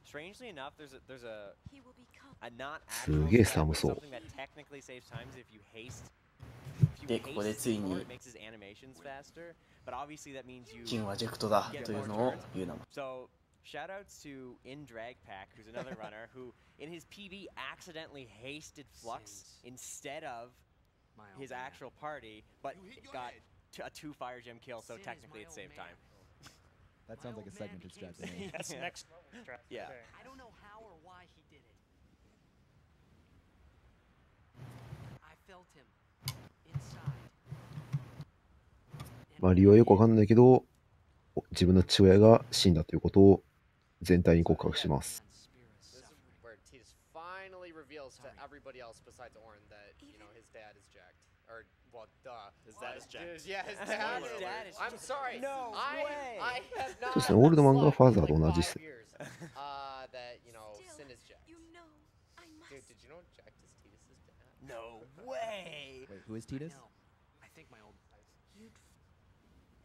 strangely enough, there's a not すげえ寒そう。 something that technically saves times if you haste. で、ここでついに金はジェクトだというのを言うなも。So shoutouts to In Drag Pack, who's another runner who in his PB accidentally hasted Flux instead of his actual party, but got a 2 fire gem kill, so technically it saved time. That sounds like a segmented strat to me. That's next strat. Yeah. I don't know how or why he did it. I felt him inside. まあ理由はよくわかんないけど、自分の父親が死んだということを全体に告白します。Where Titus finally reveals to everybody else besides Orin that, you know, his dad is jacked. Or, well, duh. His dad is jacked. Yeah, his dad is. I'm sorry. No way. I have そう not. ですね、オールドマンがファーザーと同じです。 That, you know, Sin is jacked. Dude, did you know jacked is Titus's dad? No way. Wait, who is Titus? I think my old.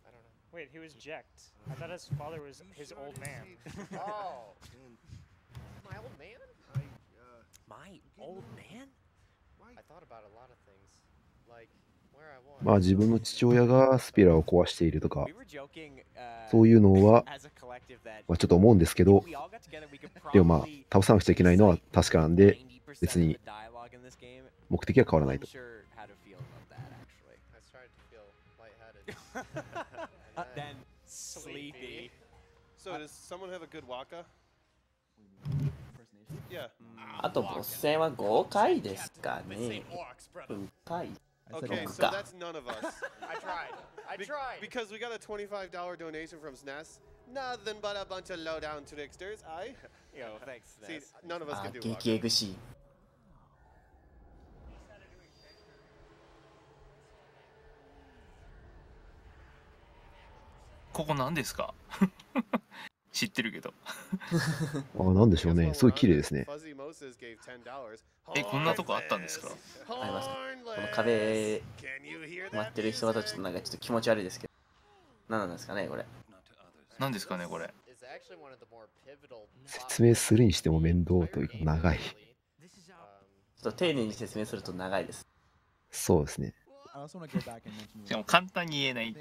I don't know. Wait, he was jacked. I thought his father was his old man. Oh. My old man? My old man? I thought about a lot of things. Like, where I was. まあ自分の父親がスピラーを壊しているとか、そういうのは、まあ、ちょっと思うんですけど、でもまあ倒さなくちゃいけないのは確かなんで、別に目的は変わらないと。Then sleepy. So does someone have a good waka? Yeah. あとボス戦は5回ですかね。5回。 Okay, so that's none of us. I tried. Because we got a $25 donation from SNES. Nothing but a bunch of low-down tricksters. Yo, thanks. See, none of us あ can do 激 waka. エグしい。ここ何ですか？知ってるけど。ああ、なんでしょうね。すごい綺麗ですね。え、こんなとこあったんですか？あります。この壁待ってる人はちょっとなんかちょっと気持ち悪いですけど。何なんですかね、これ。何ですかね、これ。説明するにしても面倒というか長い。ちょっと丁寧に説明すると長いです。そうですね。しかも簡単に言えない。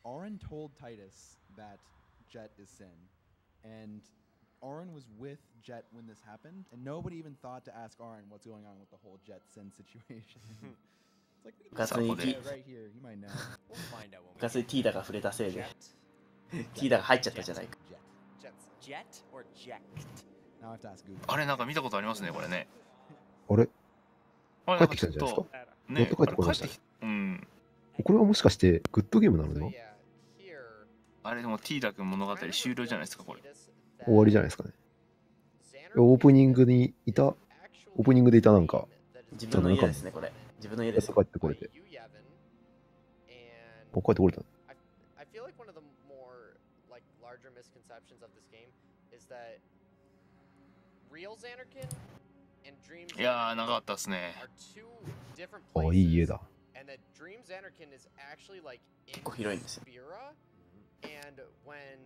Orin told Titus that Jet is Sin, and Orin was with Jet when this happened, and nobody even thought to ask Orin what's going on with the whole Jet Sin situation. It's like, right here, you might know. 部活にティーダが触れたせいで、ティーダが入っちゃったじゃないか。Jet or jacked? あれ、なんか見たことありますね、これね。あれあれ、帰ってきたんじゃないですか。ね、やっと帰ってこましたね。うん。これはもしかしてグッドゲームなのでは？あれでもティーダ君物語終了じゃないですか、これ。終わりじゃないですかね。オープニングでいたなんか、自分の家ですね、これ。自分の家です。帰ってこれて。帰ってこれた。I feel like one of the more like larger misconceptions of this game is that real Xanarkin いやー、長かったっすね。あ、いい家だ。結構広いんですよ。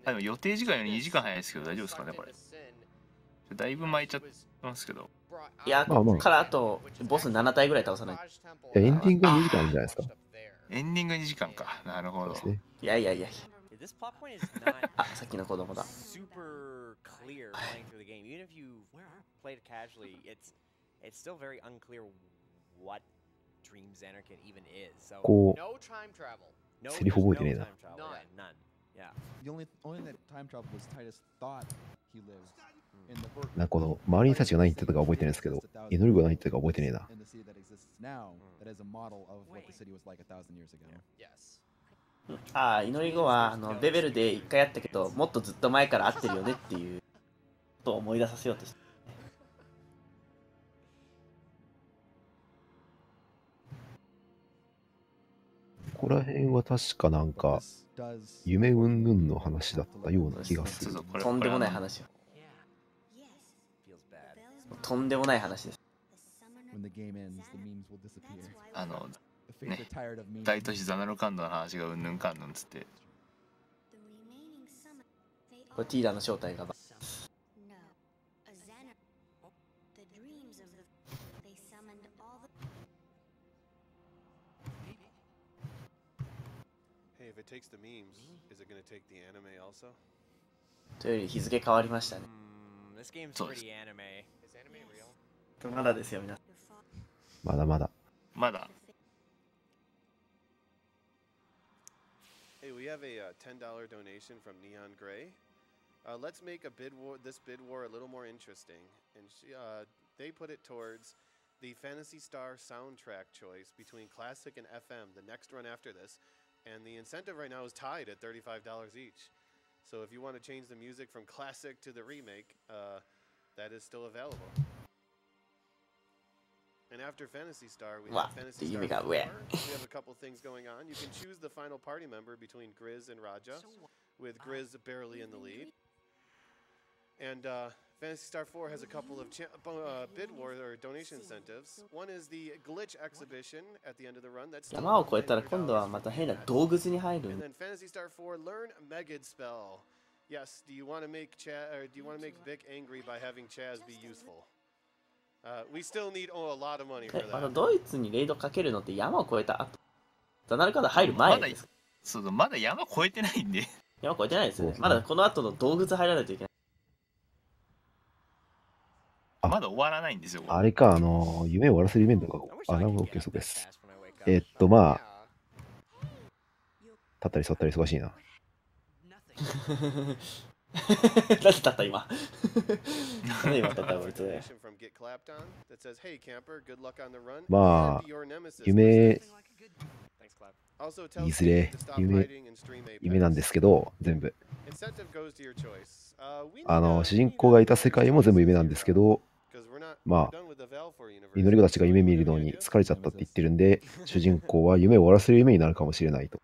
でも予定時間より2時間早いですけど大丈夫ですかね、これ。だいぶ巻いちゃってますけど。いや、ここからあとボス7体ぐらい倒さない。エンディングが2時間あるんじゃないですか。エンディング2時間か。なるほど。いやいやいや。あ、さっきの子供だ。super clear playing through the game. Even if you played casually, it's still very unclear what Dreams Anarchy even is. So こ no time travel. う、セリフ覚えてねえな。 None. Yeah. The only thing that time travel was Titus thought he lived in the book. なんかこの周りの人たちが何言ってたか覚えてないんですけど、祈りが何言ってたか覚えてねえな。 In the city that exists now, that is a model of what the city was like 1,000 years ago. Yes. ああ、祈り後はベベルで1回やったけど、もっとずっと前から会ってるよねっていうことを思い出させようとして。ここら辺は確かなんか夢云々の話だったような気がする。とんでもない話よ。とんでもない話です。ね、大都市ザナルカンドの話がうんぬんかんぬんつって。これティーダの正体がHey, if it takes the memes, is it going to take the anime also? というより日付変わりましたね。This game's pretty anime. Is anime real? まだですよ、皆さん。まだまだ。まだ。Hey, we have a $10 donation from Neon Gray. Let's make this bid war a little more interesting. And they put it towards the Phantasy Star soundtrack choice between Classic and FM, the next run after this. And the incentive right now is tied at $35 each. So if you want to change the music from Classic to the remake, that is still available. And after Phantasy Star, we have Phantasy Star 4. We have a couple things going on. You can choose the final party member between Grizz and Raja, with Grizz barely in the lead. And Phantasy Star 4 has a couple of bid war or donation incentives. One is the glitch exhibition at the end of the run. That's 山を越えたら今度はまた変な洞窟に入る。 And then Phantasy Star 4, learn Megid spell. Yes, do you want to make Vic angry by having Chaz be useful? We still need a lot of money for まだ that. ドイツにレイドかけるのって山を越えた後。ザナルカード入る前です。そうまだ山越えてないんで。山越えてないですね。まだこの後の洞窟入らないといけない。まだ終わらないんですよ。あれか、夢を終わらせるイベントが、なるほど、そうです。まあ、立ったり座ったり忙しいな。なんで立った今。なんで今立ったこいつ。まあ、夢、いずれ夢なんですけど、全部。主人公がいた世界も全部夢なんですけど、まあ、祈り子たちが夢見るのに疲れちゃったって言ってるんで、主人公は夢を終わらせる夢になるかもしれないと。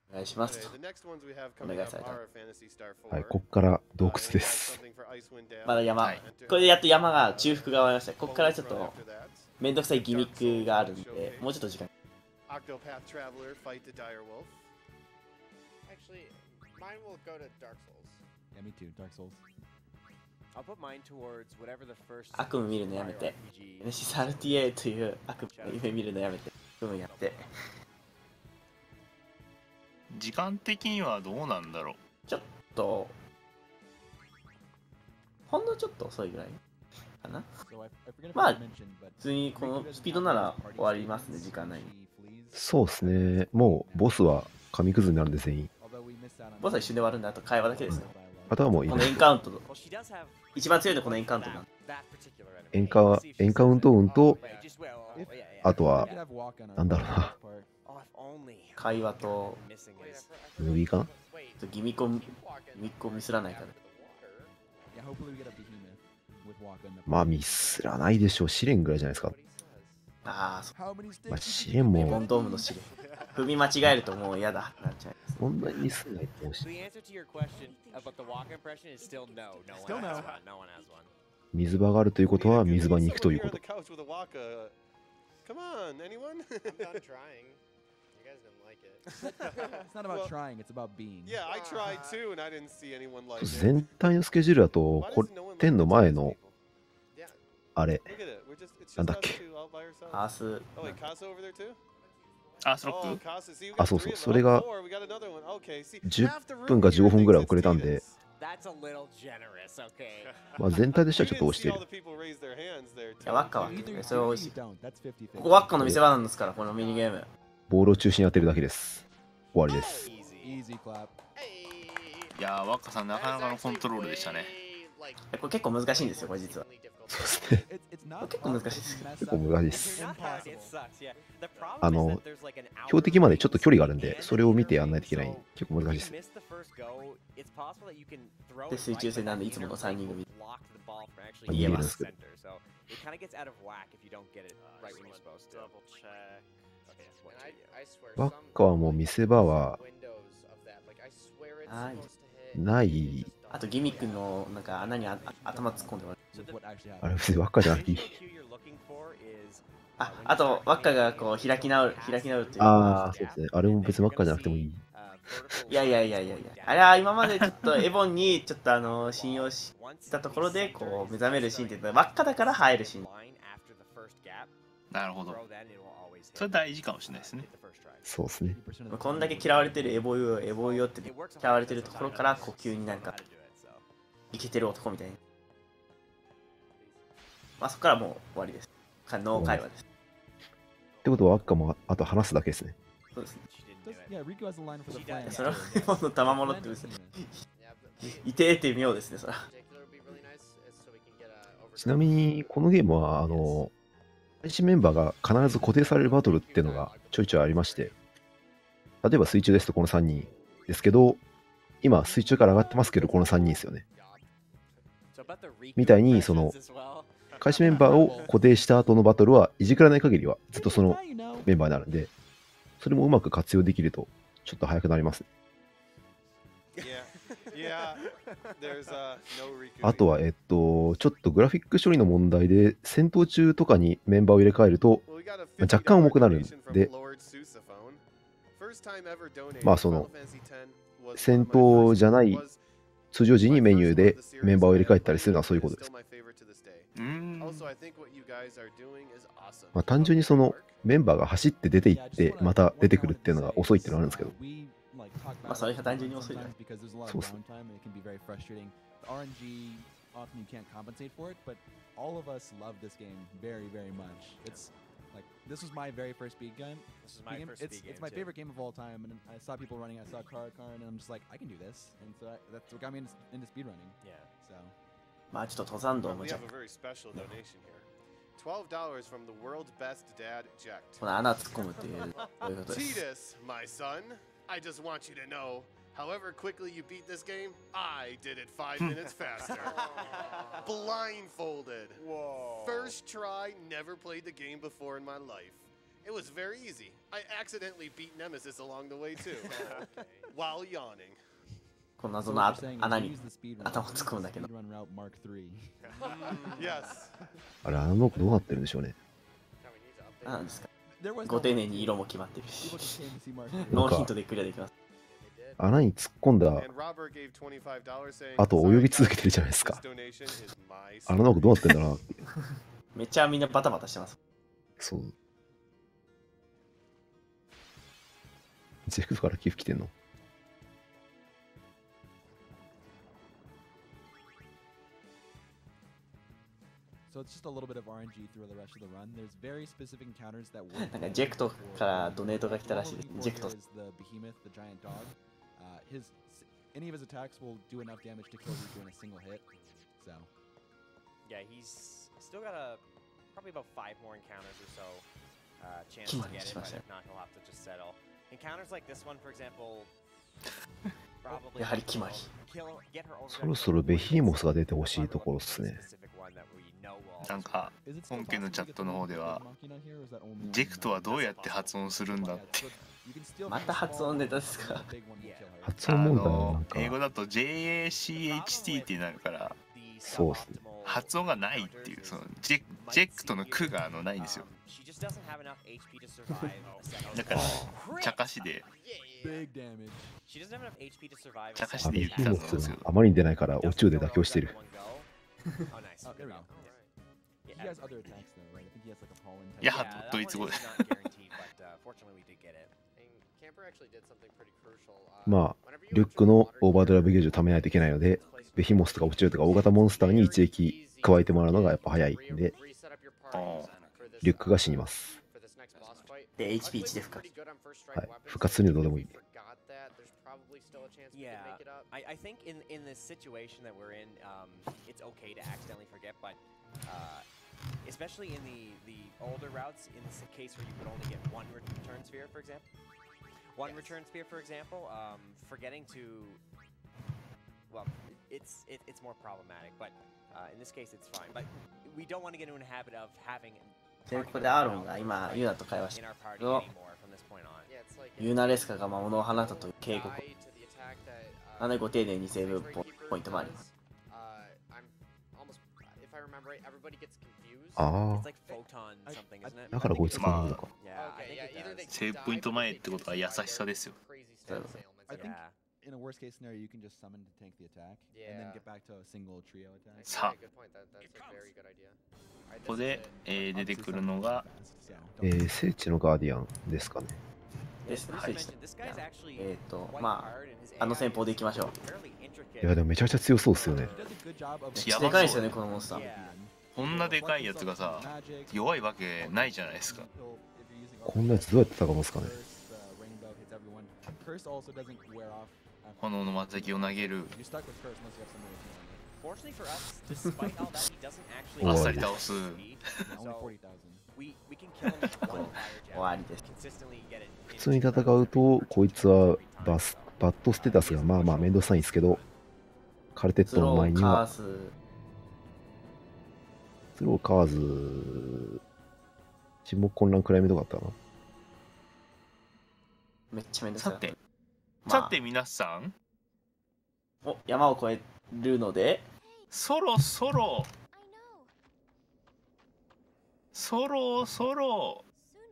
お願いしますと。お願いされた。はい、こっから洞窟です。まだ山。これでやっと山が中腹が終わりました。こっからちょっとめんどくさいギミックがあるんで、もうちょっと時間。Octopath Traveler fight the direwolf. Actually, mine will go to Dark Souls. Yeah, me too. Dark Souls. I'll put mine towards whatever the first 悪夢見るのやめて。NC38 という悪夢の夢見るのやめて。悪夢やって。時間的にはどうなんだろう。ちょっとほんのちょっと遅いぐらいかな。まあ普通にこのスピードなら終わりますね、時間内に。そうですね。もうボスは紙くずになるんで全員。ボスは一瞬で終わるんで、あと会話だけですね。あとはもういい。このエンカウントと一番強いのはこのエンカウントなんで。エンカウント運と、あとはなんだろうな。会話とムービーかな。ギミックをミスらないから。まあミスらないでしょう。試練ぐらいじゃないですか。ああ、そう。まあ試練も。コンドームの試練。踏み間違えるともう嫌だなっちゃう。そんなにミスないと思うし。The answer to your question about the walk impression is still no. No one has one. 水場があるということは水場に行くということ。 Come on, anyone? I'm done trying. You guys didn't like it. It's not about trying, it's about being. Yeah, I tried too, and I didn't see anyone like it. 全体のスケジュールだと、天の前の、あれ、なんだっけ。アース。Oh, wait, Casa over there too? アースロック？あ、そうそう、それが10分か15分ぐらい遅れたんで、まあ全体としてはちょっと押している。いや、ワッカはそれ美味しい。ここワッカの見せ場なんですから、このミニゲーム。ボールを中心に当てるだけです。終わりです。いやー、ワッカさんなかなかのコントロールでしたね。これ結構難しいんですよ、これ実は。そうですね。結構難しいです。結構難しいです。標的までちょっと距離があるんで、それを見てやんないといけない。結構難しいです。で、水中戦なんでいつもの3人組。言えますけど。バッカはもう見せ場はない。あとギミックのなんか穴に頭突っ込んでもらう。あれ別にワッカじゃなくていい。あとワッカがこう開き直るっていう。ああ、そうですね。あれも別にワッカじゃなくてもいい。いや。あれは今までちょっとエボンにちょっと信用したところでこう目覚めるシーンってワッカだから入るシーン。なるほど。それ大事かもしれないですね。そうですね。こんだけ嫌われてるエボよって嫌われてるところからこう急になんかイケてる男みたいに。まあそこからもう終わりです。脳会話です。ってことはワッカもあと話すだけですね。そうですね。そそれはエボンの賜物っていてーって妙ですね、それは。ちなみにこのゲームは配信メンバーが必ず固定されるバトルっていうのがちょいちょいありまして、例えば水中ですとこの3人ですけど、今水中から上がってますけどこの3人ですよね。みたいにその開始メンバーを固定した後のバトルはいじくらない限りはずっとそのメンバーになるんで、それもうまく活用できるとちょっと早くなります。あとはちょっとグラフィック処理の問題で戦闘中とかにメンバーを入れ替えると若干重くなるんで、まあその戦闘じゃない通常時にメニューでメンバーを入れ替えたりするのはそういうことです。まあ単純にそのメンバーが走って出ていってまた出てくるっていうのが遅いっていうのがあるんですけど、まあそれが単純に遅いじゃない。そうですね。Often you can't compensate for it, but all of us love this game very, very much. It's like this was my very first speed game. This is my first speed game. It's my favorite game of all time, and I saw people running. I saw CaracarnVi, and I'm just like, I can do this, and so that's what got me into speedrunning. Yeah. So. まあちょっと登山道も We have a very special donation here. $12 from the world's best dad, Jack. この穴突っ込むっていうこういうことです。Titus, my son, I just want you to know. However quickly you beat this game, I did it 5 minutes faster. Blindfolded. Whoa. First try, never played the game before in my life. It was very easy. I accidentally beat Nemesis along the way too. While yawning. この謎の穴に頭を突っ込むんだけど。あれ、あの子どうなってるんでしょうね。なんですか。ご丁寧に色も決まってるし。ノーヒントでクリアできます。穴に突っ込んだあと泳ぎ続けてるじゃないですか。あの子どうなってんだなって。めっちゃみんなバタバタしてます。そう。ジェフから寄付来てんの。So it's just a little bit of RNG through the rest of the run. There's very specific encounters that work. なんかジェクトからドネートが来たらしいです。ジェクト。The behemoth, the giant dog. Any of his attacks will do enough damage to kill you in a single hit. So. Yeah, he's still got probably about 5 more encounters or so chance to get it, but if not, he'll have to just settle. Encounters like this one, for example. やはり決まり。そろそろベヒーモスが出てほしいところですね。なんか本家のチャットの方ではジェクトはどうやって発音するんだってまた発音ネタですか。発音問題なんか英語だと JACHT ってなるからそうですね。発音がないっていう、そのジェックとの句がないんですよ。だから茶化しで茶化しで言ってたんですよ。あまりに出ないからお中で妥協してる。いや、ドイツ語で。まあ、リュックのオーバードライブゲージを貯めないといけないので、ベヒモスとか宇宙とか大型モンスターに一撃加えてもらうのがやっぱ早いんで、リュックが死にます。で、HP1 で復活。はい、復活するのどうでもいい。Yeah, I think in this situation that we're in, it's okay to accidentally forget, but especially in the older routes, in this case where you would only get one return sphere, for example, forgetting to, well, it's more problematic, but in this case it's fine. But we don't want to get into a habit of having. で、ここでアーロンが今、ユーナと会話してるけど、ユーナレスカが魔物を放ったという警告。なのでご丁寧にセーブポイントもあります。ああ、だからこいつかなのか。セーブポイント前ってことは優しさですよ。In a worst case scenario, you can just summon to tank the attack, and then get back to a single trio attack. さあ、ここで、出てくるのが、聖地のガーディアンですかね。ですね、聖地。まあ、あの戦法でいきましょう。いや、でもめちゃくちゃ強そうですよね。でかいですよね、このモンスター。こんなでかいやつがさ、弱いわけないじゃないですか。こんなやつどうやって戦うんですかね。炎の魔石を投げる。あっさり倒す。終わりです。普通に戦うと、こいつはバッドステータスがまあまあ面倒くさいんですけど、カルテットの前には、スローカーズ、沈黙混乱クライメントがあったな。めっちゃめんどくさい。さて皆さん、お、山を越えるのでそろそろ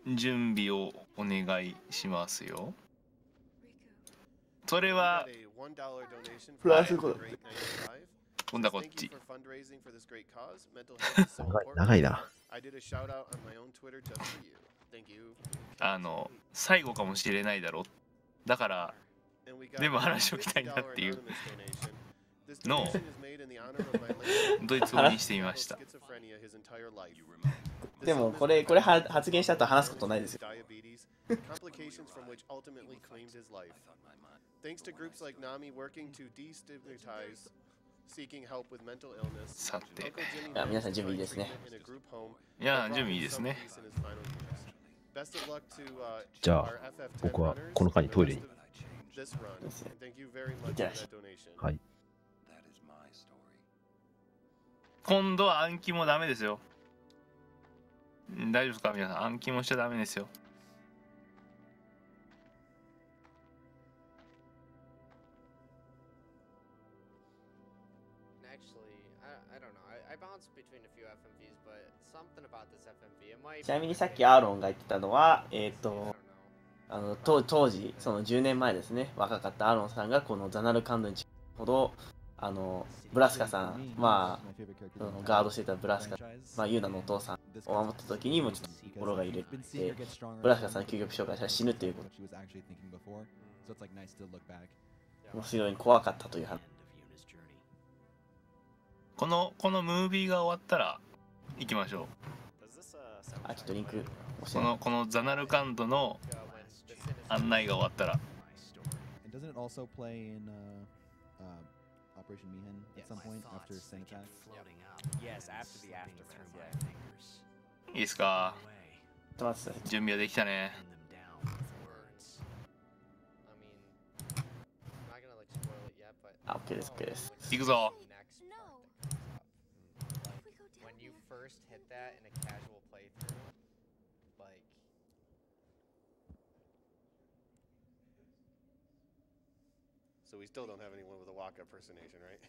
準備をお願いしますよ。それはプラス5今度はこっち。長いな。最後かもしれないだろ。だからでも話を聞きたいなっていうのをドイツ語にしてみました。でもこれ発言した後話すことないですよ。さて、皆さん準備いいですね。いや、準備いいですね。じゃあ僕はこの間にトイレに。はい。今度は暗記もダメですよ。大丈夫ですか皆さん、暗記もしちゃダメですよ。ちなみにさっきアーロンが言ってたのは、当時、その10年前ですね、若かったアーロンさんがこのザナルカンドに近いほど、ブラスカさん、まあ、ガードしてたブラスカ、まあ、ユーナのお父さんを守った時にもちょっと心が揺れて、ブラスカさんの究極障害者が死ぬということ。もう非常に怖かったという話。このムービーが終わったら行きましょう。ちょっとリンクこのザナルカンドの案内が終わったら。Operation Mihen at some point after Sen attack? Yes, after the aftermath, yeah. いいですか？準備はできたね。OK です、OK です。行くぞ。So we still don't have anyone with a Waka impersonation, right?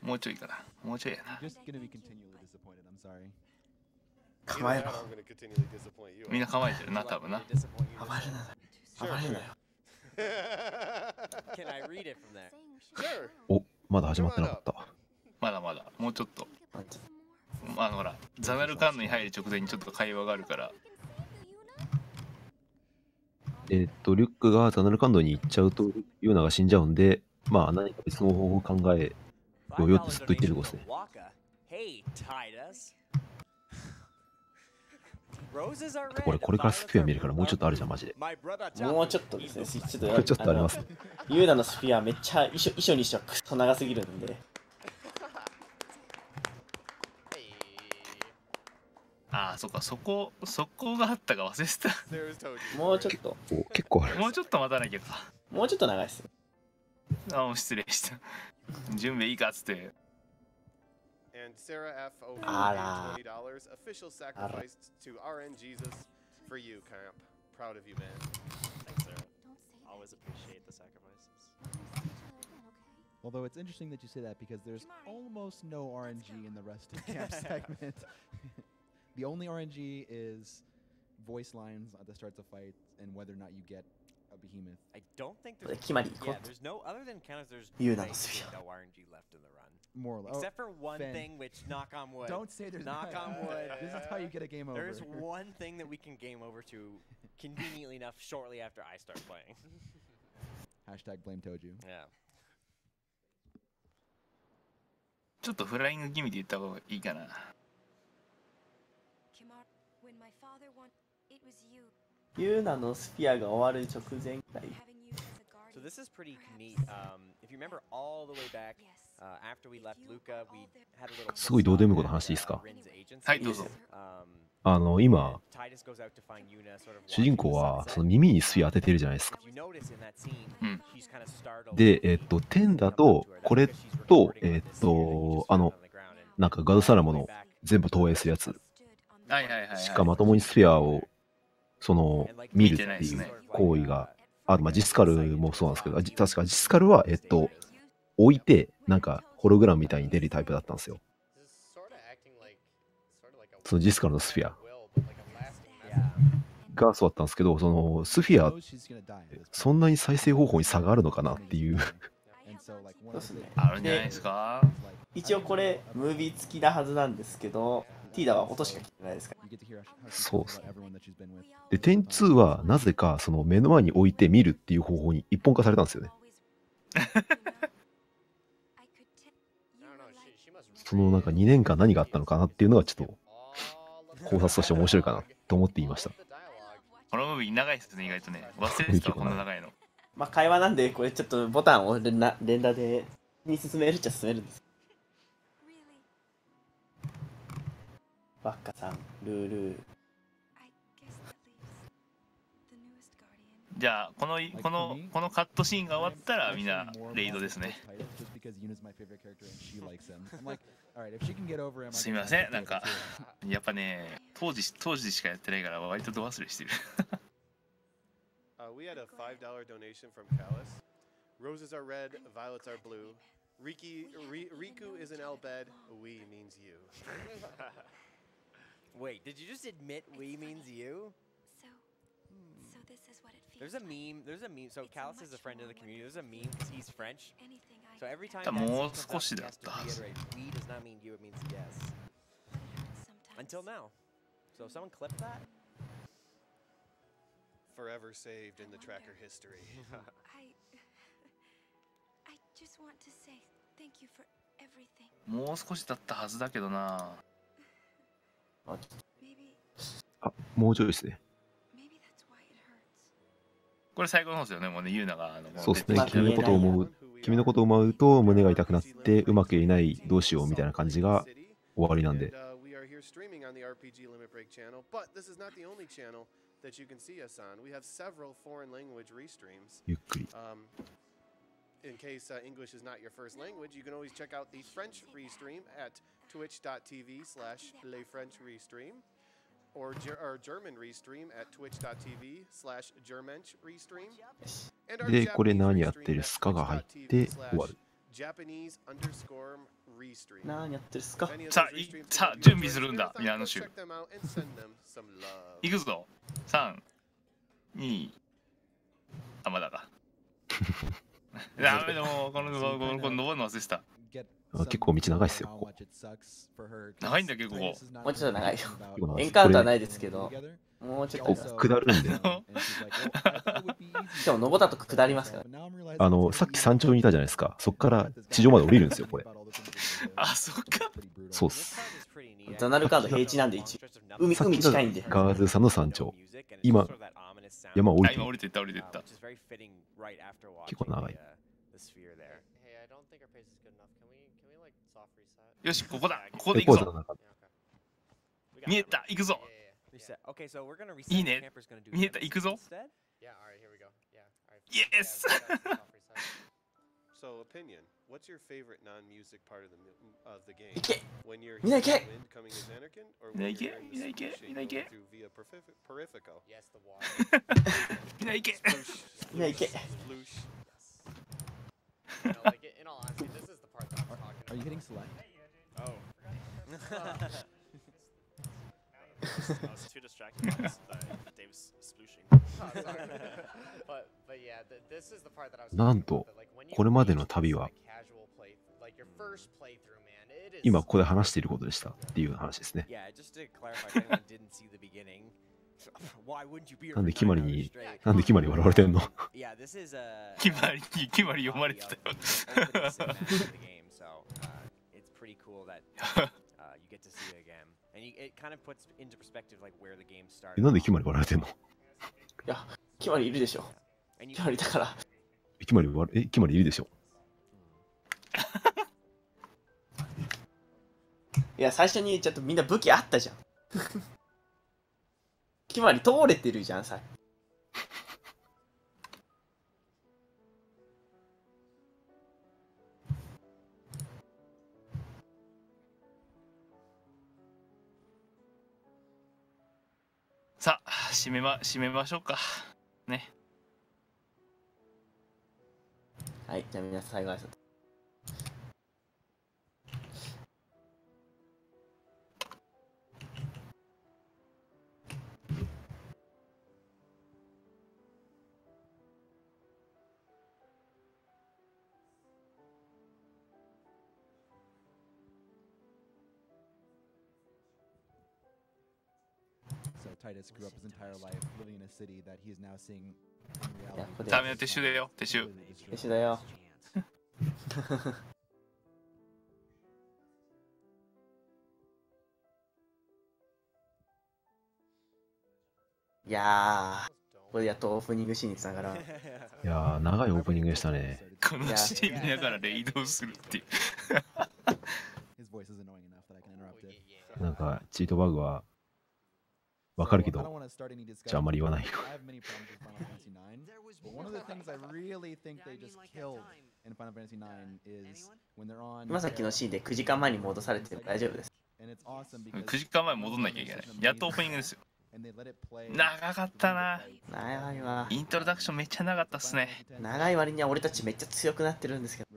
もうちょいかな。もうちょいやな。 Just gonna be continually disappointed. I'm sorry. Either that or I'm gonna continually disappoint you. みんな構えてるな、多分な。暴れな。 Sure. 暴れなよ。 Can I read it from there? Sure. お、まだ始まってなかった。まだまだ、もうちょっと。ほら、ザナルカンヌに入る直前にちょっと会話があるから。リュックがザナルカンドに行っちゃうと、ユーナが死んじゃうんで、まあ何か別の方法を考えようよってずっと言ってるとこですね。Hey, Titus. これからスフィア見るからもうちょっとあるじゃん、マジで。もうちょっとですね。ちょっとあります。ユーナのスフィアめっちゃ衣装にしてはクソ長すぎるんで。ああ、そっか、そこがあったか忘れてた。もうちょっと。結構ある。もうちょっと待たなきゃか。もうちょっと長いっすよ。あ、もう失礼した。準備いいかっつって。And Sarah F. over Ah. $20 official sacrifice to RNGesus for you, Camp. Proud of you, man. Thanks, Sarah. Always appreciate the sacrifices. Although it's interesting that you say that because there's almost no RNG in the rest of camp segment. The only RNG is voice lines at the starts of fights and whether or not you get a behemoth. I don't think there's. Yeah, there's no other than counters. There's no RNG left in the run. More or less. Except for one thing, which knock on wood. Don't say there's knock on wood. This is how you get a game over. There's one thing that we can game over to, conveniently enough, shortly after I start playing. Hashtag blame Tojju. Yeah. ちょっとフライング気味で言った方がいいかな。ユーナのスフィアが終わる直前くらい。So this is pretty neat. If you remember all the way back after we left Luca, we had a little. すごいどうでもいいこと話していいですか？はい、どうぞ。今、主人公はその耳にスフィア当ててるじゃないですか。で、10だと、これと、なんかガドサラモの全部投影するやつ。しかまともにスフィアを、見るっていう行為が、まあ、ジスカルもそうなんですけど、確かジスカルは、置いて、なんか、ホログラムみたいに出るタイプだったんですよ。そのジスカルのスフィアがそうだったんですけど、そのスフィア、そんなに再生方法に差があるのかなっていう。あるんじゃないですか。一応これ、ムービー付きなはずなんですけど、ティーダは音しか聞いてないですか？そうですね。で、10-2はなぜかその目の前に置いて見るっていう方法に一本化されたんですよね。そのなんか2年間何があったのかなっていうのがちょっと考察として面白いかなと思って言いました。このムービー長いですね、意外とね。忘れてたこんな長いの。まあ会話なんで、これちょっとボタンを連打でに進めるっちゃ進めるんです。バッカさん、ルールー。じゃあこのカットシーンが終わったらみんなレイドですね。すみません、なんかやっぱね当時しかやってないから割とど忘れしてる。We had a $5 donation from Callus. Roses are red, violets are blue. Riku is an L-bed. We means you. Wait, did you just admit we means you? So this is what it feels. There's a meme. So Callus is a friend of the community. There's a meme because he's French. So every timeもう少しだったはず。 we does not mean you, it means yes. Until now. So someone clip that? Forever saved in the tracker history. I just want to say thank you for everything. もう少しだったはずだけどな。もうちょいですね。これ最後の方ですよね、もうね、ユーナがそうですね、君のことを思うと胸が痛くなってうまく言えないどうしようみたいな感じが終わりなんで。ゆっくり。In case English is not your first language, you can always check out the French restream at twitch.tv/lefrenchRestream. or German restream at twitch.tv/Germench-restream. And our で、これ Japanese 何やって restream る at すかが入って終わる。 Japanese_restream. 何やってるっすか。さあ、準備するんだ、ミラノ州。いくぞ。3、2、あ、まだか。ダメだ、もう、この登るの忘れてた。結構道長いっすよ。ここ長いんだけど、ここ。もうちょっと長いよ。エンカウンターないですけど、もうちょっと。下るんで。しかも登ったと下りますから。さっき山頂にいたじゃないですか。そっから地上まで降りるんですよ、これ。あ、そっか。そうっす。ザナルカード平地なんで一海近いんで。ガーズさんの山頂。今、山降りて今降りてった。結構長い。よし、ここだ。ここで行くぞ。見えた、行くぞ。いいね。見えた、行くぞ。イエスSo, opinion. What's your favorite non-music part of the game? When you're hearing the wind coming as Anakin, or when you're hearing the splooshing going through via Perifico? Yes, the water. みんな行け。みんな行け。In all honesty, this is the part that I'm talking about. Are you hitting select? Oh. I was too distracted by Dave's splooshing. But yeah, this is the part that I was なんと、これまでの旅は、今ここで話していることでしたっていう話ですね。なんで決まりに笑われてんの？決まり読まれてたよ。なんで決まり笑われてんの？いや、決まりいるでしょ。決まりだから。決まりいるでしょ。いや、最初にちょっとみんな武器あったじゃん。決まり通れてるじゃん、さっき。さあ、締めましょうか。ね。はい、じゃあ皆さん最後挨拶。Titus grew up his entire life living in a city that he is now seeing in reality. ダメよ、撤収だよ、撤収。撤収だよ。いやー、これやっとオープニングシーンにつながら。いやー、長いオープニングでしたね。このシーン見ながらレイドするっていう。なんか、チートバグは、わかるけど、じゃああんまり言わないよ。今さっきのシーンで9時間前に戻されて大丈夫です。9時間前戻んなきゃいけない。やっとオープニングですよ。長かったな。長いわ。イントロダクションめっちゃ長かったっすね。長い割には俺たちめっちゃ強くなってるんですけど。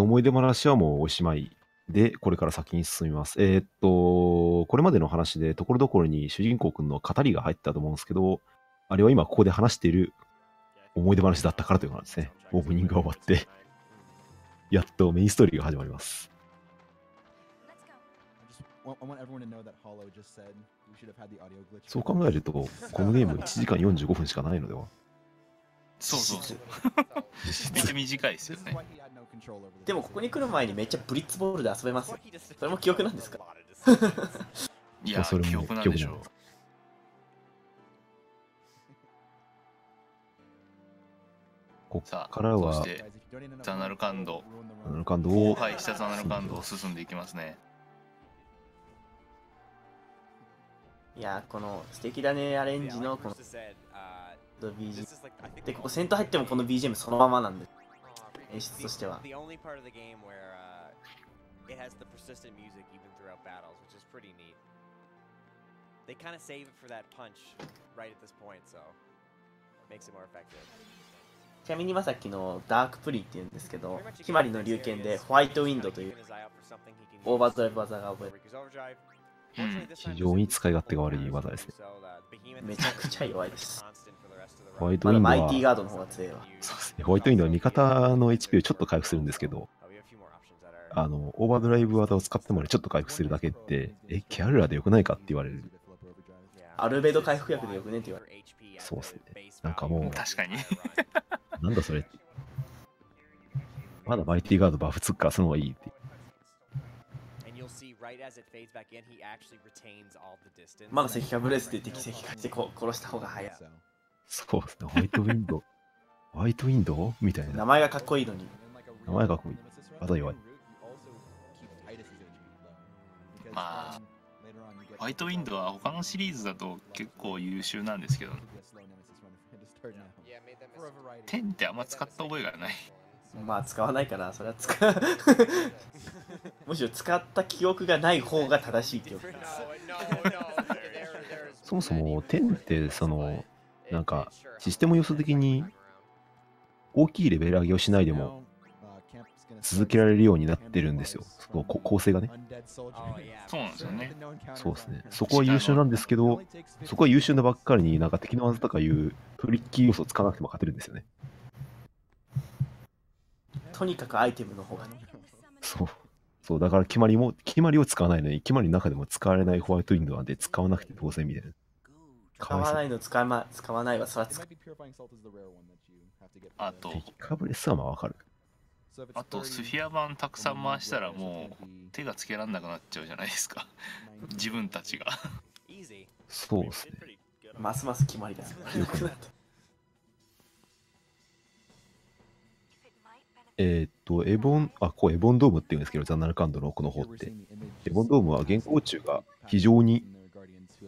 思い出話はもうおしまいで、これから先に進みます。これまでの話でところどころに主人公くんの語りが入ったと思うんですけど、あれは今ここで話している思い出話だったからということなんですね。オープニングが終わって、やっとメインストーリーが始まります。そう考えると、このゲーム1時間45分しかないのでは。そうそうそう。めっちゃ短いですよね。でもここに来る前にめっちゃブリッツボールで遊べますよ。それも記憶なんですか？いや、それも記憶なんでしょう。こっからは、そしてザナルカンドを荒廃したザナルカンドを進んでいきますね。いやー、この素敵だねアレンジのこのBGM で、ここ戦闘入ってもこの BGM そのままなんで、演出としては。they kind of save it for that punch right at this point, so it makes it more effective. ちなみにさっきのダークプリっていうんですけど、ひまりの龍剣でホワイトウィンドというオーバードライブ技が覚える。非常に使い勝手が悪い技ですね。めちゃくちゃ弱いです。ホワイトウィンドは、マイティーガードの方が強いわ。そうですね。ホワイトウィンドは味方の HP をちょっと回復するんですけど、オーバードライブ技を使ってもちょっと回復するだけって、キャルラでよくないかって言われる。アルベド回復薬でよくねって言われる。そうですね。なんかもう、確かに。なんだそれ。まだマイティーガードバフつくからその方がいいって。まだ石化ブレスで敵石化して殺した方が早い。そうですね。ホワイトウィンド。ホワイトウィンドみたいな。名前がかっこいいのに。名前がかっこいい。技弱い。まあ、ホワイトウィンドは他のシリーズだと結構優秀なんですけど、10ってあんま使った覚えがない。まあ使わないからそれはむしろ使った記憶がない方が正しい記憶。そもそも10ってなんかシステム要素的に大きいレベル上げをしないでも続けられるようになってるんですよ。構成がね。そうなんですよね。そうですね。そこは優秀なんですけど、そこは優秀なばっかりになんか敵の技とかいうトリッキー要素を使わなくても勝てるんですよね。とにかくアイテムの方が。そう、だから決まりを使わないのに、決まりの中でも使われないホワイトウィンドなんで使わなくて当然みたいな。使わないの使わないはそら使う。あと、カブレスはまあわかる。あとスフィア版たくさん回したらもう手がつけらんなくなっちゃうじゃないですか。自分たちが。そうですね。ますます決まりだ。エボンドームっていうんですけど、ザナルカンドの奥の方って。エボンドームは原稿中が非常に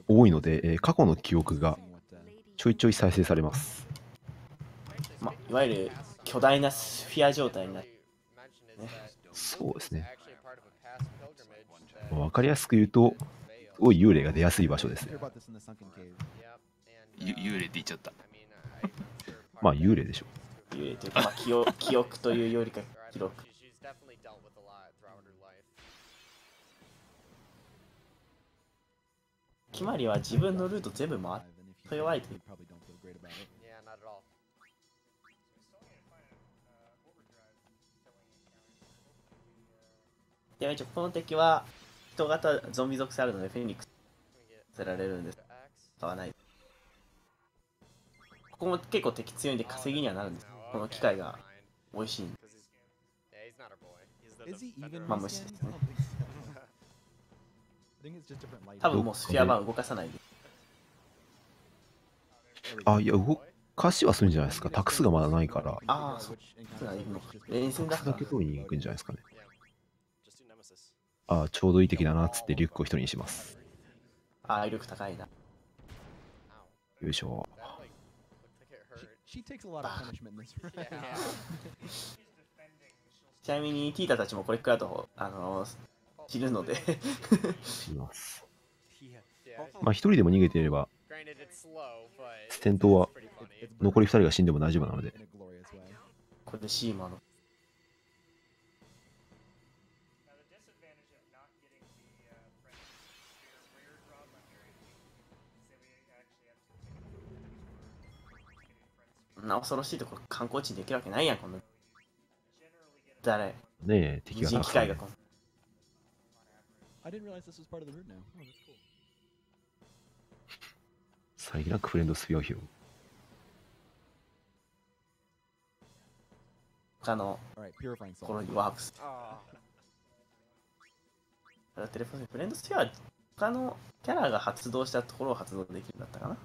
多いので、過去の記憶がちょいちょい再生されます。いわゆる巨大なスフィア状態になって、ね。そうですね。わかりやすく言うと、すごい幽霊が出やすい場所ですね。幽霊って言っちゃった。まあ幽霊でしょ。幽霊というか、記憶というよりか記録。決まりは自分のルート全部回って弱いという。でも一応この敵は人型ゾンビ属性あるのでフェニックスさせられるんです。使わない。ここも結構敵強いんで稼ぎにはなるんです。この機械が美味しいんで。まあ無視ですね。多分もうスフィアバー動かさないで。いや動かしはするんじゃないですか。タクスがまだないから。そう。連戦だけ取りに行くんじゃないですかね。ちょうどいい敵だなっつってリュックを一人にします。威力高いな。よいしょ。ちなみにティータたちもこれ食らうと死ぬので死にます。まあ一人でも逃げていれば戦闘は残り2人が死んでも大丈夫なので。これでシーマの恐ろしいところ観光地にできるわけないやん、こんな。誰ねえ、敵が人機械がこんさりげなくフレンドスフィアを拾う。他の頃にワープする。テレフレンドスフィアは他のキャラが発動したところを発動できるんだったかな。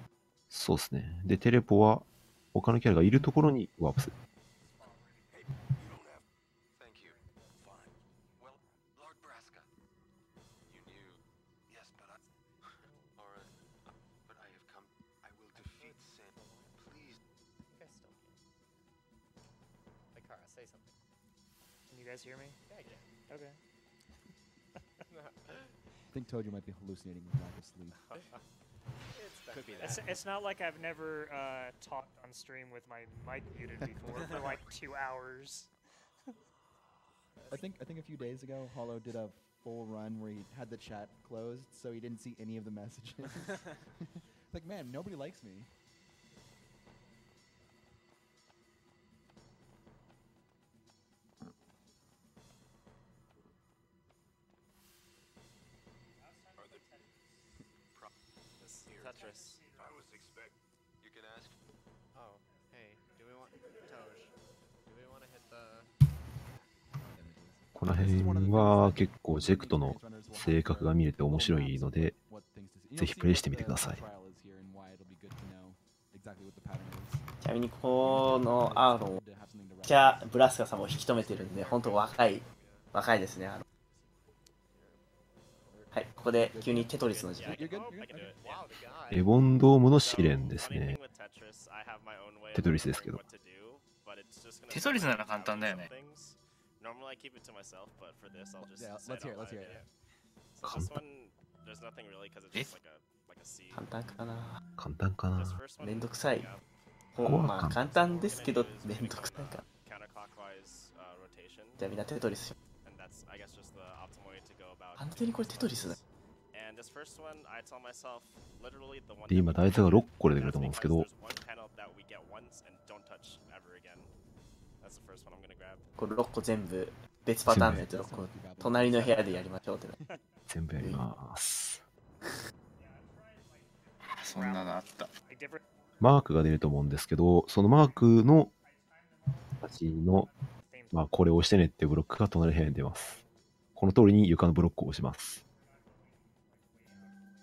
そうですね。で、テレポは他のキャラがいるところにワープする。Can you guys hear me? Okay. think Tojju might be hallucinating with lack of sleep. Could be It's, that. it's not like I've never talked on stream with my mic muted before for like 2 hours. I think a few days ago, Hollow did a full run where he had the chat closed, so he didn't see any of the messages. Like, man, nobody likes me. Tetris. I was expect. You can ask. Oh, hey, do we want Toj? Do we want to hit the? この辺は結構ジェクトの性格が見れて面白いので、ぜひプレイしてみてください。ちなみにこのアーロン、めっちゃブラスカさんも引き止めてるんで、本当若いですね。はい、ここで急にテトリスの時間。エボンドームの試練ですね。テトリスですけど。テトリスなら簡単だよね。Normally I keep it to myself, but for this I'll just let's hear it. So this one, there's nothing really because it's just like a C. 簡単かな。簡単かな。めんどくさい。まあ簡単ですけどめんどくさいか。じゃあみんなテトリス。完全にこれテトリスだ。で、今台座が6個出てくると思うんですけど、これ6個全部別パターンのやつ6個隣の部屋でやりましょうってね。全部やります。そんなのあった。マークが出ると思うんですけど、そのマークの形の、まあ、これを押してねっていうブロックが隣の部屋に出ます。この通りに床のブロックを押します。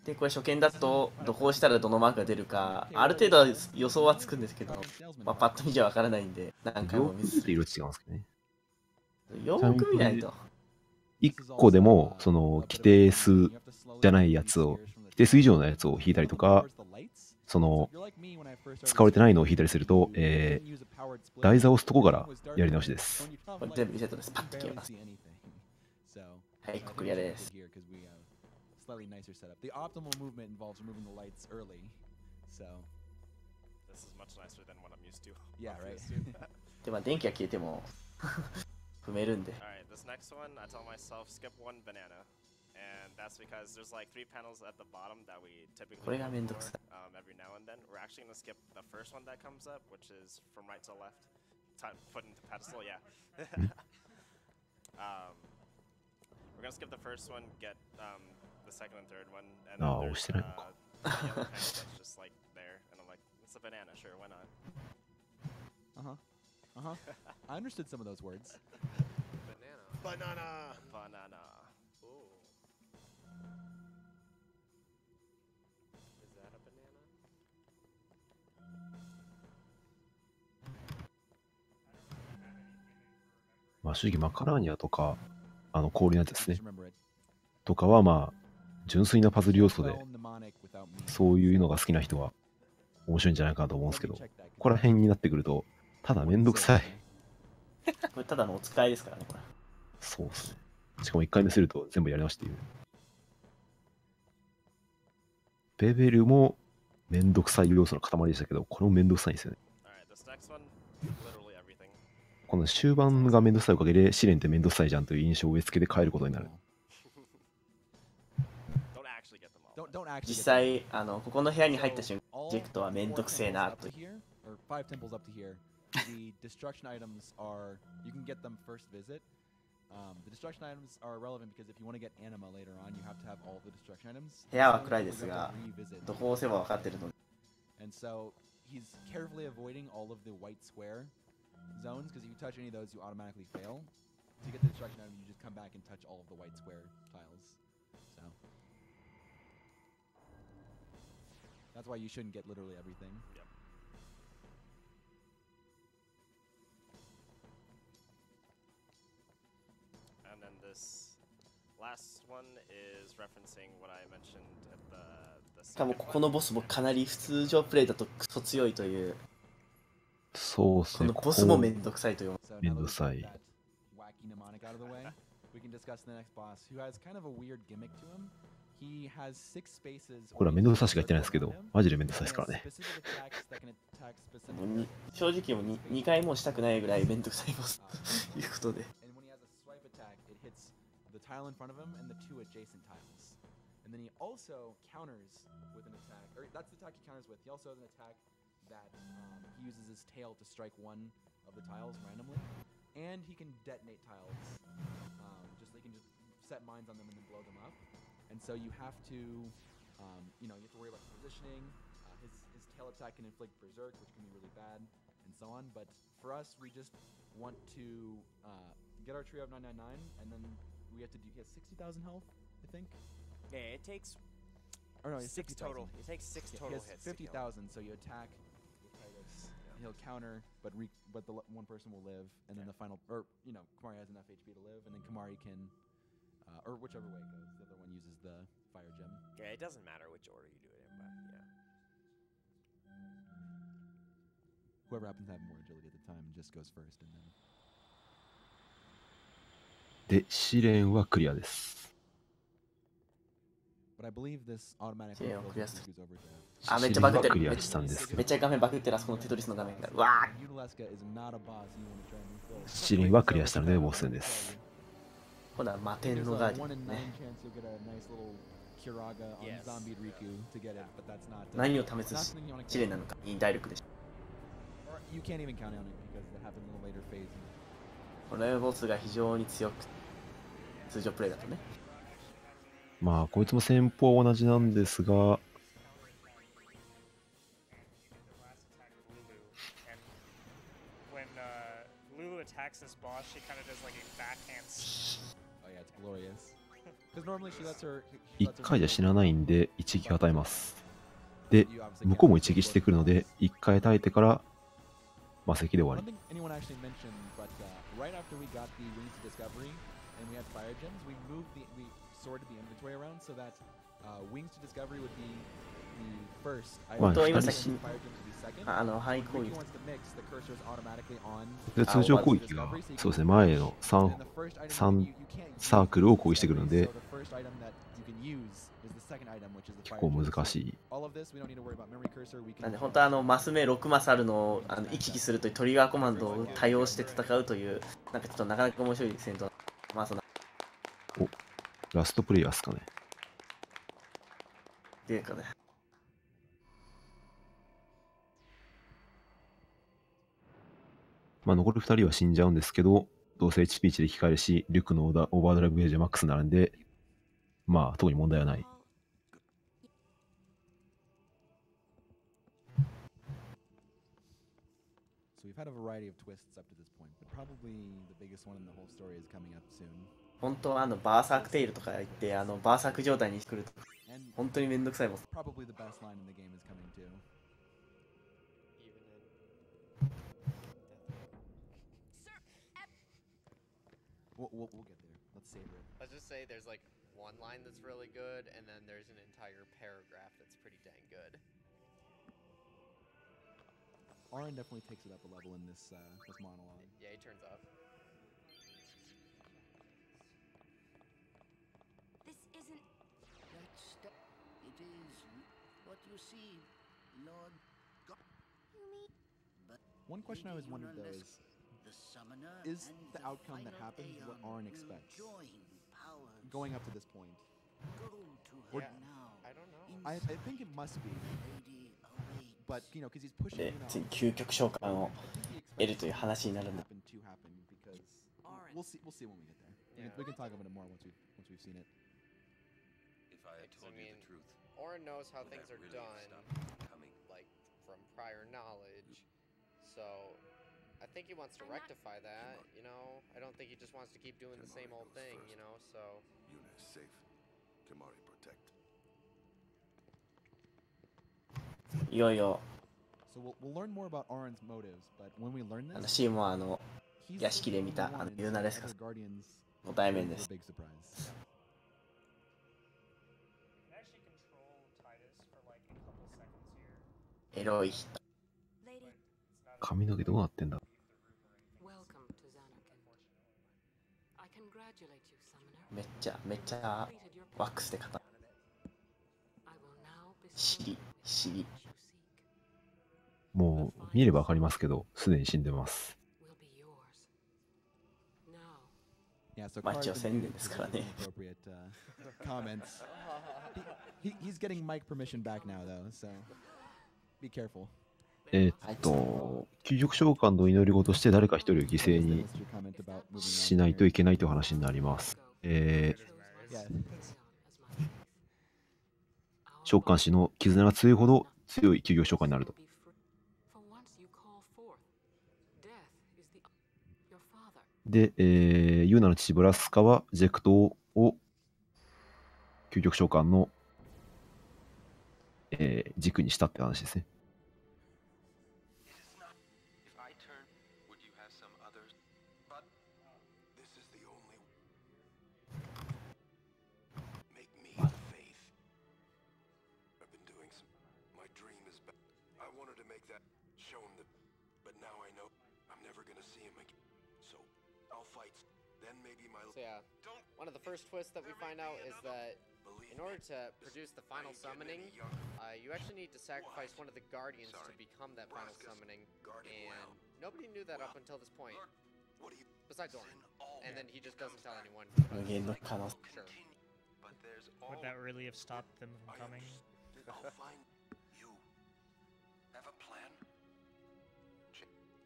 で、これ初見だとどこをしたらどのマークが出るか、ある程度は予想はつくんですけど、まあ、パッと見じゃわからないんで、何回も見ずつ色違うんですけどね。よーく見ないと。1個でも、その規定数じゃないやつを、規定数以上のやつを引いたりとか、その使われてないのを引いたりすると、台座を押すとこからやり直しです。これ全部リセットです。パッと消えます。はい、クリアです。Slightly nicer setup. The optimal movement involves removing the lights early, so. This is much nicer than what I'm used to. Yeah, right. でも電気が消えても踏めるんで。Alright, this next one, I tell myself skip one banana. And that's because there's like 3 panels at the bottom that we typicallyこれがめんどくさい。every now and then. We're actually going to skip the first one that comes up, which is from right to left. Put into pedestal, yeah. We're going to skip the first one, get the second and third one, and then there's yellow panel that's just like there, and I'm like, it's a banana, sure, why not? I understood some of those words. Banana. Ooh. Is that a banana? まあ、正直マカラーニャとか、氷のやつですね。とかはまあ、純粋なパズル要素で、そういうのが好きな人は面白いんじゃないかなと思うんですけど、ここら辺になってくると、ただめんどくさい。これただのお使いですからね、これ。そうですね。しかも1回目すると全部やり直している。ベベルもめんどくさい要素の塊でしたけど、これもめんどくさいんですよね。この終盤がめんどくさいおかげで、試練ってめんどくさいじゃんという印象を植え付けて変えることになる。実際、ここの部屋に入った瞬間、ジェクトはめんどくせえなと。The destruction items are, you can get them first visit. The destruction items are relevant because if you want to get anima later on, you have to have all the destruction items. 部屋は暗いですが、どこを押せば分かってるの。And so he's carefully avoiding all of the white square zones because if you touch any of those, you automatically fail. To get the destruction item, you just come back and touch all of the white square tiles. So that's why you shouldn't get literally everything. And then this last one is referencing what I mentioned at the しかもここのボスもかなり普通常プレイだとクソ強いという。そうですね。このボスもめんどくさいという。めんどくさい。We can discuss the next boss, who has kind of a weird gimmick to him. He has 6 spaces. これは面倒くさしか言ってないですけど、マジで面倒くさいですからね。正直もう 2回もしたくないぐらい面倒くさいボスということで。And when he has a swipe attack, it hits the tile in front of him and the 2 adjacent tiles. And then he also counters with an attack, or that's the attack he counters with. He also has an attack that he uses his tail to strike one of the tiles randomly, and he can detonate tiles. They can just set mines on them and then blow them up. And so you have to, you have to worry about positioning. His tail attack can inflict berserk, which can be really bad, and so on. But for us, we just want to get our trio of 999, and then we have to do. He has 60,000 health, I think. Yeah, it takes. Or no, 6 total. It takes 6 total he has hits. 50,000, so you attack with Titus. He'll counter, but the one person will live, and then the final, or Kamari has enough HP to live, and then Kamari can, or whichever way it goes. The other one uses the fire gem. Yeah, it doesn't matter which order you do it in, but yeah. Whoever happens to have more agility at the time just goes first, and then. で、試練はクリアです。But I believe this automatic 試練をクリアする。 over to あ、めっちゃバグってる。クリアしたんですけど、めっちゃ画面バグってる、あそこのテトリスの画面が。うわー。 Muttski is not a boss you want to try and fulfill. 試練はクリアしたのでボス戦です。ほら、摩天のガーディンね。何を試す試練なのか、インダイレクトでしょ。このボスが非常に強く、通常プレイだとね。まあ、こいつも戦法は同じなんですが、Lulu attacks this boss, she kind of does like a backhand. Oh yeah, it's glorious. Because normally she lets her. 1回じゃ死なないんで一撃与えます。で、向こうも一撃してくるので、1回与えてから魔石で終わり。Anyone actually mentioned, but right after we got the Wings to Discovery and we had fire gems, we sorted the inventory around so that Wings to Discovery would be the first. 本当は今さっき範囲攻撃で通常攻撃がそうですね、前の 3サークルを攻撃してくるので結構難しい。なんで本当はマス目6マスあるのを行き来するというトリガーコマンドを多用して戦うというなんかちょっとなかなか面白い戦闘。まあそのおラストプレイヤーですかね。でかね。まあ残り2人は死んじゃうんですけど、どうせ HP 値で控えるし、リュックのオーバードライブゲージはマックスになるんで、まあ特に問題はない。本当はバーサークテイルとか言ってバーサーク状態に来ると本当にめんどくさいもん。We'll get there. Let's save it. Let's just say there's like one line that's really good, and then there's an entire paragraph that's pretty dang good. Arin definitely takes it up a level in this monologue. Yeah, he turns up. This isn't. It is what you see, Lord God. One question I always wondered though is the outcome that happens what Arin expects? Going up to this point. Or, I don't know. I think it must be. But, because he's pushing で、次究極召喚を得るという話になるんだ。We'll see when we get there. We can talk about it more once we've seen it. If I had told you the truth, Orin knows how things are done, like from prior knowledge. So I think he wants to rectify that, I don't think he just wants to keep doing the same old thing, so... Yuna is safe. Kamari protect. いよいよ So we'll learn more about Arin's motives, but when we learn this, シーモは屋敷で見たユーナレスカスの対面です。エロい人。髪の毛どうなってんだ。めっちゃワックスで固尻。もう見ればわかりますけど、すでに死んでます。街を宣伝ですからね。Comments. He's getting mic permission back now, though, so be careful. 究極召喚の祈り事として誰か一人を犠牲にしないといけないという話になります。召喚師の絆が強いほど強い究極召喚になると。で、ユーナの父ブラスカはジェクトを究極召喚の、軸にしたって話ですね。So yeah, one of the first twists that we find out is that in order to produce the final summoning, you actually need to sacrifice one of the guardians to become that final summoning, and nobody knew that up until this point, besides Orin, and then he just doesn't tell anyone. Sure. Would that really have stopped them from coming? I'll find you. Have a plan?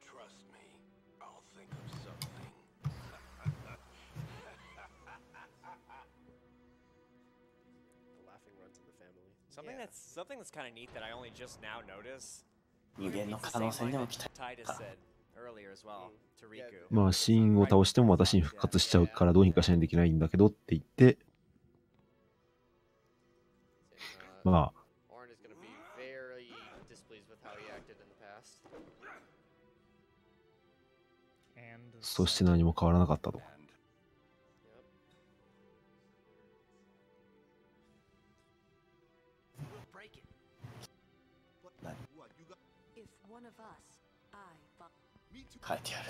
Trust me, I'll think of something. Something that's kind of neat that I only just now noticed. 無限の可能性にも期待。まあシーンを倒しても私に復活しちゃうからどうにかしないといけないんだけどって言って、まあそして何も変わらなかったと。書いてある。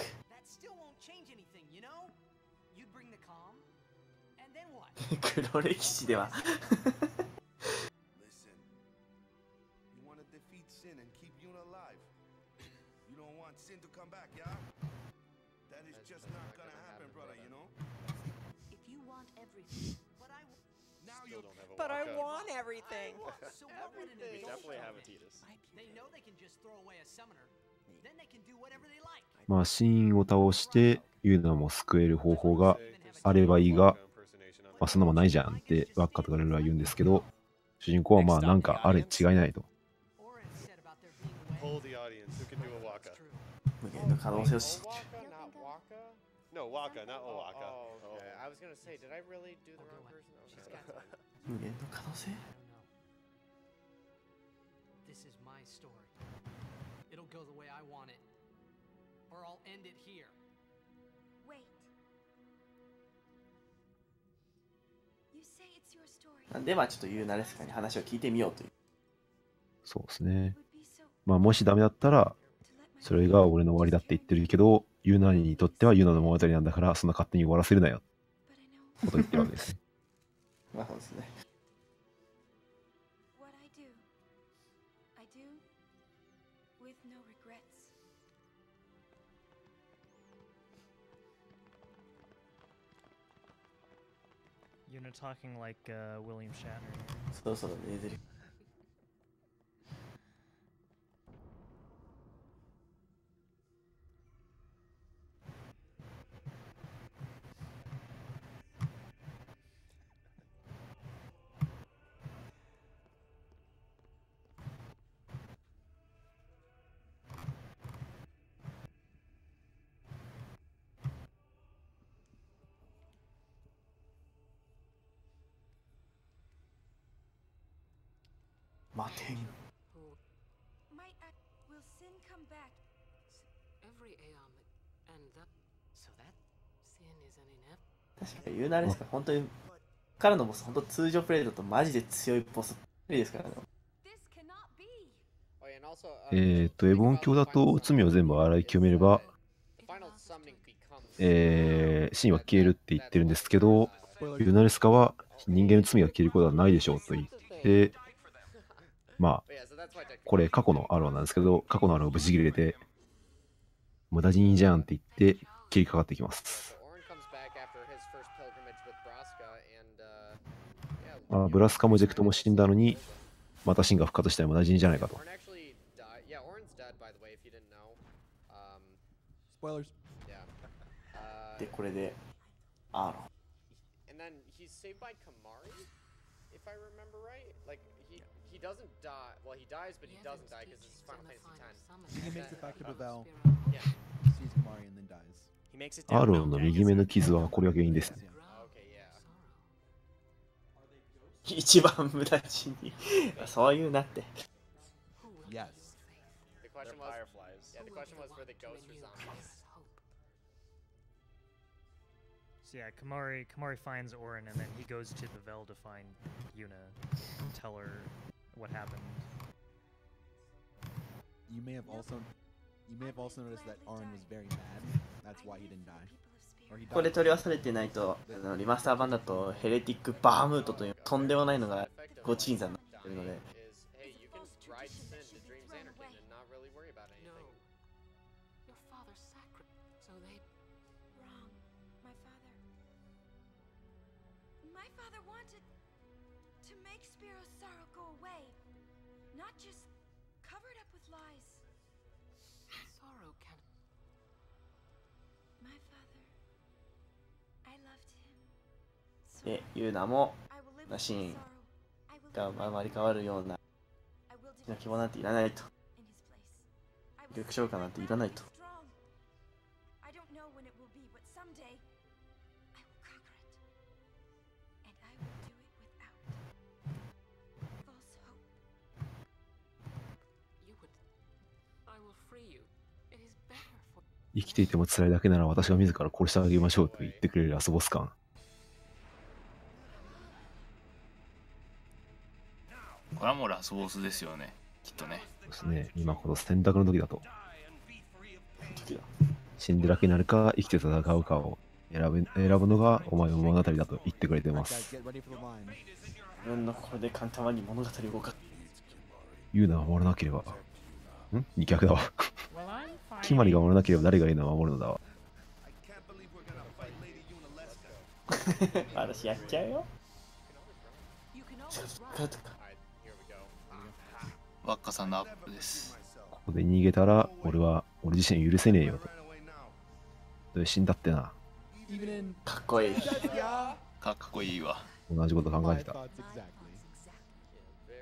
黒歴史では。But I want everything. We definitely have a Titus. They know they can just throw away a summoner. Then they can do whatever they like. まあシーンを倒してユーナも救える方法があればいいが、まあそんなもんないじゃんってワッカとかルルは言うんですけど、主人公はまあなんかあれ違いないと。無限の可能性を信じる。No, Waka, not Owaka. Oh, okay. I was gonna say, did I really do the wrong person? Okay. 無限の可能性 This is my story. It'll go the way I want it. Or I'll end it here. Wait. You say it's your story. なんでまあちょっとユーナレスカに話を聞いてみようという。そうですね。まあもしダメだったら、それが俺の終わりだって言ってるけど、ユーナにとってはユーナの物語なんだから、そんな勝手に終わらせるなよ。こと言ってるわけです。まあそうですね。What I do with no regrets. You're not talking like William Shatner. そろそろね、ゼリフ。待てん。Might I will sin come back? Every aeon and that so that sin is an inept. 確かにユーナレスカ本当に彼のボス本当通常プレイだとマジで強いボスですからね。エボン教だと罪を全部洗い清めれば、シーンは消えるって言ってるんですけど、ユーナレスカは人間の罪が消えることはないでしょうと言って、まあ、これ過去のアローなんですけど、過去のアローをブチ切れて、無駄死にじゃんって言って、切りかかってきます。ブラスカもジェクトも死んだのに、またシンが復活したら無駄死にじゃないかと。で、これで、アーロン。He doesn't die. Well, he dies, but he doesn't die because it's Final Fantasy X. He makes it back to Bavel, Yeah. sees Kamari, and then dies. He makes it ア down. ロンの右目の傷はこれが原因ですね。一番無駄死に。そういうなって。Yes. The question was, yeah, the question was for the ghosts or zombies. So yeah, Kamari finds Orin, and then he goes to the Vel to find Yuna, tell her what happened. You may have also noticed that Orin was very mad. That's why he didn't die. Or he これ died. 取り忘れてないと、リマスター版だとヘレティックバームートというとんでもないのがご鎮座になっているので、 Hey, you can ride sin to Dream's Anarchy and not really worry about anything. Your father sacrificed, so they. Wrong. My father. My father wanted to make Spiro's sorrow go away, not just cover it up with lies. Sorrow can. My father. I loved him. で、ユーナもシーンが回り変わるような希望なんていらないと。逆召喚なんていらないと。 I don't know when it will be, but someday I will conquer it. And I will do it without false hope. You would. I will free you. It is better for. 生きていても辛いだけなら私が自ら殺してあげましょうと言ってくれるラスボス感。これはもうラスボスですよね、きっとね。そうですね、今この選択の時だと。死んでだけになるか生きて戦うかを選ぶのがお前の物語だと言ってくれてます。自分の心で簡単に物語を動かす。ユーナが守らなければ。逆だわ。キマリが守らなければ誰がユーナを守るのだわ。私やっちゃうよ。ワッカさんのアップです。ここで逃げたら俺自身許せねえよと。で死んだってな。かっこいい。かっこいいわ。同じこと考えてた。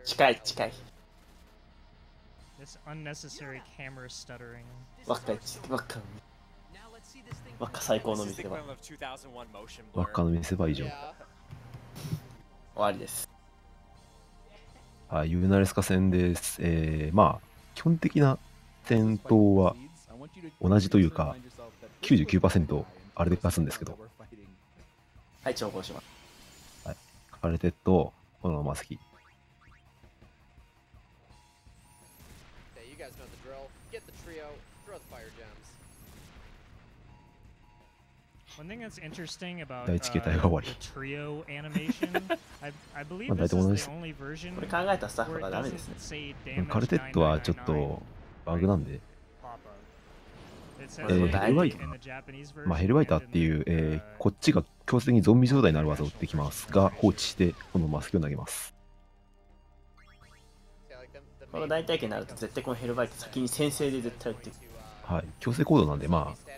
近い近い。This unnecessary camera stuttering. 若最高の見せ場。若の見せ場以上。終わりです。はい、ユーナレスカ戦です。まあ、基本的な戦闘は同じというか、99% あれで勝つんですけど。はい、調合します。はい、カレテット、このマスキ。One thing that's interesting about 第一形態が終わり。 the trio animation, I believe まあ大 this 体同じで is す the。only version これ考えたスタッフ where が it ダメです doesn't ね。 say damage カルテットはちょっとバグなんで、 It says ヘル in ワイタ the Japanese ー、まあ、ヘ version ルワイター and って in いう、 the, こっちが強制的にゾンビ状態になる技を打ってきますが、放置してこのマスキを投げます。この大体形になると絶対このヘルバイト先に先制で絶対打っていく。はい、強制行動なんで、まあ、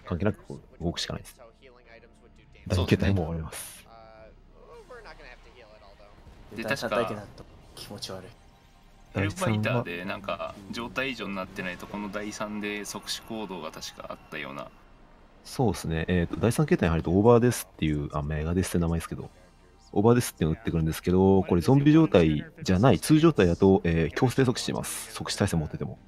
関係なくこう動くしかないです。第2形態も終わります。で、第3確か体形になると気持ち悪い。ヘルバイターでなんか状態異常になってないとこの第3で即死行動が確かあったような。そうですね、第3形態に入るとオーバーデスっていう、メガデスって名前ですけど、オーバーデスっていうのを打ってくるんですけど、これゾンビ状態じゃない、通常状態だと、強制即死します。即死耐性持ってても。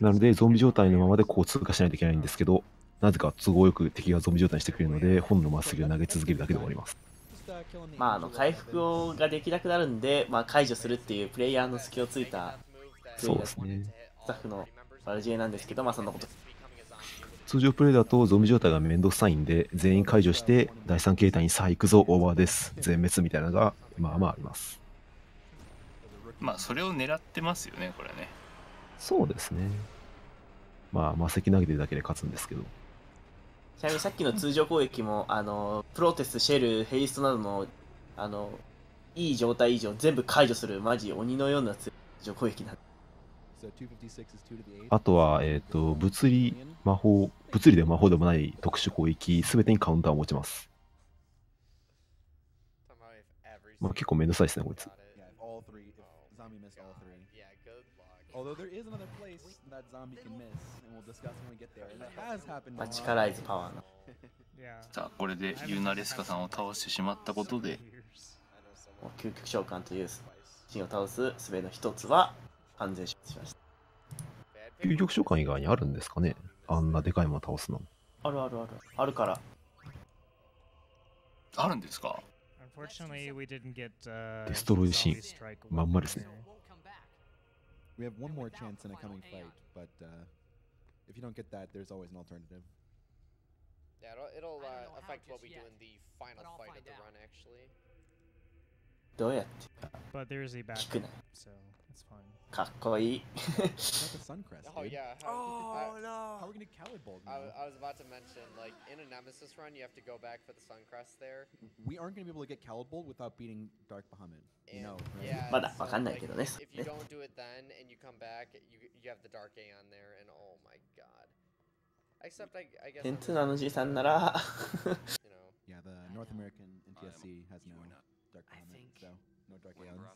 なので、ゾンビ状態のままでこう通過しないといけないんですけど、なぜか都合よく敵がゾンビ状態にしてくれるので、本のまっすぐを投げ続けるだけで終わります。まあ、回復ができなくなるんで、まあ、解除するっていうプレイヤーの隙をついたそうですね。スタッフの悪知恵なんですけど、まあそんなこと。通常プレイだとゾンビ状態がめんどくさいんで、全員解除して第3形態にさあ行くぞ、オーバーです、全滅みたいなのがまあまああります。まあそれを狙ってますよねこれね。そうですね。まあ魔石投げてるだけで勝つんですけど。ちなみにさっきの通常攻撃もプロテス、シェル、ヘイストなどのいい状態以上全部解除するマジ鬼のような通常攻撃なんで。あとは物理で魔法でもない特殊攻撃すべてにカウンターを持ちます。まあ結構めんどくさいですねこいつ。まあ力いずパワーの。さあこれでユーナレスカさんを倒してしまったことで究極召喚という神を倒す術の一つは完全消滅しました。究極召喚以外にあるんですかね、あんなでかいもの倒すの。あるあるある。あるから。あるんですか。デストロイシーンまんまですね。We have one more chance in a coming fight, but if you don't get that, there's always an alternative. Yeah, it'll affect what we do in the final fight of the run, actually. どうやって But there is a backup, 聞くな。 so it's fine. かっこいい。Oh yeah. Oh no! How are we gonna Calibold now? I was about to mention, like in a Nemesis run, you have to go back for the Suncrest there. We aren't gonna be able to get Calibold without beating Dark Bahamut. You know, right? Yeah. まだわかんないけどね。 If you don't do it then and you come back, you have the Dark Aeon there, and oh my god. Except I guess. テンツーのじいさんなら。Yeah, the North American NTSC has no Dark Bahamut, so no Dark Aeons.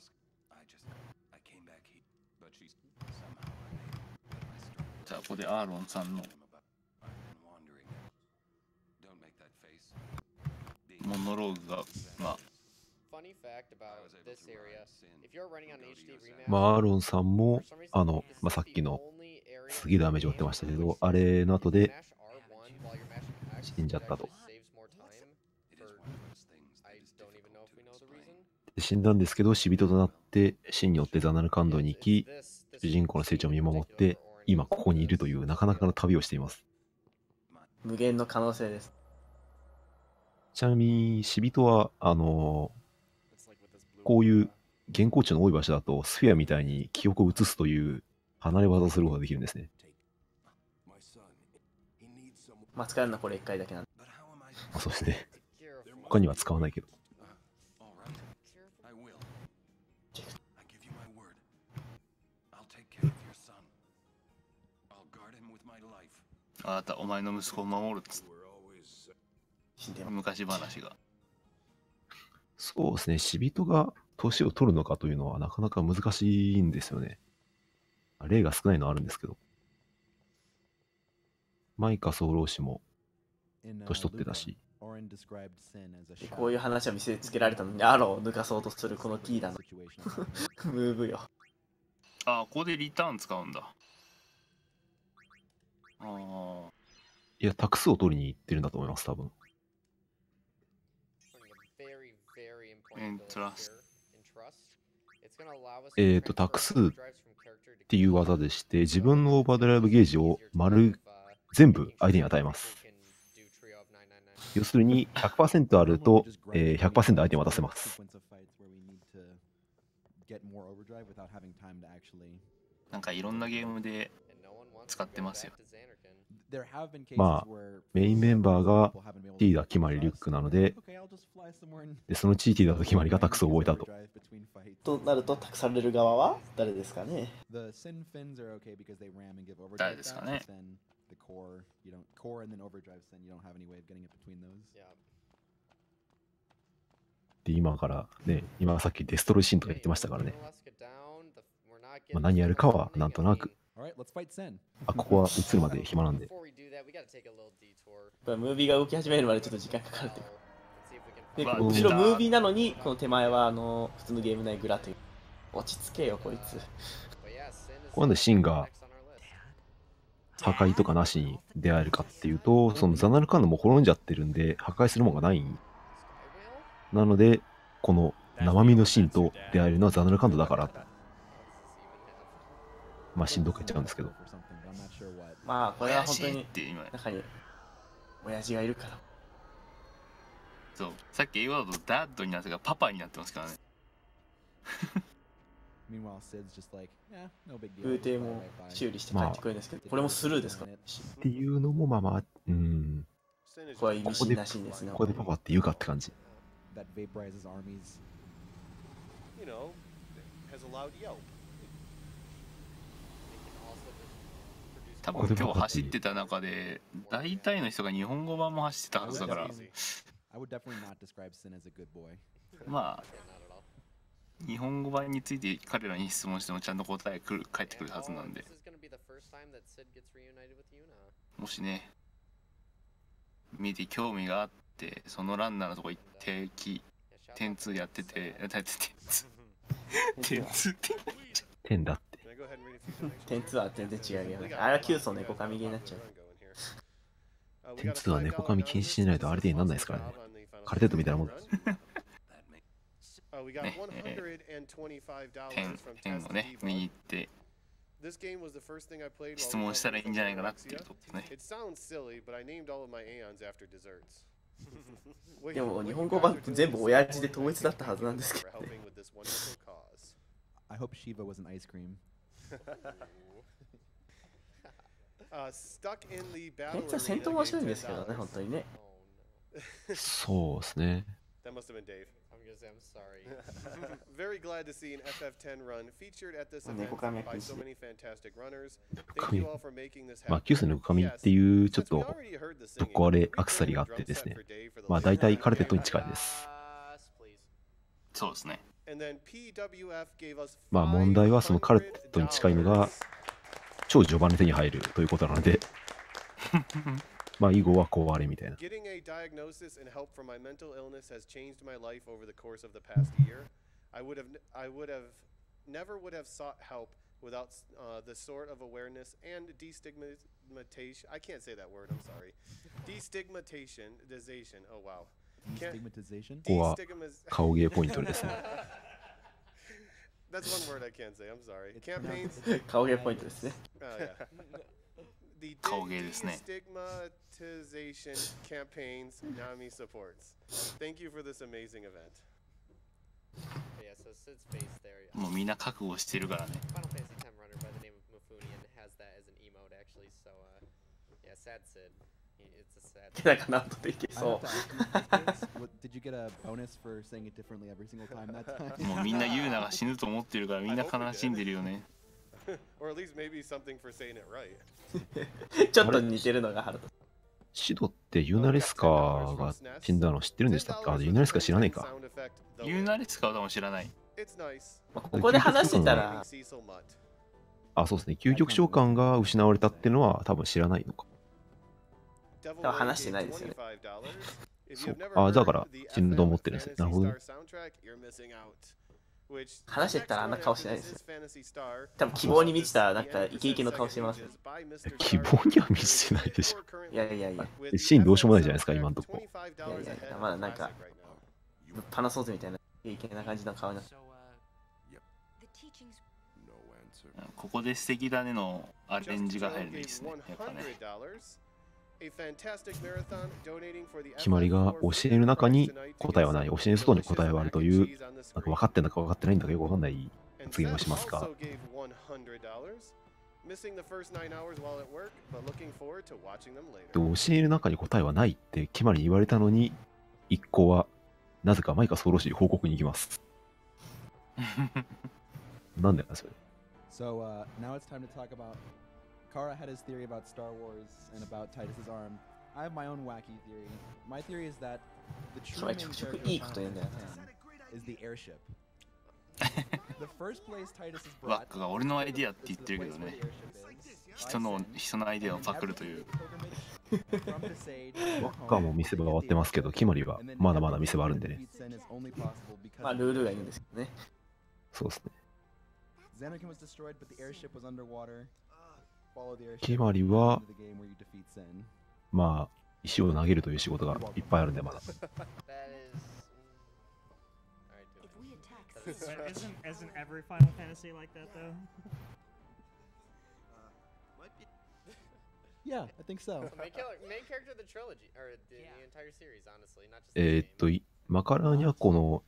じゃあここでアーロンさんのモノローグがまあアーロンさんもさっきのすげえダメージを負ってましたけど、あれの後で死んじゃったと。死んだんですけど死人となって死によってザナルカンドに行き、主人公の成長を見守って今ここにいるというなかなかの旅をしています。無限の可能性です。ちなみに死人はこういう原稿値の多い場所だとスフィアみたいに記憶を移すという離れ技をすることができるんですね。まあ使えるのはこれ1回だけなんで。そうですね。他には使わないけど。あなたお前の息子を守るっつって昔話が。そうですね、死人が年を取るのかというのはなかなか難しいんですよね。例が少ないのはあるんですけど、マイカ総老師も年取ってたし、こういう話を見せつけられたのにアローを抜かそうとするこのティーダのムーブよ。あ、ここでリターン使うんだ。いや、タクスを取りに行ってるんだと思います、多分。タクスっていう技でして、自分のオーバードライブゲージを全部相手に与えます。要するに 100% あると、100% 相手に渡せます。なんかいろんなゲームで使ってますよ。まあ、メインメンバーがティーダ決まりリュックなので、そのうちティーダと決まりがタクスを覚えたと。となると、託される側は誰ですかね。誰ですかね。で、今からね、今さっきデストロイシーンとか言ってましたからね。まあ、何やるかはなんとなく。あ、ここは映るまで暇なんで。ムービーが動き始めるまでちょっと時間かかるっていう。で、後ろムービーなのに、この手前は普通のゲーム内グラという。落ち着けよ、こいつ。ここでシンが破壊とかなしに出会えるかっていうと、そのザナルカンドも滅んじゃってるんで、破壊するものがないん。なので、この生身のシンと出会えるのはザナルカンドだから。まあ、しんどくやっちゃうんですけど。まあ、これは本当に中に親父がいるから。そう、さっき英語だとダッドになってたからパパになってますからね。Meanwhile, Sid's just like, yeah, no big deal. 風艇も修理して帰ってくるんですけど、これもスルーですかね。っていうのもまあまあ、うん。ここは意味深なシーンですね。ここでパパって言うかって感じ。That vaporizes armies. You know, has allowed Yelp. 多分今日走ってた中で大体の人が日本語版も走ってたはずだから。I would definitely not describe Sin as a good boy. まあ日本語版について彼らに質問してもちゃんと答え返ってくるはずなんで。もしね見て興味があってそのランナーのとこ行って点2やってて点だって。点2は全然違うよね。あれは9層猫髪毛になっちゃう。点2は猫髪禁止しないとあれでになんないですからね。カルテットみたいなもん。ね、点をね見に行って質問したらいいんじゃないかなっていうとこね。でも日本語版って全部親父で統一だったはずなんですけどね。I hope Shiva was an ice cream. 点2は戦闘面白いんですけどね、本当にね。そうですね。That must have been Dave. I'm sorry. Very glad to see an FF10 run featured at this event by so many fantastic runners. Thank you all for making this happen. まあ、9世の神っていうちょっとぶっ壊れアクセサリーがあってですね。まあ、大体カルテットに近いです。そうですね。まあ、問題はそのカルテットに近いのが超序盤に手に入るということなので。まあ、以後は壊れみたいな。Getting a diagnosis and help for my mental illness has changed my life over the course of the past year. I would have never sought help without the sort of awareness and destigmatization. I can't say that word. I'm sorry. Destigmatization. Oh wow. Destigmatization. ここは顔芸ポイントですね。That's one word I can't say. I'm sorry. Campaigns. 顔芸ポイントですね。顔芸ですね。Destigmatization campaigns Nami supports. Thank you for this amazing event. Yeah, so Sid's face there. もうみんな覚悟してるからね。Final Fantasy X runner by the name of Mufunian has that as an emote actually. So yeah, sad Sid. It's a sad. だからなんとできそう。Did you get a bonus for saying it differently every single time that time? もうみんなユーナが死ぬと思ってるからみんな悲しんでるよね。Or at least maybe something for saying it right. ちょっと似てるのがハルト。シドってユナレスカが死んだの知ってるんでしたっけ？あ、ユナレスカ知らないか。ユーナレスカは多分知らない。ここで話してたら。あ、そうですね。究極召喚が失われたっていうのは多分知らないのか。話してないですよね。そうか。あ、だから死ぬと思ってるんですね。なるほど。話してたらあんな顔しないですよ。多分希望に満ちたなんかイケイケの顔してます。希望には満ちてないでしょ。いやいやいや。シーンどうしようもないじゃないですか、今のところ。いやいや、まだなんかパナソーズみたいなイケイケな感じの顔になって。ここで素敵だねのアレンジが入るといいですね。やっぱね。決まりが教える中に答えはない、教える外に答えはあるという、なんか分かってんだか分かってないんだかよく分かんない発言をしますが。で教える中に答えはないって決まりに言われたのに、一行はなぜかマイカソロシー報告に行きます。なんだよそれ。So now it's time to talk about. Kara had his theory about Star Wars and about Titus's arm. I have my own wacky theory. My theory is that the true main character of is the airship. The first place Titus is brought. ワッカが俺のアイディアって言ってるけどね。人のアイディアをパクるという。ワッカも見せ場が終わってますけど、決まりはまだまだ見せ場あるんでね。まあルールがいいんですけどね。そうですね。Xanarkin was destroyed, but the airship was underwater. 決まりは、まあ、石を投げるという仕事がいっぱいあるんで、まだ。Isn't every Final Fantasy like that, though? Yeah, I think so. Main character of the trilogy, or the entire series, honestly, not just. マカラーニャ湖の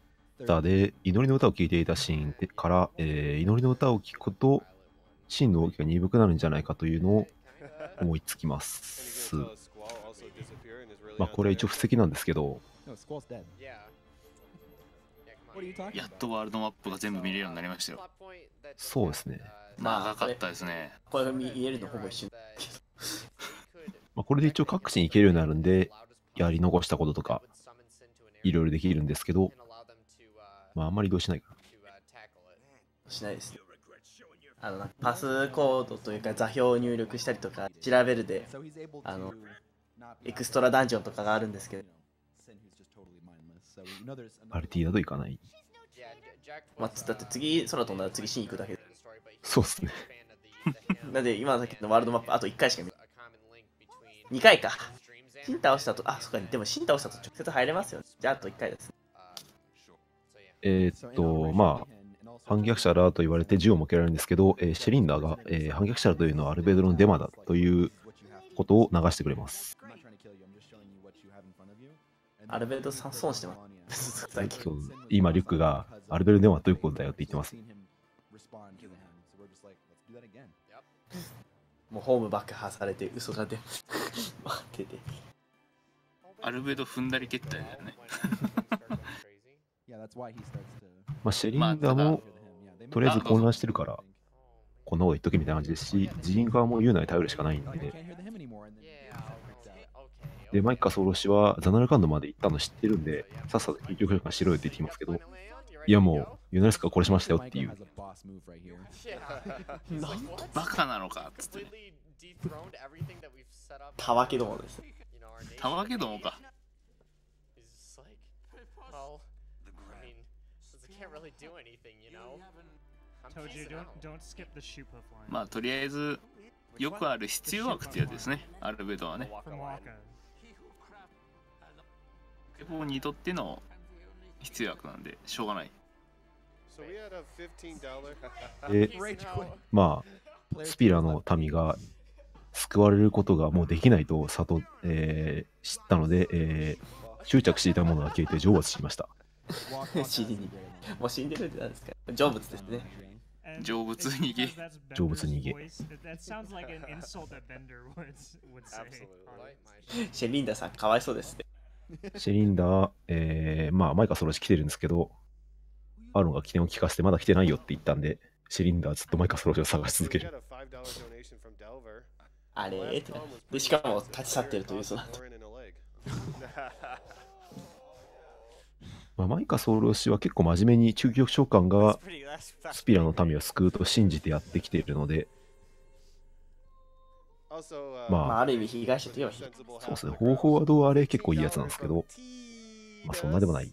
ターで祈りの歌を聴いていたシーンから、祈りの歌を聴くと真の動きが鈍くなるんじゃないかというのを思いつきます。まあこれは一応布石なんですけど、やっとワールドマップが全部見れるようになりましたよ。そうですね。長かったですね。これが見えるのほぼ一緒。まあこれで一応各地に行けるようになるんで、やり残したこととかいろいろできるんですけど、まああんまり移動しないから。しないですね。パスコードというか座標を入力したりとか調べるで、エクストラダンジョンとかがあるんですけど、RT だといかない。まあ、だって次空飛んだら次シン行くだけで。そうっすね。なんで今さっきのワールドマップあと1回しか見ない。2回か。シン倒したと、あ、そっか、でもシン倒したと直接入れますよ。じゃああと1回です。まあ、反逆者だと言われて銃を向けられるんですけど、シェリンダーが、反逆者だというのはアルベドロのデマだということを流してくれます。アルベドさん損してます。今、リュックがアルベドロデマということだよって言ってます。もうホーム爆破されて嘘が出てて。アルベド踏んだり蹴ったりだよね。まあ、シェリンダーもとりあえず混乱してるからこんなこと言っとけみたいな感じですし、自陣側も言うなり頼るしかないんで、マイカソーロ氏はザナルカンドまで行ったの知ってるんで、さっさと緊急召喚しろよって言ってきますけど、いやもうユナレスカ殺しましたよっていう。バカなのかっつって。たわけどもです。たわけどもか。まあとりあえずよくある必要枠ってやつですね、アルベドはね。エボにとっての必要枠なんでしょうがない。まあスピラの民が救われることがもうできないと知ったので、執着していたものが消えて成仏しました。もう死んでるってなんですか？成仏ですね。成仏逃げ。成仏逃げ。シェリンダーさんかわいそうですね。シェリンダー、まあマイカソロシ来てるんですけど、アロンが起点を聞かせてまだ来てないよって言ったんで、シェリンダーずっとマイカソロシを探し続ける。あれってで、しかも立ち去ってるというそのまあ、マイカソロシは結構真面目に中極召喚がスピラの民を救うと信じてやってきているので、まあ、ある意味被害者といえばそうですね、方法はどうあれ結構いいやつなんですけど、まあそんなでもない。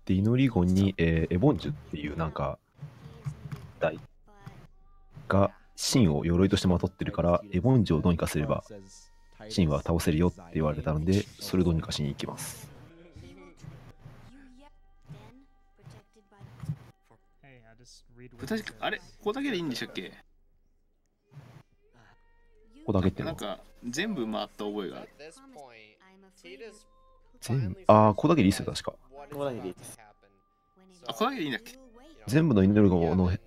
で、祈り子に、エボンジュっていうなんか台が神を鎧としてまとってるから、エボンジュをどうにかすれば神は倒せるよって言われたので、それをどうにかしに行きます。あれここだけでいいんでしたっけ？ここだけってなんか全部回った覚えがある。ここだけでいいっすよ、確か。ここだけでいいです。ここだけでいいんだっけ？全部の祈り子の部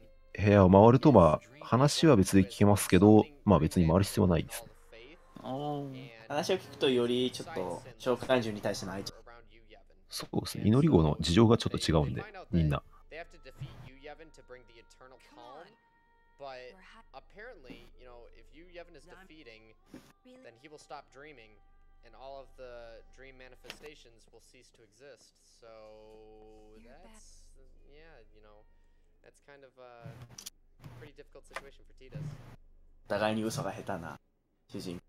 屋を回ると、まあ話は別で聞けますけど、まあ別に回る必要はないですね。話を聞くとよりちょっと召喚獣に対しての愛情。そうですね、祈り子の事情がちょっと違うんで、みんな。But apparently, you know, if Yevon is defeating, then he will stop dreaming, and all of the dream manifestations will cease to exist. So that's, yeah, you know, that's kind of a pretty difficult situation for Tidus. 互いに嘘が下手な主人。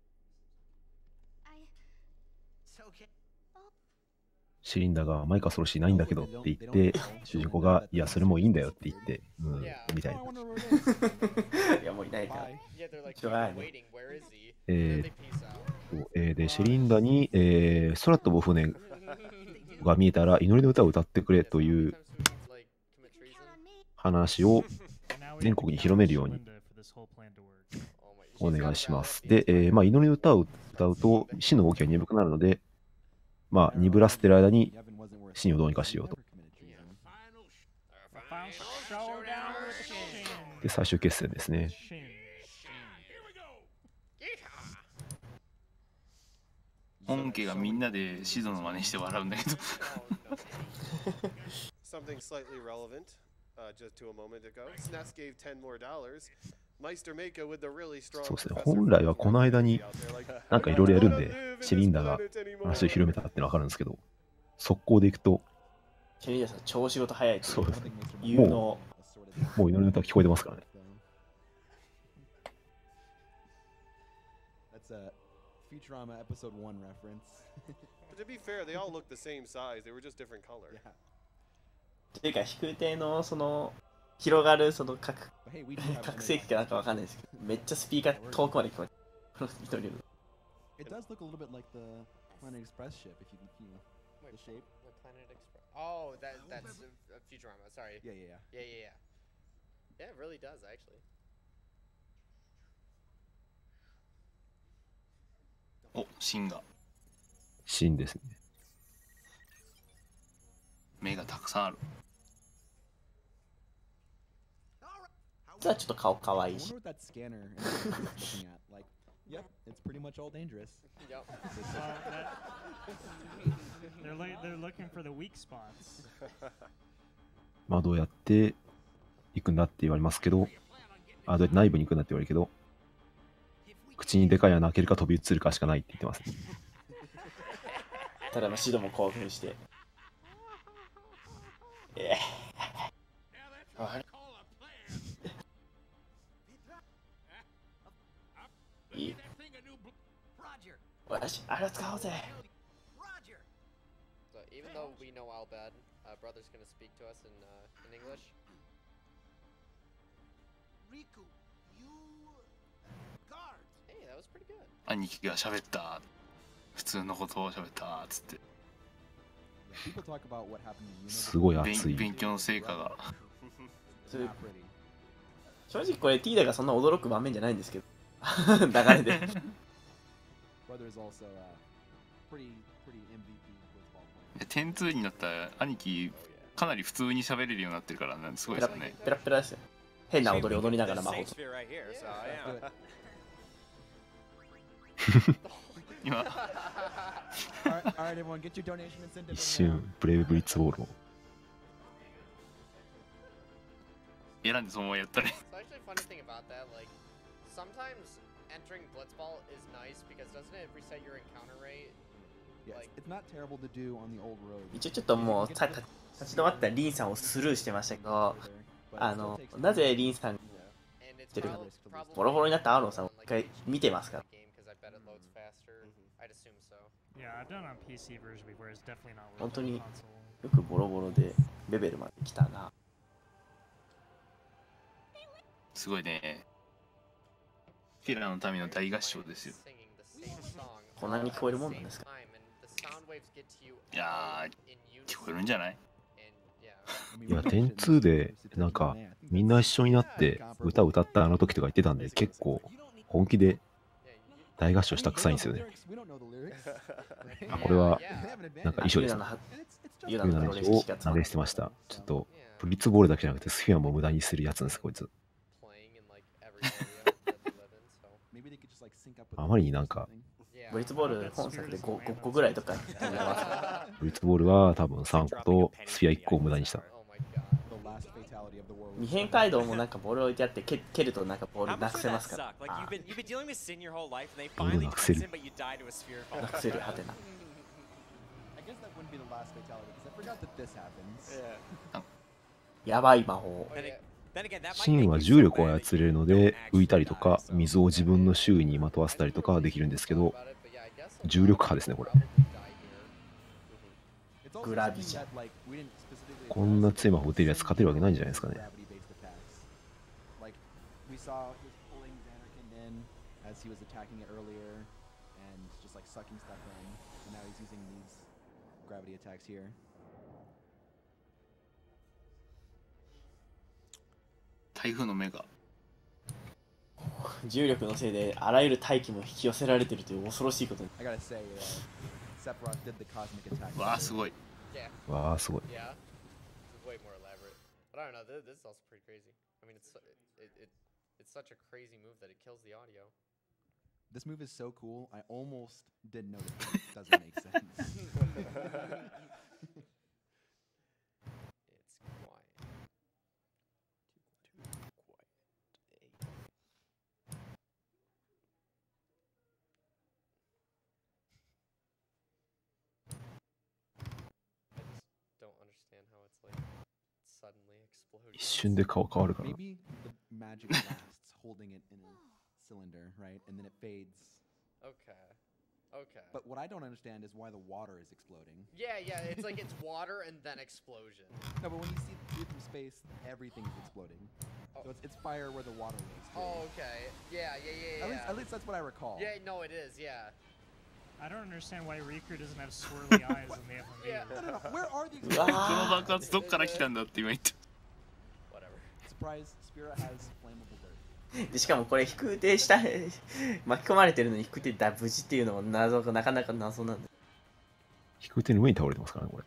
シリンダーがマイカソロシいないんだけどって言って、主人公がいやそれもいいんだよって言って、みたいな。いやもういないから。しょうがないね。でシェリンダに、空飛ぶ船が見えたら祈りの歌を歌ってくれという話を全国に広めるようにお願いします。で、祈りの歌を歌うと死の動きが鈍くなるので、鈍らせてる間に死をどうにかしようと。で、最終決戦ですね。本家がみんなでシドの真似して笑うんだけど。Something slightly relevant, just to a moment ago. SNES gave $10 more. Meister Mako with the really strong. そうですね。本来はこの間になんかいろいろやるんで、シェリンダが話を広めたってのは分かるんですけど、速攻でいくと、シェリンダさん、超仕事早い。そうですね。有能。もう祈りの歌聞こえてますからね。That's a Futurama episode 1 reference. But to be fair, they all look the same size. They were just different color. というか、飛空艇のその広がるその覚醒器かなんかわかんないですけど、めっちゃスピーカー遠くまで聞こえてる。It does look a little bit like the Planet Express ship if you know the shape. The Planet Express. Oh, that's a Futurama. Sorry. Yeah. Yeah, it really does actually. お、芯が。芯ですね。目がたくさんある。実はちょっと顔かわいいし。I wonder what that scanner is looking at. Like, yep, it's pretty much all dangerous. Yep. They're looking for the weak spots. どうやって行くんだって言われますけど、どうやって内部に行くんだって言われるけど、口にでかい穴開けるか飛び移るかしかないって言ってますね。ただシドも興奮して。いい。私、あれ使おうぜ。So even though we know Albad, brother's gonna speak to us in English. Riku, you guard. Hey, that was pretty good. 兄貴が喋った。普通のことを喋ったっつって。すごい熱い。勉強の成果が。正直これティーダがそんな驚く場面じゃないんですけど。流れで。10-2になった兄貴かなり普通に喋れるようになってるからすごいですよね。ペラペラですよ。変な踊りながら魔法。今一瞬ブレイブブリッツボールを選んでそのままやったね。Sometimes entering Blitzball is nice because doesn't it reset your encounter rate? Yes, it's not terrible to do on the old road. 一応ちょっともう立ち止まったリンさんをスルーしてましたけど、なぜリンさんってるかボロボロになったアーロンさんを一回見てますから。本当によくボロボロでレベルまで来たな。すごいね。フィラの民の大合唱ですよ。こんなに聞こえるもんなんですか？いやー、聞こえるんじゃない？いや、10-2でなんかみんな一緒になって歌を歌ったあの時とか言ってたんで、結構本気で大合唱したくさいんですよね。これはなんか衣装ですね。ユナの衣装を投げしてました。ちょっとブリッツボールだけじゃなくてスフィアも無駄にするやつなんです、こいつ。あまりになんかブリッツボール本作で 5個ぐらいとかブリッツボールは多分3個とスフィア1個を無駄にした。二辺街道もなんかボール置いてあって蹴るとなんかボールなくせますから。ボールなくせる。なくせるはてな。やばい魔法。シンは重力を操れるので浮いたりとか水を自分の周囲にまとわせたりとかできるんですけど、重力派ですねこれ。グラビジャ。こんな強い魔法打てるやつ勝てるわけないんじゃないですかね。台風の目が重力のせいであらゆる大気も引き寄せられてるという恐ろしいことに。I gotta say, Sephiroth did the cosmic attack. わあすごい。わあすごい。 Yeah, it's way more elaborate. But I don't know. This is also pretty crazy. I mean, it's such a crazy move that it kills the audio. This move is so cool. I almost did notice it. It doesn't make sense. It's quiet. Too quiet. I just don't understand how it's like suddenly exploding. 一瞬で顔変わるからな。 Maybe the magic lasts holding it in a cylinder, right? And then it fades. Okay. Okay. But what I don't understand is why the water is exploding. Yeah, it's like it's water and then explosion. No, but when you see it from space, everything's exploding. So it's fire where the water is. Too. Oh, okay. Yeah. At least that's what I recall. Yeah, no, it is. Yeah. I don't understand why Riku doesn't have swirly eyes in the FMV. Yeah. No. Where are these? この爆発どっから来たんだって今言った。 Whatever. Surprise, Spira has flammable dirt. でしかもこれ飛空艇下巻き込まれてるのに飛空艇無事っていうのもなかなか謎なんだ。飛空艇の上に倒れてますからねこれ。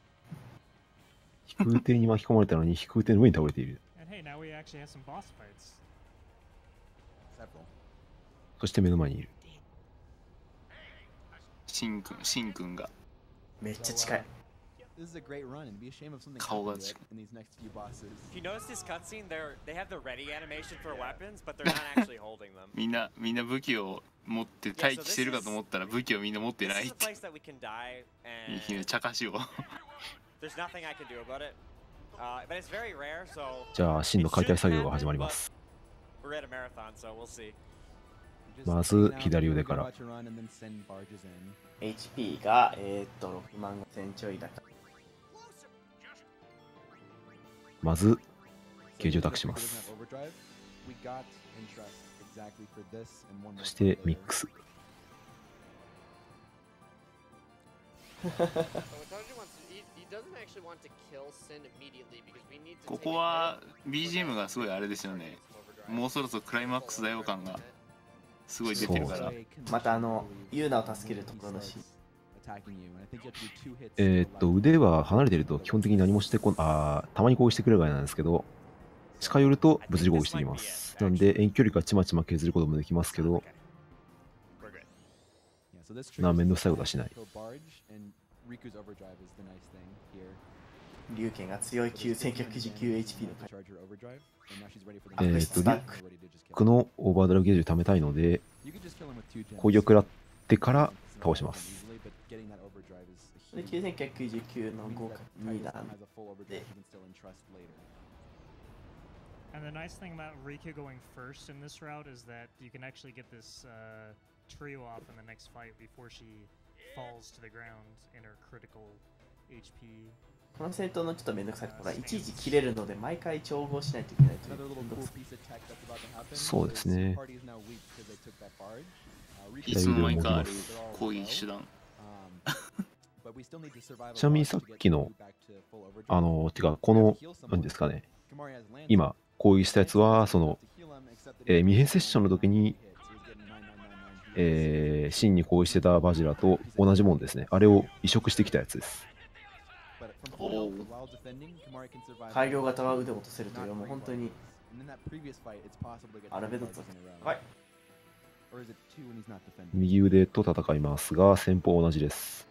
飛空艇に巻き込まれたのに飛空艇の上に倒れている。 And hey, now we actually have some boss fights. そして目の前にいる。シンくんが。めっちゃ近い。 This is a great run, and it'd be a shame if something顔が happened to it in these next few bosses. If you notice this cutscene, they have the ready animation for weapons, but they're not actually holding them. みんな武器を持って待機してるかと思ったら武器をみんな持ってない This is a place that we can die, いい姫 and 茶化しを there's nothing I can do about it. But it's very rare, so じゃあ真の解体作業が始まります。 we're at a marathon, so we'll see. まず左腕から HP が6万5000ちょいだから。まずゲージを託します。そしてミックス。ここは BGM がすごいあれですよね。もうそろそろクライマックスだよ感がすごい出てるから。またユーナを助けるところのシーン。腕は離れてると基本的に何もしてたまに攻撃してくれるぐらいなんですけど、近寄ると物理攻撃してきます。なんで遠距離からちまちま削ることもできますけど、めんどくさいことはしない。龍拳が強い 9999HP のリュックのオーバードライブゲージを貯めたいので、攻撃を食らってから倒します。で9999の5か2段で。And the nice thing about Riku going first in this route is that you can actually get this trio off in the next fight before she falls to the ground in her critical HP. この戦闘のちょっとめんどくさいところはいちいち切れるので毎回調合しないといけないという。そうですね。いつの間にかある攻撃手段。ちなみにさっきのてかこの何ですかね、今攻撃したやつは未編セッションの時に真に攻撃してたバジラと同じもんですね。あれを移植してきたやつです。改良型は腕を落とせるというもう本当にアルベドッツ。はい。右腕と戦いますが戦法同じです。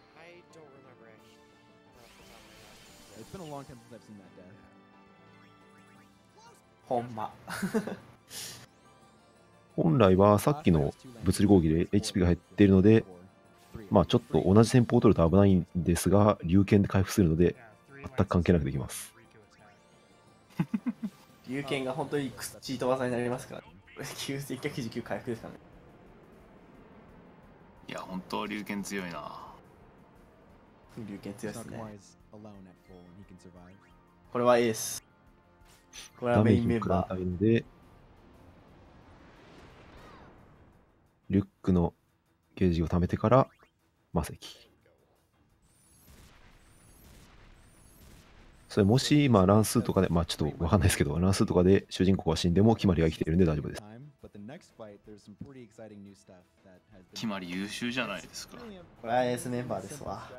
ほんま。本来はさっきの物理攻撃で HP が減っているので、まあちょっと同じ戦法を取ると危ないんですが、龍拳で回復するので全く関係なくできます。龍拳が本当にチート技になりますから、9999回復ですからね。いや本当龍拳強いな。龍拳強いですね。これはエース。これはメインメンバーで、リュックのゲージを貯めてから魔石。それもし乱数とかでちょっとわかんないですけど、乱数とかで主人公が死んでも決まりが生きているんで大丈夫です。the next fight, there's some pretty exciting new stuff that has been. 決まり優秀じゃないですか。これはエースメンバーですわ。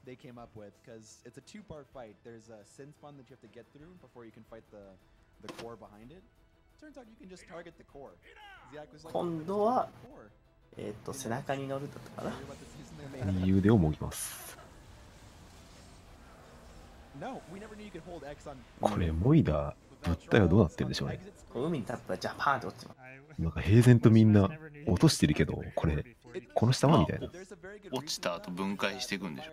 They came up with because it's a two-part fight. There's a sin spawn that you have to get through before you can fight the core behind it. Turns out you can just target the core. 今度は背中に乗るだったかな。右腕をもぎます。これモイダ物体はどうなってるんでしょうね。海に立ったらジャパンって落ちます。なんか平然とみんな落としてるけど、これこの下はみたいな。落ちた後分解していくんでしょ。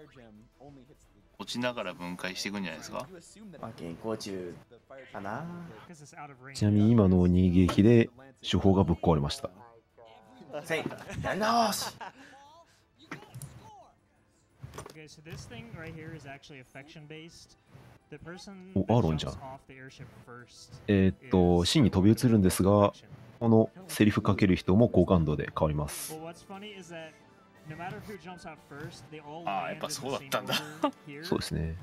落ちながら分解していくんじゃないですか。まあ健康中かな。ちなみに今の逃げで手法がぶっ壊れました。せい、やり直し。Okay, so this thing right here is actually affection based. The person お、アーロンじゃん。 off the airship first. シーンに飛び移るんですが、このセリフかける人も好感度で変わります。Well, what's funny is that no matter who jumps out first, they all ああ、やっぱそうだったんだ。そうですね。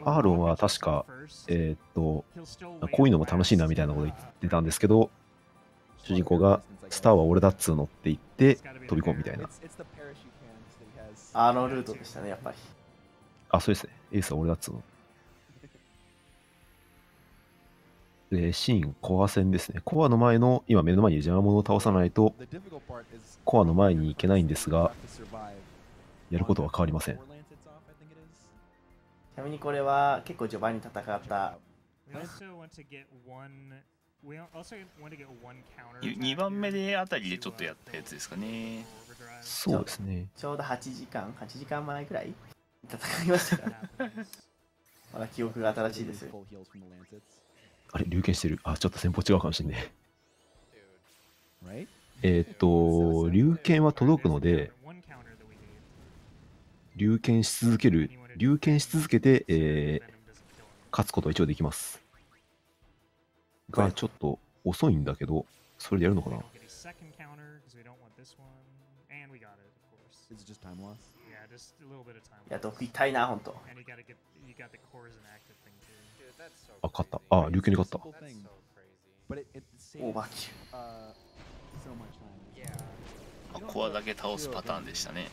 アーロンは確か、こういうのも楽しいなみたいなこと言ってたんですけど、主人公がスターは俺だっつうのって言って飛び込むみたいな。アーロンルートでしたね、やっぱり。あ、そうですね。エースは俺だっつうの。で、シーン、コア戦ですね。コアの前の、今目の前にいる邪魔者を倒さないと、コアの前に行けないんですが、やることは変わりません。ちなみにこれは結構序盤に戦った。2番目であたりでちょっとやったやつですかね。そうですね。ちょうど8時間前くらい戦いましたから。まだ記憶が新しいですよ。あれ、龍剣してる。あ、ちょっと戦法違うかもしれない。龍剣は届くので、龍剣し続けて、勝つことは一応できます。が、ちょっと遅いんだけど、それでやるのかな。いや、得意たいな、ほんと。あ、勝った。あ、龍剣に勝った。オーバーキル。コアだけ倒すパターンでしたね。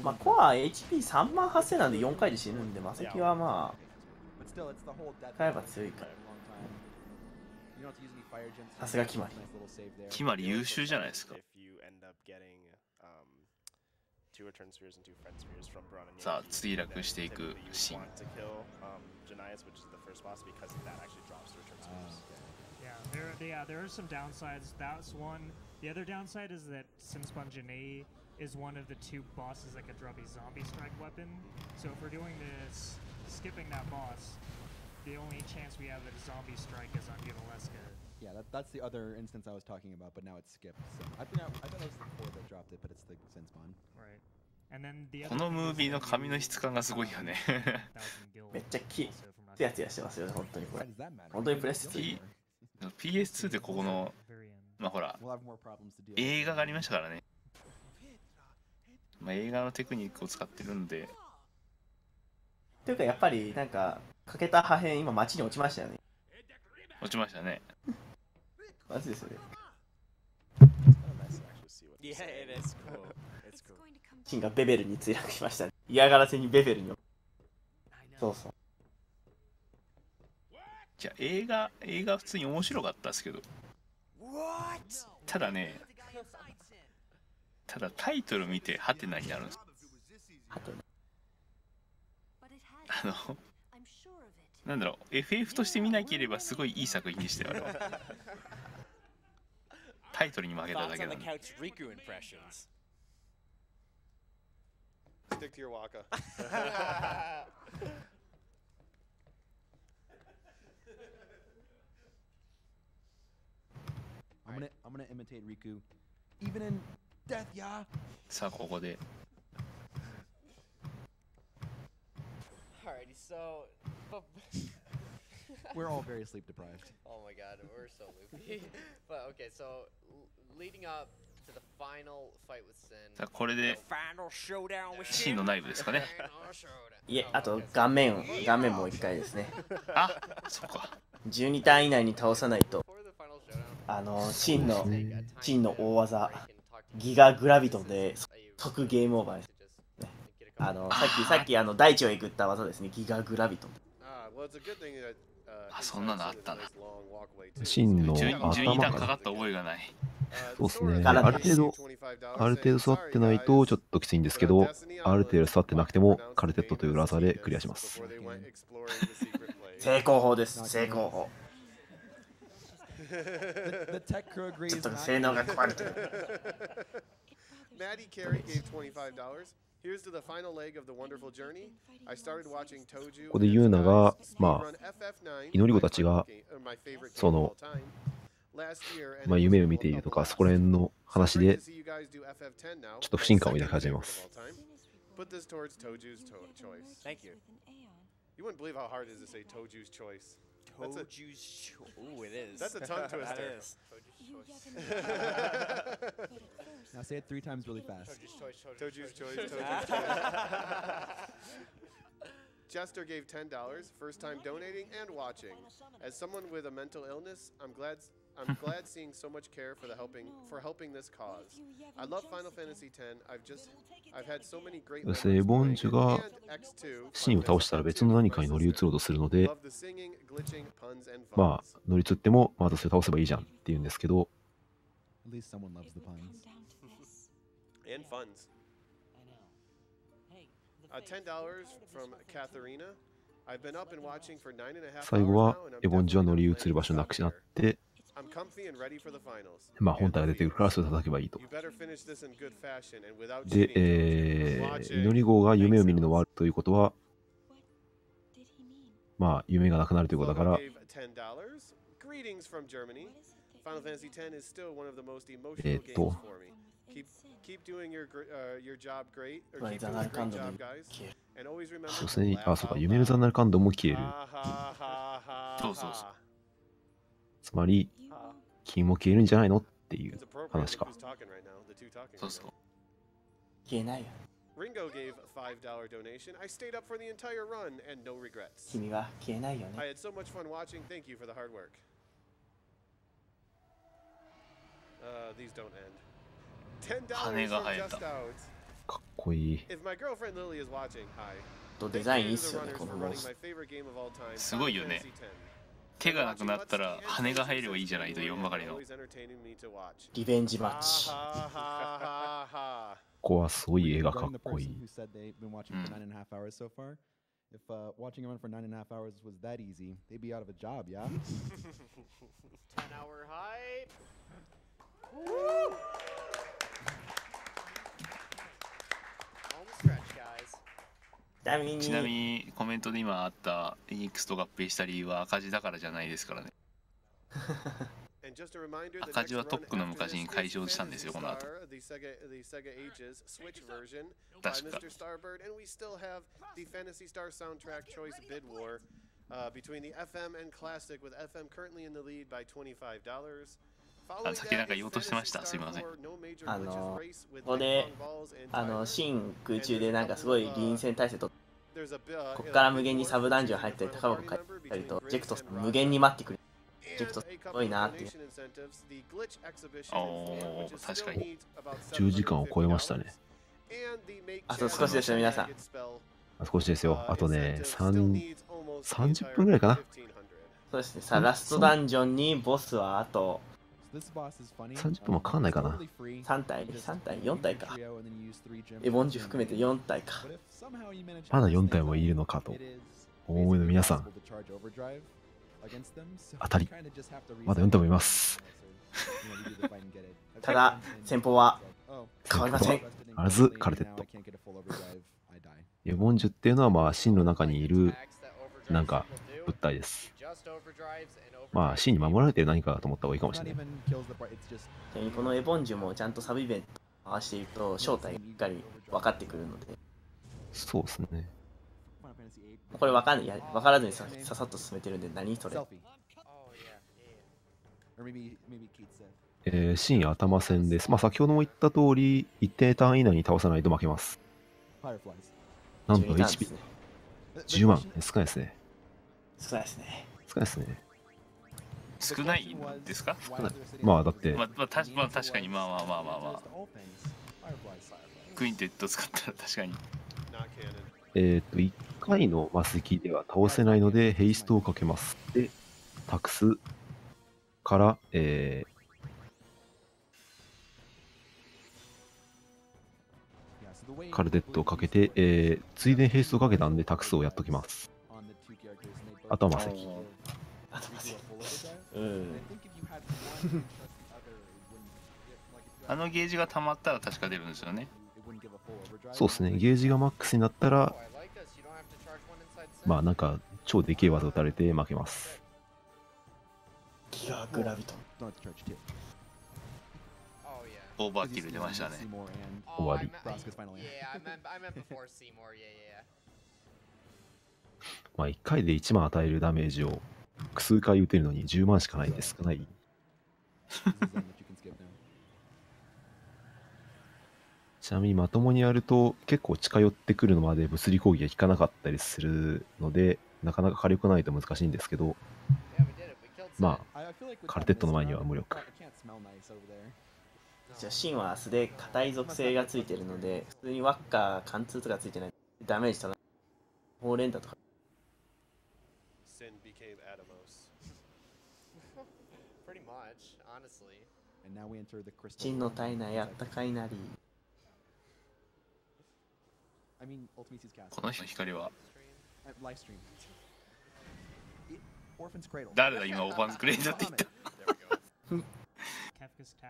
まあ、コア HP3 万8000なんで4回で死ぬんで、マセキはまあ、使えば強いから。さすが決まり。決まり優秀じゃないですか。さあ、墜落していくシーン。Yeah, there are some downsides. That's one. The other downside is that Sinspawn Janae is one of the two bosses that could drop a zombie strike weapon. So if we're doing this, skipping that boss, the only chance we have at a zombie strike is on Yunaleska. Yeah, that's the other instance I was talking about, but now it's skipped. So I thought it was the core that dropped it, but it's the Sinspawn. Right. And then the このムービーの髪の質感がすごいよね。めっちゃツヤツヤしてますよね、本当にこれ。本当にプレステ PS2 でここの、まあほら、映画がありましたからね。まあ映画のテクニックを使ってるんで。というかやっぱりなんか、かけた破片今街に落ちましたよね。落ちましたね。マジですよね。シンがベベルに墜落しましたね。嫌がらせにベベルに。そうそう。じゃあ映画普通に面白かったですけど、ただね、ただタイトル見てハテナになるんです。なんだろう、FF として見なければすごいいい作品でしたよ、あれは。タイトルに負けただけなんで。Stick to your waka. I'm gonna imitate Riku, even in death, yeah. さあここで。Alrighty, so we're all very sleep deprived. Oh my god, we're so loopy. But okay, so leading up to the final fight with Sin. さあこれでシーンの内部ですかね。いえ、あと顔面もう一回ですね。あ、そうか。12ターン以内に倒さないと真の大技、ギガグラビトンで即ゲームオーバーです。さっき大地をえぐった技ですね、ギガグラビトン。あ、そんなのあったな。真の12頭段かかった覚えがない。そうですね。ある程度座ってないとちょっときついんですけど、ある程度座ってなくてもカルテットという裏技でクリアします。成功法です、成功法。ちょっと性能が壊れてる。Maddie Carey gave $25. Here's to the final leg of the wonderful journey. I started watching Tojju. ここでユーナが、まあ、祈り子たちが、その、まあ、夢を見ているとか、そこら辺の話で、ちょっと不信感を抱き始めます。Put this towards Toju's choice. Thank you. You wouldn't believe how hard it is to say Toju's choice. Toju's choice. Ooh, it is. That's a tongue twister. That is. Now say it 3 times really fast. Toju's choice. Toju's choice. Jester gave $10, first time donating and watching. As someone with a mental illness, I'm glad seeing so much care for helping this cause. I love Final Fantasy X. I've had so many great エボンジュがシンを倒したら別の何かに乗り移ろうとするので、まあ乗り移ってもまたそれ倒せばいいじゃんって言うんですけど、At least someone loves the puns. And funds. $10 from Katharina. I've been up and watching for 9.5 hours 最後は now, and I'm エボンジュは乗り移る場所なくしなって、I'm comfy and ready for the finals. まあ本体が出てくるからそれを叩けばいいと。 You better finish this in good fashion and without で、 cheating. 祈り子が夢を見るのはということは、まあ夢がなくなるということだから、 Gave $10. Greetings from Germany. Final Fantasy X is still one of the most emotional games for me. Keep doing your job great, or keep doing a great job, guys. And always remember そうです to ね。 laugh あ、そうか、 out 夢のザナル感動も消える。 そうそうそう。つまり、金も消えるんじゃないのっていう話か。そうそう。消えないよ。 Ringo gave $5 donation. I stayed up for the entire run and no regrets. 君は消えないよね。 I had so much fun watching. Thank you for the hard work. These don't end. $10 羽が生え from た。 Just Out. かっこいい。 If my girlfriend Lily is watching, hi. デザインいいっすよね、このロース。すごいよね。手がなくなったら羽が入ればいいじゃないと言わんばかりの。リベンジマッチ。ここはすごい絵がかっこいい。If watching a run for 9.5 hours was that easy, they'd be out of a job, yeah? 10-hour hype. Woo! Home stretch, guys. ちなみにコメントで今あったエニックスと合併した理由は赤字だからじゃないですからね。赤字はとっくの昔に解消したんですよ、この後。確か。あ、先なんか言おうとしてました。すいません。ここで、新空中でなんかすごい臨戦態勢と、ここから無限にサブダンジョン入ったり、高箱帰ったりと、ジェクト無限に待ってくる。ジェクトすごいなっていう。おー、確かに。10時間を超えましたね。あと少しですよ、皆さん。少しですよ。あとね、30分ぐらいかな。そうですね。さあ、ラストダンジョンにボスはあと30分もかかんないかな。3体 ?4 体か。エボンジュ含めて4体か。まだ4体もいるのかと。お思いの皆さん。当たり。まだ4体もいます。ただ、先方は変わりません。まずカルテット。エボンジュっていうのはまあ真の中にいるなんか物体です。まあ真に守られている何かだと思った方がいいかもしれない。このエボンジュもちゃんとサブイベント回していると正体がしっかり分かってくるので。そうですね。これ分からずにさっと進めてるんで、何それ。真頭戦です。まあ先ほども言った通り、一定ターン以内に倒さないと負けます。なんと HP 10万。少ないですね。少ないですね。少ないですね。少ないんですか？まあだってまあ確かにまあクインテット使ったら確かに。1回のマスキでは倒せないのでヘイストをかけます。でタクスから、カルテットをかけて、ついでにヘイストをかけたんでタクスをやっときます。あとはマセキ。あのゲージが溜まったら確か出るんですよね。そうですね、ゲージがマックスになったら、まあなんか超でけえ技打たれて負けます。ギガグラビトン。オーバーキル出ましたね。終わり。まあ1回で1万与えるダメージを複数回打てるのに10万しかないんで少ない。ちなみにまともにやると結構近寄ってくるのまで物理攻撃が効かなかったりするのでなかなか火力ないと難しいんですけど、まあカルテットの前には無力。シンは素で硬い属性がついてるので普通にワッカー貫通とかついてないダメージとか砲連打とかシンの体内あったかいなり。この光は誰だ今オーバンズクレイドって言った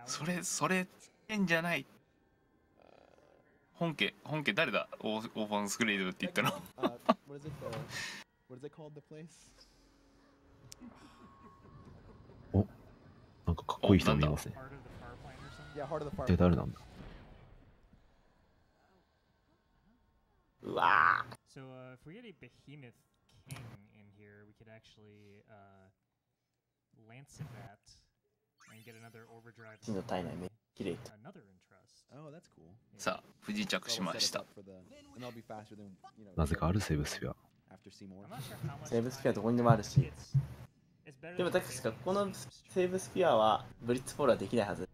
それ変じゃない。本家誰だオーバンズクレイドって言ったのお、なんかかっこいい人見えますね。で誰なんだ。うわー。 So if we get a behemoth king in here, we could actually lance it that and get another overdrive. シンの体内め綺麗。 Another interest. Oh, that's cool. さあ不時着しました。なぜかあるセーブスフィア。セーブスフィアどこにでもあるし。でも確かこのセーブスフィアはブリッツポールはできないはず。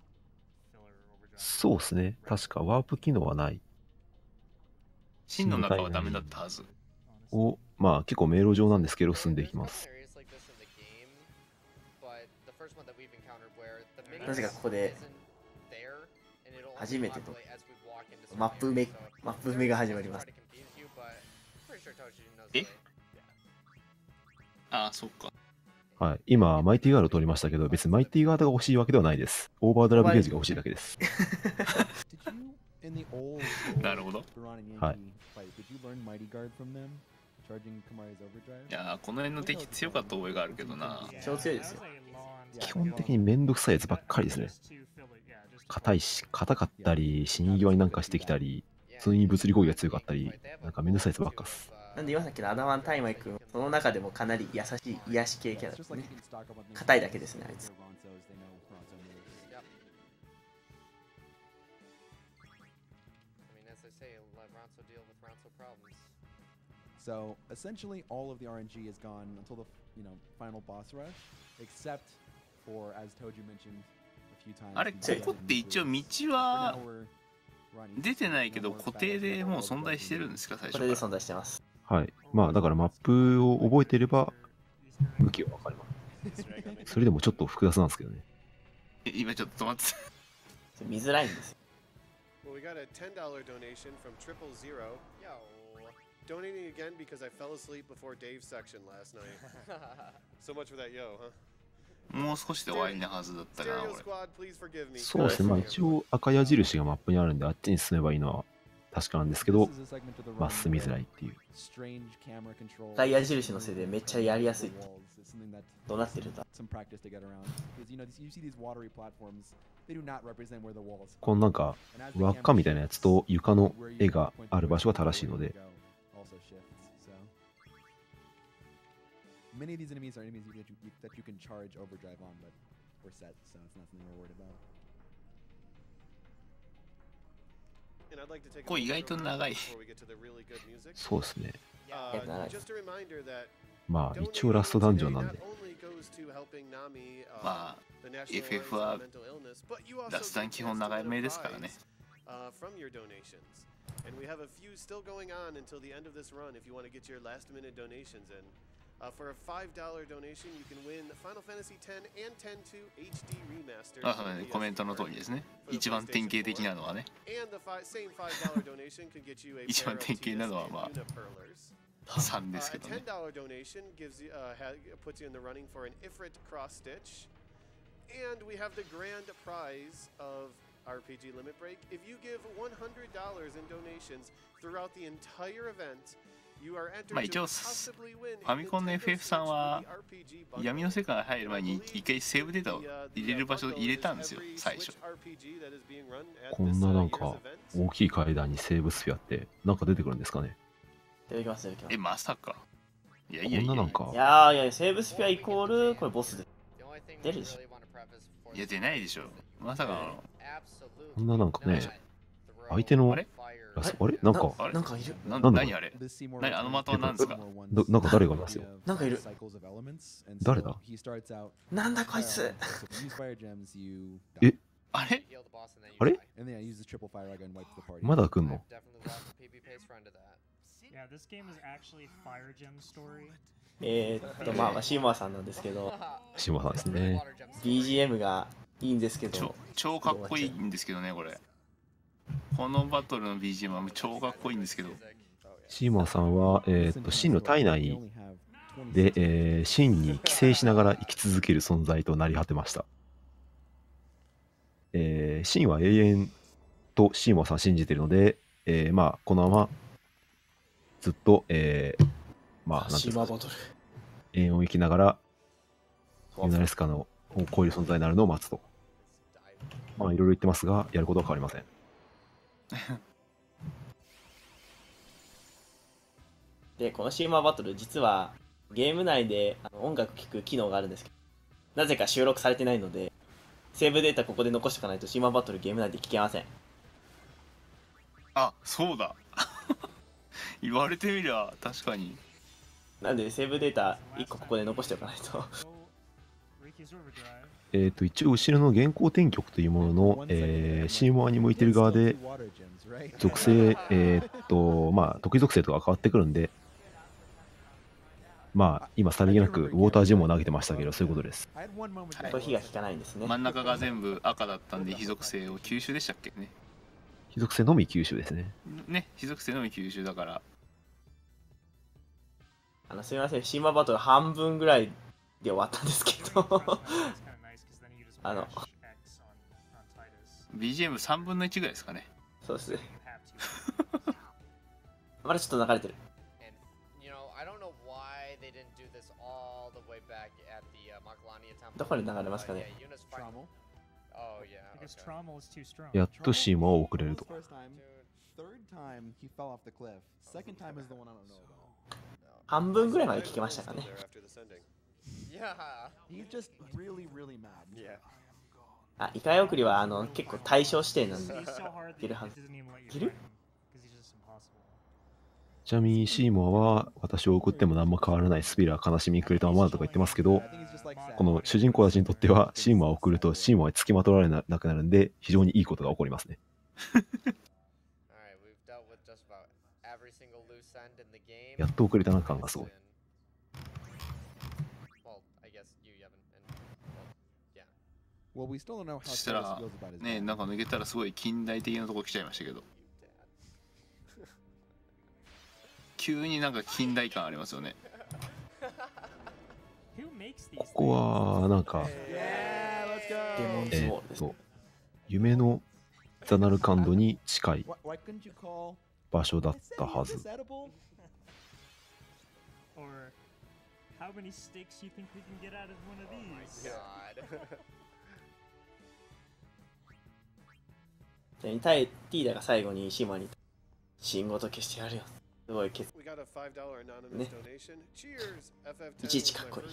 そうですね。確かワープ機能はない。真の中はダメだったはず。を、まあ結構迷路上なんですけど進んでいきます。なぜかここで初めてとマップ埋めが始まります。え？ああ、そっか。はい、今マイティガードを取りましたけど別にマイティガードが欲しいわけではないです。オーバードライブゲージが欲しいだけです。なるほど。はい。いやこの辺の敵強かった覚えがあるけどな。超強いですよ。基本的にめんどくさいやつばっかりですね。硬いし、硬かったり、死に際になんかしてきたり、普通に物理攻撃が強かったり、なんかめんどくさいやつばっかっす。なんで今さっきのアダマンタイマイ君、その中でもかなり優しい癒し系キャラですね。硬いだけですね、あいつ。So essentially, all of the RNG is gone until the final boss rush, except for as Tojju mentioned a few times. あれここって一応道は出てないけど固定でもう存在してるんですか最初から。これで存在してます。はい。まあだからマップを覚えていれば向きは分かります。それでもちょっと複雑なんですけどね。今ちょっと待って。見づらいんですよ。Well, we got a $10 donation from 000. Donating again because I fell asleep before Dave's section last night. So much for that yo, huh? もう少しで終わりなはずだったかな俺。そうですね。まあ一応赤矢印がマップにあるんであっちに進めばいいのは確かなんですけど、まあ進みづらいっていう。赤矢印のせいでめっちゃやりやすい。どうなってるんだ。このなんか輪っかみたいなやつと床の絵がある場所が正しいので。Many of these enemies are enemies that you can charge overdrive on, but we're set, so it's nothing we're worried about. これ意外と長い。そうですね。Just a reminder that まあ一応ラストダンジョンなんで。まあ FF はラストダン基本長めですからね。And we have a few still going on until the end of this run if you want to get your last minute donations in. For a $5 donation, you can win Final Fantasy X and X-2 HD Remaster. あ、そうね、コメントの通りですね。一番典型的なのはね。一番典型なのはまあ3ですけどね。$10 donation puts you in the running for an Ifrit cross stitch. And we have the grand prize of RPG Limit Break. If you give $100 in donations throughout the entire event, you are entered to possibly win ファミコンの FF さんは闇の世界に入る前に一回セーブデータを入れる場所を入れたんですよ、最初。こんななんか大きい階段にセーブスフィアってなんか出てくるんですかね。出てきます、出てきます。まさか。いや、こんななんか。いやいや、セーブスフィアイコール、これボスで。出るでしょ。いや、出ないでしょ。まさかこんななんかね、相手の、あれなんか、なんかいる。何あれ何あの的は何ですかなんか誰がいますよ。なんかいる。誰だなんだこいつ。えあれあれまだ来んのまあ、シーマーさんなんですけど、シーマーさんですね。BGM がいいんですけど、超かっこいいんですけどね、これ。このバトルの BGM は超かっこいいんですけど。シーマーさんは、シンの体内で、シンに寄生しながら生き続ける存在となり果てました。シンは永遠とシーマーさんを信じているので、まあ、このままずっと、まあ、なんていうか、永遠を生きながら、ユナレスカのこういう存在になるのを待つと。まあ、いろいろ言ってますが、やることは変わりません。で、このシーマーバトル、実はゲーム内で音楽聴く機能があるんですけど、なぜか収録されてないので、セーブデータここで残しておかないとシーマーバトルゲーム内で聴けません。あ、そうだ。言われてみりゃ確かに。なんでセーブデータ1個ここで残しておかないと。一応後ろの原稿転曲というものの、シーモアに向いてる側で属性、まあ得意属性とか変わってくるんで、まあ今さりげなくウォータージェムを投げてましたけど、そういうことです。これ火が効かないんですね。真ん中が全部赤だったんで、非属性を吸収でしたっけね。非属性のみ吸収ですね。ね、非属性のみ吸収だから。すみません、シーマーバトル半分ぐらいで終わったんですけどBGM3 分の1ぐらいですかね。そうですね。まだちょっと流れてる。どこで流れますかね。やっとシーモアを送れると。半分ぐらいまで聞きましたかね。あ、イカヤ送りは結構対象指定なんでいけるはず。いける？ちなみにシーモアは私を送っても何も変わらないスピラー悲しみにくれたままだとか言ってますけど、この主人公たちにとってはシーモアを送るとシーモアにつきまとわれなくなるんで、非常にいいことが起こりますね。やっと送れたな感がすごい。そしたらね、なんか抜けたらすごい近代的なとこ来ちゃいましたけど、急になんか近代感ありますよね。ここはなんか夢のザナルカンドに近い場所だったはず。ティーダが最後にシーマに信号と消してやるよ。すごいね。いちいちかっこいい。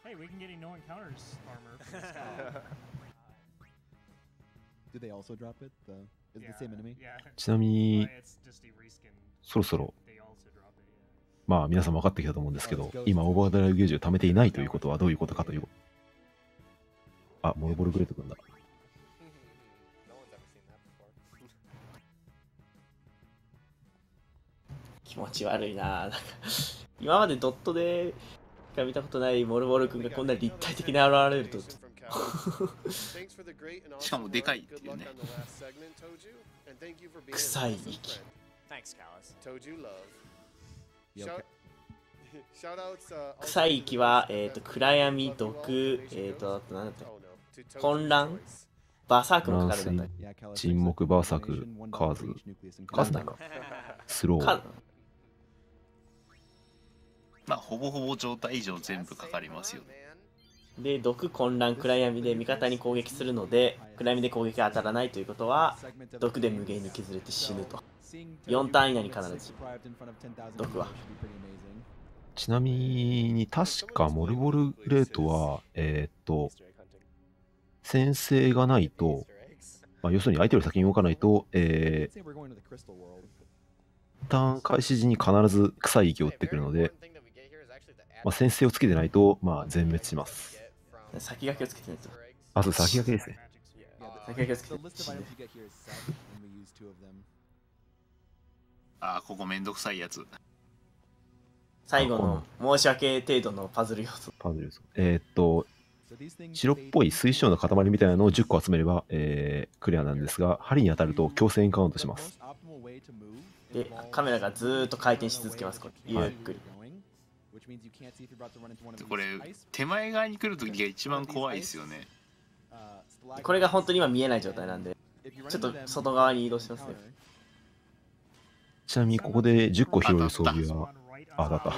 Hey, we can get no encounters armor. Did they also drop it? The ちなみに、そろそろ、まあ皆さん分かってきたと思うんですけど、今オーバードライブゲージを貯めていないということはどういうことかという。あ、モルボルグレート君だ。気持ち悪いな。なんか今までドットでしか見たことないモルボル君がこんな立体的に現れるとしかもでかいっていうね。臭い息。臭い息は、暗闇、毒、なんだった混乱バーサークもかかるんだった。沈黙、バーサーク、カーズないか。スロー。まあ、ほぼほぼ状態以上全部かかりますよね。で、毒、混乱、暗闇で味方に攻撃するので、暗闇で攻撃が当たらないということは、毒で無限に削れて死ぬと。4ターン以内に必ず毒は。ちなみに、確かモルボルグレートは、先制がないと、まあ、要するに相手より先に動かないと、ターン開始時に必ず臭い息を打ってくるので、まあ、先制をつけてないと、まあ、全滅します。先駆けをつけてないと。あ、そう、先駆けですね。先駆けをつけてあ、ここめんどくさいやつ。最後の申し訳程度のパズル要素。パズル要素。白っぽい水晶の塊みたいなのを10個集めれば、クリアなんですが、針に当たると強制エンカウントします。で、カメラがずーっと回転し続けます。これゆっくり。これ、手前側に来るときが一番怖いですよね。これが本当に今見えない状態なんで、ちょっと外側に移動しますね。ちなみにここで10個拾える装備は、あ、だった。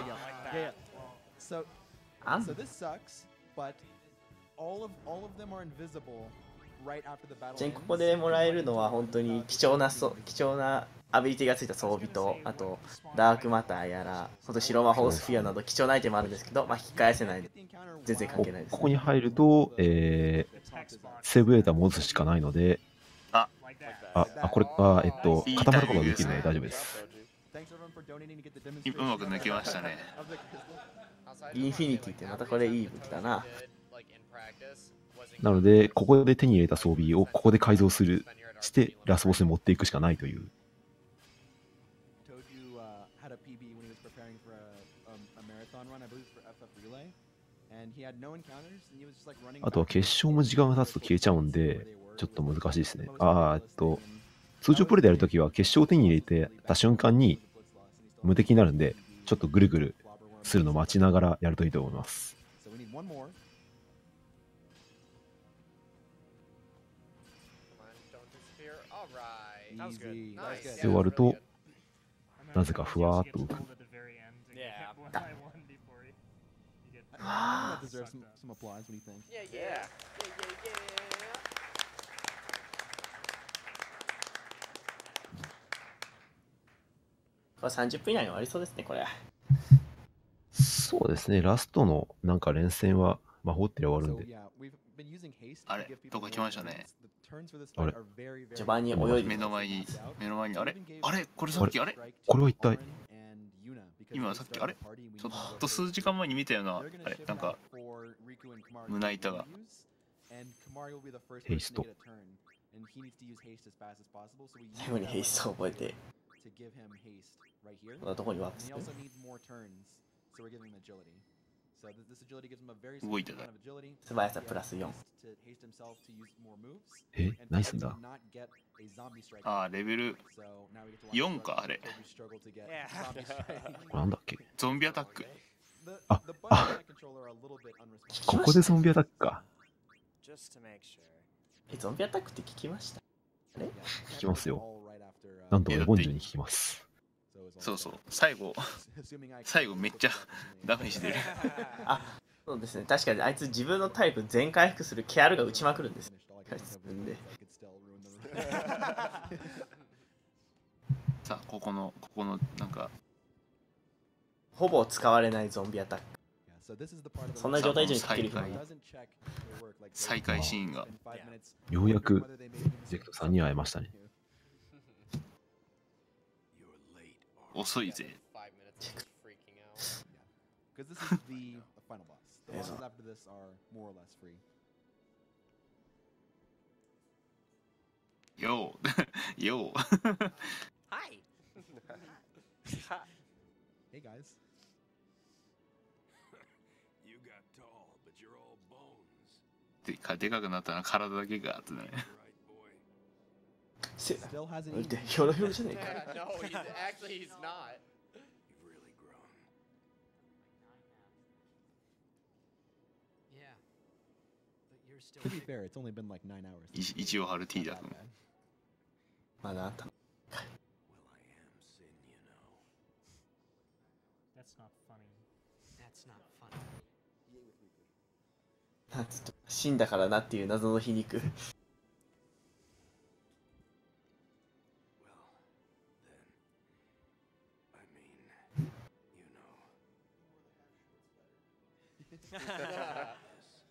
ちなみにここでもらえるのは本当に貴重なアビリティがついた装備と、あとダークマターやら、ほんと白魔法スフィアなど貴重なアイテムあるんですけど、まあ引き返せない、全然関係ないです。ここに入ると、セーブデータ戻すしかないので、これは、固まることができるので大丈夫です。うまく抜けましたね。インフィニティってまたこれいい武器だな。なので、ここで手に入れた装備をここで改造して、ラスボスに持っていくしかないという。あとは決勝も時間が経つと消えちゃうんで、ちょっと難しいですね。通常プレイでやるときは決勝を手に入れてた瞬間に無敵になるんで、ちょっとぐるぐるするのを待ちながらやるといいと思います。で終わると、なぜかふわーっと浮く。これ30分以内に終わりそうですね、これ。そうですね、ラストのなんか連戦は魔法って終わるんで。あれ、どっか来ましたね。あれ、序盤に泳いで目の前に、あれこれさっき、これは一体今さっき、ちょっと数時間前に見たような、なんか、胸板が。ヘイスト。最後にヘイストを覚えて。どこにワープする？動いてた。素早さプラス4。何すんだ？レベル4か、あれ。なんだっけ？ゾンビアタック。ここでゾンビアタックか。ゾンビアタックって聞きました？あれ？聞きますよ。なんとかボンジュに聞きます。そうそう、最後めっちゃダメージ出る。そうですね、確かにあいつ自分のタイプ全回復するケアルが打ちまくるんです。さあ、ここのなんかほぼ使われないゾンビアタック。そんな状態以上にかける人もいる。再開シーンがようやくジェクトさんに会えましたね。遅いぜ。Because this is the final boss. The bosses after this are more or less free. ようよう Hi. Hey guys. You got tall, but you're all bones. でかくなったら体だけがってね。Still hasn't eaten. ひょろひょろじゃねえか。No, actually he's not. You've really grown. Yeah. But you're still. To be fair, it's only been like 9 hours. 一応張る T だ君。まだあった。Well, I am sin, you know. That's not funny. That's not funny. なんつった死んだからなっていう謎の皮肉。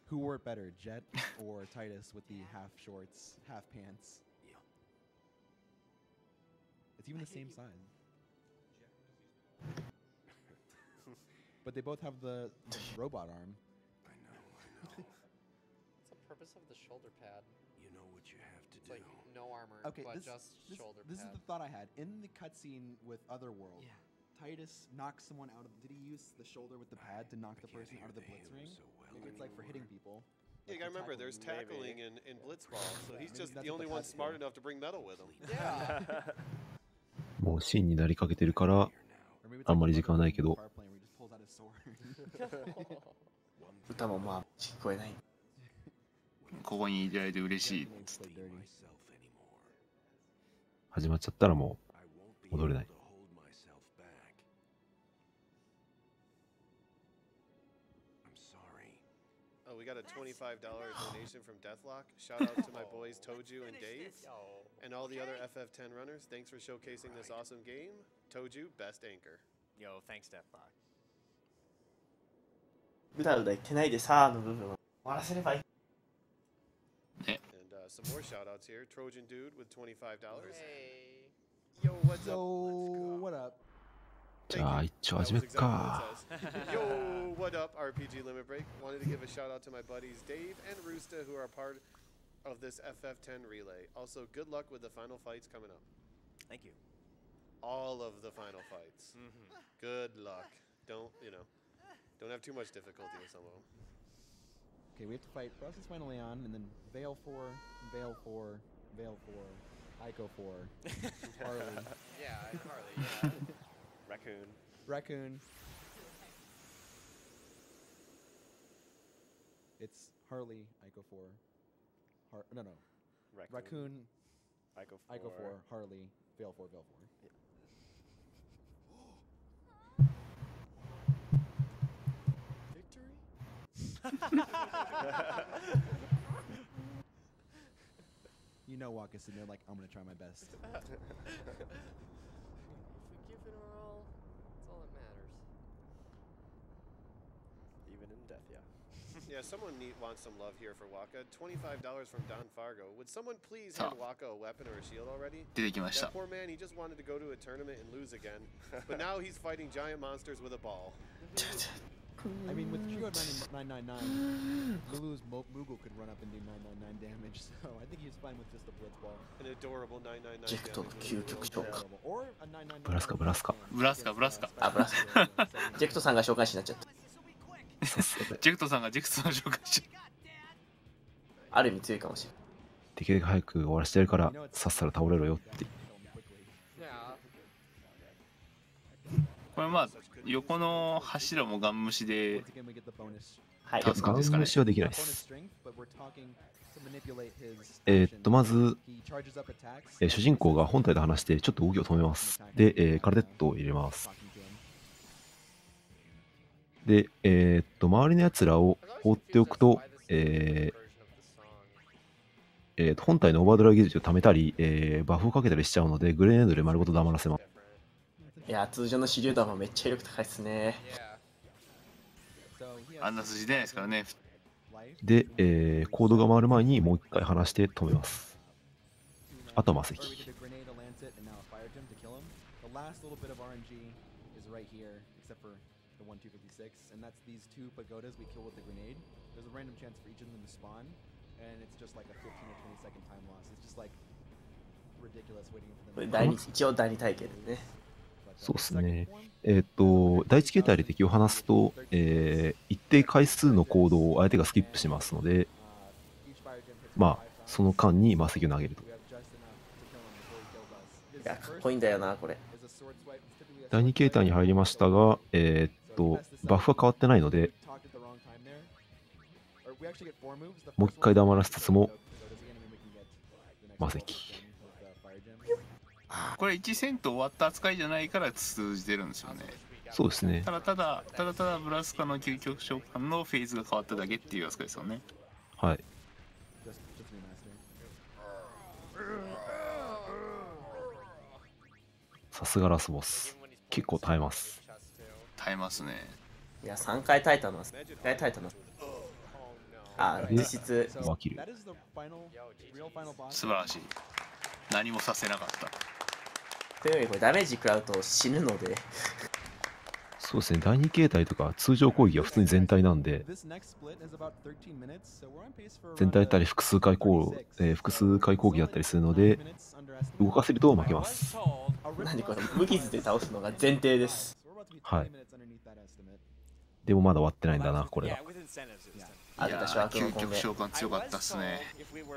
Who wore it better, Jet or Titus with the half shorts, half pants? It's even the same size. But they both have the robot arm. I know. What's the purpose of the shoulder pad? You know what you have to It's do. like no armor, Okay, but this just shoulder is pad. the thought I had. In the cutscene with Otherworld, Titus knocks someone out of. Did he use the shoulder with the pad to knock the person out of the blitz ring? Maybe it's like for hitting people. Yeah, you gotta remember, there's tackling in Blitzball, so he's just the only one smart enough to bring metal with him. Yeah. もうシーンになりかけてるからあんまり時間はないけど。歌もまあ聞こえない。ここにいられて嬉しいっつって。始まっちゃったらもう戻れない。Oh, we got a $25 donation from Deathlock. Shout out to my boys Tojju and Dave, and all the other FF10 runners. Thanks for showcasing this awesome game. Tojju, best anchor. Yo, thanks, Deathlock. うだうだ言ってないでさの部分を終わらせればいい。And some more shout outs here. Trojan Dude with $25. Hey. Yo, what's up? So, what up? じゃあ一応始めっか。 Yo, what up, RPG Limit Break? Wanted to give a shout out to my buddies Dave and Roosta who are part of this FF10 relay. Also, good luck with the final fights coming up. Thank you. All of the final fights. Good luck. Don't have too much difficulty with some of them. Okay, we have to fight Process Final Leon, and then Veil 4, Veil 4, Veil 4, Ico 4, Harley. Yeah, Harley, yeah. Raccoon. It's Harley, Ico 4. No. Raccoon, Ico 4, Harley, Veil 4, Veil 4. Yeah. You know, Waka's sitting there like, I'm gonna try my best. If we give it our all, that's all that matters. Even in death, yeah. Yeah, someone wants some love here for Waka. $25 from Don Fargo. Would someone please hand Waka a weapon or a shield already? 出てきました。 That poor man, he just wanted to go to a tournament and lose again. But now he's fighting giant monsters with a ball. I mean, with Trio 999, Lulu's Moogle could run up and do 999 damage, so I think he's fine with just a blitz ball. An adorable 999 ジェクトの究極召喚。 Or a 999. ブラスカ。ブラスカ。あ、ブラスカ。ジェクトさんが召喚師になっちゃった。ジェクトさんがジェクトさんを紹介しある意味強いかもしれない。できるだけ早く終わらせてやるからさっさと倒れろよって。これまあ横の柱もガン無視ではい、ガン無視はできないです。まず、主人公が本体で離してちょっと動きを止めます。で、カルテットを入れます。で、周りのやつらを放っておくと、本体のオーバードライブ技術を貯めたり、バフをかけたりしちゃうので、グレネードで丸ごと黙らせます。いや、通常の手榴弾はめっちゃ威力高いですね。あんな筋出ないですからね。で、コードが回る前にもう一回離して止めます。あとは魔石。last little bit of RNG is right here, except for the 1-256, and that's these 2 pagodas we kill with the grenade. There's a random chance for each of them to spawn, and it's just like a 15 or 20 second time loss. It's just like ridiculous waiting for them. 一応第2体験でね。そうですね。第一形態で敵を離すと、一定回数の行動を相手がスキップしますので、まあ、その間に魔石を投げると。いや、かっこいいんだよな、これ。第2形態に入りましたが、バフは変わってないので、もう一回黙らせつつも、魔石。これ1戦闘終わった扱いじゃないから通じてるんですよね。そうですね。ただブラスカの究極召喚のフェーズが変わっただけっていう扱いですよね。はい。さすがラスボス。結構耐えます。耐えますね。いや、3回耐えたの。1回耐えたの。あ、実質。素晴らしい。何もさせなかった。というよりこれダメージ食らうと死ぬので。そうですね、第2形態とか通常攻撃は普通に全体なんで、全体だったり複数回攻撃だったりするので、動かせると負けます。何これ、無傷で倒すのが前提です。はい。でもまだ終わってないんだな、これは。あ、私は究極召喚強かったっすね。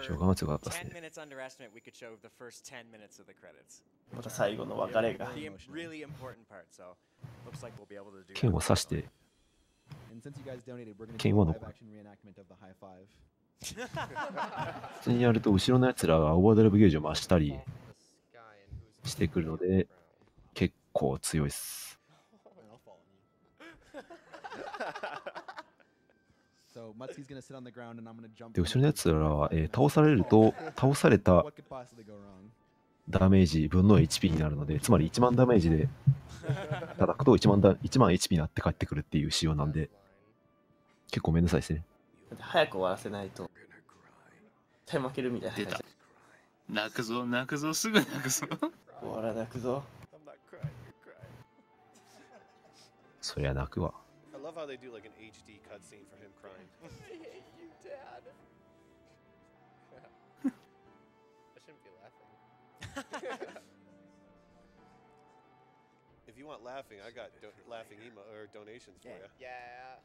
召喚が強かったっすね。また最後の別れが。剣を刺して、剣は残る。普通にやると後ろのやつらがオーバードライブゲージを増したりしてくるので、結構強いっす。で、後ろのやつらは、倒されると、倒されたダメージ分の HP になるので、つまり1万ダメージで叩くと1万 HP になって帰ってくるっていう仕様なんで、結構めんどくさいですね。早く終わらせないと、絶対負けるみたいな。出た。泣くぞ、泣くぞ、すぐ泣くぞ。終わら泣くぞ。そりゃ泣くわ。I love how they do like an HD cutscene for him crying. You dad. I shouldn't be laughing. If you want laughing, I got laughing donations for you. Yeah.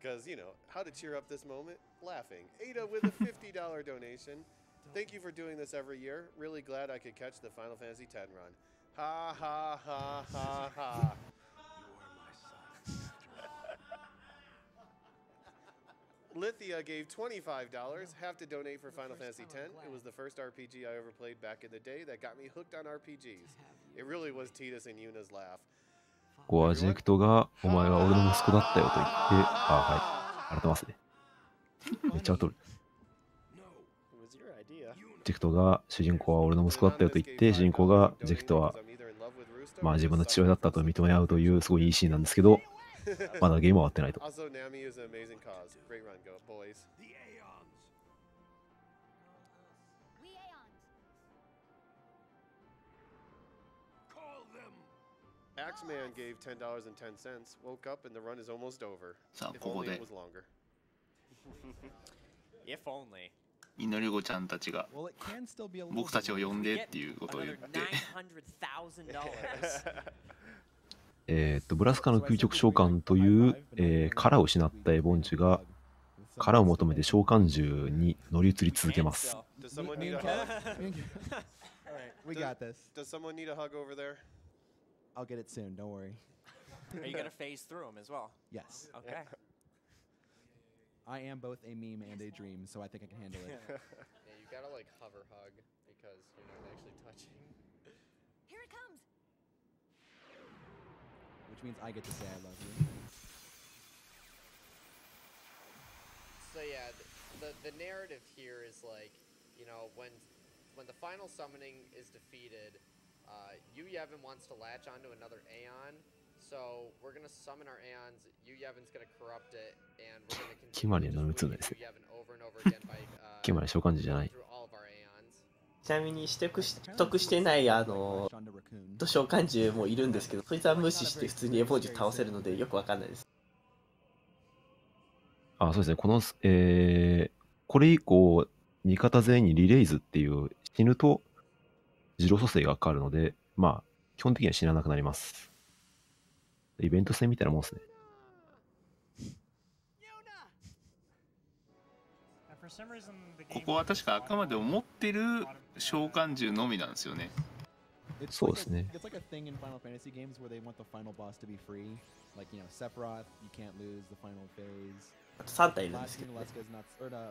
Because, you know, how to cheer up this moment? Laughing. Ada with a $50 donation. Thank you for doing this every year. Really glad I could catch the Final Fantasy X run. Ha ha ha ha ha. Lithia gave $25. Have to donate for Final Fantasy X. It was the first RPG I ever played back in the day that got me hooked on RPGs. It really was Tidus and Yuna's laugh. ここはジェクトが、お前は俺の息子だったよと言って、はい、荒れてますね。めっちゃ取る。ジェクトが、主人公は俺の息子だったよと言って、主人公が、ジェクトは、まあ自分の父親だったと認め合うという、すごいいいシーンなんですけど、まだゲームは終わってないと。Axeman gave $10.10. Woke up and the run is almost over. さあ、 If ここ only で it was longer. If only. 祈り子ちゃんたちが僕たちを呼んでっていうことを言ってブラスカの究極召喚という、殻を失ったエボンジュが殻を求めて召喚獣に乗り移り続けます。Does someone need a hug over there? I'll get it soon, don't worry. Are you gonna phase through them as well? Yes. Okay. I am both a meme and a dream, so I think I can handle it. Yeah, you gotta like hover hug because you're not actually touching. Here it comes. Which means I get to say I love you. So yeah, the narrative here is like, you know, when the final summoning is defeated, Yevon wants to latch onto another Aeon. So we're gonna summon our Aeons. Yevon's gonna corrupt it, and we're gonna continue to Yevon over and over again by through all of our Aeons. ちなみに取得してない召喚獣もいるんですけど、そいつは無視して普通にエボン獣倒せるのでよくわかんないです。あ、そうですね。これ以降、味方全員にリレイズっていう死ぬと自動蘇生がかかるので、まあ、基本的には死ななくなります。イベント戦みたいなもんですね。ここは確かあくまで思ってる召喚獣のみなんですよね。そうですね。It's like a thing in Final Fantasy games where they want the final boss to be free. Like, you know, Sephiroth, you can't lose the final phase. あと3体いるんですけどね。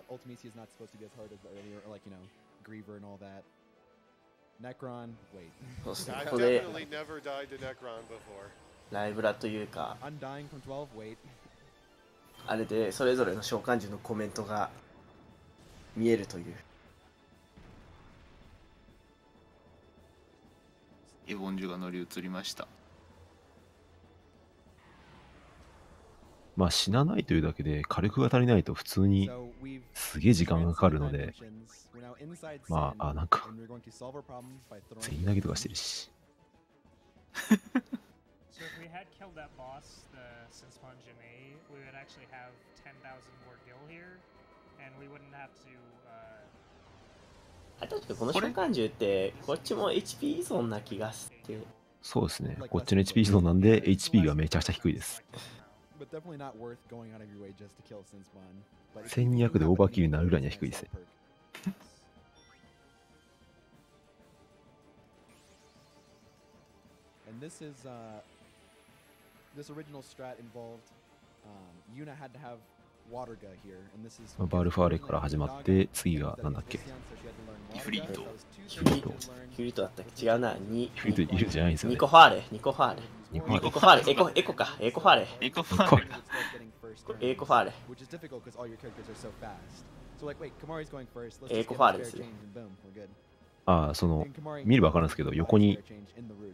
Ultimisia is not supposed to be as hard as the earlier, or like, you know, Griever and all that. Necron, wait. I've definitely never died to Necron before. ライブラというか、 Undying from 12, wait. あれでそれぞれの召喚獣のコメントが見えるという。エボン獣が乗り移りました。まあ死なないというだけで火力が足りないと普通にすげえ時間がかかるので、まあ、なんか全員投げとかしてるし。So if we had killed that boss, the Sinspawn Janae, we would actually have 10,000 more gil here, and we wouldn't have to. あ、確かこの召喚獣ってこっちも HP 依存な気がして。そうですね。こっちの HP 依存なんで HP がめちゃくちゃ低いです。1200でオーバーキルになるぐらいには低いですね。バルファーレから始まって次がなんだっけ？イフリート。イフリートだったっけ？違うな。イフリートいるじゃないんですよね。ニコファーレ。エコファーレ。エコファーレ。エコファーレ。エコファーレ。エコファーレ。エコファーレですね。ああ、見れば分かるんですけど、横に、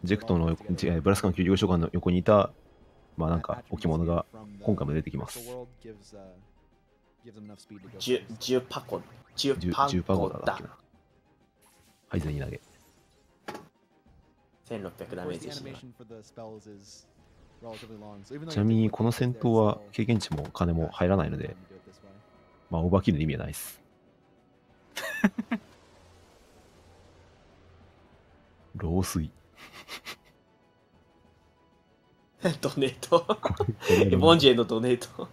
ジェクトの、ブラスカン救助召喚の横にいた、まあなんか置物が今回も出てきます。10パコだ。はい、全員投げ。1600ダメージしちなみにこの戦闘は経験値も金も入らないので、まあオーバーキルの意味はないです。ロースイ。ドネート。エボンジェのドネート。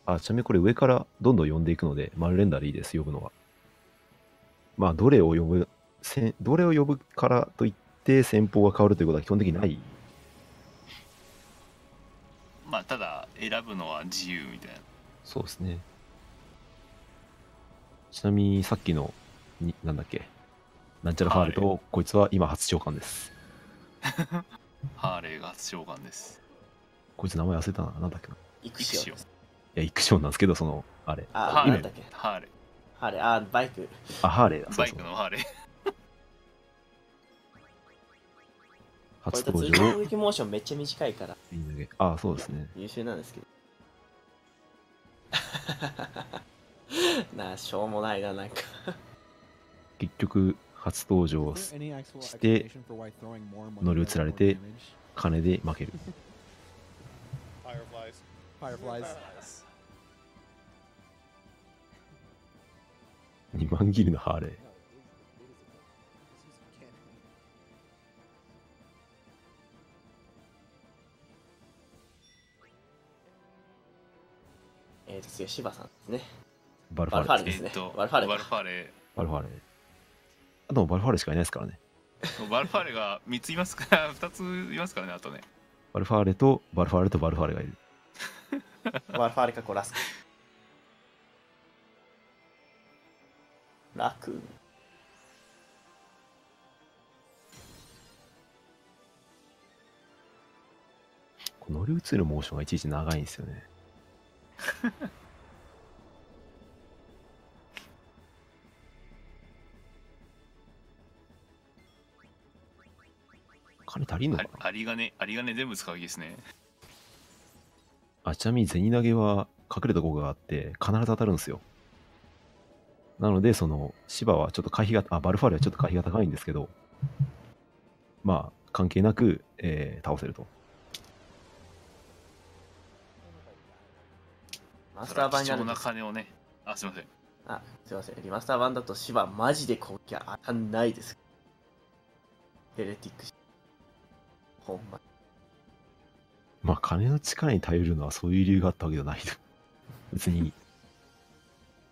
あ、ちなみにこれ上からどんどん呼んでいくので、丸連打でいいです、呼ぶのは。まあ、どれを呼ぶからといって戦法が変わるということは基本的にない。まあ、ただ、選ぶのは自由みたいな。そうですね。ちなみにさっきの、なんだっけ、なんちゃらハーレーと、こいつは今初召喚です。ハーレーが初召喚です。こいつ名前忘れたな、なんだっけな。イクシオ。いや、イクションなんですけど、あれ。なんだっけ。ハーレー。バイク。ハーレーだ。バイクのハーレー。初登場。攻撃モーションめっちゃ短いから。あ、そうですね。優秀なんですけど。しょうもないな、なんか。結局、初登場して、乗り移られて、金で負ける。Fireflies. 2万ギルのハーレー。次はシバさんですね。バルファーレですね。バルファーレ。あとバルファーレしかいないですからね。バルファーレが3ついますから、2ついますからね、あとね。バルファーレとバルファーレとバルファーレがいる。バルファーレかコラスカ。楽。乗り移るモーションがいちいち長いんですよね。金足りんのかな。有り金全部使う気ですね。ちなみに銭投げは隠れた効果があって必ず当たるんですよ。なので、その、芝はちょっと回避が、バルファーレはちょっと回避が高いんですけど、まあ、関係なく、倒せると。マスター版になる貴重な金をね。あ、すいません。すいません。リマスター版だと芝マジで攻撃当たんないです。ヘレティック。ほんま。まあ、金の力に頼るのはそういう理由があったわけじゃないと。別に、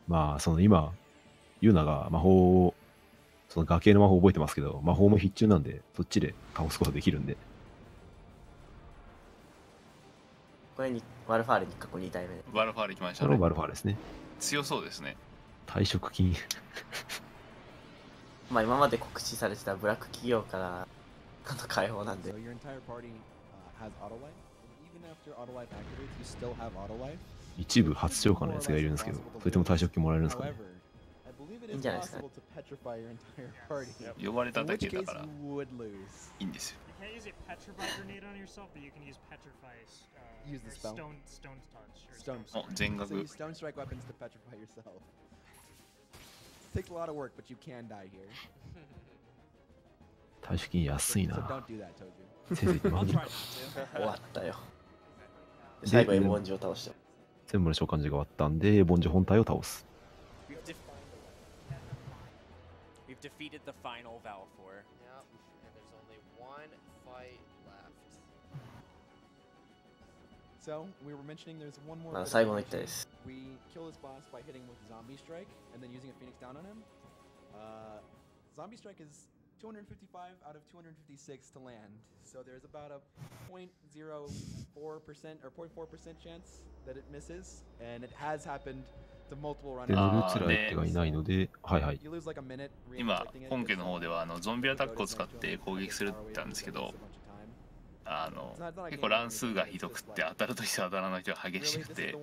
まあ、その今、ユーナが魔法を、その崖の魔法を覚えてますけど、魔法も必中なんで、そっちで倒すことができるんで。これに、バルファーレに過去2体目で。バルファーレ来ましたね。これもバルファーレですね。強そうですね。退職金。まあ今まで告知されてたブラック企業からの解放なんで。一部初召喚のやつがいるんですけど、それとも退職金もらえるんですかね。いいんじゃないですか。呼ばれただけだからいいんですよ。You can't use a petrify grenade on yourself, but you can use petrify. Use the spell. Stone touch. Stone.全額。So use stone strike weapons to petrify yourself. Takes a lot of work, but you can die here. 退職金安いな。 So don't do that, Tojju. せいぜい2万人か。終わったよ。最後エボンジを倒した。全部の召喚時が終わったんで、エボンジ本体を倒す。We've defeated the final Valfor. Yep, and there's only one fight left. So, we were mentioning there's one more. まだ最後の一体です。We kill this boss by hitting with Zombie Strike and then using a Phoenix down on him. Zombie Strike is 255 out of 256 to land. So there's about a 0.04% or 0.4% chance that it misses, and it has happened to multiple runners. で、打つ相手がいないので、はいはい。今、本家の方ではゾンビアタックを使って攻撃するって言ったんですけど、結構乱数がひどくって当たるときと当たらないときが激しくて、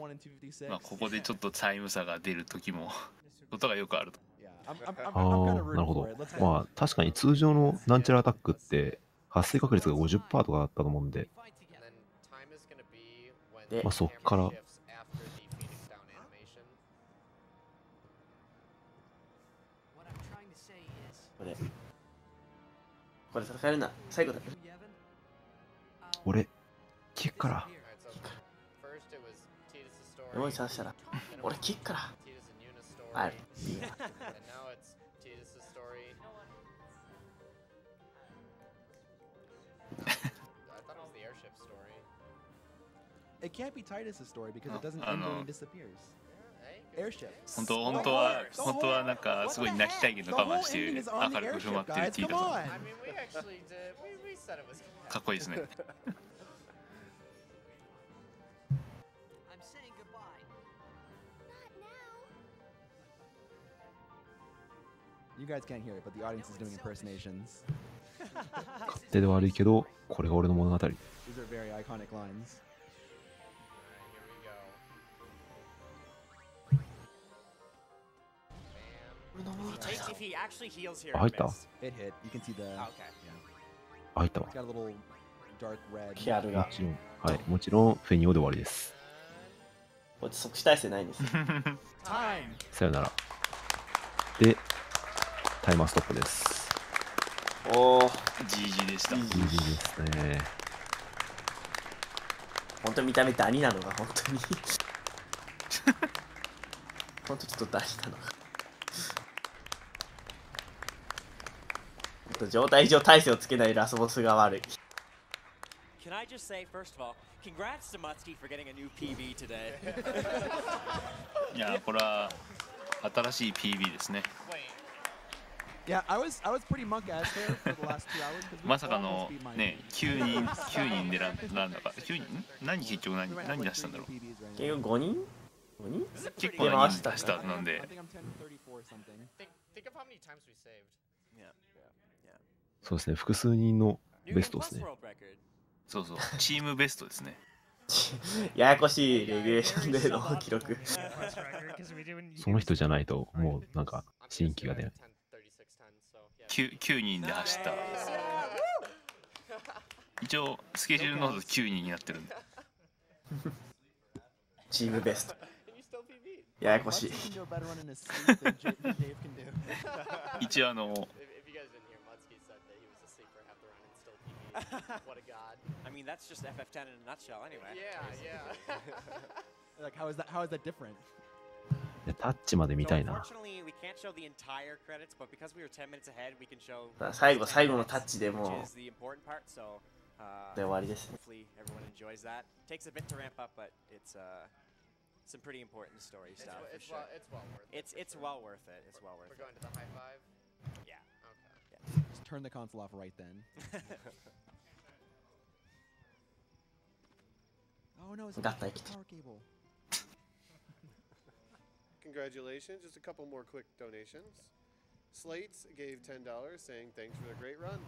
まあ、ここでちょっとタイム差が出るときもことがよくあると。なるほど。まあ確かに通常のなんちゃらアタックって発生確率が 50% とかだったと思うんで、まあそっからこれ戦えるな。最後だ。俺キックからもう一度したら俺キックからある。It can't be Titus's story because it doesn't end when he disappears. Airship. 本当はなんかすごい泣きたいけど我慢して明るく振る舞ってるティータさん。かっこいいですね。You guys can't hear it, but the audience is doing impersonations. 勝手で悪いけど、これが俺の物語。These are very iconic lines. If he actually heals here, 入った。 It hit. You can see the. Okay. 入ったわ。 It's got a little dark red. キアルが。はい、もちろんフェニオで終わりです。こっち即死耐性ないんです。さよなら。で、タイマーストップです。おお。GG でした。GG ですね。本当に見た目ダニなのが本当に本当ちょっとダニなのが状態上耐性をつけないラスボスが悪い。 Can I just say, first of all, congrats to Muttski for getting a new PB today. いや、これは新しい PB ですね。Yeah, I was pretty monk-ass there for the last 2 hours. まさかのね、9人でランだから、9人？何結局何出したんだろう。結局5人？ 5人？結構な人出したはずなんで。そうですね、複数人のベストですね。そうそう、チームベストですね。ややこしいレギュレーションでの記録。その人じゃないと、もうなんか新規が出ない。9人で走った。一応、スケジュールノート9人になってるんで。チームベスト。 And you still PB'd. ややこしい。 Muttski can do a better run in his sleep than Dave can do. 一応If you guys didn't hear, Muttski said that he was asleep for half the run and still PB'd. What a god. I mean, that's just FF10 in a nutshell, anyway. Yeah, yeah. Like, how is that different? タッチまで見たい So な。 unfortunately, we can't show the entire credits, but because we were 10 minutes ahead, we can show 最後のタッチでもう which is the important part. So で終わりですね。 hopefully everyone enjoys that. Takes a bit to ramp up, but it's some pretty important story stuff. It's for sure. well worth it. It's well worth it. It's well worth We're it. going to the high five. Yeah. Okay. Just turn the console off right then. Oh no, it's a power cable. Congratulations. Just a couple more quick donations. Slates gave $10 saying thanks for the great run.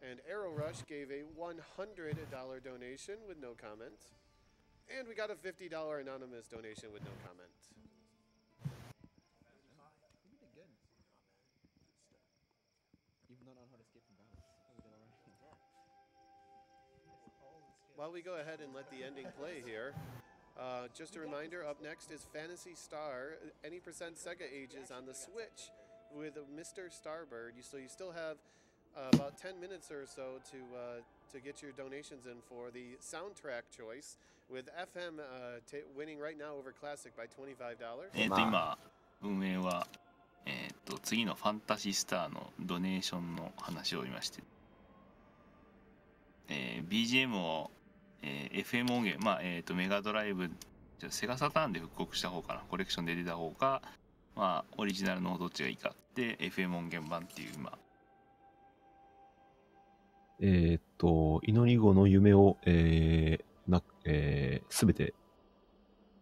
And Arrow Rush gave a $100 donation with no comment. And we got a $50 anonymous donation with no comment. We did good. Even though I don't know how to escape from balance. We did alright. While we go ahead and let the ending play here, just a reminder, up next is Phantasy Star, any percent Sega ages on the Switch with Mr. Starbird. So you still have about 10 minutes or so to get your donations in for the soundtrack choice, with FM winning right now over Classic by $25. 今運営は次のファンタジースターのドネーションの話を今して、BGM を、FM 音源、メガドライブじゃセガサターンで復刻した方かな、コレクションで出た方か、オリジナルのどっちがいいかって FM 音源版っていう今。祈り子の夢を、すべて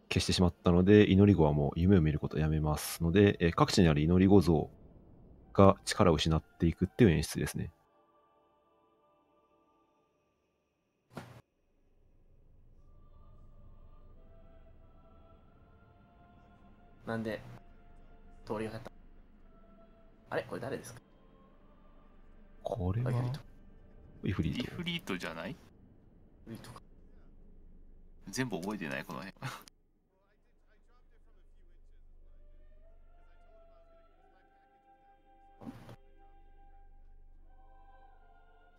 消してしまったので、祈り子はもう夢を見ることをやめますので、各地にある祈り子像が力を失っていくっていう演出ですね。なんで通りがかった。あれこれ誰ですか？これはイフリート。イフリートじゃない？イフリートか。全部覚えてないこの辺。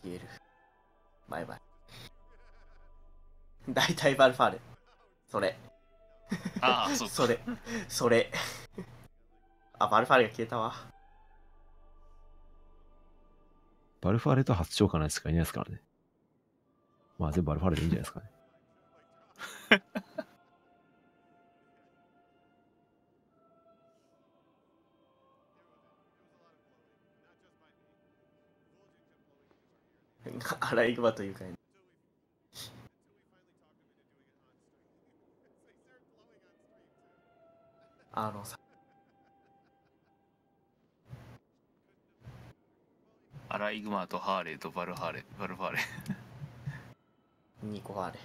消える。バイバイ。大体バルファーレ。それ。ああ、そうそれ。それ。あ、バルファーレが消えたわ。バルファーレと初召喚のやつしかいないですからね。全部バルファーレでいいんじゃないですかね。アライグマというかね。アライグマとハーレーとバルファーレ。ニコハーレ。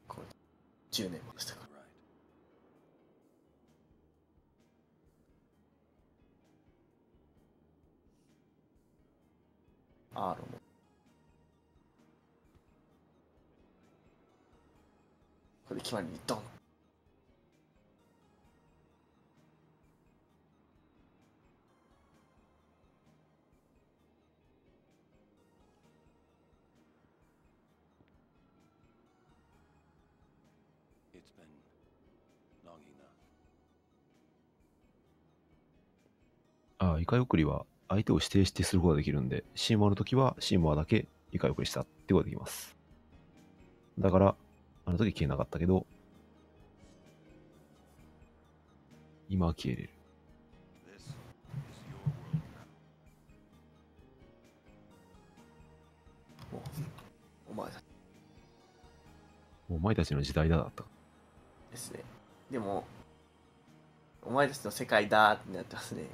これ10年もしたから。アーロも。これで決まりにドン。イカ送りは相手を指定してすることができるんで、シーモアの時はシーモアだけイカ送りしたってことができます。だから、あの時消えなかったけど、今は消えれる。お前たちの時代だだった。ですね。でも、お前たちの世界だーってなってますね。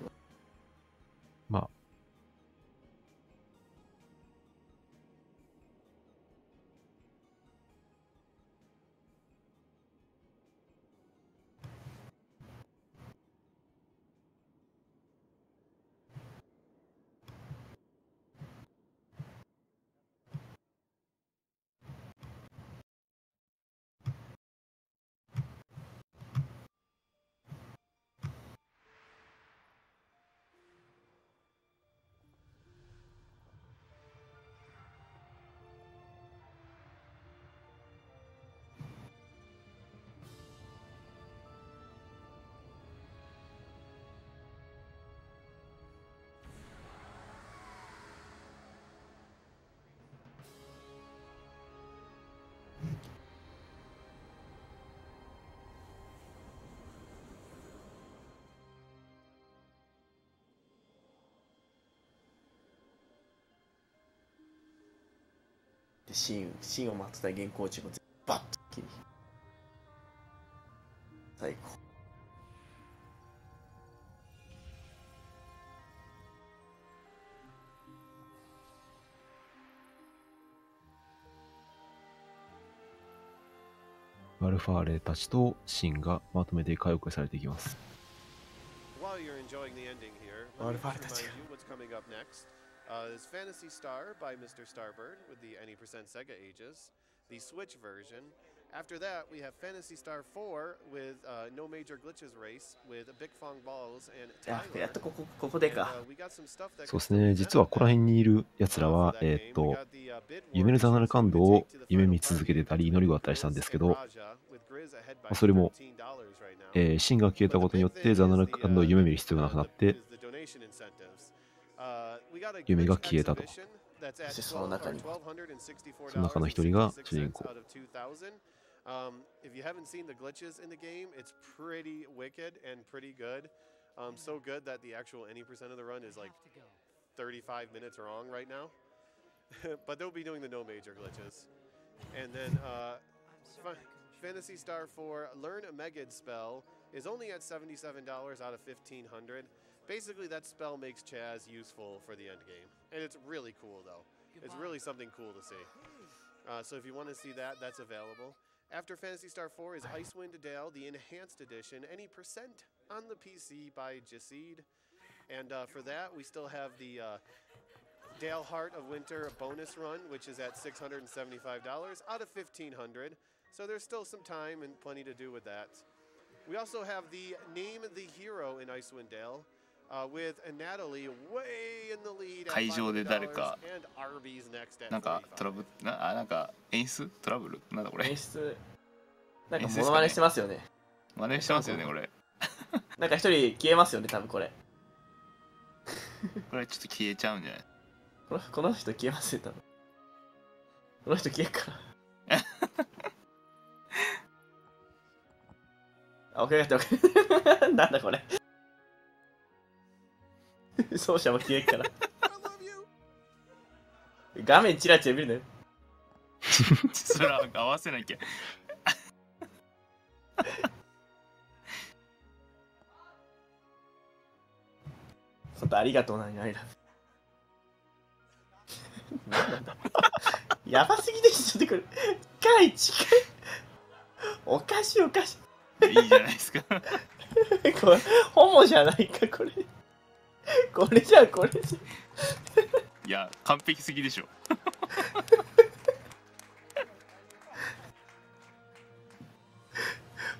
で芯を待ってた原稿中もバッと切り最高。アルファーレたちとシンがまとめて回復されていきます。While you're enjoying the ending here, let me just remind you what's coming up next. Is Phantasy Star by Mr. Starbird with the any% Sega Ages, the Switch version. After that, we have Phantasy Star 4 with No Major Glitches Race with Big Fong Balls and やっとここでか。そうですね、実はここら辺にいるやつらは、夢のザナル感動を夢見続けてたり、祈りがあったりしたんですけど、それも、シンが消えたことによってザナル感動を夢見る必要がなくなって、夢が消えたと。そしてその中の一人が主人公。If you haven't seen the glitches in the game, it's pretty wicked and pretty good. So good that the actual any% of the run is like 35 minutes wrong right now. But they'll be doing the no major glitches. And then Phantasy Star 4 Learn a Megid spell is only at $77 out of $1,500. Basically, that spell makes Chaz useful for the end game. And it's really cool, though. It's really something cool to see. So if you want to see that, that's available. After Phantasy Star 4 is Icewind Dale, the Enhanced Edition, any% on the PC by Jaseed. And for that, we still have the Dale Heart of Winter bonus run, which is at $675 out of $1,500. So there's still some time and plenty to do with that. We also have the Name the Hero in Icewind Dale. With Natalie way in the lead 会場で誰か and Arby's next at なんかトラブルなんか演出トラブルなんだこれ演出なんかモノマネしてますよね。モノマネしてますよねこれ。なんか一人消えますよね多分これ。これちょっと消えちゃうんじゃない？この人消えますよ多分。この人消えるから。あ、分かった分かった。なんだこれ。奏者も消えっから画面チラチラ見るのよそれは合わせなきゃちょっとありがとうなにあいらなんだやばすぎでしょってこれ近いおかしいおかしいいいじゃないですかこれホモじゃないかこれこれじゃこれじゃいや完璧すぎでしょ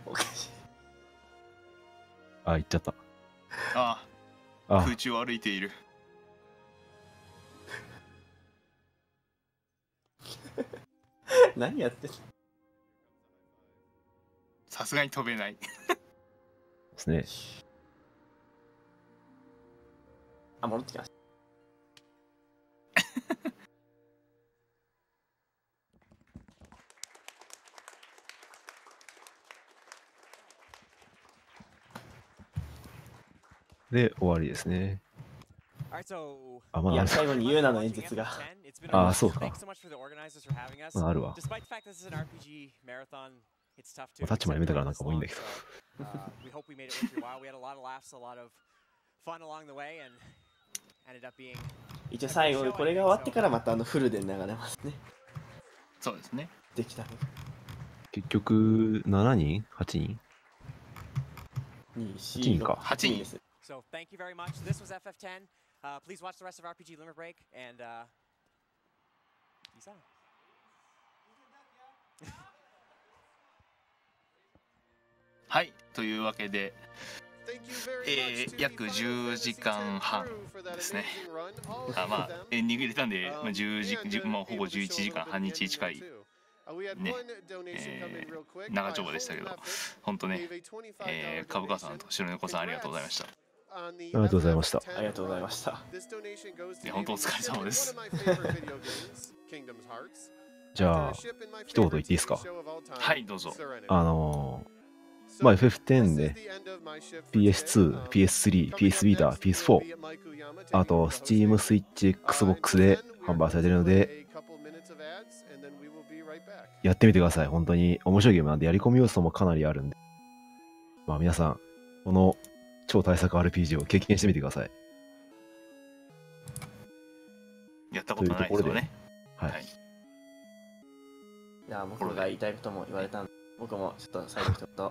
おかしいあ行っちゃったあ空中を歩いている何やってんのさすがに飛べないですねあ、戻ってきました。で、終わりですね。あ、まだいや、最後にユーナの演説が。あ、そうか。あるわ。タッチもやめたからなんかもういいんだけど。一応最後これが終わってからまたフルで流れますね。そうですね。できたね。結局7人 ?8 人 ?8 人か。8人です。So thank you very much. This was FF10. Please watch the rest of RPG Limit Break and peace out. はい、というわけで、約10時間半ですね。まあ、エンディング入れたんで、まあ、ほぼ11時間半日近い、ね長丁場でしたけど、本当ね、株価さんと白猫さんありがとうございました。ありがとうございました。ありがとうございました。本当お疲れ様です。じゃあ、一言言っていいですか？はい、どうぞ。まあ FF10 で PS2、PS3、PS Vita、PS4、あと Steam Switch、Xbox で販売されているので、of ads, and then we will be right back. やってみてください。本当に面白いゲームなんで、やり込み要素もかなりあるんで。まあ皆さん、この超大作 RPG を経験してみてください。やったことないですよね。はい。いや、僕が言いたいことも言われたんで、僕もちょっと最後一言。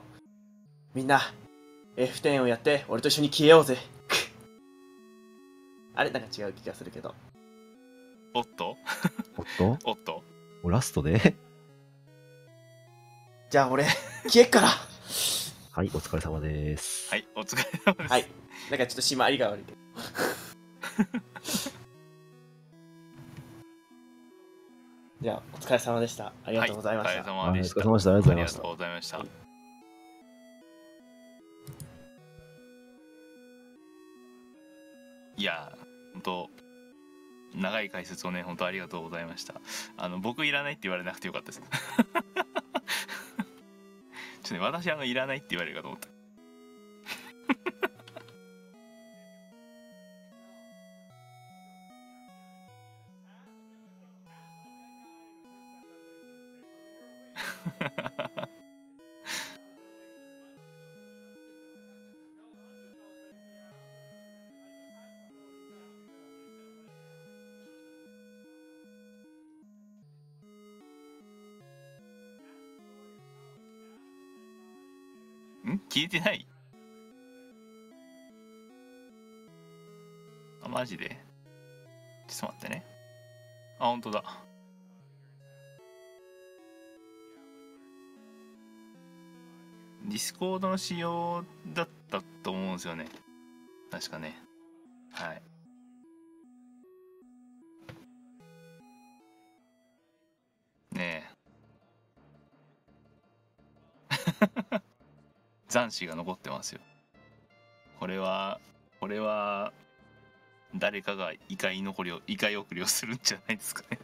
みんな、F10 をやって、俺と一緒に消えようぜ。あれなんか違う気がするけど。おっとおっとおっとラストでじゃあ俺、消えっからはい、お疲れ様です。はい、お疲れ様です。はい。なんかちょっと締まりが悪いけど。じゃあ、お疲れ様でした。ありがとうございました。はい、お疲れ様でした。お疲れ様でした。ありがとうございました。ありがとうございました。いや、本当長い解説をね、本当ありがとうございました。僕いらないって言われなくてよかったです。ちょっとね、私いらないって言われるかと思った。消えてない？あ、マジで？ちょっと待ってね。あ、本当だ。ディスコードの仕様だったと思うんですよね。確かね。はい。ねえ。残滓が残ってますよ。これは誰かが異界送りをするんじゃないですかね。